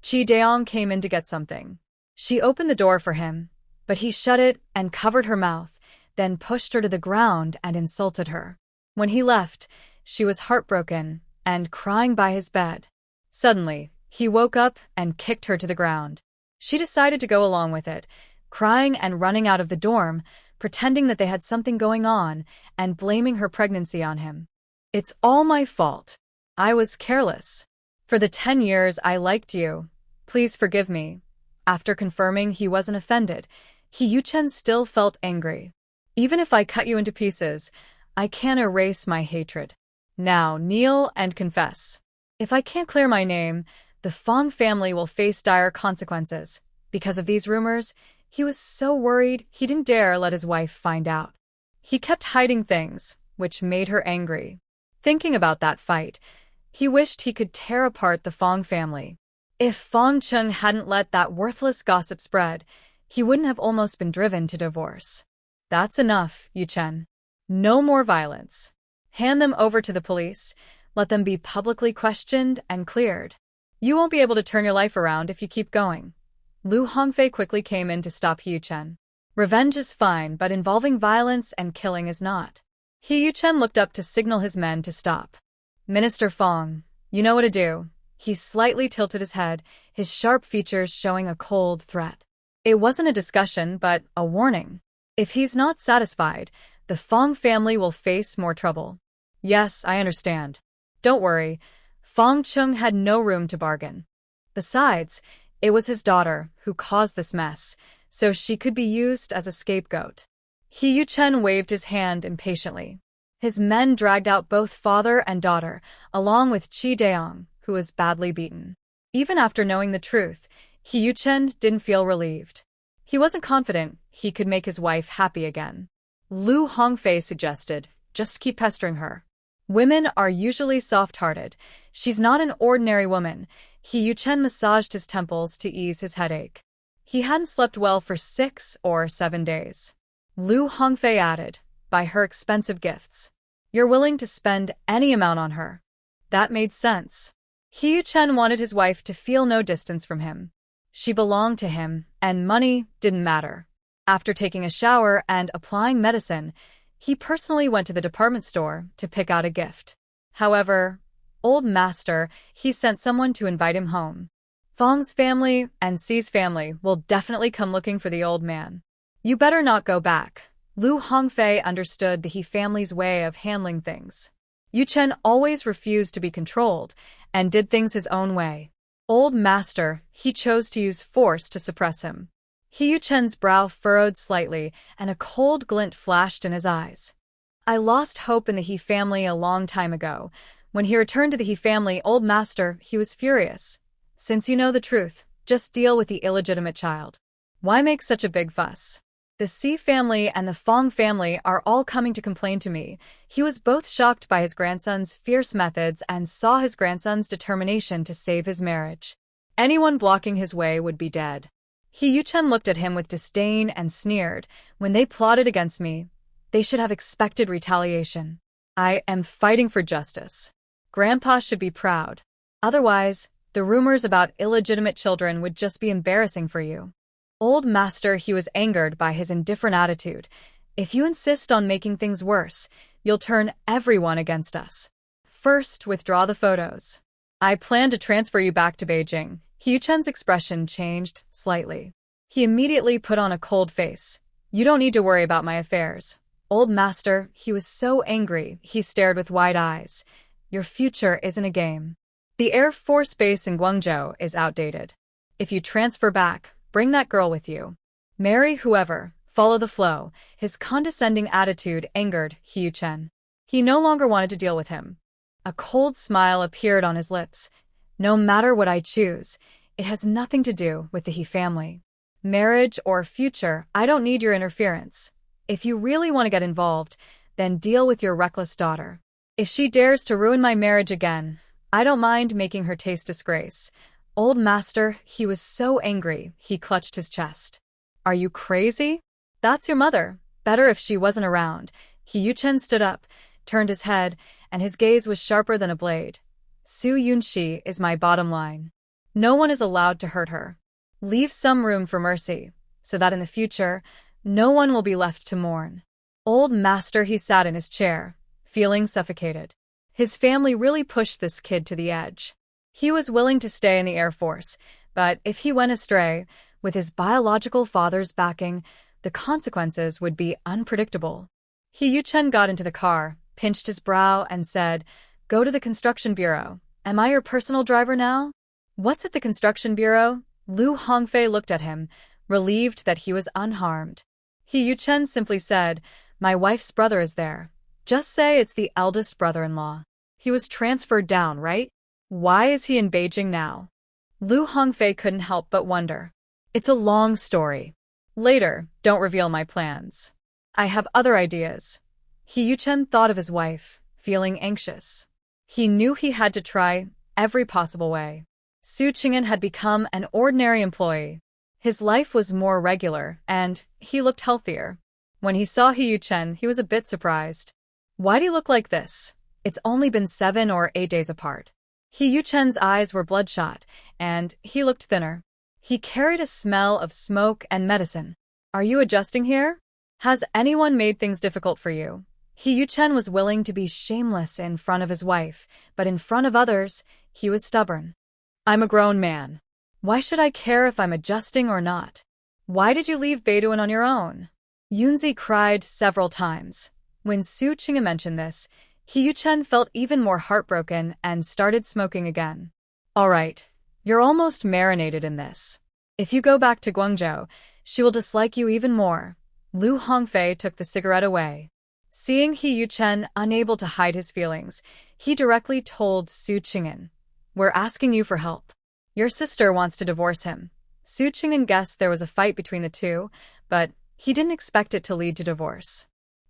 Chi Daong came in to get something. She opened the door for him, but he shut it and covered her mouth, then pushed her to the ground and insulted her. When he left, she was heartbroken and crying by his bed. Suddenly, he woke up and kicked her to the ground. She decided to go along with it, crying and running out of the dorm, pretending that they had something going on and blaming her pregnancy on him. It's all my fault. I was careless. For the 10 years I liked you. Please forgive me. After confirming he wasn't offended, Yu Chen still felt angry. Even if I cut you into pieces, I can't erase my hatred. Now kneel and confess. If I can't clear my name, the Fong family will face dire consequences. Because of these rumors, he was so worried he didn't dare let his wife find out. He kept hiding things, which made her angry. Thinking about that fight, he wished he could tear apart the Fong family. If Fong Chung hadn't let that worthless gossip spread, he wouldn't have almost been driven to divorce. That's enough, Yu Chen. No more violence. Hand them over to the police, let them be publicly questioned and cleared. You won't be able to turn your life around if you keep going. Lu Hongfei quickly came in to stop Yu Chen. Revenge is fine, but involving violence and killing is not. Yu Chen looked up to signal his men to stop. Minister Fong, you know what to do. He slightly tilted his head, his sharp features showing a cold threat. It wasn't a discussion, but a warning. If he's not satisfied, the Fong family will face more trouble. Yes, I understand. Don't worry. Fong Chung had no room to bargain. Besides, it was his daughter who caused this mess, so she could be used as a scapegoat. Yu Chen waved his hand impatiently. His men dragged out both father and daughter, along with Chi Daong, who was badly beaten. Even after knowing the truth, Yu Chen didn't feel relieved. He wasn't confident he could make his wife happy again. Lu Hongfei suggested, just keep pestering her. Women are usually soft-hearted. She's not an ordinary woman. Yu Chen massaged his temples to ease his headache. He hadn't slept well for 6 or 7 days. Lu Hongfei added, buy her expensive gifts. You're willing to spend any amount on her. That made sense. Yu Chen wanted his wife to feel no distance from him. She belonged to him, and money didn't matter. After taking a shower and applying medicine, he personally went to the department store to pick out a gift. However, old master, he sent someone to invite him home. Fong's family and Xi's family will definitely come looking for the old man. You better not go back. Lu Hongfei understood the He family's way of handling things. Yu Chen always refused to be controlled and did things his own way. Old master, he chose to use force to suppress him. Yu Chen's brow furrowed slightly, and a cold glint flashed in his eyes. I lost hope in the He family a long time ago. When he returned to the He family, old master, he was furious. Since you know the truth, just deal with the illegitimate child. Why make such a big fuss? The Xi family and the Fong family are all coming to complain to me. He was both shocked by his grandson's fierce methods and saw his grandson's determination to save his marriage. Anyone blocking his way would be dead. Yu Chen looked at him with disdain and sneered. When they plotted against me, they should have expected retaliation. I am fighting for justice. Grandpa should be proud. Otherwise, the rumors about illegitimate children would just be embarrassing for you. Old master, he was angered by his indifferent attitude. If you insist on making things worse, you'll turn everyone against us. First, withdraw the photos. I plan to transfer you back to Beijing. Yu Chen's expression changed slightly. He immediately put on a cold face. You don't need to worry about my affairs. Old master, he was so angry, he stared with wide eyes. Your future isn't a game. The Air Force Base in Guangzhou is outdated. If you transfer back, bring that girl with you. Marry whoever, follow the flow. His condescending attitude angered He Yuchen. He no longer wanted to deal with him. A cold smile appeared on his lips. No matter what I choose, it has nothing to do with the He family. Marriage or future, I don't need your interference. If you really want to get involved, then deal with your reckless daughter. If she dares to ruin my marriage again, I don't mind making her taste disgrace. Old master, he was so angry, he clutched his chest. Are you crazy? That's your mother. Better if she wasn't around. He Yuchen stood up, turned his head, and his gaze was sharper than a blade. Su Yunxi is my bottom line. No one is allowed to hurt her. Leave some room for mercy, so that in the future, no one will be left to mourn. Old master, he sat in his chair, feeling suffocated. His family really pushed this kid to the edge. He was willing to stay in the Air Force, but if he went astray, with his biological father's backing, the consequences would be unpredictable. He Yuchen got into the car, pinched his brow, and said, "Go to the construction bureau. Am I your personal driver now?" "What's at the construction bureau?" Lu Hongfei looked at him, relieved that he was unharmed. He Yuchen simply said, "My wife's brother is there. Just say it's the eldest brother-in-law. He was transferred down, right? Why is he in Beijing now?" Lu Hongfei couldn't help but wonder. "It's a long story. Later, don't reveal my plans. I have other ideas." He Yuchen thought of his wife, feeling anxious. He knew he had to try every possible way. Su Qing'an had become an ordinary employee. His life was more regular, and he looked healthier. When he saw He Yuchen, he was a bit surprised. "Why'd he look like this? It's only been 7 or 8 days apart." He Yuchen's eyes were bloodshot, and he looked thinner. He carried a smell of smoke and medicine. "Are you adjusting here? Has anyone made things difficult for you?" He Yuchen was willing to be shameless in front of his wife, but in front of others, he was stubborn. "I'm a grown man. Why should I care if I'm adjusting or not? Why did you leave Beidouin on your own?" Yunzi cried several times. When Su Qing'an mentioned this, He Yuchen felt even more heartbroken and started smoking again. "All right, you're almost marinated in this. If you go back to Guangzhou, she will dislike you even more." Lu Hongfei took the cigarette away. Seeing He Yuchen unable to hide his feelings, he directly told Su Qing'an, "We're asking you for help. Your sister wants to divorce him." Su Qing'an guessed there was a fight between the two, but he didn't expect it to lead to divorce.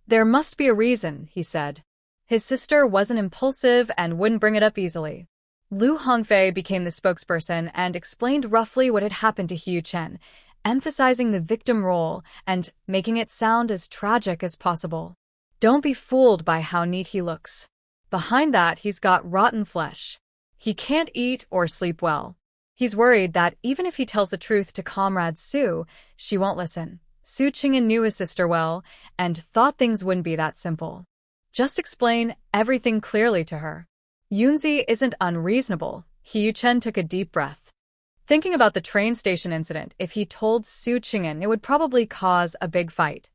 "There must be a reason," he said. His sister wasn't impulsive and wouldn't bring it up easily. Lu Hongfei became the spokesperson and explained roughly what had happened to He Yuchen, emphasizing the victim role and making it sound as tragic as possible. "Don't be fooled by how neat he looks. Behind that, he's got rotten flesh. He can't eat or sleep well. He's worried that even if he tells the truth to Comrade Su, she won't listen." Su Qing'an knew his sister well and thought things wouldn't be that simple. Just explain everything clearly to her. Yunzi isn't unreasonable. He Yuchen took a deep breath. Thinking about the train station incident, if he told Su Qing'an, it would probably cause a big fight.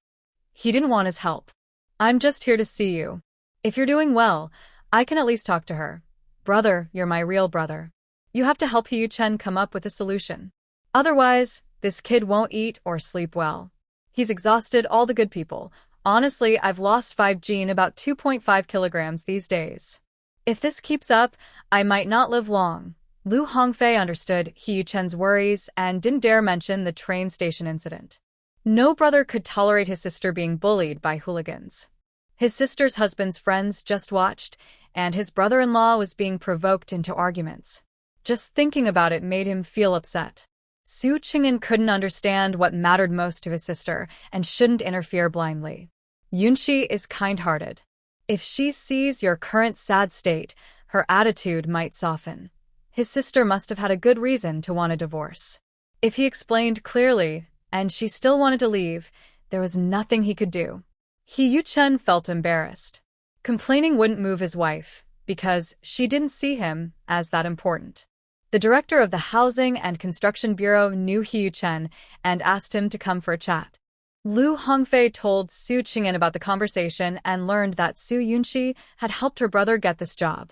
He didn't want his help. "I'm just here to see you. If you're doing well, I can at least talk to her. Brother, you're my real brother. You have to help He Yuchen come up with a solution. Otherwise, this kid won't eat or sleep well. He's exhausted all the good people. Honestly, I've lost 5 gene, about 2.5 kilograms these days. If this keeps up, I might not live long." Lu Hongfei understood He Yuchen's worries and didn't dare mention the train station incident. No brother could tolerate his sister being bullied by hooligans. His sister's husband's friends just watched, and his brother-in-law was being provoked into arguments. Just thinking about it made him feel upset. Su Qing'an couldn't understand what mattered most to his sister and shouldn't interfere blindly. Yunxi is kind-hearted. If she sees your current sad state, her attitude might soften. His sister must have had a good reason to want a divorce. If he explained clearly, and she still wanted to leave, there was nothing he could do. He Yuchen felt embarrassed. Complaining wouldn't move his wife, because she didn't see him as that important. The director of the Housing and Construction Bureau knew He Yuchen and asked him to come for a chat. Lu Hongfei told Su Qing'an about the conversation and learned that Su Yunxi had helped her brother get this job.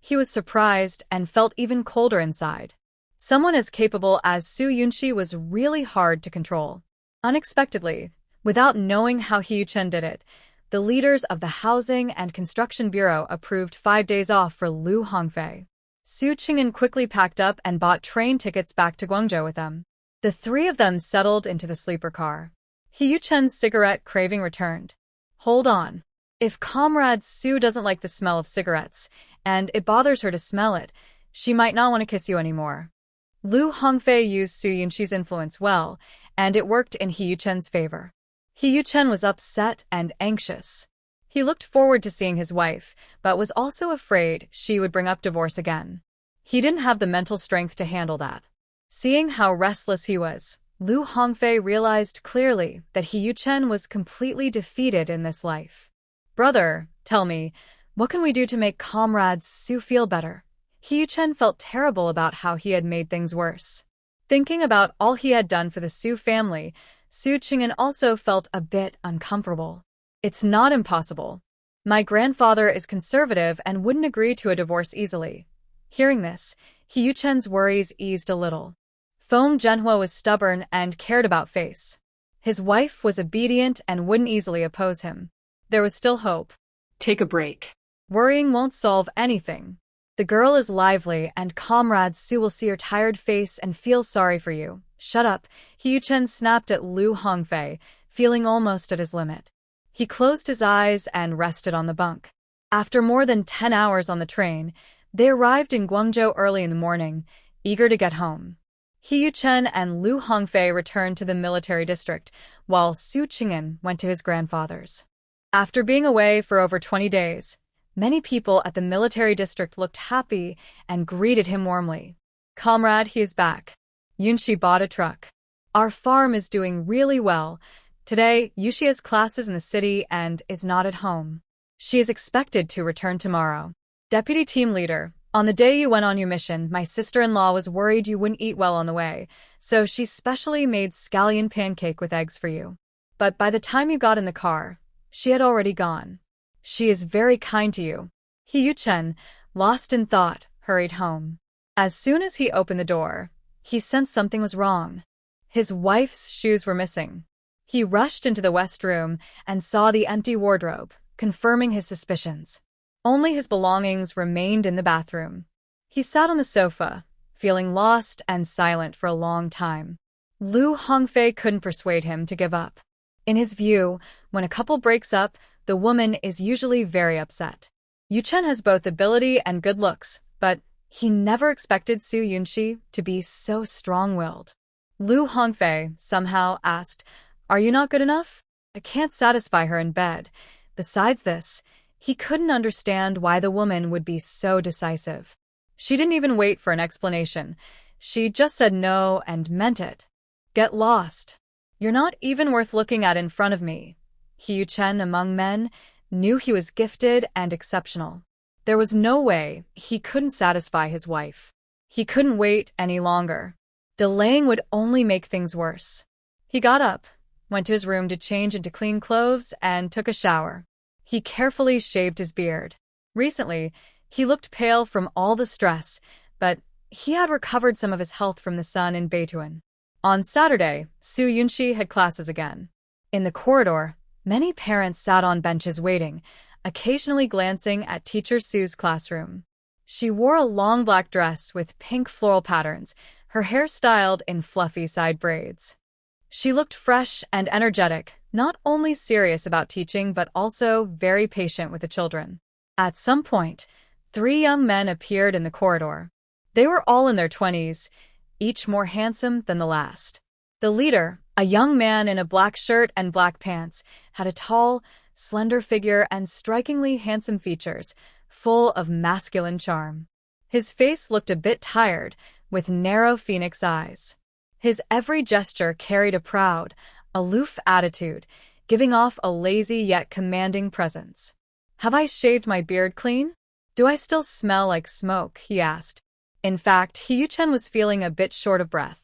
He was surprised and felt even colder inside. Someone as capable as Soo Yoon-shi was really hard to control. Unexpectedly, without knowing how Hee Yu-chen did it, the leaders of the Housing and Construction Bureau approved 5 days off for Lu Hongfei. Soo Ching-in quickly packed up and bought train tickets back to Guangzhou with them. The three of them settled into the sleeper car. Hee Yu-chen's cigarette craving returned. Hold on. If Comrade Soo doesn't like the smell of cigarettes, and it bothers her to smell it, she might not want to kiss you anymore. Lu Hongfei used Soo Yoon-shi's influence well, and it worked in Hee Yu-chen's favor. Hee Yu-chen was upset and anxious. He looked forward to seeing his wife, but was also afraid she would bring up divorce again. He didn't have the mental strength to handle that. Seeing how restless he was, Lu Hongfei realized clearly that Hee Yu-chen was completely defeated in this life. Brother, tell me, what can we do to make Comrade Soo feel better? Hee Yu-chen felt terrible about how he had made things worse. Thinking about all he had done for the Soo family, Soo Ching-in also felt a bit uncomfortable. It's not impossible. My grandfather is conservative and wouldn't agree to a divorce easily. Hearing this, Hee Yu-chen's worries eased a little. Foam Manhwa was stubborn and cared about face. His wife was obedient and wouldn't easily oppose him. There was still hope. Take a break. Worrying won't solve anything. The girl is lively, and Comrade Soo will see your tired face and feel sorry for you. Shut up, Hee Yu-chen snapped at Lu Hongfei, feeling almost at his limit. He closed his eyes and rested on the bunk. After more than 10 hours on the train, they arrived in Guangzhou early in the morning, eager to get home. Hee Yu-chen and Lu Hongfei returned to the military district, while Soo Ching-in went to his grandfather's. After being away for over 20 days, many people at the military district looked happy and greeted him warmly. Comrade, he is back. Yoon-shi bought a truck. Our farm is doing really well. Today, Yushi has classes in the city and is not at home. She is expected to return tomorrow. Deputy team leader, on the day you went on your mission, my sister-in-law was worried you wouldn't eat well on the way, so she specially made scallion pancake with eggs for you. But by the time you got in the car, she had already gone. She is very kind to you. Hee Yu-chen, lost in thought, hurried home. As soon as he opened the door, he sensed something was wrong. His wife's shoes were missing. He rushed into the west room and saw the empty wardrobe, confirming his suspicions. Only his belongings remained in the bathroom. He sat on the sofa, feeling lost and silent for a long time. Lu Hongfei couldn't persuade him to give up. In his view, when a couple breaks up, the woman is usually very upset. Yu-chen has both ability and good looks, but he never expected Soo Yoon-shi to be so strong-willed. Lu Hongfei somehow asked, "Are you not good enough? I can't satisfy her in bed." Besides this, he couldn't understand why the woman would be so decisive. She didn't even wait for an explanation. She just said no and meant it. Get lost. You're not even worth looking at in front of me. Hee Yu-chen, among men, knew he was gifted and exceptional. There was no way he couldn't satisfy his wife. He couldn't wait any longer. Delaying would only make things worse. He got up, went to his room to change into clean clothes, and took a shower. He carefully shaved his beard. Recently, he looked pale from all the stress, but he had recovered some of his health from the sun in Beituan. On Saturday, Soo Yoon-shi had classes again. In the corridor, many parents sat on benches waiting, occasionally glancing at teacher Soo's classroom. She wore a long black dress with pink floral patterns, her hair styled in fluffy side braids. She looked fresh and energetic, not only serious about teaching but also very patient with the children. At some point, 3 young men appeared in the corridor. They were all in their 20s, each more handsome than the last. The leader, a young man in a black shirt and black pants, had a tall, slender figure and strikingly handsome features, full of masculine charm. His face looked a bit tired, with narrow phoenix eyes. His every gesture carried a proud, aloof attitude, giving off a lazy yet commanding presence. "Have I shaved my beard clean? Do I still smell like smoke?" he asked. In fact, Hee Yu-chen was feeling a bit short of breath.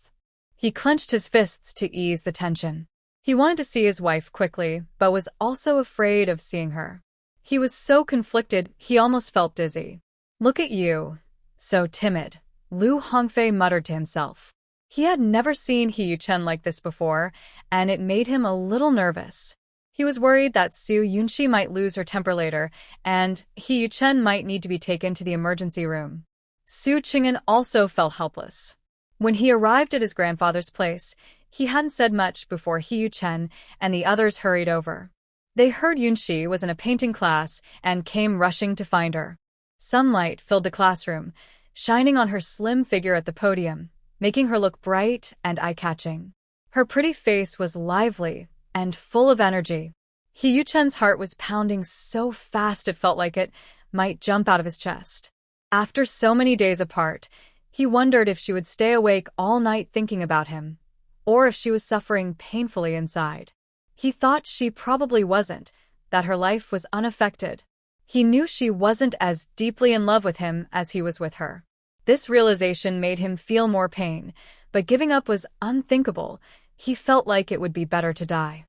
He clenched his fists to ease the tension. He wanted to see his wife quickly, but was also afraid of seeing her. He was so conflicted, he almost felt dizzy. Look at you. So timid, Lu Hongfei muttered to himself. He had never seen He Yuchen like this before, and it made him a little nervous. He was worried that Su Yunxi might lose her temper later, and He Yuchen might need to be taken to the emergency room. Su Qing'an also felt helpless. When he arrived at his grandfather's place, he hadn't said much before He Yuchen and the others hurried over. They heard Yunxi was in a painting class and came rushing to find her. Sunlight filled the classroom, shining on her slim figure at the podium, making her look bright and eye-catching. Her pretty face was lively and full of energy. He Yuchen's heart was pounding so fast it felt like it might jump out of his chest. After so many days apart, he wondered if she would stay awake all night thinking about him, or if she was suffering painfully inside. He thought she probably wasn't, that her life was unaffected. He knew she wasn't as deeply in love with him as he was with her. This realization made him feel more pain, but giving up was unthinkable. He felt like it would be better to die.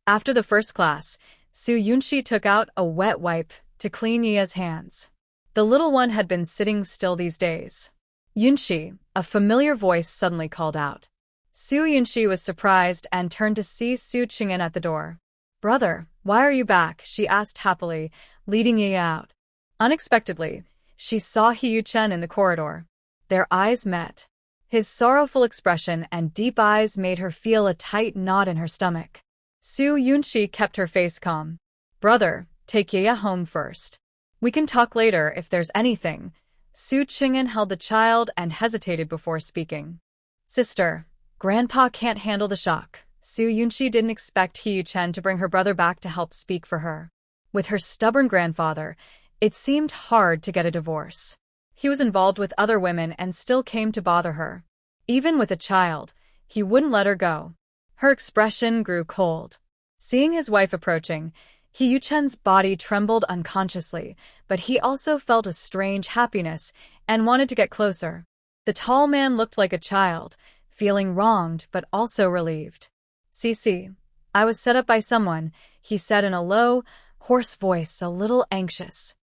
After the first class, Su Yunxi took out a wet wipe to clean Yia's hands. The little one had been sitting still these days. Yunxi, a familiar voice suddenly called out. Su Yunxi was surprised and turned to see Su Qing'an at the door. "Brother, why are you back?" she asked happily, leading Yia out. Unexpectedly, she saw He Yuchen in the corridor. Their eyes met. His sorrowful expression and deep eyes made her feel a tight knot in her stomach. Su Yunxi kept her face calm. "Brother, take Yia home first. We can talk later if there's anything." Su Qing'an held the child and hesitated before speaking. "Sister, Grandpa can't handle the shock." Su Yunxi didn't expect He Yuchen to bring her brother back to help speak for her. With her stubborn grandfather, it seemed hard to get a divorce. He was involved with other women and still came to bother her. Even with a child, he wouldn't let her go. Her expression grew cold. Seeing his wife approaching, He Yuchen's body trembled unconsciously, but he also felt a strange happiness and wanted to get closer. The tall man looked like a child, feeling wronged but also relieved. "Cece, I was set up by someone," he said in a low, hoarse voice, a little anxious.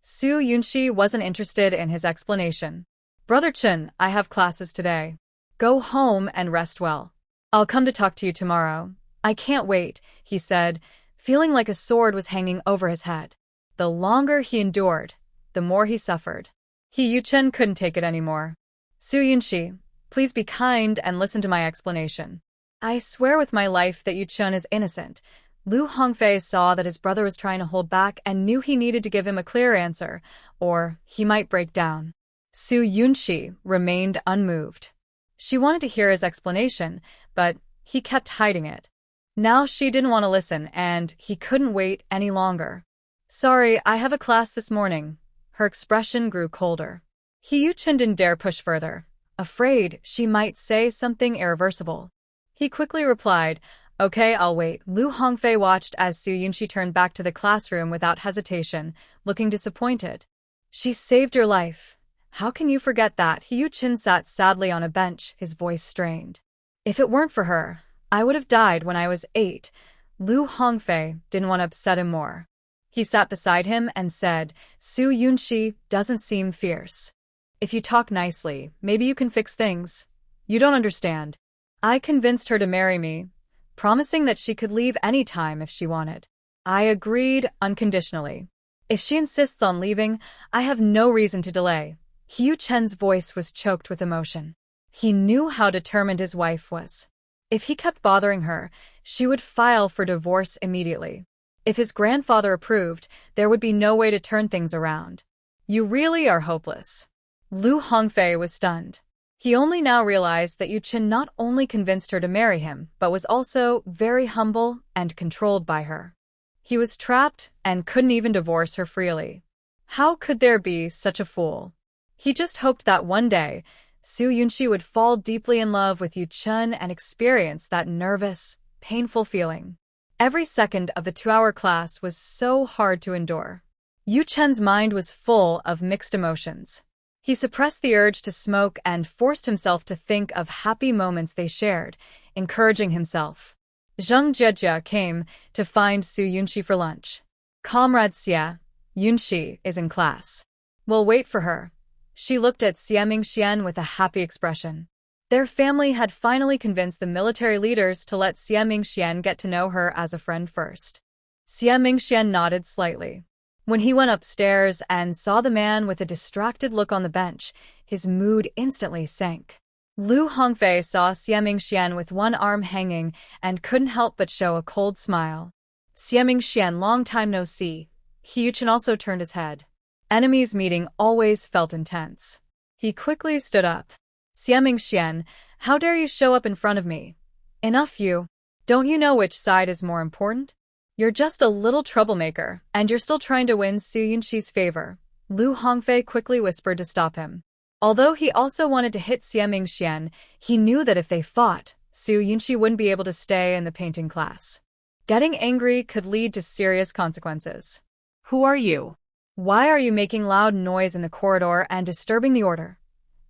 Su Yunxi wasn't interested in his explanation. "Brother Chen, I have classes today. Go home and rest well. I'll come to talk to you tomorrow." "I can't wait," he said, feeling like a sword was hanging over his head. The longer he endured, the more he suffered. He Yuchen couldn't take it anymore. "Su Yunxi, please be kind and listen to my explanation. I swear with my life that Yuchen is innocent." Lu Hongfei saw that his brother was trying to hold back and knew he needed to give him a clear answer, or he might break down. Su Yunxi remained unmoved. She wanted to hear his explanation, but he kept hiding it. Now she didn't want to listen, and he couldn't wait any longer. "Sorry, I have a class this morning." Her expression grew colder. He Yuchen didn't dare push further, afraid she might say something irreversible. He quickly replied, "Okay, I'll wait." Lu Hongfei watched as Su Yunxi turned back to the classroom without hesitation, looking disappointed. "She saved your life. How can you forget that?" He Yuchen sat sadly on a bench, his voice strained. "If it weren't for her, I would have died when I was 8. Lu Hongfei didn't want to upset him more. He sat beside him and said, "Su Yunxi doesn't seem fierce. If you talk nicely, maybe you can fix things. You don't understand. I convinced her to marry me, promising that she could leave any time if she wanted. I agreed unconditionally. If she insists on leaving, I have no reason to delay." He Yuchen's voice was choked with emotion. He knew how determined his wife was. If he kept bothering her, she would file for divorce immediately. If his grandfather approved, there would be no way to turn things around. "You really are hopeless." Lu Hongfei was stunned. He only now realized that Yuchen not only convinced her to marry him, but was also very humble and controlled by her. He was trapped and couldn't even divorce her freely. How could there be such a fool? He just hoped that one day, Su Yunxi would fall deeply in love with Yuchen and experience that nervous, painful feeling. Every second of the 2-hour class was so hard to endure. Yuchen's mind was full of mixed emotions. He suppressed the urge to smoke and forced himself to think of happy moments they shared, encouraging himself. Zheng Jiejia came to find Su Yunxi for lunch. "Comrade Xie, Yunxi is in class." We'll wait for her. She looked at Xie Mingxian with a happy expression. Their family had finally convinced the military leaders to let Xie Mingxian get to know her as a friend first. Xie Mingxian nodded slightly. When he went upstairs and saw the man with a distracted look on the bench, his mood instantly sank. Lu Hongfei saw Xie Mingxian with one arm hanging and couldn't help but show a cold smile. Xie Mingxian, long time no see. He Yuchen also turned his head. Enemies meeting always felt intense. He quickly stood up. Xie Mingxian, how dare you show up in front of me? Enough you. Don't you know which side is more important? You're just a little troublemaker, and you're still trying to win Su Yunqi's favor. Lu Hongfei quickly whispered to stop him. Although he also wanted to hit Xie Mingxian, he knew that if they fought, Su Yunqi wouldn't be able to stay in the painting class. Getting angry could lead to serious consequences. Who are you? Why are you making loud noise in the corridor and disturbing the order?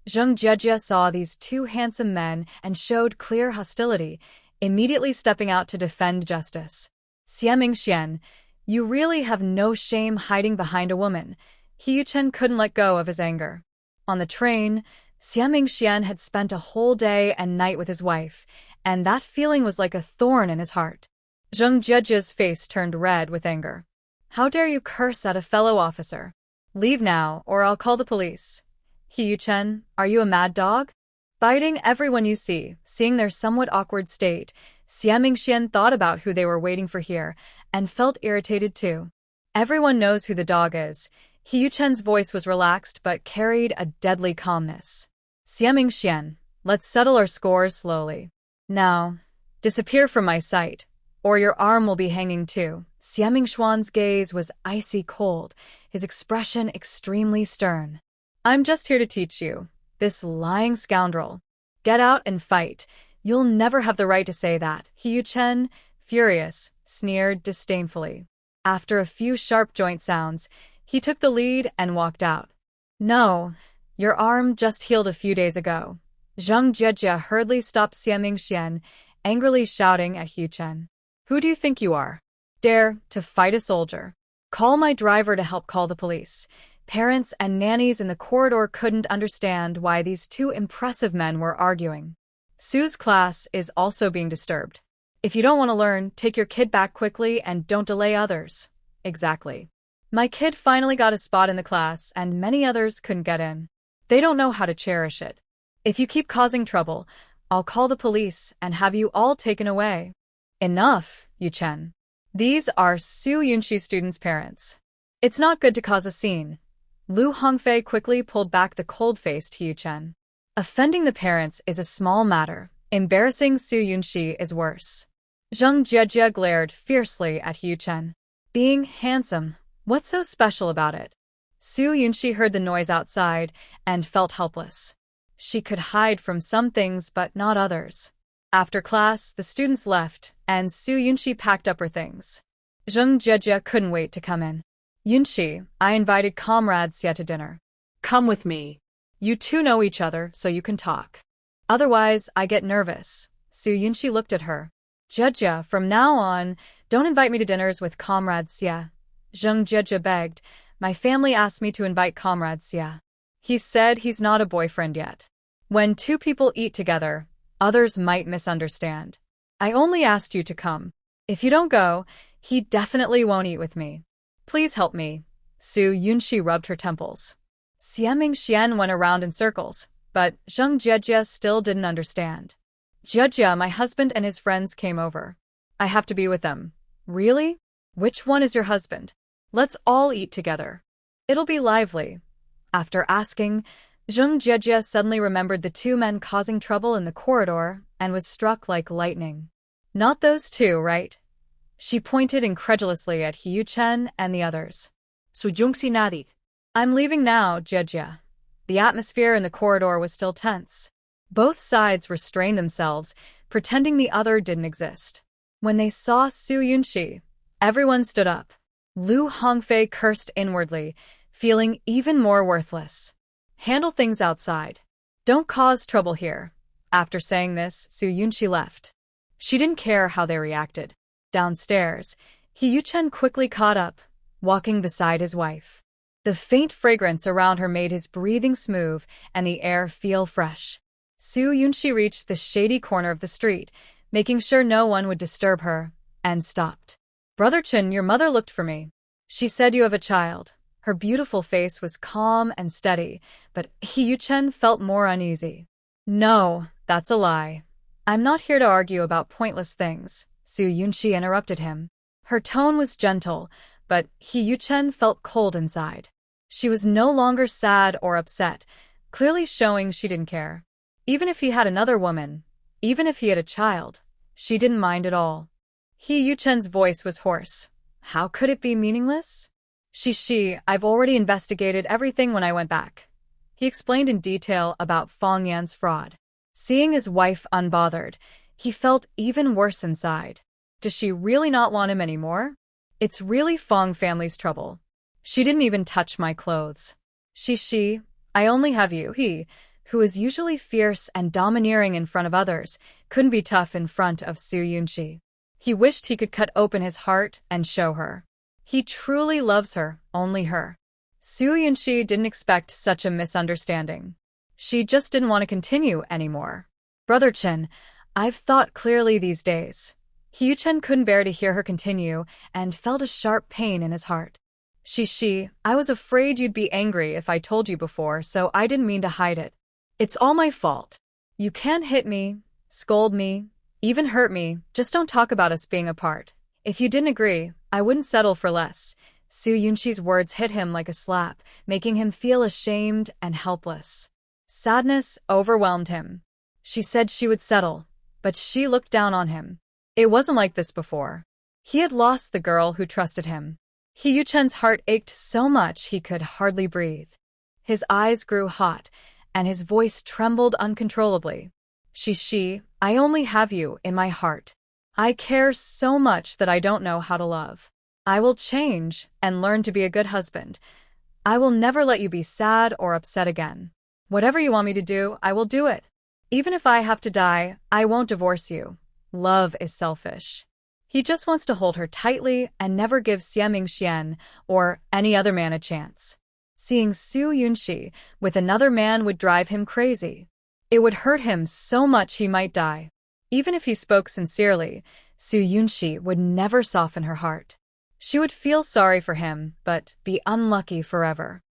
Zheng Jejia saw these two handsome men and showed clear hostility, immediately stepping out to defend justice. Xie Mingxian, you really have no shame hiding behind a woman. He Yuchen couldn't let go of his anger. On the train, Xie Mingxian had spent a whole day and night with his wife, and that feeling was like a thorn in his heart. Zheng Jejia's face turned red with anger. How dare you curse at a fellow officer? Leave now, or I'll call the police. He Yuchen, are you a mad dog? Biting everyone you see, seeing their somewhat awkward state, Xie Mingxian thought about who they were waiting for here, and felt irritated too. Everyone knows who the dog is. He Yuchen's voice was relaxed but carried a deadly calmness. Xie Mingxian, let's settle our scores slowly. Now, disappear from my sight, or your arm will be hanging too. Xie Mingxian's gaze was icy cold, his expression extremely stern. I'm just here to teach you, this lying scoundrel. Get out and fight. You'll never have the right to say that. He Yuchen, furious, sneered disdainfully. After a few sharp joint sounds, he took the lead and walked out. No, your arm just healed a few days ago. Zheng Jejia hurriedly stopped Xie Mingxian, angrily shouting at Hu Chen. Who do you think you are? Dare to fight a soldier? Call my driver to help call the police. Parents and nannies in the corridor couldn't understand why these two impressive men were arguing. Su's class is also being disturbed. If you don't want to learn, take your kid back quickly and don't delay others. Exactly. My kid finally got a spot in the class and many others couldn't get in. They don't know how to cherish it. If you keep causing trouble, I'll call the police and have you all taken away. Enough, Yu Chen. These are Su Yunqi's students' parents. It's not good to cause a scene. Lu Hongfei quickly pulled back the cold-faced Yu Chen. Offending the parents is a small matter. Embarrassing Su Yunqi is worse. Zheng Jejia glared fiercely at Yu Chen. Being handsome, what's so special about it? Su Yunqi heard the noise outside and felt helpless. She could hide from some things but not others. After class, the students left, and Su Yunqi packed up her things. Zheng Jejia couldn't wait to come in. Yunqi, I invited Comrade Xie to dinner. Come with me. You two know each other, so you can talk. Otherwise, I get nervous. Su Yunqi looked at her. Jejia, from now on, don't invite me to dinners with Comrade Xie. Zheng Jejia begged. My family asked me to invite Comrade Xie. He said he's not a boyfriend yet. When two people eat together, others might misunderstand. I only asked you to come. If you don't go, he definitely won't eat with me. Please help me. Su Yunqi rubbed her temples. Xie Mingxian went around in circles, but Zheng Jejia still didn't understand. Jejia, my husband and his friends came over. I have to be with them. Really? Which one is your husband? Let's all eat together. It'll be lively. After asking, Zheng Jejia suddenly remembered the two men causing trouble in the corridor and was struck like lightning. Not those two, right? She pointed incredulously at Yu Chen and the others. Su Yunqi nodded. I'm leaving now, Jejia. The atmosphere in the corridor was still tense. Both sides restrained themselves, pretending the other didn't exist. When they saw Su Yunqi, everyone stood up. Lu Hongfei cursed inwardly, feeling even more worthless. Handle things outside. Don't cause trouble here. After saying this, Su Yunqi left. She didn't care how they reacted. Downstairs, Yu Chen quickly caught up, walking beside his wife. The faint fragrance around her made his breathing smooth and the air feel fresh. Soo Yoon-shi reached the shady corner of the street, making sure no one would disturb her, and stopped. "Brother Chun, your mother looked for me. She said you have a child." Her beautiful face was calm and steady, but Hee-yu-chen felt more uneasy. "No, that's a lie. I'm not here to argue about pointless things," Soo Yoon-shi interrupted him. Her tone was gentle, but Hee-yu-chen felt cold inside. She was no longer sad or upset, clearly showing she didn't care. Even if he had another woman, even if he had a child, she didn't mind at all. Hee-yu-chen's voice was hoarse. How could it be meaningless? I've already investigated everything when I went back." He explained in detail about Fong Yan's fraud. Seeing his wife unbothered, he felt even worse inside. Does she really not want him anymore? It's really Fong family's trouble. She didn't even touch my clothes. I only have you. He, who is usually fierce and domineering in front of others, couldn't be tough in front of Soo Yoon-shi. He wished he could cut open his heart and show her. He truly loves her, only her. Soo Yoon-shi didn't expect such a misunderstanding. She just didn't want to continue anymore. "Brother Chen, I've thought clearly these days." Hee-yu-chen couldn't bear to hear her continue and felt a sharp pain in his heart. I was afraid you'd be angry if I told you before, so I didn't mean to hide it. It's all my fault. You can't hit me, scold me, even hurt me, just don't talk about us being apart. If you didn't agree, I wouldn't settle for less." Soo Yoon-shi's words hit him like a slap, making him feel ashamed and helpless. Sadness overwhelmed him. She said she would settle, but she looked down on him. It wasn't like this before. He had lost the girl who trusted him. Hee-yu-chen's heart ached so much he could hardly breathe. His eyes grew hot, and his voice trembled uncontrollably. I only have you in my heart. I care so much that I don't know how to love. I will change and learn to be a good husband. I will never let you be sad or upset again. Whatever you want me to do, I will do it. Even if I have to die, I won't divorce you. Love is selfish. He just wants to hold her tightly and never give Xian or any other man a chance. Seeing Soo Yoon-shi with another man would drive him crazy. It would hurt him so much he might die. Even if he spoke sincerely, Soo Yoon-shi would never soften her heart. She would feel sorry for him, but be unlucky forever.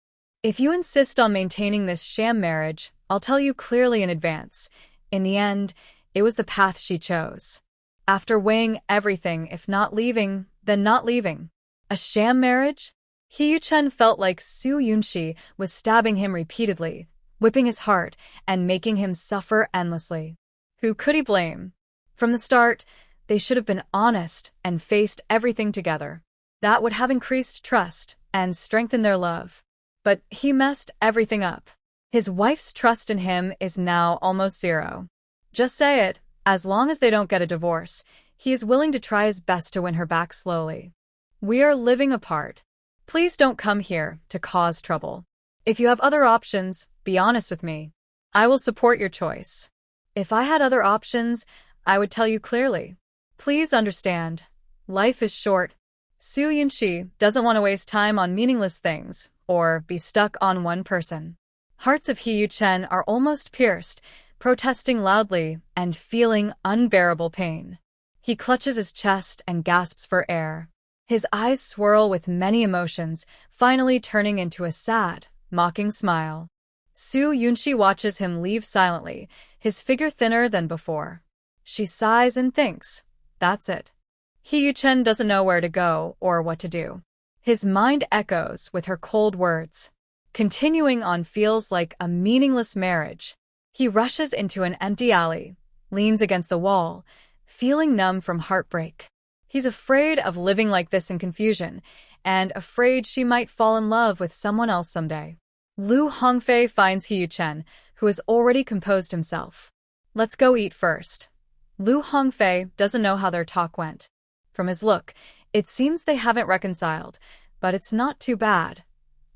"If you insist on maintaining this sham marriage, I'll tell you clearly in advance." In the end, it was the path she chose. After weighing everything, if not leaving, then not leaving. A sham marriage? Hee-yu-chen felt like Soo Yoon-shi was stabbing him repeatedly, whipping his heart and making him suffer endlessly. Who could he blame? From the start, they should have been honest and faced everything together. That would have increased trust and strengthened their love. But he messed everything up. His wife's trust in him is now almost zero. Just say it. As long as they don't get a divorce, he is willing to try his best to win her back slowly. "We are living apart. Please don't come here to cause trouble. If you have other options, be honest with me. I will support your choice. If I had other options, I would tell you clearly. Please understand. Life is short." Soo Yoon-shi doesn't want to waste time on meaningless things or be stuck on one person. Hearts of Hee-yu-chen are almost pierced, protesting loudly and feeling unbearable pain. He clutches his chest and gasps for air. His eyes swirl with many emotions, finally turning into a sad, mocking smile. Soo Yoon-shi watches him leave silently, his figure thinner than before. She sighs and thinks, that's it. Hee-yu-chen doesn't know where to go or what to do. His mind echoes with her cold words. Continuing on feels like a meaningless marriage. He rushes into an empty alley, leans against the wall, feeling numb from heartbreak. He's afraid of living like this in confusion, and afraid she might fall in love with someone else someday. Lu Hongfei finds Hee-yu-chen, who has already composed himself. Let's go eat first. Lu Hongfei doesn't know how their talk went. From his look, it seems they haven't reconciled, but it's not too bad.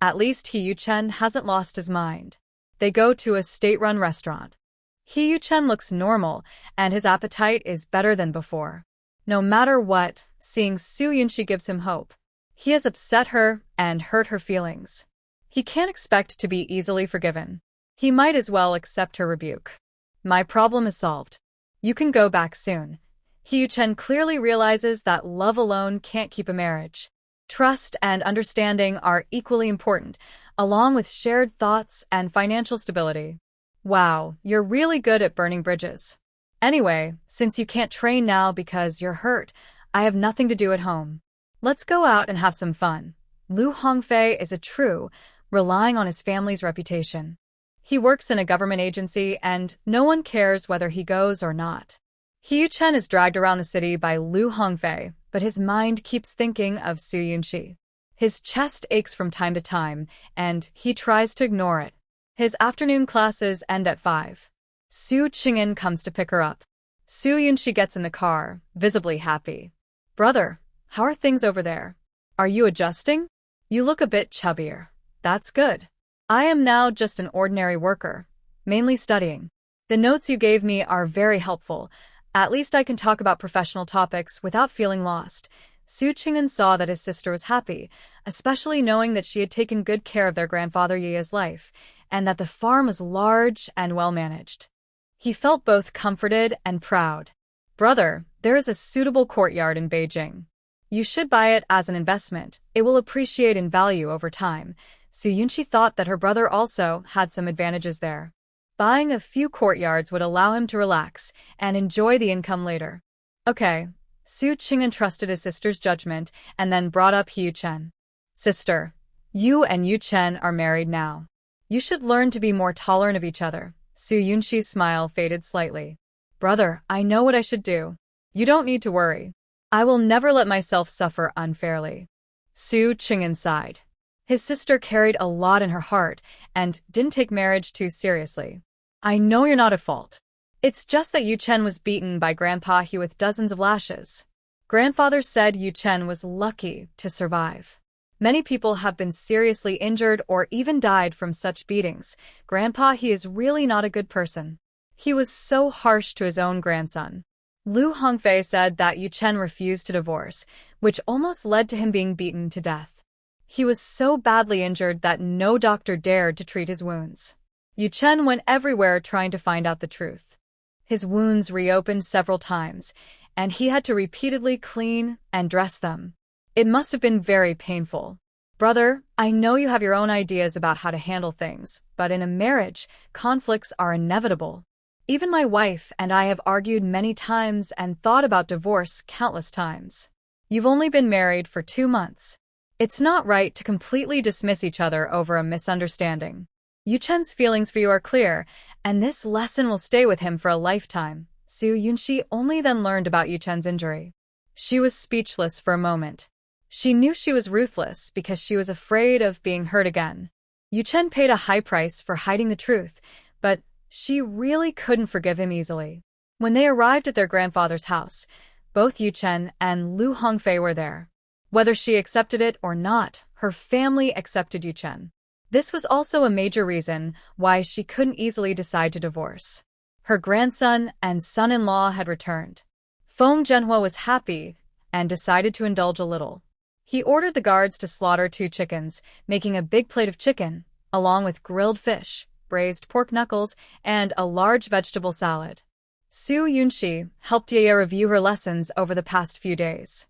At least Hee-yu-chen hasn't lost his mind. They go to a state-run restaurant. Hee-yu-chen looks normal, and his appetite is better than before. No matter what, seeing Soo Yoon-shi gives him hope. He has upset her and hurt her feelings. He can't expect to be easily forgiven. He might as well accept her rebuke. My problem is solved. You can go back soon. Hyu-chen clearly realizes that love alone can't keep a marriage. Trust and understanding are equally important, along with shared thoughts and financial stability. Wow, you're really good at burning bridges. Anyway, since you can't train now because you're hurt, I have nothing to do at home. Let's go out and have some fun. Lu Hongfei is a true, relying on his family's reputation. He works in a government agency and no one cares whether he goes or not. Hyu-chen is dragged around the city by Lu Hongfei, but his mind keeps thinking of Su Yunxi. His chest aches from time to time, and he tries to ignore it. His afternoon classes end at 5. Su Qing'an comes to pick her up. Su Yunxi gets in the car, visibly happy. Brother, how are things over there? Are you adjusting? You look a bit chubbier. That's good. I am now just an ordinary worker, mainly studying. The notes you gave me are very helpful. At least I can talk about professional topics without feeling lost. Su Qing'an saw that his sister was happy, especially knowing that she had taken good care of their grandfather Ye's life, and that the farm was large and well-managed. He felt both comforted and proud. Brother, there is a suitable courtyard in Beijing. You should buy it as an investment. It will appreciate in value over time. Su Yunxi thought that her brother also had some advantages there. Buying a few courtyards would allow him to relax and enjoy the income later. Okay. Su Qing'an trusted his sister's judgment and then brought up Hyu-chen. Sister, you and Yu-chen are married now. You should learn to be more tolerant of each other. Su Yunxi's smile faded slightly. Brother, I know what I should do. You don't need to worry. I will never let myself suffer unfairly. Su Qing'an sighed. His sister carried a lot in her heart and didn't take marriage too seriously. I know you're not at fault. It's just that Yu-chen was beaten by Grandpa He with dozens of lashes. Grandfather said Yu-chen was lucky to survive. Many people have been seriously injured or even died from such beatings. Grandpa He is really not a good person. He was so harsh to his own grandson. Lu Hongfei said that Yu-chen refused to divorce, which almost led to him being beaten to death. He was so badly injured that no doctor dared to treat his wounds. Yu-chen went everywhere trying to find out the truth. His wounds reopened several times, and he had to repeatedly clean and dress them. It must have been very painful. Brother, I know you have your own ideas about how to handle things, but in a marriage, conflicts are inevitable. Even my wife and I have argued many times and thought about divorce countless times. You've only been married for 2 months. It's not right to completely dismiss each other over a misunderstanding. Yu-chen's feelings for you are clear, and this lesson will stay with him for a lifetime. Su Yunxi only then learned about Yu-chen's injury. She was speechless for a moment. She knew she was ruthless because she was afraid of being hurt again. Yu-chen paid a high price for hiding the truth, but she really couldn't forgive him easily. When they arrived at their grandfather's house, both Yu-chen and Lu Hongfei were there. Whether she accepted it or not, her family accepted Yu-chen. This was also a major reason why she couldn't easily decide to divorce. Her grandson and son-in-law had returned. Feng Zhenhua was happy and decided to indulge a little. He ordered the guards to slaughter 2 chickens, making a big plate of chicken, along with grilled fish, braised pork knuckles, and a large vegetable salad. Su Yunxi helped Ye review her lessons over the past few days.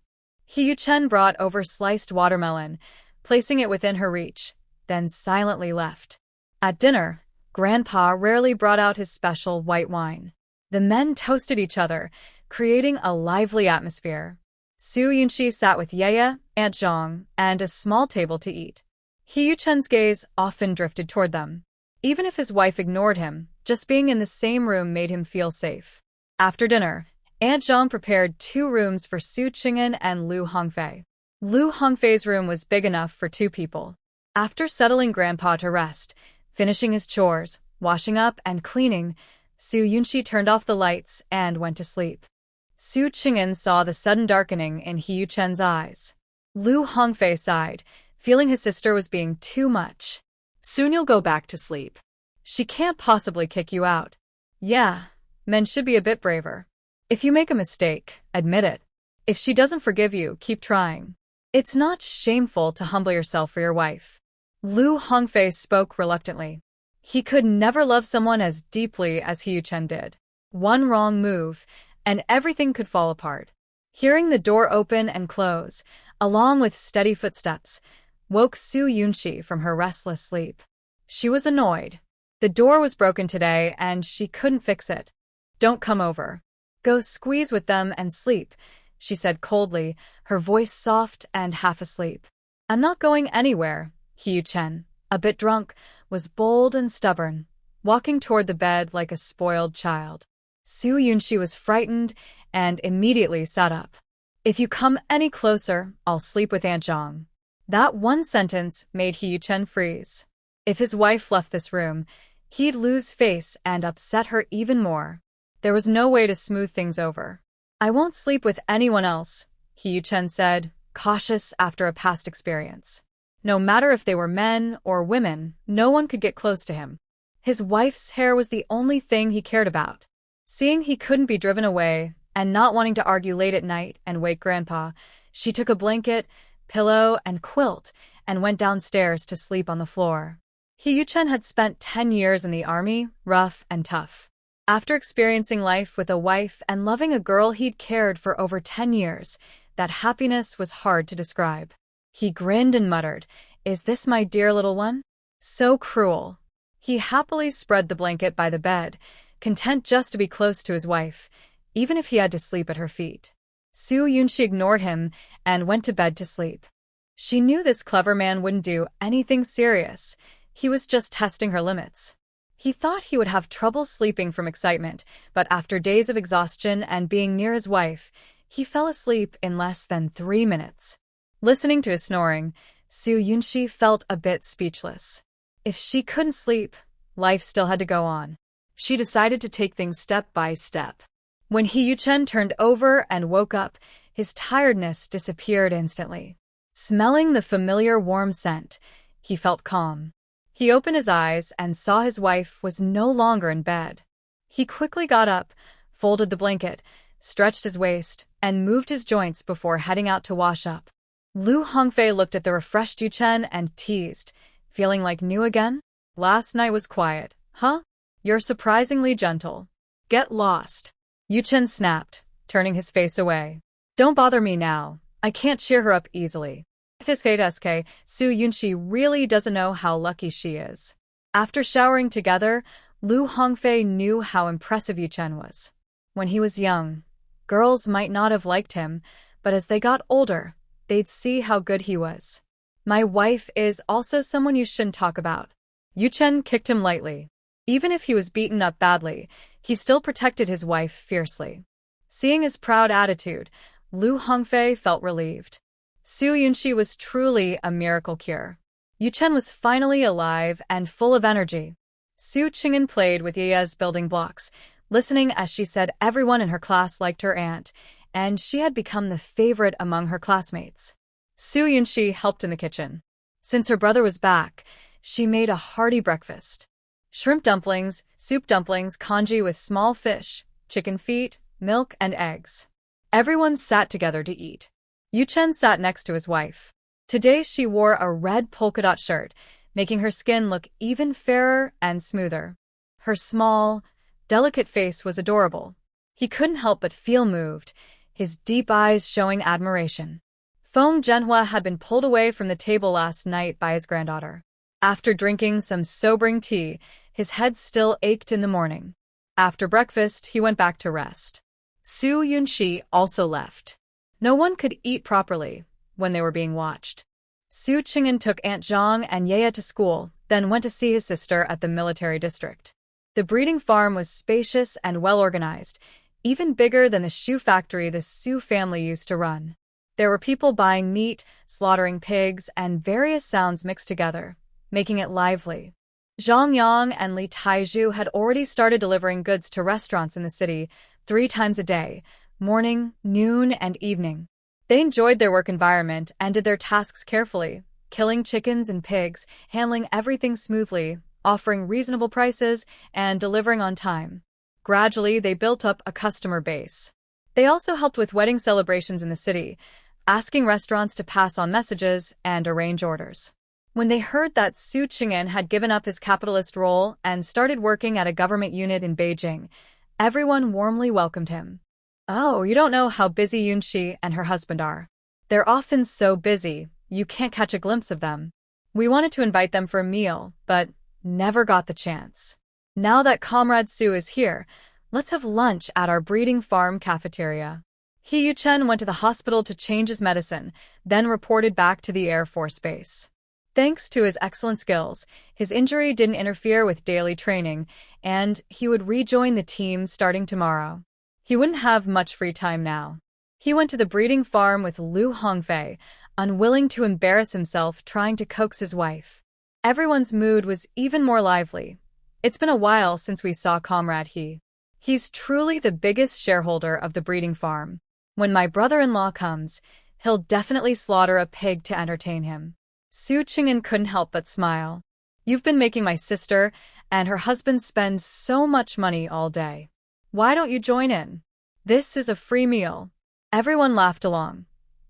Yu-chen brought over sliced watermelon, placing it within her reach, then silently left. At dinner, Grandpa rarely brought out his special white wine. The men toasted each other, creating a lively atmosphere. Su Yunxi sat with Yeye, Aunt Zhang, and a small table to eat. Yu-chen's gaze often drifted toward them. Even if his wife ignored him, just being in the same room made him feel safe. After dinner, Aunt Zhang prepared 2 rooms for Su Qing'an and Lu Hongfei. Lu Hongfei's room was big enough for 2 people. After settling Grandpa to rest, finishing his chores, washing up and cleaning, Su Yunxi turned off the lights and went to sleep. Su Qing'an saw the sudden darkening in Yu-chen's eyes. Lu Hongfei sighed, feeling his sister was being too much. Soon you'll go back to sleep. She can't possibly kick you out. Yeah, men should be a bit braver. If you make a mistake, admit it. If she doesn't forgive you, keep trying. It's not shameful to humble yourself for your wife. Lu Hongfei spoke reluctantly. He could never love someone as deeply as He Yuchen did. One wrong move, and everything could fall apart. Hearing the door open and close, along with steady footsteps, woke Su Yunxi from her restless sleep. She was annoyed. The door was broken today, and she couldn't fix it. "Don't come over. Go squeeze with them and sleep," she said coldly, her voice soft and half asleep. "I'm not going anywhere." He Yuchen, a bit drunk, was bold and stubborn, walking toward the bed like a spoiled child. Su Yunxi was frightened and immediately sat up. "If you come any closer, I'll sleep with Aunt Zhang." That one sentence made He Yuchen freeze. If his wife left this room, he'd lose face and upset her even more. There was no way to smooth things over. "I won't sleep with anyone else," He Yuchen said, cautious after a past experience. No matter if they were men or women, no one could get close to him. His wife's hair was the only thing he cared about. Seeing he couldn't be driven away, and not wanting to argue late at night and wake Grandpa, she took a blanket, pillow, and quilt and went downstairs to sleep on the floor. He Yuchen had spent 10 years in the army, rough and tough. After experiencing life with a wife and loving a girl he'd cared for over 10 years, that happiness was hard to describe. He grinned and muttered, "Is this my dear little one? So cruel." He happily spread the blanket by the bed, content just to be close to his wife, even if he had to sleep at her feet. Su Yunxi ignored him and went to bed to sleep. She knew this clever man wouldn't do anything serious. He was just testing her limits. He thought he would have trouble sleeping from excitement, but after days of exhaustion and being near his wife, he fell asleep in less than 3 minutes. Listening to his snoring, Su Yunxi felt a bit speechless. If she couldn't sleep, life still had to go on. She decided to take things step by step. When He Yuchen turned over and woke up, his tiredness disappeared instantly. Smelling the familiar warm scent, he felt calm. He opened his eyes and saw his wife was no longer in bed. He quickly got up, folded the blanket, stretched his waist, and moved his joints before heading out to wash up. Lu Hongfei looked at the refreshed Yuchen and teased, "Feeling like new again? Last night was quiet, huh? You're surprisingly gentle. Get lost." Yuchen snapped, turning his face away. "Don't bother me now. I can't cheer her up easily." Su Yunxi really doesn't know how lucky she is. After showering together, Lu Hongfei knew how impressive Yuchen was. When he was young, girls might not have liked him, but as they got older, they'd see how good he was. "My wife is also someone you shouldn't talk about." Yuchen kicked him lightly. Even if he was beaten up badly, he still protected his wife fiercely. Seeing his proud attitude, Lu Hongfei felt relieved. Su Yunxi was truly a miracle cure. Yuchen was finally alive and full of energy. Su Qing'an played with Yaya's building blocks, listening as she said everyone in her class liked her aunt, and she had become the favorite among her classmates. Su Yunxi helped in the kitchen. Since her brother was back, she made a hearty breakfast. Shrimp dumplings, soup dumplings, congee with small fish, chicken feet, milk, and eggs. Everyone sat together to eat. Yuchen sat next to his wife. Today she wore a red polka-dot shirt, making her skin look even fairer and smoother. Her small, delicate face was adorable. He couldn't help but feel moved, his deep eyes showing admiration. Feng Manhwa had been pulled away from the table last night by his granddaughter. After drinking some sobering tea, his head still ached in the morning. After breakfast, he went back to rest. Su Yunxi also left. No one could eat properly when they were being watched. Su Qing'an took Aunt Zhang and Yaya to school, then went to see his sister at the military district. The breeding farm was spacious and well-organized, even bigger than the shoe factory the Su family used to run. There were people buying meat, slaughtering pigs, and various sounds mixed together, making it lively. Zhang Yang and Li Taizhu had already started delivering goods to restaurants in the city 3 times a day, morning, noon, and evening. They enjoyed their work environment and did their tasks carefully, killing chickens and pigs, handling everything smoothly, offering reasonable prices, and delivering on time. Gradually, they built up a customer base. They also helped with wedding celebrations in the city, asking restaurants to pass on messages and arrange orders. When they heard that Su Ching'an had given up his capitalist role and started working at a government unit in Beijing, everyone warmly welcomed him. Oh, you don't know how busy Yunxi and her husband are. They're often so busy, you can't catch a glimpse of them. We wanted to invite them for a meal, but never got the chance. Now that Comrade Su is here, let's have lunch at our breeding farm cafeteria. He Yuchen went to the hospital to change his medicine, then reported back to the Air Force Base. Thanks to his excellent skills, his injury didn't interfere with daily training, and he would rejoin the team starting tomorrow. He wouldn't have much free time now. He went to the breeding farm with Lu Hongfei, unwilling to embarrass himself trying to coax his wife. Everyone's mood was even more lively. It's been a while since we saw Comrade He. He's truly the biggest shareholder of the breeding farm. When my brother-in-law comes, he'll definitely slaughter a pig to entertain him. Su Ching'an couldn't help but smile. You've been making my sister and her husband spend so much money all day. Why don't you join in? This is a free meal. Everyone laughed along.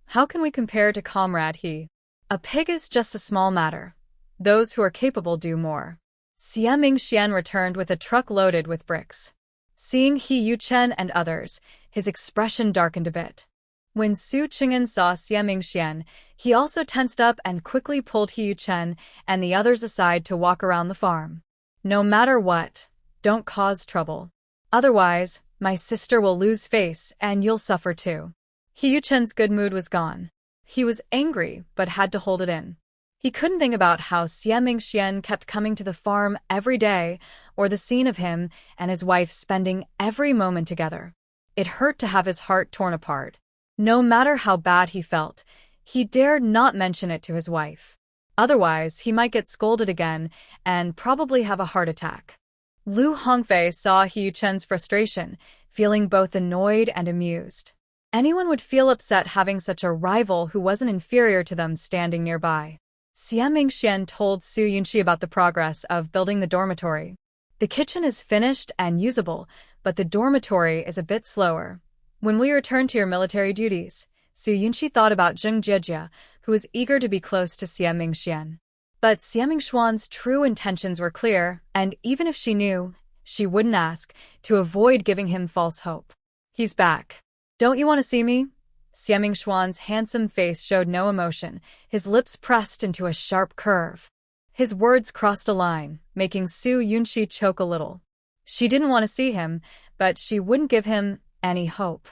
How can we compare to Comrade He? A pig is just a small matter. Those who are capable do more. Xie Mingxian returned with a truck loaded with bricks. Seeing He Yuchen and others, his expression darkened a bit. When Su Ching'an saw Xie Mingxian, he also tensed up and quickly pulled He Yuchen and the others aside to walk around the farm. No matter what, don't cause trouble. Otherwise, my sister will lose face and you'll suffer too. He Yuchen's good mood was gone. He was angry but had to hold it in. He couldn't think about how Xie Mingxian kept coming to the farm every day, or the scene of him and his wife spending every moment together. It hurt to have his heart torn apart. No matter how bad he felt, he dared not mention it to his wife. Otherwise, he might get scolded again and probably have a heart attack. Lu Hongfei saw He Yuchen's frustration, feeling both annoyed and amused. Anyone would feel upset having such a rival who wasn't inferior to them standing nearby. Xie Mingxian told Su Yunxi about the progress of building the dormitory. The kitchen is finished and usable, but the dormitory is a bit slower. When we return to your military duties, Su Yunxi thought about Zheng Jijia, who was eager to be close to Xie Mingxian. But Xie Mingxuan's true intentions were clear, and even if she knew, she wouldn't ask, to avoid giving him false hope. He's back. Don't you want to see me? Xie Mingxuan's handsome face showed no emotion, his lips pressed into a sharp curve. His words crossed a line, making Su Yunxi choke a little. She didn't want to see him, but she wouldn't give him any hope.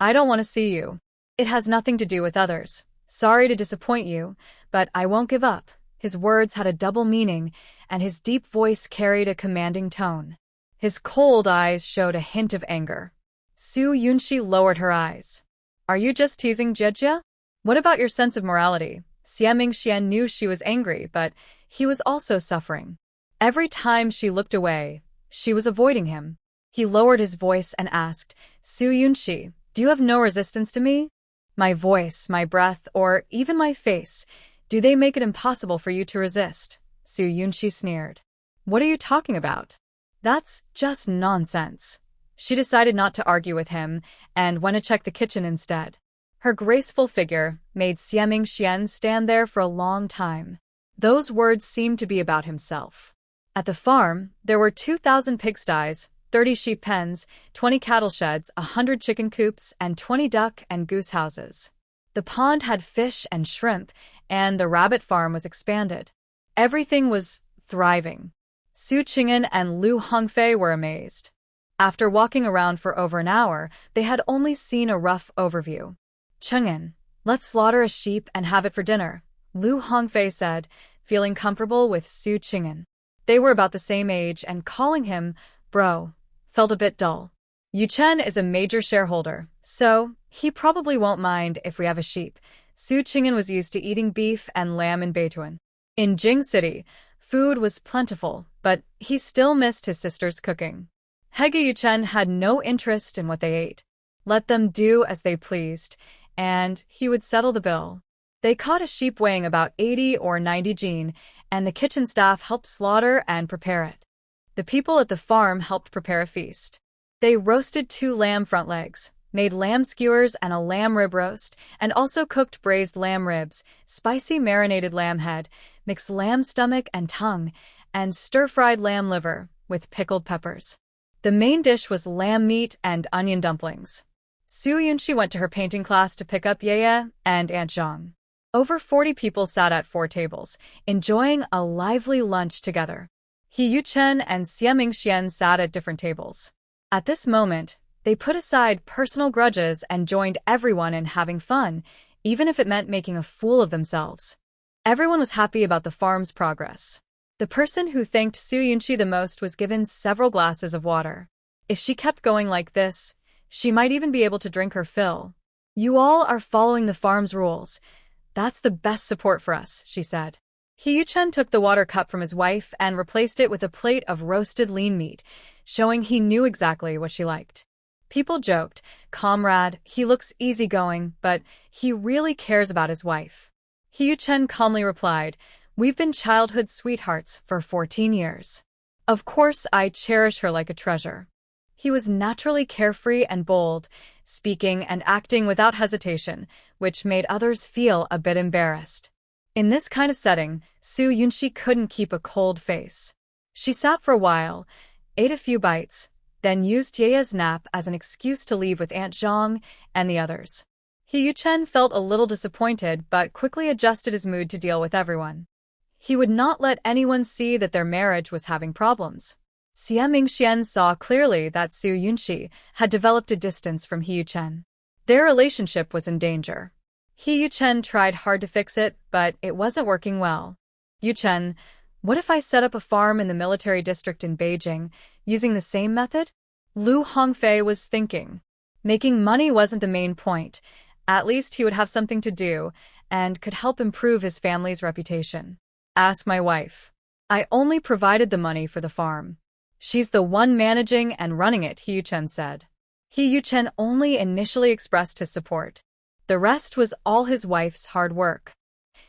I don't want to see you. It has nothing to do with others. Sorry to disappoint you, but I won't give up. His words had a double meaning, and his deep voice carried a commanding tone. His cold eyes showed a hint of anger. Su Yunxi lowered her eyes. Are you just teasing Jijia? What about your sense of morality? Xie Mingxian knew she was angry, but he was also suffering. Every time she looked away, she was avoiding him. He lowered his voice and asked, Su Yunxi, do you have no resistance to me? My voice, my breath, or even my face, do they make it impossible for you to resist? Su Yunxi sneered. What are you talking about? That's just nonsense. She decided not to argue with him and went to check the kitchen instead. Her graceful figure made Xie Mingxian stand there for a long time. Those words seemed to be about himself. At the farm, there were 2,000 pigsties, 30 sheep pens, 20 cattle sheds, 100 chicken coops, and 20 duck and goose houses. The pond had fish and shrimp, and the rabbit farm was expanded. Everything was thriving. Su Ching'an and Lu Hongfei were amazed. After walking around for over an hour, they had only seen a rough overview. Cheng'an, let's slaughter a sheep and have it for dinner, Lu Hongfei said, feeling comfortable with Su Ching'an. They were about the same age, and calling him bro felt a bit dull. Yuchen is a major shareholder, so he probably won't mind if we have a sheep. Su Ching'an was used to eating beef and lamb in Beituan. In Jing City, food was plentiful, but he still missed his sister's cooking. Hege Yuchen had no interest in what they ate. Let them do as they pleased, and he would settle the bill. They caught a sheep weighing about 80 or 90 jin, and the kitchen staff helped slaughter and prepare it. The people at the farm helped prepare a feast. They roasted 2 lamb front legs, made lamb skewers and a lamb rib roast, and also cooked braised lamb ribs, spicy marinated lamb head, mix lamb stomach and tongue, and stir-fried lamb liver with pickled peppers. The main dish was lamb meat and onion dumplings. Su Yunxi went to her painting class to pick up Ye and Aunt Zhang. Over 40 people sat at 4 tables, enjoying a lively lunch together. He Yuchen and Xie Mingxian sat at different tables. At this moment, they put aside personal grudges and joined everyone in having fun, even if it meant making a fool of themselves. Everyone was happy about the farm's progress. The person who thanked Su Yunxi the most was given several glasses of water. If she kept going like this, she might even be able to drink her fill. "You all are following the farm's rules. That's the best support for us," she said. He Yuchen took the water cup from his wife and replaced it with a plate of roasted lean meat, showing he knew exactly what she liked. People joked, "Comrade, he looks easygoing, but he really cares about his wife." He Yuchen calmly replied, "We've been childhood sweethearts for 14 years. Of course I cherish her like a treasure." He was naturally carefree and bold, speaking and acting without hesitation, which made others feel a bit embarrassed. In this kind of setting, Su Yunxi couldn't keep a cold face. She sat for a while, ate a few bites, then used Ye's nap as an excuse to leave with Aunt Zhang and the others. He Yuchen felt a little disappointed but quickly adjusted his mood to deal with everyone. He would not let anyone see that their marriage was having problems. Xie Mingxian saw clearly that Su Yunxi had developed a distance from He Yuchen. Their relationship was in danger. He Yuchen tried hard to fix it, but it wasn't working well. "Yuchen, what if I set up a farm in the military district in Beijing, using the same method?" Lu Hongfei was thinking. Making money wasn't the main point. At least he would have something to do, and could help improve his family's reputation. "Ask my wife. I only provided the money for the farm. She's the one managing and running it," He Yuchen said. He Yuchen only initially expressed his support. The rest was all his wife's hard work.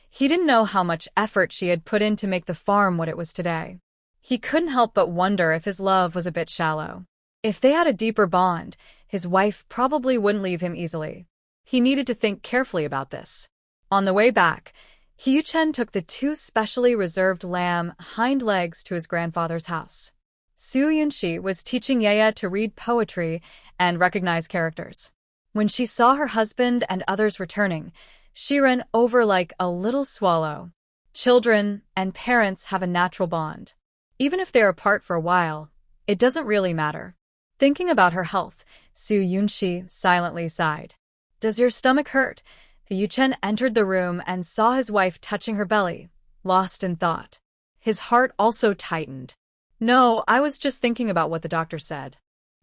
He didn't know how much effort she had put in to make the farm what it was today. He couldn't help but wonder if his love was a bit shallow. If they had a deeper bond, his wife probably wouldn't leave him easily. He needed to think carefully about this. On the way back, He Yuchen took the 2 specially reserved lamb hind legs to his grandfather's house. Su Yunxi was teaching Ye to read poetry and recognize characters. When she saw her husband and others returning, she ran over like a little swallow. Children and parents have a natural bond. Even if they're apart for a while, it doesn't really matter. Thinking about her health, Su Yunxi silently sighed. "Does your stomach hurt?" He Yuchen entered the room and saw his wife touching her belly, lost in thought. His heart also tightened. "No, I was just thinking about what the doctor said."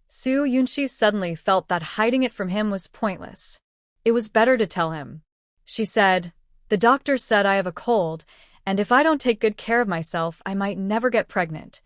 Su Yunxi suddenly felt that hiding it from him was pointless. It was better to tell him. She said, "The doctor said I have a cold, and if I don't take good care of myself, I might never get pregnant."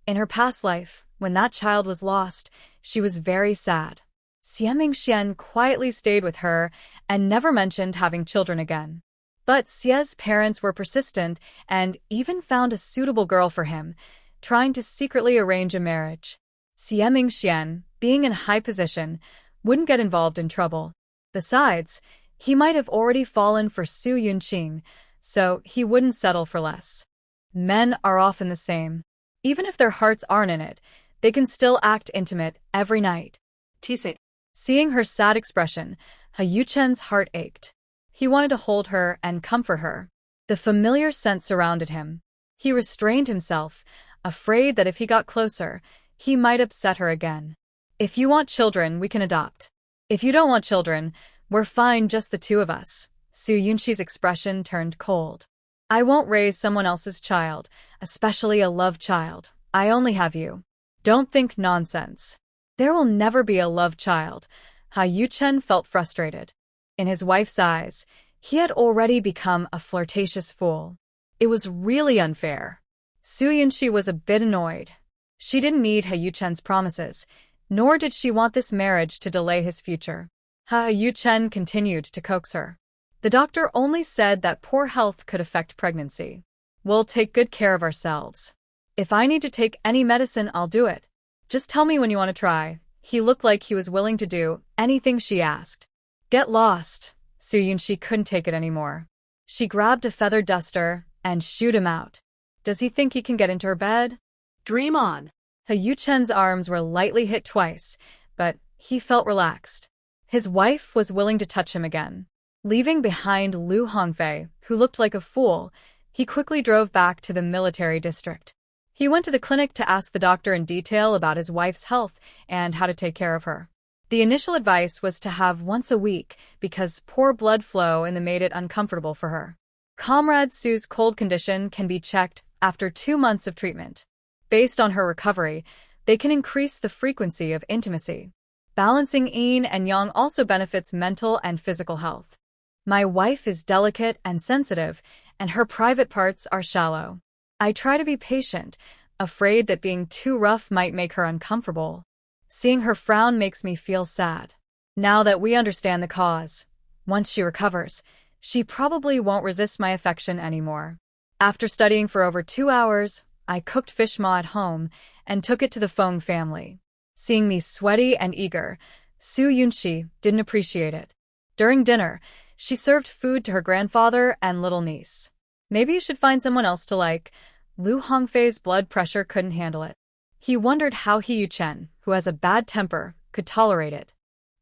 In her past life, when that child was lost, she was very sad. Xie Mingxian quietly stayed with her and never mentioned having children again. But Xie's parents were persistent and even found a suitable girl for him, trying to secretly arrange a marriage. Xie Mingxian, being in high position, wouldn't get involved in trouble. Besides, he might have already fallen for Su Yunqing, so he wouldn't settle for less. Men are often the same. Even if their hearts aren't in it, they can still act intimate every night. Tise. Seeing her sad expression, He Yuchen's heart ached. He wanted to hold her and comfort her. The familiar scent surrounded him. He restrained himself, afraid that if he got closer, he might upset her again. "If you want children, we can adopt. If you don't want children, we're fine, just the 2 of us." Su Yunxi's expression turned cold. "I won't raise someone else's child, especially a love child. I only have you. Don't think nonsense." There will never be a love child. He Yuchen felt frustrated. In his wife's eyes, he had already become a flirtatious fool. It was really unfair. Su Yunxi was a bit annoyed. She didn't need He Yuchen's promises, nor did she want this marriage to delay his future. He Yuchen continued to coax her. "The doctor only said that poor health could affect pregnancy. We'll take good care of ourselves. If I need to take any medicine, I'll do it. Just tell me when you want to try." He looked like he was willing to do anything she asked. "Get lost." Su Yunxi couldn't take it anymore. She grabbed a feather duster and shoot him out. Does he think he can get into her bed? Dream on. Yuchen's arms were lightly hit twice, but he felt relaxed. His wife was willing to touch him again. Leaving behind Lu Hongfei, who looked like a fool, he quickly drove back to the military district. He went to the clinic to ask the doctor in detail about his wife's health and how to take care of her. The initial advice was to have once a week because poor blood flow made it uncomfortable for her. Comrade Su's cold condition can be checked after 2 months of treatment. Based on her recovery, they can increase the frequency of intimacy. Balancing yin and yang also benefits mental and physical health. My wife is delicate and sensitive, and her private parts are shallow. I try to be patient, afraid that being too rough might make her uncomfortable. Seeing her frown makes me feel sad. Now that we understand the cause, once she recovers, she probably won't resist my affection anymore. After studying for over 2 hours, I cooked fish maw at home and took it to the Feng family. Seeing me sweaty and eager, Su Yunxi didn't appreciate it. During dinner, she served food to her grandfather and little niece. Maybe you should find someone else to like. Lu Hongfei's blood pressure couldn't handle it. He wondered how He Yuchen, who has a bad temper, could tolerate it.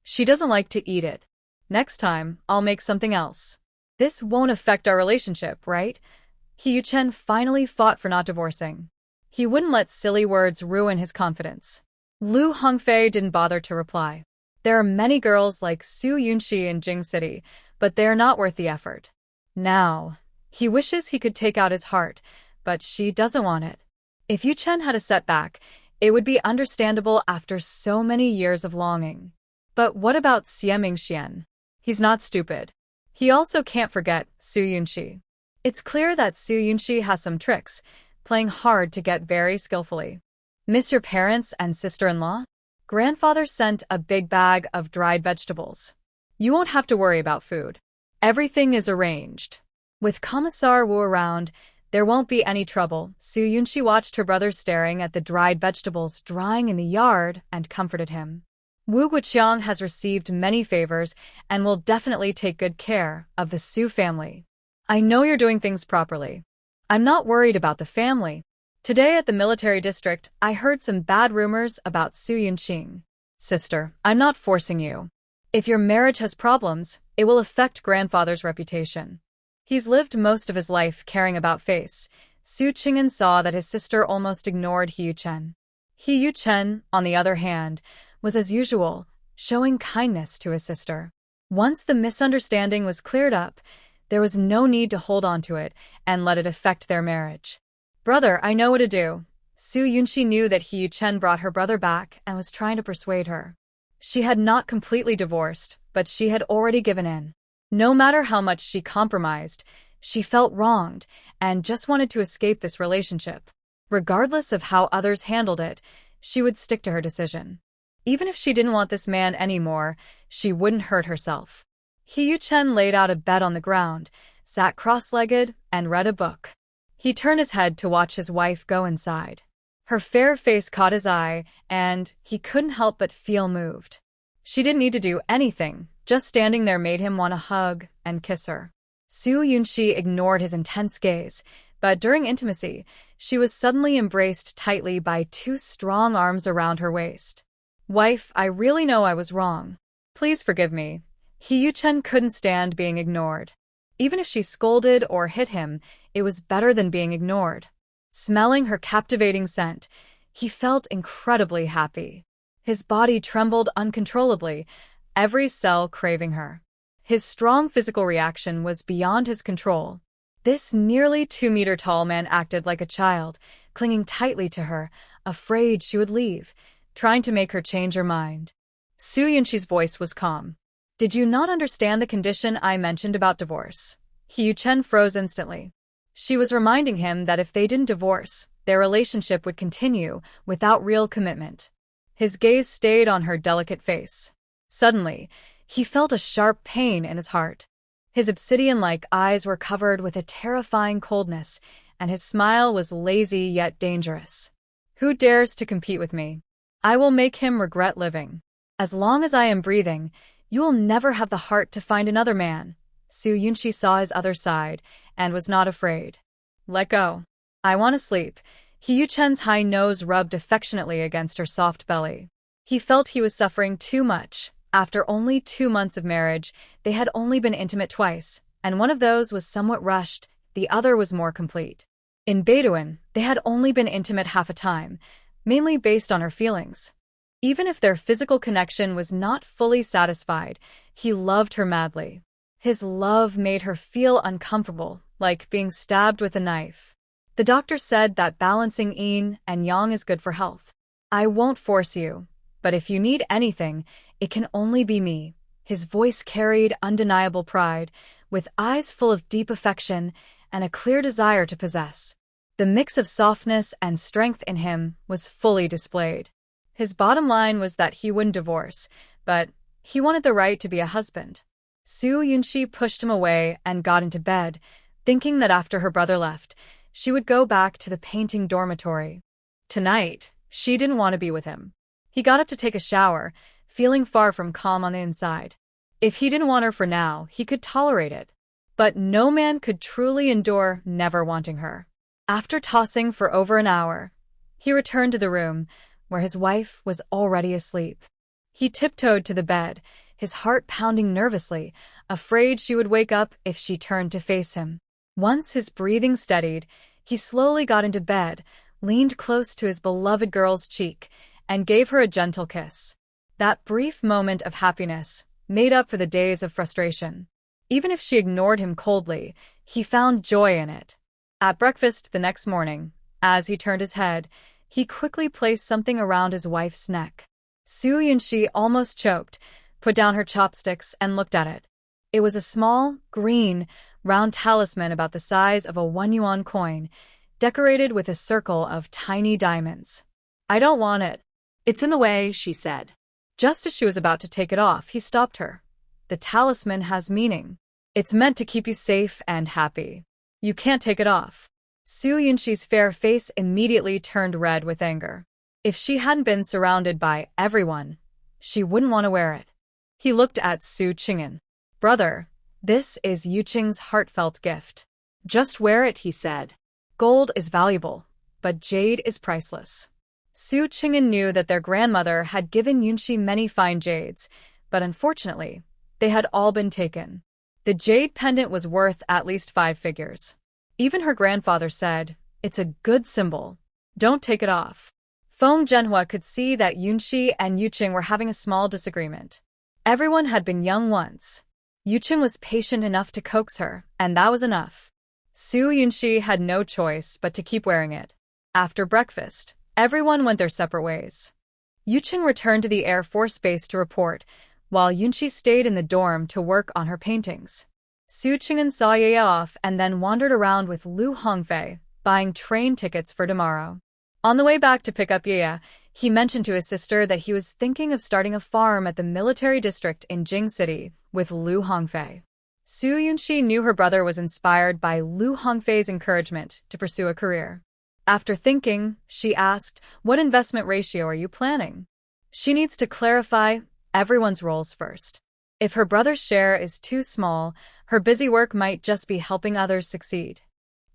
She doesn't like to eat it. Next time, I'll make something else. This won't affect our relationship, right? He Yuchen finally fought for not divorcing. He wouldn't let silly words ruin his confidence. Lu Hongfei didn't bother to reply. There are many girls like Su Yunxi in Jing City, but they are not worth the effort. Now, he wishes he could take out his heart, but she doesn't want it. If Yuchen had a setback, it would be understandable after so many years of longing. But what about Xieming Xian? He's not stupid. He also can't forget Su Yunxi. It's clear that Su Yunxi has some tricks, playing hard to get very skillfully. Miss your parents and sister-in-law? Grandfather sent a big bag of dried vegetables. You won't have to worry about food. Everything is arranged. With Commissar Wu around, there won't be any trouble. Su Yunxi watched her brother staring at the dried vegetables drying in the yard and comforted him. Wu Guoqiang has received many favors and will definitely take good care of the Su family. I know you're doing things properly. I'm not worried about the family. Today at the military district, I heard some bad rumors about Su Yunqing. Sister, I'm not forcing you. If your marriage has problems, it will affect grandfather's reputation. He's lived most of his life caring about face. Su Qing'an saw that his sister almost ignored He Yuchen. He Yuchen, on the other hand, was as usual, showing kindness to his sister. Once the misunderstanding was cleared up, there was no need to hold on to it and let it affect their marriage. Brother, I know what to do. Su Yunxi knew that He Yuchen brought her brother back and was trying to persuade her. She had not completely divorced, but she had already given in. No matter how much she compromised, she felt wronged and just wanted to escape this relationship. Regardless of how others handled it, she would stick to her decision. Even if she didn't want this man anymore, she wouldn't hurt herself. He Yuchen laid out a bed on the ground, sat cross-legged, and read a book. He turned his head to watch his wife go inside. Her fair face caught his eye, and he couldn't help but feel moved. She didn't need to do anything, just standing there made him want to hug and kiss her. Su Yunxi ignored his intense gaze, but during intimacy, she was suddenly embraced tightly by 2 strong arms around her waist. Wife, I really know I was wrong. Please forgive me. He Yuchen couldn't stand being ignored. Even if she scolded or hit him, it was better than being ignored. Smelling her captivating scent, he felt incredibly happy. His body trembled uncontrollably, every cell craving her. His strong physical reaction was beyond his control. This nearly 2-meter-tall man acted like a child, clinging tightly to her, afraid she would leave, trying to make her change her mind. Su Yunxi's voice was calm. Did you not understand the condition I mentioned about divorce? He Yuchen froze instantly. She was reminding him that if they didn't divorce, their relationship would continue without real commitment. His gaze stayed on her delicate face. Suddenly, he felt a sharp pain in his heart. His obsidian-like eyes were covered with a terrifying coldness, and his smile was lazy yet dangerous. Who dares to compete with me? I will make him regret living. As long as I am breathing, you will never have the heart to find another man. Su Yunxi saw his other side and was not afraid. Let go. I want to sleep. Yuchen's high nose rubbed affectionately against her soft belly. He felt he was suffering too much. After only 2 months of marriage, they had only been intimate twice, and one of those was somewhat rushed, the other was more complete. In Bedouin, they had only been intimate half a time, mainly based on her feelings. Even if their physical connection was not fully satisfied, he loved her madly. His love made her feel uncomfortable, like being stabbed with a knife. The doctor said that balancing yin and yang is good for health. I won't force you, but if you need anything, it can only be me. His voice carried undeniable pride, with eyes full of deep affection and a clear desire to possess. The mix of softness and strength in him was fully displayed. His bottom line was that he wouldn't divorce, but he wanted the right to be a husband. Su Yunxi pushed him away and got into bed, thinking that after her brother left, she would go back to the painting dormitory. Tonight, she didn't want to be with him. He got up to take a shower, feeling far from calm on the inside. If he didn't want her for now, he could tolerate it. But no man could truly endure never wanting her. After tossing for over an hour, he returned to the room, where his wife was already asleep. He tiptoed to the bed, his heart pounding nervously, afraid she would wake up if she turned to face him. Once his breathing steadied, he slowly got into bed, leaned close to his beloved girl's cheek, and gave her a gentle kiss. That brief moment of happiness made up for the days of frustration. Even if she ignored him coldly, he found joy in it. At breakfast the next morning, as he turned his head, he quickly placed something around his wife's neck. Su Yunxi almost choked, put down her chopsticks, and looked at it. It was a small, green, round talisman about the size of a 1 yuan coin, decorated with a circle of tiny diamonds. I don't want it. It's in the way, she said. Just as she was about to take it off, he stopped her. The talisman has meaning. It's meant to keep you safe and happy. You can't take it off. Su Yunxi's fair face immediately turned red with anger. If she hadn't been surrounded by everyone, she wouldn't want to wear it. He looked at Su Qing'an. Brother, this is Yuqing's heartfelt gift. Just wear it, he said. Gold is valuable, but jade is priceless. Su Qing'an knew that their grandmother had given Yunxi many fine jades, but unfortunately, they had all been taken. The jade pendant was worth at least 5 figures. Even her grandfather said, "It's a good symbol. Don't take it off." Feng Zhenhua could see that Yunxi and Yuqing were having a small disagreement. Everyone had been young once. Yuqing was patient enough to coax her, and that was enough. Su Yunxi had no choice but to keep wearing it. After breakfast, everyone went their separate ways. Yuqing returned to the Air Force Base to report, while Yunxi stayed in the dorm to work on her paintings. Su Qing'an saw Ye off and then wandered around with Lu Hongfei, buying train tickets for tomorrow. On the way back to pick up Ye, he mentioned to his sister that he was thinking of starting a farm at the military district in Jing City with Lu Hongfei. Su Yunxi knew her brother was inspired by Lu Hongfei's encouragement to pursue a career. After thinking, she asked, "What investment ratio are you planning?" She needs to clarify everyone's roles first. If her brother's share is too small, her busy work might just be helping others succeed.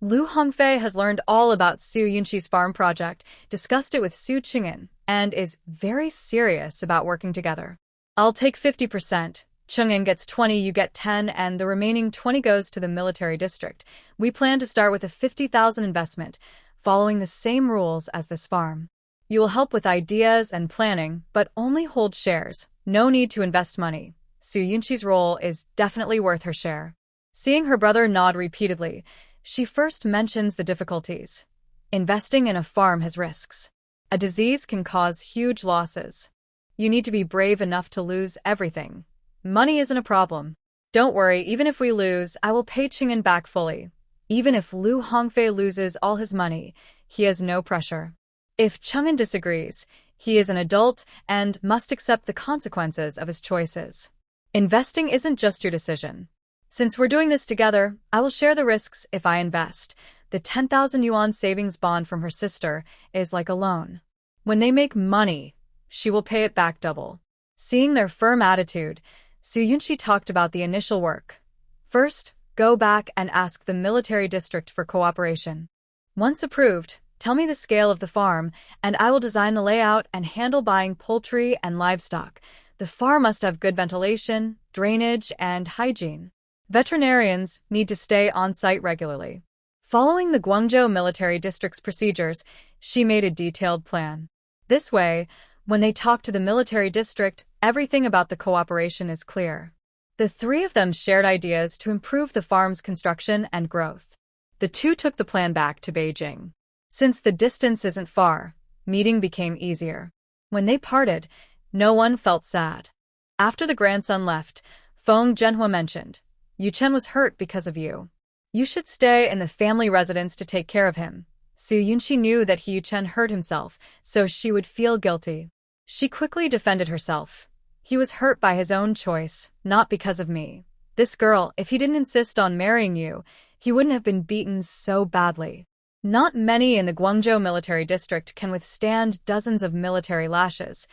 Lu Hongfei has learned all about Su Yunxi's farm project, discussed it with Su Qing'an, and is very serious about working together. "I'll take 50%. Chung'an gets 20, you get 10, and the remaining 20 goes to the military district. We plan to start with a 50,000 investment, following the same rules as this farm. You will help with ideas and planning, but only hold shares. No need to invest money. Su Yunxi's role is definitely worth her share." Seeing her brother nod repeatedly, she first mentions the difficulties. Investing in a farm has risks. A disease can cause huge losses. You need to be brave enough to lose everything. Money isn't a problem. Don't worry, even if we lose, I will pay Qing'an back fully. Even if Lu Hongfei loses all his money, he has no pressure. If Chung'an disagrees, he is an adult and must accept the consequences of his choices. Investing isn't just your decision. Since we're doing this together, I will share the risks if I invest. The 10,000 yuan savings bond from her sister is like a loan. When they make money, she will pay it back double. Seeing their firm attitude, Su Yunxi talked about the initial work. First, Go back and ask the military district for cooperation. Once approved, tell me the scale of the farm, and I will design the layout and handle buying poultry and livestock. The farm must have good ventilation, drainage, and hygiene. Veterinarians need to stay on site regularly. Following the Guangzhou Military District's procedures, she made a detailed plan. This way, when they talk to the military district, everything about the cooperation is clear. The three of them shared ideas to improve the farm's construction and growth. The two took the plan back to Beijing. Since the distance isn't far, meeting became easier. When they parted, no one felt sad. After the grandson left, Feng Zhenhua mentioned, Yu Chen was hurt because of you. You should stay in the family residence to take care of him. Su Yunqi knew that Yu Chen hurt himself, so she would feel guilty. She quickly defended herself. He was hurt by his own choice, not because of me. This girl, if he didn't insist on marrying you, he wouldn't have been beaten so badly. Not many in the Guangzhou military district can withstand dozens of military lashes.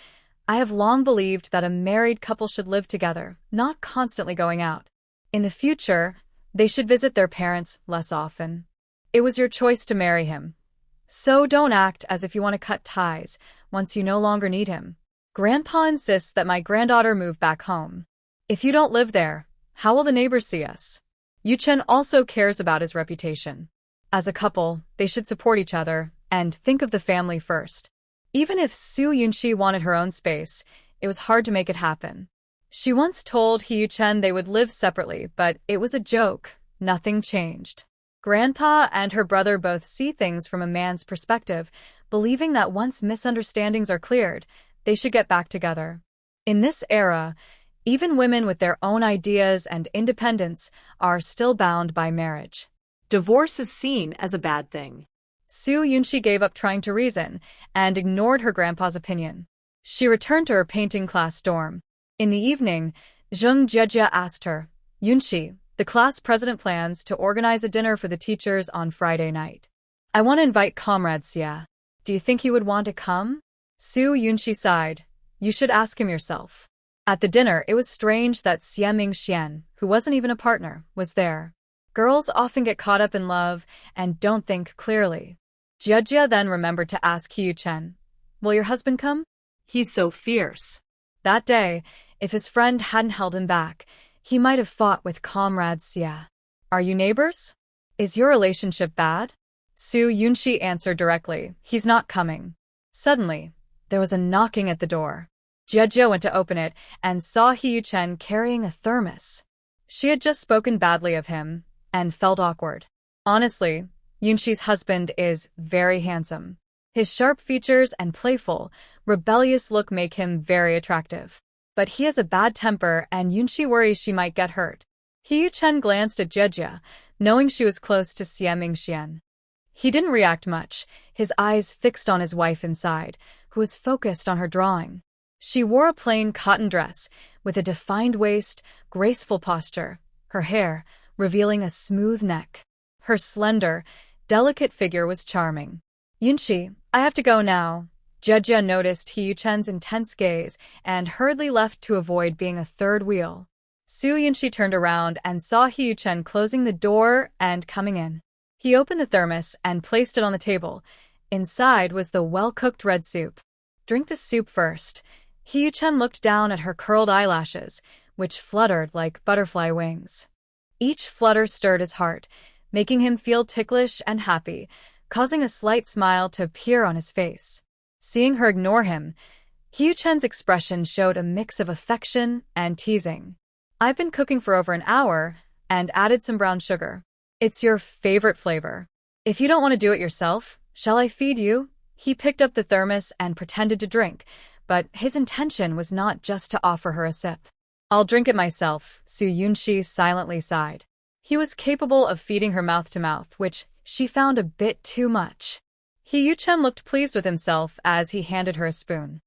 I have long believed that a married couple should live together, not constantly going out. In the future, they should visit their parents less often. It was your choice to marry him. So don't act as if you want to cut ties once you no longer need him. Grandpa insists that my granddaughter move back home. If you don't live there, how will the neighbors see us? Yu Chen also cares about his reputation. As a couple, they should support each other and think of the family first. Even if Su Yunqi wanted her own space, it was hard to make it happen. She once told Yu Chen they would live separately, but it was a joke. Nothing changed. Grandpa and her brother both see things from a man's perspective, believing that once misunderstandings are cleared, they should get back together. In this era, even women with their own ideas and independence are still bound by marriage. Divorce is seen as a bad thing. Su Yunqi gave up trying to reason and ignored her grandpa's opinion. She returned to her painting class dorm. In the evening, Zheng Jiejie asked her, Yunqi, the class president plans to organize a dinner for the teachers on Friday night. I want to invite Comrade Xia. Do you think he would want to come? Su Yunqi sighed. You should ask him yourself. At the dinner, it was strange that Xia Mingxian, who wasn't even a partner, was there. Girls often get caught up in love and don't think clearly. Jiejie then remembered to ask Yu Chen, will your husband come? He's so fierce. That day, if his friend hadn't held him back, he might have fought with Comrade Xia. Are you neighbors? Is your relationship bad? Su Yunqi answered directly, he's not coming. Suddenly, there was a knocking at the door. Jiejie went to open it and saw Yu Chen carrying a thermos. She had just spoken badly of him and felt awkward. Honestly, Yunqi's husband is very handsome. His sharp features and playful, rebellious look make him very attractive. But he has a bad temper and Yunqi worries she might get hurt. Yu Chen glanced at Jiejie, knowing she was close to Xia Mingxian. He didn't react much, his eyes fixed on his wife inside, who was focused on her drawing. She wore a plain cotton dress, with a defined waist, graceful posture, her hair revealing a smooth neck. Her slender, delicate figure was charming. Yunqi, I have to go now. Jiejie noticed Yu Chen's intense gaze and hurriedly left to avoid being a third wheel. Su Yunqi turned around and saw Yu Chen closing the door and coming in. He opened the thermos and placed it on the table. Inside was the well-cooked red soup. Drink the soup first. Yu Chen looked down at her curled eyelashes, which fluttered like butterfly wings. Each flutter stirred his heart, making him feel ticklish and happy, causing a slight smile to appear on his face. Seeing her ignore him, Yu Chen's expression showed a mix of affection and teasing. I've been cooking for over an hour and added some brown sugar. It's your favorite flavor. If you don't want to do it yourself, shall I feed you? He picked up the thermos and pretended to drink, but his intention was not just to offer her a sip. I'll drink it myself, Su Yunqi silently sighed. He was capable of feeding her mouth to mouth, which she found a bit too much. Yu Chen looked pleased with himself as he handed her a spoon.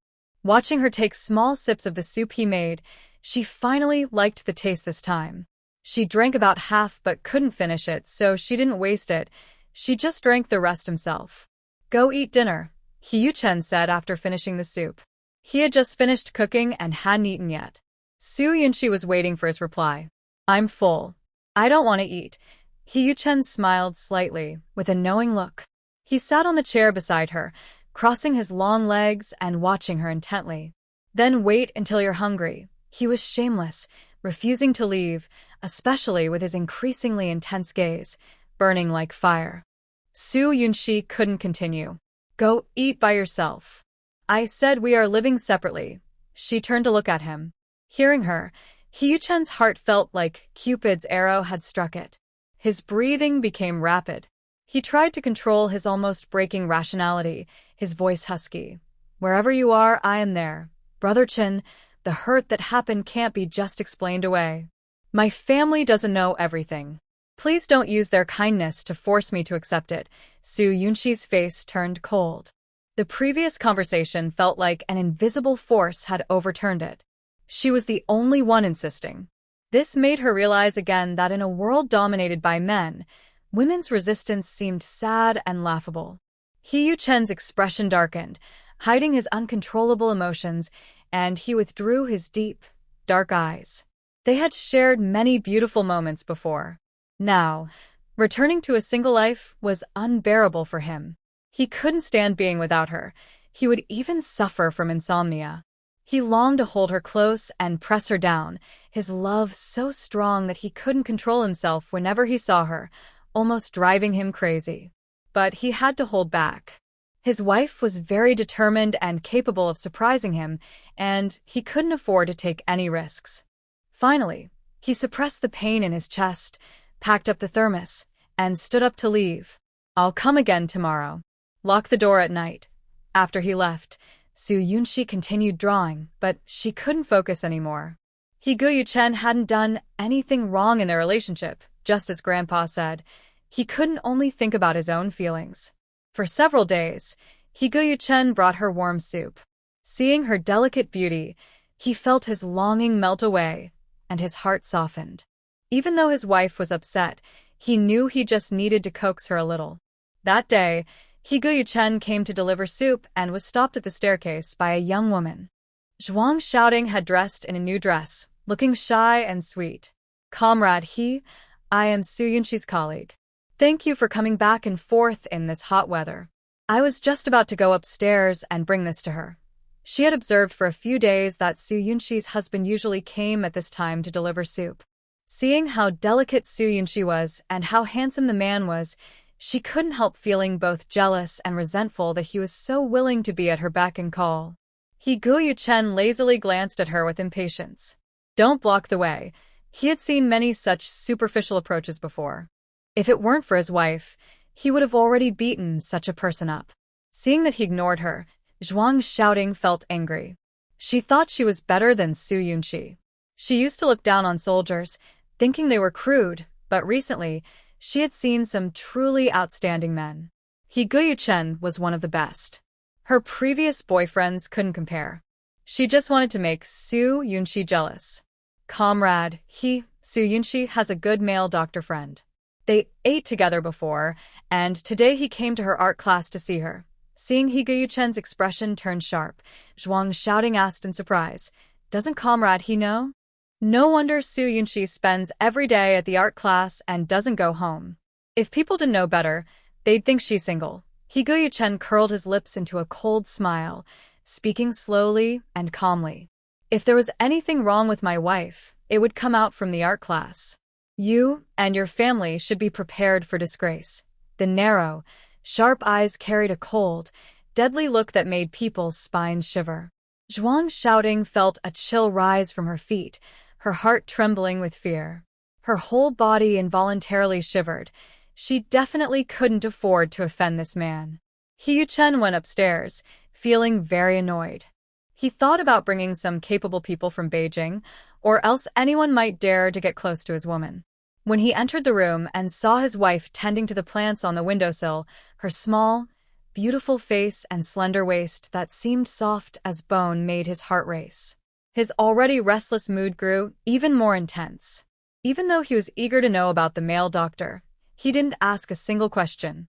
Watching her take small sips of the soup he made, she finally liked the taste this time. She drank about half but couldn't finish it, so she didn't waste it. She just drank the rest himself. Go eat dinner, Yu Chen said after finishing the soup. He had just finished cooking and hadn't eaten yet. Su Yunqi was waiting for his reply. I'm full. I don't want to eat. Hee-yu-chen smiled slightly, with a knowing look. He sat on the chair beside her, crossing his long legs and watching her intently. Then wait until you're hungry. He was shameless, refusing to leave, especially with his increasingly intense gaze, burning like fire. Su Yunshi couldn't continue. Go eat by yourself. I said we are living separately. She turned to look at him. Hearing her, Hee-yu-chen's heart felt like Cupid's arrow had struck it. His breathing became rapid. He tried to control his almost breaking rationality, his voice husky. Wherever you are, I am there. Brother Chin, the hurt that happened can't be just explained away. My family doesn't know everything. Please don't use their kindness to force me to accept it. Su Yunshi's face turned cold. The previous conversation felt like an invisible force had overturned it. She was the only one insisting. This made her realize again that in a world dominated by men, women's resistance seemed sad and laughable. Hee-yu-chen's expression darkened, hiding his uncontrollable emotions, and he withdrew his deep, dark eyes. They had shared many beautiful moments before. Now, returning to a single life was unbearable for him. He couldn't stand being without her. He would even suffer from insomnia. He longed to hold her close and press her down, his love so strong that he couldn't control himself whenever he saw her, almost driving him crazy. But he had to hold back. His wife was very determined and capable of surprising him, and he couldn't afford to take any risks. Finally, he suppressed the pain in his chest, packed up the thermos, and stood up to leave. I'll come again tomorrow. Lock the door at night. After he left, Su Yunshi continued drawing, but she couldn't focus anymore. Hee-yu-chen hadn't done anything wrong in their relationship, just as Grandpa said. He couldn't only think about his own feelings. For several days, Hee-yu-chen brought her warm soup. Seeing her delicate beauty, he felt his longing melt away, and his heart softened. Even though his wife was upset, he knew he just needed to coax her a little. That day, Hee-yu-chen came to deliver soup and was stopped at the staircase by a young woman. Zhuang Xiaoding had dressed in a new dress, looking shy and sweet. Comrade He, I am Su Yunshi's colleague. Thank you for coming back and forth in this hot weather. I was just about to go upstairs and bring this to her. She had observed for a few days that Su Yunshi's husband usually came at this time to deliver soup. Seeing how delicate Su Yunshi was and how handsome the man was, she couldn't help feeling both jealous and resentful that he was so willing to be at her beck and call. Hee-yu-chen lazily glanced at her with impatience. Don't block the way. He had seen many such superficial approaches before. If it weren't for his wife, he would have already beaten such a person up. Seeing that he ignored her, Zhuang Xiaoding felt angry. She thought she was better than Su Yunshi. She used to look down on soldiers, thinking they were crude, but recently, she had seen some truly outstanding men. Hee-yu-chen was one of the best. Her previous boyfriends couldn't compare. She just wanted to make Su Yunshi jealous. Comrade, Su Yunshi has a good male doctor friend. They ate together before, and today he came to her art class to see her. Seeing Hee-yu-chen's expression turn sharp, Zhuang Xiaoding asked in surprise, doesn't Comrade He know? No wonder Su Yunshi spends every day at the art class and doesn't go home. If people didn't know better, they'd think she's single. Hee-yu-chen curled his lips into a cold smile, speaking slowly and calmly. If there was anything wrong with my wife, it would come out from the art class. You and your family should be prepared for disgrace. The narrow, sharp eyes carried a cold, deadly look that made people's spines shiver. Zhuang Xiaoding felt a chill rise from her feet, her heart trembling with fear. Her whole body involuntarily shivered. She definitely couldn't afford to offend this man. Hee-yu-chen went upstairs, feeling very annoyed. He thought about bringing some capable people from Beijing, or else anyone might dare to get close to his woman. When he entered the room and saw his wife tending to the plants on the windowsill, her small, beautiful face and slender waist that seemed soft as bone made his heart race. His already restless mood grew even more intense. Even though he was eager to know about the male doctor, he didn't ask a single question.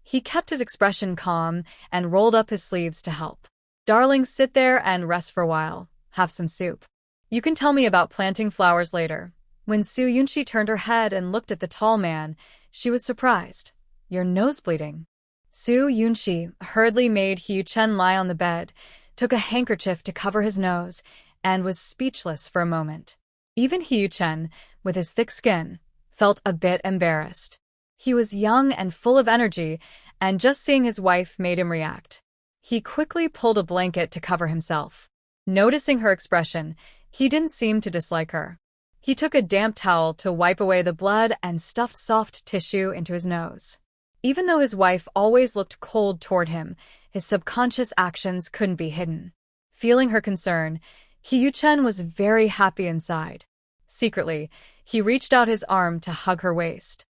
He kept his expression calm and rolled up his sleeves to help. Darling, sit there and rest for a while. Have some soup. You can tell me about planting flowers later. When Su Yunshi turned her head and looked at the tall man, she was surprised. "Your nose bleeding." Su Yunshi hurriedly made Hyu Chen lie on the bed, took a handkerchief to cover his nose, and was speechless for a moment. Even Hyu Chen, with his thick skin, felt a bit embarrassed. He was young and full of energy, and just seeing his wife made him react. He quickly pulled a blanket to cover himself. Noticing her expression, he didn't seem to dislike her. He took a damp towel to wipe away the blood and stuffed soft tissue into his nose. Even though his wife always looked cold toward him, his subconscious actions couldn't be hidden. Feeling her concern, Hyu Chen was very happy inside. Secretly, he reached out his arm to hug her waist.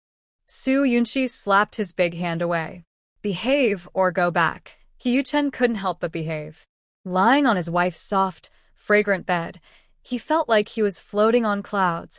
Su Yunshi slapped his big hand away. "Behave or go back." Hyu Chen couldn't help but behave. Lying on his wife's soft, fragrant bed, he felt like he was floating on clouds,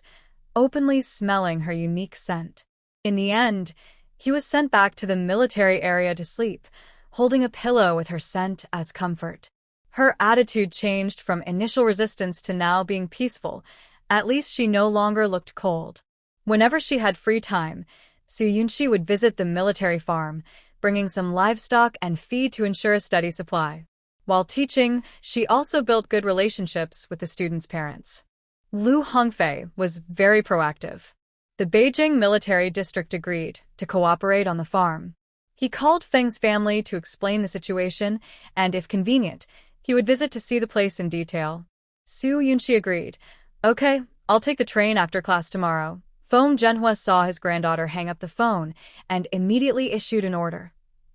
openly smelling her unique scent. In the end, he was sent back to the military area to sleep, holding a pillow with her scent as comfort. Her attitude changed from initial resistance to now being peaceful. At least she no longer looked cold. Whenever she had free time, Su Yunshi would visit the military farm, bringing some livestock and feed to ensure a steady supply. While teaching, she also built good relationships with the students' parents. Lu Hongfei was very proactive. The Beijing military district agreed to cooperate on the farm. He called Feng's family to explain the situation, and if convenient, he would visit to see the place in detail. Su Yunshi agreed. "Okay, I'll take the train after class tomorrow." Feng Zhenhua saw his granddaughter hang up the phone and immediately issued an order.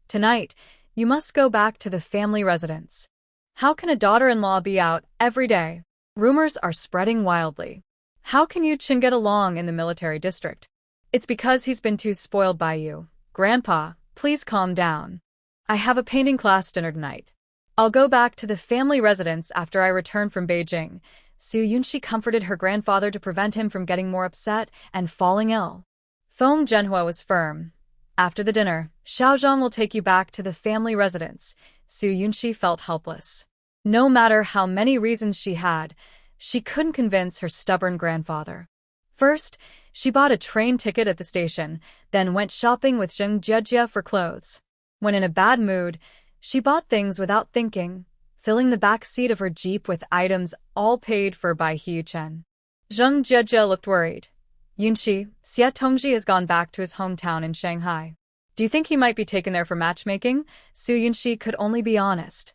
"Tonight, you must go back to the family residence." How can a daughter-in-law be out every day? Rumors are spreading wildly. How can Yu Chen get along in the military district? It's because he's been too spoiled by you. Grandpa, please calm down. I have a painting class dinner tonight. I'll go back to the family residence after I return from Beijing. Su Yunshi comforted her grandfather to prevent him from getting more upset and falling ill. Feng Zhenhua was firm. "After the dinner, Xiaozhang will take you back to the family residence." Su Yunshi felt helpless. No matter how many reasons she had, she couldn't convince her stubborn grandfather. First, she bought a train ticket at the station, then went shopping with Zheng Jiejie for clothes. When in a bad mood, she bought things without thinking, filling the back seat of her Jeep with items all paid for by Hyu Chen. Zheng Jiejie looked worried. "Yunshi, Xie Tongji has gone back to his hometown in Shanghai. Do you think he might be taken there for matchmaking?" Su Yunshi could only be honest.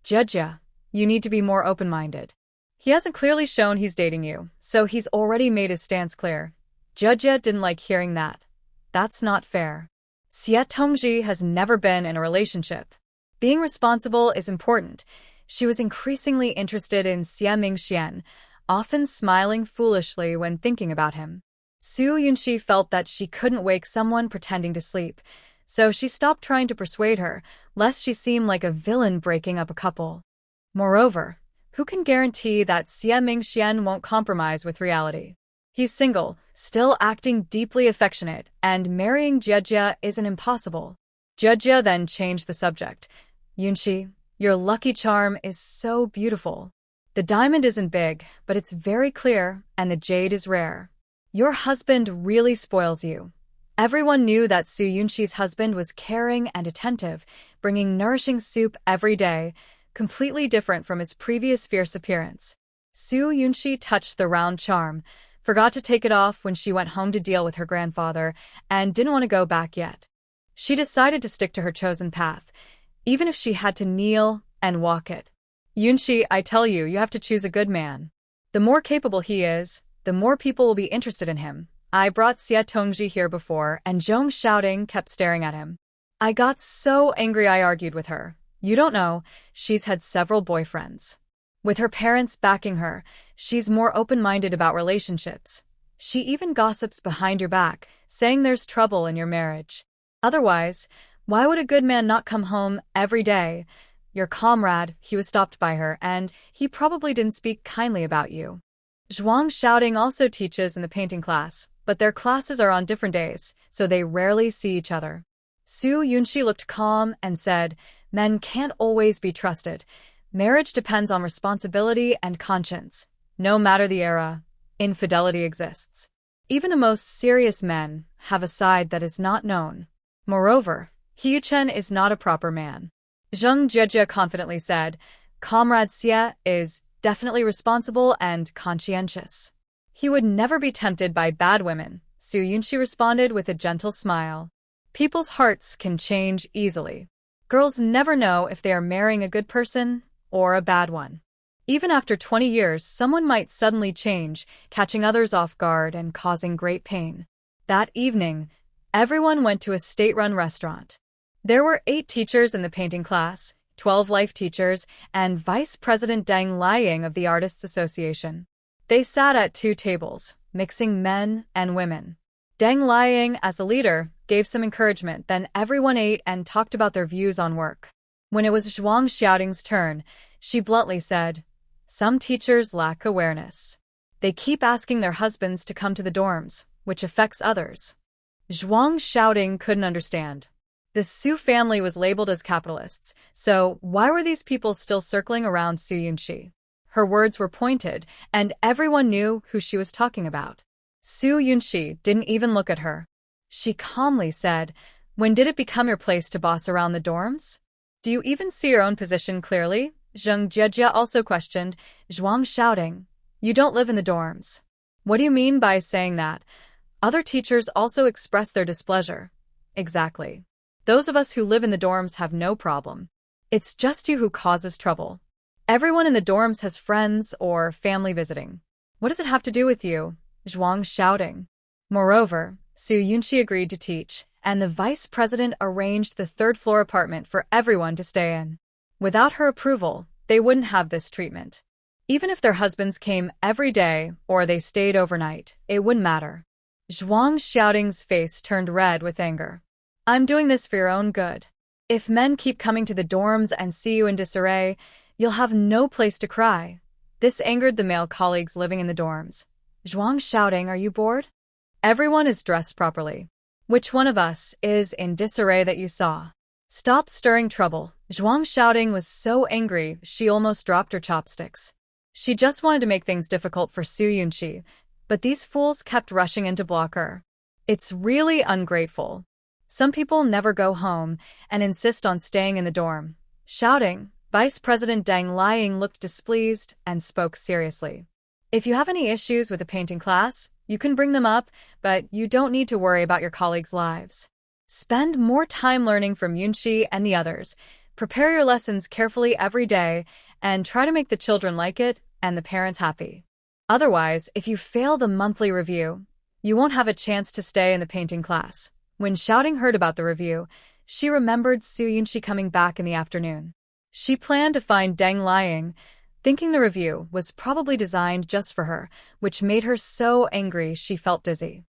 "Jiejie, you need to be more open-minded. He hasn't clearly shown he's dating you, so he's already made his stance clear." Jiejie didn't like hearing that. That's not fair. Xie Tongji has never been in a relationship. Being responsible is important. She was increasingly interested in Xie Mingxian, often smiling foolishly when thinking about him. Su Yunshi felt that she couldn't wake someone pretending to sleep, so she stopped trying to persuade her, lest she seem like a villain breaking up a couple. Moreover, who can guarantee that Xie Mingxian won't compromise with reality? He's single, still acting deeply affectionate, and marrying Jiejie isn't impossible. Jiejie then changed the subject. "Yunshi, your lucky charm is so beautiful. The diamond isn't big, but it's very clear, and the jade is rare. Your husband really spoils you." Everyone knew that Su Yunshi's husband was caring and attentive, bringing nourishing soup every day, completely different from his previous fierce appearance. Su Yunshi touched the round charm, forgot to take it off when she went home to deal with her grandfather, and didn't want to go back yet. She decided to stick to her chosen path, even if she had to kneel and walk it. "Yunshi, I tell you, you have to choose a good man. The more capable he is, the more people will be interested in him. I brought Xie Tongji here before, and Zhong shouting kept staring at him. I got so angry I argued with her. You don't know, she's had several boyfriends. With her parents backing her, she's more open-minded about relationships. She even gossips behind your back, saying there's trouble in your marriage. Otherwise, why would a good man not come home every day? Your comrade," he was stopped by her, "and he probably didn't speak kindly about you." Zhuang shouting also teaches in the painting class, but their classes are on different days, so they rarely see each other. Su Yunshi looked calm and said, "Men can't always be trusted. Marriage depends on responsibility and conscience. No matter the era, Infidelity exists. Even the most serious men have a side that is not known. Moreover, Hyuchen is not a proper man. Zheng Jieji confidently said, Comrade Xie is definitely responsible and conscientious. He would never be tempted by bad women, Su Yunxi responded with a gentle smile. People's hearts can change easily. Girls never know if they are marrying a good person or a bad one. Even after 20 years, someone might suddenly change, catching others off guard and causing great pain. That evening, everyone went to a state-run restaurant. There were 8 teachers in the painting class, 12 life teachers, and Vice President Deng Liang of the Artists Association. They sat at 2 tables, mixing men and women. Deng Liang, as the leader, gave some encouragement, then everyone ate and talked about their views on work. When it was Zhuang Xiaoting's turn, she bluntly said, Some teachers lack awareness. They keep asking their husbands to come to the dorms, which affects others. Zhuang Xiaoting couldn't understand. The Su family was labeled as capitalists, so why were these people still circling around Su Yunxi? Her words were pointed, and everyone knew who she was talking about. Su Yunxi didn't even look at her. She calmly said, When did it become your place to boss around the dorms? Do you even see your own position clearly? Zheng Jieji also questioned, Zhuang Xiaoting, you don't live in the dorms. What do you mean by saying that? Other teachers also expressed their displeasure. Exactly. Those of us who live in the dorms have no problem. It's just you who causes trouble. Everyone in the dorms has friends or family visiting. What does it have to do with you? Zhuang Xiaoting. Moreover, Su Yunxi agreed to teach, and the vice president arranged the 3rd-floor apartment for everyone to stay in. Without her approval, they wouldn't have this treatment. Even if their husbands came every day or they stayed overnight, it wouldn't matter. Zhuang Xiaoting's face turned red with anger. I'm doing this for your own good. If men keep coming to the dorms and see you in disarray, you'll have no place to cry. This angered the male colleagues living in the dorms. Zhuang Xiaoting, are you bored? Everyone is dressed properly. Which one of us is in disarray that you saw? Stop stirring trouble. Zhuang Xiaoting was so angry she almost dropped her chopsticks. She just wanted to make things difficult for Su Yunxi, but these fools kept rushing in to block her. It's really ungrateful. Some people never go home and insist on staying in the dorm. Shouting, Vice President Deng Liang looked displeased and spoke seriously. If you have any issues with the painting class, you can bring them up, but you don't need to worry about your colleagues' lives. Spend more time learning from Yunxi and the others. Prepare your lessons carefully every day and try to make the children like it and the parents happy. Otherwise, if you fail the monthly review, you won't have a chance to stay in the painting class. When Xiaoting heard about the review, she remembered Su Yunxi coming back in the afternoon. She planned to find Deng Liang, thinking the review was probably designed just for her, which made her so angry she felt dizzy.